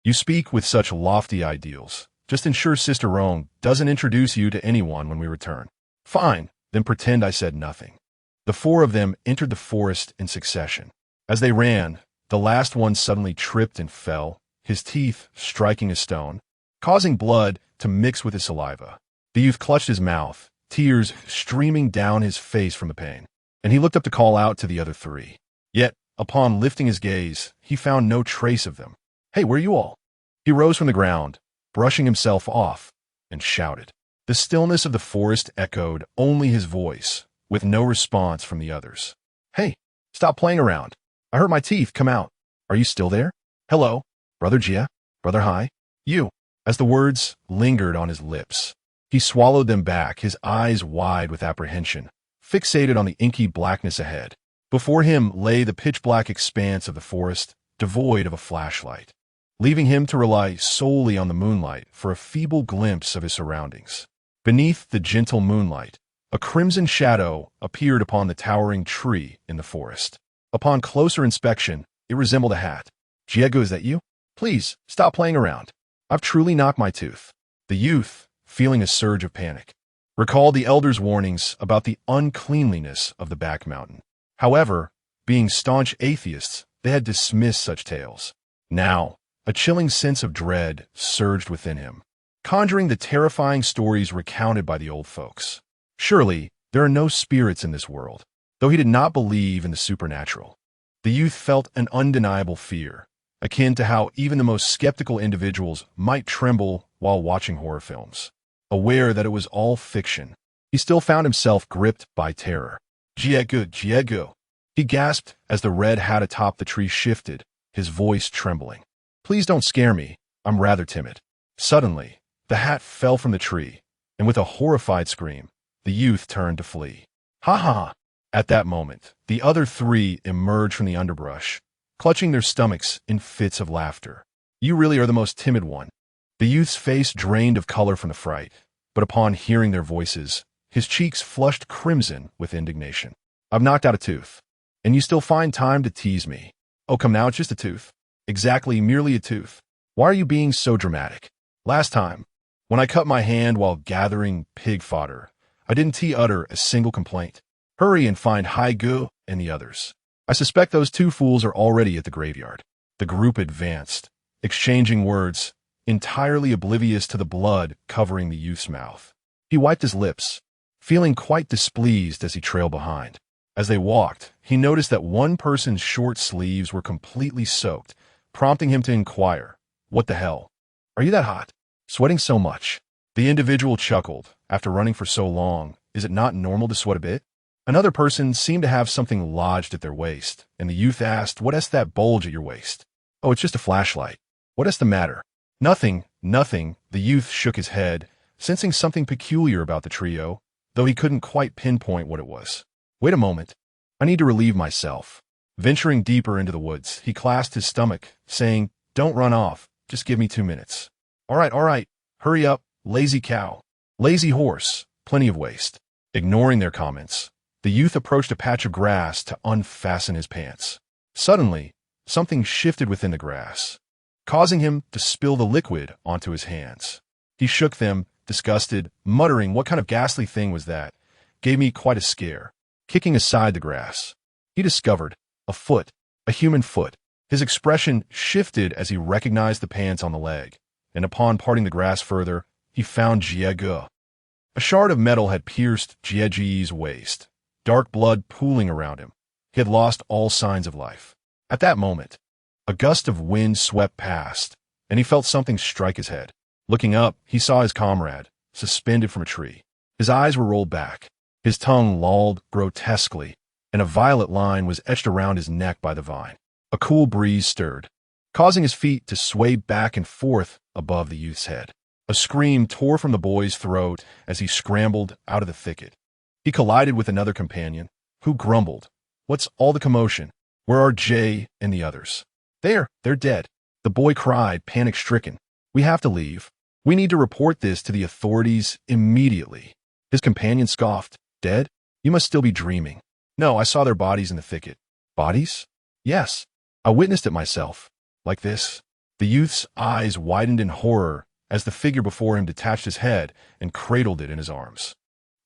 You speak with such lofty ideals. Just ensure Sister Rong doesn't introduce you to anyone when we return. Fine, then pretend I said nothing. The 4 of them entered the forest in succession. As they ran, the last one suddenly tripped and fell, his teeth striking a stone, causing blood to mix with his saliva. The youth clutched his mouth, tears streaming down his face from the pain, and he looked up to call out to the other 3. Yet, upon lifting his gaze, he found no trace of them. Hey, where are you all? He rose from the ground, brushing himself off, and shouted. The stillness of the forest echoed only his voice, with no response from the others. Hey, stop playing around. I hurt my teeth, come out. Are you still there? Hello, Brother Jia, Brother Hai, you. As the words lingered on his lips, he swallowed them back, his eyes wide with apprehension, fixated on the inky blackness ahead. Before him lay the pitch-black expanse of the forest, devoid of a flashlight, leaving him to rely solely on the moonlight for a feeble glimpse of his surroundings. Beneath the gentle moonlight, a crimson shadow appeared upon the towering tree in the forest. Upon closer inspection, it resembled a hat. Diego, is that you? Please, stop playing around. I've truly knocked my tooth. The youth, feeling a surge of panic, recalled the elder's warnings about the uncleanliness of the back mountain. However, being staunch atheists, they had dismissed such tales. Now, a chilling sense of dread surged within him, conjuring the terrifying stories recounted by the old folks. Surely, there are no spirits in this world. Though he did not believe in the supernatural, the youth felt an undeniable fear, akin to how even the most skeptical individuals might tremble while watching horror films. Aware that it was all fiction, he still found himself gripped by terror. Diego. He gasped as the red hat atop the tree shifted, his voice trembling. Please don't scare me, I'm rather timid. Suddenly, the hat fell from the tree, and with a horrified scream, the youth turned to flee. Ha ha! At that moment, the other 3 emerged from the underbrush, clutching their stomachs in fits of laughter. You really are the most timid one. The youth's face drained of color from the fright, but upon hearing their voices, his cheeks flushed crimson with indignation. I've knocked out a tooth, and you still find time to tease me. Oh, come now, it's just a tooth. Exactly, merely a tooth. Why are you being so dramatic? Last time, when I cut my hand while gathering pig fodder, I didn't utter a single complaint. Hurry and find Hai-gu and the others. I suspect those 2 fools are already at the graveyard. The group advanced, exchanging words, entirely oblivious to the blood covering the youth's mouth. He wiped his lips, feeling quite displeased as he trailed behind. As they walked, he noticed that one person's short sleeves were completely soaked, prompting him to inquire, What the hell? Are you that hot? Sweating so much? The individual chuckled. After running for so long, is it not normal to sweat a bit? Another person seemed to have something lodged at their waist, and the youth asked, "What's that bulge at your waist?" "Oh, it's just a flashlight." "What is the matter?" "Nothing, nothing." The youth shook his head, sensing something peculiar about the trio, though he couldn't quite pinpoint what it was. "Wait a moment. I need to relieve myself." Venturing deeper into the woods, he clasped his stomach, saying, "Don't run off. Just give me 2 minutes." All right. Hurry up, lazy cow. Lazy horse. Plenty of waste." Ignoring their comments, the youth approached a patch of grass to unfasten his pants. Suddenly, something shifted within the grass, causing him to spill the liquid onto his hands. He shook them, disgusted, muttering, "What kind of ghastly thing was that? Gave me quite a scare." Kicking aside the grass, he discovered a foot, a human foot. His expression shifted as he recognized the pants on the leg, and upon parting the grass further, he found Jiege. A shard of metal had pierced Jiege's waist, dark blood pooling around him. He had lost all signs of life. At that moment, a gust of wind swept past, and he felt something strike his head. Looking up, he saw his comrade, suspended from a tree. His eyes were rolled back, his tongue lolled grotesquely, and a violet line was etched around his neck by the vine. A cool breeze stirred, causing his feet to sway back and forth above the youth's head. A scream tore from the boy's throat as he scrambled out of the thicket. He collided with another companion, who grumbled, "What's all the commotion? Where are Jay and the others?" They're dead." The boy cried, panic-stricken. "We have to leave. We need to report this to the authorities immediately." His companion scoffed, "Dead? You must still be dreaming." "No, I saw their bodies in the thicket." "Bodies?" "Yes. I witnessed it myself. Like this." The youth's eyes widened in horror as the figure before him detached his head and cradled it in his arms.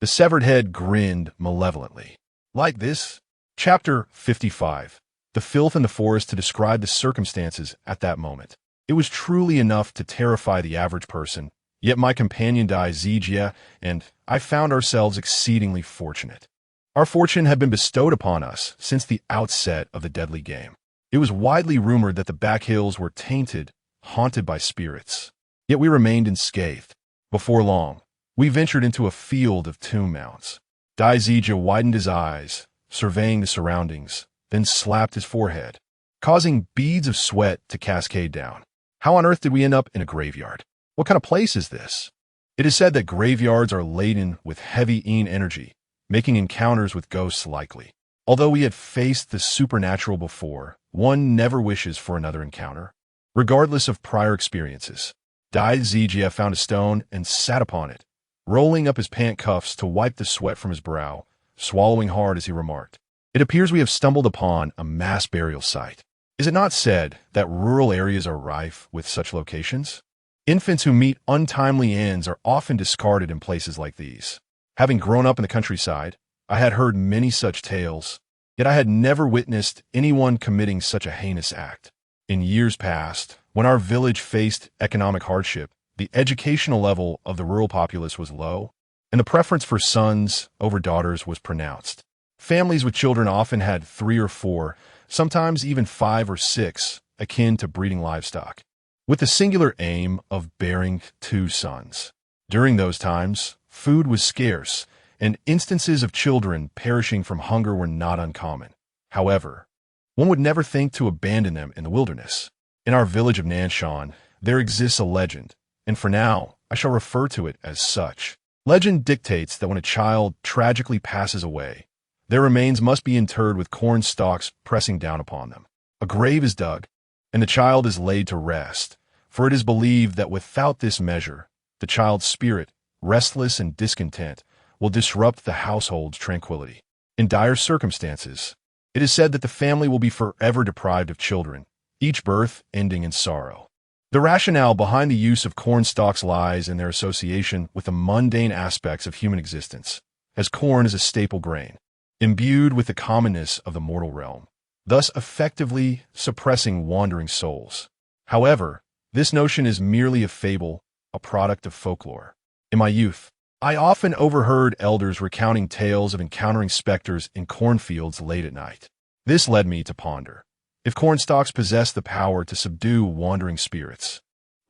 The severed head grinned malevolently. "Like this?" Chapter 55. The filth in the forest to describe the circumstances at that moment. It was truly enough to terrify the average person, yet my companion Dai Zijia and I found ourselves exceedingly fortunate. Our fortune had been bestowed upon us since the outset of the deadly game. It was widely rumored that the back hills were tainted, haunted by spirits. Yet we remained unscathed. Before long, we ventured into a field of tomb mounds. Dai Zijia widened his eyes, surveying the surroundings, then slapped his forehead, causing beads of sweat to cascade down. "How on earth did we end up in a graveyard? What kind of place is this?" It is said that graveyards are laden with heavy Yin energy, making encounters with ghosts likely. Although we had faced the supernatural before, one never wishes for another encounter, regardless of prior experiences. Dai Zijia found a stone and sat upon it, rolling up his pant cuffs to wipe the sweat from his brow, swallowing hard as he remarked, "It appears we have stumbled upon a mass burial site. Is it not said that rural areas are rife with such locations? Infants who meet untimely ends are often discarded in places like these. Having grown up in the countryside, I had heard many such tales, yet I had never witnessed anyone committing such a heinous act. In years past, when our village faced economic hardship, the educational level of the rural populace was low, and the preference for sons over daughters was pronounced. Families with children often had 3 or 4, sometimes even 5 or 6, akin to breeding livestock, with the singular aim of bearing 2 sons. During those times, food was scarce, and instances of children perishing from hunger were not uncommon. However, one would never think to abandon them in the wilderness. In our village of Nanshan, there exists a legend, and for now, I shall refer to it as such. Legend dictates that when a child tragically passes away, their remains must be interred with corn stalks pressing down upon them. A grave is dug, and the child is laid to rest, for it is believed that without this measure, the child's spirit, restless and discontent, will disrupt the household's tranquility. In dire circumstances, it is said that the family will be forever deprived of children, each birth ending in sorrow. The rationale behind the use of corn stalks lies in their association with the mundane aspects of human existence, as corn is a staple grain, imbued with the commonness of the mortal realm, thus effectively suppressing wandering souls. However, this notion is merely a fable, a product of folklore. In my youth, I often overheard elders recounting tales of encountering specters in cornfields late at night. This led me to ponder, if cornstalks possess the power to subdue wandering spirits,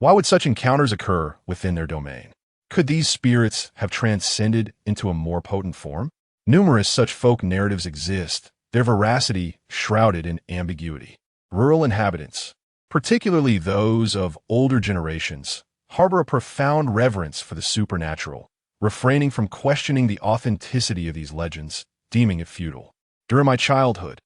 Why would such encounters occur within their domain? Could these spirits have transcended into a more potent form? Numerous such folk narratives exist, their veracity shrouded in ambiguity. Rural inhabitants, particularly those of older generations, harbor a profound reverence for the supernatural, refraining from questioning the authenticity of these legends, deeming it futile. During my childhood,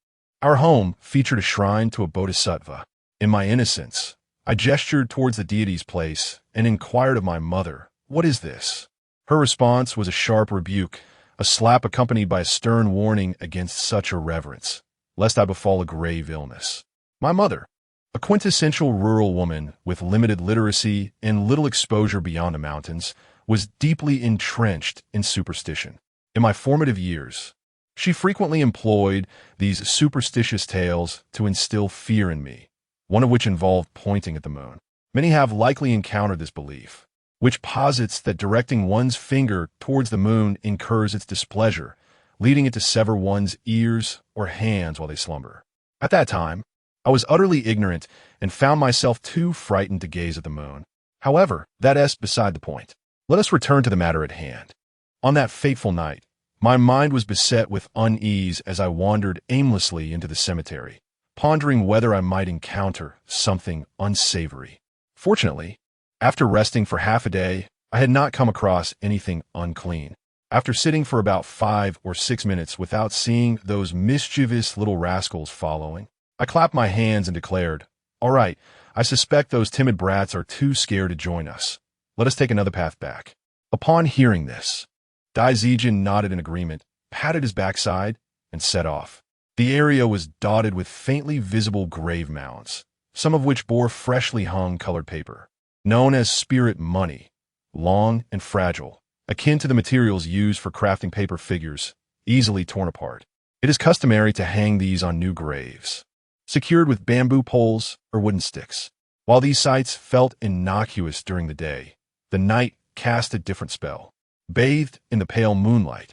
our home featured a shrine to a bodhisattva. In my innocence, I gestured towards the deity's place and inquired of my mother, "What is this?" Her response was a sharp rebuke, a slap accompanied by a stern warning against such irreverence, lest I befall a grave illness. My mother, a quintessential rural woman with limited literacy and little exposure beyond the mountains, was deeply entrenched in superstition. In my formative years, she frequently employed these superstitious tales to instill fear in me, one of which involved pointing at the moon. Many have likely encountered this belief, which posits that directing one's finger towards the moon incurs its displeasure, leading it to sever one's ears or hands while they slumber. At that time, I was utterly ignorant and found myself too frightened to gaze at the moon. However, that is beside the point. Let us return to the matter at hand. On that fateful night, my mind was beset with unease as I wandered aimlessly into the cemetery, pondering whether I might encounter something unsavory. Fortunately, after resting for half a day, I had not come across anything unclean. After sitting for about 5 or 6 minutes without seeing those mischievous little rascals following, I clapped my hands and declared, "All right, I suspect those timid brats are too scared to join us. Let us take another path back." Upon hearing this, Dai Zijian nodded in agreement, patted his backside, and set off. The area was dotted with faintly visible grave mounds, some of which bore freshly hung colored paper, known as spirit money, long and fragile, akin to the materials used for crafting paper figures, easily torn apart. It is customary to hang these on new graves, secured with bamboo poles or wooden sticks. While these sites felt innocuous during the day, the night cast a different spell. Bathed in the pale moonlight,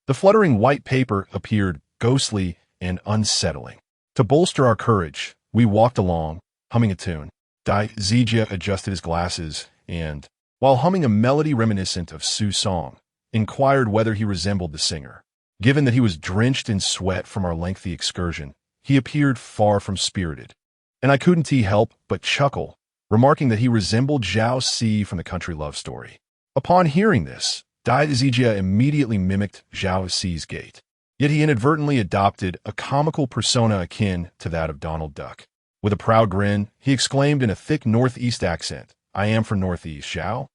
the fluttering white paper appeared ghostly and unsettling. To bolster our courage, we walked along, humming a tune. Dai Zijia adjusted his glasses and, while humming a melody reminiscent of Su's song, inquired whether he resembled the singer. Given that he was drenched in sweat from our lengthy excursion, he appeared far from spirited, and I couldn't help but chuckle, remarking that he resembled Zhao Si from the country love story. Upon hearing this, Dai Zijia immediately mimicked Zhao Si's gait, yet he inadvertently adopted a comical persona akin to that of Donald Duck. With a proud grin, he exclaimed in a thick Northeast accent, "I am from Northeast, Zhao."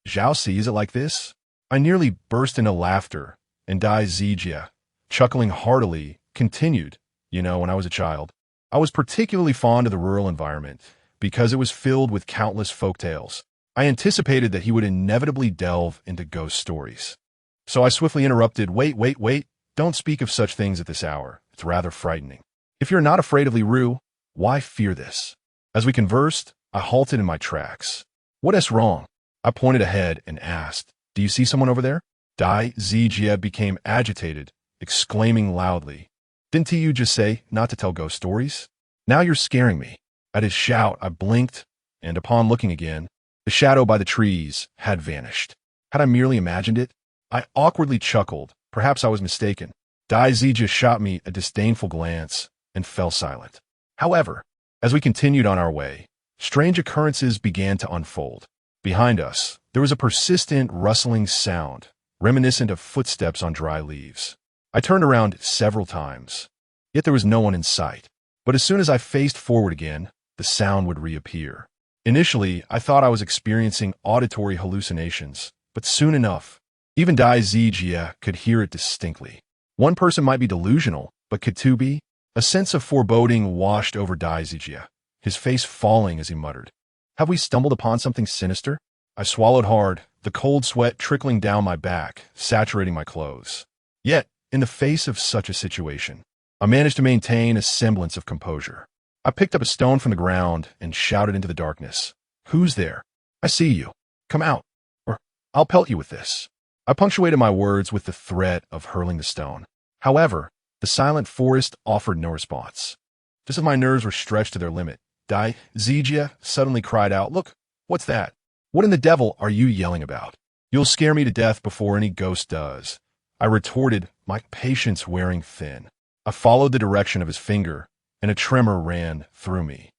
"Zhao Si, is it like this?" I nearly burst into laughter, and Dai Zijia, chuckling heartily, continued, "When I was a child, I was particularly fond of the rural environment because it was filled with countless folk tales. I anticipated that he would inevitably delve into ghost stories. So I swiftly interrupted, wait, don't speak of such things at this hour. It's rather frightening. If you're not afraid of Liru, why fear this?" As we conversed, I halted in my tracks. "What is wrong?" I pointed ahead and asked, "Do you see someone over there?" Dai Zijia became agitated, exclaiming loudly, "Didn't you just say not to tell ghost stories? Now you're scaring me." At his shout, I blinked, and upon looking again, the shadow by the trees had vanished. Had I merely imagined it? I awkwardly chuckled. Perhaps I was mistaken. Dai Zijia shot me a disdainful glance and fell silent. However, as we continued on our way, strange occurrences began to unfold. Behind us, there was a persistent rustling sound, reminiscent of footsteps on dry leaves. I turned around several times, yet there was no one in sight. But as soon as I faced forward again, the sound would reappear. Initially, I thought I was experiencing auditory hallucinations, but soon enough, even Dai Zijia could hear it distinctly. One person might be delusional, but could two be? A sense of foreboding washed over Dai Zijia, his face falling as he muttered, "Have we stumbled upon something sinister?" I swallowed hard, the cold sweat trickling down my back, saturating my clothes. Yet, in the face of such a situation, I managed to maintain a semblance of composure. I picked up a stone from the ground and shouted into the darkness, "Who's there? I see you. Come out, or I'll pelt you with this." I punctuated my words with the threat of hurling the stone. However, the silent forest offered no response. Just as my nerves were stretched to their limit, Dai Zijia suddenly cried out, "Look, What's that? What in the devil are you yelling about? You'll scare me to death before any ghost does. I retorted, my patience wearing thin. I followed the direction of his finger, and a tremor ran through me.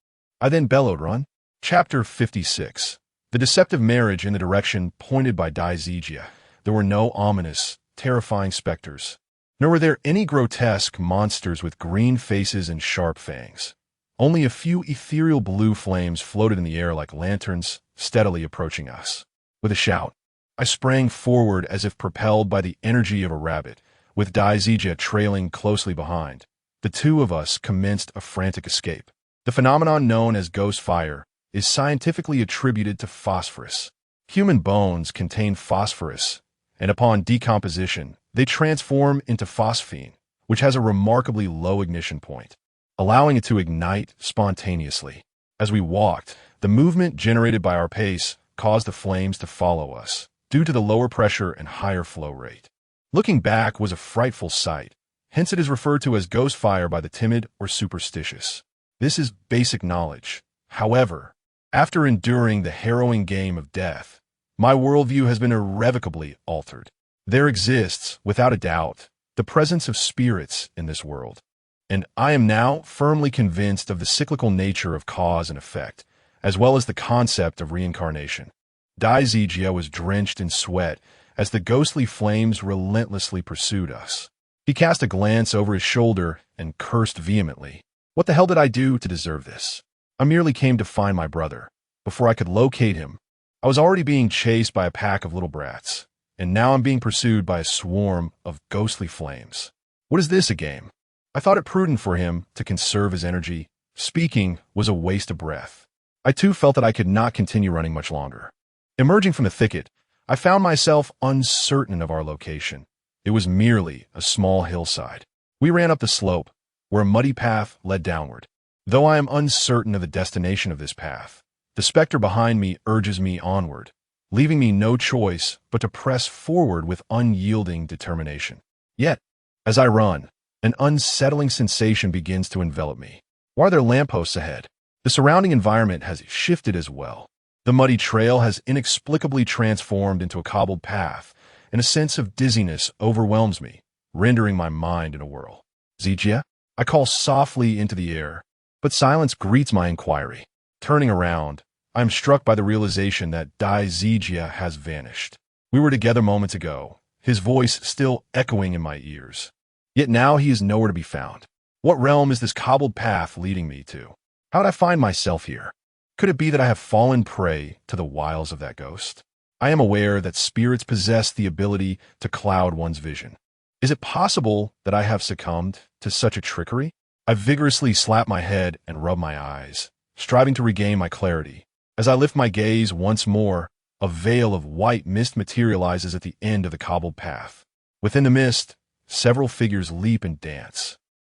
I then bellowed, run. Chapter 56. The deceptive marriage in the direction pointed by Dai Zijia. There were no ominous, terrifying specters, nor were there any grotesque monsters with green faces and sharp fangs. Only a few ethereal blue flames floated in the air like lanterns, steadily approaching us. With a shout, I sprang forward as if propelled by the energy of a rabbit, with Dai Zijia trailing closely behind. The two of us commenced a frantic escape. The phenomenon known as ghost fire is scientifically attributed to phosphorus. Human bones contain phosphorus, and upon decomposition, they transform into phosphine, which has a remarkably low ignition point, allowing it to ignite spontaneously. As we walked, the movement generated by our pace caused the flames to follow us, due to the lower pressure and higher flow rate. Looking back was a frightful sight, hence it is referred to as ghost fire by the timid or superstitious. This is basic knowledge. However, after enduring the harrowing game of death, my worldview has been irrevocably altered. There exists, without a doubt, the presence of spirits in this world, and I am now firmly convinced of the cyclical nature of cause and effect, as well as the concept of reincarnation. Dai Zijia was drenched in sweat as the ghostly flames relentlessly pursued us. He cast a glance over his shoulder and cursed vehemently. What the hell did I do to deserve this? I merely came to find my brother. Before I could locate him, I was already being chased by a pack of little brats, and now I'm being pursued by a swarm of ghostly flames. What is this, a game? I thought it prudent for him to conserve his energy. Speaking was a waste of breath. I too felt that I could not continue running much longer. Emerging from the thicket, I found myself uncertain of our location. It was merely a small hillside. We ran up the slope, where a muddy path led downward. Though I am uncertain of the destination of this path, the specter behind me urges me onward, leaving me no choice but to press forward with unyielding determination. Yet, as I run, an unsettling sensation begins to envelop me. Why are there lampposts ahead? The surrounding environment has shifted as well. The muddy trail has inexplicably transformed into a cobbled path, and a sense of dizziness overwhelms me, rendering my mind in a whirl. Zijia? I call softly into the air, but silence greets my inquiry. Turning around, I am struck by the realization that Dai Zijia has vanished. We were together moments ago, his voice still echoing in my ears. Yet now he is nowhere to be found. What realm is this cobbled path leading me to? How did I find myself here? Could it be that I have fallen prey to the wiles of that ghost? I am aware that spirits possess the ability to cloud one's vision. Is it possible that I have succumbed to such a trickery? I vigorously slap my head and rub my eyes, striving to regain my clarity. As I lift my gaze once more, a veil of white mist materializes at the end of the cobbled path. Within the mist, several figures leap and dance,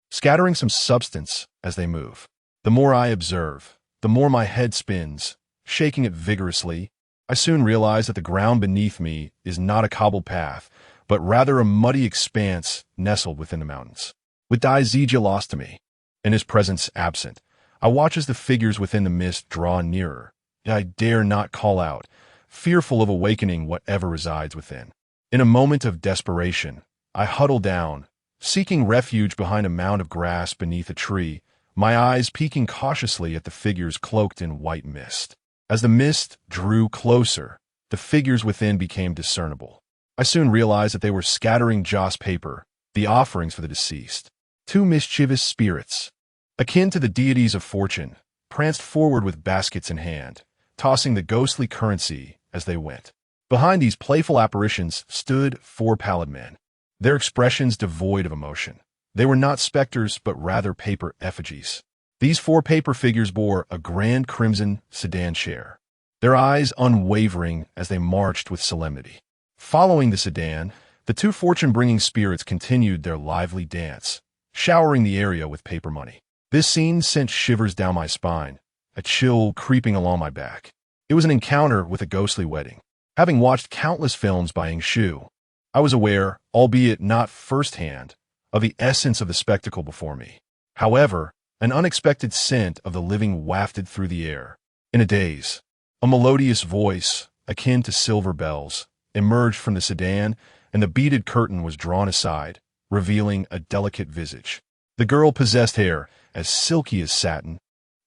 scattering some substance as they move. The more I observe, the more my head spins, shaking it vigorously. I soon realize that the ground beneath me is not a cobbled path, but rather a muddy expanse nestled within the mountains. With Dai Zijia lost to me, and his presence absent, I watch as the figures within the mist draw nearer, yet I dare not call out, fearful of awakening whatever resides within. In a moment of desperation, I huddle down, seeking refuge behind a mound of grass beneath a tree, my eyes peeking cautiously at the figures cloaked in white mist. As the mist drew closer, the figures within became discernible. I soon realized that they were scattering joss paper, the offerings for the deceased. Two mischievous spirits, akin to the deities of fortune, pranced forward with baskets in hand, tossing the ghostly currency as they went. Behind these playful apparitions stood four pallid men, their expressions devoid of emotion. They were not specters, but rather paper effigies. These four paper figures bore a grand crimson sedan chair, their eyes unwavering as they marched with solemnity. Following the sedan, the two fortune-bringing spirits continued their lively dance, showering the area with paper money. This scene sent shivers down my spine, a chill creeping along my back. It was an encounter with a ghostly wedding. Having watched countless films by Ying Shu, I was aware, albeit not firsthand, of the essence of the spectacle before me. However, an unexpected scent of the living wafted through the air. In a daze, A melodious voice, akin to silver bells, emerged from the sedan, and the beaded curtain was drawn aside, revealing a delicate visage. The girl possessed hair, as silky as satin,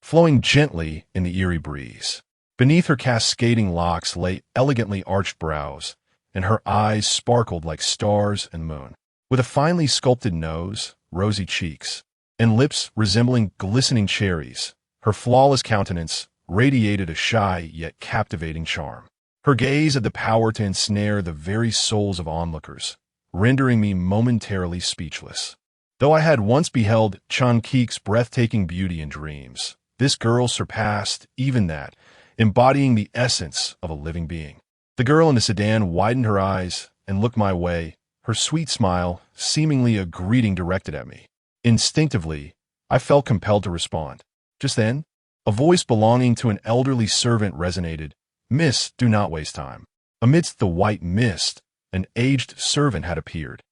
flowing gently in the eerie breeze. Beneath her cascading locks lay elegantly arched brows, and her eyes sparkled like stars and moon. With a finely sculpted nose, rosy cheeks, and lips resembling glistening cherries, her flawless countenance radiated a shy yet captivating charm. Her gaze had the power to ensnare the very souls of onlookers, rendering me momentarily speechless. Though I had once beheld Changqing's breathtaking beauty in dreams, this girl surpassed even that, embodying the essence of a living being. The girl in the sedan widened her eyes and looked my way, her sweet smile seemingly a greeting directed at me. Instinctively, I felt compelled to respond. Just then, a voice belonging to an elderly servant resonated. "Miss, do not waste time." Amidst the white mist, an aged servant had appeared,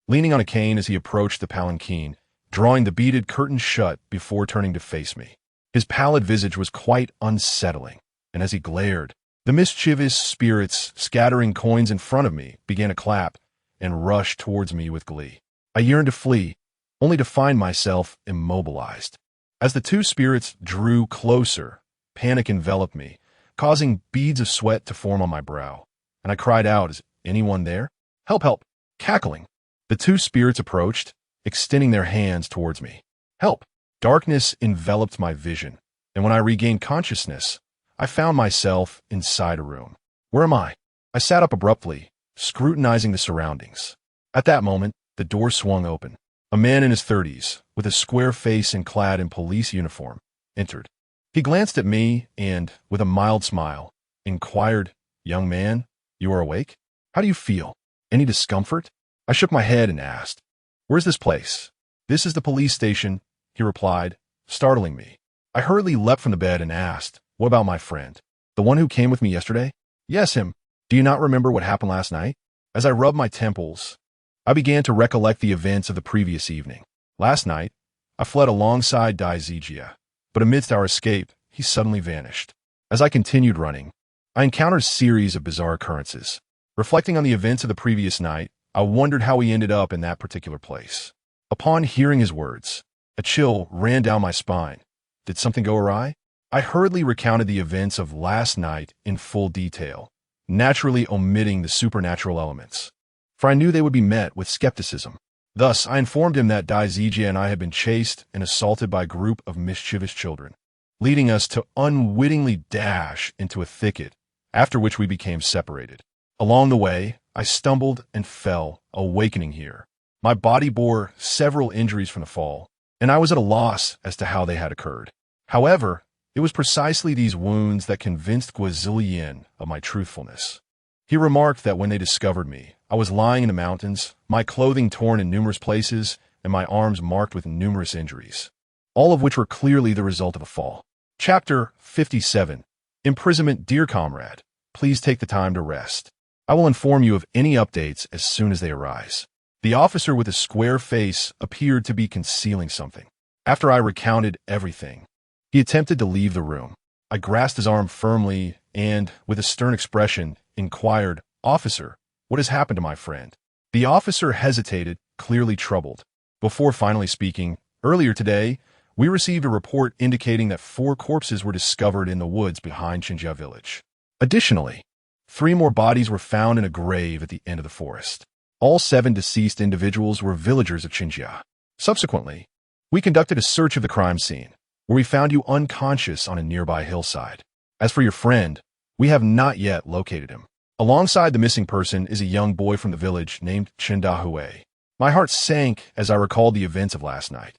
leaning on a cane as he approached the palanquin, drawing the beaded curtain shut before turning to face me. His pallid visage was quite unsettling, and as he glared, the mischievous spirits scattering coins in front of me began to clap and rush towards me with glee. I yearned to flee, only to find myself immobilized. As the two spirits drew closer, panic enveloped me, causing beads of sweat to form on my brow, and I cried out, "Is anyone there? Help, help!" Cackling, the two spirits approached, extending their hands towards me. "Help!" Darkness enveloped my vision, and when I regained consciousness, I found myself inside a room. Where am I? I sat up abruptly, scrutinizing the surroundings. At that moment, the door swung open. A man in his 30s, with a square face and clad in police uniform, entered. He glanced at me and, with a mild smile, inquired, "Young man, you are awake? How do you feel? Any discomfort?" I shook my head and asked, "Where's this place?" "This is the police station," he replied, startling me. I hurriedly leapt from the bed and asked, "What about my friend? The one who came with me yesterday?" "Yes, him. Do you not remember what happened last night?" As I rubbed my temples, I began to recollect the events of the previous evening. Last night, I fled alongside Dai Zijia, but amidst our escape, he suddenly vanished. As I continued running, I encountered a series of bizarre occurrences. Reflecting on the events of the previous night, I wondered how he ended up in that particular place. Upon hearing his words, a chill ran down my spine. Did something go awry? I hurriedly recounted the events of last night in full detail, naturally omitting the supernatural elements, for I knew they would be met with skepticism. Thus, I informed him that Dai Zijia and I had been chased and assaulted by a group of mischievous children, leading us to unwittingly dash into a thicket, after which we became separated. Along the way, I stumbled and fell, awakening here. My body bore several injuries from the fall, and I was at a loss as to how they had occurred. However, it was precisely these wounds that convinced Guizilian of my truthfulness. He remarked that when they discovered me, I was lying in the mountains, my clothing torn in numerous places, and my arms marked with numerous injuries, all of which were clearly the result of a fall. Chapter 57. Imprisonment. Dear comrade, please take the time to rest. I will inform you of any updates as soon as they arise. The officer with a square face appeared to be concealing something. After I recounted everything, he attempted to leave the room. I grasped his arm firmly and, with a stern expression, inquired, "Officer, what has happened to my friend?" The officer hesitated, clearly troubled. Before finally speaking, "Earlier today, we received a report indicating that 4 corpses were discovered in the woods behind Xinjia village. Additionally, 3 more bodies were found in a grave at the end of the forest. All 7 deceased individuals were villagers of Xinjia. Subsequently, we conducted a search of the crime scene, where we found you unconscious on a nearby hillside. As for your friend, we have not yet located him. Alongside the missing person is a young boy from the village named Chen Dahui. My heart sank as I recalled the events of last night.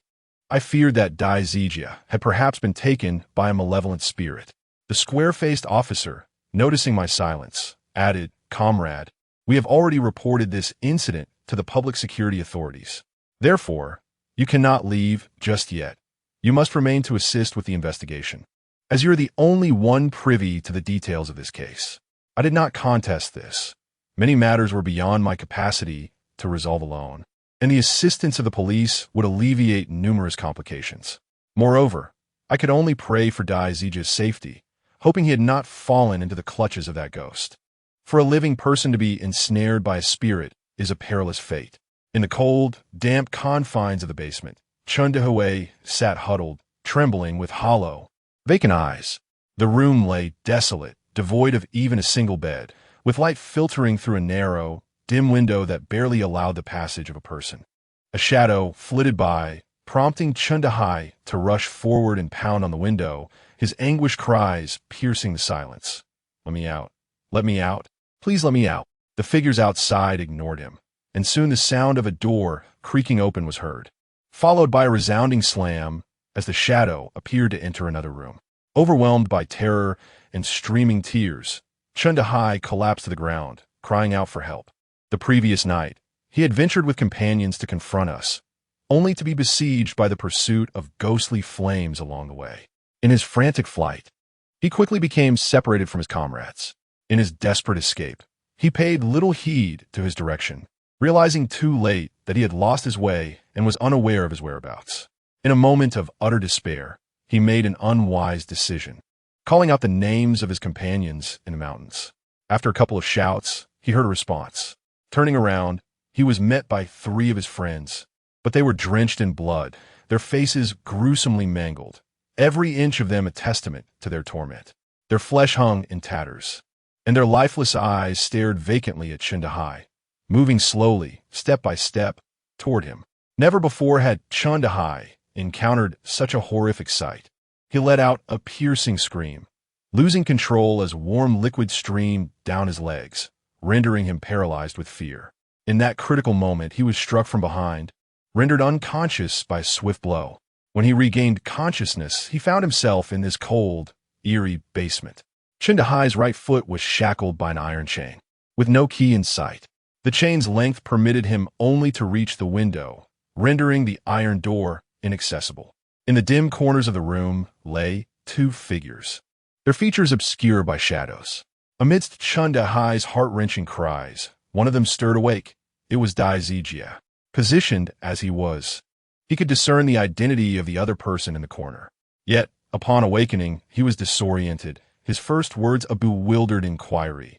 I feared that Dai Zijia had perhaps been taken by a malevolent spirit. The square-faced officer, noticing my silence, added, "Comrade, we have already reported this incident to the public security authorities. Therefore, you cannot leave just yet. You must remain to assist with the investigation, as you're the only one privy to the details of this case." I did not contest this. Many matters were beyond my capacity to resolve alone, and the assistance of the police would alleviate numerous complications. Moreover, I could only pray for Dai Zijia's safety, hoping he had not fallen into the clutches of that ghost. For a living person to be ensnared by a spirit is a perilous fate. In the cold, damp confines of the basement, Chun Dehui sat huddled, trembling with hollow, vacant eyes. The room lay desolate, devoid of even a single bed, with light filtering through a narrow, dim window that barely allowed the passage of a person. A shadow flitted by, prompting Chun Dehui to rush forward and pound on the window, his anguished cries piercing the silence. "Let me out. Let me out. Please let me out." The figures outside ignored him, and soon the sound of a door creaking open was heard, followed by a resounding slam as the shadow appeared to enter another room. Overwhelmed by terror and streaming tears, Chun Dehui collapsed to the ground, crying out for help. The previous night, he had ventured with companions to confront us, only to be besieged by the pursuit of ghostly flames along the way. In his frantic flight, he quickly became separated from his comrades. In his desperate escape, he paid little heed to his direction, realizing too late that he had lost his way and was unaware of his whereabouts. In a moment of utter despair, he made an unwise decision, calling out the names of his companions in the mountains. After a couple of shouts, he heard a response. Turning around, he was met by 3 of his friends, but they were drenched in blood, their faces gruesomely mangled, every inch of them a testament to their torment. Their flesh hung in tatters, and their lifeless eyes stared vacantly at Chun Dehui, moving slowly, step by step, toward him. Never before had Chun Dehui encountered such a horrific sight. He let out a piercing scream, losing control as warm liquid streamed down his legs, rendering him paralyzed with fear. In that critical moment, he was struck from behind, rendered unconscious by a swift blow. When he regained consciousness, he found himself in this cold, eerie basement. Chun Dehui's right foot was shackled by an iron chain, with no key in sight. The chain's length permitted him only to reach the window, rendering the iron door inaccessible. In the dim corners of the room lay 2 figures, their features obscured by shadows. Amidst Chun Dehui's heart-wrenching cries, one of them stirred awake. It was Dai Zijia. Positioned as he was, he could discern the identity of the other person in the corner. Yet, upon awakening, he was disoriented, his first words a bewildered inquiry.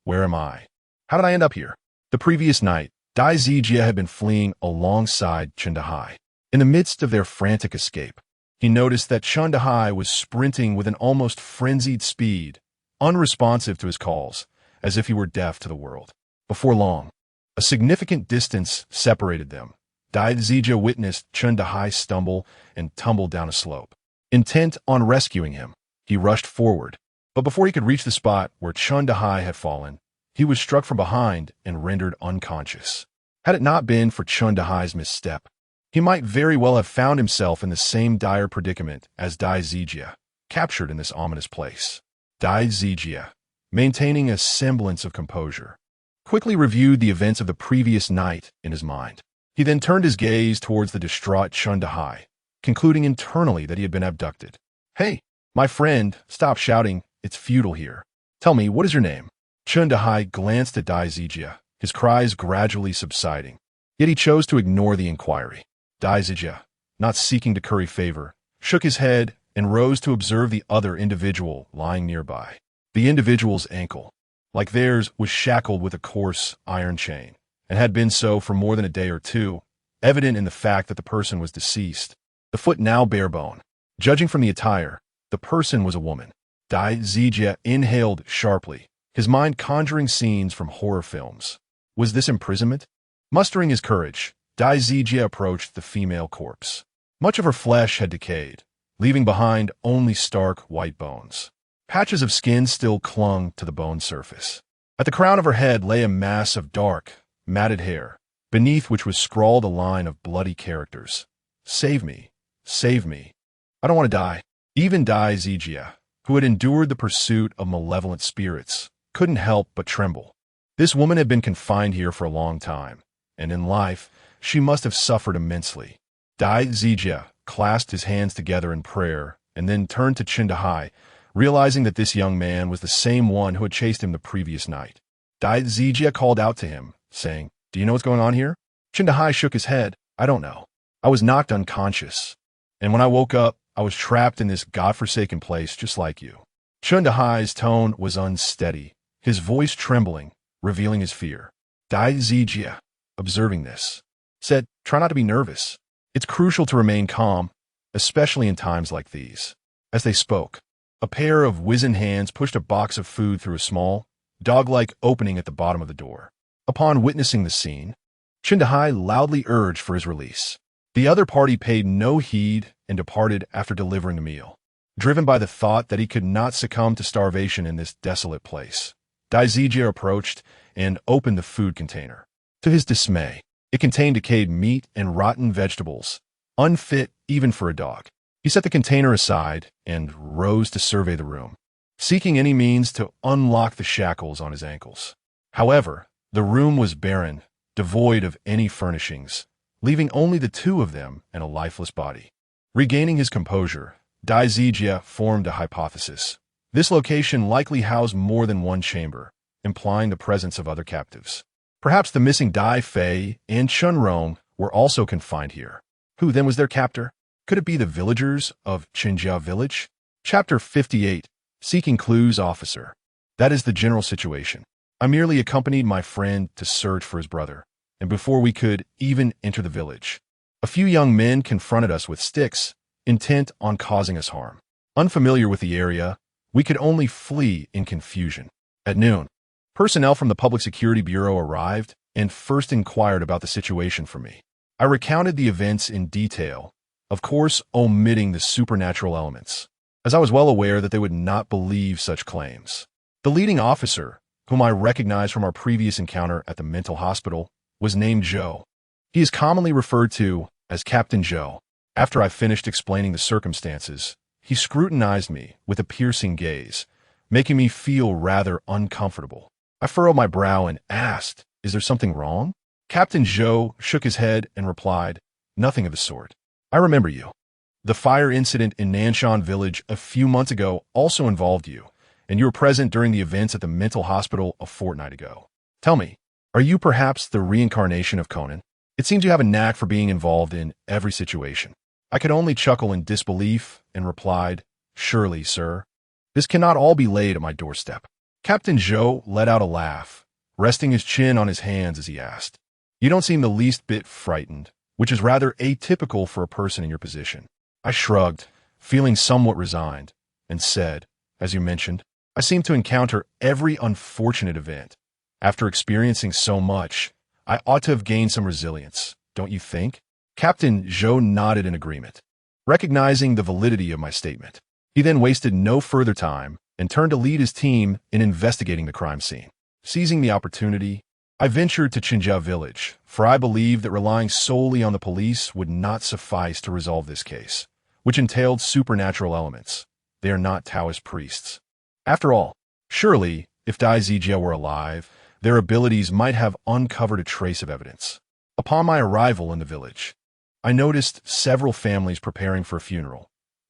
"Where am I? How did I end up here?" The previous night, Dai Zijia had been fleeing alongside Chun Dehui. In the midst of their frantic escape, he noticed that Chun Dehui was sprinting with an almost frenzied speed, unresponsive to his calls, as if he were deaf to the world. Before long, a significant distance separated them. Dai Zijia witnessed Chun Dehui stumble and tumble down a slope. Intent on rescuing him, he rushed forward, but before he could reach the spot where Chun Dehui had fallen, he was struck from behind and rendered unconscious. Had it not been for Chun Dehui's misstep, he might very well have found himself in the same dire predicament as Dai Zijia, captured in this ominous place. Dai Zijia, maintaining a semblance of composure, quickly reviewed the events of the previous night in his mind. He then turned his gaze towards the distraught Chun Dehui, concluding internally that he had been abducted. "Hey, my friend, stop shouting. It's futile here. Tell me, what is your name?" Chun Dehui glanced at Dai Zijia, his cries gradually subsiding. Yet he chose to ignore the inquiry. Dai Zijia, not seeking to curry favor, shook his head and rose to observe the other individual lying nearby. The individual's ankle, like theirs, was shackled with a coarse iron chain, and had been so for more than a day or 2, evident in the fact that the person was deceased. The foot now bare bone. Judging from the attire, the person was a woman. Dai Zijia inhaled sharply, his mind conjuring scenes from horror films. Was this imprisonment? Mustering his courage, Dai Zijia approached the female corpse. Much of her flesh had decayed, leaving behind only stark white bones. Patches of skin still clung to the bone surface. At the crown of her head lay a mass of dark, matted hair, beneath which was scrawled a line of bloody characters. "Save me. Save me. I don't want to die." Even Dai Zijia, who had endured the pursuit of malevolent spirits, couldn't help but tremble. This woman had been confined here for a long time, and in life, she must have suffered immensely. Dai Zijia clasped his hands together in prayer and then turned to Chun Dehui, realizing that this young man was the same one who had chased him the previous night. Dai Zijia called out to him, saying, "Do you know what's going on here?" Chun Dehui shook his head. "I don't know. I was knocked unconscious, and when I woke up, I was trapped in this godforsaken place just like you." Chun Dahai's tone was unsteady, his voice trembling, revealing his fear. Dai Zijia, observing this, said, "Try not to be nervous. It's crucial to remain calm, especially in times like these." As they spoke, a pair of wizened hands pushed a box of food through a small, dog-like opening at the bottom of the door. Upon witnessing the scene, Chun Dahai loudly urged for his release. The other party paid no heed and departed after delivering the meal, driven by the thought that he could not succumb to starvation in this desolate place. Dai Zijia approached and opened the food container. To his dismay, it contained decayed meat and rotten vegetables, unfit even for a dog. He set the container aside and rose to survey the room, seeking any means to unlock the shackles on his ankles. However, the room was barren, devoid of any furnishings, leaving only the two of them and a lifeless body. Regaining his composure, Dai Zijia formed a hypothesis. This location likely housed more than one chamber, implying the presence of other captives. Perhaps the missing Dai Fei and Chun Rong were also confined here. Who then was their captor? Could it be the villagers of Qinjiao village? Chapter 58, Seeking Clues Officer. That is the general situation. I merely accompanied my friend to search for his brother, and before we could even enter the village, a few young men confronted us with sticks, intent on causing us harm. Unfamiliar with the area, we could only flee in confusion. At noon, personnel from the Public Security Bureau arrived and first inquired about the situation for me. I recounted the events in detail, of course omitting the supernatural elements, as I was well aware that they would not believe such claims. The leading officer, whom I recognized from our previous encounter at the mental hospital, was named Zhou. He is commonly referred to as Captain Zhou. After I finished explaining the circumstances, he scrutinized me with a piercing gaze, making me feel rather uncomfortable. I furrowed my brow and asked, "Is there something wrong?" Captain Zhou shook his head and replied, "Nothing of the sort. I remember you. The fire incident in Nanshan village a few months ago also involved you, and you were present during the events at the mental hospital a fortnight ago. Tell me, are you perhaps the reincarnation of Conan? It seems you have a knack for being involved in every situation." I could only chuckle in disbelief and replied, "Surely, sir. This cannot all be laid at my doorstep." Captain Zhou let out a laugh, resting his chin on his hands as he asked, "You don't seem the least bit frightened, which is rather atypical for a person in your position." I shrugged, feeling somewhat resigned, and said, "As you mentioned, I seem to encounter every unfortunate event. After experiencing so much, I ought to have gained some resilience, don't you think?" Captain Zhou nodded in agreement, recognizing the validity of my statement. He then wasted no further time and turned to lead his team in investigating the crime scene. Seizing the opportunity, I ventured to Qinjiao village, for I believed that relying solely on the police would not suffice to resolve this case, which entailed supernatural elements. They are not Taoist priests. After all, surely, if Dai Zijia were alive, their abilities might have uncovered a trace of evidence. Upon my arrival in the village, I noticed several families preparing for a funeral.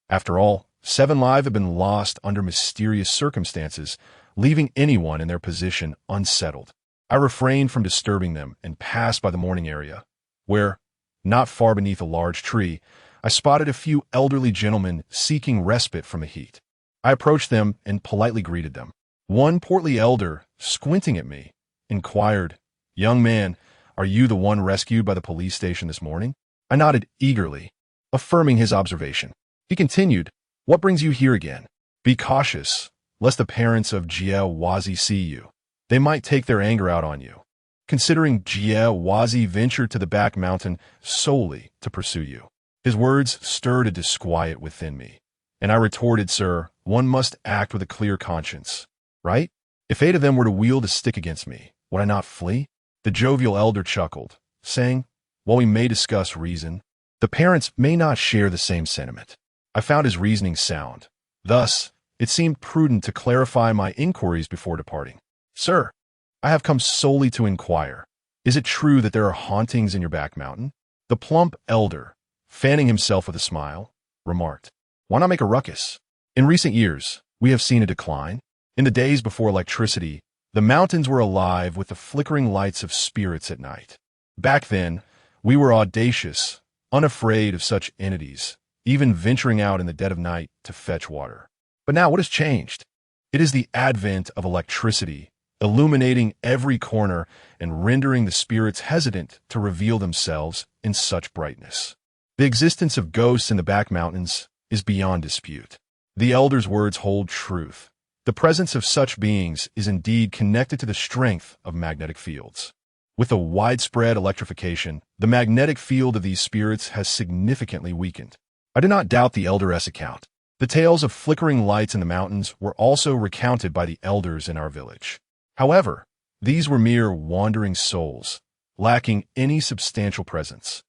After all, 7 lives had been lost under mysterious circumstances, leaving anyone in their position unsettled. I refrained from disturbing them and passed by the mourning area, where, not far beneath a large tree, I spotted a few elderly gentlemen seeking respite from the heat. I approached them and politely greeted them. One portly elder, squinting at me, inquired, "Young man, are you the one rescued by the police station this morning?" I nodded eagerly, affirming his observation. He continued, "What brings you here again? Be cautious, lest the parents of Jie Wazi see you. They might take their anger out on you, considering Jie Wazi ventured to the back mountain solely to pursue you." His words stirred a disquiet within me, and I retorted, "Sir, one must act with a clear conscience, right? If 8 of them were to wield a stick against me, would I not flee?" The jovial elder chuckled, saying, "While we may discuss reason, the parents may not share the same sentiment." I found his reasoning sound. Thus, it seemed prudent to clarify my inquiries before departing. "Sir, I have come solely to inquire. Is it true that there are hauntings in your back mountain?" The plump elder, fanning himself with a smile, remarked, "Why not make a ruckus? In recent years, we have seen a decline. In the days before electricity, the mountains were alive with the flickering lights of spirits at night. Back then, we were audacious, unafraid of such entities, even venturing out in the dead of night to fetch water. But now what has changed? It is the advent of electricity, illuminating every corner and rendering the spirits hesitant to reveal themselves in such brightness. The existence of ghosts in the back mountains is beyond dispute. The elders' words hold truth. The presence of such beings is indeed connected to the strength of magnetic fields. With the widespread electrification, the magnetic field of these spirits has significantly weakened. I do not doubt the elder's account. The tales of flickering lights in the mountains were also recounted by the elders in our village. However, these were mere wandering souls, lacking any substantial presence.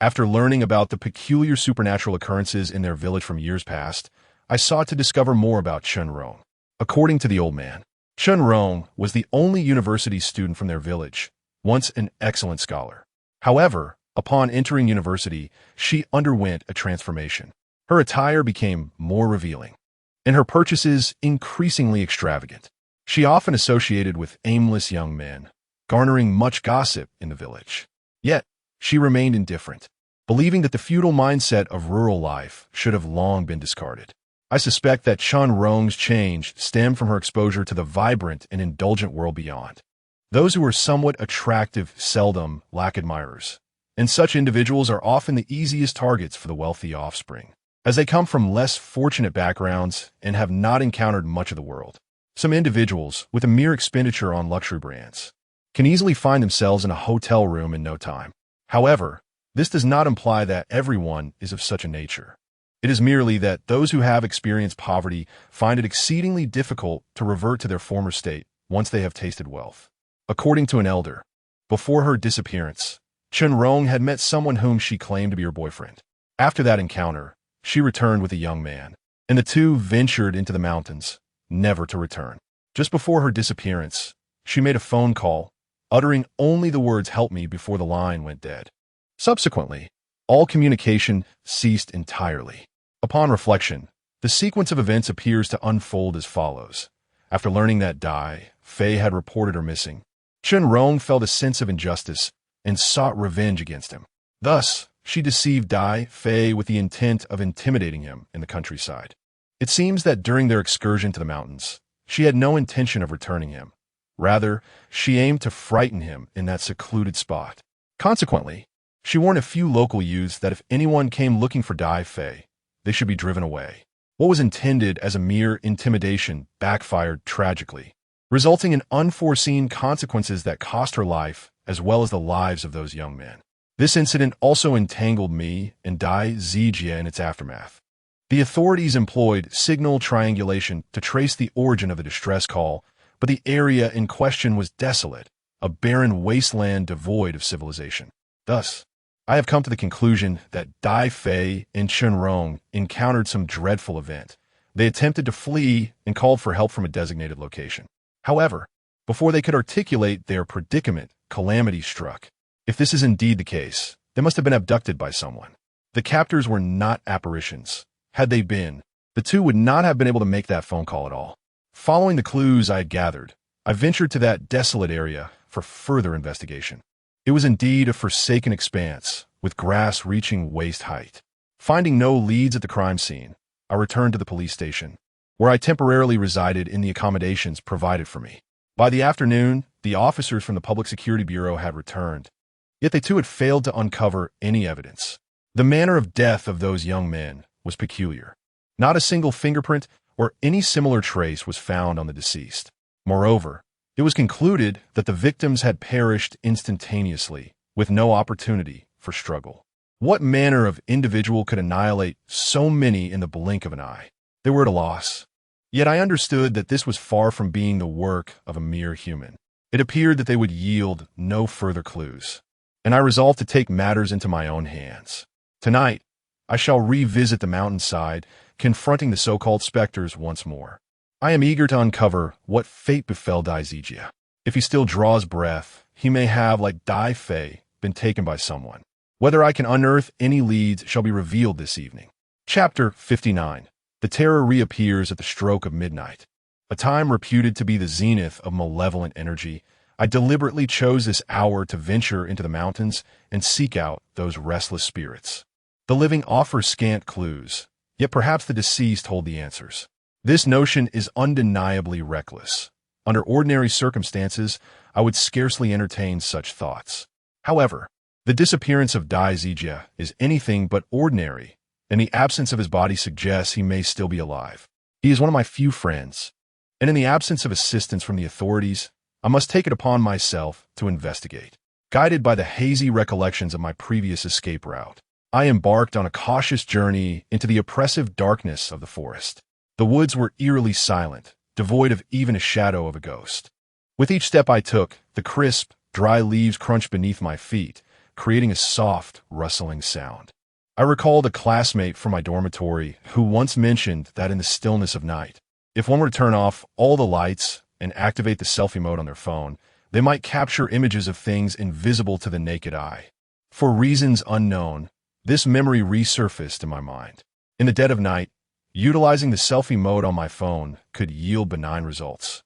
After learning about the peculiar supernatural occurrences in their village from years past, I sought to discover more about Chun Rong. According to the old man, Chun Rong was the only university student from their village, once an excellent scholar. However, upon entering university, she underwent a transformation. Her attire became more revealing, and her purchases increasingly extravagant. She often associated with aimless young men, garnering much gossip in the village. Yet, she remained indifferent, believing that the feudal mindset of rural life should have long been discarded. I suspect that Chun Rong's change stemmed from her exposure to the vibrant and indulgent world beyond. Those who are somewhat attractive seldom lack admirers, and such individuals are often the easiest targets for the wealthy offspring, as they come from less fortunate backgrounds and have not encountered much of the world. Some individuals, with a mere expenditure on luxury brands, can easily find themselves in a hotel room in no time. However, this does not imply that everyone is of such a nature. It is merely that those who have experienced poverty find it exceedingly difficult to revert to their former state once they have tasted wealth. According to an elder, before her disappearance, Chun Rong had met someone whom she claimed to be her boyfriend. After that encounter, she returned with a young man, and the two ventured into the mountains, never to return. Just before her disappearance, she made a phone call, uttering only the words "help me" before the line went dead. Subsequently, all communication ceased entirely. Upon reflection, the sequence of events appears to unfold as follows. After learning that Dai Fei had reported her missing, Chun Rong felt a sense of injustice and sought revenge against him. Thus, she deceived Dai Fei with the intent of intimidating him in the countryside. It seems that during their excursion to the mountains, she had no intention of returning him. Rather, she aimed to frighten him in that secluded spot. Consequently, she warned a few local youths that if anyone came looking for Dai Fei, they should be driven away. What was intended as a mere intimidation backfired tragically, resulting in unforeseen consequences that cost her life as well as the lives of those young men. This incident also entangled me and Dai Zijie in its aftermath. The authorities employed signal triangulation to trace the origin of the distress call, but the area in question was desolate, a barren wasteland devoid of civilization. Thus, I have come to the conclusion that Dai Fei and Chun Rong encountered some dreadful event. They attempted to flee and called for help from a designated location. However, before they could articulate their predicament, calamity struck. If this is indeed the case, they must have been abducted by someone. The captors were not apparitions. Had they been, the two would not have been able to make that phone call at all. Following the clues I had gathered, I ventured to that desolate area for further investigation. It was indeed a forsaken expanse, with grass reaching waist height. Finding no leads at the crime scene, I returned to the police station, where I temporarily resided in the accommodations provided for me. By the afternoon, the officers from the Public Security Bureau had returned, yet they too had failed to uncover any evidence. The manner of death of those young men was peculiar. Not a single fingerprint or any similar trace was found on the deceased. Moreover, it was concluded that the victims had perished instantaneously, with no opportunity for struggle. What manner of individual could annihilate so many in the blink of an eye? They were at a loss. Yet I understood that this was far from being the work of a mere human. It appeared that they would yield no further clues, and I resolved to take matters into my own hands. Tonight, I shall revisit the mountainside, confronting the so-called specters once more. I am eager to uncover what fate befell Dai Zijie. If he still draws breath, he may have, like Dai Fei, been taken by someone. Whether I can unearth any leads shall be revealed this evening. Chapter 59. The terror reappears at the stroke of midnight. A time reputed to be the zenith of malevolent energy, I deliberately chose this hour to venture into the mountains and seek out those restless spirits. The living offer scant clues, yet perhaps the deceased hold the answers. This notion is undeniably reckless. Under ordinary circumstances, I would scarcely entertain such thoughts. However, the disappearance of Dai Zijia is anything but ordinary, and the absence of his body suggests he may still be alive. He is one of my few friends, and in the absence of assistance from the authorities, I must take it upon myself to investigate. Guided by the hazy recollections of my previous escape route, I embarked on a cautious journey into the oppressive darkness of the forest. The woods were eerily silent, devoid of even a shadow of a ghost. With each step I took, the crisp, dry leaves crunched beneath my feet, creating a soft, rustling sound. I recalled a classmate from my dormitory who once mentioned that in the stillness of night, if one were to turn off all the lights and activate the selfie mode on their phone, they might capture images of things invisible to the naked eye. For reasons unknown, this memory resurfaced in my mind. In the dead of night, utilizing the selfie mode on my phone could yield benign results.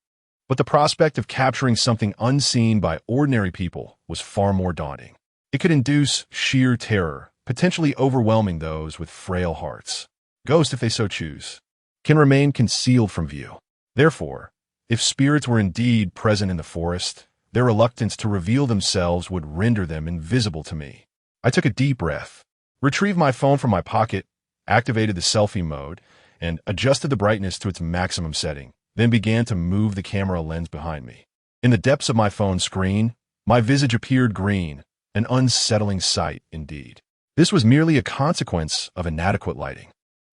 But the prospect of capturing something unseen by ordinary people was far more daunting. It could induce sheer terror, potentially overwhelming those with frail hearts. Ghosts, if they so choose, can remain concealed from view. Therefore, if spirits were indeed present in the forest, their reluctance to reveal themselves would render them invisible to me. I took a deep breath, retrieved my phone from my pocket, activated the selfie mode, and adjusted the brightness to its maximum setting, then began to move the camera lens behind me. In the depths of my phone screen, my visage appeared green, an unsettling sight indeed. This was merely a consequence of inadequate lighting.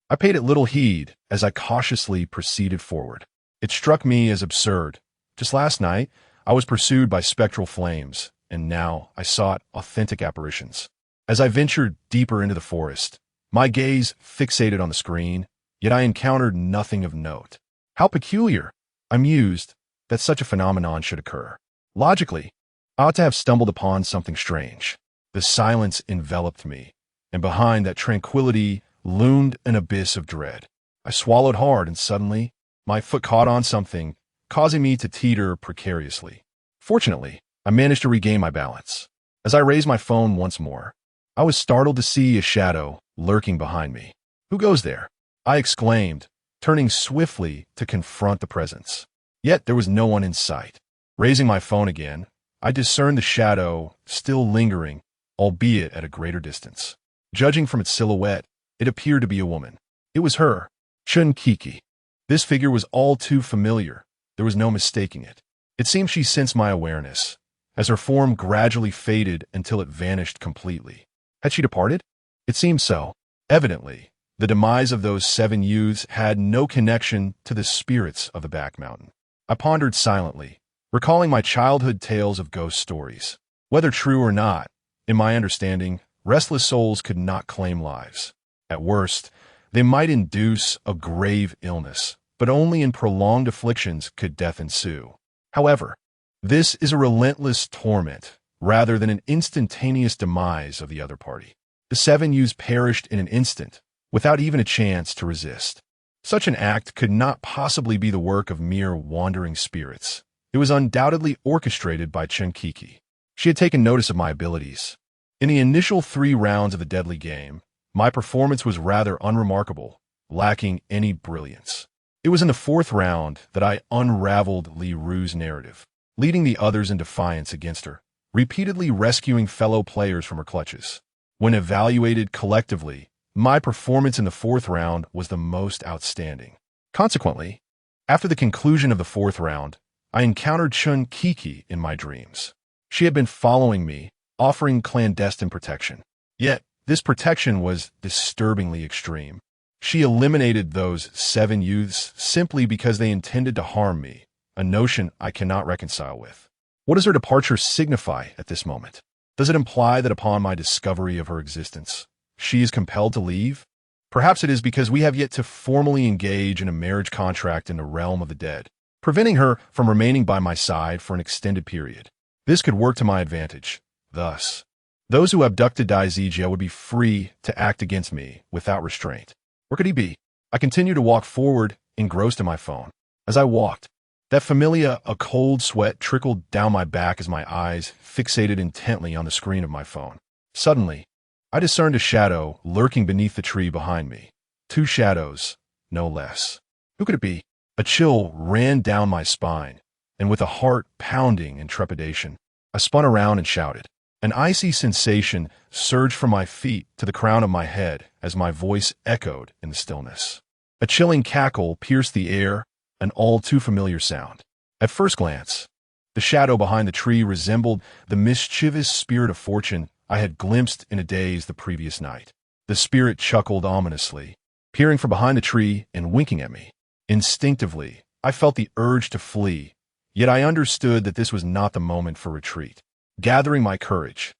I paid it little heed as I cautiously proceeded forward. It struck me as absurd. Just last night, I was pursued by spectral flames, and now I sought authentic apparitions. As I ventured deeper into the forest, my gaze fixated on the screen, yet I encountered nothing of note. How peculiar, I mused, that such a phenomenon should occur. Logically, I ought to have stumbled upon something strange. The silence enveloped me, and behind that tranquility loomed an abyss of dread. I swallowed hard, and suddenly, my foot caught on something, causing me to teeter precariously. Fortunately, I managed to regain my balance. As I raised my phone once more, I was startled to see a shadow lurking behind me. "Who goes there?" I exclaimed, turning swiftly to confront the presence. Yet there was no one in sight. Raising my phone again, I discerned the shadow still lingering, albeit at a greater distance. Judging from its silhouette, it appeared to be a woman. It was her, Chun Kiki. This figure was all too familiar. There was no mistaking it. It seemed she sensed my awareness, as her form gradually faded until it vanished completely. Had she departed? It seemed so. Evidently, the demise of those 7 youths had no connection to the spirits of the back mountain. I pondered silently, recalling my childhood tales of ghost stories. Whether true or not, in my understanding, restless souls could not claim lives. At worst, they might induce a grave illness, but only in prolonged afflictions could death ensue. However, this is a relentless torment, rather than an instantaneous demise of the other party. The 7 youths perished in an instant, without even a chance to resist. Such an act could not possibly be the work of mere wandering spirits. It was undoubtedly orchestrated by Chun Kiki. She had taken notice of my abilities. In the initial 3 rounds of the deadly game, my performance was rather unremarkable, lacking any brilliance. It was in the 4th round that I unraveled Li Ru's narrative, leading the others in defiance against her, repeatedly rescuing fellow players from her clutches. When evaluated collectively, my performance in the 4th round was the most outstanding. Consequently, after the conclusion of the 4th round, I encountered Chun Kiki in my dreams. She had been following me, offering clandestine protection. Yet, this protection was disturbingly extreme. She eliminated those 7 youths simply because they intended to harm me, a notion I cannot reconcile with. What does her departure signify at this moment? Does it imply that upon my discovery of her existence, she is compelled to leave? Perhaps it is because we have yet to formally engage in a marriage contract in the realm of the dead, preventing her from remaining by my side for an extended period. This could work to my advantage. Thus, those who abducted Dai Zijia would be free to act against me without restraint. Where could he be? I continued to walk forward, engrossed in my phone. As I walked, a cold sweat trickled down my back as my eyes fixated intently on the screen of my phone. Suddenly, I discerned a shadow lurking beneath the tree behind me. 2 shadows, no less. Who could it be? A chill ran down my spine, and with a heart pounding in trepidation, I spun around and shouted. An icy sensation surged from my feet to the crown of my head as my voice echoed in the stillness. A chilling cackle pierced the air, an all too familiar sound. At first glance, the shadow behind the tree resembled the mischievous spirit of fortune I had glimpsed in a daze the previous night. The spirit chuckled ominously, peering from behind the tree and winking at me. Instinctively, I felt the urge to flee, yet I understood that this was not the moment for retreat. Gathering my courage,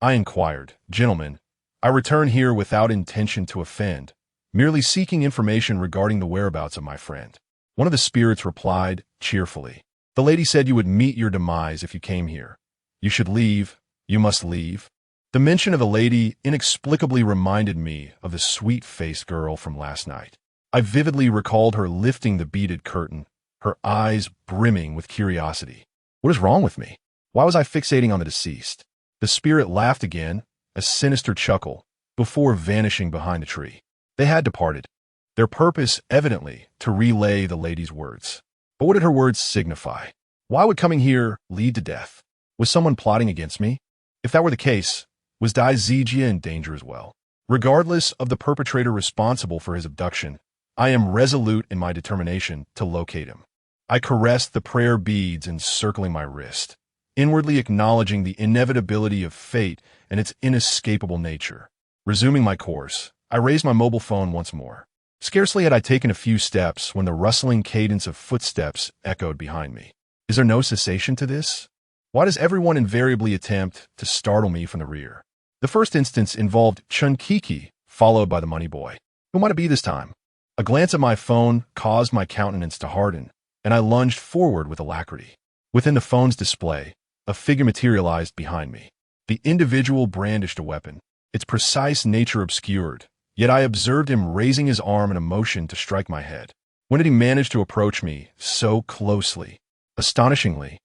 I inquired, "Gentlemen, I return here without intention to offend, merely seeking information regarding the whereabouts of my friend." One of the spirits replied cheerfully, "The lady said you would meet your demise if you came here. You should leave. You must leave." The mention of the lady inexplicably reminded me of the sweet-faced girl from last night. I vividly recalled her lifting the beaded curtain, her eyes brimming with curiosity. What is wrong with me? Why was I fixating on the deceased? The spirit laughed again, a sinister chuckle, before vanishing behind the tree. They had departed, their purpose evidently to relay the lady's words. But what did her words signify? Why would coming here lead to death? Was someone plotting against me? If that were the case, was Dai Zijia in danger as well? Regardless of the perpetrator responsible for his abduction, I am resolute in my determination to locate him. I caressed the prayer beads encircling my wrist, inwardly acknowledging the inevitability of fate and its inescapable nature. Resuming my course, I raised my mobile phone once more. Scarcely had I taken a few steps when the rustling cadence of footsteps echoed behind me. Is there no cessation to this? Why does everyone invariably attempt to startle me from the rear? The first instance involved Chun Kiki, followed by the money boy. Who might it be this time? A glance at my phone caused my countenance to harden, and I lunged forward with alacrity. Within the phone's display, a figure materialized behind me. The individual brandished a weapon, its precise nature obscured, yet I observed him raising his arm in a motion to strike my head. When did he manage to approach me so closely? Astonishingly,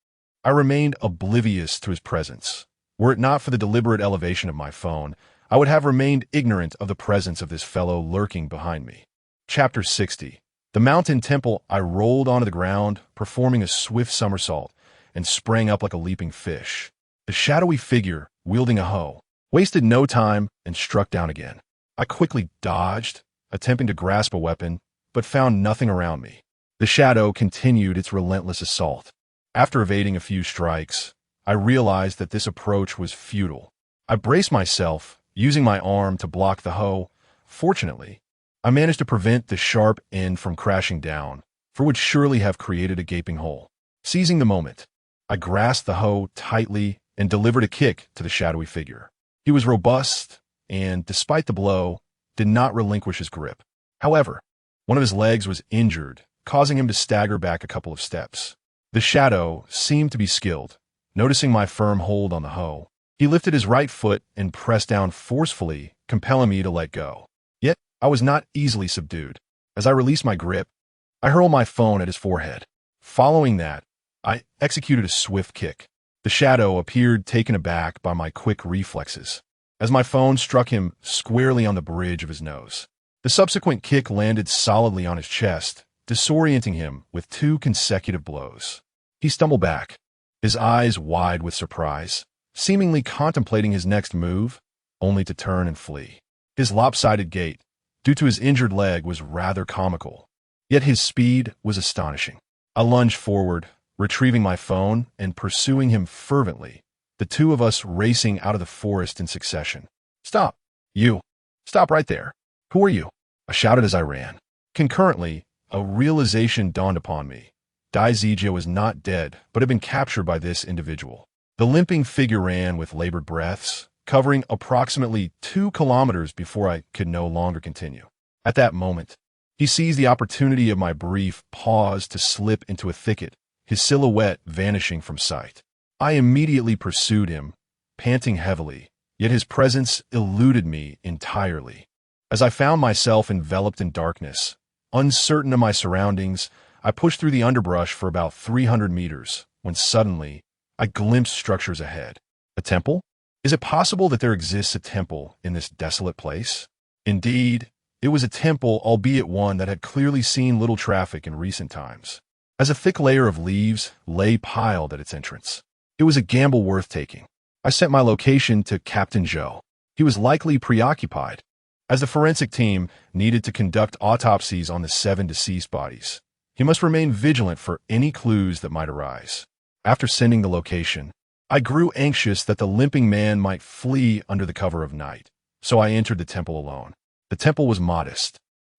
I remained oblivious to his presence. Were it not for the deliberate elevation of my phone, I would have remained ignorant of the presence of this fellow lurking behind me. Chapter 60. The mountain temple. I rolled onto the ground, performing a swift somersault, and sprang up like a leaping fish. The shadowy figure, wielding a hoe, wasted no time and struck down again. I quickly dodged, attempting to grasp a weapon, but found nothing around me. The shadow continued its relentless assault. After evading a few strikes, I realized that this approach was futile. I braced myself, using my arm to block the hoe. Fortunately, I managed to prevent the sharp end from crashing down, for it would surely have created a gaping hole. Seizing the moment, I grasped the hoe tightly and delivered a kick to the shadowy figure. He was robust and, despite the blow, did not relinquish his grip. However, one of his legs was injured, causing him to stagger back a couple of steps. The shadow seemed to be skilled. Noticing my firm hold on the hoe, he lifted his right foot and pressed down forcefully, compelling me to let go. Yet, I was not easily subdued. As I released my grip, I hurled my phone at his forehead. Following that, I executed a swift kick. The shadow appeared taken aback by my quick reflexes, as my phone struck him squarely on the bridge of his nose. The subsequent kick landed solidly on his chest, disorienting him with 2 consecutive blows. He stumbled back, his eyes wide with surprise, seemingly contemplating his next move, only to turn and flee. His lopsided gait, due to his injured leg, was rather comical, yet his speed was astonishing. I lunged forward, retrieving my phone and pursuing him fervently, the two of us racing out of the forest in succession. "Stop! You! Stop right there! Who are you?" I shouted as I ran. Concurrently, a realization dawned upon me. Dai Zijia was not dead, but had been captured by this individual. The limping figure ran with labored breaths, covering approximately 2 kilometers before I could no longer continue. At that moment, he seized the opportunity of my brief pause to slip into a thicket, his silhouette vanishing from sight. I immediately pursued him, panting heavily, yet his presence eluded me entirely. As I found myself enveloped in darkness, uncertain of my surroundings, I pushed through the underbrush for about 300 meters, when suddenly, I glimpsed structures ahead. A temple? Is it possible that there exists a temple in this desolate place? Indeed, It was a temple, albeit one that had clearly seen little traffic in recent times, as a thick layer of leaves lay piled at its entrance. It was a gamble worth taking. I sent my location to Captain Zhou. He was likely preoccupied, as the forensic team needed to conduct autopsies on the 7 deceased bodies. He must remain vigilant for any clues that might arise. After sending the location, I grew anxious that the limping man might flee under the cover of night, so I entered the temple alone. The temple was modest,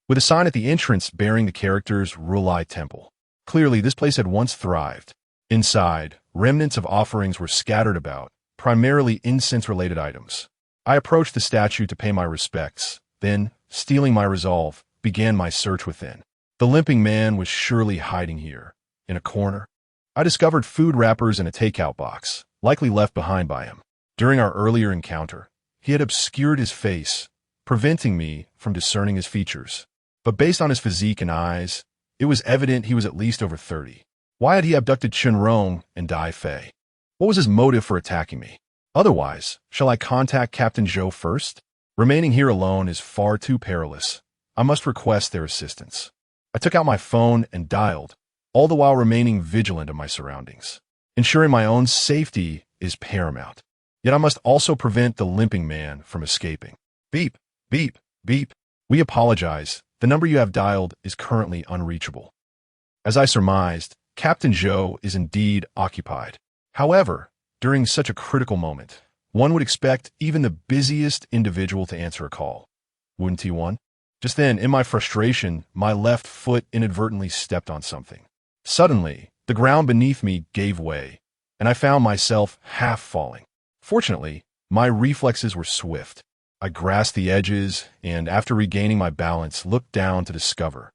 with a sign at the entrance bearing the characters Rulai Temple. Clearly, this place had once thrived. Inside, remnants of offerings were scattered about, primarily incense-related items. I approached the statue to pay my respects, then, steeling my resolve, began my search within. The limping man was surely hiding here, in a corner. I discovered food wrappers in a takeout box, likely left behind by him. During our earlier encounter, he had obscured his face, preventing me from discerning his features. But based on his physique and eyes, it was evident he was at least over 30. Why had he abducted Chunrong and Dai Fei? What was his motive for attacking me? Otherwise, shall I contact Captain Zhou first? Remaining here alone is far too perilous. I must request their assistance. I took out my phone and dialed, all the while remaining vigilant of my surroundings. Ensuring my own safety is paramount. Yet I must also prevent the limping man from escaping. Beep, beep, beep. We apologize. The number you have dialed is currently unreachable. As I surmised, Captain Zhou is indeed occupied. However, during such a critical moment, one would expect even the busiest individual to answer a call. Wouldn't he one? Just then, in my frustration, my left foot inadvertently stepped on something. Suddenly, the ground beneath me gave way, and I found myself half falling. Fortunately, my reflexes were swift. I grasped the edges and, after regaining my balance, looked down to discover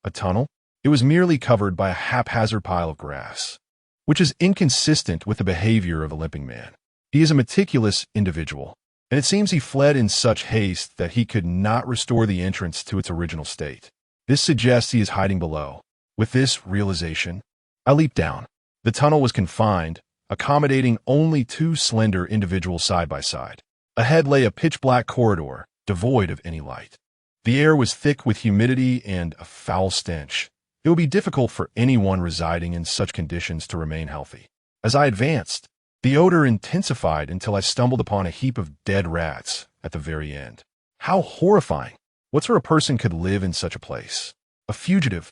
a tunnel. It was merely covered by a haphazard pile of grass, which is inconsistent with the behavior of a limping man. He is a meticulous individual, and it seems he fled in such haste that he could not restore the entrance to its original state. This suggests he is hiding below. With this realization, I leaped down. The tunnel was confined, accommodating only 2 slender individuals side by side. Ahead lay a pitch-black corridor, devoid of any light. The air was thick with humidity and a foul stench. It would be difficult for anyone residing in such conditions to remain healthy. As I advanced, the odor intensified until I stumbled upon a heap of dead rats at the very end. How horrifying! What sort of person could live in such a place? A fugitive,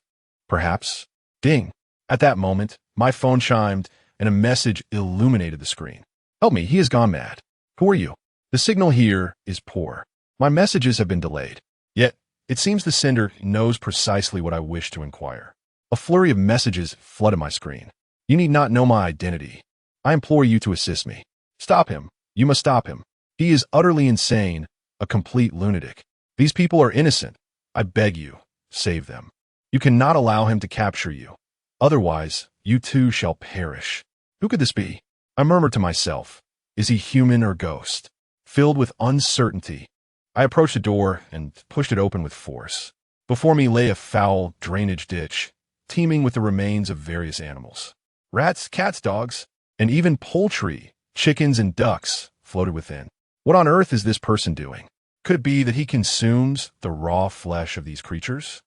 perhaps? Ding! At that moment, my phone chimed and a message illuminated the screen. Help me, he has gone mad. Who are you? The signal here is poor. My messages have been delayed. Yet, it seems the sender knows precisely what I wish to inquire. A flurry of messages flooded my screen. You need not know my identity. I implore you to assist me. Stop him. You must stop him. He is utterly insane, a complete lunatic. These people are innocent. I beg you, save them. You cannot allow him to capture you. Otherwise, you too shall perish. Who could this be? I murmured to myself. Is he human or ghost? Filled with uncertainty, I approached the door and pushed it open with force. Before me lay a foul drainage ditch, teeming with the remains of various animals. Rats, cats, dogs, and even poultry, chickens and ducks floated within. What on earth is this person doing? Could it be that he consumes the raw flesh of these creatures?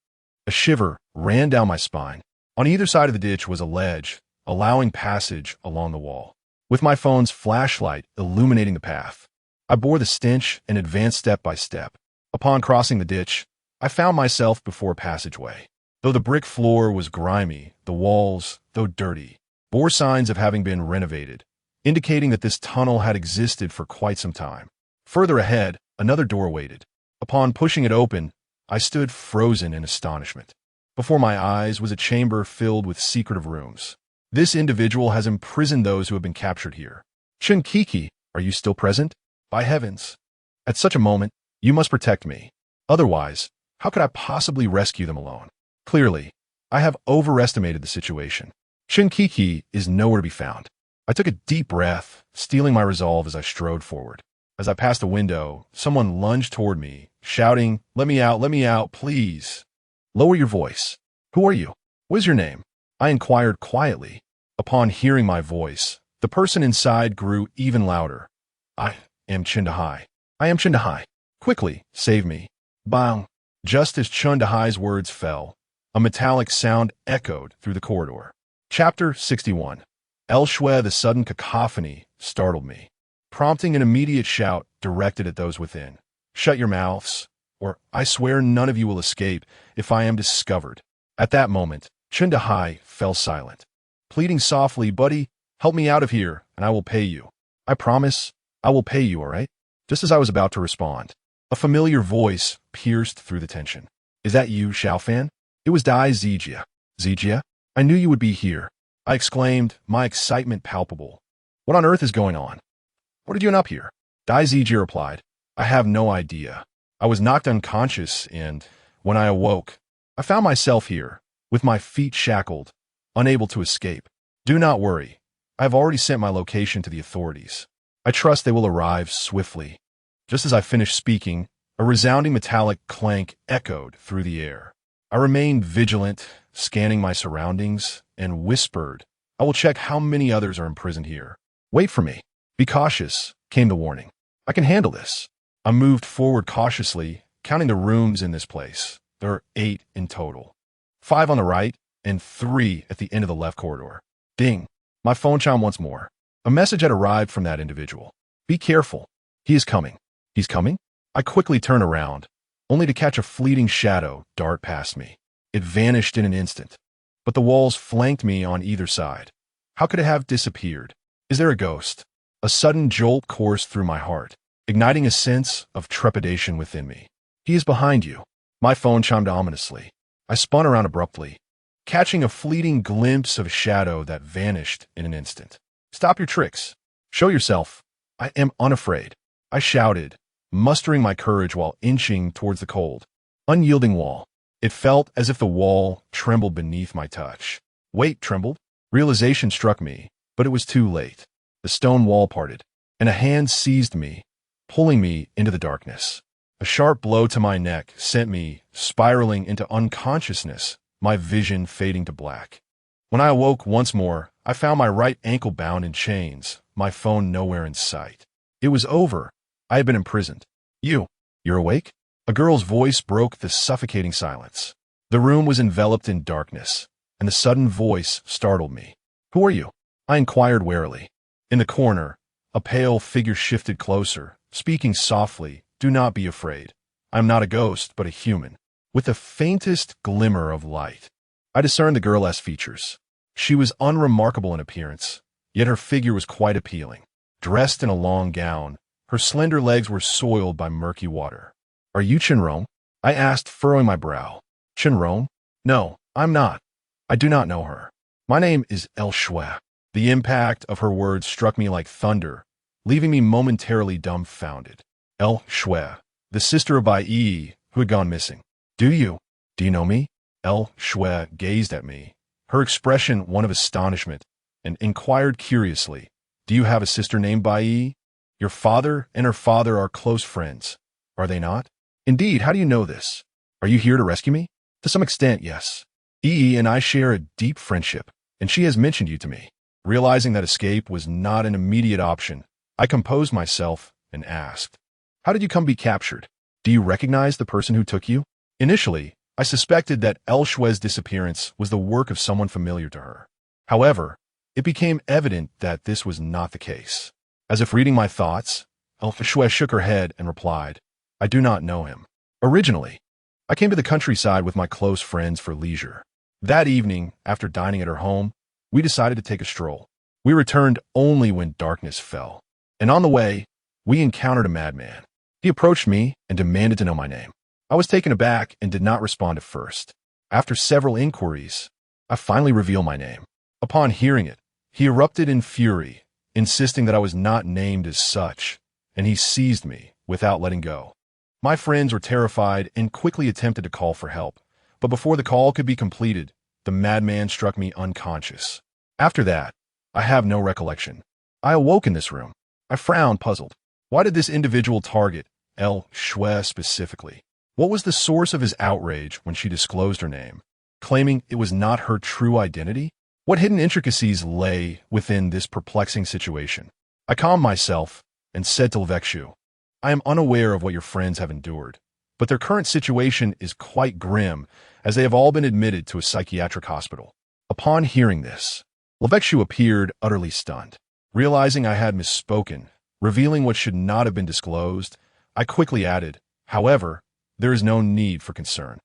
A shiver ran down my spine. On either side of the ditch was a ledge, allowing passage along the wall. With my phone's flashlight illuminating the path, I bore the stench and advanced step by step. Upon crossing the ditch, I found myself before a passageway. Though the brick floor was grimy, the walls, though dirty, bore signs of having been renovated, indicating that this tunnel had existed for quite some time. Further ahead, another door waited. Upon pushing it open, I stood frozen in astonishment. Before my eyes was a chamber filled with secretive rooms. This individual has imprisoned those who have been captured here. Chunkiki, are you still present? By heavens! At such a moment, you must protect me. Otherwise, how could I possibly rescue them alone? Clearly, I have overestimated the situation. Chunkiki is nowhere to be found. I took a deep breath, steeling my resolve as I strode forward. As I passed a window, someone lunged toward me, shouting, let me out, please. Lower your voice. Who are you? What is your name? I inquired quietly. Upon hearing my voice, the person inside grew even louder. I am Chindahai. I am Chindahai. Quickly, save me. Bang. Just as Chun Dahai's words fell, a metallic sound echoed through the corridor. Chapter 61. El Shui, the sudden cacophony startled me, prompting an immediate shout directed at those within. Shut your mouths, or I swear none of you will escape if I am discovered. At that moment, Chun Dahai fell silent, pleading softly, Buddy, help me out of here, and I will pay you. I promise, I will pay you, all right? Just as I was about to respond, a familiar voice pierced through the tension. Is that you, Shaofan? It was Dai Zijia. Zijia? I knew you would be here, I exclaimed, my excitement palpable. What on earth is going on? What are you doing up here? Dai Zijia replied, I have no idea. I was knocked unconscious and, when I awoke, I found myself here, with my feet shackled, unable to escape. Do not worry. I have already sent my location to the authorities. I trust they will arrive swiftly. Just as I finished speaking, a resounding metallic clank echoed through the air. I remained vigilant, scanning my surroundings, and whispered, I will check how many others are imprisoned here. Wait for me. Be cautious, came the warning. I can handle this. I moved forward cautiously, counting the rooms in this place. There are 8 in total. 5 on the right, and 3 at the end of the left corridor. Ding. My phone chimed once more. A message had arrived from that individual. Be careful. He is coming. He's coming? I quickly turned around, only to catch a fleeting shadow dart past me. It vanished in an instant, but the walls flanked me on either side. How could it have disappeared? Is there a ghost? A sudden jolt coursed through my heart, igniting a sense of trepidation within me. He is behind you. My phone chimed ominously. I spun around abruptly, catching a fleeting glimpse of a shadow that vanished in an instant. Stop your tricks. Show yourself. I am unafraid, I shouted, mustering my courage while inching towards the cold, unyielding wall. It felt as if the wall trembled beneath my touch. Weight trembled. Realization struck me, but it was too late. The stone wall parted, and a hand seized me, pulling me into the darkness. A sharp blow to my neck sent me spiraling into unconsciousness, my vision fading to black. When I awoke once more, I found my right ankle bound in chains, my phone nowhere in sight. It was over. I had been imprisoned. You're awake? A girl's voice broke the suffocating silence. The room was enveloped in darkness, and the sudden voice startled me. Who are you? I inquired warily. In the corner, a pale figure shifted closer, speaking softly, Do not be afraid. I am not a ghost, but a human, with the faintest glimmer of light. I discerned the girl's features. She was unremarkable in appearance, yet her figure was quite appealing. Dressed in a long gown, her slender legs were soiled by murky water. Are you Chenrong? I asked, furrowing my brow. Chenrong? No, I'm not. I do not know her. My name is El Shui. The impact of her words struck me like thunder, leaving me momentarily dumbfounded. El Shui, the sister of Bai Yi, who had gone missing. Do you know me? El Shui gazed at me, her expression one of astonishment, and inquired curiously, Do you have a sister named Bai Yi? Your father and her father are close friends, are they not? Indeed, how do you know this? Are you here to rescue me? To some extent, yes. Yi and I share a deep friendship, and she has mentioned you to me. Realizing that escape was not an immediate option, I composed myself and asked, How did you come to be captured? Do you recognize the person who took you? Initially, I suspected that El Shui's disappearance was the work of someone familiar to her. However, it became evident that this was not the case. As if reading my thoughts, El Shui shook her head and replied, I do not know him. Originally, I came to the countryside with my close friends for leisure. That evening, after dining at her home, we decided to take a stroll. We returned only when darkness fell, and on the way, we encountered a madman. He approached me and demanded to know my name. I was taken aback and did not respond at first. After several inquiries, I finally revealed my name. Upon hearing it, he erupted in fury, insisting that I was not named as such, and he seized me without letting go. My friends were terrified and quickly attempted to call for help, but before the call could be completed, the madman struck me unconscious. After that, I have no recollection. I awoke in this room. I frowned, puzzled. Why did this individual target El Shui specifically? What was the source of his outrage when she disclosed her name, claiming it was not her true identity? What hidden intricacies lay within this perplexing situation? I calmed myself and said to Vexu, I am unaware of what your friends have endured, but their current situation is quite grim, as they have all been admitted to a psychiatric hospital. Upon hearing this, Lavexu appeared utterly stunned. Realizing I had misspoken, revealing what should not have been disclosed, I quickly added, however, there is no need for concern.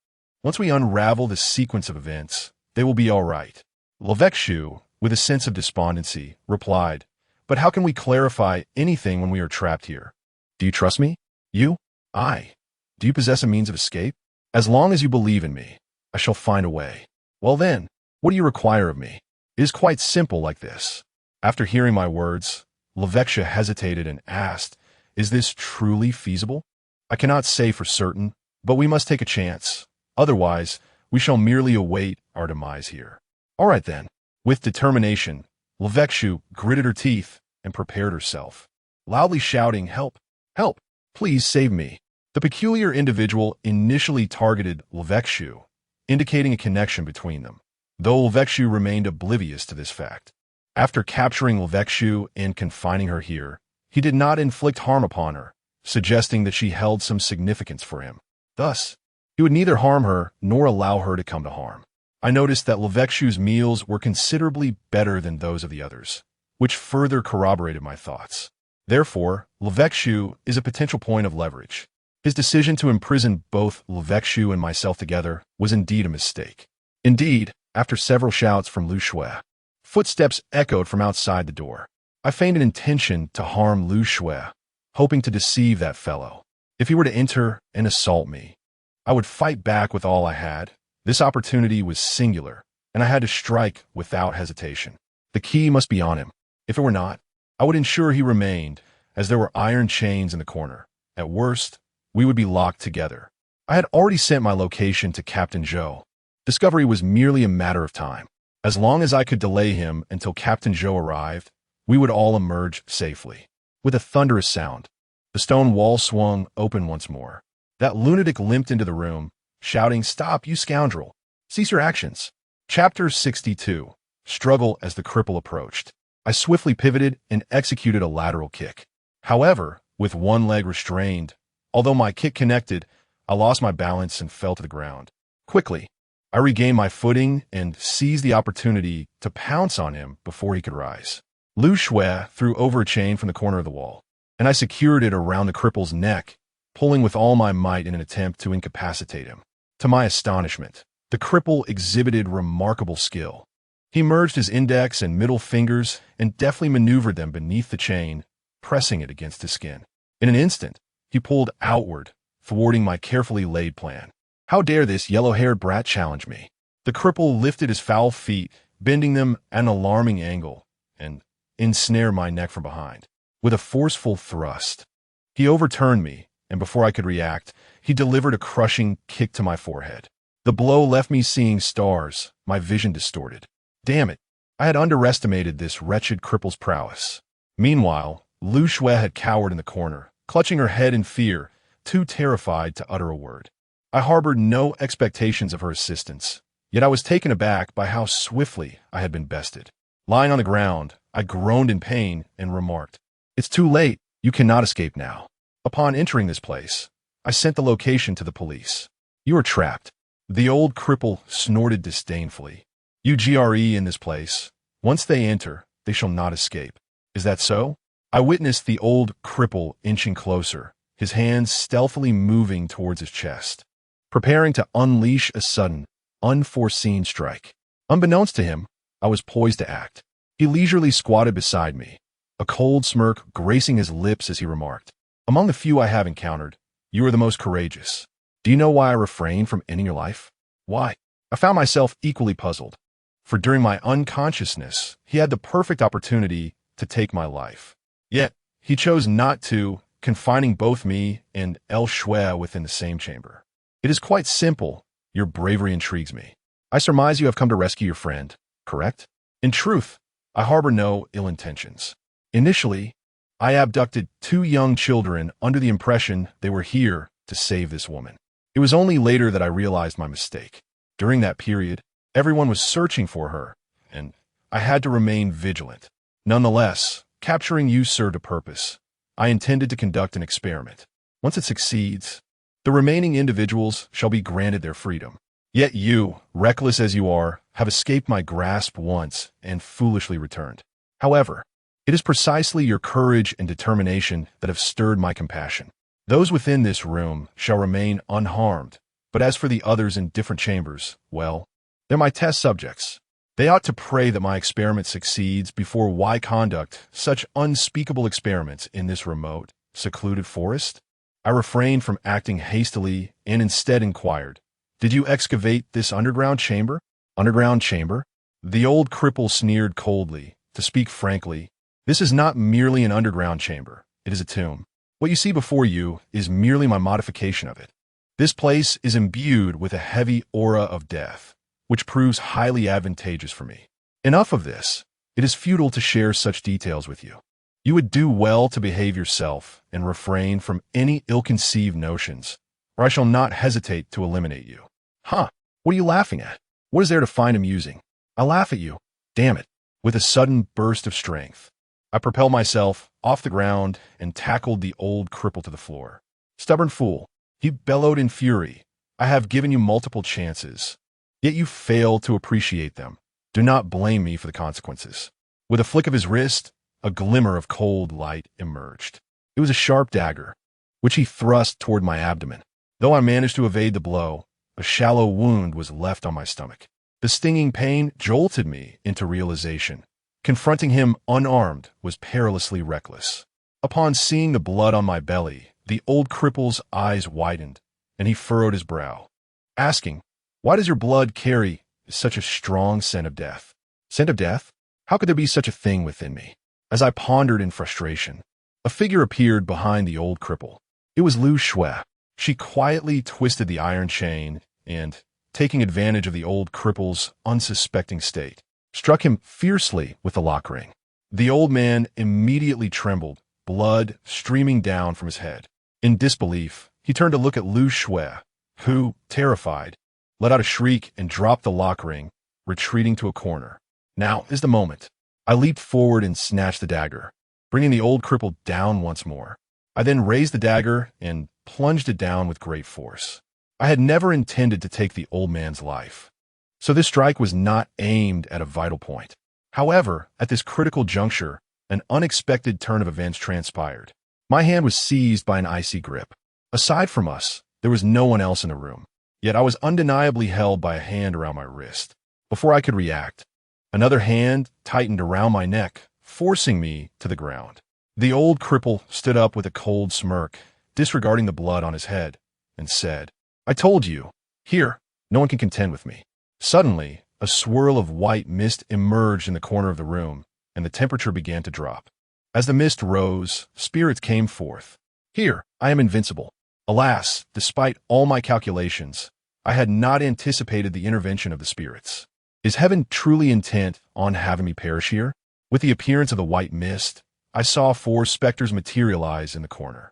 Once we unravel this sequence of events, they will be all right. Lavexu, with a sense of despondency, replied, but how can we clarify anything when we are trapped here? Do you trust me? You? I. Do you possess a means of escape? As long as you believe in me, I shall find a way. Well then, what do you require of me? It is quite simple like this. After hearing my words, Lavexu hesitated and asked, is this truly feasible? I cannot say for certain, but we must take a chance. Otherwise, we shall merely await our demise here. All right then. With determination, Lavexu gritted her teeth and prepared herself, loudly shouting, help, help, please save me. The peculiar individual initially targeted Lavexu, indicating a connection between them, though Lavexu remained oblivious to this fact. After capturing Lavexu and confining her here, he did not inflict harm upon her, suggesting that she held some significance for him. Thus, he would neither harm her nor allow her to come to harm. I noticed that Lavexu's meals were considerably better than those of the others, which further corroborated my thoughts. Therefore, Lavexu is a potential point of leverage. His decision to imprison both Lavexu and myself together was indeed a mistake. Indeed, after several shouts from Lu Shui, footsteps echoed from outside the door. I feigned an intention to harm Lu Shui, hoping to deceive that fellow. If he were to enter and assault me, I would fight back with all I had. This opportunity was singular, and I had to strike without hesitation. The key must be on him. If it were not, I would ensure he remained, as there were iron chains in the corner. At worst, we would be locked together. I had already sent my location to Captain Zhou. Discovery was merely a matter of time. As long as I could delay him until Captain Zhou arrived, we would all emerge safely. With a thunderous sound, the stone wall swung open once more. That lunatic limped into the room, shouting, "Stop, you scoundrel! Cease your actions!" Chapter 62. Struggle as the cripple approached. I swiftly pivoted and executed a lateral kick. However, with one leg restrained, although my kick connected, I lost my balance and fell to the ground. Quickly, I regained my footing and seized the opportunity to pounce on him before he could rise. Lu Shui threw over a chain from the corner of the wall, and I secured it around the cripple's neck, pulling with all my might in an attempt to incapacitate him. To my astonishment, the cripple exhibited remarkable skill. He merged his index and middle fingers and deftly maneuvered them beneath the chain, pressing it against his skin. In an instant, he pulled outward, thwarting my carefully laid plan. How dare this yellow-haired brat challenge me? The cripple lifted his foul feet, bending them at an alarming angle, and ensnared my neck from behind. With a forceful thrust, he overturned me, and before I could react, he delivered a crushing kick to my forehead. The blow left me seeing stars, my vision distorted. Damn it, I had underestimated this wretched cripple's prowess. Meanwhile, Lu Shui had cowered in the corner, clutching her head in fear, too terrified to utter a word. I harbored no expectations of her assistance, yet I was taken aback by how swiftly I had been bested. Lying on the ground, I groaned in pain and remarked, "It's too late, you cannot escape now." Upon entering this place, I sent the location to the police. "You are trapped." The old cripple snorted disdainfully. "You GRE in this place. Once they enter, they shall not escape. Is that so?" I witnessed the old cripple inching closer, his hands stealthily moving towards his chest, preparing to unleash a sudden, unforeseen strike. Unbeknownst to him, I was poised to act. He leisurely squatted beside me, a cold smirk gracing his lips as he remarked, "Among the few I have encountered, you are the most courageous. Do you know why I refrained from ending your life?" Why? I found myself equally puzzled, for during my unconsciousness, he had the perfect opportunity to take my life. Yet, he chose not to, confining both me and El Shui within the same chamber. It is quite simple. Your bravery intrigues me. I surmise you have come to rescue your friend, correct? In truth, I harbor no ill intentions. Initially, I abducted 2 young children under the impression they were here to save this woman. It was only later that I realized my mistake. During that period, everyone was searching for her, and I had to remain vigilant. Nonetheless, capturing you served a purpose. I intended to conduct an experiment. Once it succeeds, The remaining individuals shall be granted their freedom. Yet you, reckless as you are, have escaped my grasp once and foolishly returned. However, it is precisely your courage and determination that have stirred my compassion. Those within this room shall remain unharmed, but as for the others in different chambers, well, they're my test subjects. They ought to pray that my experiment succeeds before why conduct such unspeakable experiments in this remote, secluded forest? I refrained from acting hastily and instead inquired, "Did you excavate this underground chamber?" "Underground chamber?" The old cripple sneered coldly. "To speak frankly, this is not merely an underground chamber. It is a tomb. What you see before you is merely my modification of it. This place is imbued with a heavy aura of death, which proves highly advantageous for me. Enough of this. It is futile to share such details with you. You would do well to behave yourself and refrain from any ill-conceived notions, or I shall not hesitate to eliminate you." "Huh, what are you laughing at? What is there to find amusing?" "I laugh at you. Damn it." With a sudden burst of strength, I propelled myself off the ground and tackled the old cripple to the floor. "Stubborn fool," he bellowed in fury. "I have given you multiple chances, yet you fail to appreciate them. Do not blame me for the consequences." With a flick of his wrist, a glimmer of cold light emerged. It was a sharp dagger, which he thrust toward my abdomen. Though I managed to evade the blow, a shallow wound was left on my stomach. The stinging pain jolted me into realization. Confronting him unarmed was perilously reckless. Upon seeing the blood on my belly, the old cripple's eyes widened, and he furrowed his brow, asking, "Why does your blood carry such a strong scent of death?" Scent of death? How could there be such a thing within me? As I pondered in frustration, a figure appeared behind the old cripple. It was Lu Shui. She quietly twisted the iron chain and, taking advantage of the old cripple's unsuspecting state, struck him fiercely with the lock ring. The old man immediately trembled, blood streaming down from his head. In disbelief, he turned to look at Lu Shui, who, terrified, let out a shriek and dropped the lock ring, retreating to a corner. Now is the moment. I leaped forward and snatched the dagger, bringing the old cripple down once more. I then raised the dagger and plunged it down with great force. I had never intended to take the old man's life, so this strike was not aimed at a vital point. However, at this critical juncture, an unexpected turn of events transpired. My hand was seized by an icy grip. Aside from us, there was no one else in the room, yet I was undeniably held by a hand around my wrist. Before I could react, another hand tightened around my neck, forcing me to the ground. The old cripple stood up with a cold smirk, disregarding the blood on his head, and said, "I told you. Here, no one can contend with me." Suddenly, a swirl of white mist emerged in the corner of the room, and the temperature began to drop. As the mist rose, spirits came forth. "Here, I am invincible." Alas, despite all my calculations, I had not anticipated the intervention of the spirits. Is heaven truly intent on having me perish here? With the appearance of the white mist, I saw 4 specters materialize in the corner.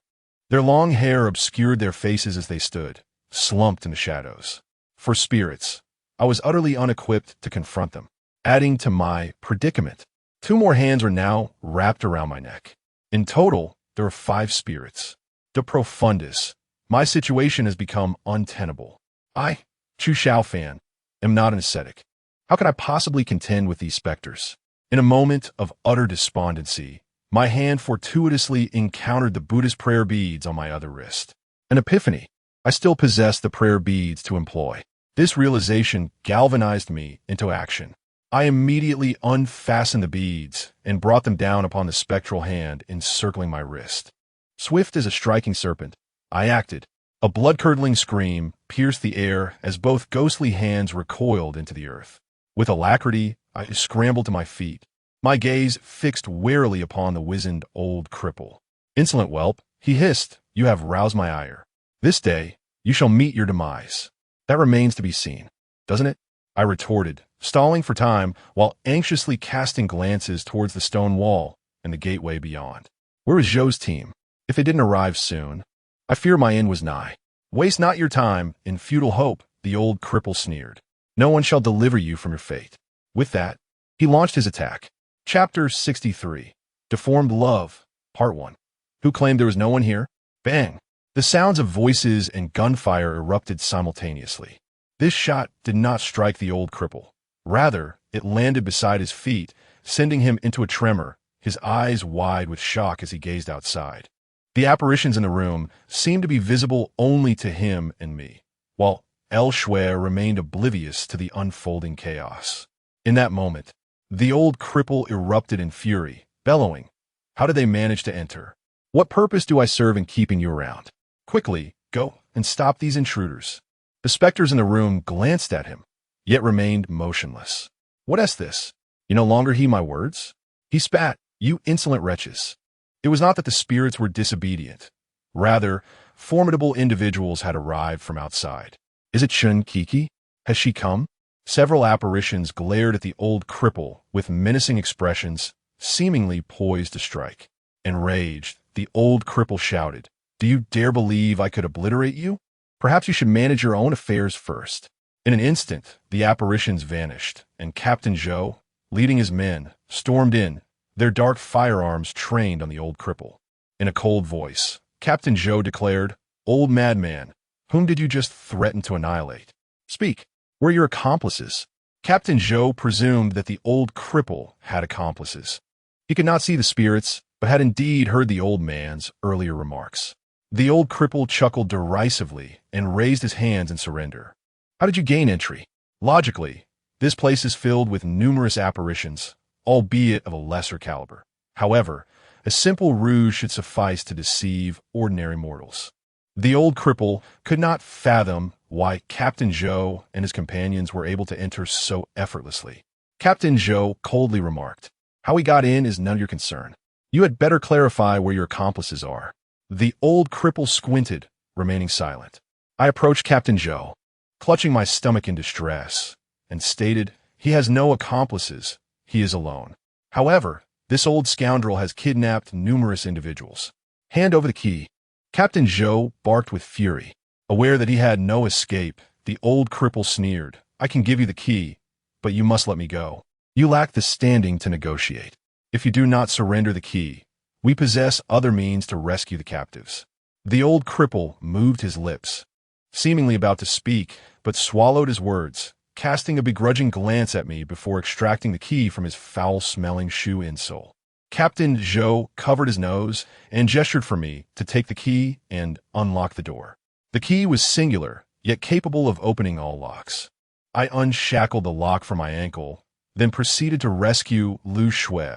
Their long hair obscured their faces as they stood, slumped in the shadows. For spirits, I was utterly unequipped to confront them. Adding to my predicament, 2 more hands are now wrapped around my neck. In total, there are 5 spirits. De profundis, my situation has become untenable. I, Chu Shaofan, am not an ascetic. How can I possibly contend with these specters? In a moment of utter despondency, my hand fortuitously encountered the Buddhist prayer beads on my other wrist. An epiphany. I still possessed the prayer beads to employ. This realization galvanized me into action. I immediately unfastened the beads and brought them down upon the spectral hand encircling my wrist. Swift as a striking serpent, I acted. A blood-curdling scream pierced the air as both ghostly hands recoiled into the earth. With alacrity, I scrambled to my feet, my gaze fixed warily upon the wizened old cripple. "Insolent whelp," he hissed, "you have roused my ire. This day, you shall meet your demise." "That remains to be seen, doesn't it?" I retorted, stalling for time while anxiously casting glances towards the stone wall and the gateway beyond. Where was Zhou's team? If they didn't arrive soon, I fear my end was nigh. "Waste not your time in futile hope," the old cripple sneered. "No one shall deliver you from your fate." With that, he launched his attack. Chapter 63. Deformed Love, Part 1. Who claimed there was no one here? Bang! The sounds of voices and gunfire erupted simultaneously. This shot did not strike the old cripple. Rather, it landed beside his feet, sending him into a tremor, his eyes wide with shock as he gazed outside. The apparitions in the room seemed to be visible only to him and me, while El Shui remained oblivious to the unfolding chaos. In that moment, the old cripple erupted in fury, bellowing, "How did they manage to enter? What purpose do I serve in keeping you around? Quickly, go and stop these intruders." The specters in the room glanced at him, yet remained motionless. "What is this? You no longer heed my words?" He spat, "You insolent wretches." It was not that the spirits were disobedient. Rather, formidable individuals had arrived from outside. "Is it Chun Kiki? Has she come?" Several apparitions glared at the old cripple with menacing expressions, seemingly poised to strike. Enraged, the old cripple shouted, "Do you dare believe I could obliterate you? Perhaps you should manage your own affairs first." In an instant, the apparitions vanished, and Captain Zhou, leading his men, stormed in, their dark firearms trained on the old cripple. In a cold voice, Captain Zhou declared, "Old madman, whom did you just threaten to annihilate? Speak, where are your accomplices?" Captain Zhou presumed that the old cripple had accomplices. He could not see the spirits, but had indeed heard the old man's earlier remarks. The old cripple chuckled derisively and raised his hands in surrender. "How did you gain entry? Logically, this place is filled with numerous apparitions, albeit of a lesser caliber. However, a simple ruse should suffice to deceive ordinary mortals." The old cripple could not fathom why Captain Zhou and his companions were able to enter so effortlessly. Captain Zhou coldly remarked, "How we got in is none of your concern. You had better clarify where your accomplices are." The old cripple squinted, remaining silent. I approached Captain Zhou, clutching my stomach in distress, and stated, "He has no accomplices. He is alone. However, this old scoundrel has kidnapped numerous individuals. Hand over the key." Captain Zhou barked with fury. Aware that he had no escape, the old cripple sneered, "I can give you the key, but you must let me go. You lack the standing to negotiate. If you do not surrender the key, we possess other means to rescue the captives." The old cripple moved his lips, seemingly about to speak, but swallowed his words, casting a begrudging glance at me before extracting the key from his foul-smelling shoe insole. Captain Zhou covered his nose and gestured for me to take the key and unlock the door. The key was singular, yet capable of opening all locks. I unshackled the lock from my ankle, then proceeded to rescue Lu Shui,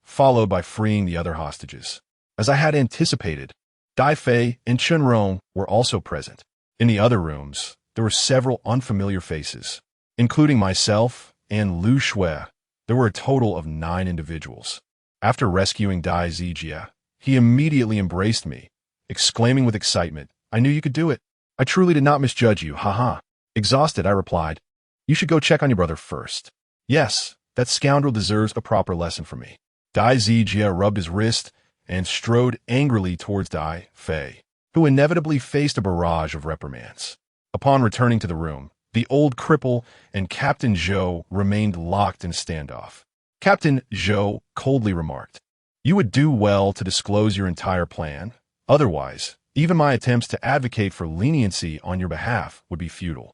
followed by freeing the other hostages. As I had anticipated, Dai Fei and Chun Rong were also present. In the other rooms, there were several unfamiliar faces. Including myself and Lu Shui, there were a total of 9 individuals. After rescuing Dai Zijia, he immediately embraced me, exclaiming with excitement, "I knew you could do it. I truly did not misjudge you, haha." Exhausted, I replied, "You should go check on your brother first." "Yes, that scoundrel deserves a proper lesson from me." Dai Zijia rubbed his wrist and strode angrily towards Dai Fei, who inevitably faced a barrage of reprimands. Upon returning to the room, the old cripple and Captain Zhou remained locked in a standoff. Captain Zhou coldly remarked, "You would do well to disclose your entire plan. Otherwise, even my attempts to advocate for leniency on your behalf would be futile."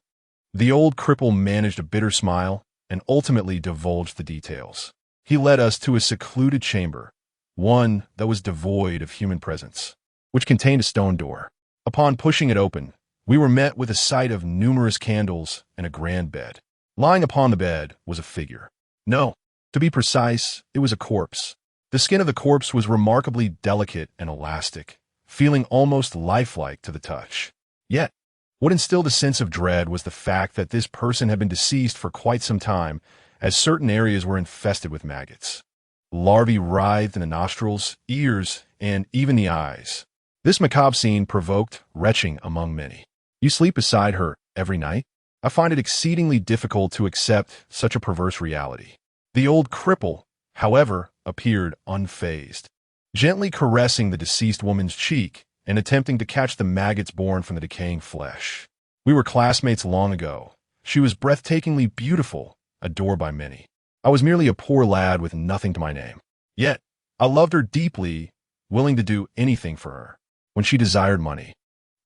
The old cripple managed a bitter smile and ultimately divulged the details. He led us to a secluded chamber, one that was devoid of human presence, which contained a stone door. Upon pushing it open, we were met with a sight of numerous candles and a grand bed. Lying upon the bed was a figure. No, to be precise, it was a corpse. The skin of the corpse was remarkably delicate and elastic, feeling almost lifelike to the touch. Yet, what instilled a sense of dread was the fact that this person had been deceased for quite some time, as certain areas were infested with maggots. Larvae writhed in the nostrils, ears, and even the eyes. This macabre scene provoked retching among many. "You sleep beside her every night?" I find it exceedingly difficult to accept such a perverse reality. The old cripple, however, appeared unfazed, gently caressing the deceased woman's cheek and attempting to catch the maggots born from the decaying flesh. "We were classmates long ago. She was breathtakingly beautiful, adored by many. I was merely a poor lad with nothing to my name. Yet, I loved her deeply, willing to do anything for her. When she desired money,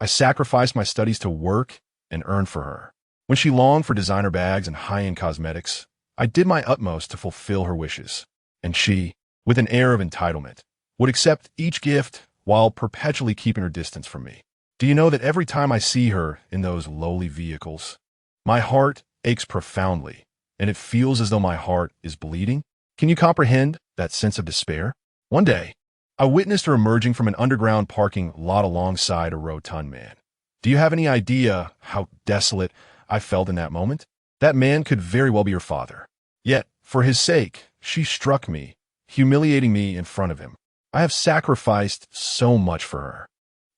I sacrificed my studies to work and earn for her. When she longed for designer bags and high-end cosmetics, I did my utmost to fulfill her wishes. And she, with an air of entitlement, would accept each gift while perpetually keeping her distance from me. Do you know that every time I see her in those lowly vehicles, my heart aches profoundly, and it feels as though my heart is bleeding? Can you comprehend that sense of despair? One day, I witnessed her emerging from an underground parking lot alongside a rotund man. Do you have any idea how desolate I felt in that moment? That man could very well be her father. Yet, for his sake, she struck me, humiliating me in front of him. I have sacrificed so much for her,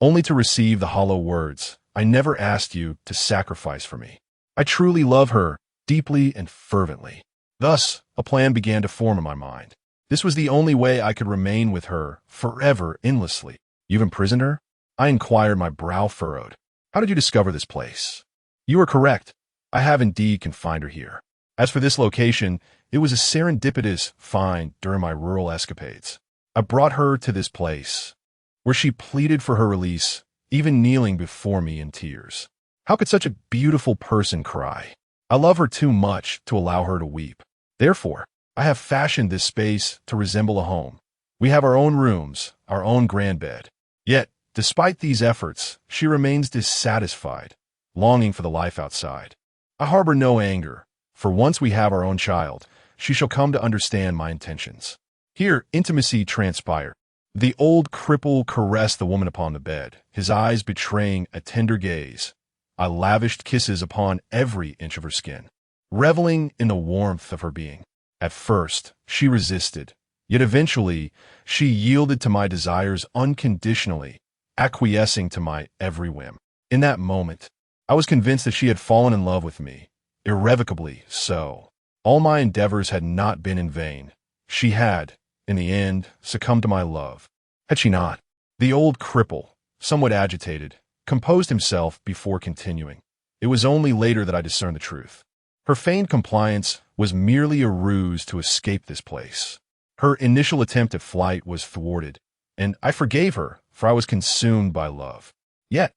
only to receive the hollow words, "I never asked you to sacrifice for me." I truly love her, deeply and fervently. Thus, a plan began to form in my mind. This was the only way I could remain with her forever, endlessly. "You've imprisoned her?" I inquired, my brow furrowed. "How did you discover this place?" "You are correct. I have indeed confined her here. As for this location, it was a serendipitous find during my rural escapades. I brought her to this place, where she pleaded for her release, even kneeling before me in tears. How could such a beautiful person cry? I love her too much to allow her to weep. Therefore, I have fashioned this space to resemble a home. We have our own rooms, our own grand bed. Yet, despite these efforts, she remains dissatisfied, longing for the life outside. I harbor no anger, for once we have our own child, she shall come to understand my intentions." Here, intimacy transpired. The old cripple caressed the woman upon the bed, his eyes betraying a tender gaze. I lavished kisses upon every inch of her skin, reveling in the warmth of her being. At first, she resisted, yet eventually, she yielded to my desires unconditionally, acquiescing to my every whim. In that moment, I was convinced that she had fallen in love with me, irrevocably so. All my endeavors had not been in vain. She had, in the end, succumbed to my love. Had she not? The old cripple, somewhat agitated, composed himself before continuing. It was only later that I discerned the truth. Her feigned compliance was merely a ruse to escape this place. Her initial attempt at flight was thwarted, and I forgave her, for I was consumed by love. Yet,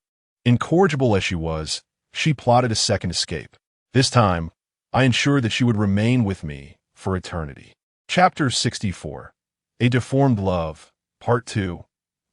incorrigible as she was, she plotted a second escape. This time, I ensured that she would remain with me for eternity. Chapter 64. A Deformed Love, Part 2.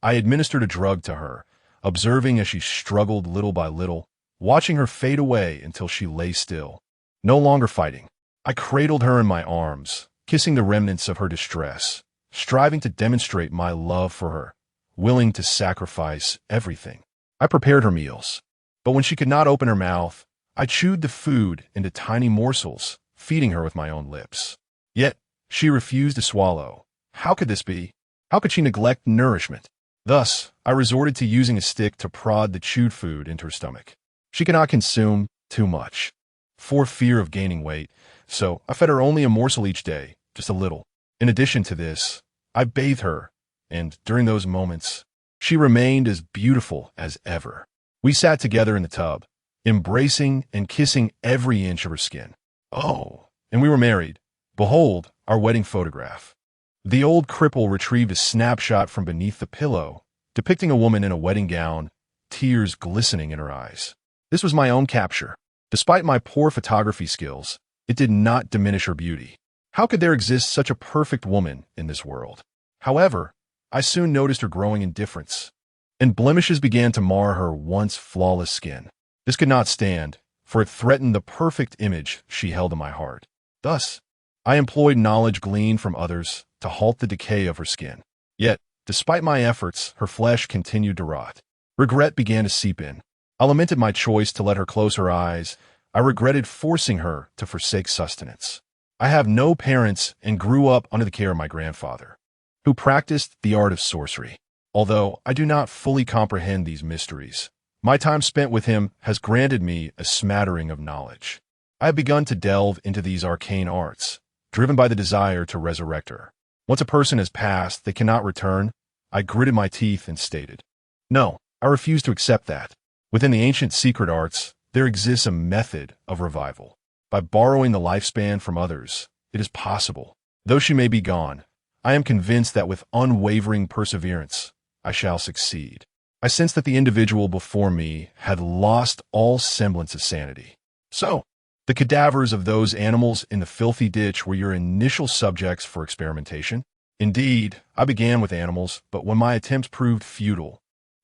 I administered a drug to her, observing as she struggled little by little, watching her fade away until she lay still. No longer fighting, I cradled her in my arms, kissing the remnants of her distress, striving to demonstrate my love for her, willing to sacrifice everything. I prepared her meals, but when she could not open her mouth, I chewed the food into tiny morsels, feeding her with my own lips. Yet, she refused to swallow. How could this be? How could she neglect nourishment? Thus, I resorted to using a stick to prod the chewed food into her stomach. She could not consume too much, for fear of gaining weight, so I fed her only a morsel each day, just a little. In addition to this, I bathed her, and during those moments, she remained as beautiful as ever. We sat together in the tub, embracing and kissing every inch of her skin. Oh, and we were married. Behold, our wedding photograph. The old cripple retrieved a snapshot from beneath the pillow, depicting a woman in a wedding gown, tears glistening in her eyes. This was my own capture. Despite my poor photography skills, it did not diminish her beauty. How could there exist such a perfect woman in this world? However, I soon noticed her growing indifference, and blemishes began to mar her once flawless skin. This could not stand, for it threatened the perfect image she held in my heart. Thus, I employed knowledge gleaned from others to halt the decay of her skin. Yet, despite my efforts, her flesh continued to rot. Regret began to seep in. I lamented my choice to let her close her eyes. I regretted forcing her to forsake sustenance. I have no parents and grew up under the care of my grandfather, who practiced the art of sorcery. Although I do not fully comprehend these mysteries, my time spent with him has granted me a smattering of knowledge. I have begun to delve into these arcane arts, driven by the desire to resurrect her. Once a person has passed, they cannot return. I gritted my teeth and stated, "No, I refuse to accept that. Within the ancient secret arts, there exists a method of revival. By borrowing the lifespan from others, it is possible. Though she may be gone, I am convinced that with unwavering perseverance, I shall succeed." I sensed that the individual before me had lost all semblance of sanity. So, the cadavers of those animals in the filthy ditch were your initial subjects for experimentation? Indeed, I began with animals, but when my attempts proved futile,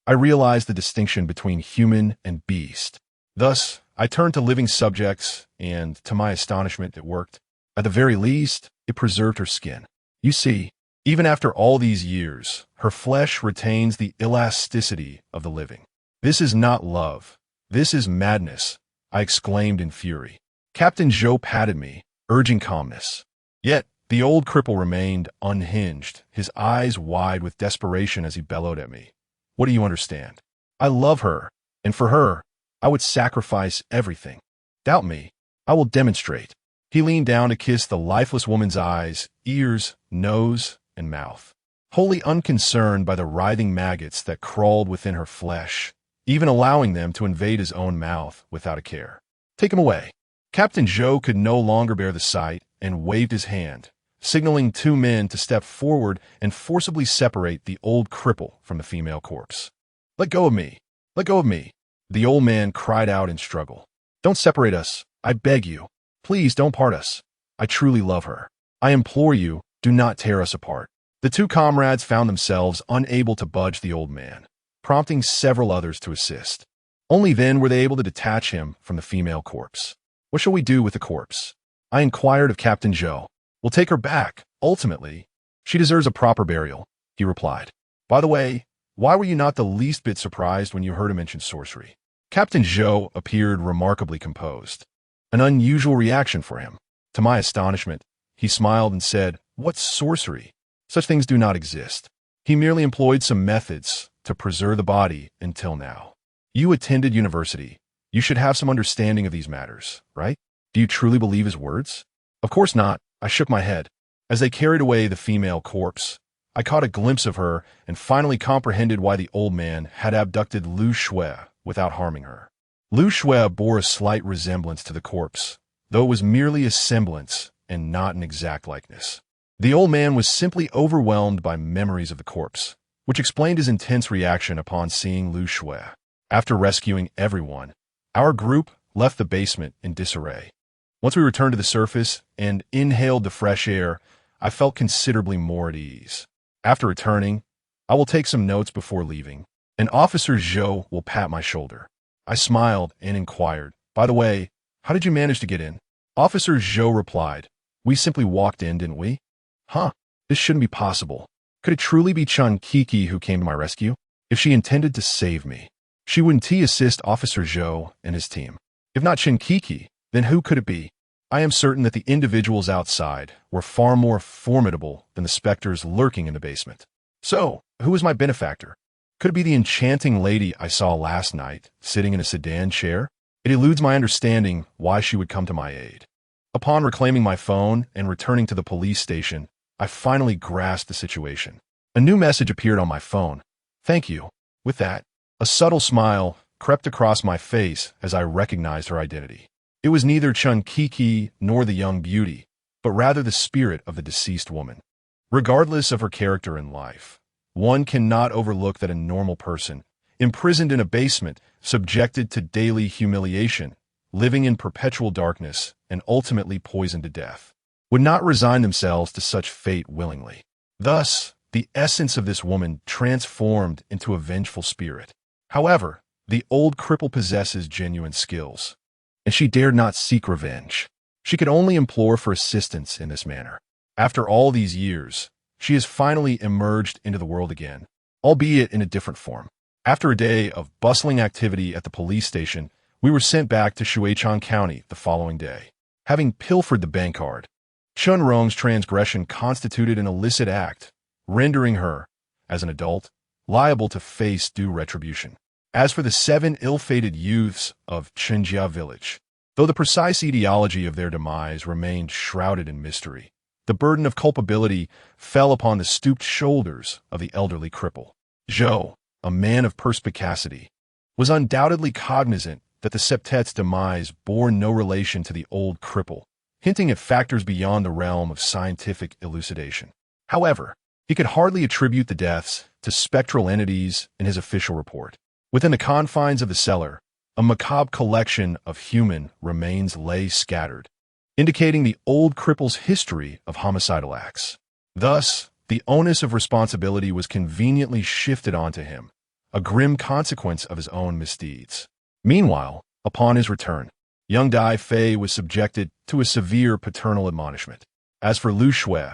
I realized the distinction between human and beast. Thus, I turned to living subjects, and to my astonishment, it worked. At the very least, it preserved her skin. You see, even after all these years, her flesh retains the elasticity of the living. This is not love. This is madness, I exclaimed in fury. Captain Zhou patted me, urging calmness. Yet, the old cripple remained unhinged, his eyes wide with desperation as he bellowed at me. What do you understand? I love her, and for her, I would sacrifice everything. Doubt me. I will demonstrate. He leaned down to kiss the lifeless woman's eyes, ears, nose, and mouth. Wholly unconcerned by the writhing maggots that crawled within her flesh, even allowing them to invade his own mouth without a care. Take him away. Captain Zhou could no longer bear the sight and waved his hand, signaling two men to step forward and forcibly separate the old cripple from the female corpse. Let go of me. Let go of me. The old man cried out in struggle. Don't separate us. I beg you. Please don't part us. I truly love her. I implore you, do not tear us apart. The two comrades found themselves unable to budge the old man, prompting several others to assist. Only then were they able to detach him from the female corpse. What shall we do with the corpse? I inquired of Captain Zhou. We'll take her back. Ultimately, she deserves a proper burial, he replied. By the way, why were you not the least bit surprised when you heard him mention sorcery? Captain Zhou appeared remarkably composed, an unusual reaction for him. To my astonishment, he smiled and said, "What sorcery? Such things do not exist. He merely employed some methods to preserve the body until now. You attended university. You should have some understanding of these matters, right? Do you truly believe his words?" Of course not. I shook my head. As they carried away the female corpse, I caught a glimpse of her and finally comprehended why the old man had abducted Lu Shui without harming her. Lu Shui bore a slight resemblance to the corpse, though it was merely a semblance and not an exact likeness. The old man was simply overwhelmed by memories of the corpse, which explained his intense reaction upon seeing Lu Shui. After rescuing everyone, our group left the basement in disarray. Once we returned to the surface and inhaled the fresh air, I felt considerably more at ease. After returning, I will take some notes before leaving, and Officer Zhou will pat my shoulder. I smiled and inquired, "By the way, how did you manage to get in?" Officer Zhou replied, "We simply walked in, didn't we?" Huh, this shouldn't be possible. Could it truly be Chun Kiki who came to my rescue? If she intended to save me, she wouldn't assist Officer Zhou and his team. If not Chun Kiki, then who could it be? I am certain that the individuals outside were far more formidable than the specters lurking in the basement. So, who was my benefactor? Could it be the enchanting lady I saw last night, sitting in a sedan chair? It eludes my understanding why she would come to my aid. Upon reclaiming my phone and returning to the police station, I finally grasped the situation. A new message appeared on my phone. "Thank you." With that, a subtle smile crept across my face as I recognized her identity. It was neither Chun Kiki nor the young beauty, but rather the spirit of the deceased woman. Regardless of her character in life, one cannot overlook that a normal person, imprisoned in a basement, subjected to daily humiliation, living in perpetual darkness, and ultimately poisoned to death, would not resign themselves to such fate willingly. Thus, the essence of this woman transformed into a vengeful spirit. However, the old cripple possesses genuine skills, and she dared not seek revenge. She could only implore for assistance in this manner. After all these years, she has finally emerged into the world again, albeit in a different form. After a day of bustling activity at the police station, we were sent back to Shuichang County the following day. Having pilfered the bank card, Chun Rong's transgression constituted an illicit act, rendering her, as an adult, liable to face due retribution. As for the 7 ill-fated youths of Chenjia village, though the precise etiology of their demise remained shrouded in mystery, the burden of culpability fell upon the stooped shoulders of the elderly cripple. Zhou, a man of perspicacity, was undoubtedly cognizant that the septet's demise bore no relation to the old cripple, hinting at factors beyond the realm of scientific elucidation. However, He could hardly attribute the deaths to spectral entities in his official report. Within the confines of the cellar, a macabre collection of human remains lay scattered, indicating the old cripple's history of homicidal acts. Thus, the onus of responsibility was conveniently shifted onto him, a grim consequence of his own misdeeds. Meanwhile, upon his return, young Dai Fei was subjected to a severe paternal admonishment. As for Lu Shui,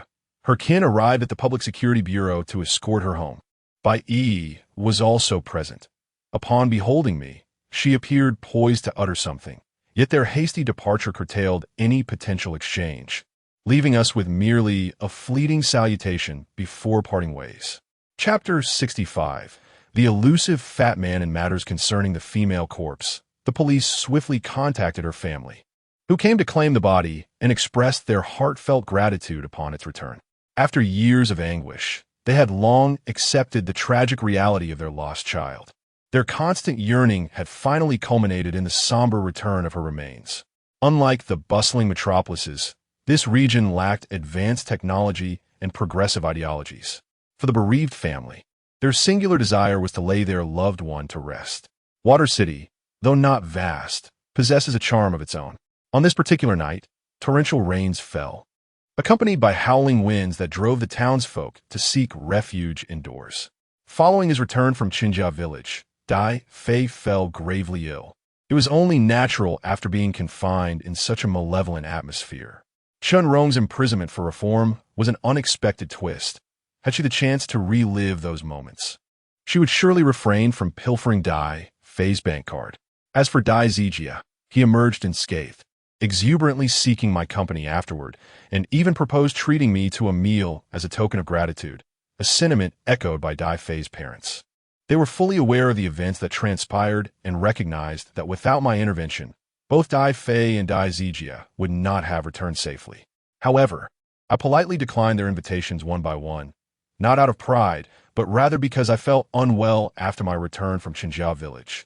her kin arrived at the Public Security Bureau to escort her home. Bai Yi was also present. Upon beholding me, she appeared poised to utter something, yet their hasty departure curtailed any potential exchange, leaving us with merely a fleeting salutation before parting ways. Chapter 65. The elusive fat man in matters concerning the female corpse. The police swiftly contacted her family, who came to claim the body and expressed their heartfelt gratitude upon its return. After years of anguish, they had long accepted the tragic reality of their lost child. Their constant yearning had finally culminated in the somber return of her remains. Unlike the bustling metropolises, this region lacked advanced technology and progressive ideologies. For the bereaved family, their singular desire was to lay their loved one to rest. Water City, though not vast, possesses a charm of its own. On this particular night, torrential rains fell, accompanied by howling winds that drove the townsfolk to seek refuge indoors. Following his return from Qinjia village, Dai Fei fell gravely ill. It was only natural after being confined in such a malevolent atmosphere. Chun Rong's imprisonment for reform was an unexpected twist. Had she the chance to relive those moments, she would surely refrain from pilfering Dai Fei's bank card. As for Dai Zijia, he emerged unscathed, exuberantly seeking my company afterward, and even proposed treating me to a meal as a token of gratitude, a sentiment echoed by Dai Fei's parents. They were fully aware of the events that transpired and recognized that without my intervention, both Dai Fei and Dai Zijia would not have returned safely. However, I politely declined their invitations one by one, not out of pride, but rather because I felt unwell after my return from Qinjiao village.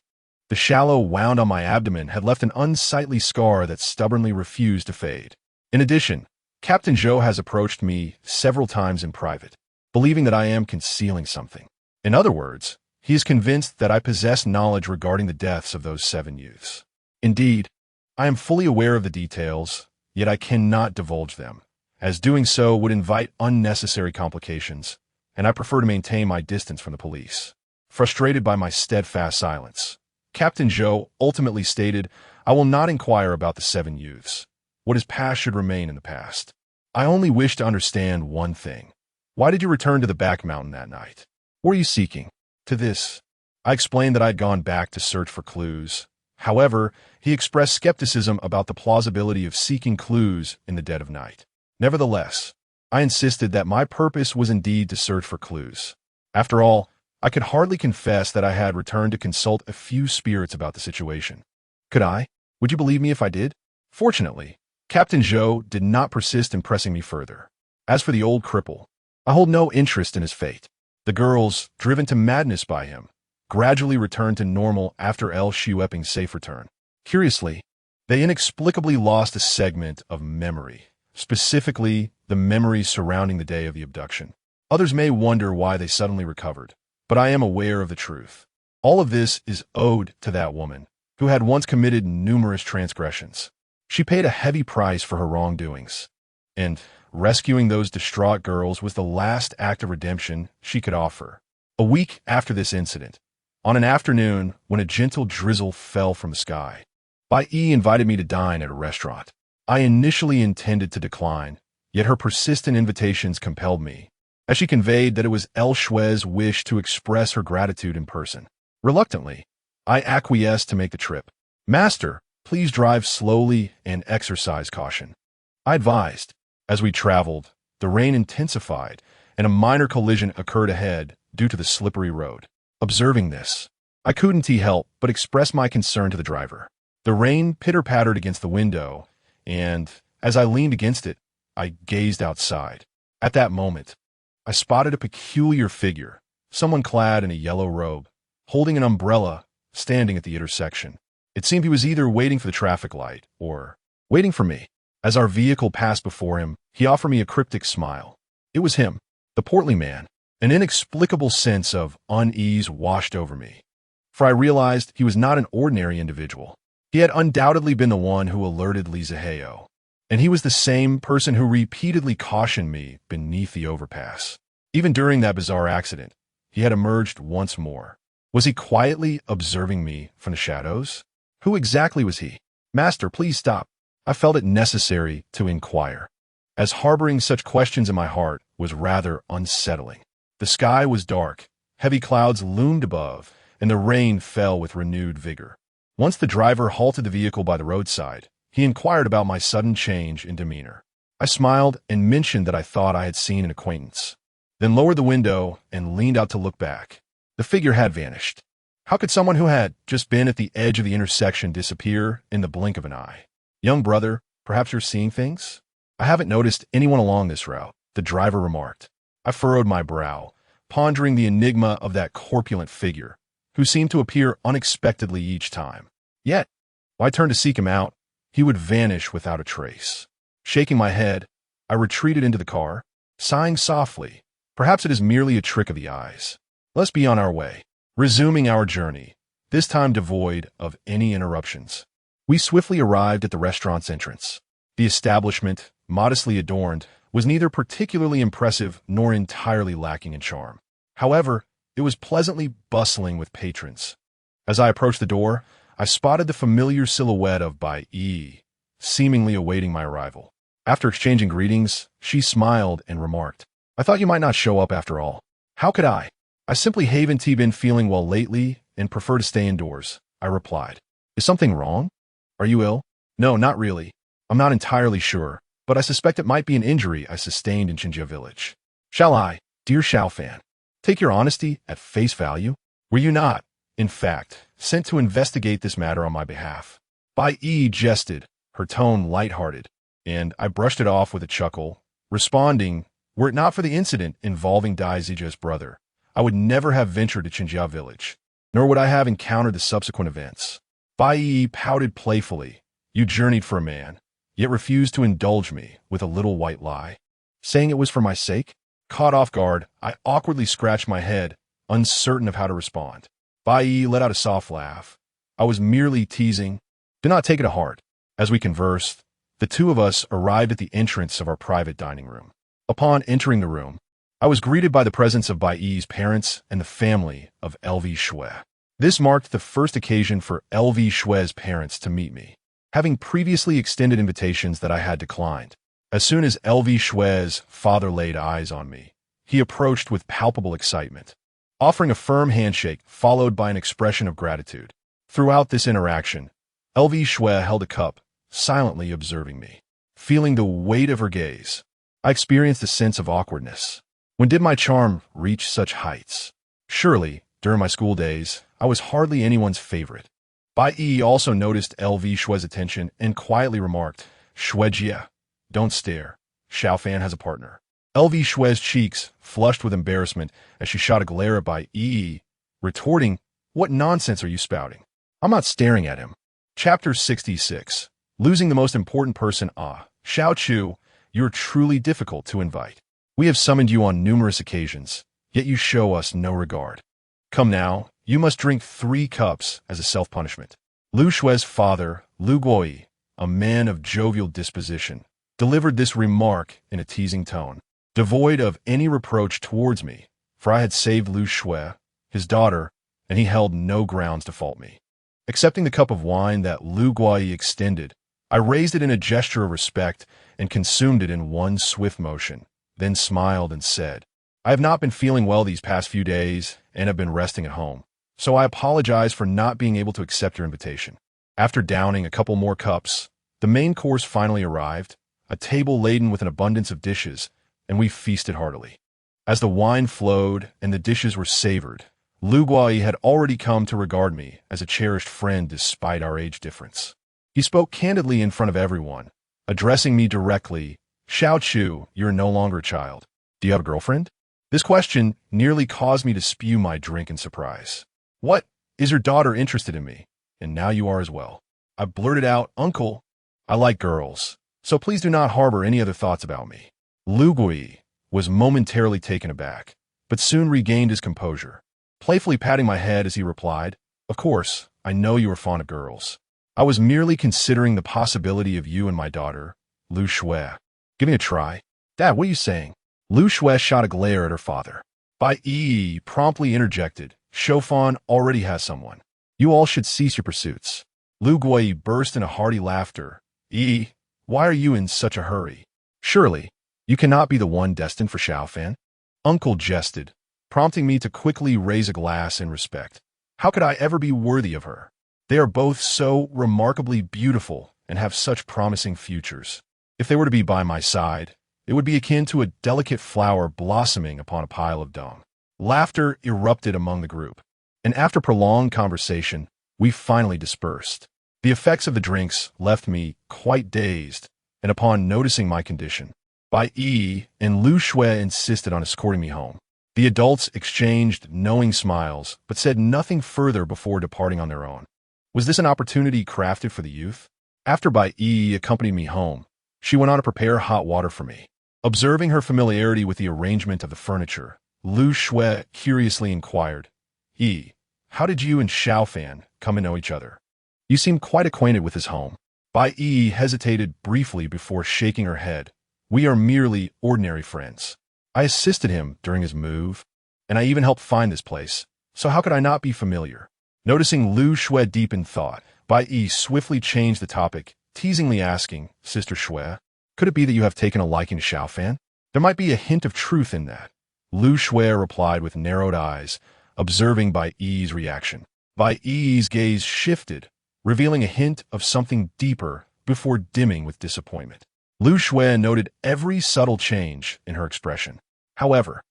The shallow wound on my abdomen had left an unsightly scar that stubbornly refused to fade. In addition, Captain Zhou has approached me several times in private, believing that I am concealing something. In other words, he is convinced that I possess knowledge regarding the deaths of those 7 youths. Indeed, I am fully aware of the details, yet I cannot divulge them, as doing so would invite unnecessary complications, and I prefer to maintain my distance from the police. Frustrated by my steadfast silence, Captain Zhou ultimately stated, "I will not inquire about the 7 youths. What is past should remain in the past. I only wish to understand one thing. Why did you return to the back mountain that night? What were you seeking?" To this, I explained that I had gone back to search for clues. However, he expressed skepticism about the plausibility of seeking clues in the dead of night. Nevertheless, I insisted that my purpose was indeed to search for clues. After all, I could hardly confess that I had returned to consult a few spirits about the situation. Could I? Would you believe me if I did? Fortunately, Captain Zhou did not persist in pressing me further. As for the old cripple, I hold no interest in his fate. The girls, driven to madness by him, gradually returned to normal after El Shueping's safe return. Curiously, they inexplicably lost a segment of memory, specifically the memories surrounding the day of the abduction. Others may wonder why they suddenly recovered, but I am aware of the truth. All of this is owed to that woman, who had once committed numerous transgressions. She paid a heavy price for her wrongdoings, and rescuing those distraught girls was the last act of redemption she could offer. A week after this incident, on an afternoon when a gentle drizzle fell from the sky, Bai Yi invited me to dine at a restaurant. I initially intended to decline, yet her persistent invitations compelled me, as she conveyed that it was El Shui's wish to express her gratitude in person. Reluctantly, I acquiesced to make the trip. "Master, please drive slowly and exercise caution," I advised. As we traveled, the rain intensified, and a minor collision occurred ahead due to the slippery road. Observing this, I couldn't help but express my concern to the driver. The rain pitter-pattered against the window, and as I leaned against it, I gazed outside. At that moment, I spotted a peculiar figure, someone clad in a yellow robe, holding an umbrella, standing at the intersection. It seemed he was either waiting for the traffic light or waiting for me. As our vehicle passed before him, he offered me a cryptic smile. It was him, The portly man. An inexplicable sense of unease washed over me, for I realized he was not an ordinary individual. He had undoubtedly been the one who alerted Li Zihao, and he was the same person who repeatedly cautioned me beneath the overpass. Even during that bizarre accident, he had emerged once more. Was he quietly observing me from the shadows? Who exactly was he? Master, please stop. I felt it necessary to inquire, as harboring such questions in my heart was rather unsettling. The sky was dark, heavy clouds loomed above, and the rain fell with renewed vigor. Once the driver halted the vehicle by the roadside, he inquired about my sudden change in demeanor. I smiled and mentioned that I thought I had seen an acquaintance, then lowered the window and leaned out to look back. The figure had vanished. How could someone who had just been at the edge of the intersection disappear in the blink of an eye? Young brother, perhaps you're seeing things? I haven't noticed anyone along this route, the driver remarked. I furrowed my brow, pondering the enigma of that corpulent figure, who seemed to appear unexpectedly each time. Yet, when I turned to seek him out, he would vanish without a trace. Shaking my head, I retreated into the car, sighing softly. Perhaps it is merely a trick of the eyes. Let's be on our way, resuming our journey, this time devoid of any interruptions. We swiftly arrived at the restaurant's entrance. The establishment, modestly adorned, was neither particularly impressive nor entirely lacking in charm. However, it was pleasantly bustling with patrons. As I approached the door, I spotted the familiar silhouette of Bai Yi, seemingly awaiting my arrival. After exchanging greetings, she smiled and remarked, "I thought you might not show up after all." "How could I? I simply haven't been feeling well lately and prefer to stay indoors," I replied. "Is something wrong? Are you ill?" "No, not really. I'm not entirely sure, but I suspect it might be an injury I sustained in Qinjia village." "Shall I, dear Shaofan, take your honesty at face value? Were you not, in fact, sent to investigate this matter on my behalf?" Bai Yi jested, her tone lighthearted, and I brushed it off with a chuckle, responding, "Were it not for the incident involving Dai Zijia's brother, I would never have ventured to Qinjia village, nor would I have encountered the subsequent events." Bai Yi pouted playfully. "You journeyed for a man, yet refused to indulge me with a little white lie, saying it was for my sake?" Caught off guard, I awkwardly scratched my head, uncertain of how to respond. Bai Yi let out a soft laugh. "I was merely teasing. Do not take it to heart." As we conversed, the two of us arrived at the entrance of our private dining room. Upon entering the room, I was greeted by the presence of Bai Yi's parents and the family of LV Shui. This marked the first occasion for LV Shui's parents to meet me, having previously extended invitations that I had declined. As soon as LV Shui's father laid eyes on me, he approached with palpable excitement, offering a firm handshake followed by an expression of gratitude. Throughout this interaction, LV Shui held a cup, silently observing me. Feeling the weight of her gaze, I experienced a sense of awkwardness. When did my charm reach such heights? Surely, during my school days, I was hardly anyone's favorite. Bai Yi also noticed LV Shui's attention and quietly remarked, "Shuijia, don't stare. Shaofan has a partner." LV Shui's cheeks flushed with embarrassment as she shot a glare at Bai Yi, retorting, "What nonsense are you spouting? I'm not staring at him." Chapter 66. Losing the most important person. Xiao Chu, you're truly difficult to invite. We have summoned you on numerous occasions, yet you show us no regard. Come now, you must drink 3 cups as a self-punishment. Lu Shui's father, Lu Guoyi, a man of jovial disposition, delivered this remark in a teasing tone, devoid of any reproach towards me, for I had saved Lu Shui, his daughter, and he held no grounds to fault me. Accepting the cup of wine that Lu Guoyi extended, I raised it in a gesture of respect and consumed it in one swift motion, then smiled and said, "I have not been feeling well these past few days and have been resting at home, so I apologize for not being able to accept your invitation." After downing a couple more cups, the main course finally arrived, a table laden with an abundance of dishes, and we feasted heartily. As the wine flowed and the dishes were savored, Lu Guoyi had already come to regard me as a cherished friend despite our age difference. He spoke candidly in front of everyone, addressing me directly, "Xiao Chu, you're no longer a child. Do you have a girlfriend?" This question nearly caused me to spew my drink in surprise. "What? Is your daughter interested in me? And now you are as well." I blurted out, "Uncle, I like girls, so please do not harbor any other thoughts about me." Lu Guoyi, was momentarily taken aback, but soon regained his composure, playfully patting my head as he replied, "Of course, I know you are fond of girls. I was merely considering the possibility of you and my daughter, Lu Shui, giving a try." "Dad, what are you saying?" Lu Shui shot a glare at her father. Bai Yi promptly interjected, "Shaofan already has someone. You all should cease your pursuits." Lu Gui burst into hearty laughter. "Yi, why are you in such a hurry? Surely, you cannot be the one destined for Shaofan?" Uncle jested, prompting me to quickly raise a glass in respect. How could I ever be worthy of her? They are both so remarkably beautiful and have such promising futures. If they were to be by my side, it would be akin to a delicate flower blossoming upon a pile of dung. Laughter erupted among the group, and after prolonged conversation, we finally dispersed. The effects of the drinks left me quite dazed, and upon noticing my condition, Bai Yi and Lu Shui insisted on escorting me home. The adults exchanged knowing smiles, but said nothing further before departing on their own. Was this an opportunity crafted for the youth? After Bai Yi accompanied me home, she went on to prepare hot water for me. Observing her familiarity with the arrangement of the furniture, Lu Shui curiously inquired, "Yi, how did you and Shaofan come to know each other? You seem quite acquainted with his home." Bai Yi hesitated briefly before shaking her head. "We are merely ordinary friends. I assisted him during his move, and I even helped find this place, so how could I not be familiar?" Noticing Lu Shui deep in thought, Bai Yi swiftly changed the topic, teasingly asking, "Sister Shui, could it be that you have taken a liking to Shaofan? There might be a hint of truth in that." Lu Shui replied with narrowed eyes, observing Bai Yi's reaction. Bai Yi's gaze shifted, revealing a hint of something deeper before dimming with disappointment. Lu Shui noted every subtle change in her expression. However,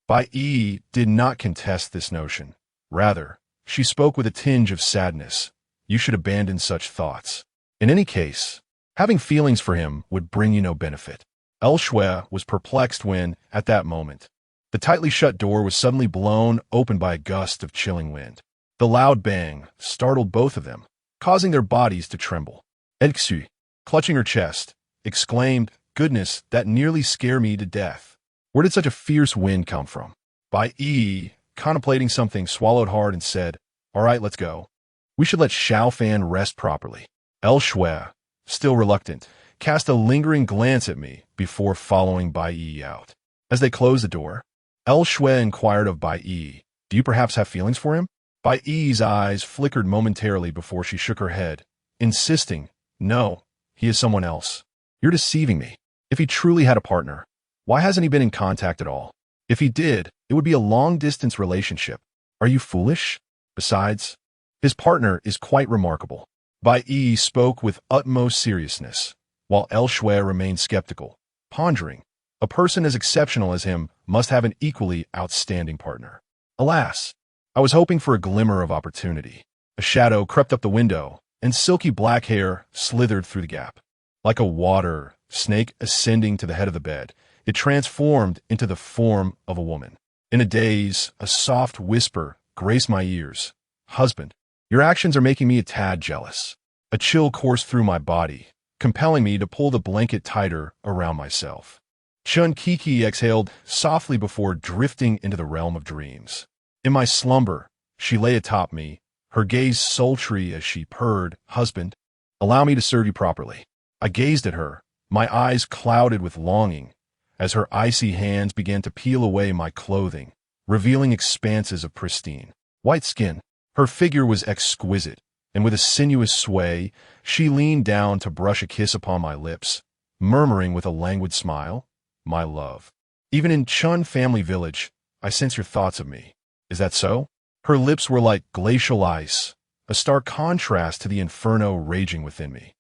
Bai Yi did not contest this notion. Rather, she spoke with a tinge of sadness. "You should abandon such thoughts. In any case, having feelings for him would bring you no benefit." El Shui was perplexed when, at that moment, the tightly shut door was suddenly blown open by a gust of chilling wind. The loud bang startled both of them, causing their bodies to tremble. Elxu, clutching her chest, exclaimed, "Goodness, that nearly scared me to death. Where did such a fierce wind come from?" Bai Yi, contemplating something, swallowed hard and said, "All right, let's go. We should let Shaofan rest properly." El Shui, still reluctant, cast a lingering glance at me before following Bai Yi out. As they closed the door, El Shui inquired of Bai Yi, "Do you perhaps have feelings for him?" Bai Yi's eyes flickered momentarily before she shook her head, insisting, "No, he is someone else. You're deceiving me. If he truly had a partner, why hasn't he been in contact at all? If he did, it would be a long-distance relationship. Are you foolish? Besides, his partner is quite remarkable." Bai Yi spoke with utmost seriousness, while El Shui remained skeptical, pondering. A person as exceptional as him must have an equally outstanding partner. Alas, I was hoping for a glimmer of opportunity. A shadow crept up the window, and silky black hair slithered through the gap. Like a water snake ascending to the head of the bed, it transformed into the form of a woman. In a daze, a soft whisper graced my ears. "Husband, your actions are making me a tad jealous." A chill coursed through my body, compelling me to pull the blanket tighter around myself. Chun Kiki exhaled softly before drifting into the realm of dreams. In my slumber, she lay atop me, her gaze sultry as she purred, "Husband, allow me to serve you properly." I gazed at her, my eyes clouded with longing, as her icy hands began to peel away my clothing, revealing expanses of pristine white skin. Her figure was exquisite, and with a sinuous sway, she leaned down to brush a kiss upon my lips, murmuring with a languid smile, "My love. Even in Chun family village, I sense your thoughts of me. Is that so?" Her lips were like glacial ice, a stark contrast to the inferno raging within me.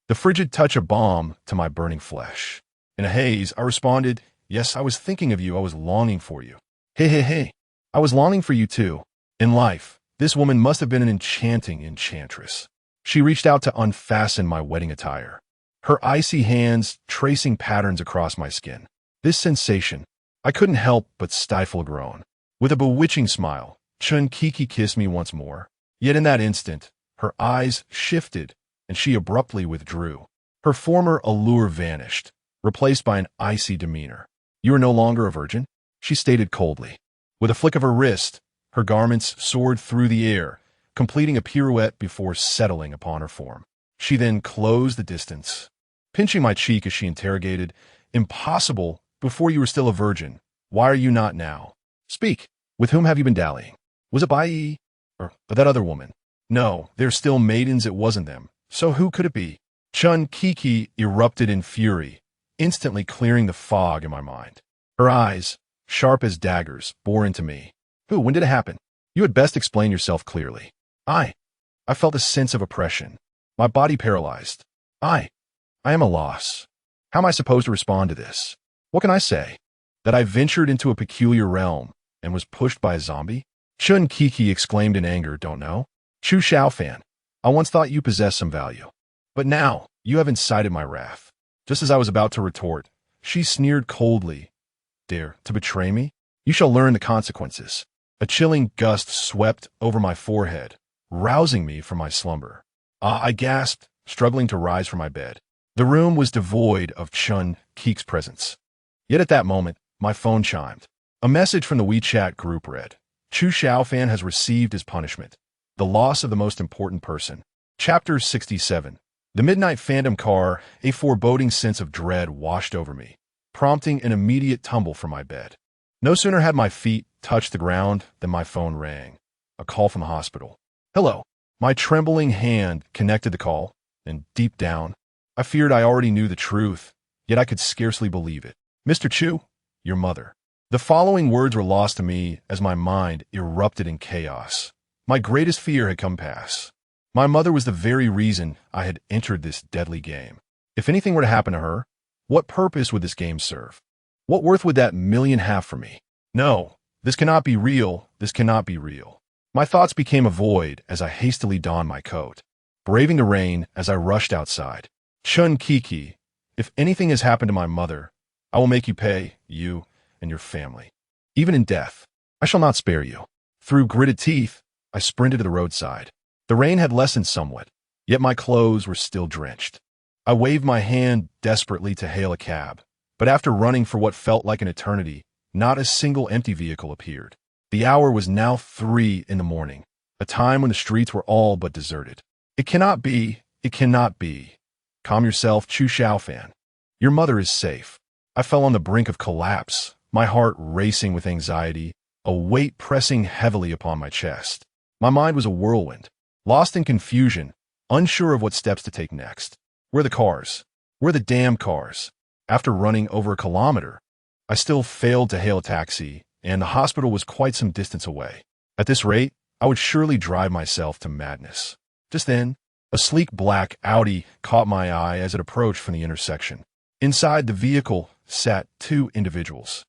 The frigid touch of balm to my burning flesh. In a haze, I responded, "Yes, I was thinking of you. I was longing for you." Hey. I was longing for you too. In life, this woman must have been an enchanting enchantress. She reached out to unfasten my wedding attire, her icy hands tracing patterns across my skin. This sensation, I couldn't help but stifle a groan. With a bewitching smile, Chun Kiki kissed me once more. Yet in that instant, her eyes shifted, and she abruptly withdrew. Her former allure vanished, replaced by an icy demeanor. You are no longer a virgin? She stated coldly. With a flick of her wrist, her garments soared through the air, completing a pirouette before settling upon her form. She then closed the distance, pinching my cheek as she interrogated, "Impossible, before you were still a virgin. Why are you not now? Speak. With whom have you been dallying? Was it Bai or that other woman? No, they're still maidens, it wasn't them. So who could it be?" Chun Kiki erupted in fury, instantly clearing the fog in my mind. Her eyes, sharp as daggers, bore into me. "Who? When did it happen? You had best explain yourself clearly." I felt a sense of oppression, my body paralyzed. I am a loss. How am I supposed to respond to this? What can I say? That I ventured into a peculiar realm and was pushed by a zombie? Chun Kiki exclaimed in anger, "Don't know? Chu Shaofan, I once thought you possessed some value. But now, you have incited my wrath." Just as I was about to retort, she sneered coldly. "Dare to betray me? You shall learn the consequences." A chilling gust swept over my forehead, rousing me from my slumber. I gasped, struggling to rise from my bed. The room was devoid of Chun Kiki's presence. Yet at that moment, my phone chimed. A message from the WeChat group read, "Chu Shaofan has received his punishment. The loss of the most important person." Chapter 67. The midnight phantom car, a foreboding sense of dread washed over me, prompting an immediate tumble from my bed. No sooner had my feet touched the ground than my phone rang. A call from the hospital. "Hello." My trembling hand connected the call, and deep down, I feared I already knew the truth, yet I could scarcely believe it. "Mr. Chu, your mother." The following words were lost to me as my mind erupted in chaos. My greatest fear had come pass. My mother was the very reason I had entered this deadly game. If anything were to happen to her, what purpose would this game serve? What worth would that million have for me? No, this cannot be real. This cannot be real. My thoughts became a void as I hastily donned my coat, braving the rain as I rushed outside. "Chun Kiki, if anything has happened to my mother, I will make you pay, you and your family. Even in death, I shall not spare you." Through gritted teeth, I sprinted to the roadside. The rain had lessened somewhat, yet my clothes were still drenched. I waved my hand desperately to hail a cab, but after running for what felt like an eternity, not a single empty vehicle appeared. The hour was now 3 in the morning, a time when the streets were all but deserted. "It cannot be. It cannot be." "Calm yourself, Chu Shaofan. Your mother is safe." I fell on the brink of collapse, my heart racing with anxiety, a weight pressing heavily upon my chest. My mind was a whirlwind, lost in confusion, unsure of what steps to take next. Where are the cars? Where are the damn cars? After running over a kilometer, I still failed to hail a taxi, and the hospital was quite some distance away. At this rate, I would surely drive myself to madness. Just then, a sleek black Audi caught my eye as it approached from the intersection. Inside the vehicle sat 2 individuals,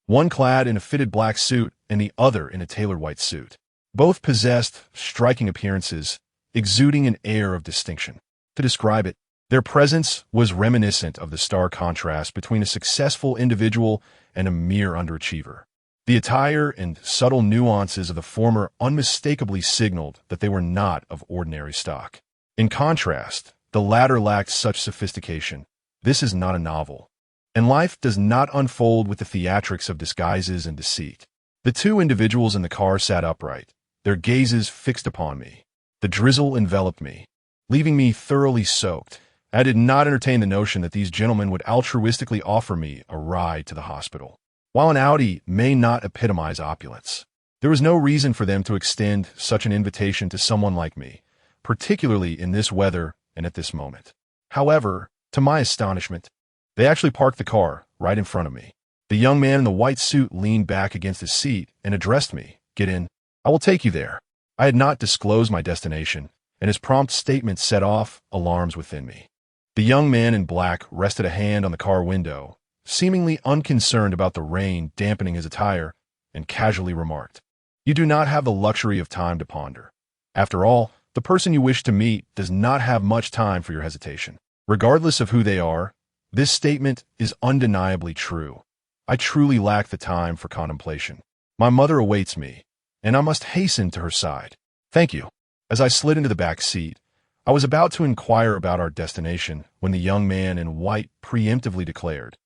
one clad in a fitted black suit and the other in a tailored white suit. Both possessed striking appearances, exuding an air of distinction. To describe it, their presence was reminiscent of the stark contrast between a successful individual and a mere underachiever. The attire and subtle nuances of the former unmistakably signaled that they were not of ordinary stock. In contrast, the latter lacked such sophistication. This is not a novel, and life does not unfold with the theatrics of disguises and deceit. The 2 individuals in the car sat upright, their gazes fixed upon me. The drizzle enveloped me, leaving me thoroughly soaked. I did not entertain the notion that these gentlemen would altruistically offer me a ride to the hospital. While an Audi may not epitomize opulence, there was no reason for them to extend such an invitation to someone like me, particularly in this weather and at this moment. However, to my astonishment, they actually parked the car right in front of me. The young man in the white suit leaned back against his seat and addressed me. "Get in. I will take you there." I had not disclosed my destination, and his prompt statement set off alarms within me. The young man in black rested a hand on the car window, seemingly unconcerned about the rain dampening his attire, and casually remarked, "You do not have the luxury of time to ponder. After all, the person you wish to meet does not have much time for your hesitation." Regardless of who they are, this statement is undeniably true. I truly lack the time for contemplation. My mother awaits me, and I must hasten to her side. "Thank you." As I slid into the back seat, I was about to inquire about our destination when the young man in white preemptively declared,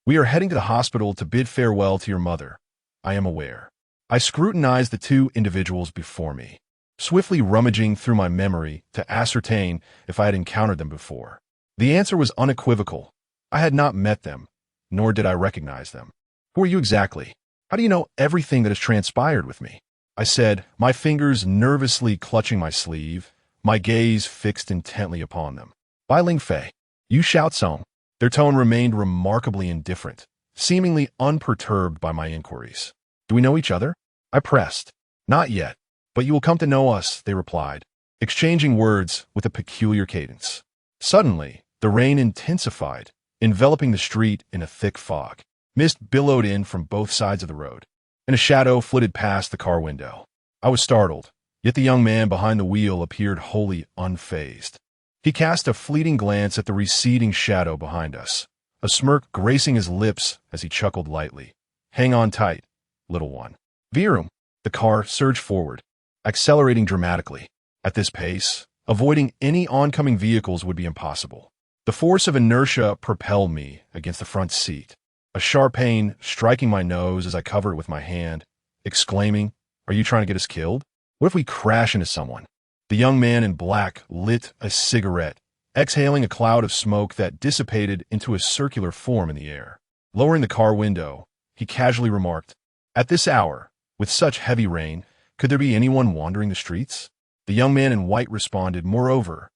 We are heading to the hospital to bid farewell to your mother. I am aware. I scrutinized the two individuals before me, swiftly rummaging through my memory to ascertain if I had encountered them before. The answer was unequivocal. I had not met them, nor did I recognize them. Who are you exactly? How do you know everything that has transpired with me? I said, my fingers nervously clutching my sleeve, my gaze fixed intently upon them. Bai Lingfei, Yu Shaofan. Their tone remained remarkably indifferent, seemingly unperturbed by my inquiries. Do we know each other? I pressed. Not yet, but you will come to know us, they replied, exchanging words with a peculiar cadence. Suddenly, the rain intensified, enveloping the street in a thick fog. Mist billowed in from both sides of the road, and a shadow flitted past the car window. I was startled, yet the young man behind the wheel appeared wholly unfazed. He cast a fleeting glance at the receding shadow behind us, a smirk gracing his lips as he chuckled lightly. Hang on tight, little one. Virum. The car surged forward, accelerating dramatically. At this pace, avoiding any oncoming vehicles would be impossible. The force of inertia propelled me against the front seat, a sharp pain striking my nose as I covered it with my hand, exclaiming, "Are you trying to get us killed? What if we crash into someone?" The young man in black lit a cigarette, exhaling a cloud of smoke that dissipated into a circular form in the air. Lowering the car window, he casually remarked, "At this hour, with such heavy rain, could there be anyone wandering the streets?" The young man in white responded, "Moreover,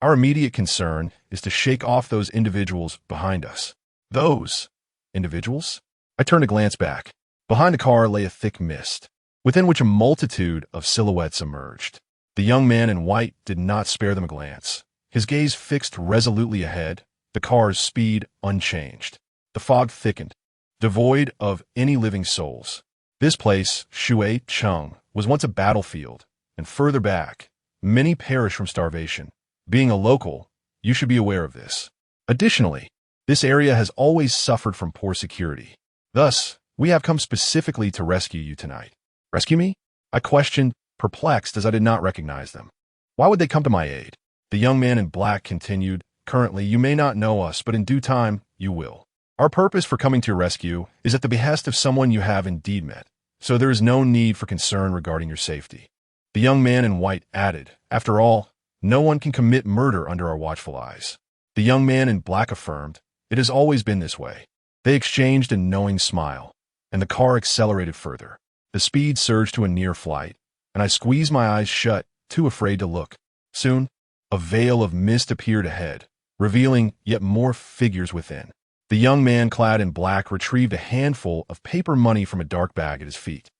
our immediate concern is to shake off those individuals behind us." Those individuals? I turned to glance back. Behind the car lay a thick mist, within which a multitude of silhouettes emerged. The young man in white did not spare them a glance. His gaze fixed resolutely ahead, the car's speed unchanged. The fog thickened, devoid of any living souls. This place, Shui Chung, was once a battlefield, and further back, many perished from starvation. Being a local, you should be aware of this. Additionally, this area has always suffered from poor security. Thus, we have come specifically to rescue you tonight. Rescue me? I questioned, perplexed as I did not recognize them. Why would they come to my aid? The young man in black continued, "Currently, you may not know us, but in due time, you will. Our purpose for coming to your rescue is at the behest of someone you have indeed met, so there is no need for concern regarding your safety." The young man in white added, "After all, no one can commit murder under our watchful eyes." The young man in black affirmed, "It has always been this way." They exchanged a knowing smile, and the car accelerated further. The speed surged to a near flight, and I squeezed my eyes shut, too afraid to look. Soon, a veil of mist appeared ahead, revealing yet more figures within. The young man clad in black retrieved a handful of paper money from a dark bag at his feet,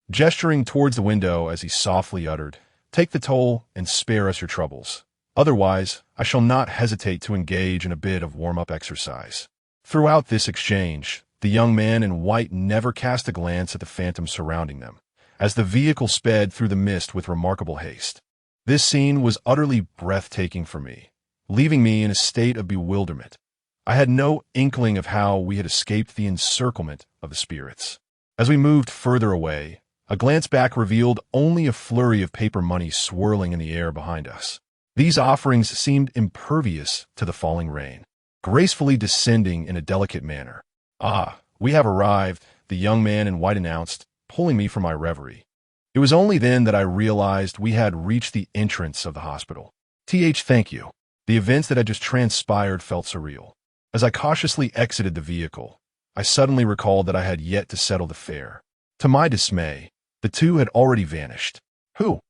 gesturing towards the window as he softly uttered, "Take the toll and spare us your troubles. Otherwise, I shall not hesitate to engage in a bit of warm-up exercise." Throughout this exchange, the young man in white never cast a glance at the phantoms surrounding them, as the vehicle sped through the mist with remarkable haste. This scene was utterly breathtaking for me, leaving me in a state of bewilderment. I had no inkling of how we had escaped the encirclement of the spirits. As we moved further away, a glance back revealed only a flurry of paper money swirling in the air behind us. These offerings seemed impervious to the falling rain, gracefully descending in a delicate manner. "Ah, we have arrived," the young man in white announced, pulling me from my reverie. It was only then that I realized we had reached the entrance of the hospital. Thank you. The events that had just transpired felt surreal. As I cautiously exited the vehicle, I suddenly recalled that I had yet to settle the fare. To my dismay, the two had already vanished. Who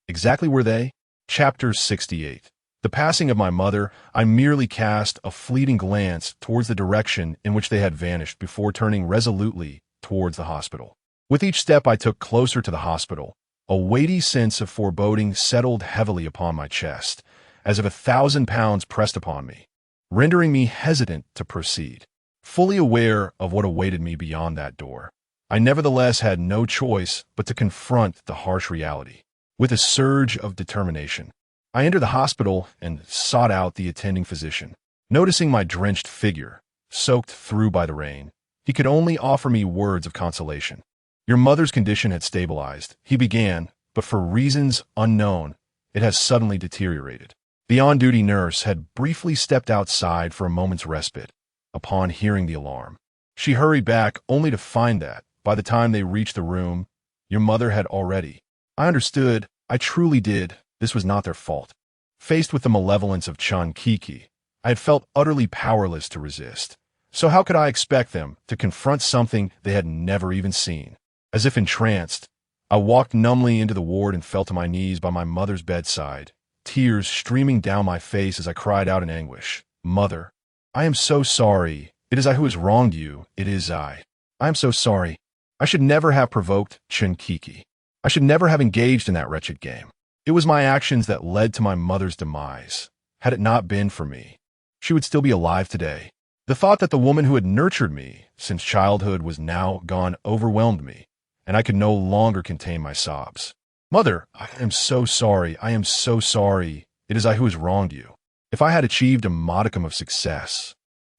exactly were they? Chapter 68. The passing of my mother, I merely cast a fleeting glance towards the direction in which they had vanished before turning resolutely towards the hospital. With each step I took closer to the hospital, a weighty sense of foreboding settled heavily upon my chest, as if 1,000 pounds pressed upon me, rendering me hesitant to proceed. Fully aware of what awaited me beyond that door, I nevertheless had no choice but to confront the harsh reality. With a surge of determination, I entered the hospital and sought out the attending physician. Noticing my drenched figure, soaked through by the rain, he could only offer me words of consolation. "Your mother's condition had stabilized," he began, "but for reasons unknown, it has suddenly deteriorated." The on-duty nurse had briefly stepped outside for a moment's respite, upon hearing the alarm. She hurried back only to find that, by the time they reached the room, your mother had already. I understood, I truly did, this was not their fault. Faced with the malevolence of Chun Kiki, I had felt utterly powerless to resist. So how could I expect them to confront something they had never even seen? As if entranced, I walked numbly into the ward and fell to my knees by my mother's bedside, tears streaming down my face as I cried out in anguish, "Mother, I am so sorry. It is I who has wronged you. It is I. I am so sorry. I should never have provoked Chun Kiki. I should never have engaged in that wretched game. It was my actions that led to my mother's demise. Had it not been for me, she would still be alive today." The thought that the woman who had nurtured me since childhood was now gone overwhelmed me, and I could no longer contain my sobs. "Mother, I am so sorry. I am so sorry. It is I who has wronged you. If I had achieved a modicum of success,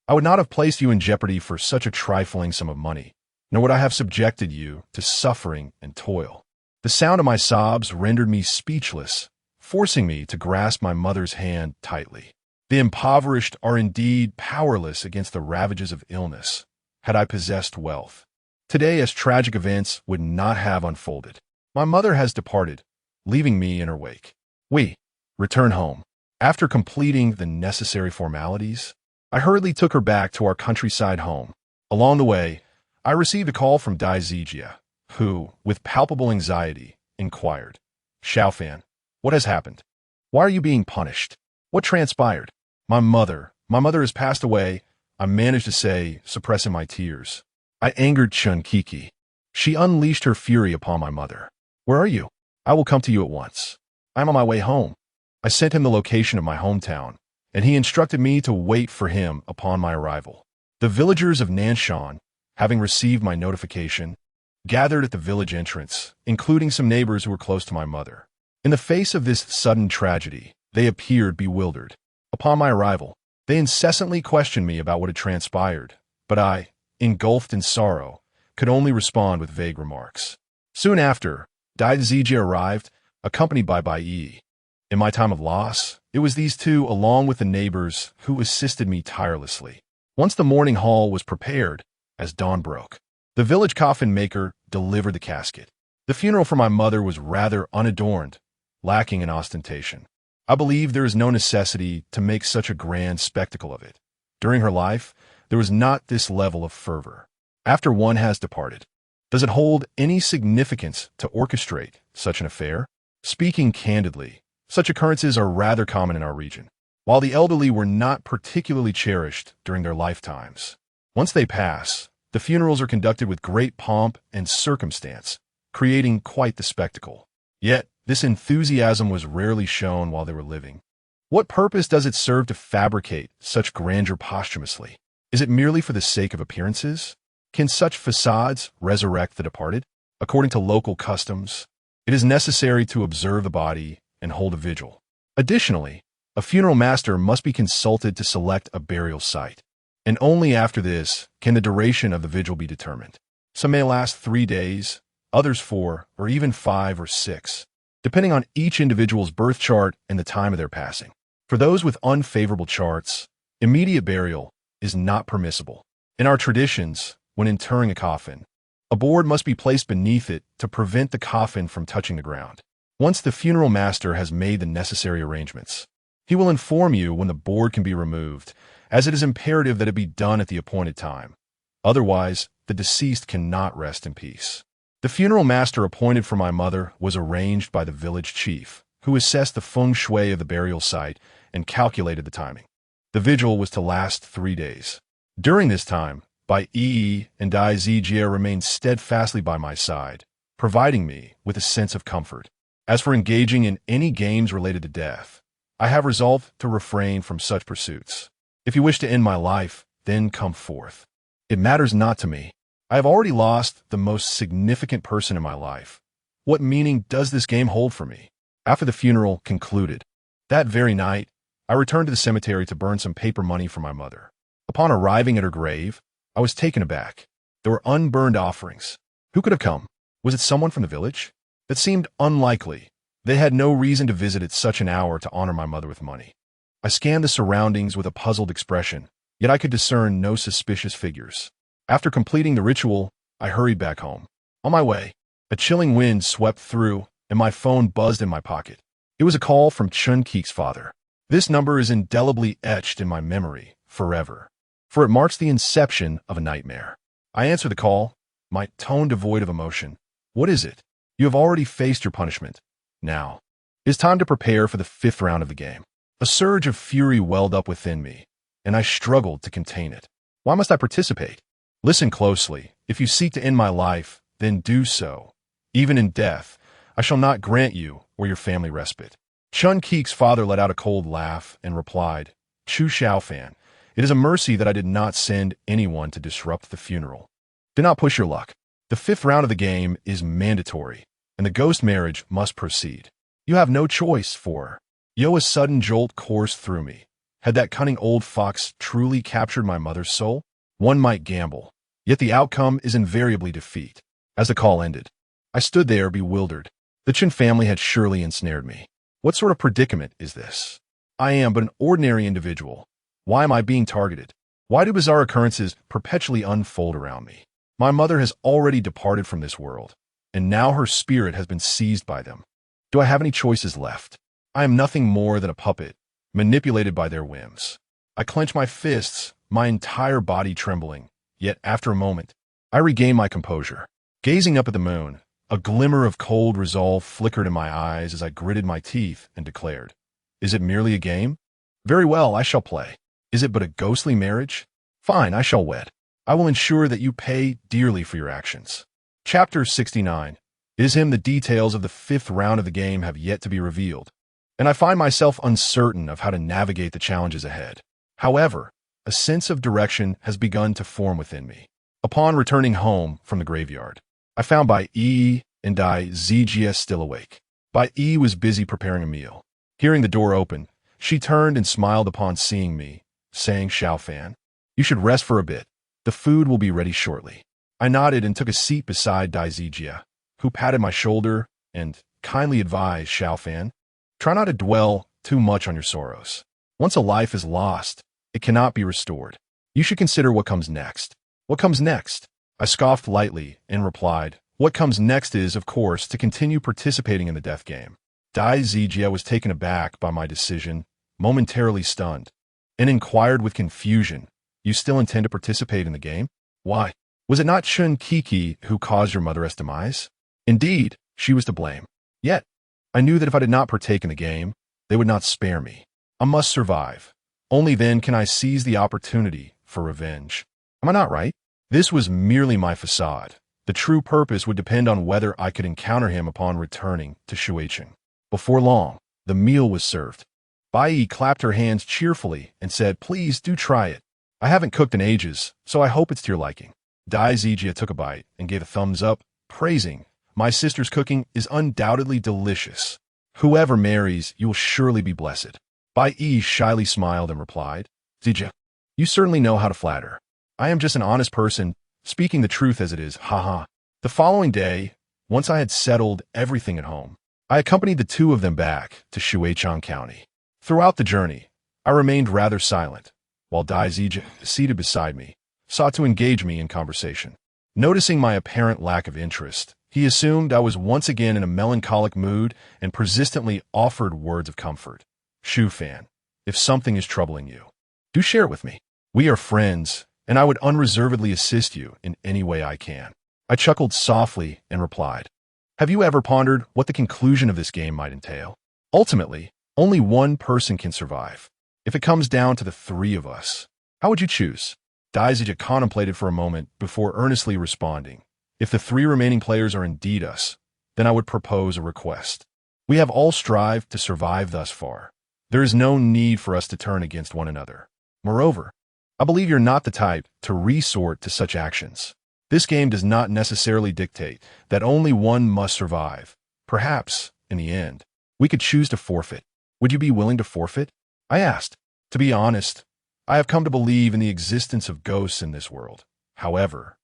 I would not have placed you in jeopardy for such a trifling sum of money, nor would I have subjected you to suffering and toil." The sound of my sobs rendered me speechless, forcing me to grasp my mother's hand tightly. The impoverished are indeed powerless against the ravages of illness. Had I possessed wealth, today as tragic events would not have unfolded. My mother has departed, leaving me in her wake. We return home. After completing the necessary formalities, I hurriedly took her back to our countryside home. Along the way, I received a call from Dai Zijia, who, with palpable anxiety, inquired, "Shaofan, what has happened? Why are you being punished? What transpired?" My mother has passed away," I managed to say, suppressing my tears. I angered Chun Kiki. She unleashed her fury upon my mother. "Where are you? I will come to you at once. I am on my way home." I sent him the location of my hometown, and he instructed me to wait for him upon my arrival. The villagers of Nanshan, having received my notification, gathered at the village entrance, including some neighbors who were close to my mother. In the face of this sudden tragedy, they appeared bewildered. Upon my arrival, they incessantly questioned me about what had transpired, but I, engulfed in sorrow, could only respond with vague remarks. Soon after, Dai Zijia arrived, accompanied by Bai Yi. In my time of loss, it was these two, along with the neighbors, who assisted me tirelessly. Once the mourning hall was prepared, as dawn broke, the village coffin maker delivered the casket. The funeral for my mother was rather unadorned, lacking in ostentation. I believe there is no necessity to make such a grand spectacle of it. During her life, there was not this level of fervor. After one has departed, does it hold any significance to orchestrate such an affair? Speaking candidly, such occurrences are rather common in our region. While the elderly were not particularly cherished during their lifetimes, once they pass, the funerals are conducted with great pomp and circumstance, creating quite the spectacle. Yet, this enthusiasm was rarely shown while they were living. What purpose does it serve to fabricate such grandeur posthumously? Is it merely for the sake of appearances? Can such facades resurrect the departed? According to local customs, it is necessary to observe the body and hold a vigil. Additionally, a funeral master must be consulted to select a burial site, and only after this can the duration of the vigil be determined. Some may last 3 days, others 4, or even 5 or 6. Depending on each individual's birth chart and the time of their passing. For those with unfavorable charts, immediate burial is not permissible. In our traditions, when interring a coffin, a board must be placed beneath it to prevent the coffin from touching the ground. Once the funeral master has made the necessary arrangements, he will inform you when the board can be removed, as it is imperative that it be done at the appointed time. Otherwise, the deceased cannot rest in peace. The funeral master appointed for my mother was arranged by the village chief, who assessed the feng shui of the burial site and calculated the timing. The vigil was to last 3 days. During this time, Bai Yi and Dai Zijia remained steadfastly by my side, providing me with a sense of comfort. As for engaging in any games related to death, I have resolved to refrain from such pursuits. If you wish to end my life, then come forth. It matters not to me. I have already lost the most significant person in my life. What meaning does this game hold for me? After the funeral concluded, that very night, I returned to the cemetery to burn some paper money for my mother. Upon arriving at her grave, I was taken aback. There were unburned offerings. Who could have come? Was it someone from the village? That seemed unlikely. They had no reason to visit at such an hour to honor my mother with money. I scanned the surroundings with a puzzled expression, yet I could discern no suspicious figures. After completing the ritual, I hurried back home. On my way, a chilling wind swept through, and my phone buzzed in my pocket. It was a call from Chun Keek's father. This number is indelibly etched in my memory forever, for it marks the inception of a nightmare. I answer the call, my tone devoid of emotion. What is it? You have already faced your punishment. Now, it is time to prepare for the 5th round of the game. A surge of fury welled up within me, and I struggled to contain it. Why must I participate? Listen closely. If you seek to end my life, then do so. Even in death, I shall not grant you or your family respite. Chun Keek's father let out a cold laugh and replied, Chu Shaofan, it is a mercy that I did not send anyone to disrupt the funeral. Do not push your luck. The 5th round of the game is mandatory, and the ghost marriage must proceed. You have no choice, for a sudden jolt coursed through me. Had that cunning old fox truly captured my mother's soul? One might gamble, yet the outcome is invariably defeat. As the call ended, I stood there bewildered. The Chun family had surely ensnared me. What sort of predicament is this? I am but an ordinary individual. Why am I being targeted? Why do bizarre occurrences perpetually unfold around me? My mother has already departed from this world, and now her spirit has been seized by them. Do I have any choices left? I am nothing more than a puppet, manipulated by their whims. I clench my fists, my entire body trembling, yet after a moment, I regain my composure. Gazing up at the moon, a glimmer of cold resolve flickered in my eyes as I gritted my teeth and declared, Is it merely a game? Very well, I shall play. Is it but a ghostly marriage? Fine, I shall wed. I will ensure that you pay dearly for your actions. Chapter 69. It is him the details of the 5th round of the game have yet to be revealed, and I find myself uncertain of how to navigate the challenges ahead. However, a sense of direction has begun to form within me. Upon returning home from the graveyard, I found Bai Yi and Dai Zijie still awake. Bai Yi was busy preparing a meal. Hearing the door open, she turned and smiled upon seeing me, saying, Shaofan, you should rest for a bit. The food will be ready shortly. I nodded and took a seat beside Dai Zijie, who patted my shoulder and kindly advised, Shaofan, try not to dwell too much on your sorrows. Once a life is lost, it cannot be restored. You should consider what comes next. What comes next? I scoffed lightly and replied, what comes next is, of course, to continue participating in the death game. Dai Zijie was taken aback by my decision, momentarily stunned, and inquired with confusion, you still intend to participate in the game? Why? Was it not Chun Keek who caused your mother's demise? Indeed, she was to blame. Yet, I knew that if I did not partake in the game, they would not spare me. I must survive. Only then can I seize the opportunity for revenge. Am I not right? This was merely my facade. The true purpose would depend on whether I could encounter him upon returning to Shuicheng. Before long, the meal was served. Bai Yi clapped her hands cheerfully and said, please do try it. I haven't cooked in ages, so I hope it's to your liking. Dai Zijie took a bite and gave a thumbs up, praising, my sister's cooking is undoubtedly delicious. Whoever marries, you will surely be blessed. Bai Yi shyly smiled and replied, Zijie, you certainly know how to flatter. I am just an honest person, speaking the truth as it is, haha. The following day, once I had settled everything at home, I accompanied the two of them back to Shuicheng County. Throughout the journey, I remained rather silent, while Dai Zijie, seated beside me, sought to engage me in conversation. Noticing my apparent lack of interest, he assumed I was once again in a melancholic mood and persistently offered words of comfort. Shaofan, if something is troubling you, do share it with me. We are friends, and I would unreservedly assist you in any way I can. I chuckled softly and replied, have you ever pondered what the conclusion of this game might entail? Ultimately, only one person can survive. If it comes down to the 3 of us, how would you choose? Dai Zijie contemplated for a moment before earnestly responding, if the 3 remaining players are indeed us, then I would propose a request. We have all strived to survive thus far. There is no need for us to turn against one another. Moreover, I believe you're not the type to resort to such actions. This game does not necessarily dictate that only one must survive. Perhaps, in the end, we could choose to forfeit. Would you be willing to forfeit? I asked. To be honest, I have come to believe in the existence of ghosts in this world. However,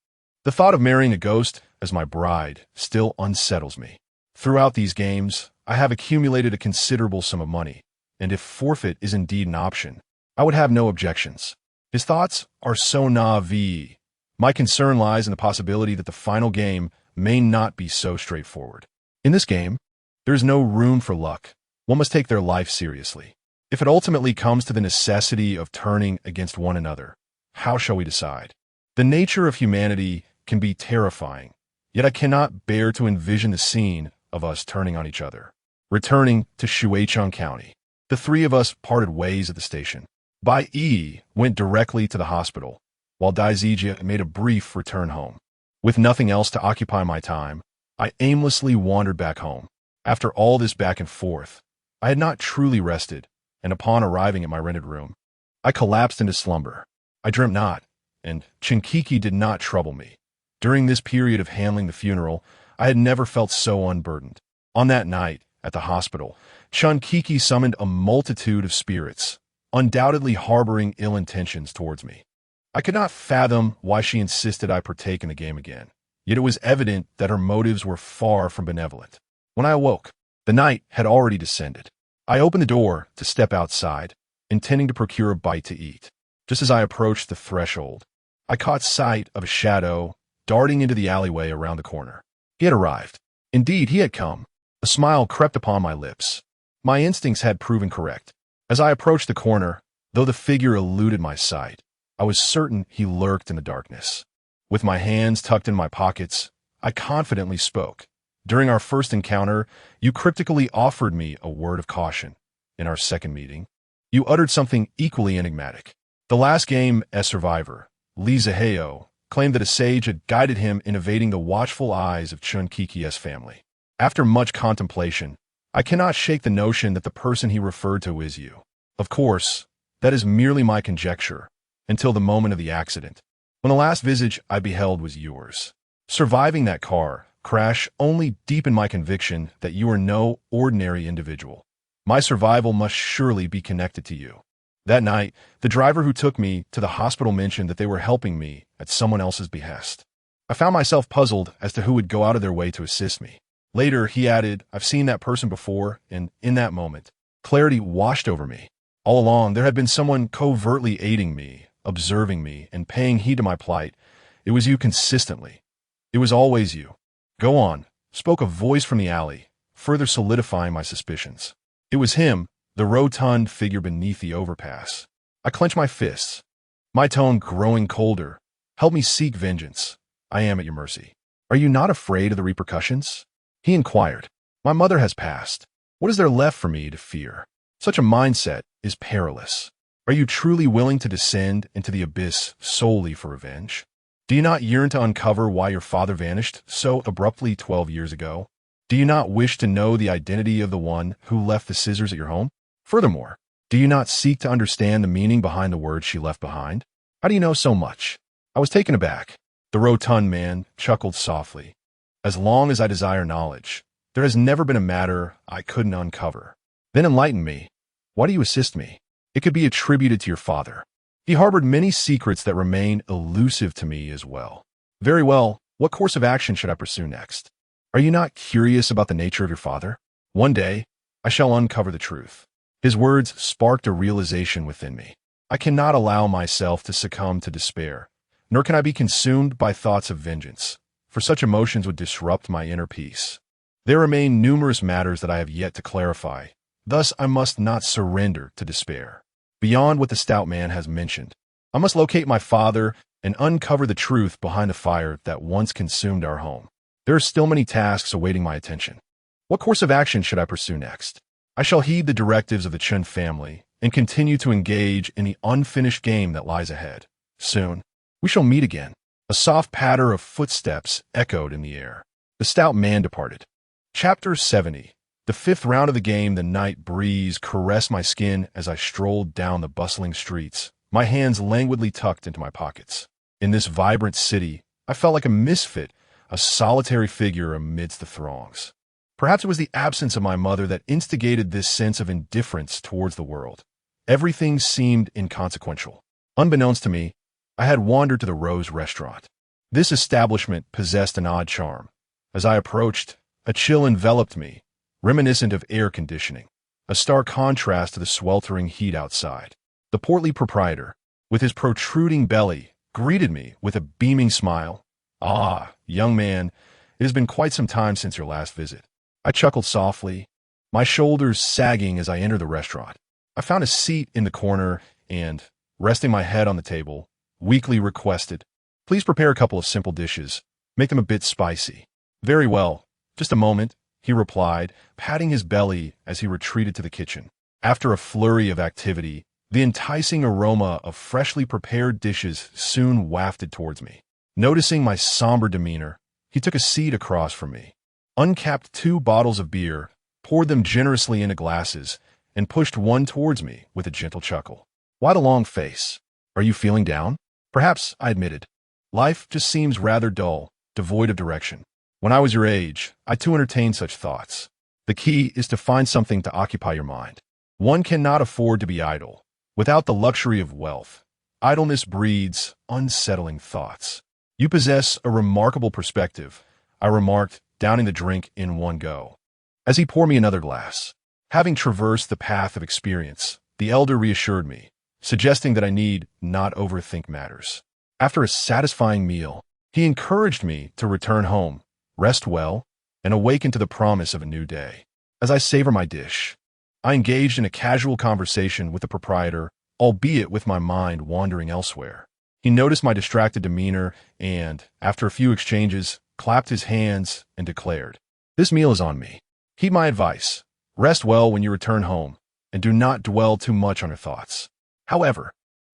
the thought of marrying a ghost as my bride still unsettles me. Throughout these games, I have accumulated a considerable sum of money, and if forfeit is indeed an option, I would have no objections. His thoughts are so naive, My concern lies in the possibility that the final game may not be so straightforward. In this game, there is no room for luck. One must take their life seriously. If it ultimately comes to the necessity of turning against one another, how shall we decide? The nature of humanity can be terrifying, yet I cannot bear to envision the scene of us turning on each other. Returning to Shuaicheng County, the three of us parted ways at the station. Bai Yi went directly to the hospital, while Dai Zijia made a brief return home. With nothing else to occupy my time, I aimlessly wandered back home. After all this back and forth, I had not truly rested, and upon arriving at my rented room, I collapsed into slumber. I dreamt not, and Chinkiki did not trouble me. During this period of handling the funeral, I had never felt so unburdened. On that night, at the hospital, Chinkiki summoned a multitude of spirits, undoubtedly harboring ill intentions towards me. I could not fathom why she insisted I partake in the game again, yet it was evident that her motives were far from benevolent. When I awoke, the night had already descended. I opened the door to step outside, intending to procure a bite to eat. Just as I approached the threshold, I caught sight of a shadow darting into the alleyway around the corner. He had arrived. Indeed, he had come. A smile crept upon my lips. My instincts had proven correct. As I approached the corner, though the figure eluded my sight, I was certain he lurked in the darkness. With my hands tucked in my pockets, I confidently spoke. During our first encounter, you cryptically offered me a word of caution. In our second meeting, you uttered something equally enigmatic. The last game, as survivor, Li Ziheo claimed that a sage had guided him in evading the watchful eyes of Chun Kiki's family. After much contemplation, I cannot shake the notion that the person he referred to is you. Of course, that is merely my conjecture, until the moment of the accident, when the last visage I beheld was yours. Surviving that car crash only deepened my conviction that you are no ordinary individual. My survival must surely be connected to you. That night, the driver who took me to the hospital mentioned that they were helping me at someone else's behest. I found myself puzzled as to who would go out of their way to assist me. Later, he added, I've seen that person before, and in that moment, clarity washed over me. All along, there had been someone covertly aiding me, observing me, and paying heed to my plight. It was you consistently. It was always you. Go on, spoke a voice from the alley, further solidifying my suspicions. It was him, the rotund figure beneath the overpass. I clenched my fists, my tone growing colder. Help me seek vengeance. I am at your mercy. Are you not afraid of the repercussions? He inquired. My mother has passed. What is there left for me to fear? Such a mindset is perilous. Are you truly willing to descend into the abyss solely for revenge? Do you not yearn to uncover why your father vanished so abruptly 12 years ago? Do you not wish to know the identity of the one who left the scissors at your home? Furthermore, do you not seek to understand the meaning behind the words she left behind? How do you know so much? I was taken aback. The rotund man chuckled softly. As long as I desire knowledge, there has never been a matter I couldn't uncover. Then enlighten me. Why do you assist me? It could be attributed to your father. He harbored many secrets that remain elusive to me as well. Very well, what course of action should I pursue next? Are you not curious about the nature of your father? One day, I shall uncover the truth. His words sparked a realization within me. I cannot allow myself to succumb to despair, nor can I be consumed by thoughts of vengeance, for such emotions would disrupt my inner peace. There remain numerous matters that I have yet to clarify, thus I must not surrender to despair. Beyond what the stout man has mentioned, I must locate my father and uncover the truth behind the fire that once consumed our home. There are still many tasks awaiting my attention. What course of action should I pursue next? I shall heed the directives of the Chen family and continue to engage in the unfinished game that lies ahead. Soon, we shall meet again. A soft patter of footsteps echoed in the air. The stout man departed. Chapter 70. The fifth round of the game, the night breeze caressed my skin as I strolled down the bustling streets, my hands languidly tucked into my pockets. In this vibrant city, I felt like a misfit, a solitary figure amidst the throngs. Perhaps it was the absence of my mother that instigated this sense of indifference towards the world. Everything seemed inconsequential. Unbeknownst to me, I had wandered to the Rose restaurant. This establishment possessed an odd charm. As I approached, a chill enveloped me, reminiscent of air conditioning, a stark contrast to the sweltering heat outside. The portly proprietor, with his protruding belly, greeted me with a beaming smile. "Ah, young man, it has been quite some time since your last visit." I chuckled softly, my shoulders sagging as I entered the restaurant. I found a seat in the corner and, resting my head on the table, weakly requested, "Please prepare a couple of simple dishes. Make them a bit spicy." "Very well. Just a moment," he replied, patting his belly as he retreated to the kitchen. After a flurry of activity, the enticing aroma of freshly prepared dishes soon wafted towards me. Noticing my somber demeanor, he took a seat across from me, uncapped 2 bottles of beer, poured them generously into glasses, and pushed one towards me with a gentle chuckle. "Why the long face? Are you feeling down?" "Perhaps," I admitted. "Life just seems rather dull, devoid of direction. When I was your age, I too entertained such thoughts. The key is to find something to occupy your mind. One cannot afford to be idle. Without the luxury of wealth, idleness breeds unsettling thoughts." "You possess a remarkable perspective," I remarked, downing the drink in one go. As he poured me another glass. Having traversed the path of experience, the elder reassured me, suggesting that I need not overthink matters. After a satisfying meal, he encouraged me to return home, rest well, and awaken to the promise of a new day. As I savor my dish, I engaged in a casual conversation with the proprietor, albeit with my mind wandering elsewhere. He noticed my distracted demeanor and, after a few exchanges, clapped his hands and declared, "This meal is on me. Heed my advice. Rest well when you return home, and do not dwell too much on your thoughts." However,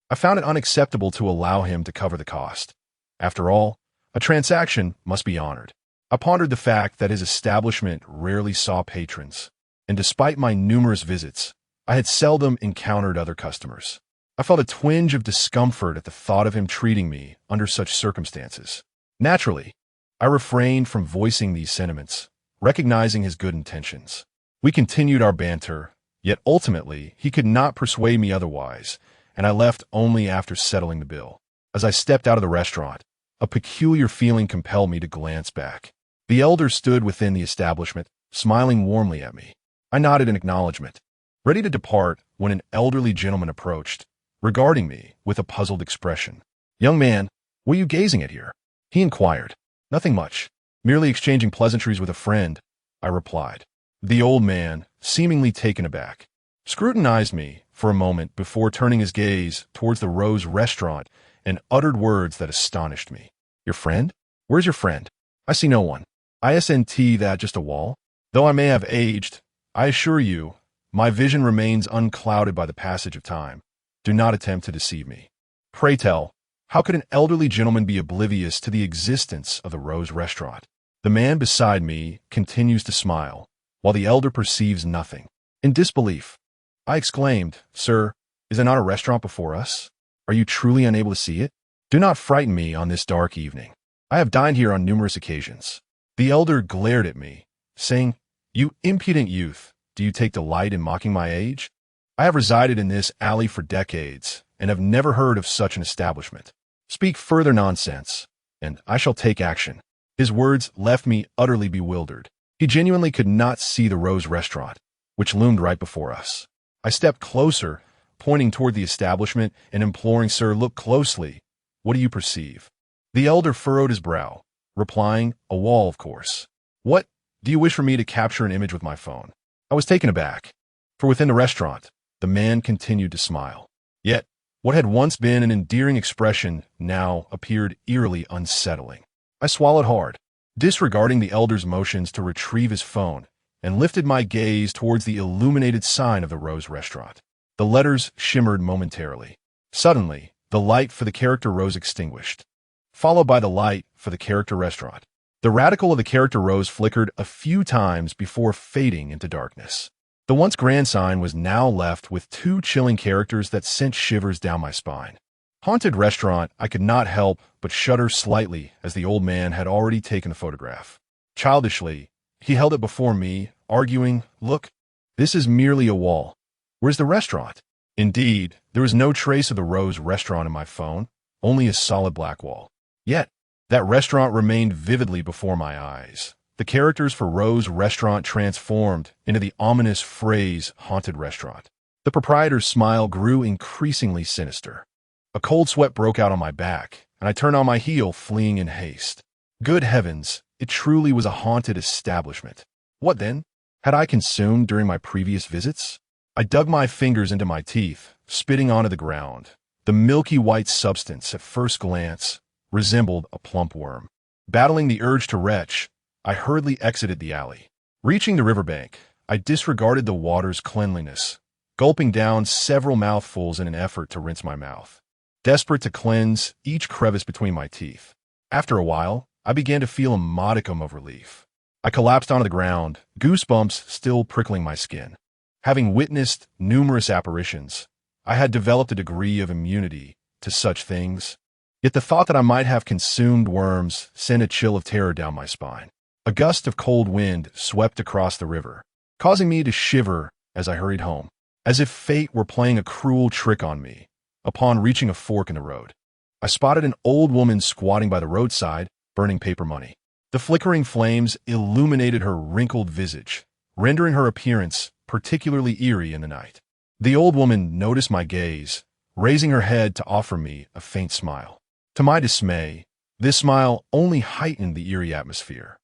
I found it unacceptable to allow him to cover the cost. After all, a transaction must be honored. I pondered the fact that his establishment rarely saw patrons, and despite my numerous visits, I had seldom encountered other customers. I felt a twinge of discomfort at the thought of him treating me under such circumstances. Naturally, I refrained from voicing these sentiments, recognizing his good intentions. We continued our banter, yet ultimately he could not persuade me otherwise, and I left only after settling the bill. As I stepped out of the restaurant, a peculiar feeling compelled me to glance back. The elder stood within the establishment, smiling warmly at me. I nodded in acknowledgement, ready to depart when an elderly gentleman approached, regarding me with a puzzled expression. "Young man, what are you gazing at here?" he inquired. "Nothing much. Merely exchanging pleasantries with a friend," I replied. The old man, seemingly taken aback, scrutinized me for a moment before turning his gaze towards the Rose restaurant and uttered words that astonished me. "Your friend? Where's your friend? I see no one. Isn't that just a wall? Though I may have aged, I assure you, my vision remains unclouded by the passage of time. Do not attempt to deceive me. Pray tell, how could an elderly gentleman be oblivious to the existence of the Rose restaurant?" The man beside me continues to smile, while the elder perceives nothing. In disbelief, I exclaimed, "Sir, is there not a restaurant before us? Are you truly unable to see it? Do not frighten me on this dark evening. I have dined here on numerous occasions." The elder glared at me, saying, "You impudent youth, do you take delight in mocking my age? I have resided in this alley for decades, and have never heard of such an establishment. Speak further nonsense, and I shall take action." His words left me utterly bewildered. He genuinely could not see the Rose restaurant, which loomed right before us. I stepped closer, pointing toward the establishment and imploring, "Sir, look closely. What do you perceive?" The elder furrowed his brow, replying, "A wall, of course. What? Do you wish for me to capture an image with my phone?" I was taken aback, for within the restaurant, the man continued to smile. Yet, what had once been an endearing expression now appeared eerily unsettling. I swallowed hard, disregarding the elder's motions to retrieve his phone, and lifted my gaze towards the illuminated sign of the Rose restaurant. The letters shimmered momentarily. Suddenly, the light for the character Rose extinguished, followed by the light for the character restaurant. The radical of the character Rose flickered a few times before fading into darkness. The once grand sign was now left with 2 chilling characters that sent shivers down my spine. Haunted restaurant. I could not help but shudder slightly as the old man had already taken the photograph. Childishly, he held it before me, arguing, "Look, this is merely a wall. Where's the restaurant?" Indeed, there was no trace of the Rose restaurant in my phone, only a solid black wall. Yet, that restaurant remained vividly before my eyes. The characters for Rose restaurant transformed into the ominous phrase haunted restaurant. The proprietor's smile grew increasingly sinister. A cold sweat broke out on my back and I turned on my heel, fleeing in haste. Good heavens, it truly was a haunted establishment. What then? Had I consumed during my previous visits? I dug my fingers into my teeth, spitting onto the ground. The milky white substance, at first glance, resembled a plump worm. Battling the urge to retch, I hurriedly exited the alley. Reaching the riverbank, I disregarded the water's cleanliness, gulping down several mouthfuls in an effort to rinse my mouth, desperate to cleanse each crevice between my teeth. After a while, I began to feel a modicum of relief. I collapsed onto the ground, goosebumps still prickling my skin. Having witnessed numerous apparitions, I had developed a degree of immunity to such things. Yet the thought that I might have consumed worms sent a chill of terror down my spine. A gust of cold wind swept across the river, causing me to shiver as I hurried home, as if fate were playing a cruel trick on me. Upon reaching a fork in the road, I spotted an old woman squatting by the roadside, burning paper money. The flickering flames illuminated her wrinkled visage, rendering her appearance particularly eerie in the night. The old woman noticed my gaze, raising her head to offer me a faint smile. To my dismay, this smile only heightened the eerie atmosphere.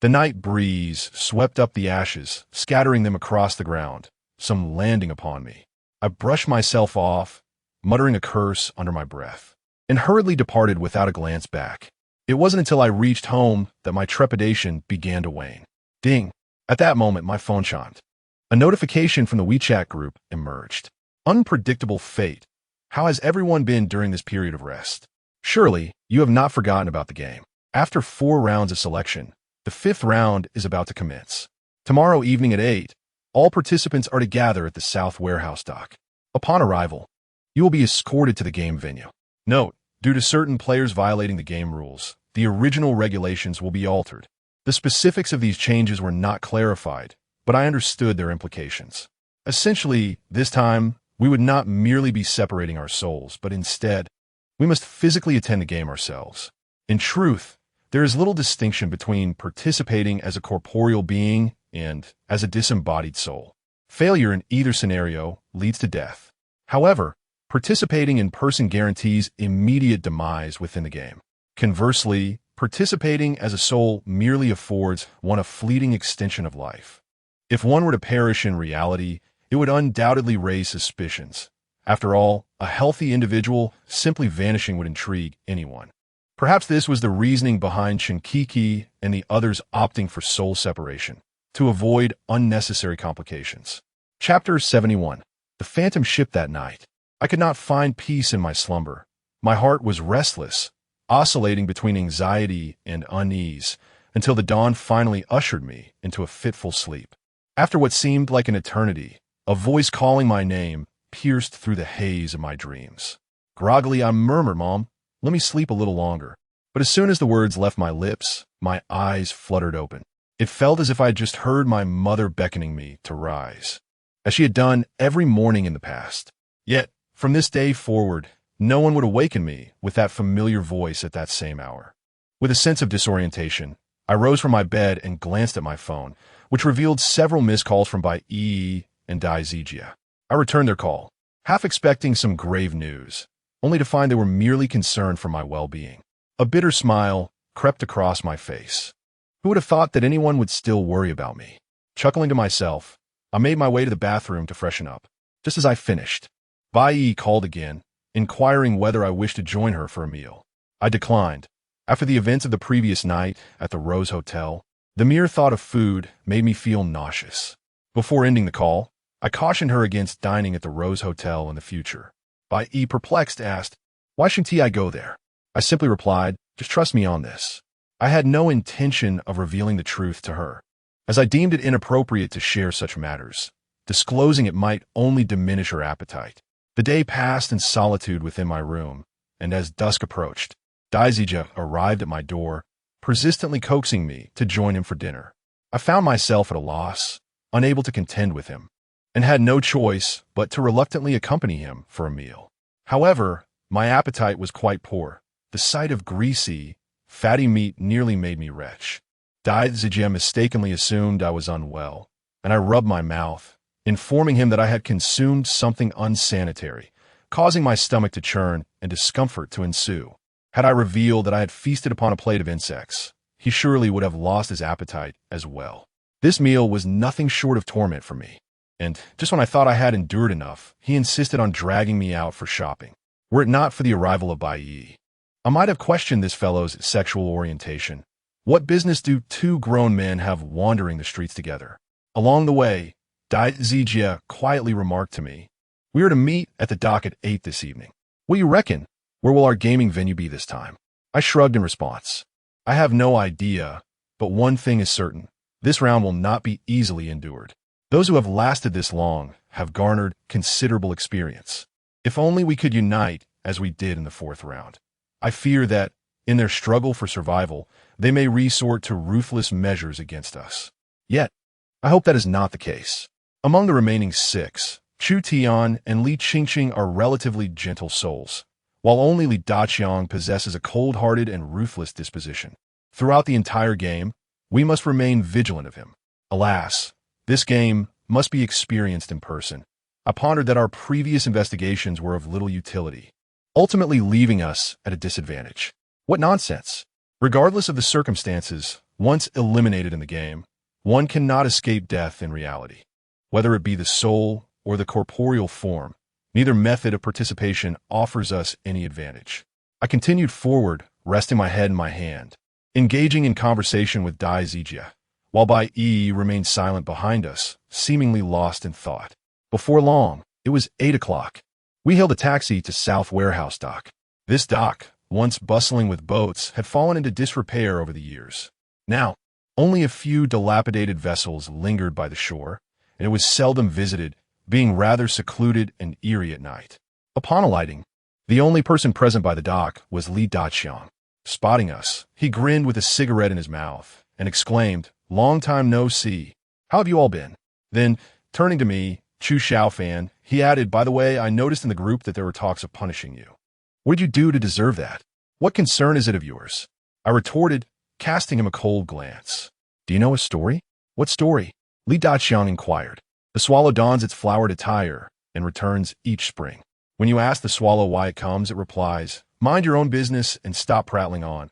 The night breeze swept up the ashes, scattering them across the ground, some landing upon me. I brushed myself off, muttering a curse under my breath, and hurriedly departed without a glance back. It wasn't until I reached home that my trepidation began to wane. Ding! At that moment, my phone chimed. A notification from the WeChat group emerged. Unpredictable fate. How has everyone been during this period of rest? Surely, you have not forgotten about the game. After 4 rounds of selection, the 5th round is about to commence. Tomorrow evening at 8, all participants are to gather at the South Warehouse dock. Upon arrival, you will be escorted to the game venue. Note, due to certain players violating the game rules, the original regulations will be altered. The specifics of these changes were not clarified, but I understood their implications. Essentially, this time, we would not merely be separating our souls, but instead, we must physically attend the game ourselves. In truth, there is little distinction between participating as a corporeal being and as a disembodied soul. Failure in either scenario leads to death. However, participating in person guarantees immediate demise within the game. Conversely, participating as a soul merely affords one a fleeting extension of life. If one were to perish in reality, it would undoubtedly raise suspicions. After all, a healthy individual simply vanishing would intrigue anyone. Perhaps this was the reasoning behind Shinkiki and the others opting for soul separation, to avoid unnecessary complications. Chapter 71. The Phantom Ship that night. I could not find peace in my slumber. My heart was restless, oscillating between anxiety and unease, until the dawn finally ushered me into a fitful sleep. After what seemed like an eternity, a voice calling my name pierced through the haze of my dreams. Groggily, I murmured, "Mom, let me sleep a little longer." But as soon as the words left my lips, my eyes fluttered open. It felt as if I had just heard my mother beckoning me to rise, as she had done every morning in the past. Yet, from this day forward, no one would awaken me with that familiar voice at that same hour. With a sense of disorientation, I rose from my bed and glanced at my phone, which revealed several missed calls from Bai Yi and Dai Zijia. I returned their call, half expecting some grave news, only to find they were merely concerned for my well-being. A bitter smile crept across my face. Who would have thought that anyone would still worry about me? Chuckling to myself, I made my way to the bathroom to freshen up. Just as I finished, Bai Yi called again, inquiring whether I wished to join her for a meal. I declined. After the events of the previous night at the Rose Hotel, the mere thought of food made me feel nauseous. Before ending the call, I cautioned her against dining at the Rose Hotel in the future. Bai Yi, perplexed, asked, "Why shouldn't I go there?" I simply replied, "Just trust me on this." I had no intention of revealing the truth to her, as I deemed it inappropriate to share such matters. Disclosing it might only diminish her appetite. The day passed in solitude within my room, and as dusk approached, Daizija arrived at my door, persistently coaxing me to join him for dinner. I found myself at a loss, unable to contend with him, and had no choice but to reluctantly accompany him for a meal. However, my appetite was quite poor. The sight of greasy, fatty meat nearly made me retch. Daizija mistakenly assumed I was unwell, and I rubbed my mouth, informing him that I had consumed something unsanitary, causing my stomach to churn and discomfort to ensue. Had I revealed that I had feasted upon a plate of insects, he surely would have lost his appetite as well. This meal was nothing short of torment for me. And just when I thought I had endured enough, he insisted on dragging me out for shopping. Were it not for the arrival of Bai Yi, I might have questioned this fellow's sexual orientation. What business do two grown men have wandering the streets together? Along the way, Dai Zijia quietly remarked to me, "We are to meet at the dock at 8 this evening. What do you reckon? Where will our gaming venue be this time?" I shrugged in response. I have no idea, but one thing is certain. This round will not be easily endured. Those who have lasted this long have garnered considerable experience. If only we could unite as we did in the fourth round. I fear that, in their struggle for survival, they may resort to ruthless measures against us. Yet, I hope that is not the case. Among the remaining 6, Chu Tian and Li Qingqing are relatively gentle souls, while only Li Daqiang possesses a cold-hearted and ruthless disposition. Throughout the entire game, we must remain vigilant of him. Alas, this game must be experienced in person. I pondered that our previous investigations were of little utility, ultimately leaving us at a disadvantage. What nonsense! Regardless of the circumstances, once eliminated in the game, one cannot escape death in reality. Whether it be the soul or the corporeal form, neither method of participation offers us any advantage. I continued forward, resting my head in my hand, engaging in conversation with Dai Zijia, while Bai Yi remained silent behind us, seemingly lost in thought. Before long, it was 8 o'clock. We hailed a taxi to South Warehouse Dock. This dock, once bustling with boats, had fallen into disrepair over the years. Now, only a few dilapidated vessels lingered by the shore, and it was seldom visited, being rather secluded and eerie at night. Upon alighting, the only person present by the dock was Li Daqiang. Spotting us, he grinned with a cigarette in his mouth and exclaimed, "Long time no see. How have you all been?" Then, turning to me, Chu Shaofan, he added, "By the way, I noticed in the group that there were talks of punishing you. What did you do to deserve that? What concern is it of yours?" I retorted, casting him a cold glance. "Do you know a story?" "What story?" Li Daqiang inquired. "The swallow dons its flowered attire and returns each spring. When you ask the swallow why it comes, it replies, 'Mind your own business and stop prattling on.'"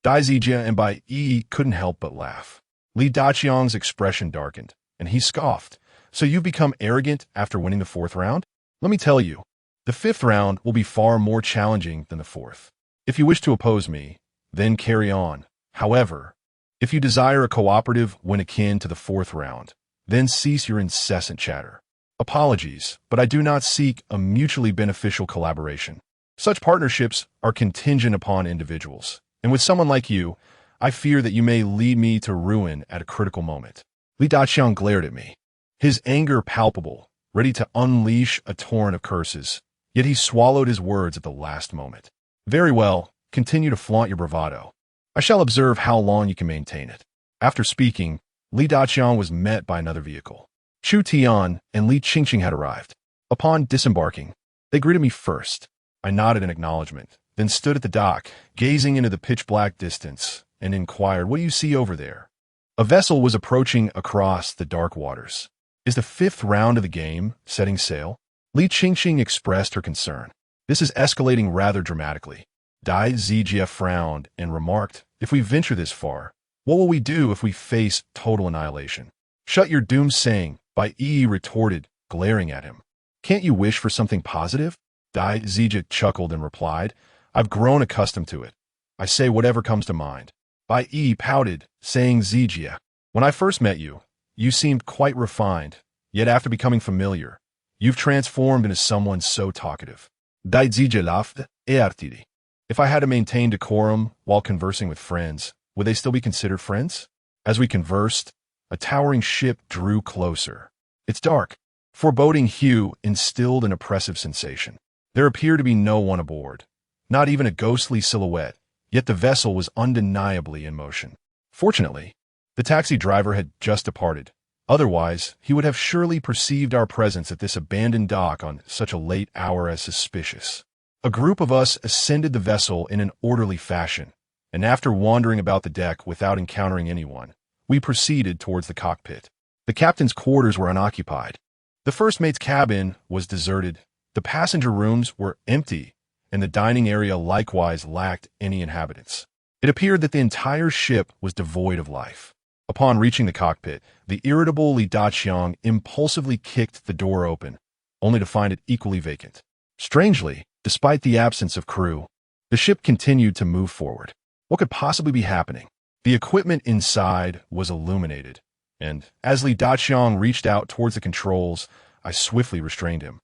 Dai Zijia and Bai Yi couldn't help but laugh. Li Daqiang's expression darkened, and he scoffed. "So you've become arrogant after winning the fourth round? Let me tell you, the fifth round will be far more challenging than the fourth. If you wish to oppose me, then carry on. However, if you desire a cooperative win akin to the fourth round, then cease your incessant chatter. Apologies, but I do not seek a mutually beneficial collaboration. Such partnerships are contingent upon individuals, and with someone like you, I fear that you may lead me to ruin at a critical moment." Li Daqiang glared at me, his anger palpable, ready to unleash a torrent of curses, yet he swallowed his words at the last moment. "Very well, continue to flaunt your bravado. I shall observe how long you can maintain it." After speaking, Li Daqiang was met by another vehicle. Chu Tian and Li Qingqing had arrived. Upon disembarking, they greeted me first. I nodded in acknowledgement, then stood at the dock, gazing into the pitch-black distance, and inquired, "What do you see over there?" A vessel was approaching across the dark waters. "Is the fifth round of the game setting sail?" Li Qingqing expressed her concern. "This is escalating rather dramatically." Dai Zijia frowned and remarked, "If we venture this far, what will we do if we face total annihilation?" "Shut your doom-saying," Bai Yi retorted, glaring at him. "Can't you wish for something positive?" Dai Zijia chuckled and replied, "I've grown accustomed to it. I say whatever comes to mind." Bai Yi pouted, saying, "Zijia, when I first met you, you seemed quite refined, yet after becoming familiar, you've transformed into someone so talkative." Dai Zijia laughed, "Eartidi. If I had to maintain decorum while conversing with friends, would they still be considered friends?" As we conversed, a towering ship drew closer. Its dark, foreboding hue instilled an oppressive sensation. There appeared to be no one aboard, not even a ghostly silhouette, yet the vessel was undeniably in motion. Fortunately, the taxi driver had just departed. Otherwise, he would have surely perceived our presence at this abandoned dock on such a late hour as suspicious. A group of us ascended the vessel in an orderly fashion, and after wandering about the deck without encountering anyone, we proceeded towards the cockpit. The captain's quarters were unoccupied. The first mate's cabin was deserted. The passenger rooms were empty, and the dining area likewise lacked any inhabitants. It appeared that the entire ship was devoid of life. Upon reaching the cockpit, the irritable Li Daqiang impulsively kicked the door open, only to find it equally vacant. Strangely, despite the absence of crew, the ship continued to move forward. What could possibly be happening? The equipment inside was illuminated, and as Li Daqiang reached out towards the controls, I swiftly restrained him.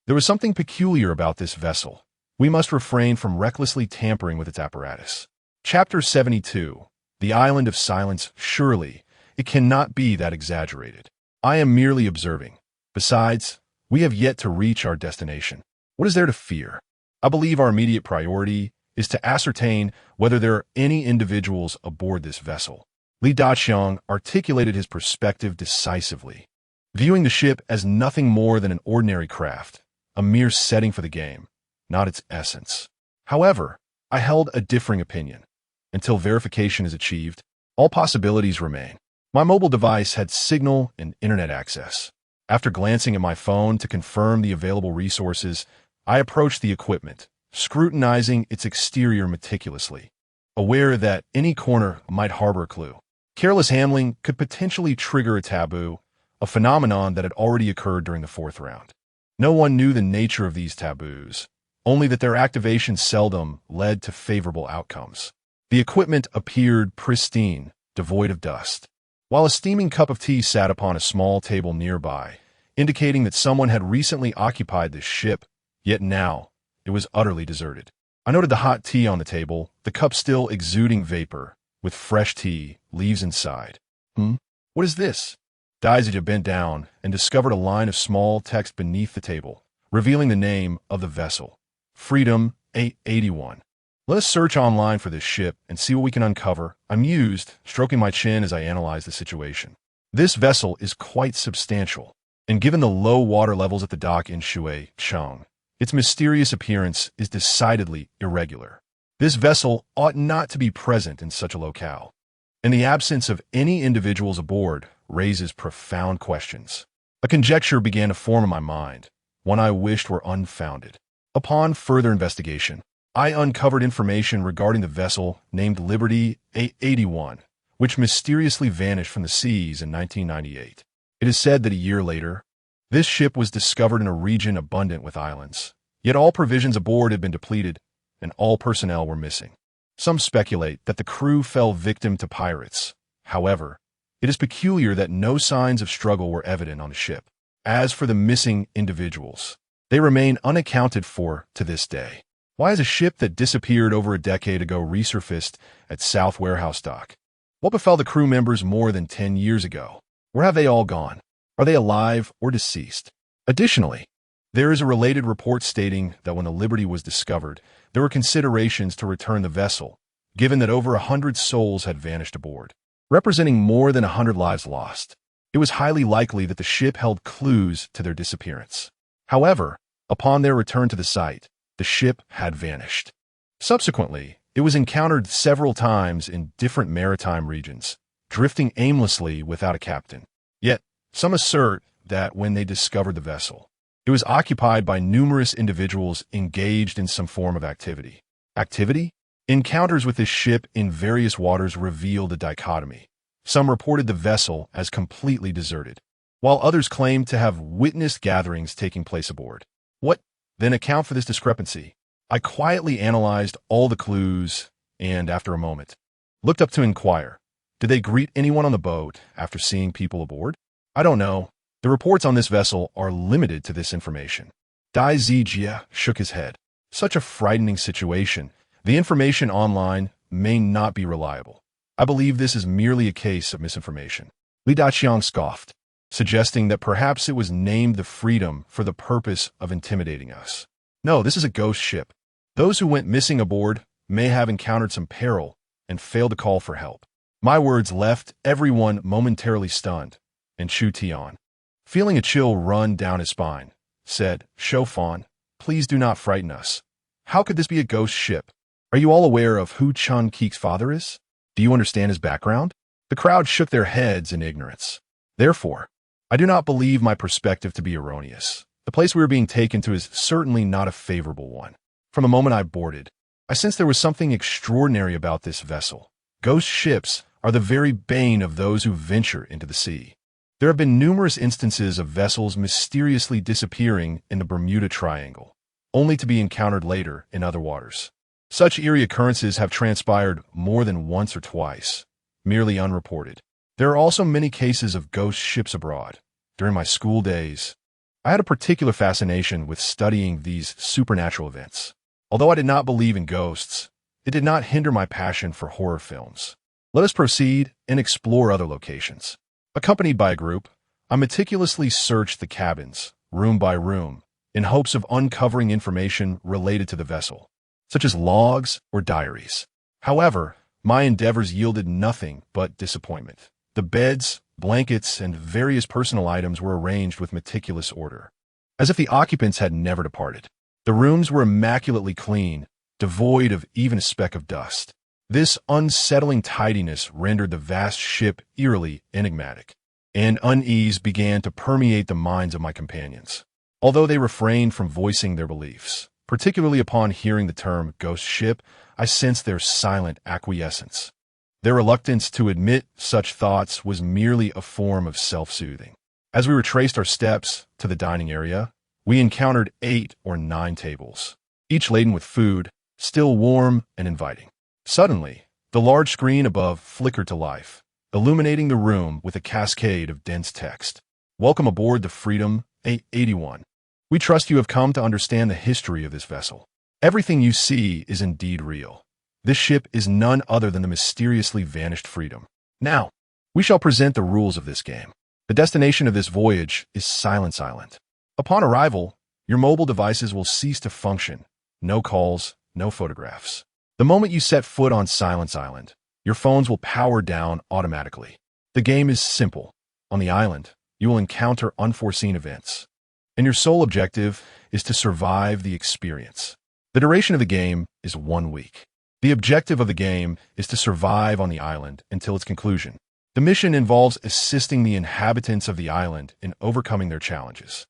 There was something peculiar about this vessel. We must refrain from recklessly tampering with its apparatus. Chapter 72. The Island of Silence. Surely, it cannot be that exaggerated. I am merely observing. Besides, we have yet to reach our destination. What is there to fear? I believe our immediate priority is to ascertain whether there are any individuals aboard this vessel. Li Daqiang articulated his perspective decisively, viewing the ship as nothing more than an ordinary craft, a mere setting for the game, not its essence. However, I held a differing opinion. Until verification is achieved, all possibilities remain. My mobile device had signal and internet access. After glancing at my phone to confirm the available resources, I approached the equipment, scrutinizing its exterior meticulously, aware that any corner might harbor a clue. Careless handling could potentially trigger a taboo, a phenomenon that had already occurred during the fourth round. No one knew the nature of these taboos, only that their activation seldom led to favorable outcomes. The equipment appeared pristine, devoid of dust, while a steaming cup of tea sat upon a small table nearby, indicating that someone had recently occupied this ship, yet now it was utterly deserted. I noted the hot tea on the table, the cup still exuding vapor, with fresh tea leaves inside. What is this? Daizija bent down and discovered a line of small text beneath the table, revealing the name of the vessel, Freedom 881. Let us search online for this ship and see what we can uncover, I mused, stroking my chin as I analyzed the situation. This vessel is quite substantial, and given the low water levels at the dock in Shuai-Cheng, its mysterious appearance is decidedly irregular. This vessel ought not to be present in such a locale, and the absence of any individuals aboard raises profound questions. A conjecture began to form in my mind, one I wished were unfounded. Upon further investigation, I uncovered information regarding the vessel named Liberty 881, which mysteriously vanished from the seas in 1998. It is said that a year later, this ship was discovered in a region abundant with islands. Yet all provisions aboard had been depleted, and all personnel were missing. Some speculate that the crew fell victim to pirates. However, it is peculiar that no signs of struggle were evident on the ship. As for the missing individuals, they remain unaccounted for to this day. Why has a ship that disappeared over a decade ago resurfaced at South Warehouse Dock? What befell the crew members more than 10 years ago? Where have they all gone? Are they alive or deceased? Additionally, there is a related report stating that when the Liberty was discovered, there were considerations to return the vessel, given that over 100 souls had vanished aboard, representing more than 100 lives lost. It was highly likely that the ship held clues to their disappearance. However, upon their return to the site, the ship had vanished. Subsequently, it was encountered several times in different maritime regions, drifting aimlessly without a captain. Yet, some assert that when they discovered the vessel, it was occupied by numerous individuals engaged in some form of activity. Activity? Encounters with this ship in various waters revealed a dichotomy. Some reported the vessel as completely deserted, while others claimed to have witnessed gatherings taking place aboard. What then account for this discrepancy? I quietly analyzed all the clues and, after a moment, looked up to inquire. Did they greet anyone on the boat after seeing people aboard? I don't know. The reports on this vessel are limited to this information. Dai Zijia shook his head. Such a frightening situation. The information online may not be reliable. I believe this is merely a case of misinformation. Li Daqiang scoffed, suggesting that perhaps it was named the Freedom for the purpose of intimidating us. No, this is a ghost ship. Those who went missing aboard may have encountered some peril and failed to call for help. My words left everyone momentarily stunned, and Chu Tian, feeling a chill run down his spine, said, Shaofan, please do not frighten us. How could this be a ghost ship? Are you all aware of who Chun Keek's father is? Do you understand his background? The crowd shook their heads in ignorance. Therefore, I do not believe my perspective to be erroneous. The place we are being taken to is certainly not a favorable one. From the moment I boarded, I sensed there was something extraordinary about this vessel. Ghost ships are the very bane of those who venture into the sea. There have been numerous instances of vessels mysteriously disappearing in the Bermuda Triangle, only to be encountered later in other waters. Such eerie occurrences have transpired more than once or twice, merely unreported. There are also many cases of ghost ships abroad. During my school days, I had a particular fascination with studying these supernatural events. Although I did not believe in ghosts, it did not hinder my passion for horror films. Let us proceed and explore other locations. Accompanied by a group, I meticulously searched the cabins, room by room, in hopes of uncovering information related to the vessel, such as logs or diaries. However, my endeavors yielded nothing but disappointment. The beds, blankets, and various personal items were arranged with meticulous order, as if the occupants had never departed. The rooms were immaculately clean, devoid of even a speck of dust. This unsettling tidiness rendered the vast ship eerily enigmatic, and unease began to permeate the minds of my companions. Although they refrained from voicing their beliefs, particularly upon hearing the term ghost ship, I sensed their silent acquiescence. Their reluctance to admit such thoughts was merely a form of self-soothing. As we retraced our steps to the dining area, we encountered 8 or 9 tables, each laden with food, still warm and inviting. Suddenly, the large screen above flickered to life, illuminating the room with a cascade of dense text. Welcome aboard the Freedom 881. We trust you have come to understand the history of this vessel. Everything you see is indeed real. This ship is none other than the mysteriously vanished Freedom. Now, we shall present the rules of this game. The destination of this voyage is Silence Island. Upon arrival, your mobile devices will cease to function. No calls, no photographs. The moment you set foot on Silence Island, your phones will power down automatically. The game is simple. On the island, you will encounter unforeseen events, and your sole objective is to survive the experience. The duration of the game is 1 week. The objective of the game is to survive on the island until its conclusion. The mission involves assisting the inhabitants of the island in overcoming their challenges.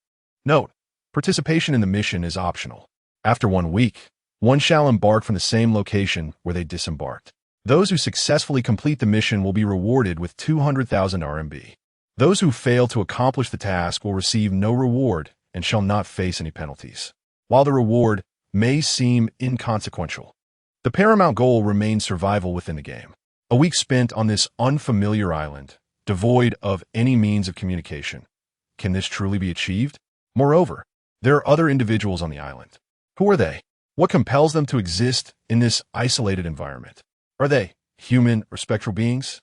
Note, participation in the mission is optional. After 1 week, one shall embark from the same location where they disembarked. Those who successfully complete the mission will be rewarded with 200,000 RMB. Those who fail to accomplish the task will receive no reward and shall not face any penalties. While the reward may seem inconsequential, the paramount goal remains survival within the game. A week spent on this unfamiliar island, devoid of any means of communication. Can this truly be achieved? Moreover, there are other individuals on the island. Who are they? What compels them to exist in this isolated environment? Are they human or spectral beings?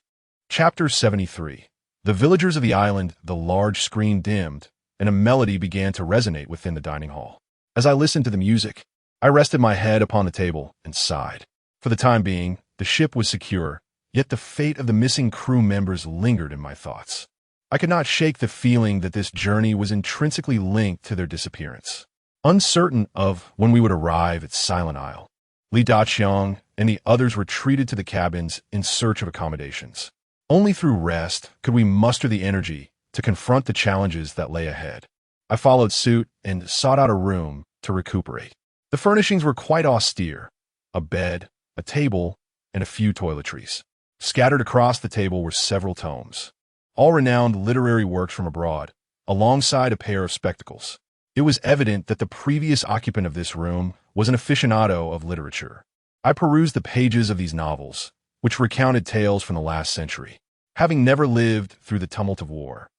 Chapter 73. The villagers of the island. The large screen dimmed, and a melody began to resonate within the dining hall. As I listened to the music, I rested my head upon the table and sighed. For the time being, the ship was secure, yet the fate of the missing crew members lingered in my thoughts. I could not shake the feeling that this journey was intrinsically linked to their disappearance. Uncertain of when we would arrive at Silent Isle, Li Daqiang and the others retreated to the cabins in search of accommodations. Only through rest could we muster the energy to confront the challenges that lay ahead. I followed suit and sought out a room to recuperate. The furnishings were quite austere: a bed, a table, and a few toiletries. Scattered across the table were several tomes, all renowned literary works from abroad, alongside a pair of spectacles. It was evident that the previous occupant of this room was an aficionado of literature. I perused the pages of these novels, which recounted tales from the last century. Having never lived through the tumult of war,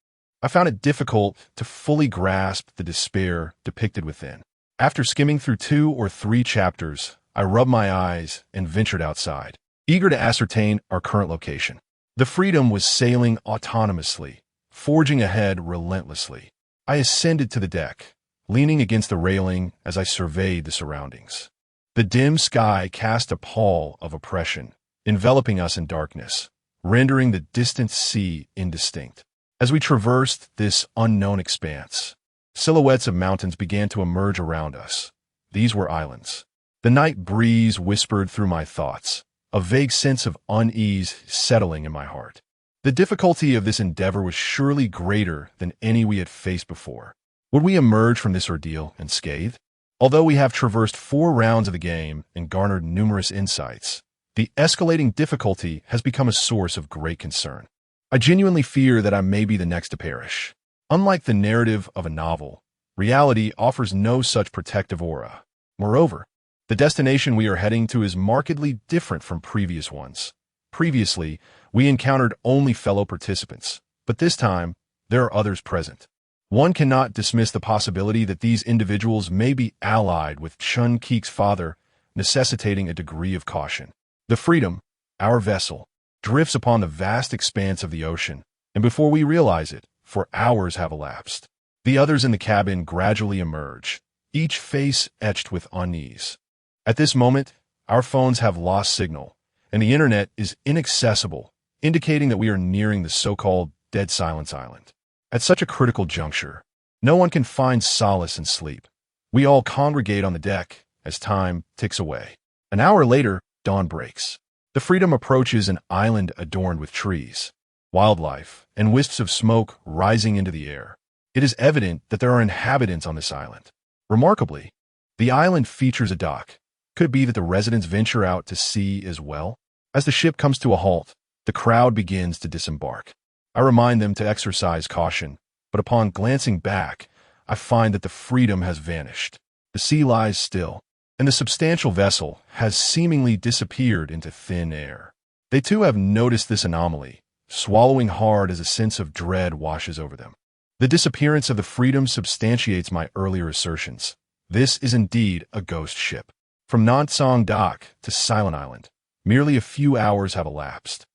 I found it difficult to fully grasp the despair depicted within. After skimming through 2 or 3 chapters, I rubbed my eyes and ventured outside, eager to ascertain our current location. The Freedom was sailing autonomously, forging ahead relentlessly. I ascended to the deck, leaning against the railing as I surveyed the surroundings. The dim sky cast a pall of oppression, enveloping us in darkness, rendering the distant sea indistinct. As we traversed this unknown expanse, silhouettes of mountains began to emerge around us. These were islands. The night breeze whispered through my thoughts, a vague sense of unease settling in my heart. The difficulty of this endeavor was surely greater than any we had faced before. Would we emerge from this ordeal unscathed? Although we have traversed 4 rounds of the game and garnered numerous insights, the escalating difficulty has become a source of great concern. I genuinely fear that I may be the next to perish. Unlike the narrative of a novel, reality offers no such protective aura. Moreover, the destination we are heading to is markedly different from previous ones. Previously, we encountered only fellow participants, but this time, there are others present. One cannot dismiss the possibility that these individuals may be allied with Chun Keek's father, necessitating a degree of caution. The Freedom, our vessel, drifts upon the vast expanse of the ocean, and before we realize it, 4 hours have elapsed. The others in the cabin gradually emerge, each face etched with unease. At this moment, our phones have lost signal, and the internet is inaccessible, indicating that we are nearing the so-called Dead Silence Island. At such a critical juncture, no one can find solace in sleep. We all congregate on the deck as time ticks away. An hour later, dawn breaks. The Freedom approaches an island adorned with trees, wildlife, and wisps of smoke rising into the air. It is evident that there are inhabitants on this island. Remarkably, the island features a dock. Could it be that the residents venture out to sea as well? As the ship comes to a halt, the crowd begins to disembark. I remind them to exercise caution, but upon glancing back, I find that the Freedom has vanished. The sea lies still, and the substantial vessel has seemingly disappeared into thin air. They too have noticed this anomaly, swallowing hard as a sense of dread washes over them. The disappearance of the Freedom substantiates my earlier assertions. This is indeed a ghost ship. From Nansong Dock to Silent Island, merely a few hours have elapsed.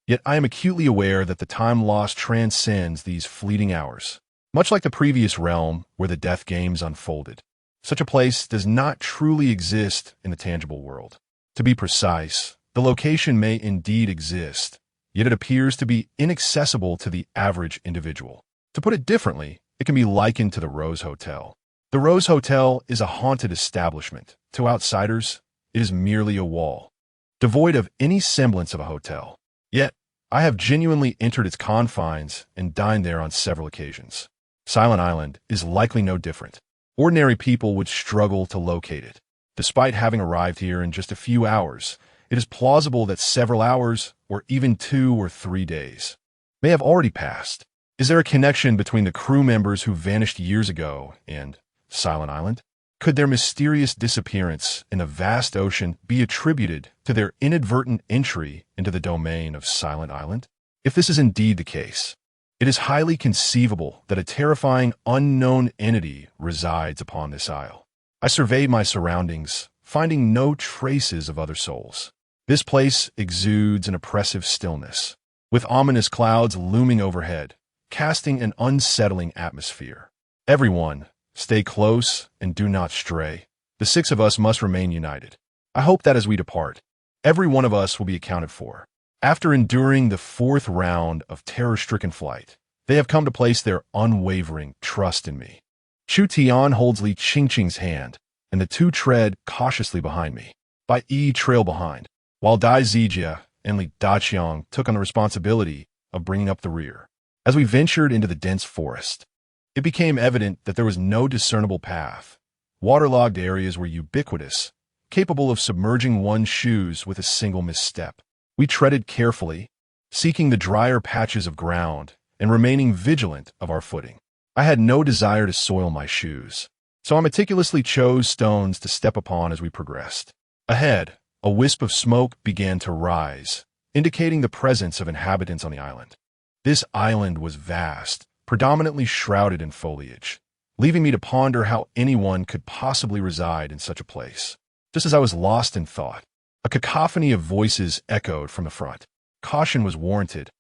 Yet I am acutely aware that the time lost transcends these fleeting hours. Much like the previous realm where the death games unfolded, such a place does not truly exist in the tangible world. To be precise, the location may indeed exist, yet it appears to be inaccessible to the average individual. To put it differently, it can be likened to the Rose Hotel. The Rose Hotel is a haunted establishment. To outsiders, it is merely a wall, devoid of any semblance of a hotel. Yet, I have genuinely entered its confines and dined there on several occasions. Silent Island is likely no different. Ordinary people would struggle to locate it. Despite having arrived here in just a few hours, it is plausible that several hours, or even 2 or 3 days, may have already passed. Is there a connection between the crew members who vanished years ago and Silent Island? Could their mysterious disappearance in a vast ocean be attributed to their inadvertent entry into the domain of Silent Island? If this is indeed the case, it is highly conceivable that a terrifying unknown entity resides upon this isle. I surveyed my surroundings, finding no traces of other souls. This place exudes an oppressive stillness, with ominous clouds looming overhead, casting an unsettling atmosphere. Everyone, stay close and do not stray. The 6 of us must remain united. I hope that as we depart, every one of us will be accounted for. After enduring the 4th round of terror-stricken flight, they have come to place their unwavering trust in me. Chu Tian holds Li Qingqing's hand, and the 2 tread cautiously behind me. Bai Yi trail behind, while Dai Zijia and Li Daqiang took on the responsibility of bringing up the rear. As we ventured into the dense forest, it became evident that there was no discernible path. Waterlogged areas were ubiquitous, capable of submerging one's shoes with a single misstep. We treaded carefully, seeking the drier patches of ground and remaining vigilant of our footing. I had no desire to soil my shoes, so I meticulously chose stones to step upon as we progressed. Ahead, a wisp of smoke began to rise, indicating the presence of inhabitants on the island. This island was vast, predominantly shrouded in foliage, leaving me to ponder how anyone could possibly reside in such a place. Just as I was lost in thought, a cacophony of voices echoed from the front. Caution was warranted.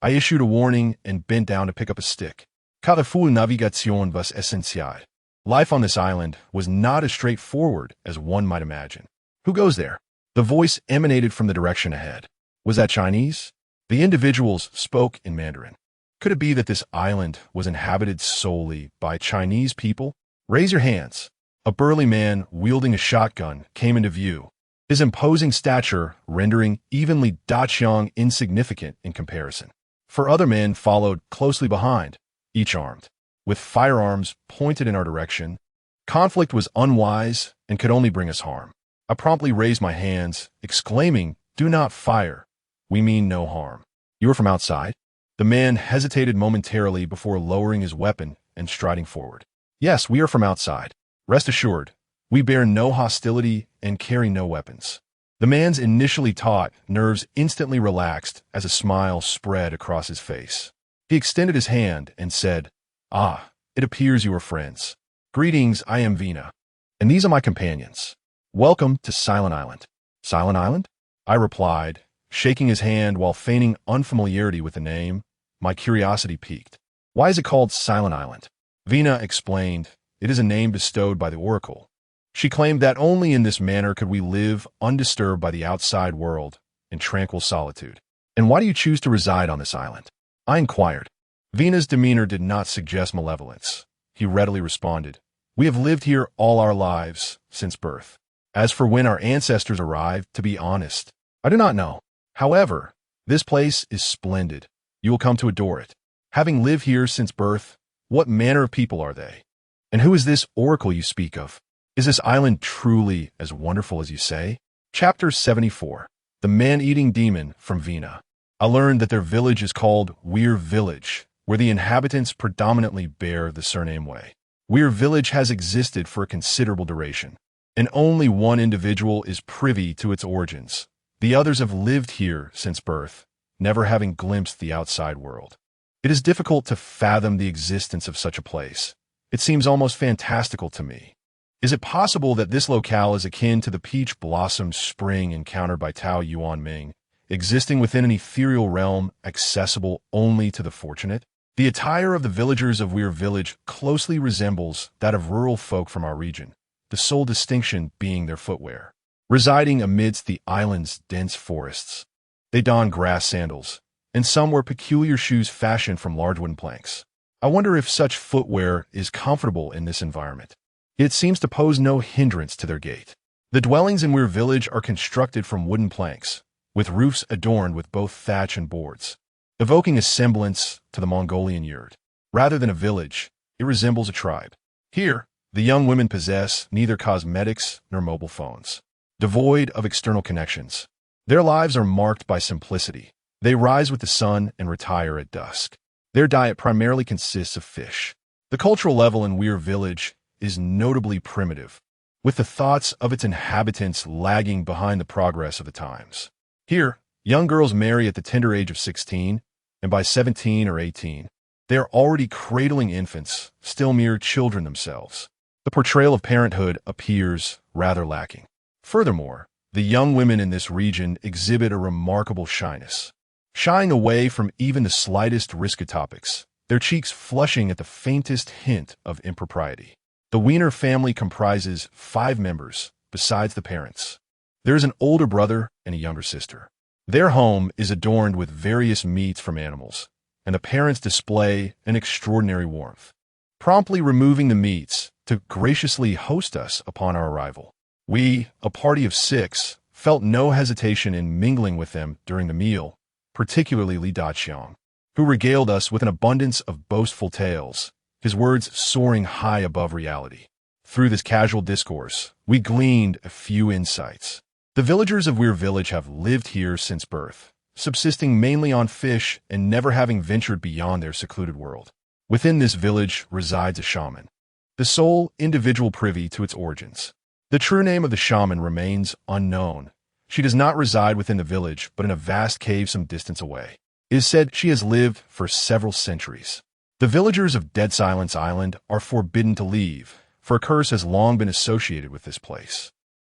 I issued a warning and bent down to pick up a stick. Carrefour navigation was essentiel. Life on this island was not as straightforward as one might imagine. Who goes there? The voice emanated from the direction ahead. Was that Chinese? The individuals spoke in Mandarin. Could it be that this island was inhabited solely by Chinese people? Raise your hands. A burly man wielding a shotgun came into view, his imposing stature rendering even Li Daqiang insignificant in comparison. 4 other men followed closely behind, each armed, with firearms pointed in our direction. Conflict was unwise and could only bring us harm. I promptly raised my hands, exclaiming, "Do not fire. We mean no harm." "You are from outside?" The man hesitated momentarily before lowering his weapon and striding forward. "Yes, we are from outside. Rest assured, we bear no hostility and carry no weapons." The man's initially taut nerves instantly relaxed as a smile spread across his face. He extended his hand and said, "Ah, it appears you are friends. Greetings, I am Vina, and these are my companions. Welcome to Silent Island." "Silent Island?" I replied, shaking his hand while feigning unfamiliarity with the name. My curiosity piqued. "Why is it called Silent Island?" Vina explained, "It is a name bestowed by the oracle. She claimed that only in this manner could we live undisturbed by the outside world in tranquil solitude." "And why do you choose to reside on this island?" I inquired. Vina's demeanor did not suggest malevolence. He readily responded, "We have lived here all our lives, since birth. As for when our ancestors arrived, to be honest, I do not know. However, this place is splendid. You will come to adore it. Having lived here since birth, what manner of people are they? And who is this oracle you speak of? Is this island truly as wonderful as you say?" Chapter 74. The Man-Eating Demon from Vina. I learned that their village is called Weir Village, where the inhabitants predominantly bear the surname Wei. Weir Village has existed for a considerable duration, and only one individual is privy to its origins. The others have lived here since birth, never having glimpsed the outside world. It is difficult to fathom the existence of such a place. It seems almost fantastical to me. Is it possible that this locale is akin to the peach blossom spring encountered by Tao Yuan Ming, existing within an ethereal realm accessible only to the fortunate? The attire of the villagers of Weir Village closely resembles that of rural folk from our region, the sole distinction being their footwear. Residing amidst the island's dense forests, they don grass sandals, and some wear peculiar shoes fashioned from large wooden planks. I wonder if such footwear is comfortable in this environment. It seems to pose no hindrance to their gait. The dwellings in Weir Village are constructed from wooden planks, with roofs adorned with both thatch and boards, evoking a semblance to the Mongolian yurt. Rather than a village, it resembles a tribe. Here, the young women possess neither cosmetics nor mobile phones. Devoid of external connections, their lives are marked by simplicity. They rise with the sun and retire at dusk. Their diet primarily consists of fish. The cultural level in Weir Village is notably primitive, with the thoughts of its inhabitants lagging behind the progress of the times. Here, young girls marry at the tender age of 16, and by 17 or 18, they are already cradling infants, still mere children themselves. The portrayal of parenthood appears rather lacking. Furthermore, the young women in this region exhibit a remarkable shyness, shying away from even the slightest risky topics, their cheeks flushing at the faintest hint of impropriety. The Wiener family comprises 5 members, besides the parents. There is an older brother and a younger sister. Their home is adorned with various meats from animals, and the parents display an extraordinary warmth, promptly removing the meats to graciously host us upon our arrival. We, a party of 6, felt no hesitation in mingling with them during the meal, particularly Li Daqiang, who regaled us with an abundance of boastful tales, his words soaring high above reality. Through this casual discourse, we gleaned a few insights. The villagers of Weir Village have lived here since birth, subsisting mainly on fish and never having ventured beyond their secluded world. Within this village resides a shaman, the sole individual privy to its origins. The true name of the shaman remains unknown. She does not reside within the village, but in a vast cave some distance away. It is said she has lived for several centuries. The villagers of Dead Silence Island are forbidden to leave, for a curse has long been associated with this place.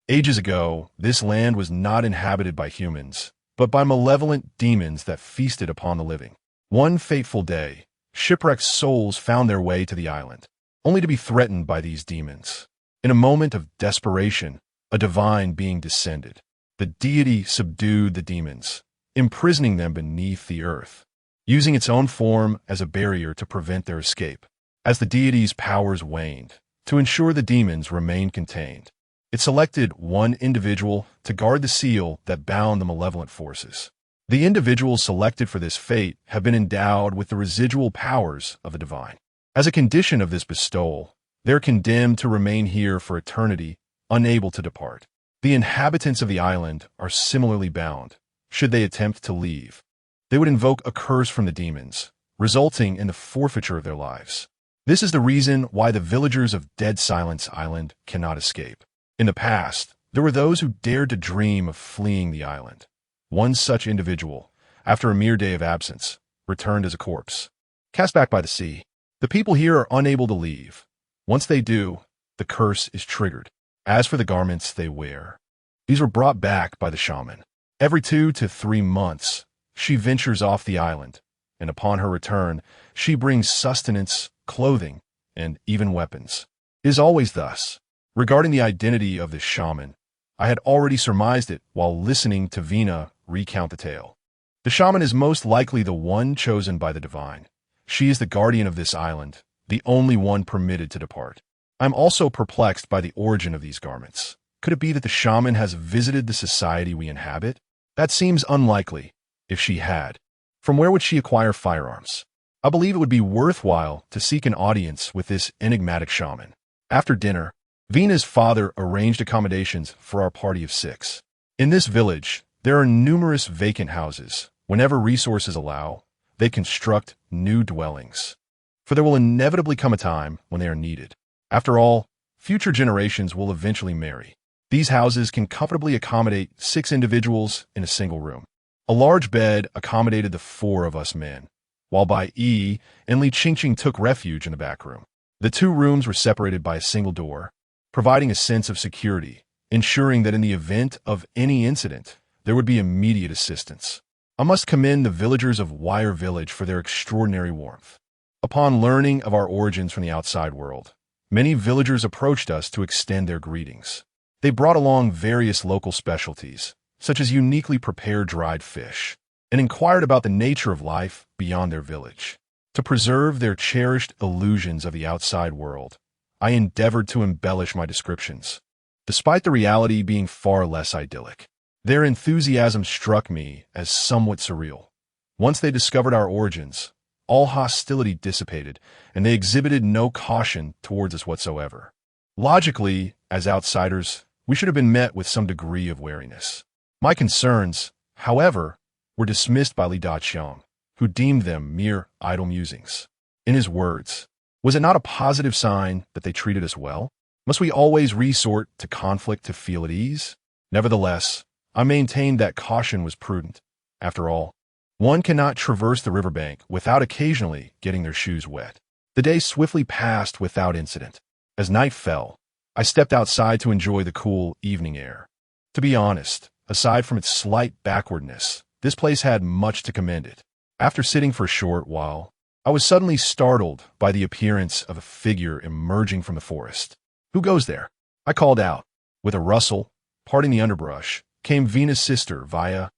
Ages ago, this land was not inhabited by humans, but by malevolent demons that feasted upon the living. One fateful day, shipwrecked souls found their way to the island, only to be threatened by these demons. In a moment of desperation, a divine being descended. The deity subdued the demons, imprisoning them beneath the earth, using its own form as a barrier to prevent their escape. As the deity's powers waned, to ensure the demons remained contained, it selected one individual to guard the seal that bound the malevolent forces. The individuals selected for this fate have been endowed with the residual powers of the divine. As a condition of this bestowal, They're condemned to remain here for eternity, unable to depart. The inhabitants of the island are similarly bound. Should they attempt to leave, they would invoke a curse from the demons, resulting in the forfeiture of their lives. This is the reason why the villagers of Dead Silence Island cannot escape. In the past, there were those who dared to dream of fleeing the island. One such individual, after a mere day of absence, returned as a corpse, cast back by the sea. The people here are unable to leave. Once they do, the curse is triggered. As for the garments they wear, these were brought back by the shaman. Every 2 to 3 months, she ventures off the island, and upon her return, she brings sustenance, clothing, and even weapons. It is always thus. Regarding the identity of this shaman, I had already surmised it while listening to Vina recount the tale. The shaman is most likely the one chosen by the divine. She is the guardian of this island, the only one permitted to depart. I'm also perplexed by the origin of these garments. Could it be that the shaman has visited the society we inhabit? That seems unlikely. If she had, from where would she acquire firearms? I believe it would be worthwhile to seek an audience with this enigmatic shaman. After dinner, Vina's father arranged accommodations for our party of 6. In this village, there are numerous vacant houses. Whenever resources allow, they construct new dwellings. For there will inevitably come a time when they are needed. After all, future generations will eventually marry. These houses can comfortably accommodate 6 individuals in a single room. A large bed accommodated the 4 of us men, while Bai Yi and Li Qingqing took refuge in the back room. The 2 rooms were separated by a single door, providing a sense of security, ensuring that in the event of any incident, there would be immediate assistance. I must commend the villagers of Wire Village for their extraordinary warmth. Upon learning of our origins from the outside world, many villagers approached us to extend their greetings. They brought along various local specialties, such as uniquely prepared dried fish, and inquired about the nature of life beyond their village. To preserve their cherished illusions of the outside world, I endeavored to embellish my descriptions, despite the reality being far less idyllic. Their enthusiasm struck me as somewhat surreal. Once they discovered our origins, all hostility dissipated, and they exhibited no caution towards us whatsoever. Logically, as outsiders, we should have been met with some degree of wariness. My concerns, however, were dismissed by Li Daqiang, who deemed them mere idle musings. In his words, was it not a positive sign that they treated us well? Must we always resort to conflict to feel at ease? Nevertheless, I maintained that caution was prudent. After all, one cannot traverse the riverbank without occasionally getting their shoes wet. The day swiftly passed without incident. As night fell, I stepped outside to enjoy the cool evening air. To be honest, aside from its slight backwardness, this place had much to commend it. After sitting for a short while, I was suddenly startled by the appearance of a figure emerging from the forest. "Who goes there?" I called out. With a rustle, parting the underbrush, came Vina's sister, Vaya.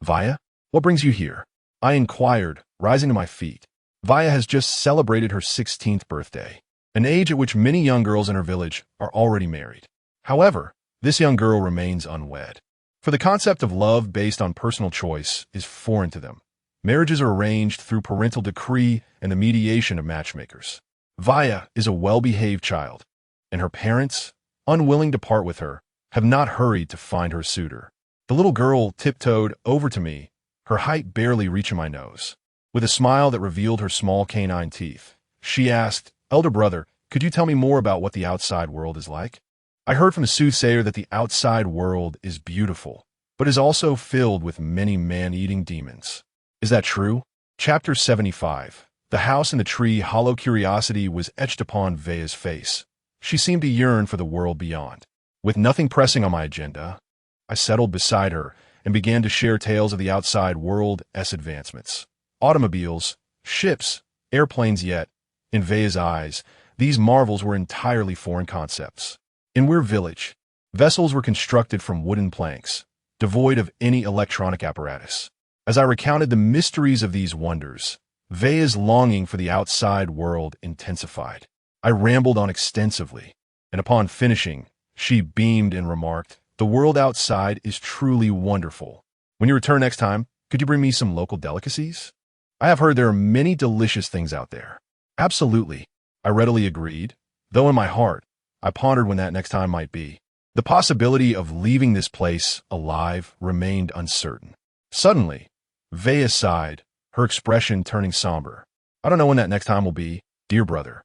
"Vaya? What brings you here?" I inquired, rising to my feet. Vaya has just celebrated her 16th birthday, an age at which many young girls in her village are already married. However, this young girl remains unwed. For the concept of love based on personal choice is foreign to them. Marriages are arranged through parental decree and the mediation of matchmakers. Vaya is a well-behaved child, and her parents, unwilling to part with her, have not hurried to find her suitor. The little girl tiptoed over to me, her height barely reaching my nose. With a smile that revealed her small canine teeth, she asked, "Elder brother, could you tell me more about what the outside world is like?" I heard from the soothsayer that the outside world is beautiful, but is also filled with many man-eating demons. Is that true? Chapter 75. The house in the tree. Hollow curiosity was etched upon Vaya's face. She seemed to yearn for the world beyond. With nothing pressing on my agenda, I settled beside her and began to share tales of the outside world's advancements. Automobiles, ships, airplanes, yet, in Vaya's eyes, these marvels were entirely foreign concepts. In Weir Village, vessels were constructed from wooden planks, devoid of any electronic apparatus. As I recounted the mysteries of these wonders, Vaya's longing for the outside world intensified. I rambled on extensively, and upon finishing, she beamed and remarked, "The world outside is truly wonderful. When you return next time, could you bring me some local delicacies? I have heard there are many delicious things out there." "Absolutely," I readily agreed, though in my heart, I pondered when that next time might be. The possibility of leaving this place alive remained uncertain. Suddenly, Vaya sighed, her expression turning somber. I don't know when that next time will be, dear brother.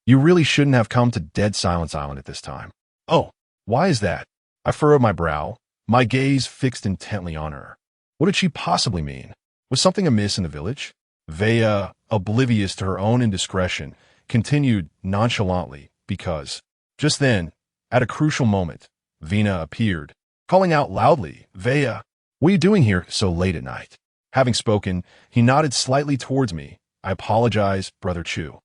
You really shouldn't have come to Dead Silence Island at this time. Oh, why is that? I furrowed my brow, my gaze fixed intently on her. What did she possibly mean? Was something amiss in the village? Vaya, oblivious to her own indiscretion, continued nonchalantly, because, just then, at a crucial moment, Vina appeared, calling out loudly, Vaya, what are you doing here so late at night? Having spoken, he nodded slightly towards me. I apologize, Brother Chu.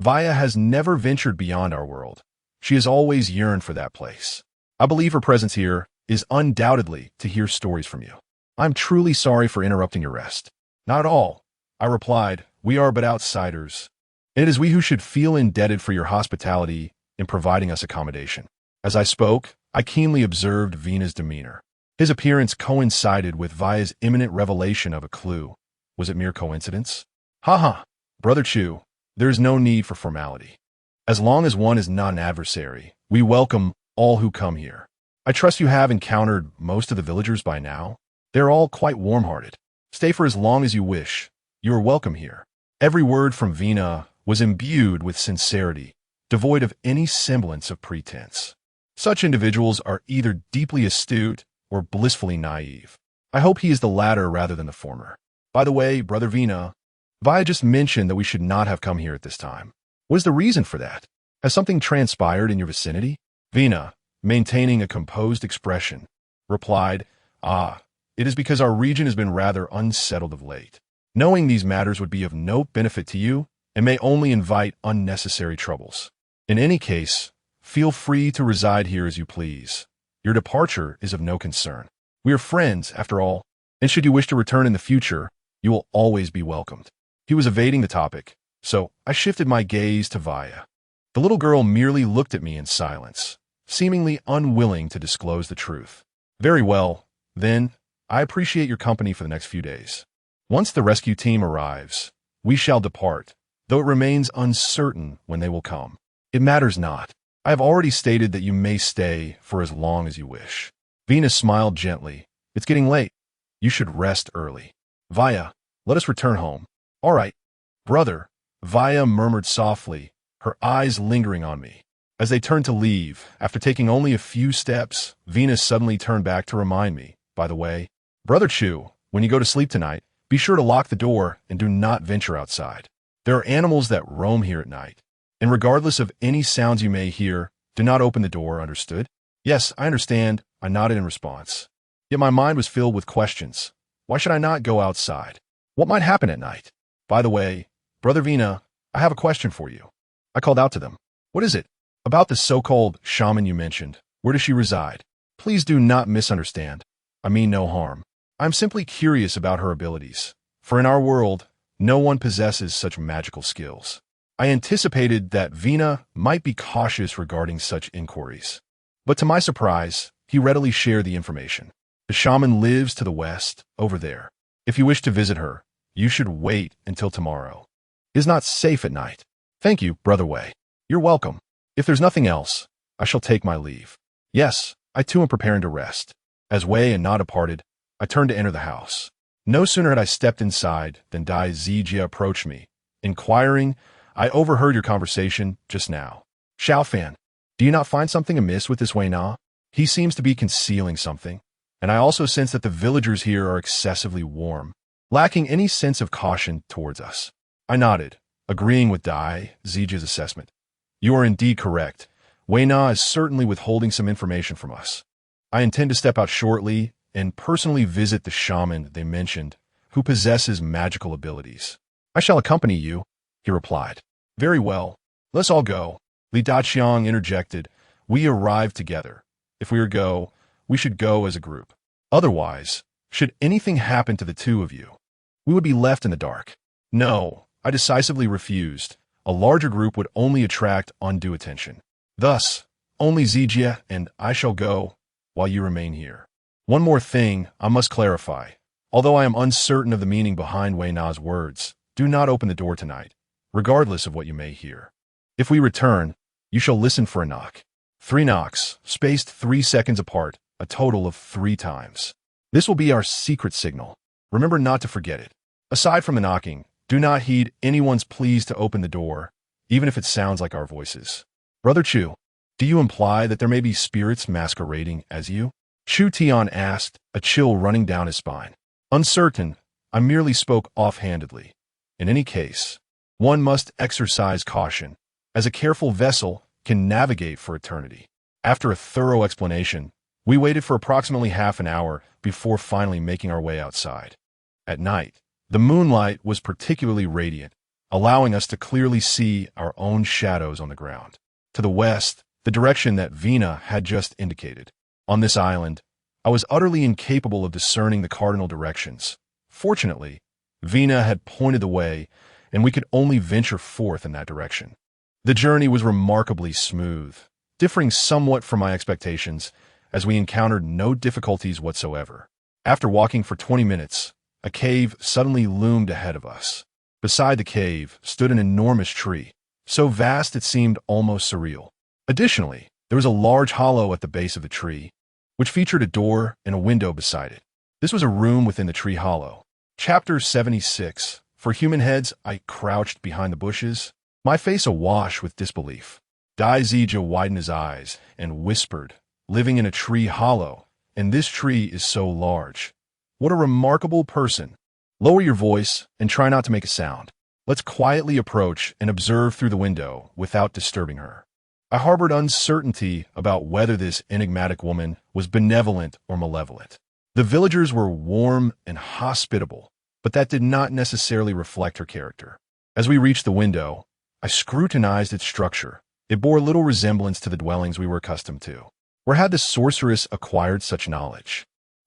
Vaya has never ventured beyond our world. She has always yearned for that place. I believe her presence here is undoubtedly to hear stories from you. I'm truly sorry for interrupting your rest. Not at all, I replied. We are but outsiders. And it is we who should feel indebted for your hospitality in providing us accommodation. As I spoke, I keenly observed Vina's demeanor. His appearance coincided with Vaya's imminent revelation of a clue. Was it mere coincidence? Ha, Brother Chu, there is no need for formality. As long as one is not an adversary, we welcome all who come here. I trust you have encountered most of the villagers by now. They're all quite warm-hearted. Stay for as long as you wish. You are welcome here. Every word from Vina was imbued with sincerity, devoid of any semblance of pretense. Such individuals are either deeply astute or blissfully naive. I hope he is the latter rather than the former. By the way, Brother Vina, Vaya just mentioned that we should not have come here at this time. What is the reason for that? Has something transpired in your vicinity? Vina, maintaining a composed expression, replied, it is because our region has been rather unsettled of late. Knowing these matters would be of no benefit to you and may only invite unnecessary troubles. In any case, feel free to reside here as you please. Your departure is of no concern. We are friends, after all, and should you wish to return in the future, you will always be welcomed. He was evading the topic, so I shifted my gaze to Vaya. The little girl merely looked at me in silence, seemingly unwilling to disclose the truth. Very well, then, I appreciate your company for the next few days. Once the rescue team arrives, we shall depart, though it remains uncertain when they will come. It matters not. I have already stated that you may stay for as long as you wish. Venus smiled gently. It's getting late. You should rest early. Vaya, let us return home. All right, brother, Vaya murmured softly, her eyes lingering on me. As they turned to leave, after taking only a few steps, Venus suddenly turned back to remind me, by the way, Brother Chu, when you go to sleep tonight, be sure to lock the door and do not venture outside. There are animals that roam here at night, and regardless of any sounds you may hear, do not open the door, understood? Yes, I understand, I nodded in response. Yet my mind was filled with questions. Why should I not go outside? What might happen at night? By the way, Brother Vina, I have a question for you. I called out to them. What is it? About the so-called shaman you mentioned. Where does she reside? Please do not misunderstand. I mean no harm. I'm simply curious about her abilities, for in our world, no one possesses such magical skills. I anticipated that Vina might be cautious regarding such inquiries. But to my surprise, he readily shared the information. The shaman lives to the west, over there. If you wish to visit her, you should wait until tomorrow. It is not safe at night. Thank you, Brother Wei. You're welcome. If there's nothing else, I shall take my leave. Yes, I too am preparing to rest. As Wei and Na departed, I turned to enter the house. No sooner had I stepped inside than Dai Zijia approached me, inquiring, I overheard your conversation just now. Shaofan, do you not find something amiss with this Wei Na? He seems to be concealing something, and I also sense that the villagers here are excessively warm, lacking any sense of caution towards us. I nodded, agreeing with Dai Zijia's assessment. You are indeed correct. Wei Na is certainly withholding some information from us. I intend to step out shortly and personally visit the shaman they mentioned, who possesses magical abilities. I shall accompany you, he replied. Very well. Let's all go. Li Daqiang interjected. We arrived together. If we are go, we should go as a group. Otherwise, should anything happen to the two of you, we would be left in the dark. No, I decisively refused. A larger group would only attract undue attention. Thus, only Zijia and I shall go, while you remain here. One more thing I must clarify. Although I am uncertain of the meaning behind Wei Na's words, do not open the door tonight, regardless of what you may hear. If we return, You shall listen for a knock. 3 knocks, spaced 3 seconds apart, a total of 3 times. This will be our secret signal. Remember not to forget it. Aside from the knocking, do not heed anyone's pleas to open the door, even if it sounds like our voices. Brother Chu, do you imply that there may be spirits masquerading as you? Chu Tian asked, a chill running down his spine. Uncertain, I merely spoke offhandedly. In any case, one must exercise caution, as a careful vessel can navigate for eternity. After a thorough explanation, we waited for approximately half an hour before finally making our way outside. At night, the moonlight was particularly radiant, allowing us to clearly see our own shadows on the ground. To the west, the direction that Vina had just indicated. On this island, I was utterly incapable of discerning the cardinal directions. Fortunately, Vina had pointed the way, and we could only venture forth in that direction. The journey was remarkably smooth, differing somewhat from my expectations, as we encountered no difficulties whatsoever. After walking for 20 minutes, a cave suddenly loomed ahead of us. Beside the cave stood an enormous tree, so vast it seemed almost surreal. Additionally, there was a large hollow at the base of the tree, which featured a door and a window beside it. This was a room within the tree hollow. Chapter 76. For human heads, I crouched behind the bushes, my face awash with disbelief. Dai Zijia widened his eyes and whispered, living in a tree hollow, and this tree is so large. What a remarkable person. Lower your voice and try not to make a sound. Let's quietly approach and observe through the window without disturbing her. I harbored uncertainty about whether this enigmatic woman was benevolent or malevolent. The villagers were warm and hospitable, but that did not necessarily reflect her character. As we reached the window, I scrutinized its structure. It bore little resemblance to the dwellings we were accustomed to. Where had the sorceress acquired such knowledge?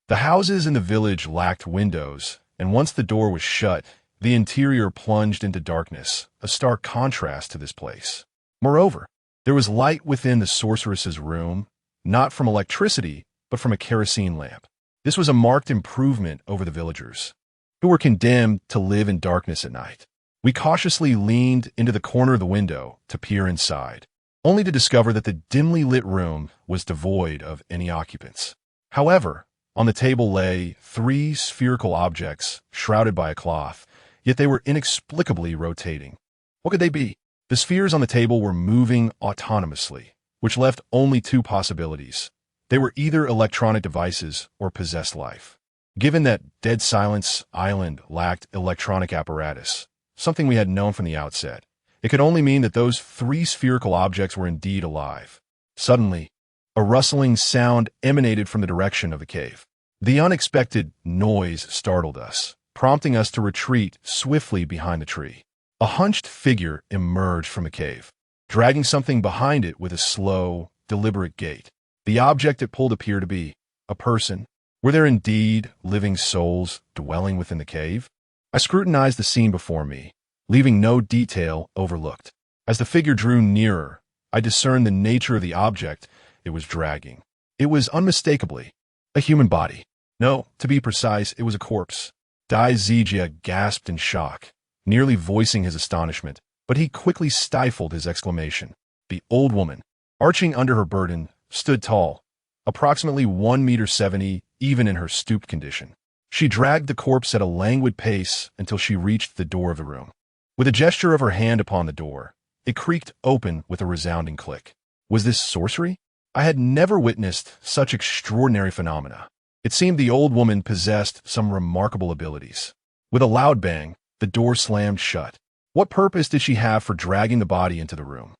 The houses in the village lacked windows, and once the door was shut, the interior plunged into darkness, a stark contrast to this place. Moreover, there was light within the sorceress's room, not from electricity, but from a kerosene lamp. This was a marked improvement over the villagers, who were condemned to live in darkness at night. We cautiously leaned into the corner of the window to peer inside, only to discover that the dimly lit room was devoid of any occupants. However, on the table lay 3 spherical objects shrouded by a cloth, yet they were inexplicably rotating. What could they be? The spheres on the table were moving autonomously, which left only 2 possibilities. They were either electronic devices or possessed life. Given that Dead Silence Island lacked electronic apparatus, something we had known from the outset, it could only mean that those 3 spherical objects were indeed alive. Suddenly, a rustling sound emanated from the direction of the cave. The unexpected noise startled us, prompting us to retreat swiftly behind the tree. A hunched figure emerged from the cave, dragging something behind it with a slow, deliberate gait. The object it pulled appeared to be a person. Were there indeed living souls dwelling within the cave? I scrutinized the scene before me, leaving no detail overlooked. As the figure drew nearer, I discerned the nature of the object it was dragging. It was unmistakably a human body. No, to be precise, it was a corpse. Dai Zijia gasped in shock, nearly voicing his astonishment, but he quickly stifled his exclamation. The old woman, arching under her burden, stood tall, approximately 1.70 meters, even in her stooped condition. She dragged the corpse at a languid pace until she reached the door of the room. With a gesture of her hand upon the door, it creaked open with a resounding click. Was this sorcery? I had never witnessed such extraordinary phenomena. It seemed the old woman possessed some remarkable abilities. With a loud bang, the door slammed shut. What purpose did she have for dragging the body into the room?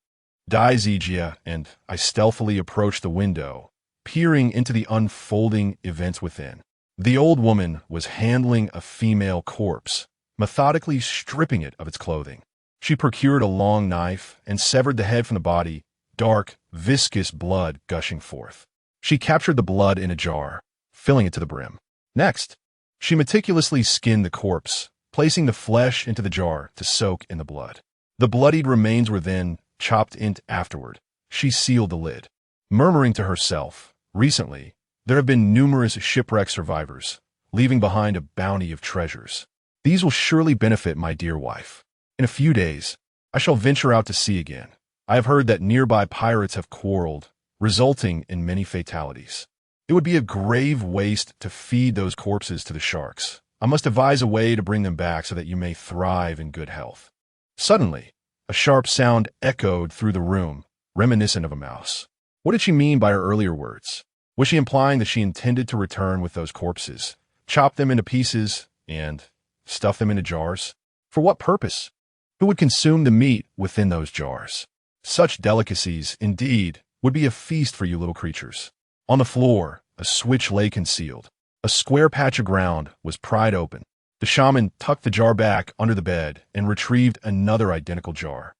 Dai Zijia and I stealthily approached the window, peering into the unfolding events within. The old woman was handling a female corpse, methodically stripping it of its clothing. She procured a long knife and severed the head from the body, dark, viscous blood gushing forth. She captured the blood in a jar, filling it to the brim. Next, she meticulously skinned the corpse, placing the flesh into the jar to soak in the blood. The bloodied remains were then chopped in afterward. She sealed the lid, murmuring to herself, "Recently, there have been numerous shipwreck survivors, leaving behind a bounty of treasures. These will surely benefit my dear wife. In a few days, I shall venture out to sea again, I have heard that nearby pirates have quarreled, resulting in many fatalities. It would be a grave waste to feed those corpses to the sharks. I must devise a way to bring them back so that you may thrive in good health." Suddenly, a sharp sound echoed through the room, reminiscent of a mouse. What did she mean by her earlier words? Was she implying that she intended to return with those corpses, chop them into pieces, and stuff them into jars? For what purpose? Who would consume the meat within those jars? Such delicacies, indeed, would be a feast for you little creatures. On the floor, a switch lay concealed. A square patch of ground was pried open. The shaman tucked the jar back under the bed and retrieved another identical jar.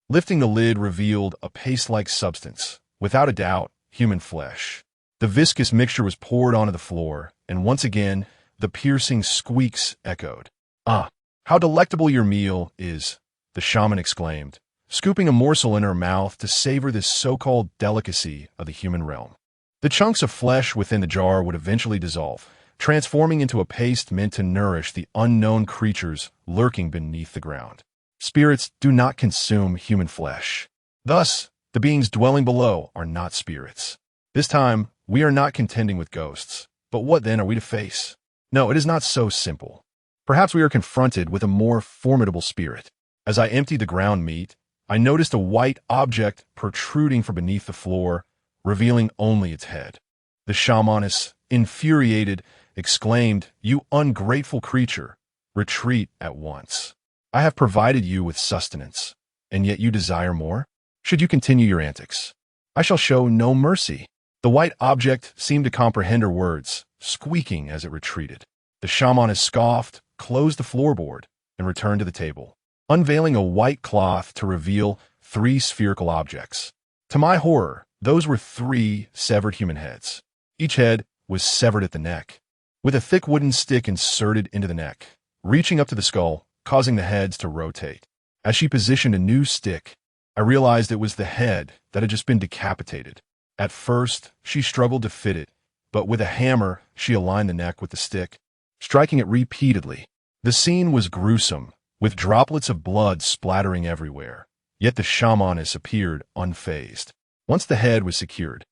Lifting the lid revealed a paste-like substance, without a doubt, human flesh. The viscous mixture was poured onto the floor, and once again, the piercing squeaks echoed. "Ah, how delectable your meal is," the shaman exclaimed, scooping a morsel in her mouth to savor this so-called delicacy of the human realm. The chunks of flesh within the jar would eventually dissolve, transforming into a paste meant to nourish the unknown creatures lurking beneath the ground. Spirits do not consume human flesh. Thus, the beings dwelling below are not spirits. This time, we are not contending with ghosts. But what then are we to face? No, it is not so simple. Perhaps we are confronted with a more formidable spirit. As I emptied the ground meat, I noticed a white object protruding from beneath the floor, revealing only its head. The shamaness, infuriated, exclaimed, "You ungrateful creature, retreat at once. I have provided you with sustenance, and yet you desire more? Should you continue your antics, I shall show no mercy." The white object seemed to comprehend her words, squeaking as it retreated. The shamaness scoffed, closed the floorboard, and returned to the table, unveiling a white cloth to reveal 3 spherical objects. To my horror, those were 3 severed human heads. Each head was severed at the neck, with a thick wooden stick inserted into the neck, reaching up to the skull, causing the heads to rotate. As she positioned a new stick, I realized it was the head that had just been decapitated. At first, she struggled to fit it, but with a hammer, she aligned the neck with the stick, striking it repeatedly. The scene was gruesome, with droplets of blood splattering everywhere, yet the shamaness appeared unfazed. Once the head was secured,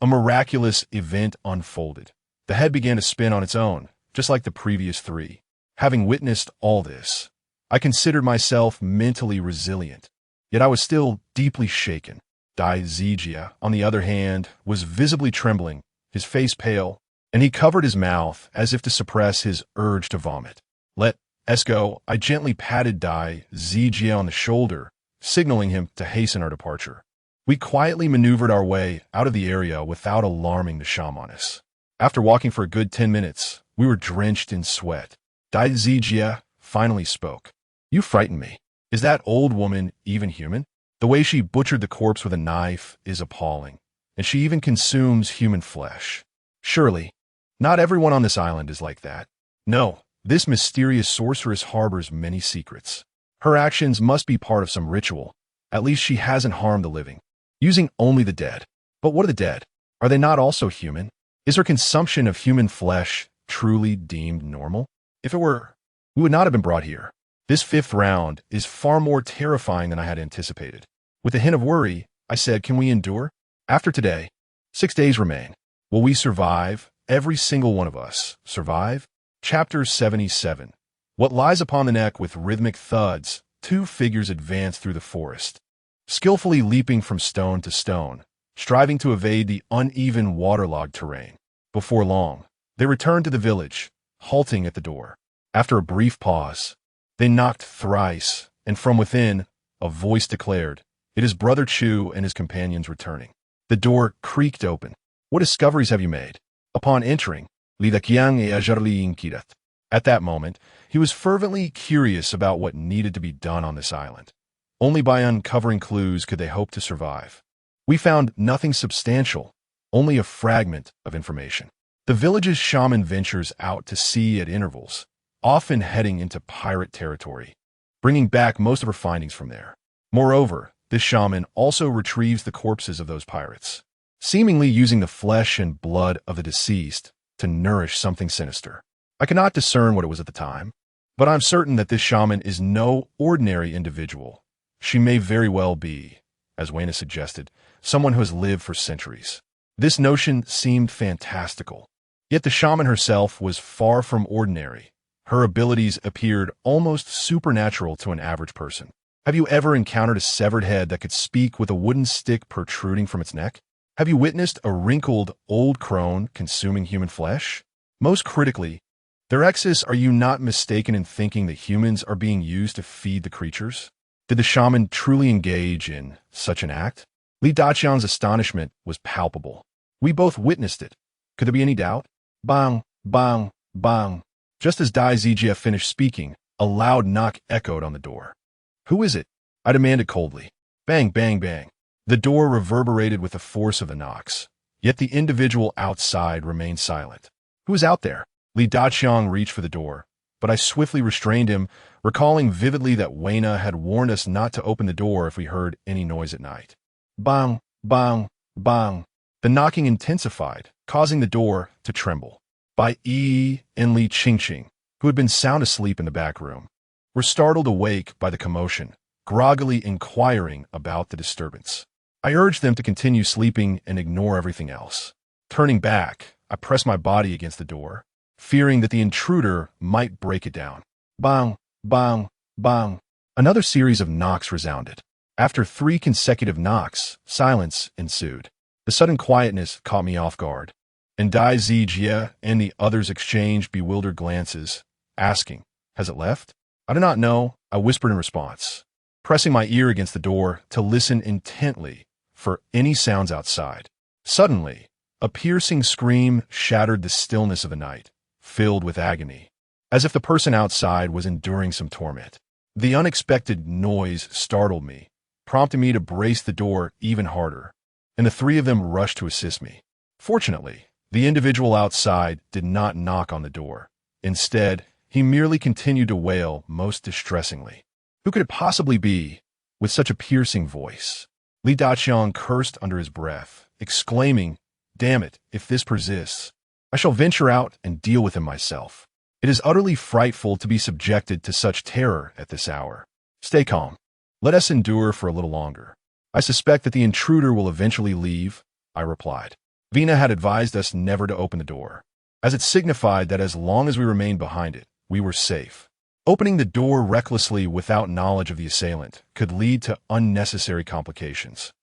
a miraculous event unfolded. The head began to spin on its own, just like the previous 3. Having witnessed all this, I considered myself mentally resilient, yet I was still deeply shaken. Dai Zijia, on the other hand, was visibly trembling, his face pale, and he covered his mouth as if to suppress his urge to vomit. "Let us go." I gently patted Dai Zijia on the shoulder, signaling him to hasten our departure. We quietly maneuvered our way out of the area without alarming the shamaness. After walking for a good 10 minutes, we were drenched in sweat. Dai Zijia finally spoke. "You frighten me. Is that old woman even human? The way she butchered the corpse with a knife is appalling, and she even consumes human flesh. Surely, not everyone on this island is like that. No, this mysterious sorceress harbors many secrets. Her actions must be part of some ritual. At least she hasn't harmed the living, using only the dead. But what are the dead? Are they not also human? Is her consumption of human flesh truly deemed normal? If it were, we would not have been brought here. This 5th round is far more terrifying than I had anticipated." With a hint of worry, I said, "Can we endure? After today, 6 days remain. Will we survive? Every single one of us survive?" Chapter 77. What lies upon the neck with rhythmic thuds, 2 figures advanced through the forest, skillfully leaping from stone to stone, striving to evade the uneven waterlogged terrain. Before long, they returned to the village, halting at the door. After a brief pause, they knocked thrice, and from within, a voice declared, "It is Brother Chu and his companions returning." The door creaked open. "What discoveries have you made?" Upon entering, Lidakyang e Ajarli Inkirat. At that moment, he was fervently curious about what needed to be done on this island. Only by uncovering clues could they hope to survive. We found nothing substantial, only a fragment of information. The village's shaman ventures out to sea at intervals, often heading into pirate territory, bringing back most of her findings from there. Moreover, this shaman also retrieves the corpses of those pirates, seemingly using the flesh and blood of the deceased to nourish something sinister. I cannot discern what it was at the time, but I'm certain that this shaman is no ordinary individual. She may very well be, as Wayna suggested, someone who has lived for centuries. This notion seemed fantastical. Yet the shaman herself was far from ordinary. Her abilities appeared almost supernatural to an average person. Have you ever encountered a severed head that could speak with a wooden stick protruding from its neck? Have you witnessed a wrinkled, old crone consuming human flesh? Most critically, Therexis, are you not mistaken in thinking that humans are being used to feed the creatures? Did the shaman truly engage in such an act? Li Daqiang's astonishment was palpable. We both witnessed it. Could there be any doubt? Bang, bang, bang. Just as Dai Zijia finished speaking, a loud knock echoed on the door. Who is it? I demanded coldly. Bang, bang, bang. The door reverberated with the force of the knocks, yet the individual outside remained silent. Who is out there? Li Daqiang reached for the door, but I swiftly restrained him, recalling vividly that Wayna had warned us not to open the door if we heard any noise at night. Bang, bang, bang. The knocking intensified, causing the door to tremble. Bai Yi and Li Qingqing, who had been sound asleep in the back room, were startled awake by the commotion, groggily inquiring about the disturbance. I urged them to continue sleeping and ignore everything else. Turning back, I pressed my body against the door, fearing that the intruder might break it down. Bang, bang, bang. Another series of knocks resounded. After 3 consecutive knocks, silence ensued. The sudden quietness caught me off guard, and Dai Zijia and the others exchanged bewildered glances, asking, "Has it left?" "I do not know," I whispered in response, pressing my ear against the door to listen intently for any sounds outside. Suddenly, a piercing scream shattered the stillness of the night, filled with agony, as if the person outside was enduring some torment. The unexpected noise startled me, prompting me to brace the door even harder, and the 3 of them rushed to assist me. Fortunately, the individual outside did not knock on the door. Instead, he merely continued to wail most distressingly. Who could it possibly be with such a piercing voice? Li Daqiang cursed under his breath, exclaiming, "Damn it, if this persists, I shall venture out and deal with him myself. It is utterly frightful to be subjected to such terror at this hour. Stay calm. Let us endure for a little longer. I suspect that the intruder will eventually leave," I replied. Vina had advised us never to open the door, as it signified that as long as we remained behind it, we were safe. Opening the door recklessly without knowledge of the assailant could lead to unnecessary complications,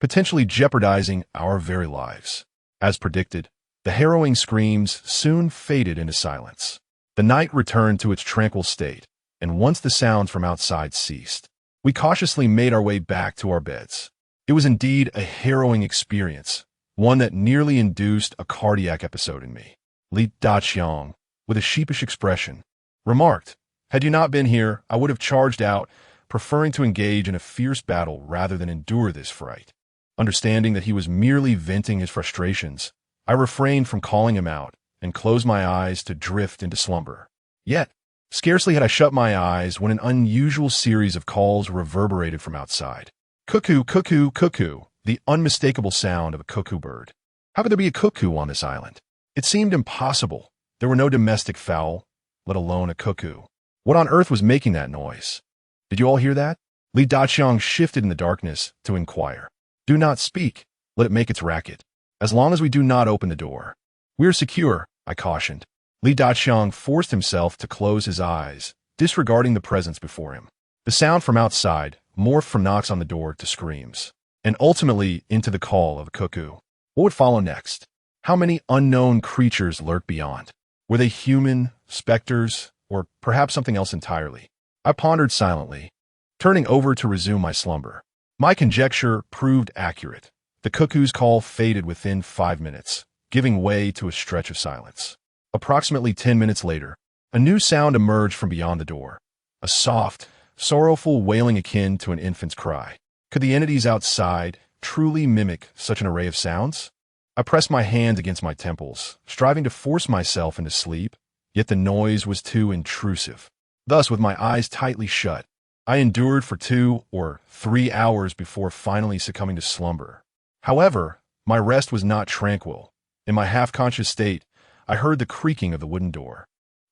potentially jeopardizing our very lives. As predicted, the harrowing screams soon faded into silence. The night returned to its tranquil state, and once the sounds from outside ceased, we cautiously made our way back to our beds. It was indeed a harrowing experience, one that nearly induced a cardiac episode in me. Li Daqiang, with a sheepish expression, remarked, "Had you not been here, I would have charged out, preferring to engage in a fierce battle rather than endure this fright." Understanding that he was merely venting his frustrations, I refrained from calling him out and closed my eyes to drift into slumber. Yet, scarcely had I shut my eyes when an unusual series of calls reverberated from outside. Cuckoo, cuckoo, cuckoo, the unmistakable sound of a cuckoo bird. How could there be a cuckoo on this island? It seemed impossible. There were no domestic fowl, let alone a cuckoo. What on earth was making that noise? Did you all hear that? Li Daqiang shifted in the darkness to inquire. "Do not speak. Let it make its racket. As long as we do not open the door, we are secure," I cautioned. Li Daqiang forced himself to close his eyes, disregarding the presence before him. The sound from outside morphed from knocks on the door to screams, and ultimately into the call of a cuckoo. What would follow next? How many unknown creatures lurked beyond? Were they human, specters, or perhaps something else entirely? I pondered silently, turning over to resume my slumber. My conjecture proved accurate. The cuckoo's call faded within 5 minutes, giving way to a stretch of silence. Approximately 10 minutes later, a new sound emerged from beyond the door. A soft, sorrowful wailing akin to an infant's cry. Could the entities outside truly mimic such an array of sounds? I pressed my hands against my temples, striving to force myself into sleep, yet the noise was too intrusive. Thus, with my eyes tightly shut, I endured for 2 or 3 hours before finally succumbing to slumber. However, my rest was not tranquil. In my half-conscious state, I heard the creaking of the wooden door.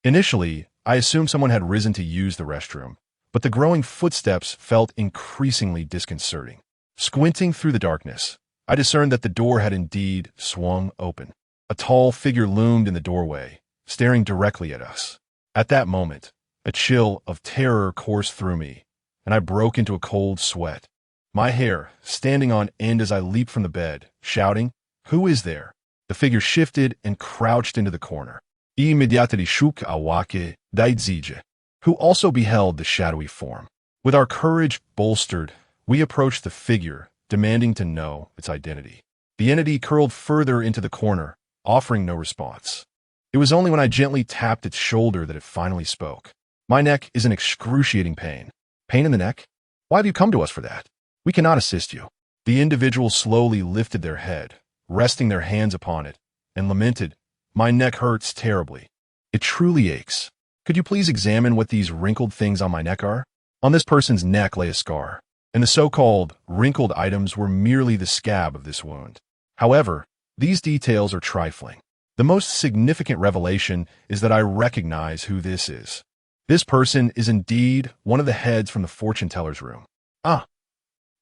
Initially, I assumed someone had risen to use the restroom, but the growing footsteps felt increasingly disconcerting. Squinting through the darkness, I discerned that the door had indeed swung open. A tall figure loomed in the doorway, staring directly at us. At that moment, a chill of terror coursed through me, and I broke into a cold sweat. My hair standing on end as I leaped from the bed, shouting, "Who is there?" The figure shifted and crouched into the corner. Immediately shook awake daizije, who also beheld the shadowy form. With our courage bolstered, we approached the figure, demanding to know its identity. The entity curled further into the corner, offering no response. It was only when I gently tapped its shoulder that it finally spoke. "My neck is in excruciating pain." "Pain in the neck? Why have you come to us for that? We cannot assist you." The individual slowly lifted their head, resting their hands upon it, and lamented, "My neck hurts terribly. It truly aches. Could you please examine what these wrinkled things on my neck are?" On this person's neck lay a scar, and the so-called wrinkled items were merely the scab of this wound. However, these details are trifling. The most significant revelation is that I recognize who this is. This person is indeed one of the heads from the fortune teller's room.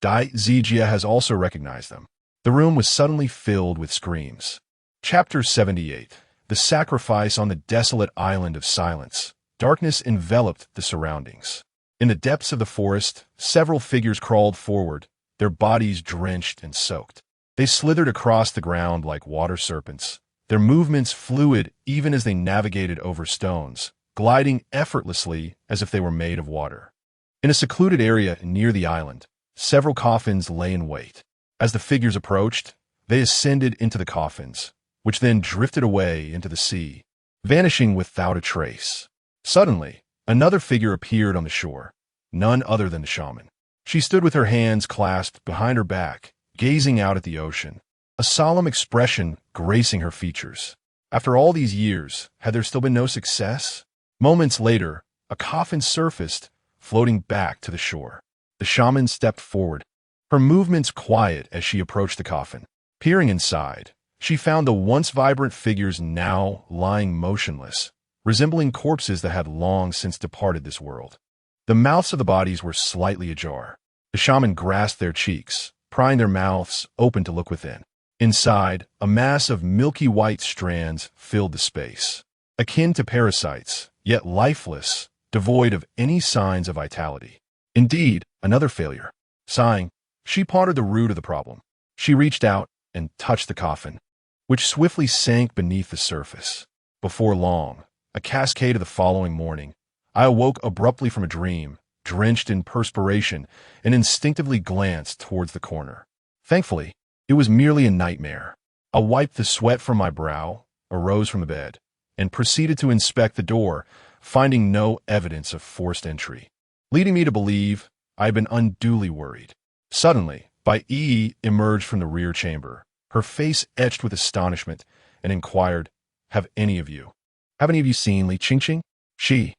Dai Zijia has also recognized them. The room was suddenly filled with screams. Chapter 78. The Sacrifice on the Desolate Island of Silence. Darkness enveloped the surroundings. In the depths of the forest, several figures crawled forward, their bodies drenched and soaked. They slithered across the ground like water serpents, their movements fluid even as they navigated over stones, gliding effortlessly as if they were made of water. In a secluded area near the island, several coffins lay in wait. As the figures approached, they ascended into the coffins, which then drifted away into the sea, vanishing without a trace. Suddenly, another figure appeared on the shore, none other than the shaman. She stood with her hands clasped behind her back, gazing out at the ocean, a solemn expression gracing her features. After all these years, had there still been no success? Moments later, a coffin surfaced, floating back to the shore. The shaman stepped forward, her movements quiet as she approached the coffin. Peering inside, she found the once vibrant figures now lying motionless, resembling corpses that had long since departed this world. The mouths of the bodies were slightly ajar. The shaman grasped their cheeks, prying their mouths open to look within. Inside, a mass of milky white strands filled the space, akin to parasites, yet lifeless, devoid of any signs of vitality. Indeed, another failure. Sighing, she pondered the root of the problem. She reached out and touched the coffin, which swiftly sank beneath the surface. Before long, a cascade of the following morning, I awoke abruptly from a dream, drenched in perspiration, and instinctively glanced towards the corner. Thankfully, it was merely a nightmare. I wiped the sweat from my brow, arose from the bed, and proceeded to inspect the door, finding no evidence of forced entry, leading me to believe I had been unduly worried. Suddenly, Bai Yi emerged from the rear chamber, her face etched with astonishment, and inquired, Have any of you seen Li Qingqing? She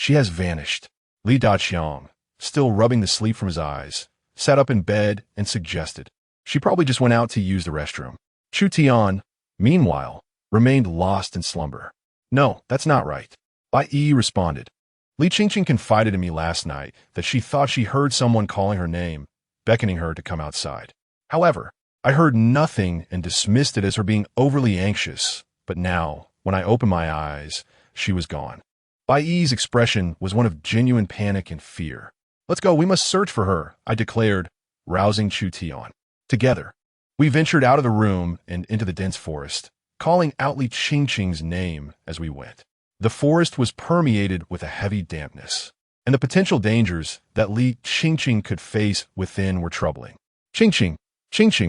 has vanished." Li Daqiang, still rubbing the sleep from his eyes, sat up in bed and suggested, "She probably just went out to use the restroom." Chu Tian, meanwhile, remained lost in slumber. "No, that's not right," Bai Yi responded. "Li Qingqing confided in me last night that she thought she heard someone calling her name, beckoning her to come outside. However, I heard nothing and dismissed it as her being overly anxious, but now, when I opened my eyes, she was gone." Bai Yi's expression was one of genuine panic and fear. "Let's go, we must search for her," I declared, rousing Chu Tian. Together, we ventured out of the room and into the dense forest, calling out Li Qingqing's name as we went. The forest was permeated with a heavy dampness, and the potential dangers that Li Qingqing could face within were troubling. Qingqing,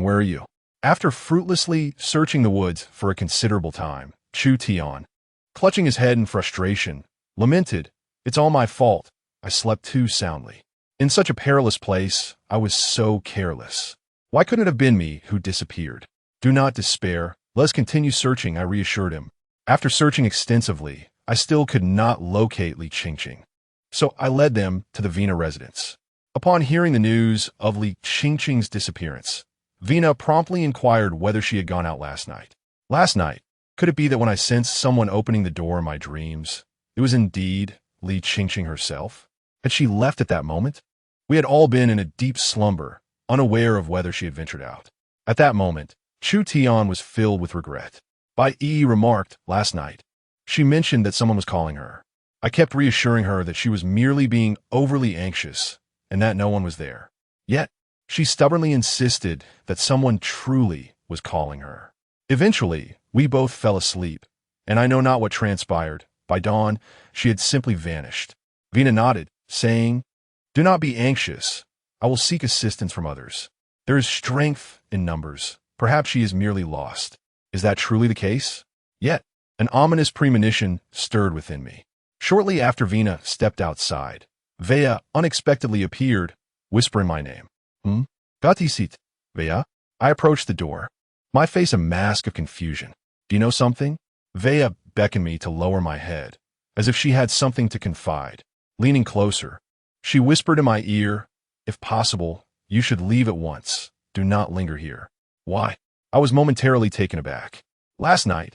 where are you?" After fruitlessly searching the woods for a considerable time, Chu Tian, clutching his head in frustration, lamented, "It's all my fault. I slept too soundly. In such a perilous place, I was so careless. Why couldn't it have been me who disappeared?" "Do not despair. Let us continue searching," I reassured him. After searching extensively, I still could not locate Li Qingqing. So I led them to the Vina residence. Upon hearing the news of Li Qingqing's disappearance, Vina promptly inquired whether she had gone out last night. Last night? Could it be that when I sensed someone opening the door in my dreams, it was indeed Li Qingqing herself? Had she left at that moment? We had all been in a deep slumber, unaware of whether she had ventured out. At that moment, Chu Tian was filled with regret. Bai Yi remarked, last night, she mentioned that someone was calling her. I kept reassuring her that she was merely being overly anxious and that no one was there. Yet, she stubbornly insisted that someone truly was calling her. Eventually, we both fell asleep, and I know not what transpired. By dawn, she had simply vanished. Vina nodded, saying, "Do not be anxious. I will seek assistance from others. There is strength in numbers. Perhaps she is merely lost." Is that truly the case? Yet, an ominous premonition stirred within me. Shortly after Vina stepped outside, Vea unexpectedly appeared, whispering my name. Gatisit, Vea? I approached the door, my face a mask of confusion. Do you know something? Vea beckoned me to lower my head, as if she had something to confide. Leaning closer, she whispered in my ear, "If possible, you should leave at once. Do not linger here." Why? I was momentarily taken aback. Last night,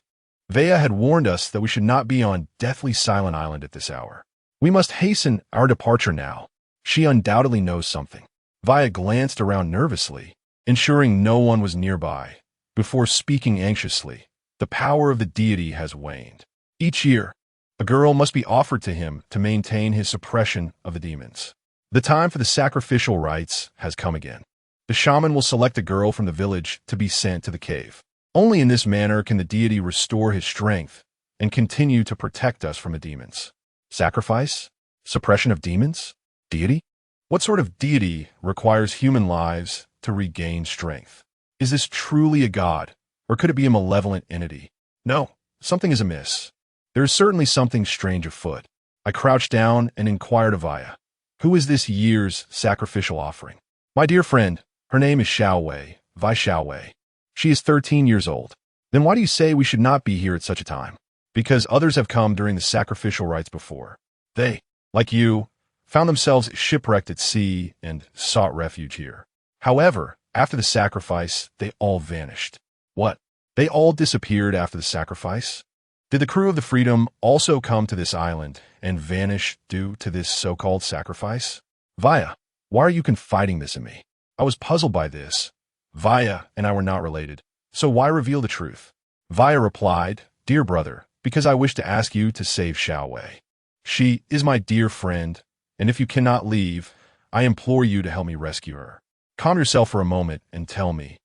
Vea had warned us that we should not be on Deathly Silent Island at this hour. We must hasten our departure now. She undoubtedly knows something. Vea glanced around nervously, ensuring no one was nearby, before speaking anxiously. The power of the deity has waned. Each year, a girl must be offered to him to maintain his suppression of the demons. The time for the sacrificial rites has come again. The shaman will select a girl from the village to be sent to the cave. Only in this manner can the deity restore his strength and continue to protect us from the demons. Sacrifice? Suppression of demons? Deity? What sort of deity requires human lives to regain strength? Is this truly a god, or could it be a malevolent entity? No, something is amiss. There is certainly something strange afoot. I crouched down and inquired of Vaya, "Who is this year's sacrificial offering?" "My dear friend, her name is Xiaowei, Vi Xiaowei. She is 13 years old. Then why do you say we should not be here at such a time?" "Because others have come during the sacrificial rites before. They, like you, found themselves shipwrecked at sea and sought refuge here. However, after the sacrifice, they all vanished." "What? They all disappeared after the sacrifice? Did the crew of the Freedom also come to this island and vanish due to this so-called sacrifice?" "Vaya, why are you confiding this in me?" I was puzzled by this. Vaya and I were not related, so why reveal the truth? Vaya replied, "Dear brother, because I wish to ask you to save Xiaowei. She is my dear friend, and if you cannot leave, I implore you to help me rescue her. Calm yourself for a moment and tell me,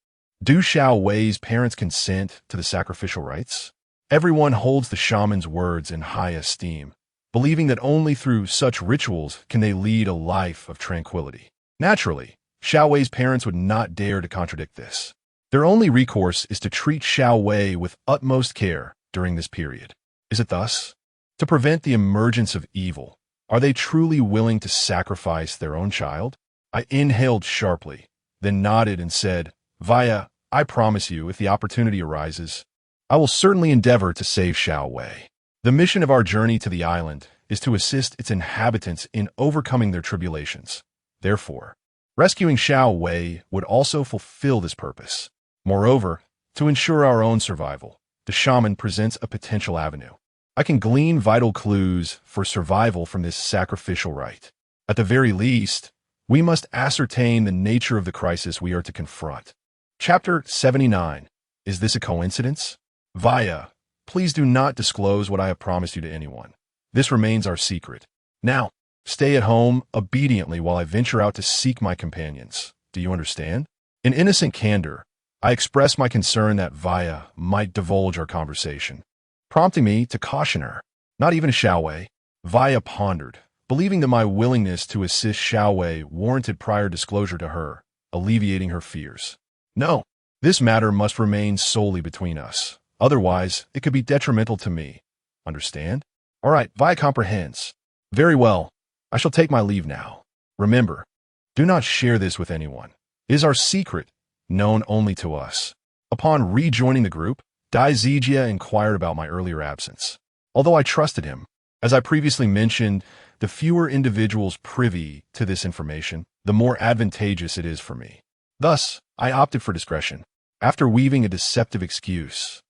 do Xiaowei's parents consent to the sacrificial rites?" Everyone holds the shaman's words in high esteem, believing that only through such rituals can they lead a life of tranquility. Naturally, Xiaowei's parents would not dare to contradict this. Their only recourse is to treat Xiaowei with utmost care during this period. Is it thus? To prevent the emergence of evil, are they truly willing to sacrifice their own child? I inhaled sharply, then nodded and said, "Vaya, I promise you, if the opportunity arises, I will certainly endeavor to save Xiaowei. The mission of our journey to the island is to assist its inhabitants in overcoming their tribulations. Therefore, rescuing Xiaowei would also fulfill this purpose. Moreover, to ensure our own survival, the shaman presents a potential avenue. I can glean vital clues for survival from this sacrificial rite. At the very least, we must ascertain the nature of the crisis we are to confront." Chapter 79. Is this a coincidence? Vaya, please do not disclose what I have promised you to anyone. This remains our secret. Now, stay at home obediently while I venture out to seek my companions. Do you understand? In innocent candor, I expressed my concern that Vaya might divulge our conversation, prompting me to caution her. Not even Xiaowei. Vaya pondered, believing that my willingness to assist Xiaowei warranted prior disclosure to her, alleviating her fears. "No, this matter must remain solely between us. Otherwise, it could be detrimental to me. Understand?" "All right, Vaya comprehends." "Very well. I shall take my leave now. Remember, do not share this with anyone. It is our secret, known only to us." Upon rejoining the group, Dai Zijia inquired about my earlier absence. Although I trusted him, as I previously mentioned, the fewer individuals privy to this information, the more advantageous it is for me. Thus, I opted for discretion. After weaving a deceptive excuse,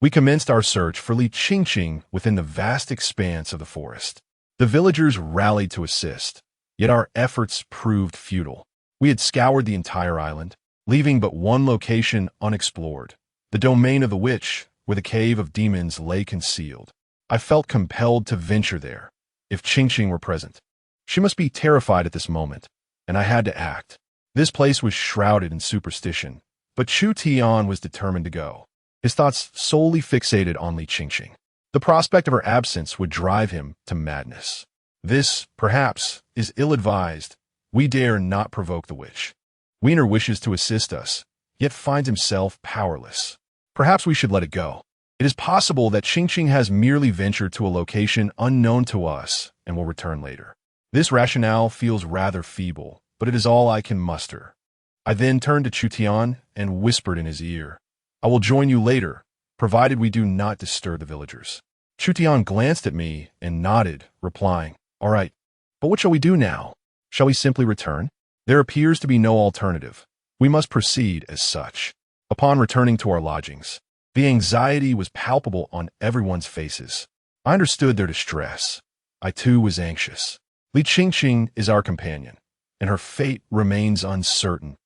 we commenced our search for Li Qingqing within the vast expanse of the forest. The villagers rallied to assist, yet our efforts proved futile. We had scoured the entire island, leaving but one location unexplored, the domain of the witch, where the cave of demons lay concealed. I felt compelled to venture there. If Qingqing were present, she must be terrified at this moment, and I had to act. This place was shrouded in superstition, but Chu Tian was determined to go, his thoughts solely fixated on Li Qingqing. The prospect of her absence would drive him to madness. This, perhaps, is ill-advised. We dare not provoke the witch. Wiener wishes to assist us, yet finds himself powerless. Perhaps we should let it go. It is possible that Qingqing has merely ventured to a location unknown to us and will return later. This rationale feels rather feeble, but it is all I can muster. I then turned to Chu Tian and whispered in his ear, "I will join you later, provided we do not disturb the villagers." Chu Tian glanced at me and nodded, replying, "All right, but what shall we do now? Shall we simply return? There appears to be no alternative. We must proceed as such." Upon returning to our lodgings, the anxiety was palpable on everyone's faces. I understood their distress. I too was anxious. Li Qingqing is our companion, and her fate remains uncertain.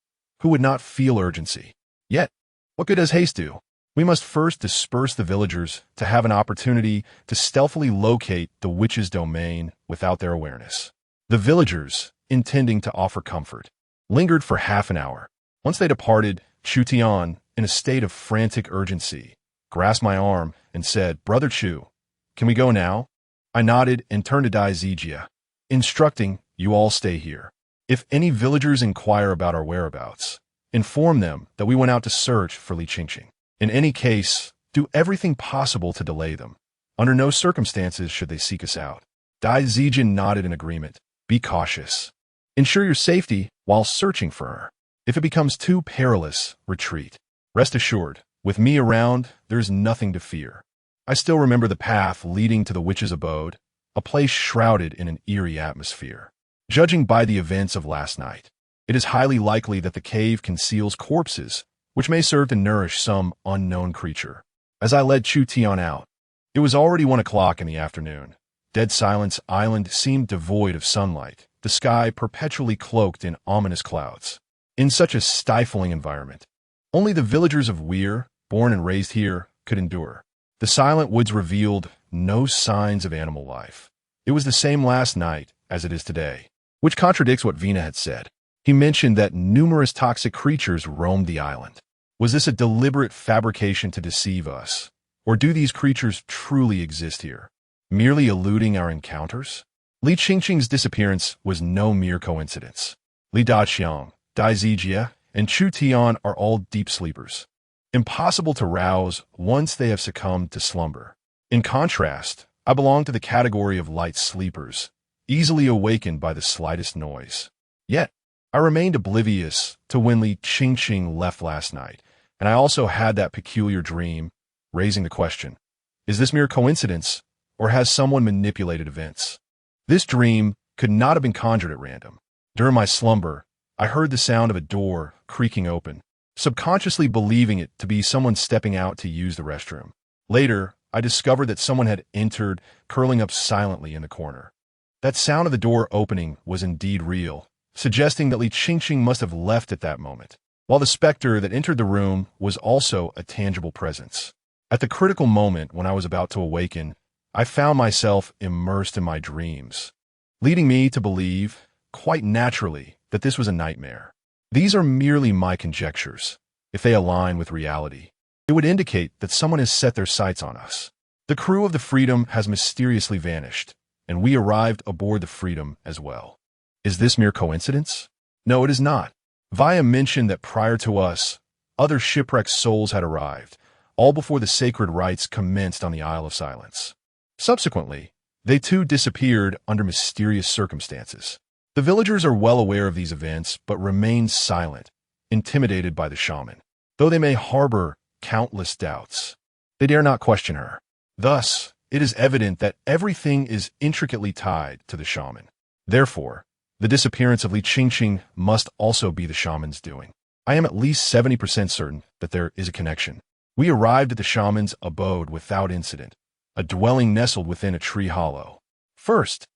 Who would not feel urgency? Yet, what good does haste do? We must first disperse the villagers to have an opportunity to stealthily locate the witch's domain without their awareness. The villagers, intending to offer comfort, lingered for half an hour. Once they departed, Chu Tian, in a state of frantic urgency, grasped my arm and said, "Brother Chu, can we go now?" I nodded and turned to Dai Zijia, instructing, "You all stay here. If any villagers inquire about our whereabouts, inform them that we went out to search for Li Qingqing. In any case, do everything possible to delay them. Under no circumstances should they seek us out." Dai Zijia nodded in agreement. "Be cautious. Ensure your safety while searching for her. If it becomes too perilous, retreat. Rest assured, with me around, there's nothing to fear." I still remember the path leading to the witch's abode, a place shrouded in an eerie atmosphere. Judging by the events of last night, it is highly likely that the cave conceals corpses, which may serve to nourish some unknown creature. As I led Chu Tian out, it was already 1 o'clock in the afternoon. Dead Silence Island seemed devoid of sunlight, the sky perpetually cloaked in ominous clouds. In such a stifling environment, only the villagers of Weir, born and raised here, could endure. The silent woods revealed no signs of animal life. It was the same last night as it is today, which contradicts what Vina had said. He mentioned that numerous toxic creatures roamed the island. Was this a deliberate fabrication to deceive us? Or do these creatures truly exist here, merely eluding our encounters? Li Qingqing's disappearance was no mere coincidence. Li Daqiang, Dai Zijia, and Chu Tian are all deep sleepers, impossible to rouse once they have succumbed to slumber. In contrast, I belong to the category of light sleepers, easily awakened by the slightest noise. Yet, I remained oblivious to when Li Qingqing left last night, and I also had that peculiar dream, raising the question, is this mere coincidence, or has someone manipulated events? This dream could not have been conjured at random. During my slumber, I heard the sound of a door creaking open, subconsciously believing it to be someone stepping out to use the restroom. Later, I discovered that someone had entered, curling up silently in the corner. That sound of the door opening was indeed real, suggesting that Li Qingqing must have left at that moment, while the specter that entered the room was also a tangible presence. At the critical moment when I was about to awaken, I found myself immersed in my dreams, leading me to believe, quite naturally, that this was a nightmare. These are merely my conjectures. If they align with reality, it would indicate that someone has set their sights on us. The crew of the Freedom has mysteriously vanished, and we arrived aboard the Freedom as well. Is this mere coincidence? No, it is not. Vaya mentioned that prior to us, other shipwrecked souls had arrived, all before the sacred rites commenced on the Isle of Silence. Subsequently, they too disappeared under mysterious circumstances. The villagers are well aware of these events, but remain silent, intimidated by the shaman. Though they may harbor countless doubts, they dare not question her. Thus, it is evident that everything is intricately tied to the shaman. Therefore, the disappearance of Li Qingqing must also be the shaman's doing. I am at least 70% certain that there is a connection. We arrived at the shaman's abode without incident, a dwelling nestled within a tree hollow. First,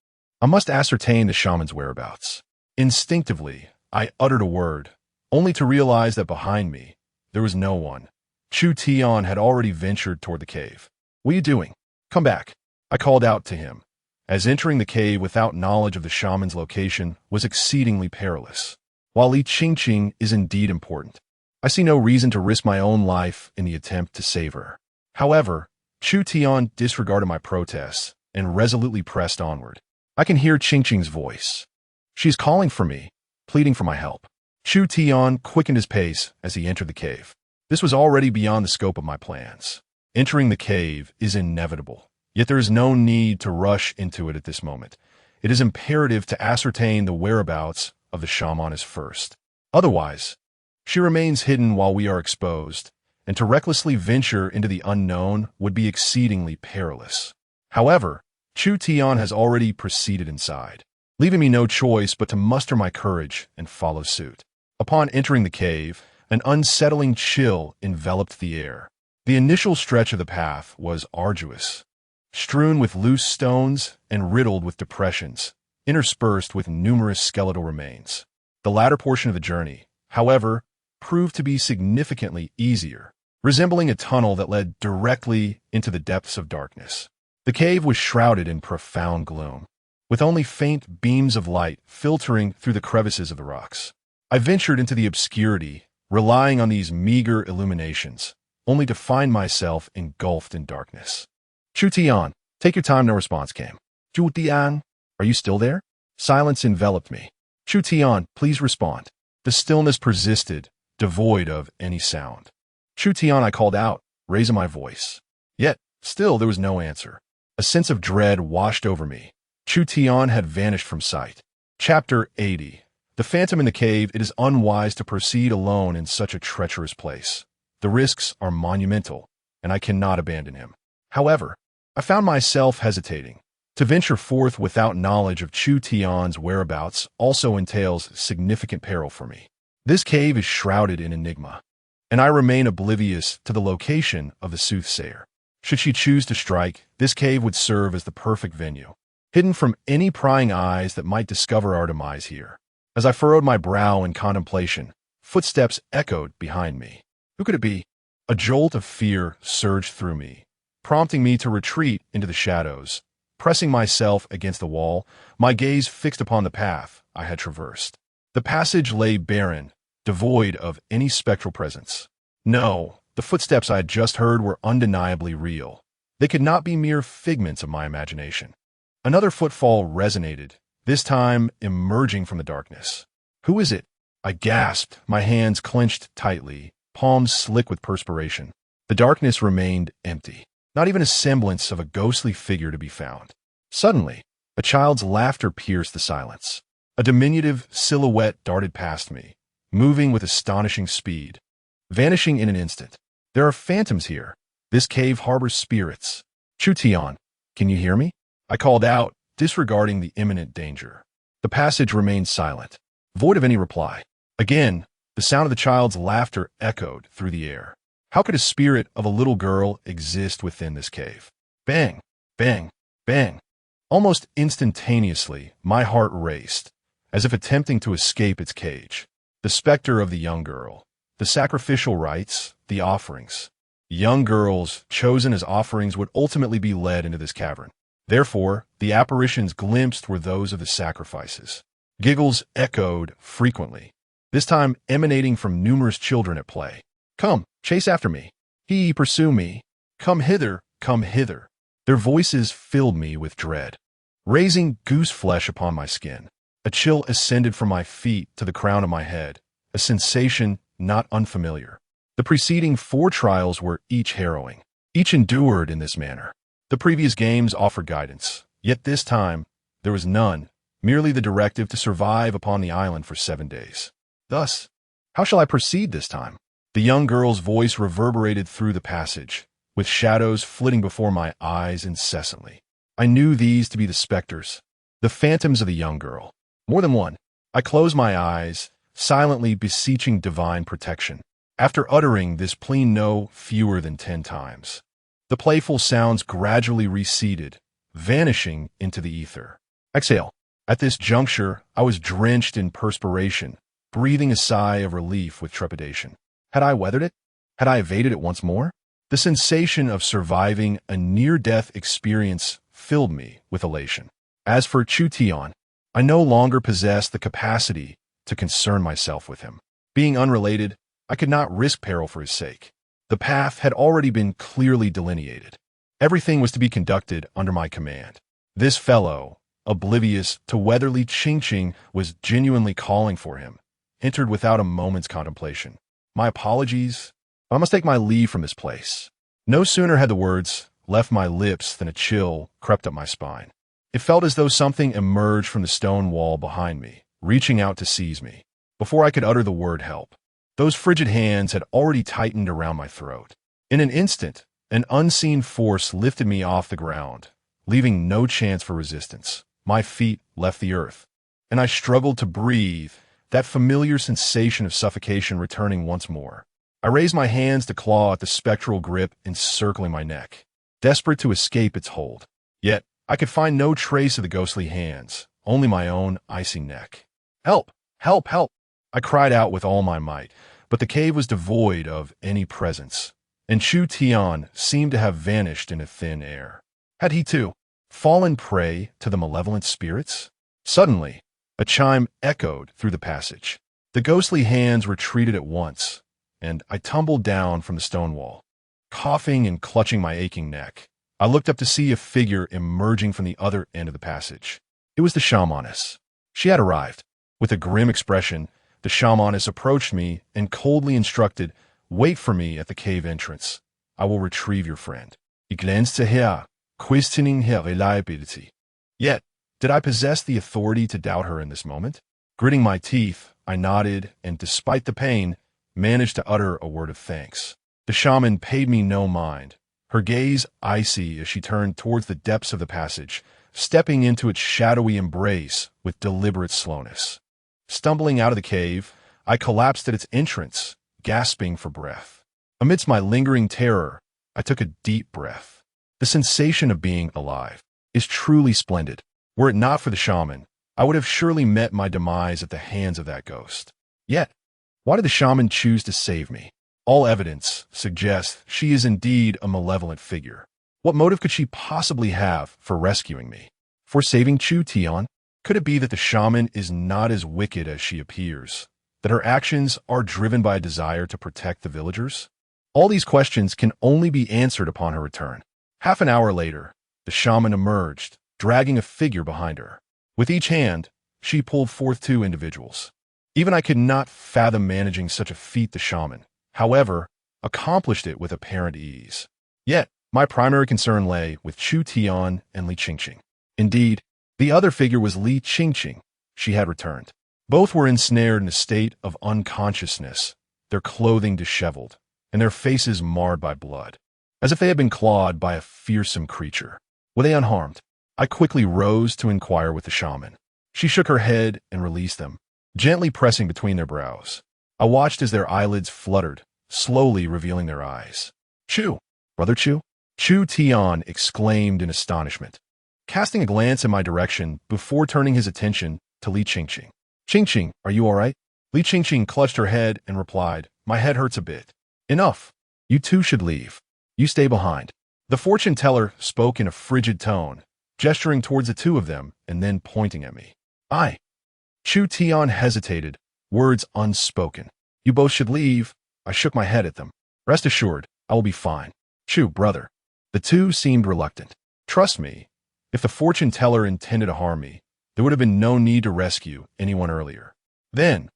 I must ascertain the shaman's whereabouts. Instinctively, I uttered a word, only to realize that behind me, there was no one. Chu Tian had already ventured toward the cave. "What are you doing? Come back," I called out to him, as entering the cave without knowledge of the shaman's location was exceedingly perilous. While Li Qingqing is indeed important, I see no reason to risk my own life in the attempt to save her. However, Chu Tian disregarded my protests and resolutely pressed onward. I can hear Qingqing's voice. She's calling for me, pleading for my help. Chu Tian quickened his pace as he entered the cave. This was already beyond the scope of my plans. Entering the cave is inevitable, yet there is no need to rush into it at this moment. It is imperative to ascertain the whereabouts of the shamaness first. Otherwise, she remains hidden while we are exposed, and to recklessly venture into the unknown would be exceedingly perilous. However, Chu Tian has already proceeded inside, leaving me no choice but to muster my courage and follow suit. Upon entering the cave, an unsettling chill enveloped the air. The initial stretch of the path was arduous, strewn with loose stones and riddled with depressions, interspersed with numerous skeletal remains. The latter portion of the journey, however, proved to be significantly easier, resembling a tunnel that led directly into the depths of darkness. The cave was shrouded in profound gloom, with only faint beams of light filtering through the crevices of the rocks. I ventured into the obscurity, relying on these meager illuminations, only to find myself engulfed in darkness. "Chu Tian, take your time," no response came. "Chu Tian, are you still there?" Silence enveloped me. "Chu Tian, please respond." The stillness persisted, devoid of any sound. "Chu Tian," I called out, raising my voice. Yet, still there was no answer. A sense of dread washed over me. Chu Tian had vanished from sight. Chapter 80. The Phantom in the Cave. It is unwise to proceed alone in such a treacherous place. The risks are monumental, and I cannot abandon him. However, I found myself hesitating. To venture forth without knowledge of Chu Tian's whereabouts also entails significant peril for me. This cave is shrouded in enigma, and I remain oblivious to the location of the soothsayer. Should she choose to strike, this cave would serve as the perfect venue, hidden from any prying eyes that might discover our demise here. As I furrowed my brow in contemplation, footsteps echoed behind me. Who could it be? A jolt of fear surged through me, prompting me to retreat into the shadows. Pressing myself against the wall, my gaze fixed upon the path I had traversed. The passage lay barren, devoid of any spectral presence. No, the footsteps I had just heard were undeniably real. They could not be mere figments of my imagination. Another footfall resonated, this time emerging from the darkness. "Who is it?" I gasped, my hands clenched tightly, palms slick with perspiration. The darkness remained empty. Not even a semblance of a ghostly figure to be found. Suddenly, a child's laughter pierced the silence. A diminutive silhouette darted past me, moving with astonishing speed, vanishing in an instant. There are phantoms here. This cave harbors spirits. "Chu Tian, can you hear me?" I called out, disregarding the imminent danger. The passage remained silent, void of any reply. Again, the sound of the child's laughter echoed through the air. How could a spirit of a little girl exist within this cave? Bang, bang, bang. Almost instantaneously, my heart raced, as if attempting to escape its cage. The specter of the young girl, the sacrificial rites, the offerings. Young girls chosen as offerings would ultimately be led into this cavern. Therefore, the apparitions glimpsed were those of the sacrifices. Giggles echoed frequently, this time emanating from numerous children at play. "Come, chase after me. Pursue me. Come hither, come hither." Their voices filled me with dread, raising goose flesh upon my skin. A chill ascended from my feet to the crown of my head, a sensation not unfamiliar. The preceding 4 trials were each harrowing, each endured in this manner. The previous games offered guidance, yet this time there was none, merely the directive to survive upon the island for 7 days. Thus, how shall I proceed this time? The young girl's voice reverberated through the passage, with shadows flitting before my eyes incessantly. I knew these to be the specters, the phantoms of the young girl. More than one. I closed my eyes, silently beseeching divine protection. After uttering this plea no fewer than 10 times, the playful sounds gradually receded, vanishing into the ether. Exhale. At this juncture, I was drenched in perspiration, breathing a sigh of relief with trepidation. Had I weathered it? Had I evaded it once more? The sensation of surviving a near-death experience filled me with elation. As for Chu Tian, I no longer possessed the capacity to concern myself with him. Being unrelated, I could not risk peril for his sake. The path had already been clearly delineated. Everything was to be conducted under my command. This fellow, oblivious to whether Li Qingqing was genuinely calling for him, entered without a moment's contemplation. My apologies. I must take my leave from this place. No sooner had the words left my lips than a chill crept up my spine. It felt as though something emerged from the stone wall behind me, reaching out to seize me. Before I could utter the word help, those frigid hands had already tightened around my throat. In an instant, an unseen force lifted me off the ground, leaving no chance for resistance. My feet left the earth, and I struggled to breathe, that familiar sensation of suffocation returning once more. I raised my hands to claw at the spectral grip encircling my neck, desperate to escape its hold. Yet, I could find no trace of the ghostly hands, only my own icy neck. Help! Help! Help! I cried out with all my might, but the cave was devoid of any presence, and Chu Tian seemed to have vanished into thin air. Had he, too, fallen prey to the malevolent spirits? Suddenly, a chime echoed through the passage. The ghostly hands retreated at once, and I tumbled down from the stone wall, coughing and clutching my aching neck. I looked up to see a figure emerging from the other end of the passage. It was the shamaness. She had arrived. With a grim expression, the shamaness approached me and coldly instructed, "Wait for me at the cave entrance. I will retrieve your friend." I glanced to her, questioning her reliability. Yet, did I possess the authority to doubt her in this moment? Gritting my teeth, I nodded and, despite the pain, managed to utter a word of thanks. The shaman paid me no mind, her gaze icy as she turned towards the depths of the passage, stepping into its shadowy embrace with deliberate slowness. Stumbling out of the cave, I collapsed at its entrance, gasping for breath. Amidst my lingering terror, I took a deep breath. The sensation of being alive is truly splendid. Were it not for the shaman, I would have surely met my demise at the hands of that ghost. Yet, why did the shaman choose to save me? All evidence suggests she is indeed a malevolent figure. What motive could she possibly have for rescuing me? For saving Chu Tian? Could it be that the shaman is not as wicked as she appears? That her actions are driven by a desire to protect the villagers? All these questions can only be answered upon her return. Half an hour later, the shaman emerged, dragging a figure behind her. With each hand, she pulled forth two individuals. Even I could not fathom managing such a feat. The shaman, however, accomplished it with apparent ease. Yet, my primary concern lay with Chu Tian and Li Qingqing. Indeed, the other figure was Li Qingqing. She had returned. Both were ensnared in a state of unconsciousness, their clothing disheveled, and their faces marred by blood, as if they had been clawed by a fearsome creature. Were they unharmed? I quickly rose to inquire with the shaman. She shook her head and released them, gently pressing between their brows. I watched as their eyelids fluttered, slowly revealing their eyes. "Chu! Brother Chu?" Chu Tian exclaimed in astonishment, casting a glance in my direction before turning his attention to Li Qingqing. "Qingqing, are you all right?" Li Qingqing clutched her head and replied, "My head hurts a bit." "Enough. You two should leave. You stay behind." The fortune teller spoke in a frigid tone, gesturing towards the two of them and then pointing at me. "I." Chu Tian hesitated, words unspoken. "You both should leave." I shook my head at them. "Rest assured, I will be fine." "Chu, brother." The two seemed reluctant. "Trust me, if the fortune teller intended to harm me, there would have been no need to rescue anyone earlier." "Then,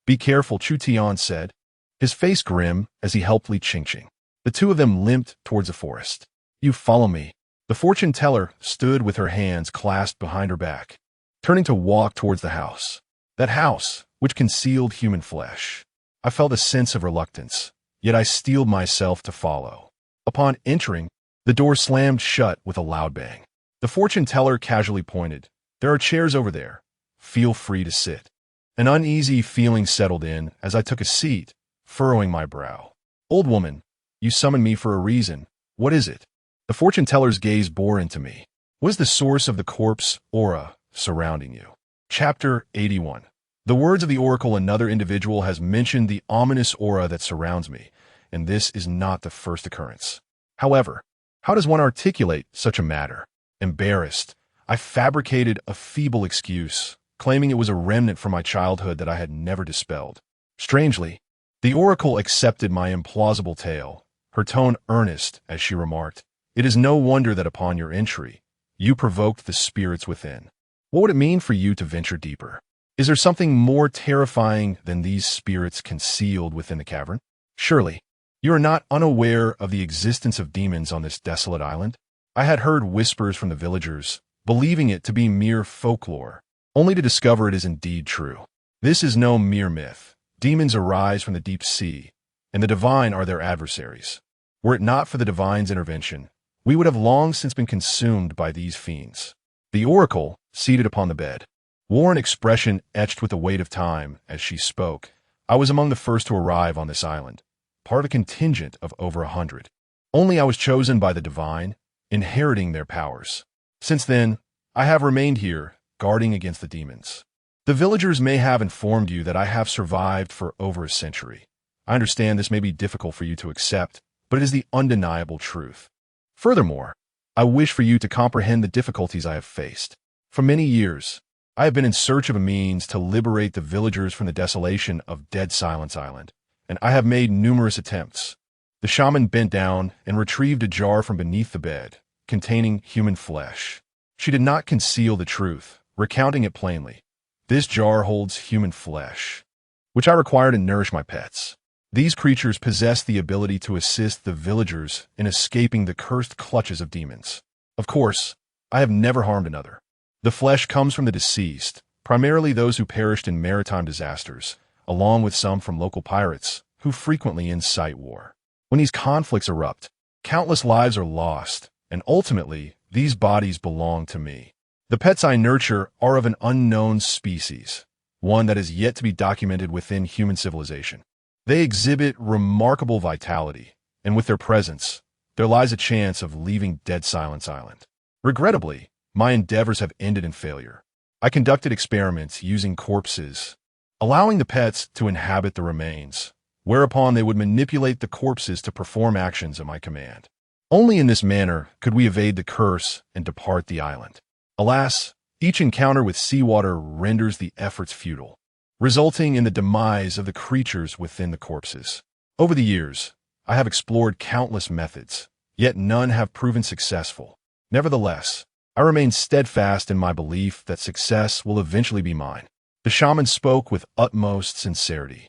be careful," Chu Tian said, his face grim as he helped Li Qingqing. The two of them limped towards the forest. "You follow me." The fortune teller stood with her hands clasped behind her back, turning to walk towards the house. That house, which concealed human flesh. I felt a sense of reluctance, yet I steeled myself to follow. Upon entering, the door slammed shut with a loud bang. The fortune teller casually pointed, "There are chairs over there. Feel free to sit." An uneasy feeling settled in as I took a seat, furrowing my brow. "Old woman, you summoned me for a reason. What is it?" The fortune teller's gaze bore into me. "What is the source of the corpse aura surrounding you?" Chapter 81. The words of the oracle, another individual has mentioned the ominous aura that surrounds me, and this is not the first occurrence. However, how does one articulate such a matter? Embarrassed, I fabricated a feeble excuse, claiming it was a remnant from my childhood that I had never dispelled. Strangely, the oracle accepted my implausible tale, her tone earnest as she remarked, "It is no wonder that upon your entry, you provoked the spirits within. What would it mean for you to venture deeper? Is there something more terrifying than these spirits concealed within the cavern? Surely, you are not unaware of the existence of demons on this desolate island?" I had heard whispers from the villagers, believing it to be mere folklore, only to discover it is indeed true. This is no mere myth. Demons arise from the deep sea, and the divine are their adversaries. Were it not for the divine's intervention, we would have long since been consumed by these fiends. The oracle, seated upon the bed, wore an expression etched with the weight of time as she spoke. I was among the first to arrive on this island, part of a contingent of over 100. Only I was chosen by the divine, inheriting their powers. Since then, I have remained here, guarding against the demons. The villagers may have informed you that I have survived for over a century. I understand this may be difficult for you to accept, but it is the undeniable truth. Furthermore, I wish for you to comprehend the difficulties I have faced. For many years, I have been in search of a means to liberate the villagers from the desolation of Dead Silence Island, and I have made numerous attempts. The shaman bent down and retrieved a jar from beneath the bed, containing human flesh. She did not conceal the truth, recounting it plainly. This jar holds human flesh, which I require to nourish my pets. These creatures possess the ability to assist the villagers in escaping the cursed clutches of demons. Of course, I have never harmed another. The flesh comes from the deceased, primarily those who perished in maritime disasters, along with some from local pirates, who frequently incite war. When these conflicts erupt, countless lives are lost, and ultimately, these bodies belong to me. The pets I nurture are of an unknown species, one that is yet to be documented within human civilization. They exhibit remarkable vitality, and with their presence, there lies a chance of leaving Dead Silence Island. Regrettably, my endeavors have ended in failure. I conducted experiments using corpses, allowing the pets to inhabit the remains, whereupon they would manipulate the corpses to perform actions at my command. Only in this manner could we evade the curse and depart the island. Alas, each encounter with seawater renders the efforts futile, resulting in the demise of the creatures within the corpses. Over the years, I have explored countless methods, yet none have proven successful. Nevertheless, I remain steadfast in my belief that success will eventually be mine. The shaman spoke with utmost sincerity.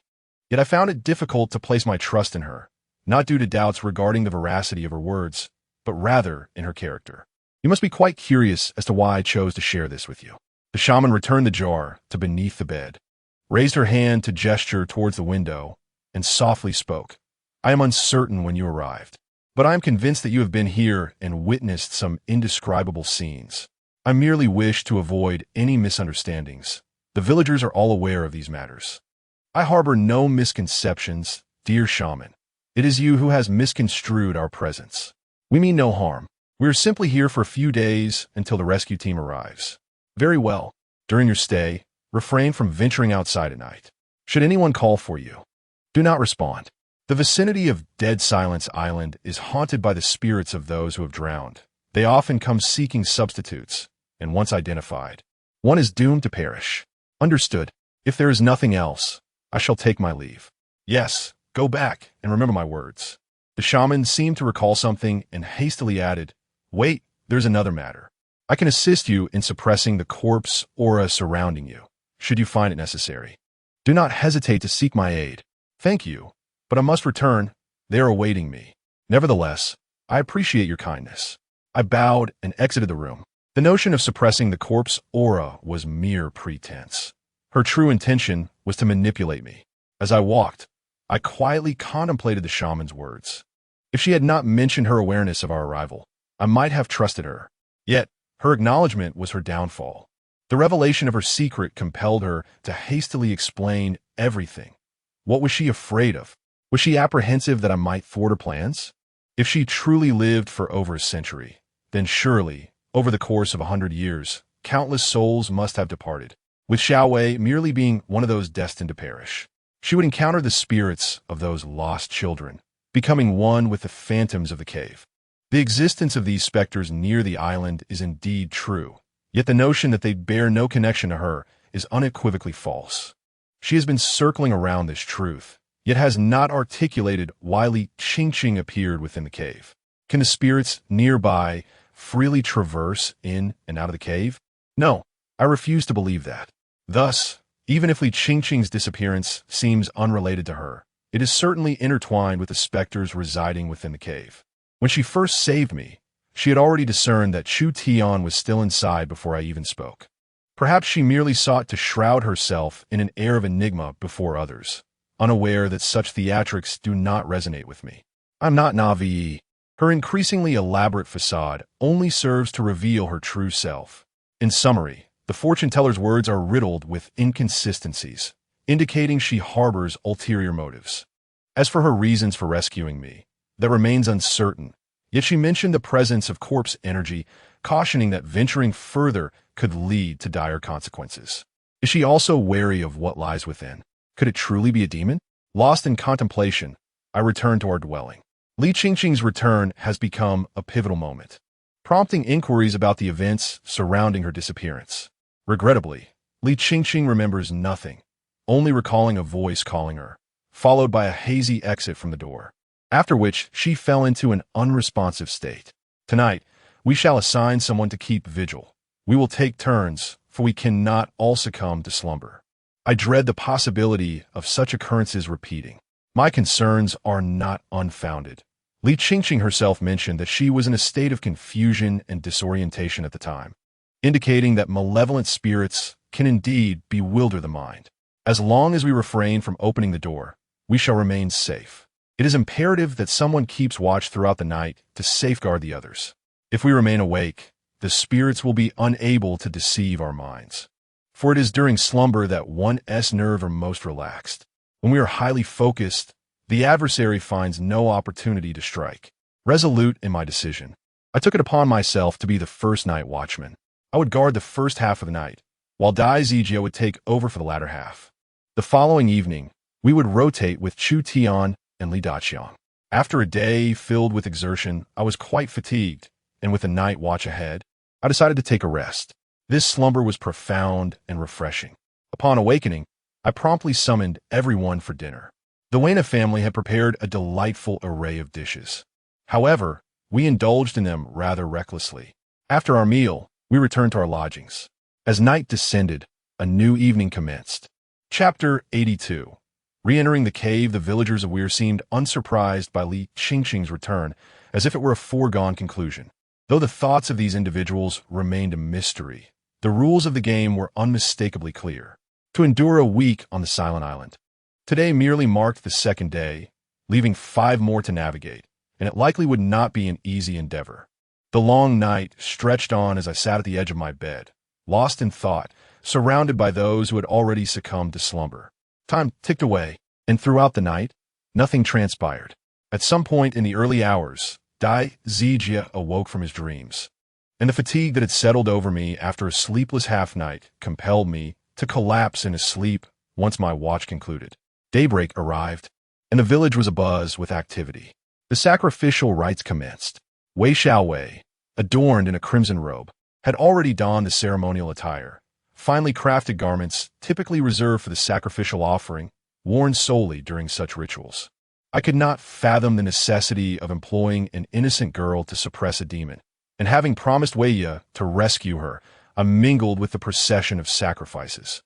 Yet I found it difficult to place my trust in her, not due to doubts regarding the veracity of her words, but rather in her character. You must be quite curious as to why I chose to share this with you. The shaman returned the jar to beneath the bed, raised her hand to gesture towards the window, and softly spoke. "I am uncertain when you arrived, but I am convinced that you have been here and witnessed some indescribable scenes. I merely wish to avoid any misunderstandings. The villagers are all aware of these matters. I harbor no misconceptions, dear shaman. It is you who has misconstrued our presence. We mean no harm. We are simply here for a few days until the rescue team arrives. Very well. During your stay, refrain from venturing outside at night. Should anyone call for you, do not respond. The vicinity of Dead Silence Island is haunted by the spirits of those who have drowned. They often come seeking substitutes, and once identified, one is doomed to perish. Understood. If there is nothing else, I shall take my leave." "Yes, go back and remember my words." The shaman seemed to recall something and hastily added, "Wait, there's another matter. I can assist you in suppressing the corpse aura surrounding you, should you find it necessary. Do not hesitate to seek my aid." "Thank you, but I must return. They are awaiting me. Nevertheless, I appreciate your kindness." I bowed and exited the room. The notion of suppressing the corpse aura was mere pretense. Her true intention was to manipulate me. As I walked, I quietly contemplated the shaman's words. If she had not mentioned her awareness of our arrival, I might have trusted her. Yet, her acknowledgement was her downfall. The revelation of her secret compelled her to hastily explain everything. What was she afraid of? Was she apprehensive that I might thwart her plans? If she truly lived for over a century, then surely, over the course of 100 years, countless souls must have departed. with Xiaowei merely being one of those destined to perish. She would encounter the spirits of those lost children, becoming one with the phantoms of the cave. The existence of these specters near the island is indeed true, yet the notion that they bear no connection to her is unequivocally false. She has been circling around this truth, yet has not articulated why Li Qingqing appeared within the cave. Can the spirits nearby freely traverse in and out of the cave? No, I refuse to believe that. Thus, even if Li Qingqing's disappearance seems unrelated to her, it is certainly intertwined with the specters residing within the cave. When she first saved me, she had already discerned that Chu Tian was still inside before I even spoke. Perhaps she merely sought to shroud herself in an air of enigma before others, unaware that such theatrics do not resonate with me. I'm not Navi. Her increasingly elaborate facade only serves to reveal her true self. In summary, the fortune-teller's words are riddled with inconsistencies, indicating she harbors ulterior motives. As for her reasons for rescuing me, that remains uncertain, yet she mentioned the presence of corpse energy, cautioning that venturing further could lead to dire consequences. Is she also wary of what lies within? Could it truly be a demon? Lost in contemplation, I returned to our dwelling. Li Qingqing's return has become a pivotal moment, prompting inquiries about the events surrounding her disappearance. Regrettably, Li Qingqing remembers nothing, only recalling a voice calling her, followed by a hazy exit from the door, after which she fell into an unresponsive state. Tonight, we shall assign someone to keep vigil. We will take turns, for we cannot all succumb to slumber. I dread the possibility of such occurrences repeating. My concerns are not unfounded. Li Qingqing herself mentioned that she was in a state of confusion and disorientation at the time, indicating that malevolent spirits can indeed bewilder the mind. As long as we refrain from opening the door, we shall remain safe. It is imperative that someone keeps watch throughout the night to safeguard the others. If we remain awake, the spirits will be unable to deceive our minds. For it is during slumber that one's nerves are most relaxed. When we are highly focused, the adversary finds no opportunity to strike. Resolute in my decision, I took it upon myself to be the first night watchman. I would guard the first half of the night, while Dai Zijia would take over for the latter half. The following evening, we would rotate with Chu Tian and Li Daqiang. After a day filled with exertion, I was quite fatigued, and with a night watch ahead, I decided to take a rest. This slumber was profound and refreshing. Upon awakening, I promptly summoned everyone for dinner. The Wayne family had prepared a delightful array of dishes. However, we indulged in them rather recklessly. After our meal, we returned to our lodgings. As night descended, a new evening commenced. Chapter 82. Re-entering the cave, the villagers of Weir seemed unsurprised by Li Qingqing's return, as if it were a foregone conclusion. Though the thoughts of these individuals remained a mystery, the rules of the game were unmistakably clear. To endure a week on the Silent Island. Today merely marked the second day, leaving 5 more to navigate, and it likely would not be an easy endeavor. The long night stretched on as I sat at the edge of my bed, lost in thought, surrounded by those who had already succumbed to slumber. Time ticked away, and throughout the night, nothing transpired. At some point in the early hours, Dai Zijia awoke from his dreams, and the fatigue that had settled over me after a sleepless half-night compelled me to collapse in his sleep once my watch concluded. Daybreak arrived, and the village was abuzz with activity. The sacrificial rites commenced. Wei Xiaowei, adorned in a crimson robe, had already donned the ceremonial attire, finely crafted garments typically reserved for the sacrificial offering, worn solely during such rituals. I could not fathom the necessity of employing an innocent girl to suppress a demon, and having promised Wei Ye to rescue her, I mingled with the procession of sacrifices.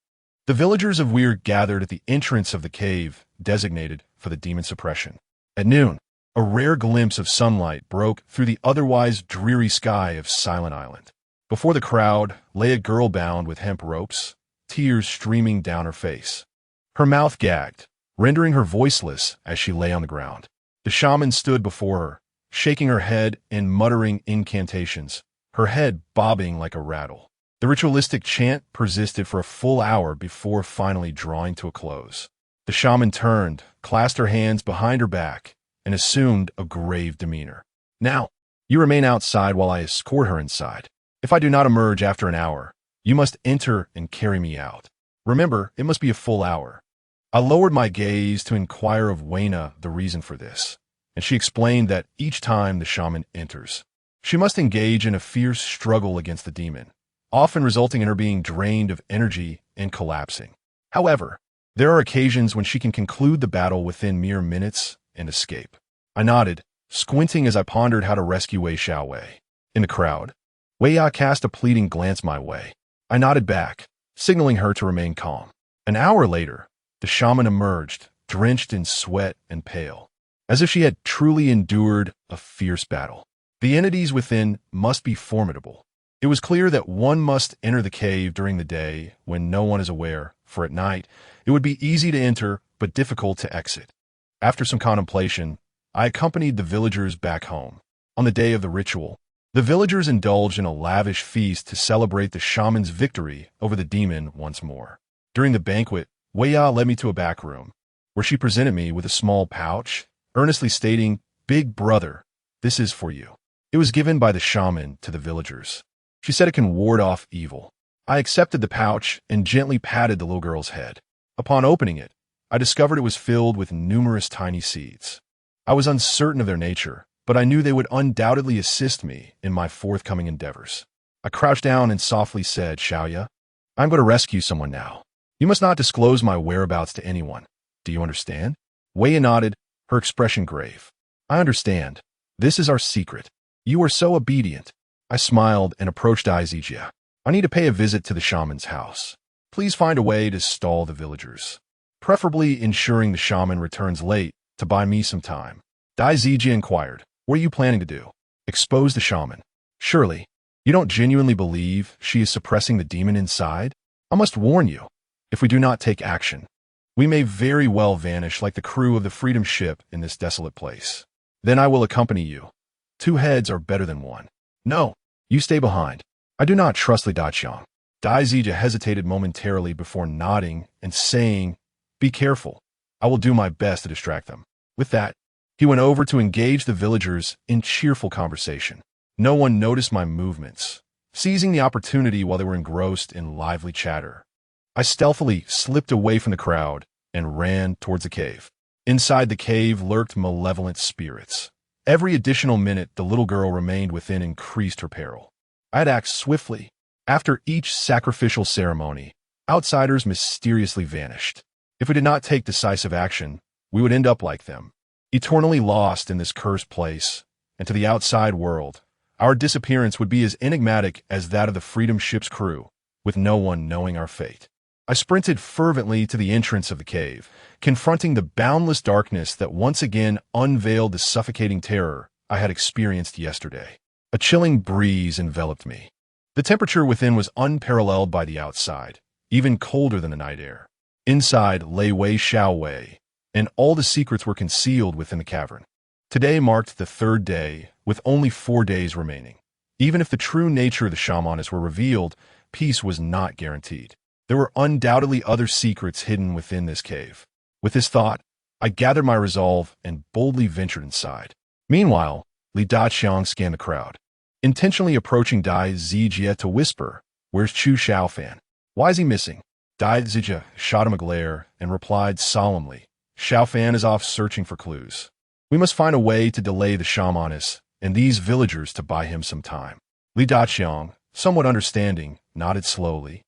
The villagers of Weir gathered at the entrance of the cave designated for the demon suppression. At noon, a rare glimpse of sunlight broke through the otherwise dreary sky of Silent Island. Before the crowd lay a girl bound with hemp ropes, tears streaming down her face. Her mouth gagged, rendering her voiceless as she lay on the ground. The shaman stood before her, shaking her head and muttering incantations, her head bobbing like a rattle. The ritualistic chant persisted for a full hour before finally drawing to a close. The shaman turned, clasped her hands behind her back, and assumed a grave demeanor. Now, you remain outside while I escort her inside. If I do not emerge after an hour, You must enter and carry me out. Remember, it must be a full hour. I lowered my gaze to inquire of Weina the reason for this, and she explained that each time the shaman enters, she must engage in a fierce struggle against the demon, often resulting in her being drained of energy and collapsing. However, there are occasions when she can conclude the battle within mere minutes and escape. I nodded, squinting as I pondered how to rescue Wei Xiaowei. In the crowd, Wei Ya cast a pleading glance my way. I nodded back, signaling her to remain calm. An hour later, the shaman emerged, drenched in sweat and pale, as if she had truly endured a fierce battle. The entities within must be formidable. It was clear that one must enter the cave during the day when no one is aware, for at night it would be easy to enter but difficult to exit. After some contemplation, I accompanied the villagers back home. On the day of the ritual, the villagers indulged in a lavish feast to celebrate the shaman's victory over the demon once more. During the banquet, Wei Ya led me to a back room, where she presented me with a small pouch, earnestly stating, "Big brother, this is for you." It was given by the shaman to the villagers. She said it can ward off evil. I accepted the pouch and gently patted the little girl's head. Upon opening it, I discovered it was filled with numerous tiny seeds. I was uncertain of their nature, but I knew they would undoubtedly assist me in my forthcoming endeavors. I crouched down and softly said, "Xiaoya, I'm going to rescue someone now. You must not disclose my whereabouts to anyone. Do you understand?" Wei nodded, her expression grave. "I understand. This is our secret. You are so obedient." I smiled and approached Daizijia. "I need to pay a visit to the shaman's house. Please find a way to stall the villagers, preferably ensuring the shaman returns late to buy me some time." Daizijia inquired, "What are you planning to do? Expose the shaman? Surely, you don't genuinely believe she is suppressing the demon inside? I must warn you, if we do not take action, we may very well vanish like the crew of the Freedom ship in this desolate place. Then I will accompany you. 2 heads are better than 1. No, you stay behind. I do not trust Li Daqiang." Daizijia hesitated momentarily before nodding and saying, "Be careful. I will do my best to distract them." With that, he went over to engage the villagers in cheerful conversation. No one noticed my movements, seizing the opportunity while they were engrossed in lively chatter. I stealthily slipped away from the crowd and ran towards the cave. Inside the cave lurked malevolent spirits. Every additional minute the little girl remained within increased her peril. I had to act swiftly. After each sacrificial ceremony, outsiders mysteriously vanished. If we did not take decisive action, we would end up like them, eternally lost in this cursed place, and to the outside world, our disappearance would be as enigmatic as that of the Freedom ship's crew, with no one knowing our fate. I sprinted fervently to the entrance of the cave, confronting the boundless darkness that once again unveiled the suffocating terror I had experienced yesterday. A chilling breeze enveloped me. The temperature within was unparalleled by the outside, even colder than the night air. Inside lay Wei Xiaowei, and all the secrets were concealed within the cavern. Today marked the 3rd day, with only 4 days remaining. Even if the true nature of the shamaness were revealed, peace was not guaranteed. There were undoubtedly other secrets hidden within this cave. With this thought, I gathered my resolve and boldly ventured inside. Meanwhile, Li Daqiang scanned the crowd, intentionally approaching Daizijia to whisper, "Where's Chu Shaofan? Why is he missing?" Daizijia shot him a glare and replied solemnly, "Shaofan is off searching for clues. We must find a way to delay the shamaness and these villagers to buy him some time." Li Daqiang, somewhat understanding, nodded slowly.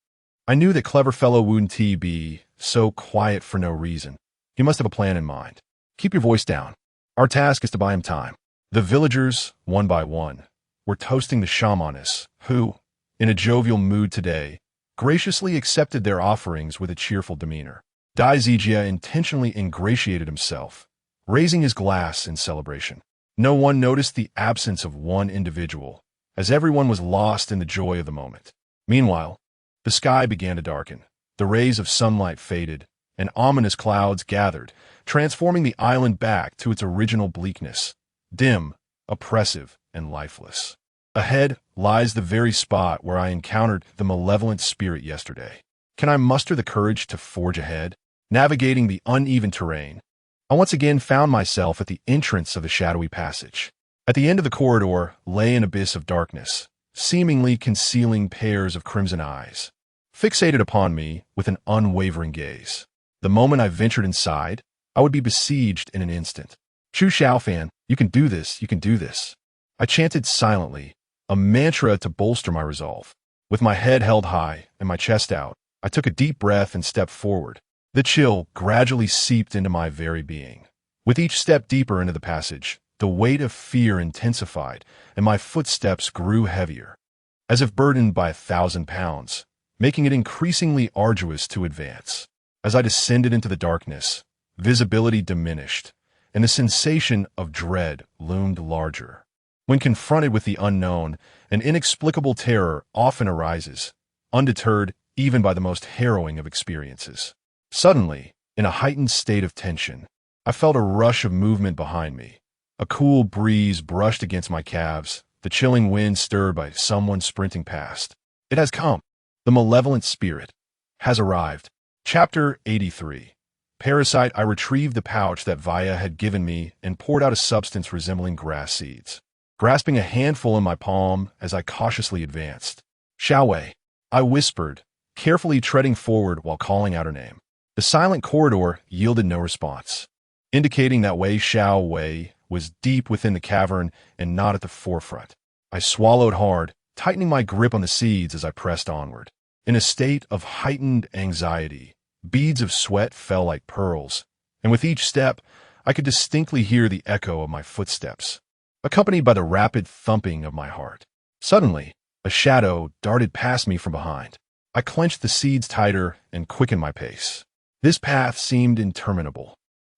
I knew that clever fellow wouldn't be so quiet for no reason. He must have a plan in mind. "Keep your voice down. Our task is to buy him time." The villagers, one by one, were toasting the shamaness, who, in a jovial mood today, graciously accepted their offerings with a cheerful demeanor. Daizijia intentionally ingratiated himself, raising his glass in celebration. No one noticed the absence of one individual, as everyone was lost in the joy of the moment. Meanwhile, the sky began to darken. The rays of sunlight faded, and ominous clouds gathered, transforming the island back to its original bleakness, dim, oppressive, and lifeless. Ahead lies the very spot where I encountered the malevolent spirit yesterday. Can I muster the courage to forge ahead? Navigating the uneven terrain, I once again found myself at the entrance of the shadowy passage. At the end of the corridor lay an abyss of darkness, seemingly concealing pairs of crimson eyes, fixated upon me with an unwavering gaze. The moment I ventured inside, I would be besieged in an instant. Chu Shaofan, you can do this, you can do this. I chanted silently, a mantra to bolster my resolve. With my head held high and my chest out, I took a deep breath and stepped forward. The chill gradually seeped into my very being. With each step deeper into the passage, the weight of fear intensified, and my footsteps grew heavier, as if burdened by 1,000 pounds, making it increasingly arduous to advance. As I descended into the darkness, visibility diminished, and the sensation of dread loomed larger. When confronted with the unknown, an inexplicable terror often arises, undeterred even by the most harrowing of experiences. Suddenly, in a heightened state of tension, I felt a rush of movement behind me. A cool breeze brushed against my calves, the chilling wind stirred by someone sprinting past. It has come. The malevolent spirit has arrived. Chapter 83. Parasite. I retrieved the pouch that Vaya had given me and poured out a substance resembling grass seeds, grasping a handful in my palm as I cautiously advanced. Xiaowei, I whispered, carefully treading forward while calling out her name. The silent corridor yielded no response, indicating that Wei Xiaowei was deep within the cavern and not at the forefront. I swallowed hard, tightening my grip on the seeds as I pressed onward. In a state of heightened anxiety, beads of sweat fell like pearls, and with each step, I could distinctly hear the echo of my footsteps, accompanied by the rapid thumping of my heart. Suddenly, a shadow darted past me from behind. I clenched the seeds tighter and quickened my pace. This path seemed interminable.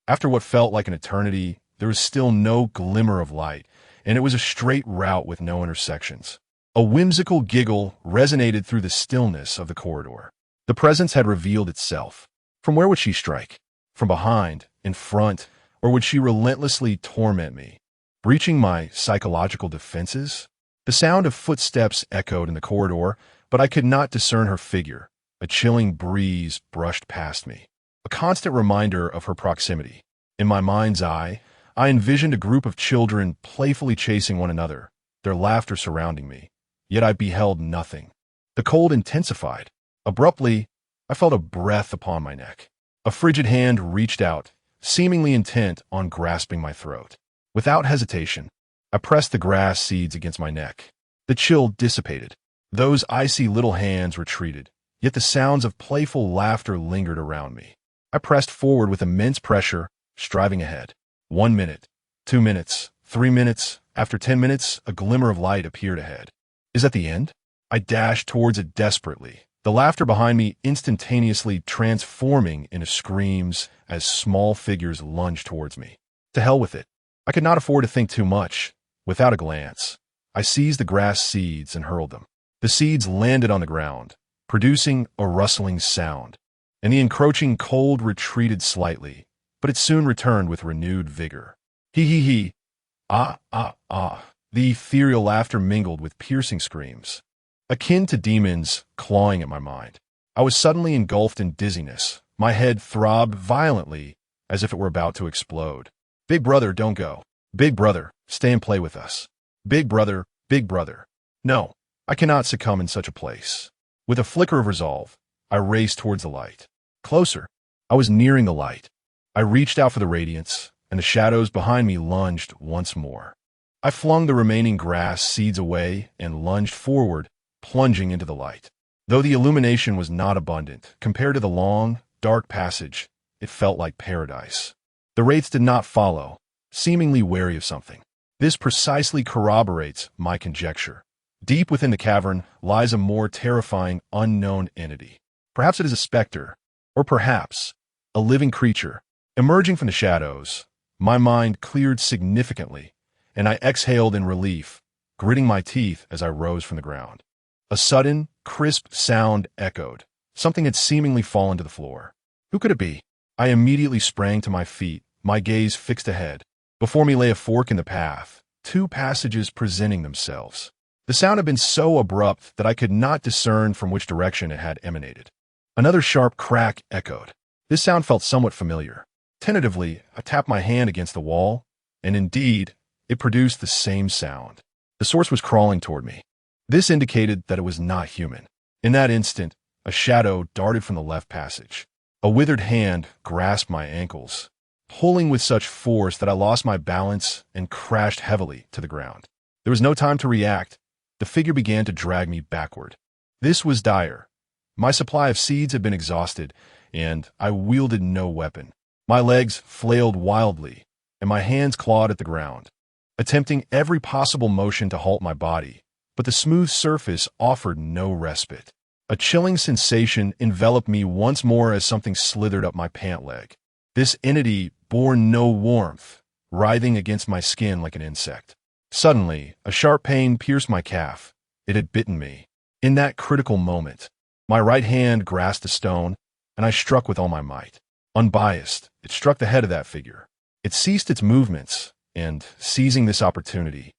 After what felt like an eternity, there was still no glimmer of light, and it was a straight route with no intersections. A whimsical giggle resonated through the stillness of the corridor. The presence had revealed itself. From where would she strike? From behind, in front, or would she relentlessly torment me, breaching my psychological defenses? The sound of footsteps echoed in the corridor, but I could not discern her figure. A chilling breeze brushed past me, a constant reminder of her proximity. In my mind's eye, I envisioned a group of children playfully chasing one another, their laughter surrounding me. Yet I beheld nothing. The cold intensified. Abruptly, I felt a breath upon my neck. A frigid hand reached out, seemingly intent on grasping my throat. Without hesitation, I pressed the grass seeds against my neck. The chill dissipated. Those icy little hands retreated, yet the sounds of playful laughter lingered around me. I pressed forward with immense pressure, striving ahead. 1 minute, 2 minutes, 3 minutes. After 10 minutes, a glimmer of light appeared ahead. Is that the end? I dashed towards it desperately, the laughter behind me instantaneously transforming into screams as small figures lunged towards me. To hell with it. I could not afford to think too much. Without a glance, I seized the grass seeds and hurled them. The seeds landed on the ground, producing a rustling sound, and the encroaching cold retreated slightly, but it soon returned with renewed vigor. Hee hee hee. Ah, ah, ah. The ethereal laughter mingled with piercing screams, akin to demons clawing at my mind. I was suddenly engulfed in dizziness. My head throbbed violently as if it were about to explode. Big brother, don't go. Big brother, stay and play with us. Big brother, big brother. No, I cannot succumb in such a place. With a flicker of resolve, I raced towards the light. Closer. I was nearing the light. I reached out for the radiance, and the shadows behind me lunged once more. I flung the remaining grass seeds away and lunged forward, plunging into the light. Though the illumination was not abundant, compared to the long, dark passage, it felt like paradise. The wraiths did not follow, seemingly wary of something. This precisely corroborates my conjecture. Deep within the cavern lies a more terrifying, unknown entity. Perhaps it is a specter, or perhaps a living creature. Emerging from the shadows, my mind cleared significantly, and I exhaled in relief, gritting my teeth as I rose from the ground. A sudden, crisp sound echoed. Something had seemingly fallen to the floor. Who could it be? I immediately sprang to my feet, my gaze fixed ahead. Before me lay a fork in the path, 2 passages presenting themselves. The sound had been so abrupt that I could not discern from which direction it had emanated. Another sharp crack echoed. This sound felt somewhat familiar. Tentatively, I tapped my hand against the wall, and indeed, it produced the same sound. The source was crawling toward me. This indicated that it was not human. In that instant, a shadow darted from the left passage. A withered hand grasped my ankles, pulling with such force that I lost my balance and crashed heavily to the ground. There was no time to react. The figure began to drag me backward. This was dire. My supply of seeds had been exhausted, and I wielded no weapon. My legs flailed wildly, and my hands clawed at the ground, attempting every possible motion to halt my body, but the smooth surface offered no respite. A chilling sensation enveloped me once more as something slithered up my pant leg. This entity bore no warmth, writhing against my skin like an insect. Suddenly, a sharp pain pierced my calf. It had bitten me. In that critical moment, my right hand grasped a stone, and I struck with all my might. Unbiased, it struck the head of that figure. It ceased its movements, and, seizing this opportunity,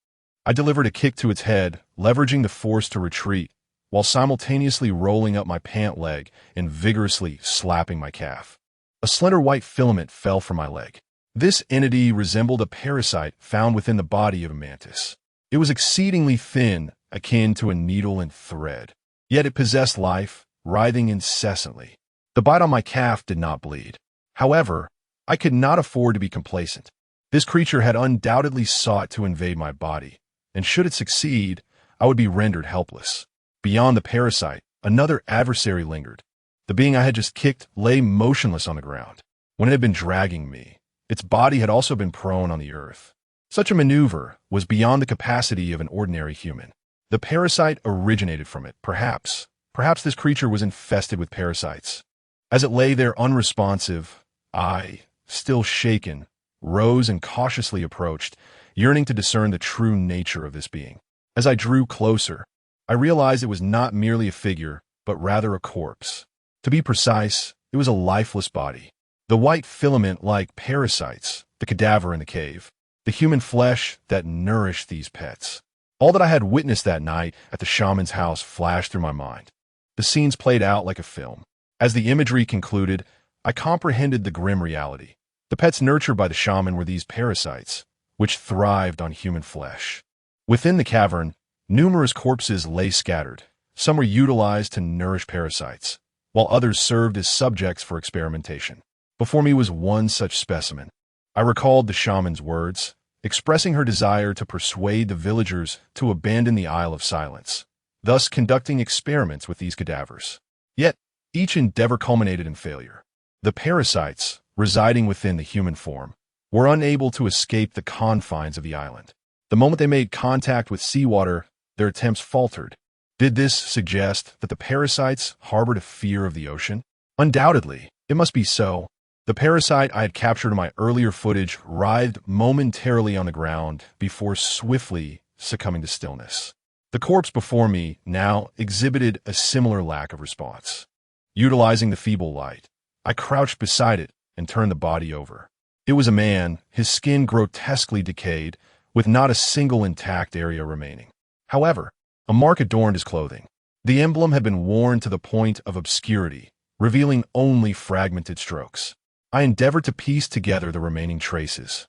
I delivered a kick to its head, leveraging the force to retreat, while simultaneously rolling up my pant leg and vigorously slapping my calf. A slender white filament fell from my leg. This entity resembled a parasite found within the body of a mantis. It was exceedingly thin, akin to a needle and thread. Yet it possessed life, writhing incessantly. The bite on my calf did not bleed. However, I could not afford to be complacent. This creature had undoubtedly sought to invade my body, and should it succeed, I would be rendered helpless. Beyond the parasite, another adversary lingered. The being I had just kicked lay motionless on the ground. When it had been dragging me, its body had also been prone on the earth. Such a maneuver was beyond the capacity of an ordinary human. The parasite originated from it, perhaps. Perhaps this creature was infested with parasites. As it lay there unresponsive, I, still shaken, rose and cautiously approached, yearning to discern the true nature of this being. As I drew closer, I realized it was not merely a figure, but rather a corpse. To be precise, it was a lifeless body. The white filament-like parasites, the cadaver in the cave, the human flesh that nourished these pets. All that I had witnessed that night at the shaman's house flashed through my mind. The scenes played out like a film. As the imagery concluded, I comprehended the grim reality. The pets nurtured by the shaman were these parasites, which thrived on human flesh. Within the cavern, numerous corpses lay scattered. Some were utilized to nourish parasites, while others served as subjects for experimentation. Before me was one such specimen. I recalled the shaman's words, expressing her desire to persuade the villagers to abandon the Isle of Silence, thus conducting experiments with these cadavers. Yet, each endeavor culminated in failure. The parasites, residing within the human form, were unable to escape the confines of the island. The moment they made contact with seawater, their attempts faltered. Did this suggest that the parasites harbored a fear of the ocean? Undoubtedly, it must be so. The parasite I had captured in my earlier footage writhed momentarily on the ground before swiftly succumbing to stillness. The corpse before me now exhibited a similar lack of response. Utilizing the feeble light, I crouched beside it and turned the body over. It was a man, his skin grotesquely decayed, with not a single intact area remaining. However, a mark adorned his clothing. The emblem had been worn to the point of obscurity, revealing only fragmented strokes. I endeavored to piece together the remaining traces.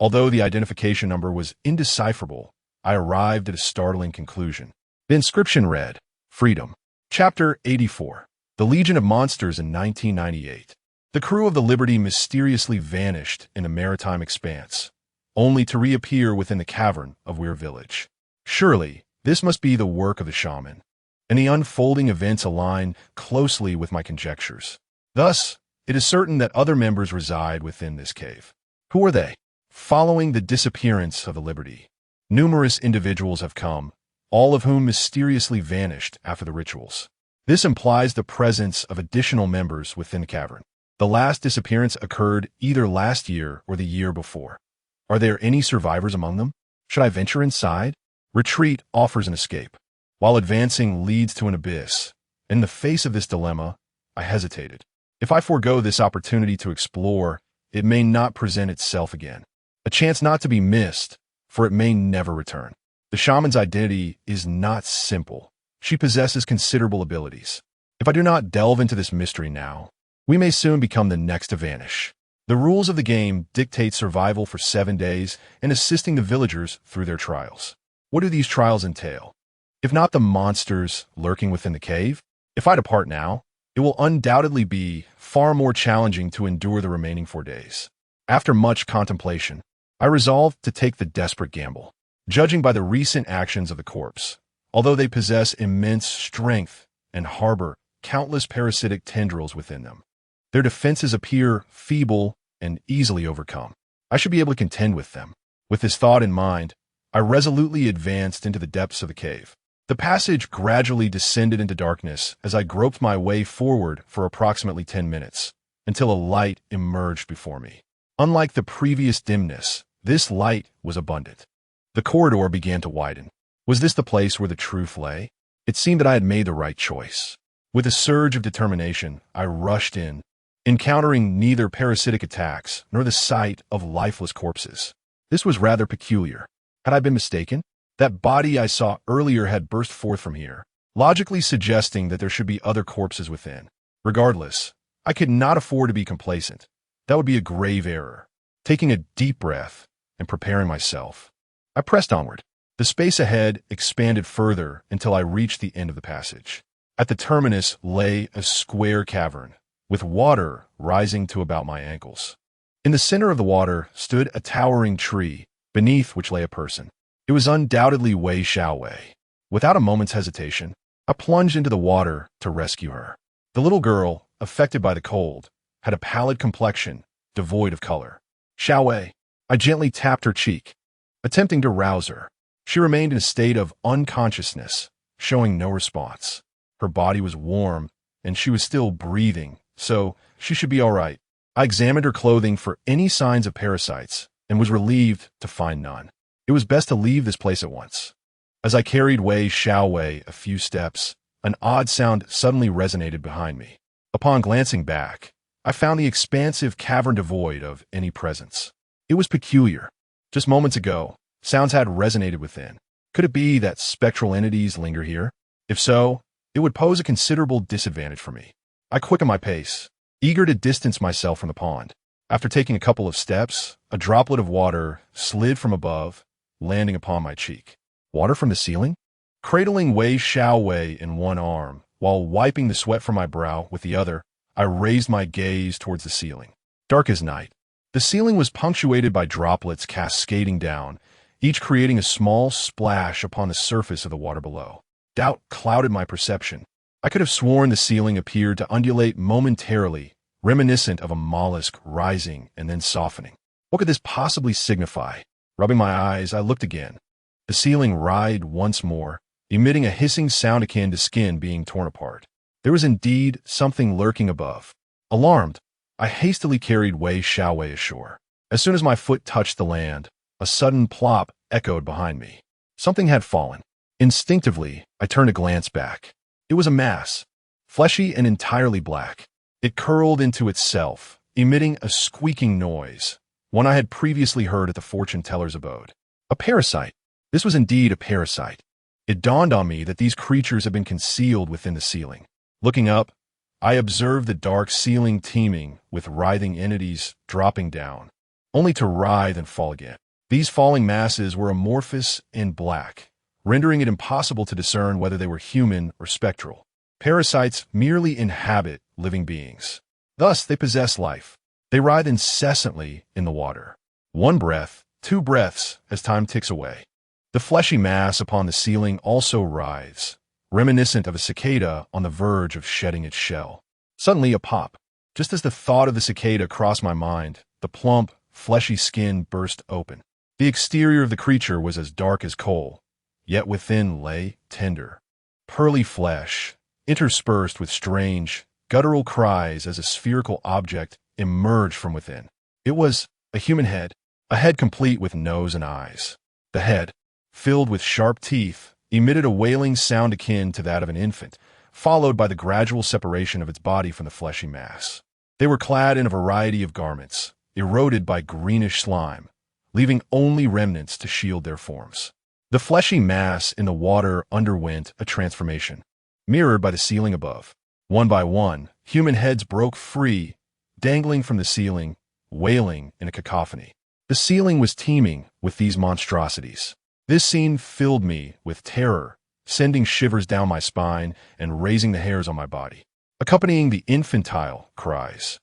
Although the identification number was indecipherable, I arrived at a startling conclusion. The inscription read, Freedom. Chapter 84. The Legion of Monsters in 1998. The crew of the Liberty mysteriously vanished in a maritime expanse, only to reappear within the cavern of Weir Village. Surely, this must be the work of the shaman, and the unfolding events align closely with my conjectures. Thus, it is certain that other members reside within this cave. Who are they? Following the disappearance of the Liberty, numerous individuals have come, all of whom mysteriously vanished after the rituals. This implies the presence of additional members within the cavern. The last disappearance occurred either last year or the year before. Are there any survivors among them? Should I venture inside? Retreat offers an escape, while advancing leads to an abyss. In the face of this dilemma, I hesitated. If I forego this opportunity to explore, it may not present itself again. A chance not to be missed, for it may never return. The shaman's identity is not simple. She possesses considerable abilities. If I do not delve into this mystery now, we may soon become the next to vanish. The rules of the game dictate survival for 7 days and assisting the villagers through their trials. What do these trials entail? if not the monsters lurking within the cave? If I depart now, it will undoubtedly be far more challenging to endure the remaining 4 days. After much contemplation, I resolved to take the desperate gamble. Judging by the recent actions of the corpse, although they possess immense strength and harbor countless parasitic tendrils within them, their defenses appear feeble and easily overcome. I should be able to contend with them. With this thought in mind, I resolutely advanced into the depths of the cave. The passage gradually descended into darkness as I groped my way forward for approximately 10 minutes, until a light emerged before me. Unlike the previous dimness, this light was abundant. The corridor began to widen. Was this the place where the truth lay? It seemed that I had made the right choice. With a surge of determination, I rushed in, encountering neither parasitic attacks nor the sight of lifeless corpses. This was rather peculiar. Had I been mistaken? That body I saw earlier had burst forth from here, logically suggesting that there should be other corpses within. Regardless, I could not afford to be complacent. That would be a grave error. Taking a deep breath and preparing myself, I pressed onward. The space ahead expanded further until I reached the end of the passage. At the terminus lay a square cavern, with water rising to about my ankles. In the center of the water stood a towering tree, beneath which lay a person. It was undoubtedly Wei Xiaowei. Without a moment's hesitation, I plunged into the water to rescue her. The little girl, affected by the cold, had a pallid complexion, devoid of color. Xiaowei. I gently tapped her cheek, attempting to rouse her. She remained in a state of unconsciousness, showing no response. Her body was warm, and she was still breathing, so she should be all right. I examined her clothing for any signs of parasites, and was relieved to find none. It was best to leave this place at once. As I carried Wei Xiaowei a few steps, an odd sound suddenly resonated behind me. Upon glancing back, I found the expansive cavern devoid of any presence. It was peculiar. Just moments ago, sounds had resonated within. Could it be that spectral entities linger here? If so, it would pose a considerable disadvantage for me. I quickened my pace, eager to distance myself from the pond. After taking a couple of steps, a droplet of water slid from above, landing upon my cheek. Water from the ceiling? Cradling Wei Xiaowei in one arm, while wiping the sweat from my brow with the other, I raised my gaze towards the ceiling. Dark as night. The ceiling was punctuated by droplets cascading down, each creating a small splash upon the surface of the water below. Doubt clouded my perception. I could have sworn the ceiling appeared to undulate momentarily, reminiscent of a mollusk rising and then softening. What could this possibly signify? Rubbing my eyes, I looked again. The ceiling writhed once more, emitting a hissing sound akin to skin being torn apart. There was indeed something lurking above. Alarmed, I hastily carried Wei Xiaowei ashore. As soon as my foot touched the land, a sudden plop echoed behind me. Something had fallen. Instinctively, I turned to glance back. It was a mass, fleshy and entirely black. It curled into itself, emitting a squeaking noise, one I had previously heard at the fortune teller's abode. A parasite. This was indeed a parasite. It dawned on me that these creatures had been concealed within the ceiling. Looking up, I observed the dark ceiling teeming with writhing entities dropping down, only to writhe and fall again. These falling masses were amorphous and black, rendering it impossible to discern whether they were human or spectral. Parasites merely inhabit living beings. Thus, they possess life. They writhe incessantly in the water. One breath, two breaths, as time ticks away. The fleshy mass upon the ceiling also writhes, reminiscent of a cicada on the verge of shedding its shell. Suddenly, a pop. Just as the thought of the cicada crossed my mind, the plump, fleshy skin burst open. The exterior of the creature was as dark as coal, yet within lay tender, pearly flesh, interspersed with strange, guttural cries as a spherical object emerged from within. It was a human head, a head complete with nose and eyes. The head, filled with sharp teeth, emitted a wailing sound akin to that of an infant, followed by the gradual separation of its body from the fleshy mass. They were clad in a variety of garments, eroded by greenish slime, leaving only remnants to shield their forms. The fleshy mass in the water underwent a transformation, mirrored by the ceiling above. One by one, human heads broke free, dangling from the ceiling, wailing in a cacophony. The ceiling was teeming with these monstrosities. This scene filled me with terror sending shivers down my spine and raising the hairs on my body, accompanying the infantile cries.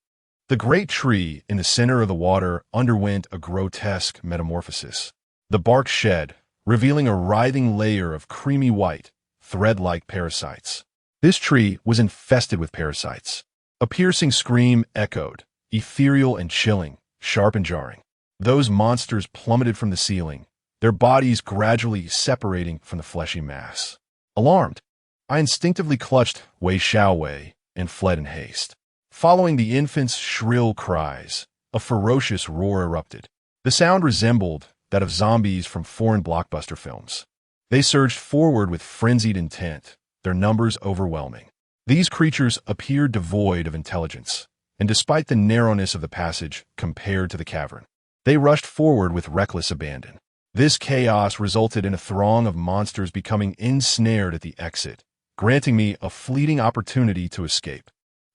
The great tree in the center of the water underwent a grotesque metamorphosis. The bark shed, revealing a writhing layer of creamy white, thread-like parasites. This tree was infested with parasites. A piercing scream echoed, ethereal and chilling, sharp and jarring. Those monsters plummeted from the ceiling, their bodies gradually separating from the fleshy mass. Alarmed, I instinctively clutched Wei Xiaowei and fled in haste. Following the infant's shrill cries, a ferocious roar erupted. The sound resembled that of zombies from foreign blockbuster films. They surged forward with frenzied intent, their numbers overwhelming. These creatures appeared devoid of intelligence, and despite the narrowness of the passage compared to the cavern, they rushed forward with reckless abandon. This chaos resulted in a throng of monsters becoming ensnared at the exit, granting me a fleeting opportunity to escape.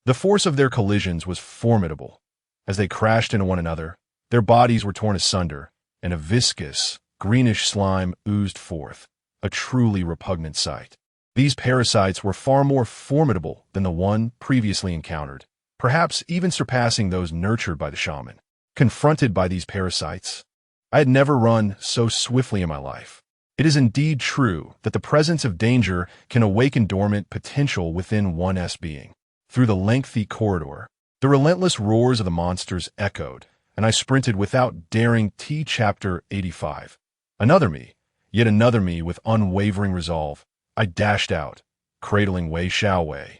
The force of their collisions was formidable. As they crashed into one another, their bodies were torn asunder, and a viscous, greenish slime oozed forth, a truly repugnant sight. These parasites were far more formidable than the one previously encountered, perhaps even surpassing those nurtured by the shaman. Confronted by these parasites, I had never run so swiftly in my life. It is indeed true that the presence of danger can awaken dormant potential within one's being. Through the lengthy corridor, the relentless roars of the monsters echoed, and I sprinted without daring. Chapter 85. Another me, yet another me with unwavering resolve. I dashed out, cradling Wei Xiaowei.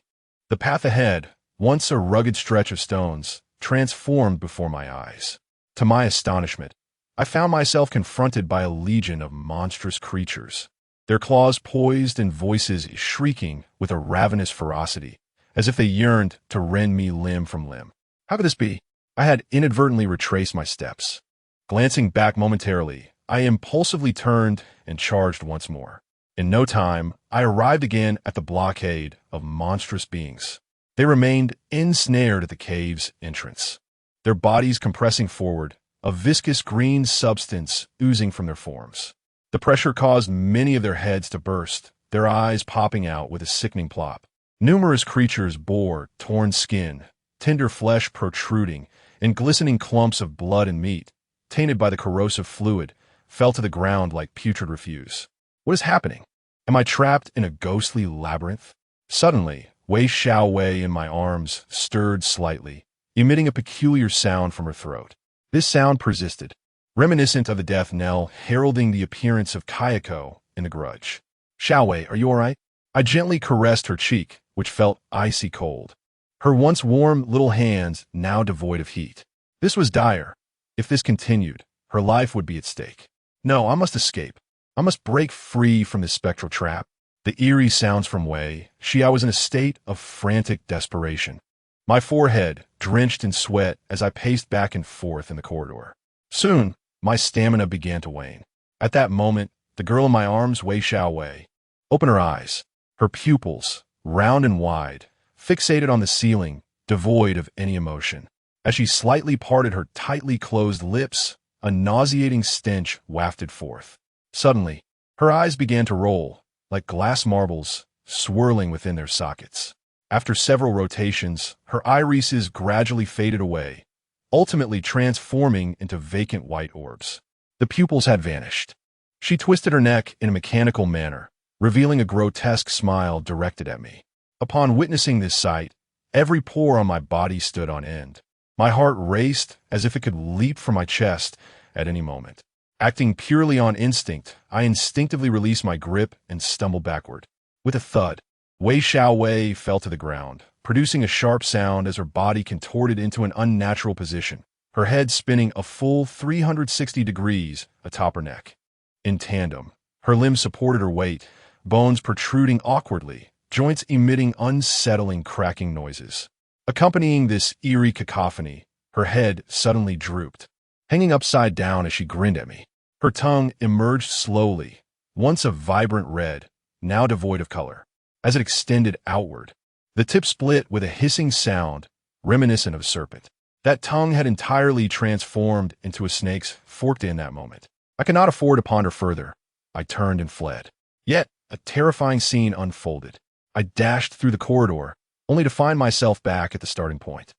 The path ahead, once a rugged stretch of stones, transformed before my eyes. To my astonishment, I found myself confronted by a legion of monstrous creatures, their claws poised and voices shrieking with a ravenous ferocity, as if they yearned to rend me limb from limb. How could this be? I had inadvertently retraced my steps. Glancing back momentarily, I impulsively turned and charged once more. In no time, I arrived again at the blockade of monstrous beings. They remained ensnared at the cave's entrance, their bodies compressing forward, a viscous green substance oozing from their forms. The pressure caused many of their heads to burst, their eyes popping out with a sickening plop. Numerous creatures bore torn skin, tender flesh protruding, and glistening clumps of blood and meat, tainted by the corrosive fluid, fell to the ground like putrid refuse. What is happening? Am I trapped in a ghostly labyrinth? Suddenly, Wei Xiaowei in my arms stirred slightly, emitting a peculiar sound from her throat. This sound persisted, reminiscent of the death knell heralding the appearance of Kayako in The Grudge. Xiaowei, are you all right? I gently caressed her cheek, which felt icy cold. Her once warm little hands now devoid of heat. This was dire. If this continued, her life would be at stake. No, I must escape. I must break free from this spectral trap. The eerie sounds from Wei. I was in a state of frantic desperation. My forehead drenched in sweat as I paced back and forth in the corridor. Soon, my stamina began to wane. At that moment, the girl in my arms, Wei Xiaowei, opened her eyes, her pupils, round and wide, fixated on the ceiling, devoid of any emotion. As she slightly parted her tightly closed lips, a nauseating stench wafted forth. Suddenly, her eyes began to roll, like glass marbles, swirling within their sockets. After several rotations, her irises gradually faded away, ultimately transforming into vacant white orbs. The pupils had vanished. She twisted her neck in a mechanical manner, revealing a grotesque smile directed at me. Upon witnessing this sight, every pore on my body stood on end. My heart raced as if it could leap from my chest at any moment. Acting purely on instinct, I instinctively released my grip and stumbled backward. With a thud, Wei Xiaowei fell to the ground, producing a sharp sound as her body contorted into an unnatural position, her head spinning a full 360 degrees atop her neck. In tandem, her limbs supported her weight, bones protruding awkwardly, joints emitting unsettling cracking noises. Accompanying this eerie cacophony, her head suddenly drooped, hanging upside down as she grinned at me. Her tongue emerged slowly, once a vibrant red, now devoid of color. As it extended outward, the tip split with a hissing sound reminiscent of a serpent. That tongue had entirely transformed into a snake's forked in that moment. I could not afford to ponder further. I turned and fled. Yet, a terrifying scene unfolded. I dashed through the corridor, only to find myself back at the starting point.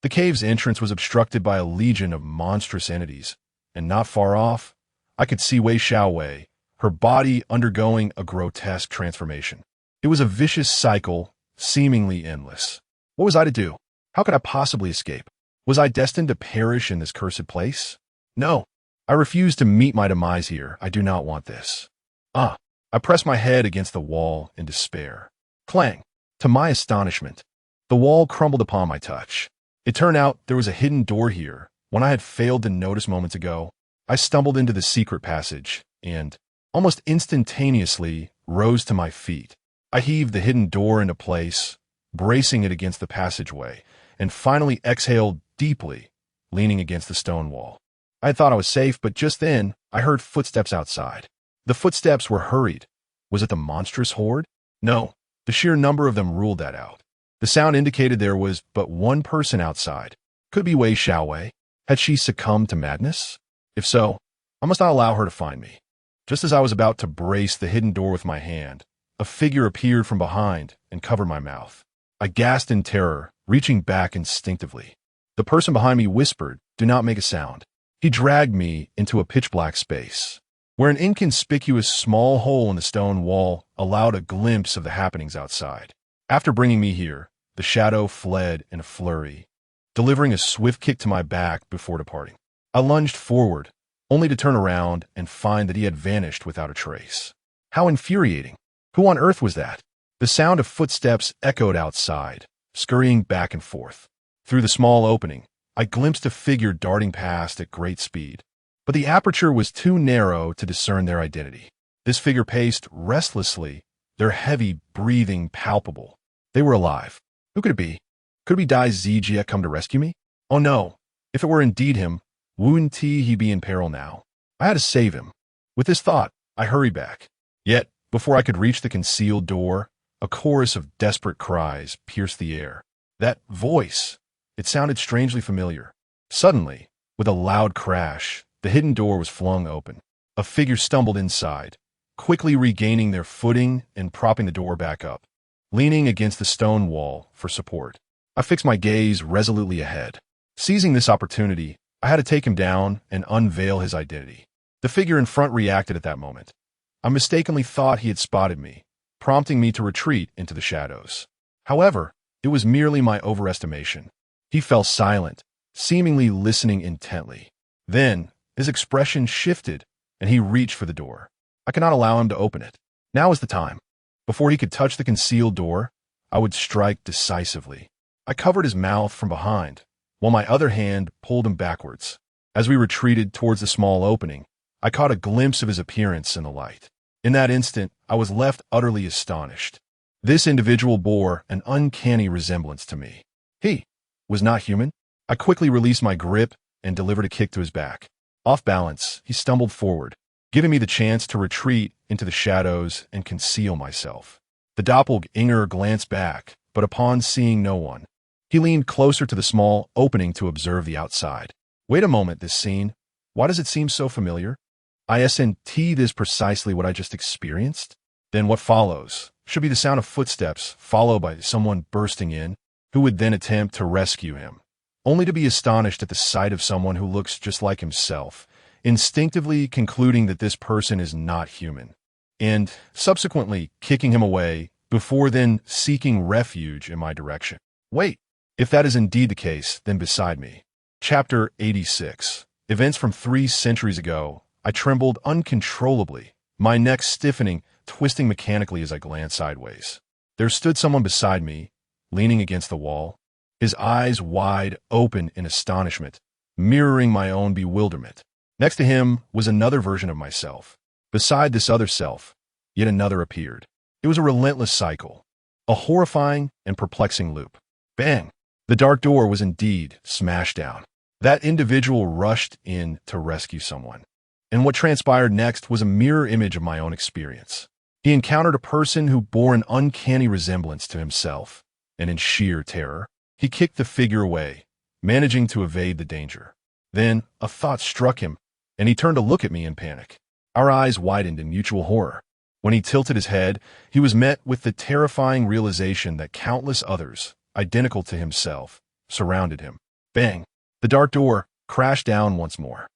The cave's entrance was obstructed by a legion of monstrous entities, and not far off, I could see Wei Xiaowei, her body undergoing a grotesque transformation. It was a vicious cycle, seemingly endless. What was I to do? How could I possibly escape? Was I destined to perish in this cursed place? No. I refuse to meet my demise here. I do not want this. I pressed my head against the wall in despair. Clang! To my astonishment, the wall crumbled upon my touch. It turned out there was a hidden door here. When I had failed to notice moments ago, I stumbled into the secret passage and, almost instantaneously, rose to my feet. I heaved the hidden door into place, bracing it against the passageway, and finally exhaled deeply, leaning against the stone wall. I thought I was safe, but just then, I heard footsteps outside. The footsteps were hurried. Was it the monstrous horde? No, the sheer number of them ruled that out. The sound indicated there was but one person outside. Could be Wei Xiaowei. Had she succumbed to madness? If so, I must not allow her to find me. Just as I was about to brace the hidden door with my hand, a figure appeared from behind and covered my mouth. I gasped in terror, reaching back instinctively. The person behind me whispered, "Do not make a sound." He dragged me into a pitch-black space, where an inconspicuous small hole in the stone wall allowed a glimpse of the happenings outside. After bringing me here, the shadow fled in a flurry, delivering a swift kick to my back before departing. I lunged forward, only to turn around and find that he had vanished without a trace. How infuriating! Who on earth was that? The sound of footsteps echoed outside, scurrying back and forth. Through the small opening, I glimpsed a figure darting past at great speed, but the aperture was too narrow to discern their identity. This figure paced restlessly, their heavy breathing palpable. They were alive. Who could it be? Could it be Dai Zijie come to rescue me? Oh no! If it were indeed him, wouldn't he be in peril now? I had to save him. With this thought, I hurried back. Yet, before I could reach the concealed door, a chorus of desperate cries pierced the air. That voice! It sounded strangely familiar. Suddenly, with a loud crash, the hidden door was flung open. A figure stumbled inside, quickly regaining their footing and propping the door back up, leaning against the stone wall for support. I fixed my gaze resolutely ahead. Seizing this opportunity, I had to take him down and unveil his identity. The figure in front reacted at that moment. I mistakenly thought he had spotted me, prompting me to retreat into the shadows. However, it was merely my overestimation. He fell silent, seemingly listening intently. Then, his expression shifted, and he reached for the door. I could not allow him to open it. Now was the time. Before he could touch the concealed door, I would strike decisively. I covered his mouth from behind, while my other hand pulled him backwards. As we retreated towards the small opening, I caught a glimpse of his appearance in the light. In that instant, I was left utterly astonished. This individual bore an uncanny resemblance to me. He was not human. I quickly released my grip and delivered a kick to his back. Off balance, he stumbled forward, giving me the chance to retreat into the shadows and conceal myself. The doppelganger glanced back, but upon seeing no one, he leaned closer to the small opening to observe the outside. Wait a moment, this scene. Why does it seem so familiar? Isn't this precisely what I just experienced? Then what follows should be the sound of footsteps, followed by someone bursting in, who would then attempt to rescue him, only to be astonished at the sight of someone who looks just like himself, instinctively concluding that this person is not human, and subsequently kicking him away before then seeking refuge in my direction. Wait, if that is indeed the case, then beside me. Chapter 86. Events from 3 centuries ago. I trembled uncontrollably, my neck stiffening, twisting mechanically as I glanced sideways. There stood someone beside me, leaning against the wall, his eyes wide open in astonishment, mirroring my own bewilderment. Next to him was another version of myself. Beside this other self, yet another appeared. It was a relentless cycle, a horrifying and perplexing loop. Bang! The dark door was indeed smashed down. That individual rushed in to rescue someone. And what transpired next was a mirror image of my own experience. He encountered a person who bore an uncanny resemblance to himself, and in sheer terror, he kicked the figure away, managing to evade the danger. Then, a thought struck him, and he turned to look at me in panic. Our eyes widened in mutual horror. When he tilted his head, he was met with the terrifying realization that countless others, identical to himself, surrounded him. Bang! The dark door crashed down once more.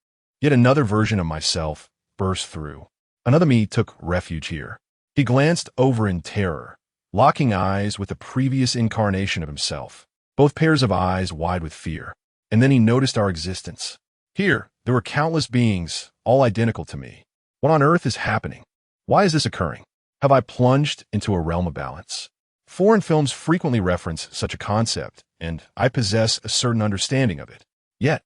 Yet another version of myself burst through. Another me took refuge here. He glanced over in terror, locking eyes with the previous incarnation of himself, both pairs of eyes wide with fear. And then he noticed our existence. Here, there were countless beings, all identical to me. What on earth is happening? Why is this occurring? Have I plunged into a realm of balance? Foreign films frequently reference such a concept, and I possess a certain understanding of it. Yet,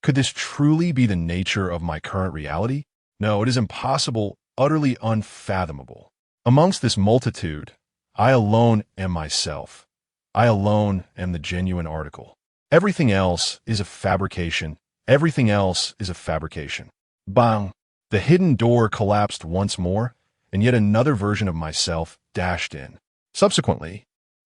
could this truly be the nature of my current reality? No, it is impossible, utterly unfathomable. Amongst this multitude, I alone am myself. I alone am the genuine article. Everything else is a fabrication. Everything else is a fabrication. Bang! The hidden door collapsed once more, and yet another version of myself dashed in. Subsequently,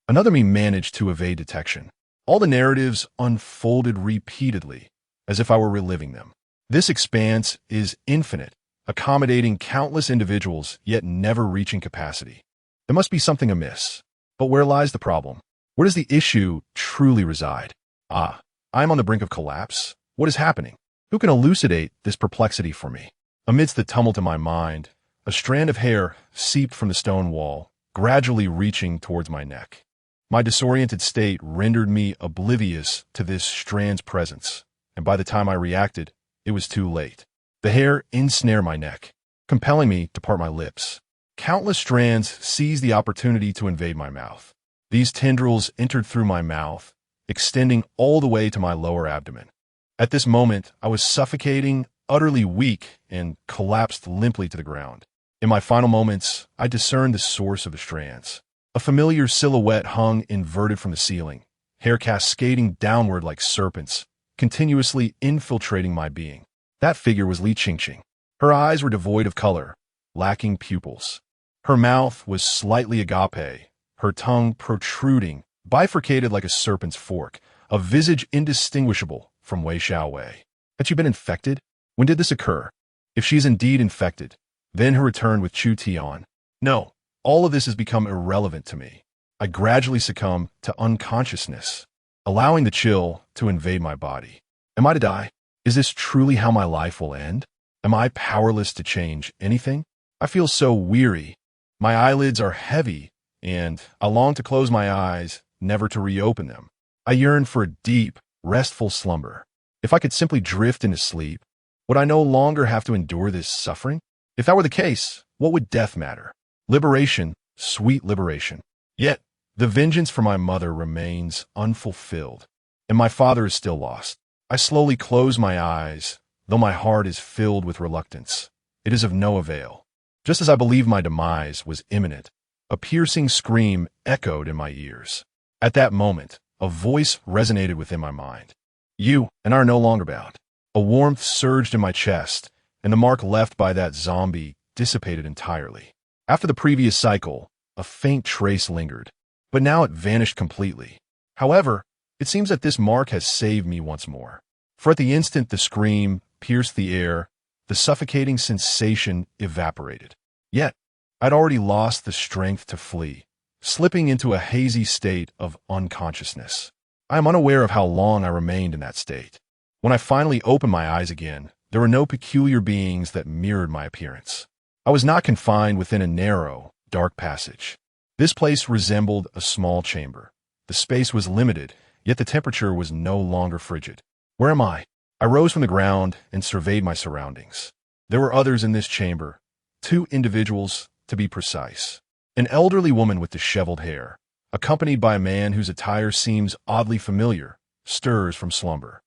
another me managed to evade detection. All the narratives unfolded repeatedly, as if I were reliving them. This expanse is infinite, accommodating countless individuals, yet never reaching capacity. There must be something amiss. But where lies the problem? Where does the issue truly reside? I am on the brink of collapse. What is happening? Who can elucidate this perplexity for me? Amidst the tumult in my mind, a strand of hair seeped from the stone wall, gradually reaching towards my neck. My disoriented state rendered me oblivious to this strand's presence, and by the time I reacted, it was too late. The hair ensnared my neck, compelling me to part my lips. Countless strands seized the opportunity to invade my mouth. These tendrils entered through my mouth, extending all the way to my lower abdomen. At this moment, I was suffocating, utterly weak, and collapsed limply to the ground. In my final moments, I discerned the source of the strands. A familiar silhouette hung inverted from the ceiling, hair cascading downward like serpents, continuously infiltrating my being. That figure was Li Qingqing. Her eyes were devoid of color, lacking pupils. Her mouth was slightly agape, her tongue protruding, bifurcated like a serpent's fork, a visage indistinguishable from Wei Xiaowei. Had she been infected? When did this occur? If she is indeed infected, then her return with Chu Tian. No, all of this has become irrelevant to me. I gradually succumb to unconsciousness, allowing the chill to invade my body. Am I to die? Is this truly how my life will end? Am I powerless to change anything? I feel so weary. My eyelids are heavy, and I long to close my eyes, never to reopen them. I yearn for a deep, restful slumber. If I could simply drift into sleep, would I no longer have to endure this suffering? If that were the case, what would death matter? Liberation, sweet liberation. Yet, the vengeance for my mother remains unfulfilled, and my father is still lost. I slowly close my eyes, though my heart is filled with reluctance. It is of no avail. Just as I believed my demise was imminent, a piercing scream echoed in my ears. At that moment, a voice resonated within my mind. You and I are no longer bound. A warmth surged in my chest, and the mark left by that zombie dissipated entirely. After the previous cycle, a faint trace lingered, but now it vanished completely. However, it seems that this mark has saved me once more. For at the instant the scream pierced the air, the suffocating sensation evaporated. Yet, I'd already lost the strength to flee, slipping into a hazy state of unconsciousness. I am unaware of how long I remained in that state. When I finally opened my eyes again, there were no peculiar beings that mirrored my appearance. I was not confined within a narrow, dark passage. This place resembled a small chamber. The space was limited, yet the temperature was no longer frigid. Where am I? I rose from the ground and surveyed my surroundings. There were others in this chamber, 2 individuals to be precise. An elderly woman with disheveled hair, accompanied by a man whose attire seems oddly familiar, stirs from slumber.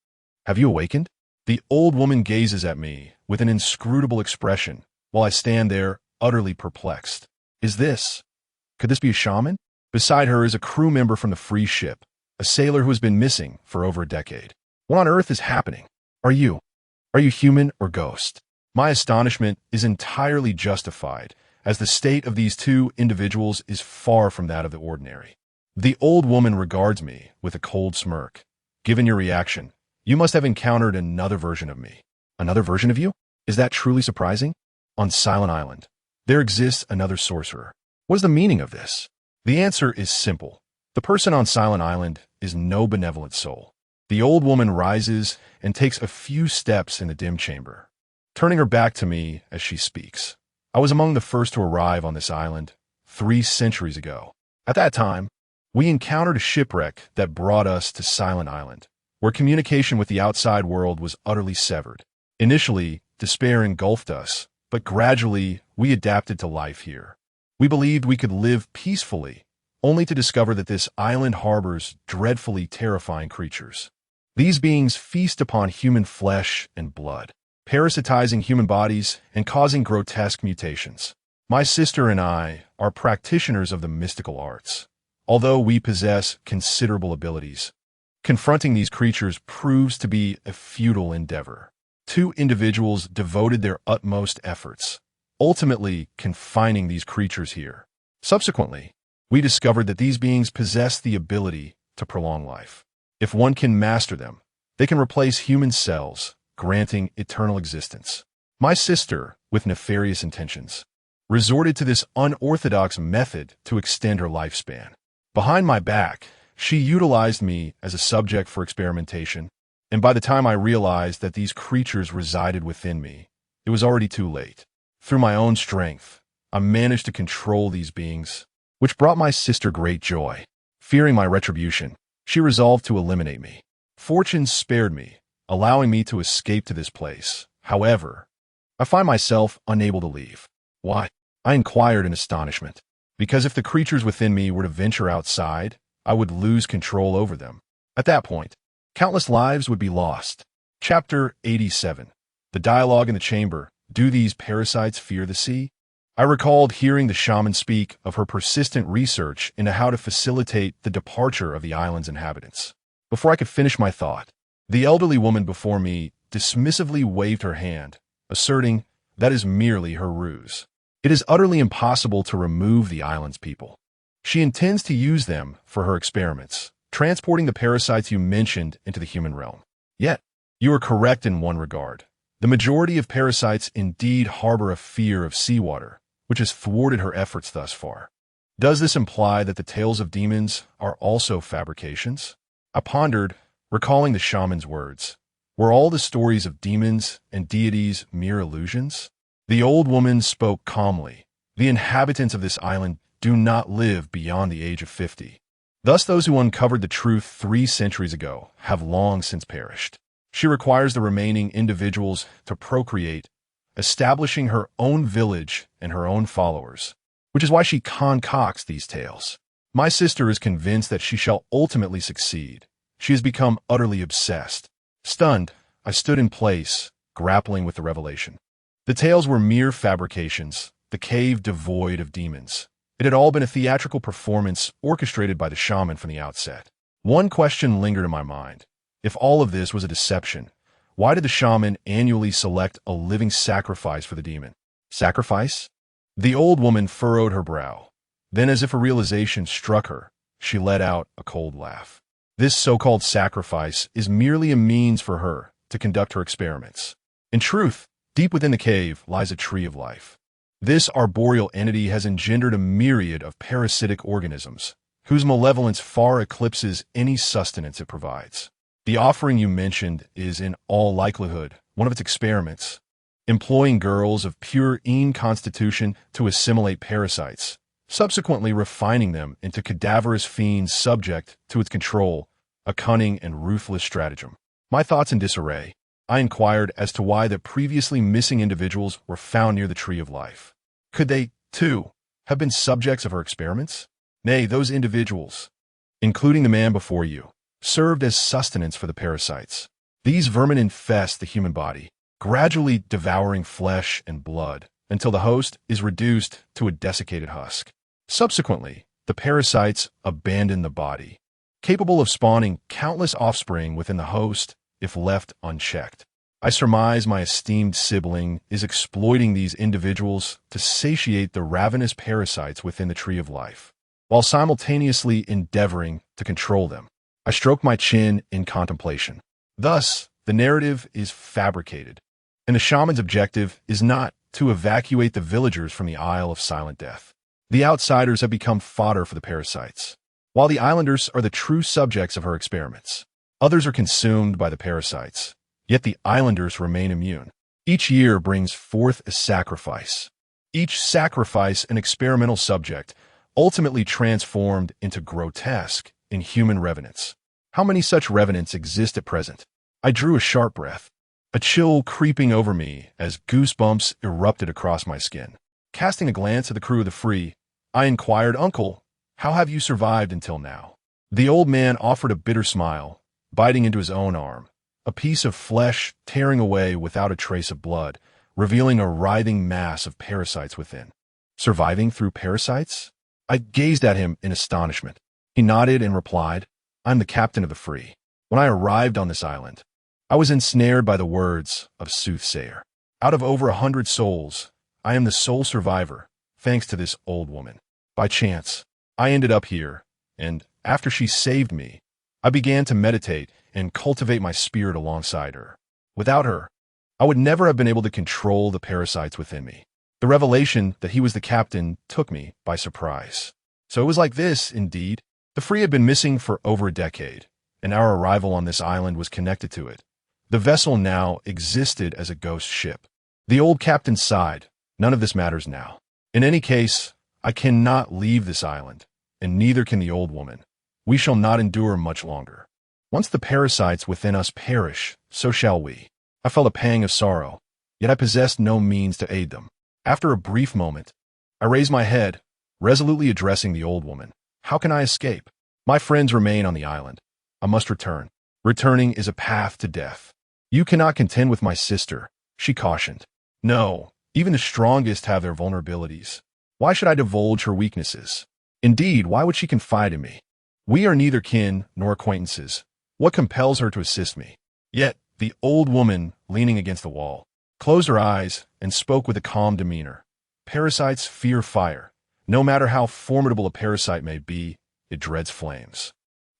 Have you awakened? The old woman gazes at me with an inscrutable expression, while I stand there utterly perplexed. Could this be a shaman? Beside her is a crew member from the free ship, a sailor who has been missing for over a decade. What on earth is happening? Are you human or ghost? My astonishment is entirely justified, as the state of these 2 individuals is far from that of the ordinary. The old woman regards me with a cold smirk. Given your reaction, you must have encountered another version of me. Another version of you? Is that truly surprising? On Silent Island, There exists another sorcerer. What is the meaning of this? The answer is simple. The person on Silent Island is no benevolent soul. The old woman rises and takes a few steps in the dim chamber, turning her back to me as she speaks. I was among the first to arrive on this island 3 centuries ago. At that time, we encountered a shipwreck that brought us to Silent Island, where communication with the outside world was utterly severed. Initially, despair engulfed us, but gradually we adapted to life here. We believed we could live peacefully, only to discover that this island harbors dreadfully terrifying creatures. These beings feast upon human flesh and blood, parasitizing human bodies and causing grotesque mutations. My sister and I are practitioners of the mystical arts. Although we possess considerable abilities, confronting these creatures proves to be a futile endeavor. 2 individuals devoted their utmost efforts, ultimately confining these creatures here. Subsequently, we discovered that these beings possess the ability to prolong life. If one can master them, they can replace human cells, granting eternal existence. My sister, with nefarious intentions, resorted to this unorthodox method to extend her lifespan. Behind my back, she utilized me as a subject for experimentation, and by the time I realized that these creatures resided within me, it was already too late. Through my own strength, I managed to control these beings, which brought my sister great joy. Fearing my retribution, she resolved to eliminate me. Fortune spared me, allowing me to escape to this place. However, I find myself unable to leave. Why? I inquired in astonishment. Because if the creatures within me were to venture outside, I would lose control over them. At that point, countless lives would be lost. Chapter 87. The dialogue in the chamber. Do these parasites fear the sea? I recalled hearing the shaman speak of her persistent research into how to facilitate the departure of the island's inhabitants. Before I could finish my thought, the elderly woman before me dismissively waved her hand, asserting that is merely her ruse. It is utterly impossible to remove the island's people. She intends to use them for her experiments, transporting the parasites you mentioned into the human realm. Yet, you are correct in one regard. The majority of parasites indeed harbor a fear of seawater, which has thwarted her efforts thus far. Does this imply that the tales of demons are also fabrications? I pondered, recalling the shaman's words. Were all the stories of demons and deities mere illusions? The old woman spoke calmly. The inhabitants of this island do not live beyond the age of 50. Thus those who uncovered the truth 3 centuries ago have long since perished. She requires the remaining individuals to procreate, establishing her own village and her own followers, which is why she concocts these tales. My sister is convinced that she shall ultimately succeed. She has become utterly obsessed. Stunned, I stood in place, grappling with the revelation. The tales were mere fabrications, the cave devoid of demons. It had all been a theatrical performance orchestrated by the shaman from the outset. One question lingered in my mind. If all of this was a deception, why did the shaman annually select a living sacrifice for the demon? Sacrifice? The old woman furrowed her brow. Then, as if a realization struck her, she let out a cold laugh. This so-called sacrifice is merely a means for her to conduct her experiments. In truth, deep within the cave lies a tree of life. This arboreal entity has engendered a myriad of parasitic organisms, whose malevolence far eclipses any sustenance it provides. The offering you mentioned is, in all likelihood, one of its experiments, employing girls of pure constitution to assimilate parasites, subsequently refining them into cadaverous fiends subject to its control, a cunning and ruthless stratagem. My thoughts in disarray, I inquired as to why the previously missing individuals were found near the Tree of Life. Could they, too, have been subjects of her experiments? Nay, those individuals, including the man before you, served as sustenance for the parasites. These vermin infest the human body, gradually devouring flesh and blood until the host is reduced to a desiccated husk. Subsequently, the parasites abandon the body, capable of spawning countless offspring within the host if left unchecked. I surmise my esteemed sibling is exploiting these individuals to satiate the ravenous parasites within the Tree of Life, while simultaneously endeavoring to control them. I stroke my chin in contemplation. Thus, the narrative is fabricated, and the shaman's objective is not to evacuate the villagers from the Isle of Silent Death. The outsiders have become fodder for the parasites, while the islanders are the true subjects of her experiments. Others are consumed by the parasites, yet the islanders remain immune. Each year brings forth a sacrifice. Each sacrifice an experimental subject, ultimately transformed into grotesque, inhuman revenants. How many such revenants exist at present? I drew a sharp breath, a chill creeping over me as goosebumps erupted across my skin. Casting a glance at the crew of the Free, I inquired, "Uncle, how have you survived until now?" The old man offered a bitter smile, biting into his own arm, a piece of flesh tearing away without a trace of blood, revealing a writhing mass of parasites within. Surviving through parasites? I gazed at him in astonishment. He nodded and replied, "I'm the captain of the Free. When I arrived on this island, I was ensnared by the words of soothsayer. Out of over 100 souls, I am the sole survivor, thanks to this old woman. By chance, I ended up here, and after she saved me, I began to meditate and cultivate my spirit alongside her. Without her, I would never have been able to control the parasites within me. The revelation that he was the captain took me by surprise. So it was like this, indeed. The Free had been missing for over a decade, and our arrival on this island was connected to it. The vessel now existed as a ghost ship. The old captain sighed. None of this matters now. In any case, I cannot leave this island, and neither can the old woman. We shall not endure much longer. Once the parasites within us perish, so shall we." I felt a pang of sorrow, yet I possessed no means to aid them. After a brief moment, I raised my head, resolutely addressing the old woman. "How can I escape? My friends remain on the island. I must return. Returning is a path to death." "You cannot contend with my sister," she cautioned. "No, even the strongest have their vulnerabilities. Why should I divulge her weaknesses? Indeed, why would she confide in me? We are neither kin nor acquaintances. What compels her to assist me?" Yet the old woman, leaning against the wall, closed her eyes and spoke with a calm demeanor. "Parasites fear fire. No matter how formidable a parasite may be, it dreads flames.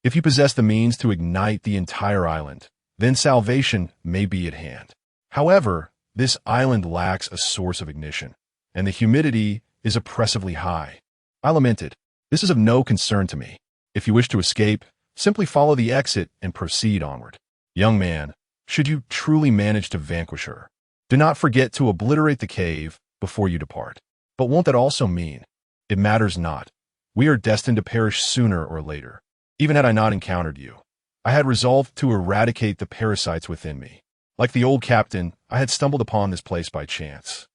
If you possess the means to ignite the entire island, then salvation may be at hand. However, this island lacks a source of ignition, and the humidity is oppressively high." I lamented, "This is of no concern to me. If you wish to escape, simply follow the exit and proceed onward. Young man, should you truly manage to vanquish her, do not forget to obliterate the cave before you depart." "But won't that also mean—" "It matters not. We are destined to perish sooner or later. Even had I not encountered you, I had resolved to eradicate the parasites within me. Like the old captain, I had stumbled upon this place by chance,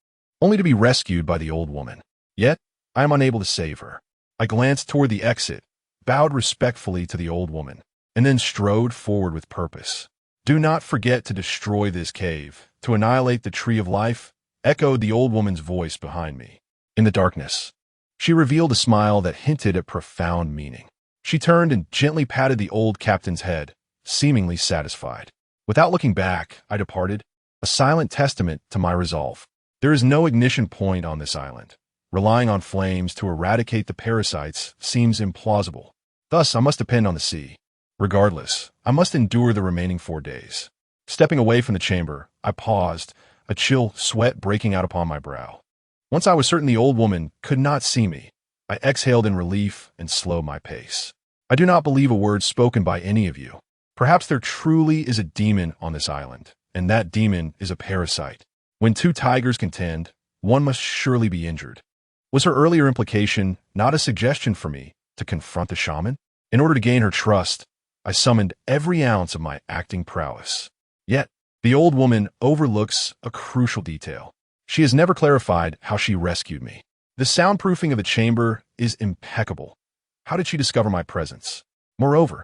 only to be rescued by the old woman. Yet, I am unable to save her." I glanced toward the exit, bowed respectfully to the old woman, and then strode forward with purpose. "Do not forget to destroy this cave, to annihilate the tree of life," echoed the old woman's voice behind me. In the darkness, she revealed a smile that hinted at profound meaning. She turned and gently patted the old captain's head, seemingly satisfied. Without looking back, I departed, a silent testament to my resolve. There is no ignition point on this island. Relying on flames to eradicate the parasites seems implausible. Thus, I must depend on the sea. Regardless, I must endure the remaining 4 days. Stepping away from the chamber, I paused, a chill sweat breaking out upon my brow. Once I was certain the old woman could not see me, I exhaled in relief and slowed my pace. I do not believe a word spoken by any of you. Perhaps there truly is a demon on this island, and that demon is a parasite. When 2 tigers contend, one must surely be injured. Was her earlier implication not a suggestion for me to confront the shaman? In order to gain her trust, I summoned every ounce of my acting prowess. Yet, the old woman overlooks a crucial detail. She has never clarified how she rescued me. The soundproofing of the chamber is impeccable. How did she discover my presence? Moreover,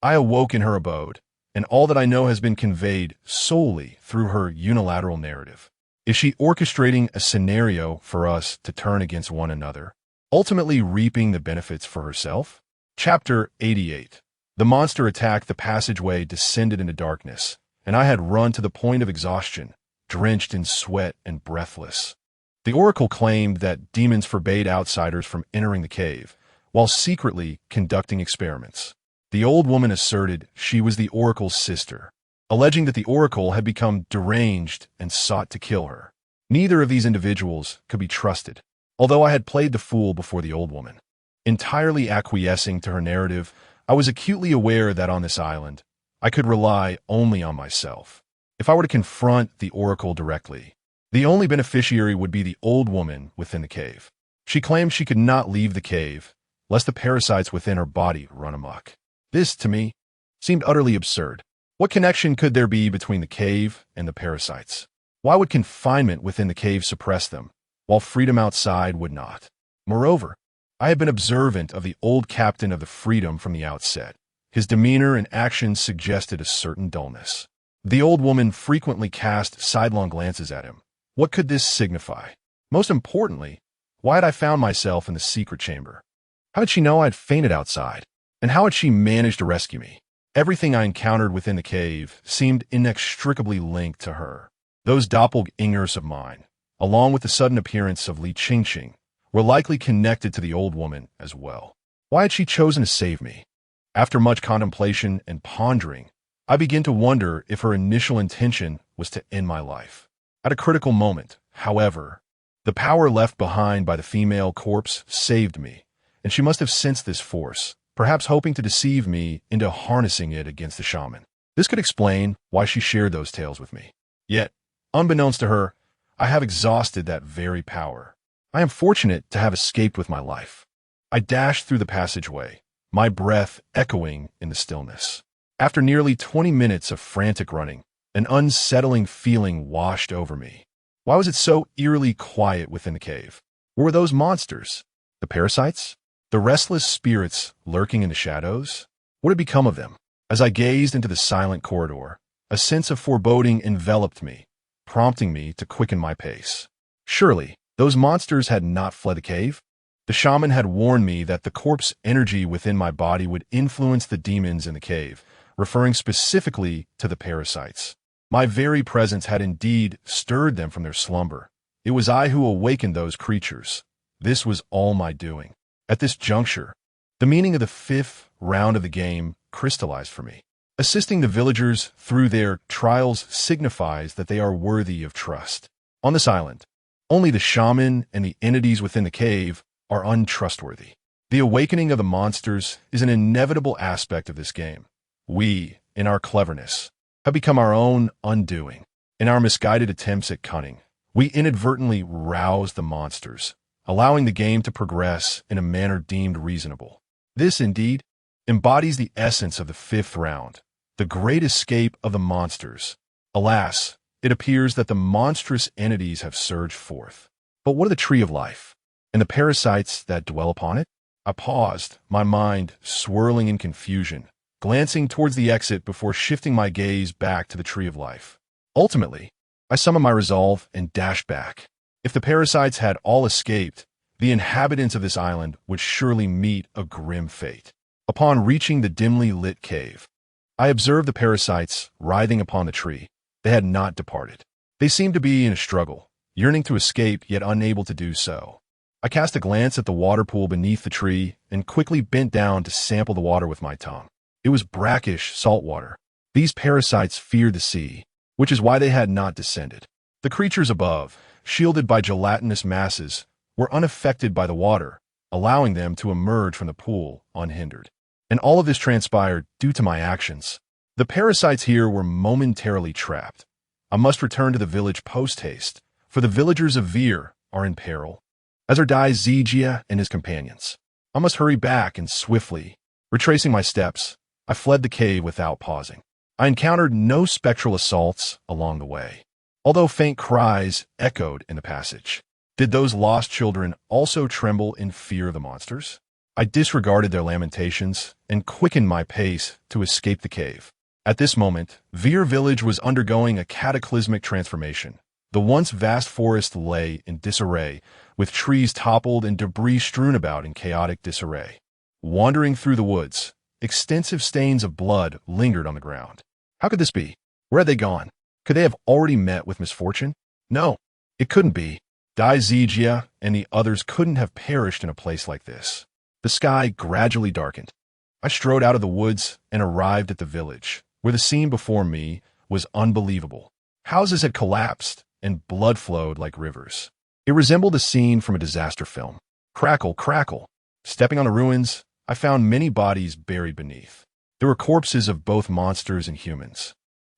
I awoke in her abode, and all that I know has been conveyed solely through her unilateral narrative. Is she orchestrating a scenario for us to turn against one another, ultimately reaping the benefits for herself? Chapter 88. The monster attacked the passageway descended into darkness, and I had run to the point of exhaustion, drenched in sweat and breathless. The oracle claimed that demons forbade outsiders from entering the cave, while secretly conducting experiments. The old woman asserted she was the oracle's sister, alleging that the oracle had become deranged and sought to kill her. Neither of these individuals could be trusted, although I had played the fool before the old woman. Entirely acquiescing to her narrative, I was acutely aware that on this island, I could rely only on myself. If I were to confront the oracle directly, the only beneficiary would be the old woman within the cave. She claimed she could not leave the cave, lest the parasites within her body run amok. This, to me, seemed utterly absurd. What connection could there be between the cave and the parasites? Why would confinement within the cave suppress them, while freedom outside would not? Moreover, I had been observant of the old captain of the Freedom from the outset. His demeanor and actions suggested a certain dullness. The old woman frequently cast sidelong glances at him. What could this signify? Most importantly, why had I found myself in the secret chamber? How did she know I had fainted outside? And how had she managed to rescue me? Everything I encountered within the cave seemed inextricably linked to her. Those doppelgangers of mine, along with the sudden appearance of Li Qingqing, were likely connected to the old woman as well. Why had she chosen to save me? After much contemplation and pondering, I began to wonder if her initial intention was to end my life. At a critical moment, however, the power left behind by the female corpse saved me, and she must have sensed this force, perhaps hoping to deceive me into harnessing it against the shaman. This could explain why she shared those tales with me. Yet, unbeknownst to her, I have exhausted that very power. I am fortunate to have escaped with my life. I dashed through the passageway, my breath echoing in the stillness. After nearly 20 minutes of frantic running, an unsettling feeling washed over me. Why was it so eerily quiet within the cave? What were those monsters? The parasites? The restless spirits lurking in the shadows? What had become of them? As I gazed into the silent corridor, a sense of foreboding enveloped me, prompting me to quicken my pace. Surely, those monsters had not fled the cave? The shaman had warned me that the corpse energy within my body would influence the demons in the cave, referring specifically to the parasites. My very presence had indeed stirred them from their slumber. It was I who awakened those creatures. This was all my doing. At this juncture, the meaning of the 5th round of the game crystallized for me. Assisting the villagers through their trials signifies that they are worthy of trust. On this island, only the shaman and the entities within the cave are untrustworthy. The awakening of the monsters is an inevitable aspect of this game. We, in our cleverness, have become our own undoing. In our misguided attempts at cunning, we inadvertently rouse the monsters, allowing the game to progress in a manner deemed reasonable. This, indeed, embodies the essence of the 5th round, the great escape of the monsters. Alas, it appears that the monstrous entities have surged forth. But what of the tree of life, and the parasites that dwell upon it? I paused, my mind swirling in confusion, glancing towards the exit before shifting my gaze back to the tree of life. Ultimately, I summoned my resolve and dashed back. If the parasites had all escaped, the inhabitants of this island would surely meet a grim fate. Upon reaching the dimly lit cave, I observed the parasites writhing upon the tree. They had not departed. They seemed to be in a struggle, yearning to escape yet unable to do so. I cast a glance at the water pool beneath the tree and quickly bent down to sample the water with my tongue. It was brackish salt water. These parasites feared the sea, which is why they had not descended. The creatures above, shielded by gelatinous masses, were unaffected by the water, allowing them to emerge from the pool unhindered. And all of this transpired due to my actions. The parasites here were momentarily trapped. I must return to the village post-haste, for the villagers of Veer are in peril, as are Dai Zijia and his companions. I must hurry back and swiftly, retracing my steps, I fled the cave without pausing. I encountered no spectral assaults along the way, although faint cries echoed in the passage. Did those lost children also tremble in fear of the monsters? I disregarded their lamentations and quickened my pace to escape the cave. At this moment, Veer village was undergoing a cataclysmic transformation. The once vast forest lay in disarray, with trees toppled and debris strewn about in chaotic disarray. Wandering through the woods, extensive stains of blood lingered on the ground. How could this be? Where had they gone? Could they have already met with misfortune? No, it couldn't be. Dai Zijia and the others couldn't have perished in a place like this. The sky gradually darkened. I strode out of the woods and arrived at the village, where the scene before me was unbelievable. Houses had collapsed, and blood flowed like rivers. It resembled a scene from a disaster film. Crackle, crackle. Stepping on the ruins, I found many bodies buried beneath. There were corpses of both monsters and humans.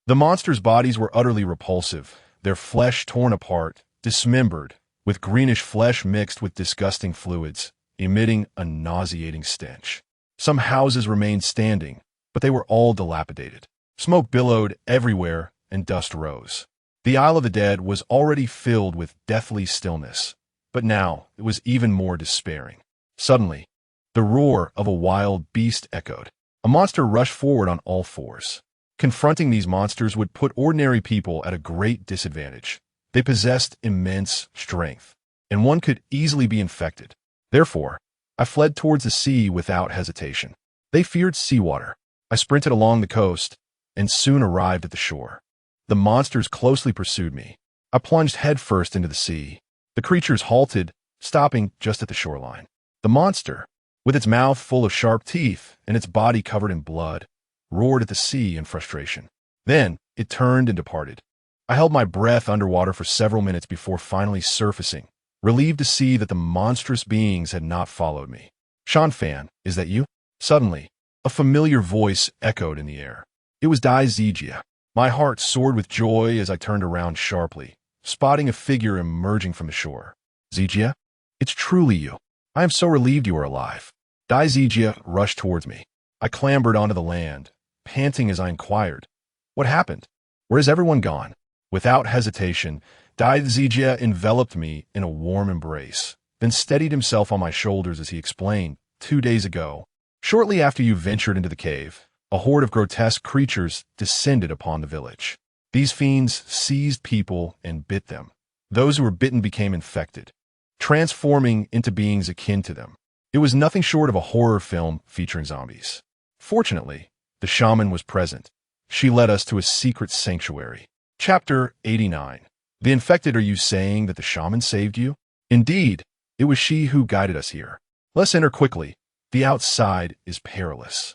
The monsters' bodies were utterly repulsive, their flesh torn apart, dismembered, with greenish flesh mixed with disgusting fluids, emitting a nauseating stench. Some houses remained standing, but they were all dilapidated. Smoke billowed everywhere and dust rose. The Isle of the Dead was already filled with deathly stillness, but now it was even more despairing. Suddenly, the roar of a wild beast echoed. A monster rushed forward on all fours. Confronting these monsters would put ordinary people at a great disadvantage. They possessed immense strength, and one could easily be infected. Therefore, I fled towards the sea without hesitation. They feared seawater. I sprinted along the coast and soon arrived at the shore. The monsters closely pursued me. I plunged headfirst into the sea. The creatures halted, stopping just at the shoreline. The monster, with its mouth full of sharp teeth and its body covered in blood, roared at the sea in frustration. Then it turned and departed. I held my breath underwater for several minutes before finally surfacing, relieved to see that the monstrous beings had not followed me. Shaofan, is that you? Suddenly, a familiar voice echoed in the air. It was Dai Zijia. My heart soared with joy as I turned around sharply, spotting a figure emerging from the shore. Zijia? It's truly you. I am so relieved you are alive. Dai Zijia rushed towards me. I clambered onto the land, panting as I inquired, "What happened? Where has everyone gone?" Without hesitation, Dai Zijia enveloped me in a warm embrace, then steadied himself on my shoulders as he explained, 2 days ago, shortly after you ventured into the cave, a horde of grotesque creatures descended upon the village. These fiends seized people and bit them. Those who were bitten became infected, transforming into beings akin to them. It was nothing short of a horror film featuring zombies. Fortunately, the shaman was present. She led us to a secret sanctuary. Chapter 89. The infected, are you saying that the shaman saved you? Indeed, it was she who guided us here. Let's enter quickly. The outside is perilous.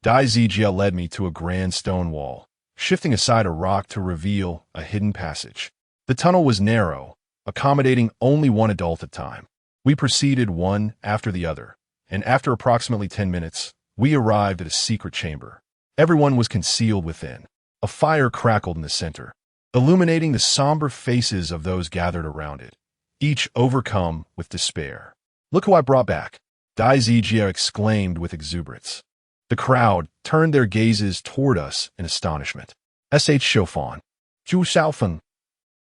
Dai Zijia led me to a grand stone wall, shifting aside a rock to reveal a hidden passage. The tunnel was narrow, accommodating only one adult at a time. We proceeded one after the other, and after approximately 10 minutes, we arrived at a secret chamber. Everyone was concealed within. A fire crackled in the center, illuminating the somber faces of those gathered around it, each overcome with despair. "Look who I brought back," Dai Zijia exclaimed with exuberance. The crowd turned their gazes toward us in astonishment. Chu Shaofan, Chu Shaofan,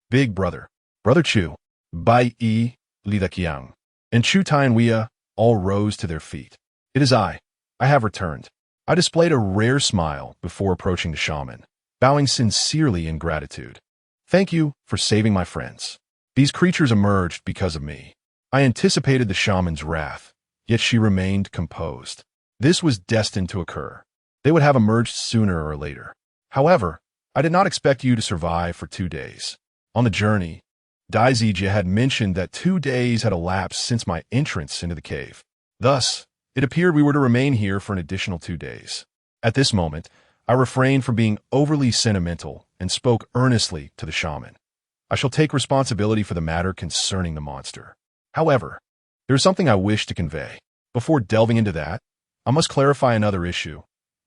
Big Brother, Brother Chu, Bai Yi, Li Daqiang, and Chu Tianwia all rose to their feet. "It is I have returned." I displayed a rare smile before approaching the shaman, bowing sincerely in gratitude. "Thank you for saving my friends. These creatures emerged because of me." I anticipated the shaman's wrath, yet she remained composed. This was destined to occur. They would have emerged sooner or later. However, I did not expect you to survive for 2 days. On the journey, Dai Zijia had mentioned that 2 days had elapsed since my entrance into the cave. Thus, it appeared we were to remain here for an additional 2 days. At this moment, I refrained from being overly sentimental and spoke earnestly to the shaman. "I shall take responsibility for the matter concerning the monster. However, there is something I wish to convey. Before delving into that, I must clarify another issue.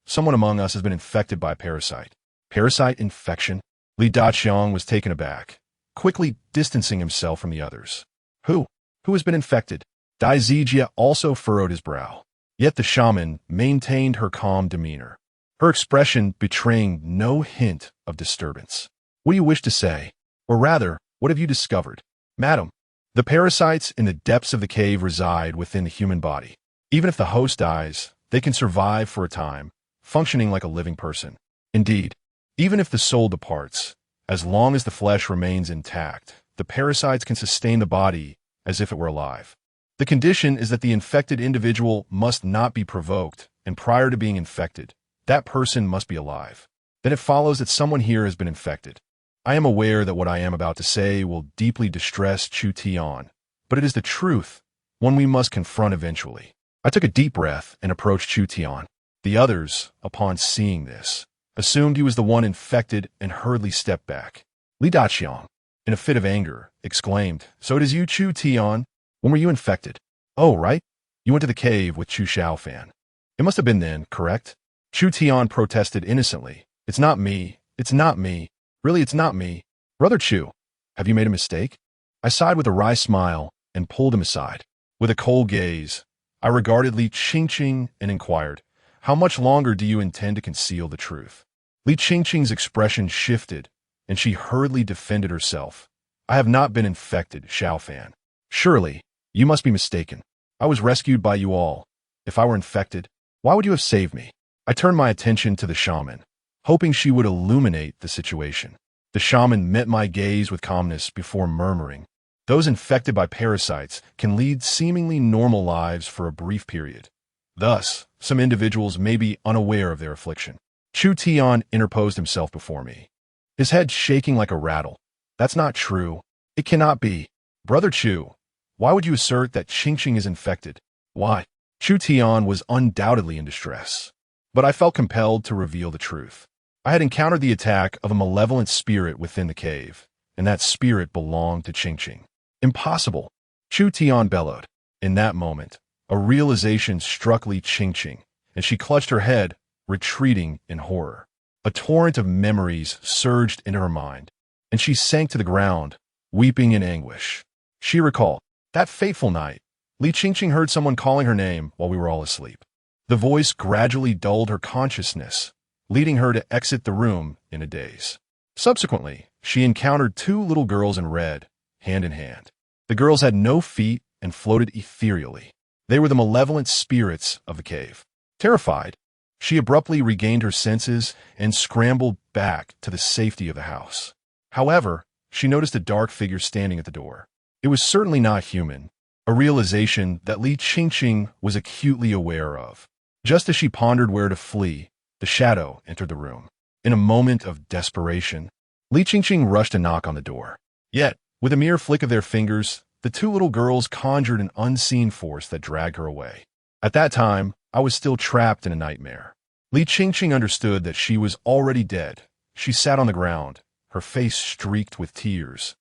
Someone among us has been infected by a parasite." "Parasite infection?" Li Daqiang was taken aback, quickly distancing himself from the others. Who has been infected?" Dai Zijia also furrowed his brow. Yet the shaman maintained her calm demeanor, her expression betraying no hint of disturbance. "What do you wish to say? Or rather, what have you discovered?" "Madam, the parasites in the depths of the cave reside within the human body. Even if the host dies, they can survive for a time, functioning like a living person. Indeed, even if the soul departs, as long as the flesh remains intact, the parasites can sustain the body as if it were alive. The condition is that the infected individual must not be provoked, and prior to being infected, that person must be alive. Then it follows that someone here has been infected. I am aware that what I am about to say will deeply distress Chu Tian, but it is the truth, one we must confront eventually." I took a deep breath and approached Chu Tian. The others, upon seeing this, assumed he was the one infected and hurriedly stepped back. "Li Daqiang, in a fit of anger, exclaimed, "So it is you, Chu Tian? When were you infected?" "Oh, right. You went to the cave with Chu Shaofan. It must have been then, correct?" Chu Tian protested innocently. "It's not me. It's not me. Really, it's not me. Brother Chu, have you made a mistake?" I sighed with a wry smile and pulled him aside. With a cold gaze, I regarded Li Qingqing and inquired, "How much longer do you intend to conceal the truth?" Li Qingqing's expression shifted, and she hurriedly defended herself. "I have not been infected, Shaofan. Surely, you must be mistaken. I was rescued by you all. If I were infected, why would you have saved me?" I turned my attention to the shaman, hoping she would illuminate the situation. The shaman met my gaze with calmness before murmuring, "Those infected by parasites can lead seemingly normal lives for a brief period. Thus, some individuals may be unaware of their affliction." Chu Tian interposed himself before me, his head shaking like a rattle. "That's not true. It cannot be. Brother Chu, why would you assert that Qingqing is infected? Why?" Chu Tian was undoubtedly in distress, but I felt compelled to reveal the truth. I had encountered the attack of a malevolent spirit within the cave, and that spirit belonged to Qingqing. "Impossible!" Chu Tian bellowed. In that moment, a realization struck Li Qingqing, and she clutched her head, retreating in horror. A torrent of memories surged into her mind, and she sank to the ground, weeping in anguish. She recalled, that fateful night, Li Qingqing heard someone calling her name while we were all asleep. The voice gradually dulled her consciousness, leading her to exit the room in a daze. Subsequently, she encountered two little girls in red, hand in hand. The girls had no feet and floated ethereally. They were the malevolent spirits of the cave. Terrified, she abruptly regained her senses and scrambled back to the safety of the house. However, she noticed a dark figure standing at the door. It was certainly not human, a realization that Li Qingqing was acutely aware of. Just as she pondered where to flee, the shadow entered the room. In a moment of desperation, Li Qingqing rushed to knock on the door. Yet, with a mere flick of their fingers, the two little girls conjured an unseen force that dragged her away. At that time, I was still trapped in a nightmare. Li Qingqing understood that she was already dead. She sat on the ground, her face streaked with tears,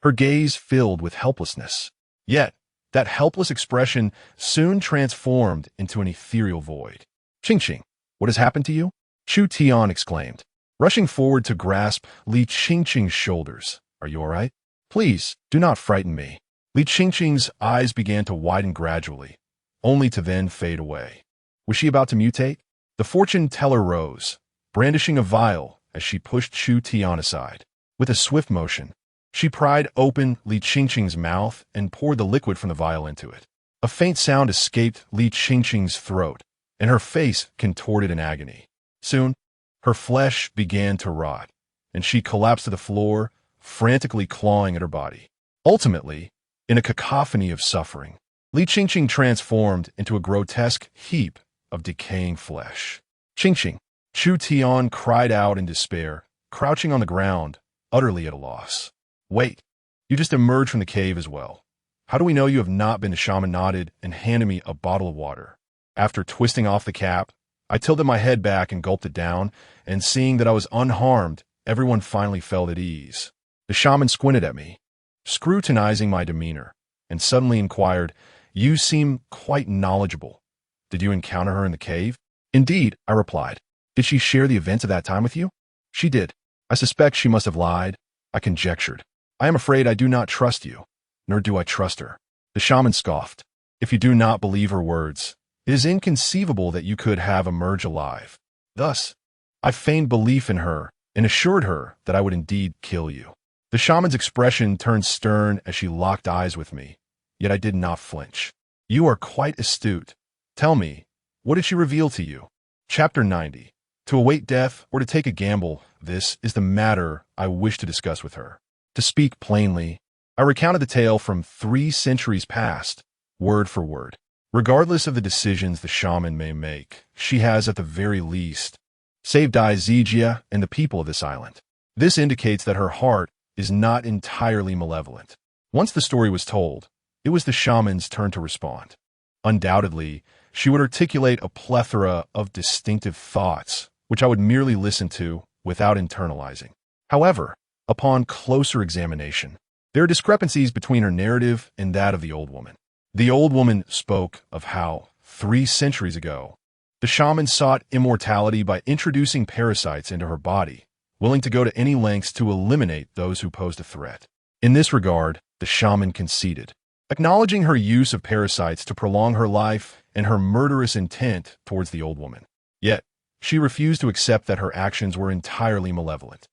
her gaze filled with helplessness. Yet, that helpless expression soon transformed into an ethereal void. "Qingqing, what has happened to you?" Chu Tian exclaimed, rushing forward to grasp Li Qingqing's shoulders. "Are you all right? Please, do not frighten me." Li Qingqing's eyes began to widen gradually, only to then fade away. Was she about to mutate? The fortune teller rose, brandishing a vial as she pushed Chu Tian aside. With a swift motion, she pried open Li Qingqing's mouth and poured the liquid from the vial into it. A faint sound escaped Li Qingqing's throat, and her face contorted in agony. Soon, her flesh began to rot, and she collapsed to the floor, frantically clawing at her body. Ultimately, in a cacophony of suffering, Li Qingqing transformed into a grotesque heap of decaying flesh. "Qingqing!" Chu Tian cried out in despair, crouching on the ground, utterly at a loss. "Wait, you just emerged from the cave as well. How do we know you have not been?" The shaman nodded and handed me a bottle of water. After twisting off the cap, I tilted my head back and gulped it down, and seeing that I was unharmed, everyone finally felt at ease. The shaman squinted at me, scrutinizing my demeanor, and suddenly inquired, "You seem quite knowledgeable. Did you encounter her in the cave?" "Indeed," I replied. "Did she share the events of that time with you?" "She did. I suspect she must have lied," I conjectured. "I am afraid I do not trust you, nor do I trust her." The shaman scoffed. "If you do not believe her words, it is inconceivable that you could have emerged alive." Thus, I feigned belief in her and assured her that I would indeed kill you. The shaman's expression turned stern as she locked eyes with me, yet I did not flinch. "You are quite astute. Tell me, what did she reveal to you?" Chapter 90. To await death or to take a gamble, this is the matter I wish to discuss with her. To speak plainly, I recounted the tale from 3 centuries past, word for word. Regardless of the decisions the shaman may make, she has, at the very least, saved Dai Zijia and the people of this island. This indicates that her heart is not entirely malevolent. Once the story was told, it was the shaman's turn to respond. Undoubtedly, she would articulate a plethora of distinctive thoughts, which I would merely listen to without internalizing. However, Upon closer examination, there are discrepancies between her narrative and that of the old woman. The old woman spoke of how, 3 centuries ago, the shaman sought immortality by introducing parasites into her body, willing to go to any lengths to eliminate those who posed a threat. In this regard, the shaman conceded, acknowledging her use of parasites to prolong her life and her murderous intent towards the old woman. Yet, she refused to accept that her actions were entirely malevolent.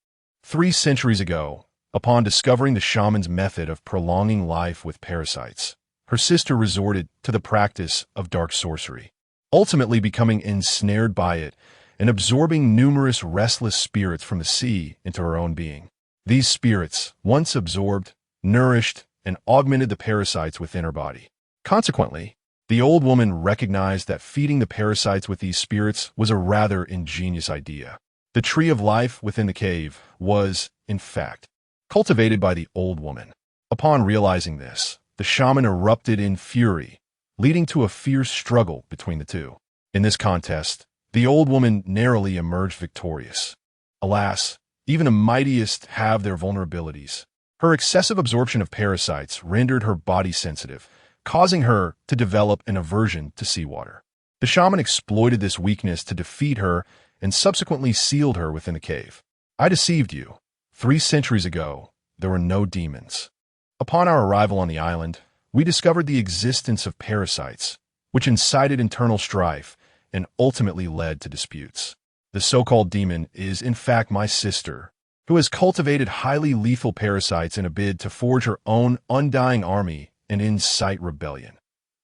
3 centuries ago, upon discovering the shaman's method of prolonging life with parasites, her sister resorted to the practice of dark sorcery, ultimately becoming ensnared by it and absorbing numerous restless spirits from the sea into her own being. These spirits, once absorbed, nourished, and augmented the parasites within her body. Consequently, the old woman recognized that feeding the parasites with these spirits was a rather ingenious idea. The tree of life within the cave was, in fact, cultivated by the old woman. Upon realizing this, the shaman erupted in fury, leading to a fierce struggle between the two. In this contest, the old woman narrowly emerged victorious. Alas, even the mightiest have their vulnerabilities. Her excessive absorption of parasites rendered her body sensitive, causing her to develop an aversion to seawater. The shaman exploited this weakness to defeat her and subsequently sealed her within the cave. I deceived you. 3 centuries ago, there were no demons. Upon our arrival on the island, we discovered the existence of parasites, which incited internal strife and ultimately led to disputes. The so-called demon is, in fact, my sister, who has cultivated highly lethal parasites in a bid to forge her own undying army and incite rebellion.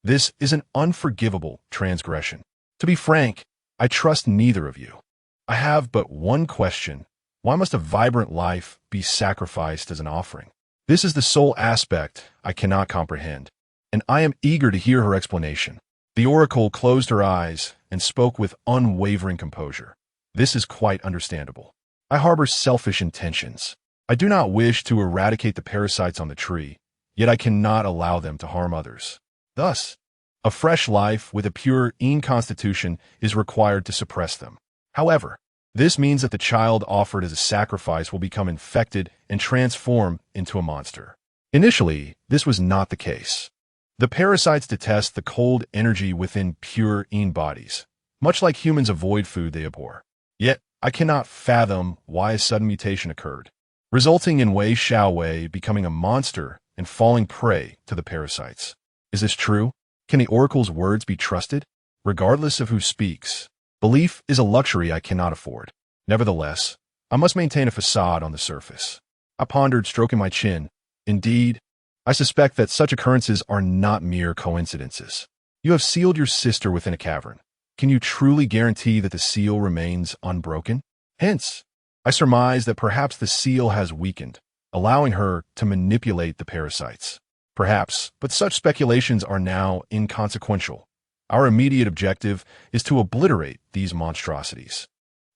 This is an unforgivable transgression. To be frank, I trust neither of you. I have but one question. Why must a vibrant life be sacrificed as an offering? This is the sole aspect I cannot comprehend, and I am eager to hear her explanation. The oracle closed her eyes and spoke with unwavering composure. This is quite understandable. I harbor selfish intentions. I do not wish to eradicate the parasites on the tree, yet I cannot allow them to harm others. Thus, a fresh life with a pure constitution is required to suppress them. However, this means that the child offered as a sacrifice will become infected and transform into a monster. Initially, this was not the case. The parasites detest the cold energy within pure bodies, much like humans avoid food they abhor. Yet, I cannot fathom why a sudden mutation occurred, resulting in Wei Xiaowei becoming a monster and falling prey to the parasites. Is this true? Can the oracle's words be trusted? Regardless of who speaks, belief is a luxury I cannot afford. Nevertheless, I must maintain a facade on the surface. I pondered, stroking my chin. Indeed, I suspect that such occurrences are not mere coincidences. You have sealed your sister within a cavern. Can you truly guarantee that the seal remains unbroken? Hence, I surmise that perhaps the seal has weakened, allowing her to manipulate the parasites. Perhaps, but such speculations are now inconsequential. Our immediate objective is to obliterate these monstrosities.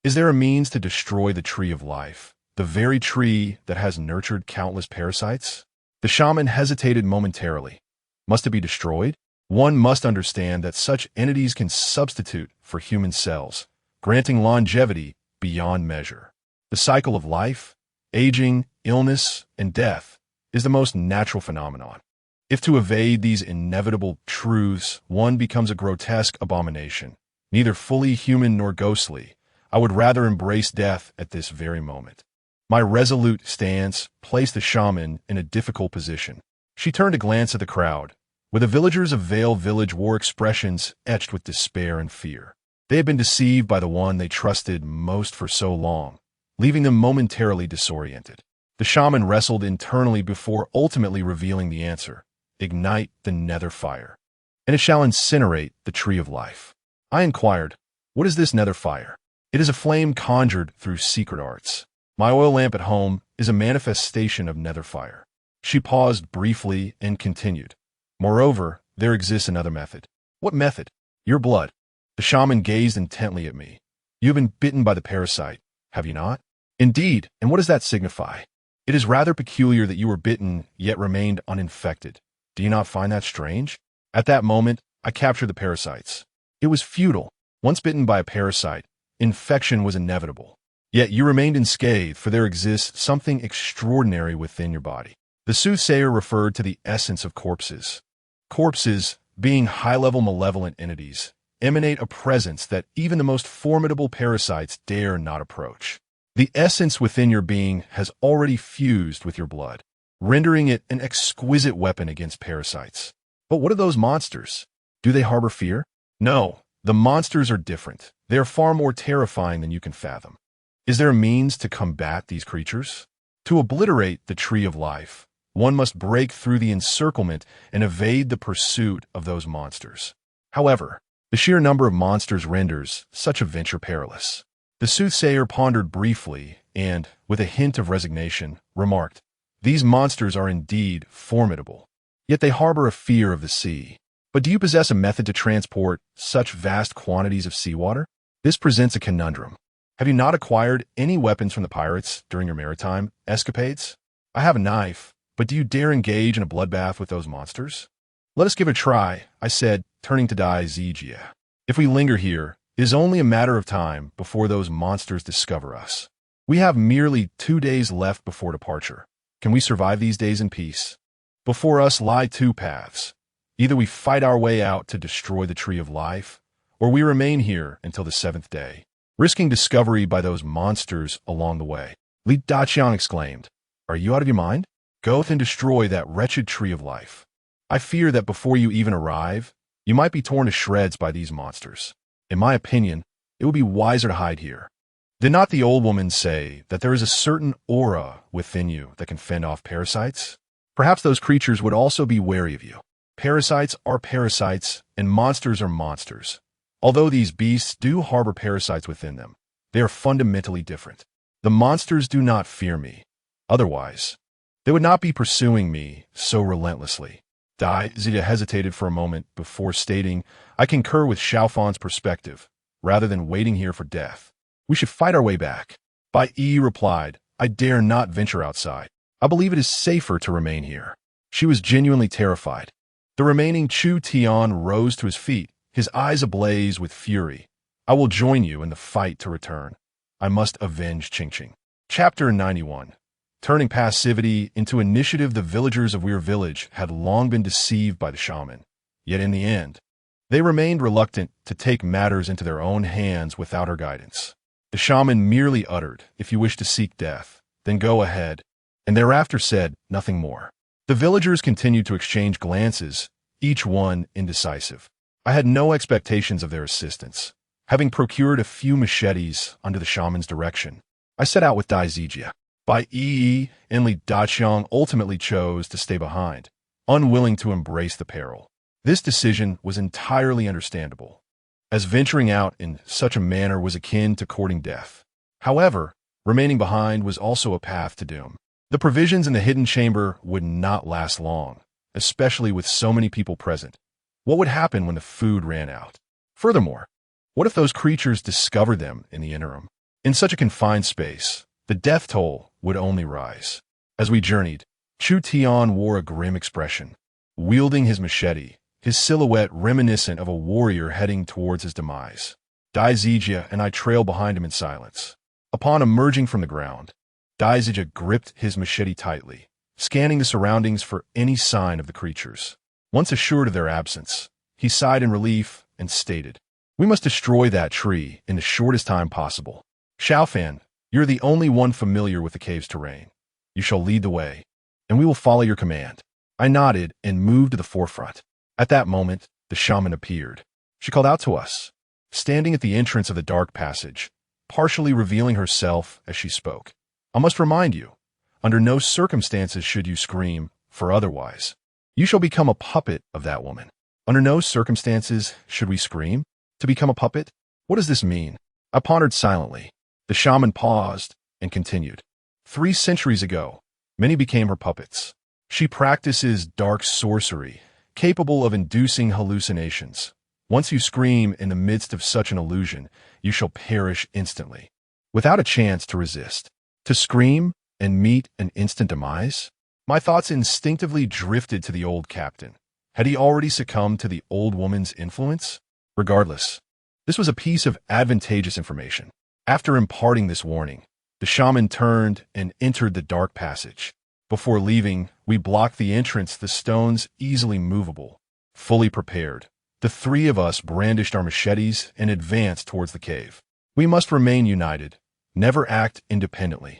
Is there a means to destroy the tree of life, the very tree that has nurtured countless parasites? The shaman hesitated momentarily. Must it be destroyed? One must understand that such entities can substitute for human cells, granting longevity beyond measure. The cycle of life, aging, illness, and death is the most natural phenomenon. If to evade these inevitable truths, one becomes a grotesque abomination, neither fully human nor ghostly, I would rather embrace death at this very moment. My resolute stance placed the shaman in a difficult position. She turned to glance at the crowd, where the villagers of Vale Village wore expressions etched with despair and fear. They had been deceived by the one they trusted most for so long, leaving them momentarily disoriented. The shaman wrestled internally before ultimately revealing the answer. Ignite the nether fire, and it shall incinerate the tree of life. I inquired, what is this nether fire? It is a flame conjured through secret arts. My oil lamp at home is a manifestation of nether fire. She paused briefly and continued. Moreover, there exists another method. What method? Your blood. The shaman gazed intently at me. You have been bitten by the parasite, have you not? Indeed, and what does that signify? It is rather peculiar that you were bitten, yet remained uninfected. Do you not find that strange? At that moment, I captured the parasites. It was futile. Once bitten by a parasite, infection was inevitable. Yet you remained unscathed, for there exists something extraordinary within your body. The soothsayer referred to the essence of corpses. Corpses, being high-level malevolent entities, emanate a presence that even the most formidable parasites dare not approach. The essence within your being has already fused with your blood, rendering it an exquisite weapon against parasites. But what are those monsters? Do they harbor fear? No, the monsters are different. They are far more terrifying than you can fathom. Is there a means to combat these creatures? To obliterate the tree of life, one must break through the encirclement and evade the pursuit of those monsters. However, the sheer number of monsters renders such a venture perilous. The soothsayer pondered briefly and, with a hint of resignation, remarked, "These monsters are indeed formidable, yet they harbor a fear of the sea. But do you possess a method to transport such vast quantities of seawater? This presents a conundrum. Have you not acquired any weapons from the pirates during your maritime escapades? I have a knife, but do you dare engage in a bloodbath with those monsters?" "Let us give it a try," I said, turning to Dai Zijia. "If we linger here, it is only a matter of time before those monsters discover us. We have merely 2 days left before departure. Can we survive these days in peace? Before us lie 2 paths. Either we fight our way out to destroy the tree of life, or we remain here until the 7th day, risking discovery by those monsters along the way." Li Daqiang exclaimed, "Are you out of your mind? Go and destroy that wretched tree of life. I fear that before you even arrive, you might be torn to shreds by these monsters. In my opinion, it would be wiser to hide here. Did not the old woman say that there is a certain aura within you that can fend off parasites? Perhaps those creatures would also be wary of you. Parasites are parasites, and monsters are monsters. Although these beasts do harbor parasites within them, they are fundamentally different. The monsters do not fear me. Otherwise, they would not be pursuing me so relentlessly." Dai Zijia hesitated for a moment before stating, "I concur with Shaofan's perspective. Rather than waiting here for death, we should fight our way back." Bai Yi replied, "I dare not venture outside. I believe it is safer to remain here." She was genuinely terrified. The remaining Chu Tian rose to his feet, his eyes ablaze with fury. "I will join you in the fight to return. I must avenge Qingqing." Chapter 91. Turning passivity into initiative, the villagers of Weir Village had long been deceived by the shaman. Yet in the end, they remained reluctant to take matters into their own hands without her guidance. The shaman merely uttered, "If you wish to seek death, then go ahead," and thereafter said nothing more. The villagers continued to exchange glances, each one indecisive. I had no expectations of their assistance. Having procured a few machetes under the shaman's direction, I set out with Dai Zijia. Bai Yi and Li Daqiang ultimately chose to stay behind, unwilling to embrace the peril. This decision was entirely understandable, as venturing out in such a manner was akin to courting death. However, remaining behind was also a path to doom. The provisions in the hidden chamber would not last long, especially with so many people present. What would happen when the food ran out? Furthermore, what if those creatures discovered them in the interim? In such a confined space, the death toll would only rise. As we journeyed, Chu Tian wore a grim expression, wielding his machete, his silhouette reminiscent of a warrior heading towards his demise. Dai Zijia and I trailed behind him in silence. Upon emerging from the ground, Dai Zijia gripped his machete tightly, scanning the surroundings for any sign of the creatures. Once assured of their absence, he sighed in relief and stated, "We must destroy that tree in the shortest time possible. Shaofan, you're the only one familiar with the cave's terrain. You shall lead the way, and we will follow your command." I nodded and moved to the forefront. At that moment, the shaman appeared. She called out to us, standing at the entrance of the dark passage, partially revealing herself as she spoke. "I must remind you, under no circumstances should you scream, for otherwise, you shall become a puppet of that woman." Under no circumstances should we scream? To become a puppet? What does this mean? I pondered silently. The shaman paused and continued. 3 centuries ago, many became her puppets. She practices dark sorcery, capable of inducing hallucinations. Once you scream in the midst of such an illusion, you shall perish instantly, without a chance to resist. To scream and meet an instant demise? My thoughts instinctively drifted to the old captain. Had he already succumbed to the old woman's influence? Regardless, this was a piece of advantageous information. After imparting this warning, the shaman turned and entered the dark passage. Before leaving, we blocked the entrance, the stones easily movable. Fully prepared, the three of us brandished our machetes and advanced towards the cave. We must remain united, never act independently.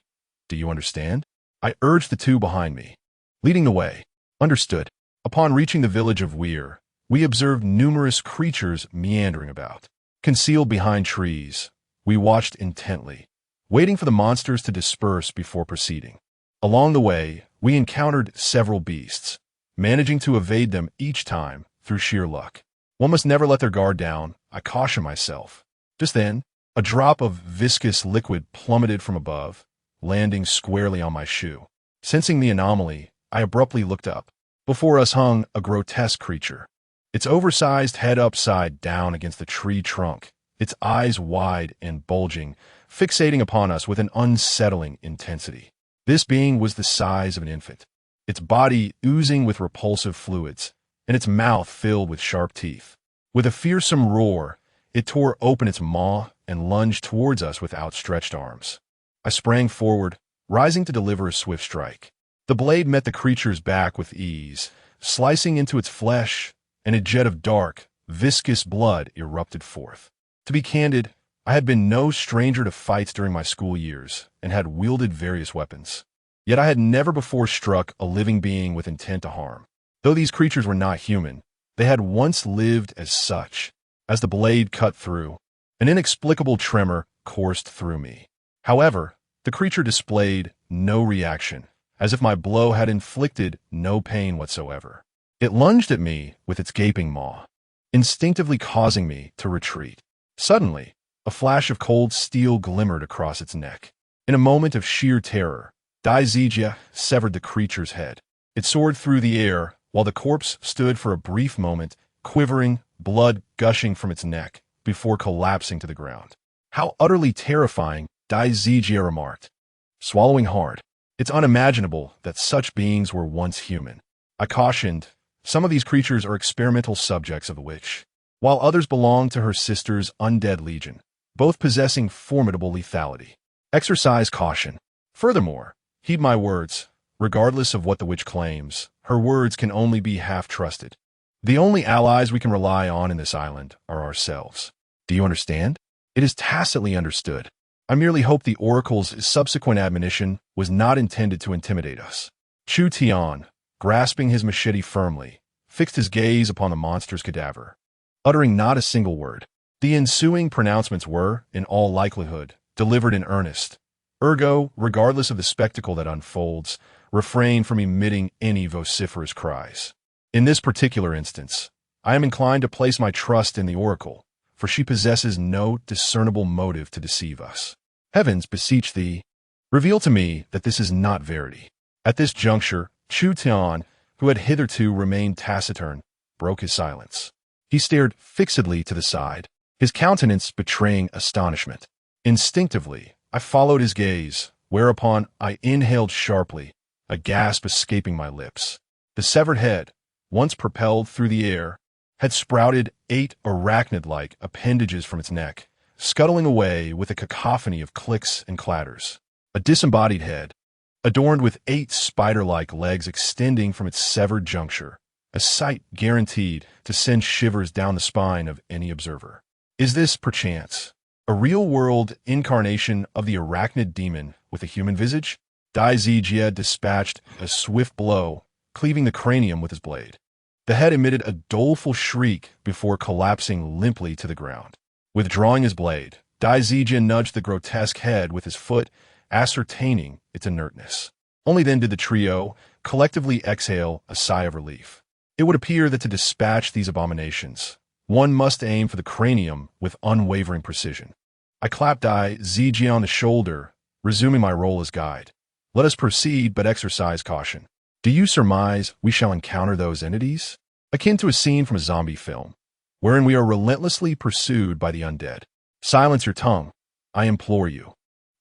Do you understand? I urged the two behind me, leading the way. Understood. Upon reaching the village of Weir, we observed numerous creatures meandering about. Concealed behind trees, we watched intently, waiting for the monsters to disperse before proceeding. Along the way, we encountered several beasts, managing to evade them each time through sheer luck. One must never let their guard down, I cautioned myself. Just then, a drop of viscous liquid plummeted from above, landing squarely on my shoe. Sensing the anomaly, I abruptly looked up. Before us hung a grotesque creature, its oversized head upside down against the tree trunk, its eyes wide and bulging, fixating upon us with an unsettling intensity. This being was the size of an infant, its body oozing with repulsive fluids, and its mouth filled with sharp teeth. With a fearsome roar, it tore open its maw and lunged towards us with outstretched arms. I sprang forward, rising to deliver a swift strike. The blade met the creature's back with ease, slicing into its flesh, and a jet of dark, viscous blood erupted forth. To be candid, I had been no stranger to fights during my school years and had wielded various weapons. Yet I had never before struck a living being with intent to harm. Though these creatures were not human, they had once lived as such. As the blade cut through, an inexplicable tremor coursed through me. However, the creature displayed no reaction, as if my blow had inflicted no pain whatsoever. It lunged at me with its gaping maw, instinctively causing me to retreat. Suddenly, a flash of cold steel glimmered across its neck. In a moment of sheer terror, Dai Zijia severed the creature's head. It soared through the air, while the corpse stood for a brief moment, quivering, blood gushing from its neck, before collapsing to the ground. How utterly terrifying, Dai Zijia remarked, swallowing hard. It's unimaginable that such beings were once human. I cautioned, some of these creatures are experimental subjects of the witch, while others belong to her sister's undead legion, both possessing formidable lethality. Exercise caution. Furthermore, heed my words. Regardless of what the witch claims, her words can only be half trusted. The only allies we can rely on in this island are ourselves. Do you understand? It is tacitly understood. I merely hope the oracle's subsequent admonition was not intended to intimidate us. Chu Tian, grasping his machete firmly, fixed his gaze upon the monster's cadaver, uttering not a single word. The ensuing pronouncements were, in all likelihood, delivered in earnest. Ergo, regardless of the spectacle that unfolds, refrain from emitting any vociferous cries. In this particular instance, I am inclined to place my trust in the oracle, for she possesses no discernible motive to deceive us. Heavens beseech thee, reveal to me that this is not verity. At this juncture, Chu Tian, who had hitherto remained taciturn, broke his silence. He stared fixedly to the side, his countenance betraying astonishment. Instinctively, I followed his gaze, whereupon I inhaled sharply, a gasp escaping my lips. The severed head, once propelled through the air, had sprouted 8 arachnid-like appendages from its neck, scuttling away with a cacophony of clicks and clatters. A disembodied head, adorned with 8 spider-like legs extending from its severed juncture, a sight guaranteed to send shivers down the spine of any observer. Is this, perchance, a real-world incarnation of the arachnid demon with a human visage? Dai Zijia dispatched a swift blow, cleaving the cranium with his blade. The head emitted a doleful shriek before collapsing limply to the ground. Withdrawing his blade, Dai Zijia nudged the grotesque head with his foot, ascertaining its inertness. Only then did the trio collectively exhale a sigh of relief. It would appear that to dispatch these abominations, one must aim for the cranium with unwavering precision. I clapped Dai Zijia on the shoulder, resuming my role as guide. Let us proceed, but exercise caution. Do you surmise we shall encounter those entities? Akin to a scene from a zombie film, wherein we are relentlessly pursued by the undead. Silence your tongue, I implore you.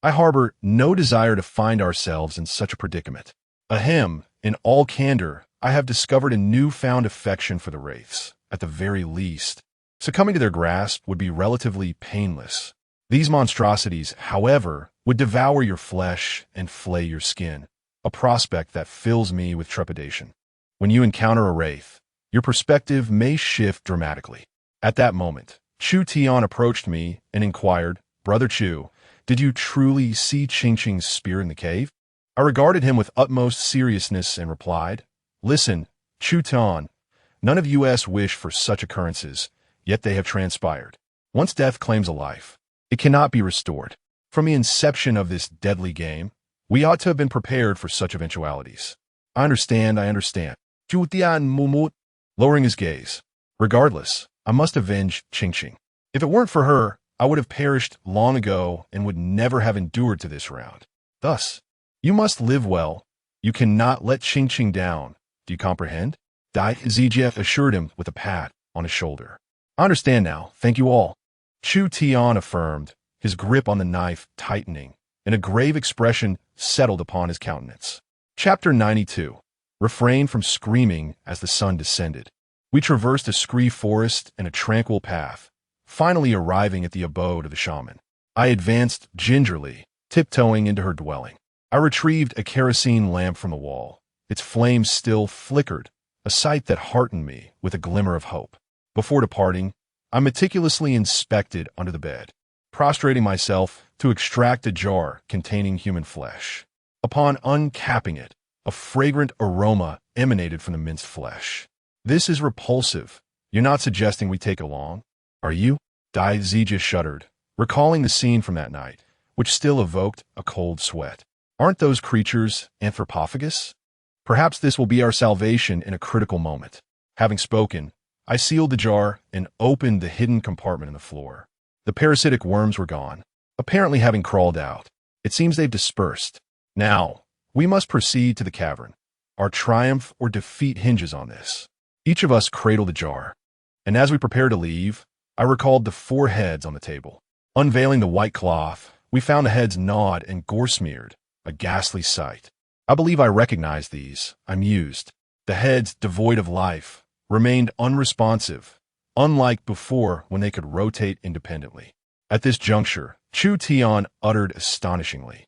I harbor no desire to find ourselves in such a predicament. Ahem, in all candor, I have discovered a newfound affection for the wraiths. At the very least, succumbing to their grasp would be relatively painless. These monstrosities, however, would devour your flesh and flay your skin, a prospect that fills me with trepidation. When you encounter a wraith, your perspective may shift dramatically. At that moment, Chu Tian approached me and inquired, "Brother Chu, did you truly see Ching's spear in the cave?" I regarded him with utmost seriousness and replied, "Listen, Chu Tian, none of us wish for such occurrences, yet they have transpired. Once death claims a life, it cannot be restored. From the inception of this deadly game, we ought to have been prepared for such eventualities." I understand. Chu Tian mumut, lowering his gaze. "Regardless, I must avenge Ching. If it weren't for her, I would have perished long ago and would never have endured to this round. Thus, you must live well. You cannot let Ching down. Do you comprehend?" Dai Zijie assured him with a pat on his shoulder. "I understand now. Thank you all." Chu Tian affirmed, his grip on the knife tightening, and a grave expression settled upon his countenance. Chapter 92. Refrain from screaming as the sun descended. We traversed a scree forest and a tranquil path, finally arriving at the abode of the shaman. I advanced gingerly, tiptoeing into her dwelling. I retrieved a kerosene lamp from the wall. Its flames still flickered, a sight that heartened me with a glimmer of hope. Before departing, I meticulously inspected under the bed, prostrating myself to extract a jar containing human flesh. Upon uncapping it, a fragrant aroma emanated from the minced flesh. "This is repulsive. You're not suggesting we take along, are you?" Dai Zijia shuddered, recalling the scene from that night, which still evoked a cold sweat. "Aren't those creatures anthropophagus? Perhaps this will be our salvation in a critical moment." Having spoken, I sealed the jar and opened the hidden compartment in the floor. The parasitic worms were gone, apparently having crawled out. It seems they've dispersed. Now, we must proceed to the cavern. Our triumph or defeat hinges on this. Each of us cradled the jar, and as we prepared to leave, I recalled the 4 heads on the table. Unveiling the white cloth, we found the heads gnawed and gore-smeared, a ghastly sight. "I believe I recognize these," I mused. The heads, devoid of life, remained unresponsive, unlike before when they could rotate independently. At this juncture, Chu Tian uttered astonishingly,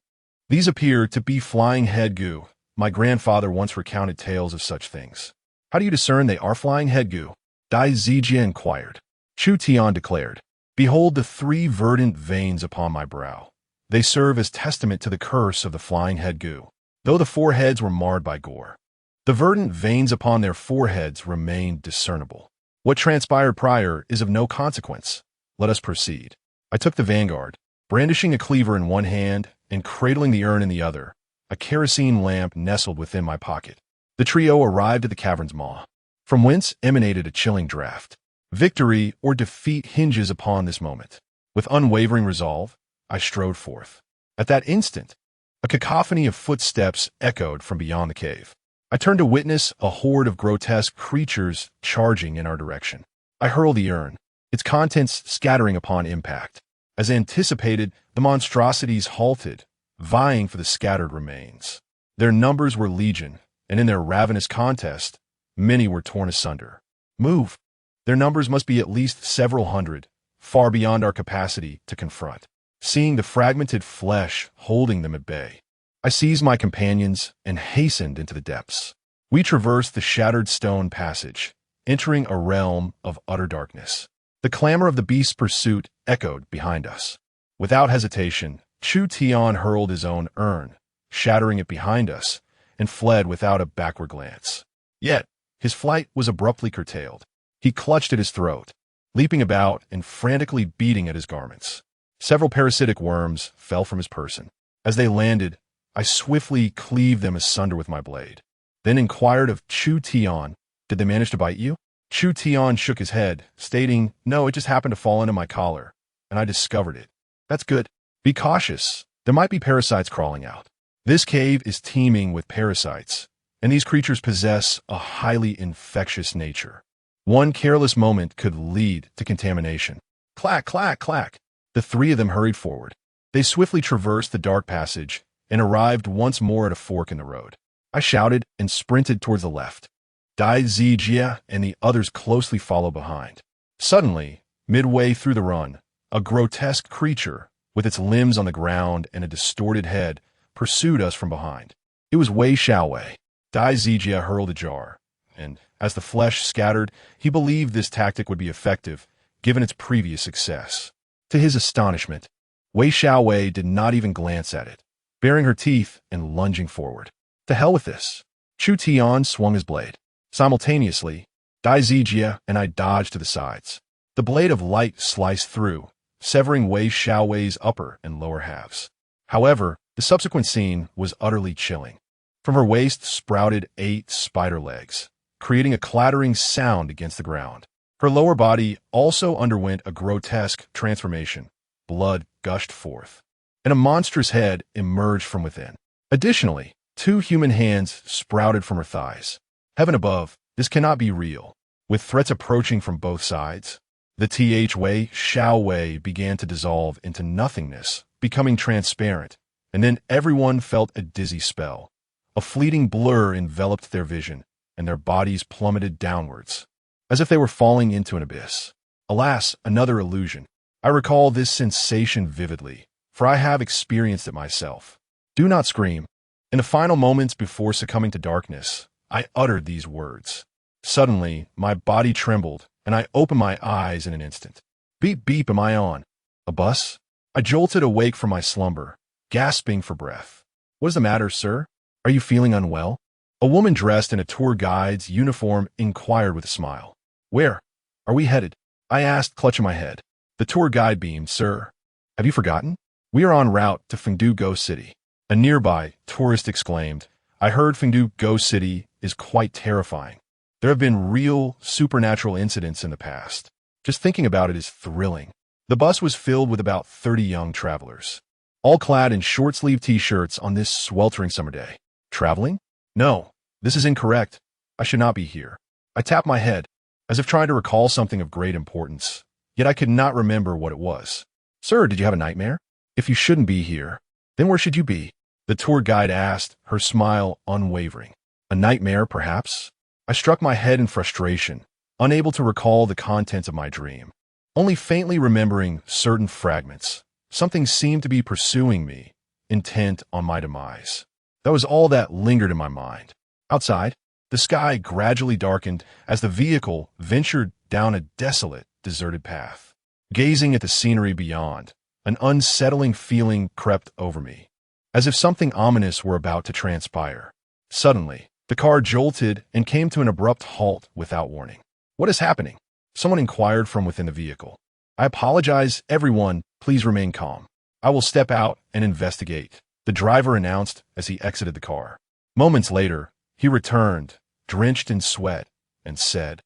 "These appear to be flying head goo. My grandfather once recounted tales of such things." "How do you discern they are flying head goo?" Dai Zijie inquired. Chu Tian declared, "Behold the 3 verdant veins upon my brow. They serve as testament to the curse of the flying head goo, though the 4 heads were marred by gore. The verdant veins upon their foreheads remained discernible. What transpired prior is of no consequence. Let us proceed." I took the vanguard, brandishing a cleaver in one hand and cradling the urn in the other. A kerosene lamp nestled within my pocket. The trio arrived at the cavern's maw, from whence emanated a chilling draught. Victory or defeat hinges upon this moment. With unwavering resolve, I strode forth. At that instant, a cacophony of footsteps echoed from beyond the cave. I turned to witness a horde of grotesque creatures charging in our direction. I hurled the urn, its contents scattering upon impact. As anticipated, the monstrosities halted, vying for the scattered remains. Their numbers were legion, and in their ravenous contest, many were torn asunder. "Move!" Their numbers must be at least several hundred, far beyond our capacity to confront. Seeing the fragmented flesh holding them at bay, I seized my companions and hastened into the depths. We traversed the shattered stone passage, entering a realm of utter darkness. The clamor of the beast's pursuit echoed behind us. Without hesitation, Chu Tian hurled his own urn, shattering it behind us, and fled without a backward glance. Yet, his flight was abruptly curtailed. He clutched at his throat, leaping about and frantically beating at his garments. Several parasitic worms fell from his person. As they landed, I swiftly cleaved them asunder with my blade, then inquired of Chu Tian, "Did they manage to bite you?" Chu Tian shook his head, stating, "No, it just happened to fall into my collar, and I discovered it." "That's good. Be cautious. There might be parasites crawling out. This cave is teeming with parasites, and these creatures possess a highly infectious nature. One careless moment could lead to contamination." Clack, clack, clack. The 3 of them hurried forward. They swiftly traversed the dark passage and arrived once more at a fork in the road. I shouted and sprinted towards the left. Dai Zijie and the others closely followed behind. Suddenly, midway through the run, A grotesque creature, with its limbs on the ground and a distorted head, pursued us from behind. It was Wei Xiaowei. Dai Zijia hurled a jar, and as the flesh scattered, he believed this tactic would be effective, given its previous success. To his astonishment, Wei Xiaowei did not even glance at it, baring her teeth and lunging forward. To hell with this. Chu Tian swung his blade. Simultaneously, Dai Zijia and I dodged to the sides. The blade of light sliced through, severing Wei Xiaowei's upper and lower halves. However, the subsequent scene was utterly chilling. From her waist sprouted 8 spider legs, creating a clattering sound against the ground. Her lower body also underwent a grotesque transformation. Blood gushed forth, and a monstrous head emerged from within. Additionally, 2 human hands sprouted from her thighs. Heaven above, this cannot be real. With threats approaching from both sides, the Wei Xiaowei began to dissolve into nothingness, becoming transparent, and then everyone felt a dizzy spell. A fleeting blur enveloped their vision, and their bodies plummeted downwards, as if they were falling into an abyss. Alas, another illusion. I recall this sensation vividly, for I have experienced it myself. Do not scream. In the final moments before succumbing to darkness, I uttered these words. Suddenly, my body trembled, and I opened my eyes in an instant. Beep beep, am I on? A bus? I jolted awake from my slumber, gasping for breath. What is the matter, sir? Are you feeling unwell? A woman dressed in a tour guide's uniform inquired with a smile. Where are we headed? I asked, clutching my head. The tour guide beamed. Sir, have you forgotten? We are en route to Fengdu Ghost City. A nearby tourist exclaimed. I heard Fengdu Ghost City is quite terrifying. There have been real supernatural incidents in the past. Just thinking about it is thrilling. The bus was filled with about 30 young travelers, all clad in short-sleeved t-shirts on this sweltering summer day. Traveling? No, this is incorrect. I should not be here. I tapped my head, as if trying to recall something of great importance, yet I could not remember what it was. Sir, did you have a nightmare? If you shouldn't be here, then where should you be? The tour guide asked, her smile unwavering. A nightmare, perhaps? I struck my head in frustration, unable to recall the contents of my dream. Only faintly remembering certain fragments, something seemed to be pursuing me, intent on my demise. That was all that lingered in my mind. Outside, the sky gradually darkened as the vehicle ventured down a desolate, deserted path. Gazing at the scenery beyond, an unsettling feeling crept over me, as if something ominous were about to transpire. Suddenly, the car jolted and came to an abrupt halt without warning. What is happening? Someone inquired from within the vehicle. I apologize, everyone, please remain calm. I will step out and investigate, the driver announced as he exited the car. Moments later, he returned, drenched in sweat, and said,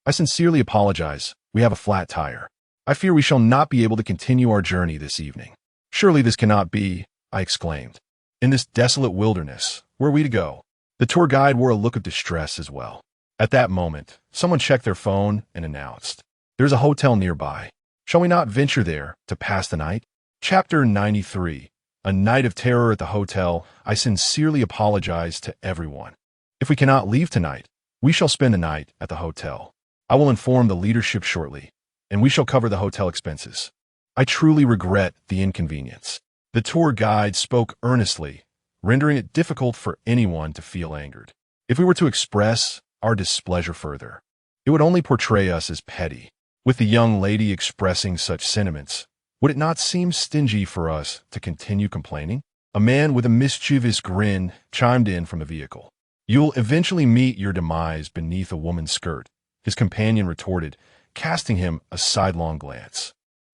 I sincerely apologize, we have a flat tire. I fear we shall not be able to continue our journey this evening. Surely this cannot be, I exclaimed. In this desolate wilderness, where are we to go? The tour guide wore a look of distress as well. At that moment, someone checked their phone and announced, There's a hotel nearby. Shall we not venture there to pass the night? Chapter 93. A night of terror at the hotel. I sincerely apologize to everyone. If we cannot leave tonight, we shall spend the night at the hotel. I will inform the leadership shortly, and we shall cover the hotel expenses. I truly regret the inconvenience. The tour guide spoke earnestly, rendering it difficult for anyone to feel angered. If we were to express our displeasure further, it would only portray us as petty. With the young lady expressing such sentiments, would it not seem stingy for us to continue complaining? A man with a mischievous grin chimed in from the vehicle. You'll eventually meet your demise beneath a woman's skirt, his companion retorted, casting him a sidelong glance.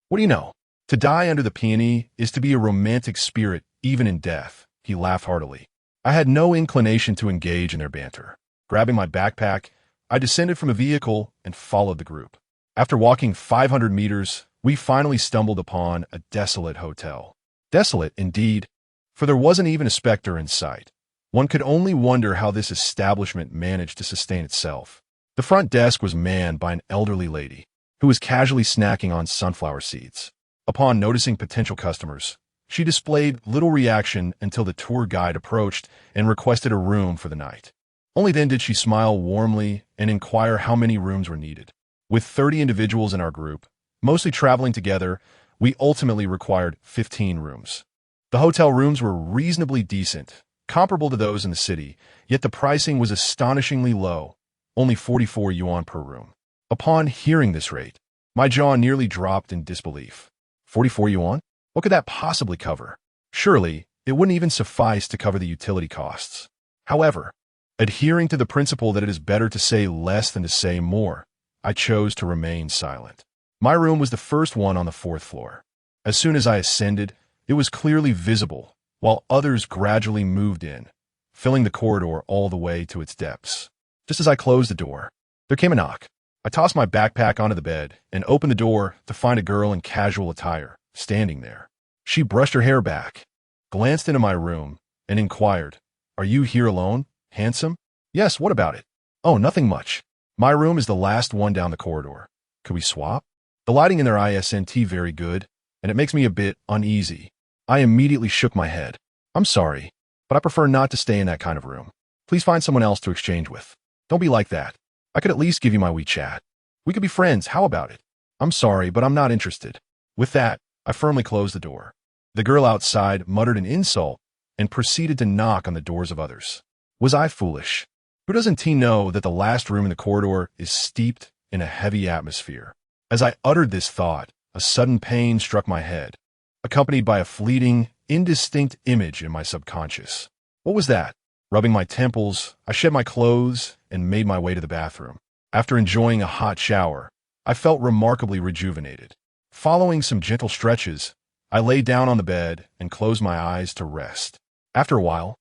What do you know? To die under the peony is to be a romantic spirit even in death, he laughed heartily. I had no inclination to engage in their banter. Grabbing my backpack, I descended from the vehicle and followed the group. After walking 500 meters, we finally stumbled upon a desolate hotel. Desolate, indeed, for there wasn't even a specter in sight. One could only wonder how this establishment managed to sustain itself. The front desk was manned by an elderly lady, who was casually snacking on sunflower seeds. Upon noticing potential customers, she displayed little reaction until the tour guide approached and requested a room for the night. Only then did she smile warmly and inquire how many rooms were needed. With 30 individuals in our group, mostly traveling together, We ultimately required 15 rooms. The hotel rooms were reasonably decent, comparable to those in the city, yet the pricing was astonishingly low, only 44 yuan per room. Upon hearing this rate, my jaw nearly dropped in disbelief. 44 yuan? What could that possibly cover? Surely, it wouldn't even suffice to cover the utility costs. However, adhering to the principle that it is better to say less than to say more, I chose to remain silent. My room was the first one on the 4th floor. As soon as I ascended, it was clearly visible, while others gradually moved in, filling the corridor all the way to its depths. Just as I closed the door, there came a knock. I tossed my backpack onto the bed and opened the door to find a girl in casual attire, standing there. She brushed her hair back, glanced into my room, and inquired, "Are you here alone, handsome?" "Yes, what about it?" "Oh, nothing much. My room is the last one down the corridor. Could we swap?" The lighting in their isn't very good, and it makes me a bit uneasy. I immediately shook my head. "I'm sorry, but I prefer not to stay in that kind of room. Please find someone else to exchange with." "Don't be like that. I could at least give you my WeChat. We could be friends, how about it?" "I'm sorry, but I'm not interested." With that, I firmly closed the door. The girl outside muttered an insult and proceeded to knock on the doors of others. Was I foolish? Who doesn't know that the last room in the corridor is steeped in a heavy atmosphere? As I uttered this thought, a sudden pain struck my head, accompanied by a fleeting, indistinct image in my subconscious. What was that? Rubbing my temples, I shed my clothes and made my way to the bathroom. After enjoying a hot shower, I felt remarkably rejuvenated. Following some gentle stretches, I lay down on the bed and closed my eyes to rest. After a while,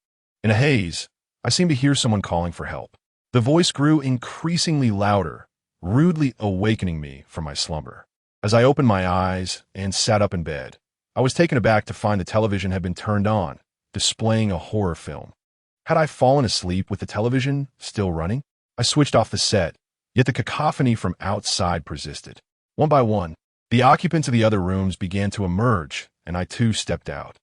in a haze, I seemed to hear someone calling for help. The voice grew increasingly louder, rudely awakening me from my slumber. As I opened my eyes and sat up in bed, I was taken aback to find the television had been turned on, displaying a horror film. Had I fallen asleep with the television still running? I switched off the set, yet the cacophony from outside persisted. One by one, the occupants of the other rooms began to emerge, and I too stepped out.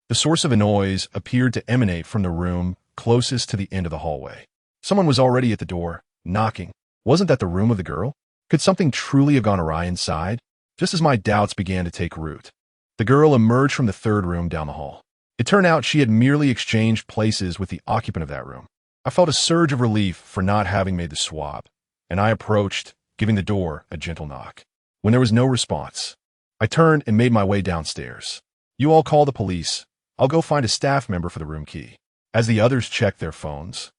The source of the noise appeared to emanate from the room closest to the end of the hallway. Someone was already at the door, knocking. Wasn't that the room of the girl? Could something truly have gone awry inside? Just as my doubts began to take root, the girl emerged from the 3rd room down the hall. It turned out she had merely exchanged places with the occupant of that room. I felt a surge of relief for not having made the swap, and I approached, giving the door a gentle knock. When there was no response, I turned and made my way downstairs. "You all call the police. I'll go find a staff member for the room key." As the others checked their phones,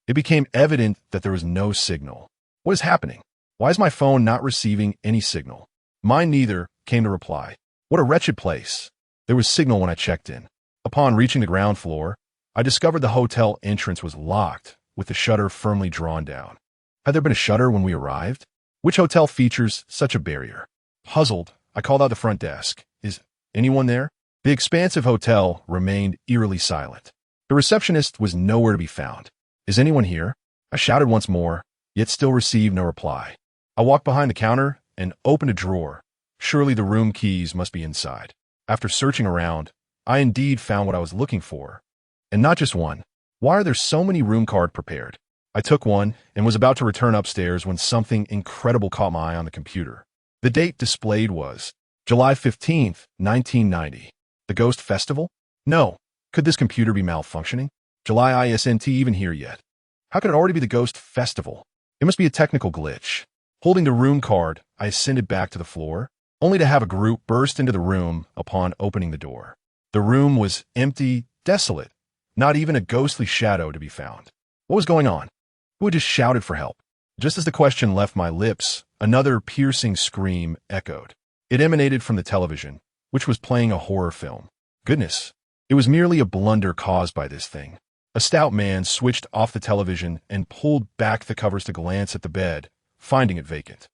it became evident that there was no signal. What is happening? Why is my phone not receiving any signal? Mine neither, came the reply. What a wretched place. There was signal when I checked in. Upon reaching the ground floor, I discovered the hotel entrance was locked, with the shutter firmly drawn down. Had there been a shutter when we arrived? Which hotel features such a barrier? Puzzled, I called out the front desk. "Is anyone there?" The expansive hotel remained eerily silent. The receptionist was nowhere to be found. "Is anyone here?" I shouted once more, yet still received no reply. I walked behind the counter and opened a drawer. Surely the room keys must be inside. After searching around, I indeed found what I was looking for. And not just one. Why are there so many room cards prepared? I took one and was about to return upstairs when something incredible caught my eye on the computer. The date displayed was July 15th, 1990. The Ghost Festival? No. Could this computer be malfunctioning? July isn't even here yet. How could it already be the Ghost Festival? It must be a technical glitch. Holding the room card, I ascended back to the floor, only to have a group burst into the room upon opening the door. The room was empty, desolate, not even a ghostly shadow to be found. What was going on? Who had just shouted for help? Just as the question left my lips, another piercing scream echoed. It emanated from the television, which was playing a horror film. Goodness, it was merely a blunder caused by this thing. A stout man switched off the television and pulled back the covers to glance at the bed, finding it vacant.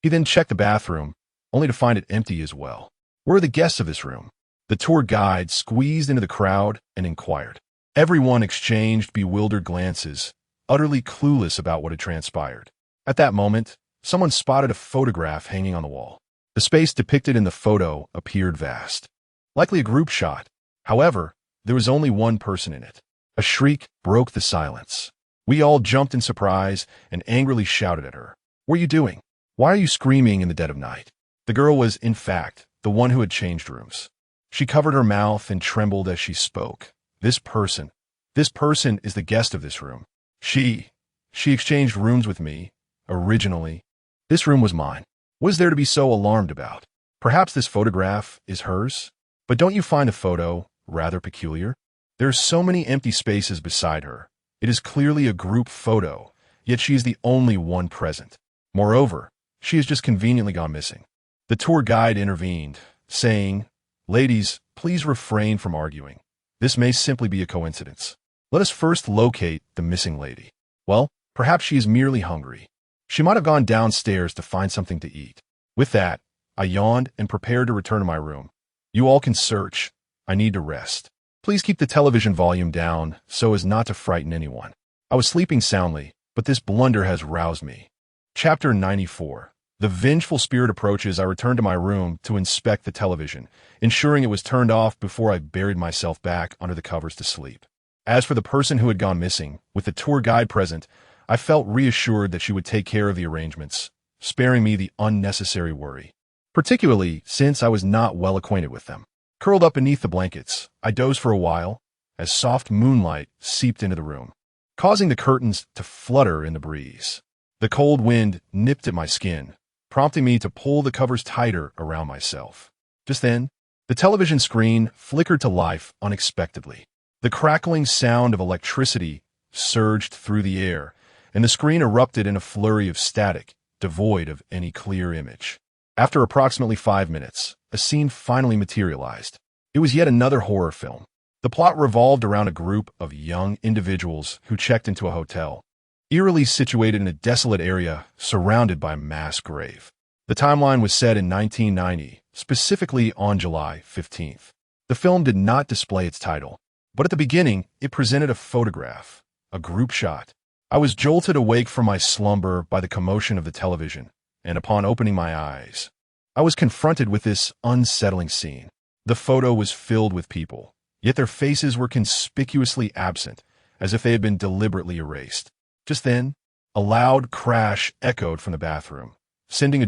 He then checked the bathroom, only to find it empty as well. Where are the guests of this room? The tour guide squeezed into the crowd and inquired. Everyone exchanged bewildered glances, utterly clueless about what had transpired. At that moment, someone spotted a photograph hanging on the wall. The space depicted in the photo appeared vast. Likely a group shot. However, there was only one person in it. A shriek broke the silence. We all jumped in surprise and angrily shouted at her. "What are you doing? Why are you screaming in the dead of night?" The girl was, in fact, the one who had changed rooms. She covered her mouth and trembled as she spoke. This person is the guest of this room. She exchanged rooms with me, originally. This room was mine. What is there to be so alarmed about? Perhaps this photograph is hers? But don't you find the photo rather peculiar? There are so many empty spaces beside her. It is clearly a group photo, yet she is the only one present. Moreover, she has just conveniently gone missing. The tour guide intervened, saying, "Ladies, please refrain from arguing. This may simply be a coincidence. Let us first locate the missing lady. Well, perhaps she is merely hungry. She might have gone downstairs to find something to eat." With that, I yawned and prepared to return to my room. "You all can search. I need to rest. Please keep the television volume down so as not to frighten anyone." I was sleeping soundly, but this blunder has roused me. Chapter 94. The vengeful spirit approaches. I returned to my room to inspect the television, ensuring it was turned off before I buried myself back under the covers to sleep. As for the person who had gone missing, with the tour guide present, I felt reassured that she would take care of the arrangements, sparing me the unnecessary worry, particularly since I was not well acquainted with them. Curled up beneath the blankets, I dozed for a while as soft moonlight seeped into the room, causing the curtains to flutter in the breeze. The cold wind nipped at my skin, prompting me to pull the covers tighter around myself. Just then, the television screen flickered to life unexpectedly. The crackling sound of electricity surged through the air, and the screen erupted in a flurry of static, devoid of any clear image. After approximately 5 minutes, a scene finally materialized. It was yet another horror film. The plot revolved around a group of young individuals who checked into a hotel, eerily situated in a desolate area surrounded by a mass grave. The timeline was set in 1990, specifically on July 15th. The film did not display its title, but at the beginning, it presented a photograph, a group shot. I was jolted awake from my slumber by the commotion of the television, and upon opening my eyes, I was confronted with this unsettling scene. The photo was filled with people, yet their faces were conspicuously absent, as if they had been deliberately erased. Just then, a loud crash echoed from the bathroom, sending a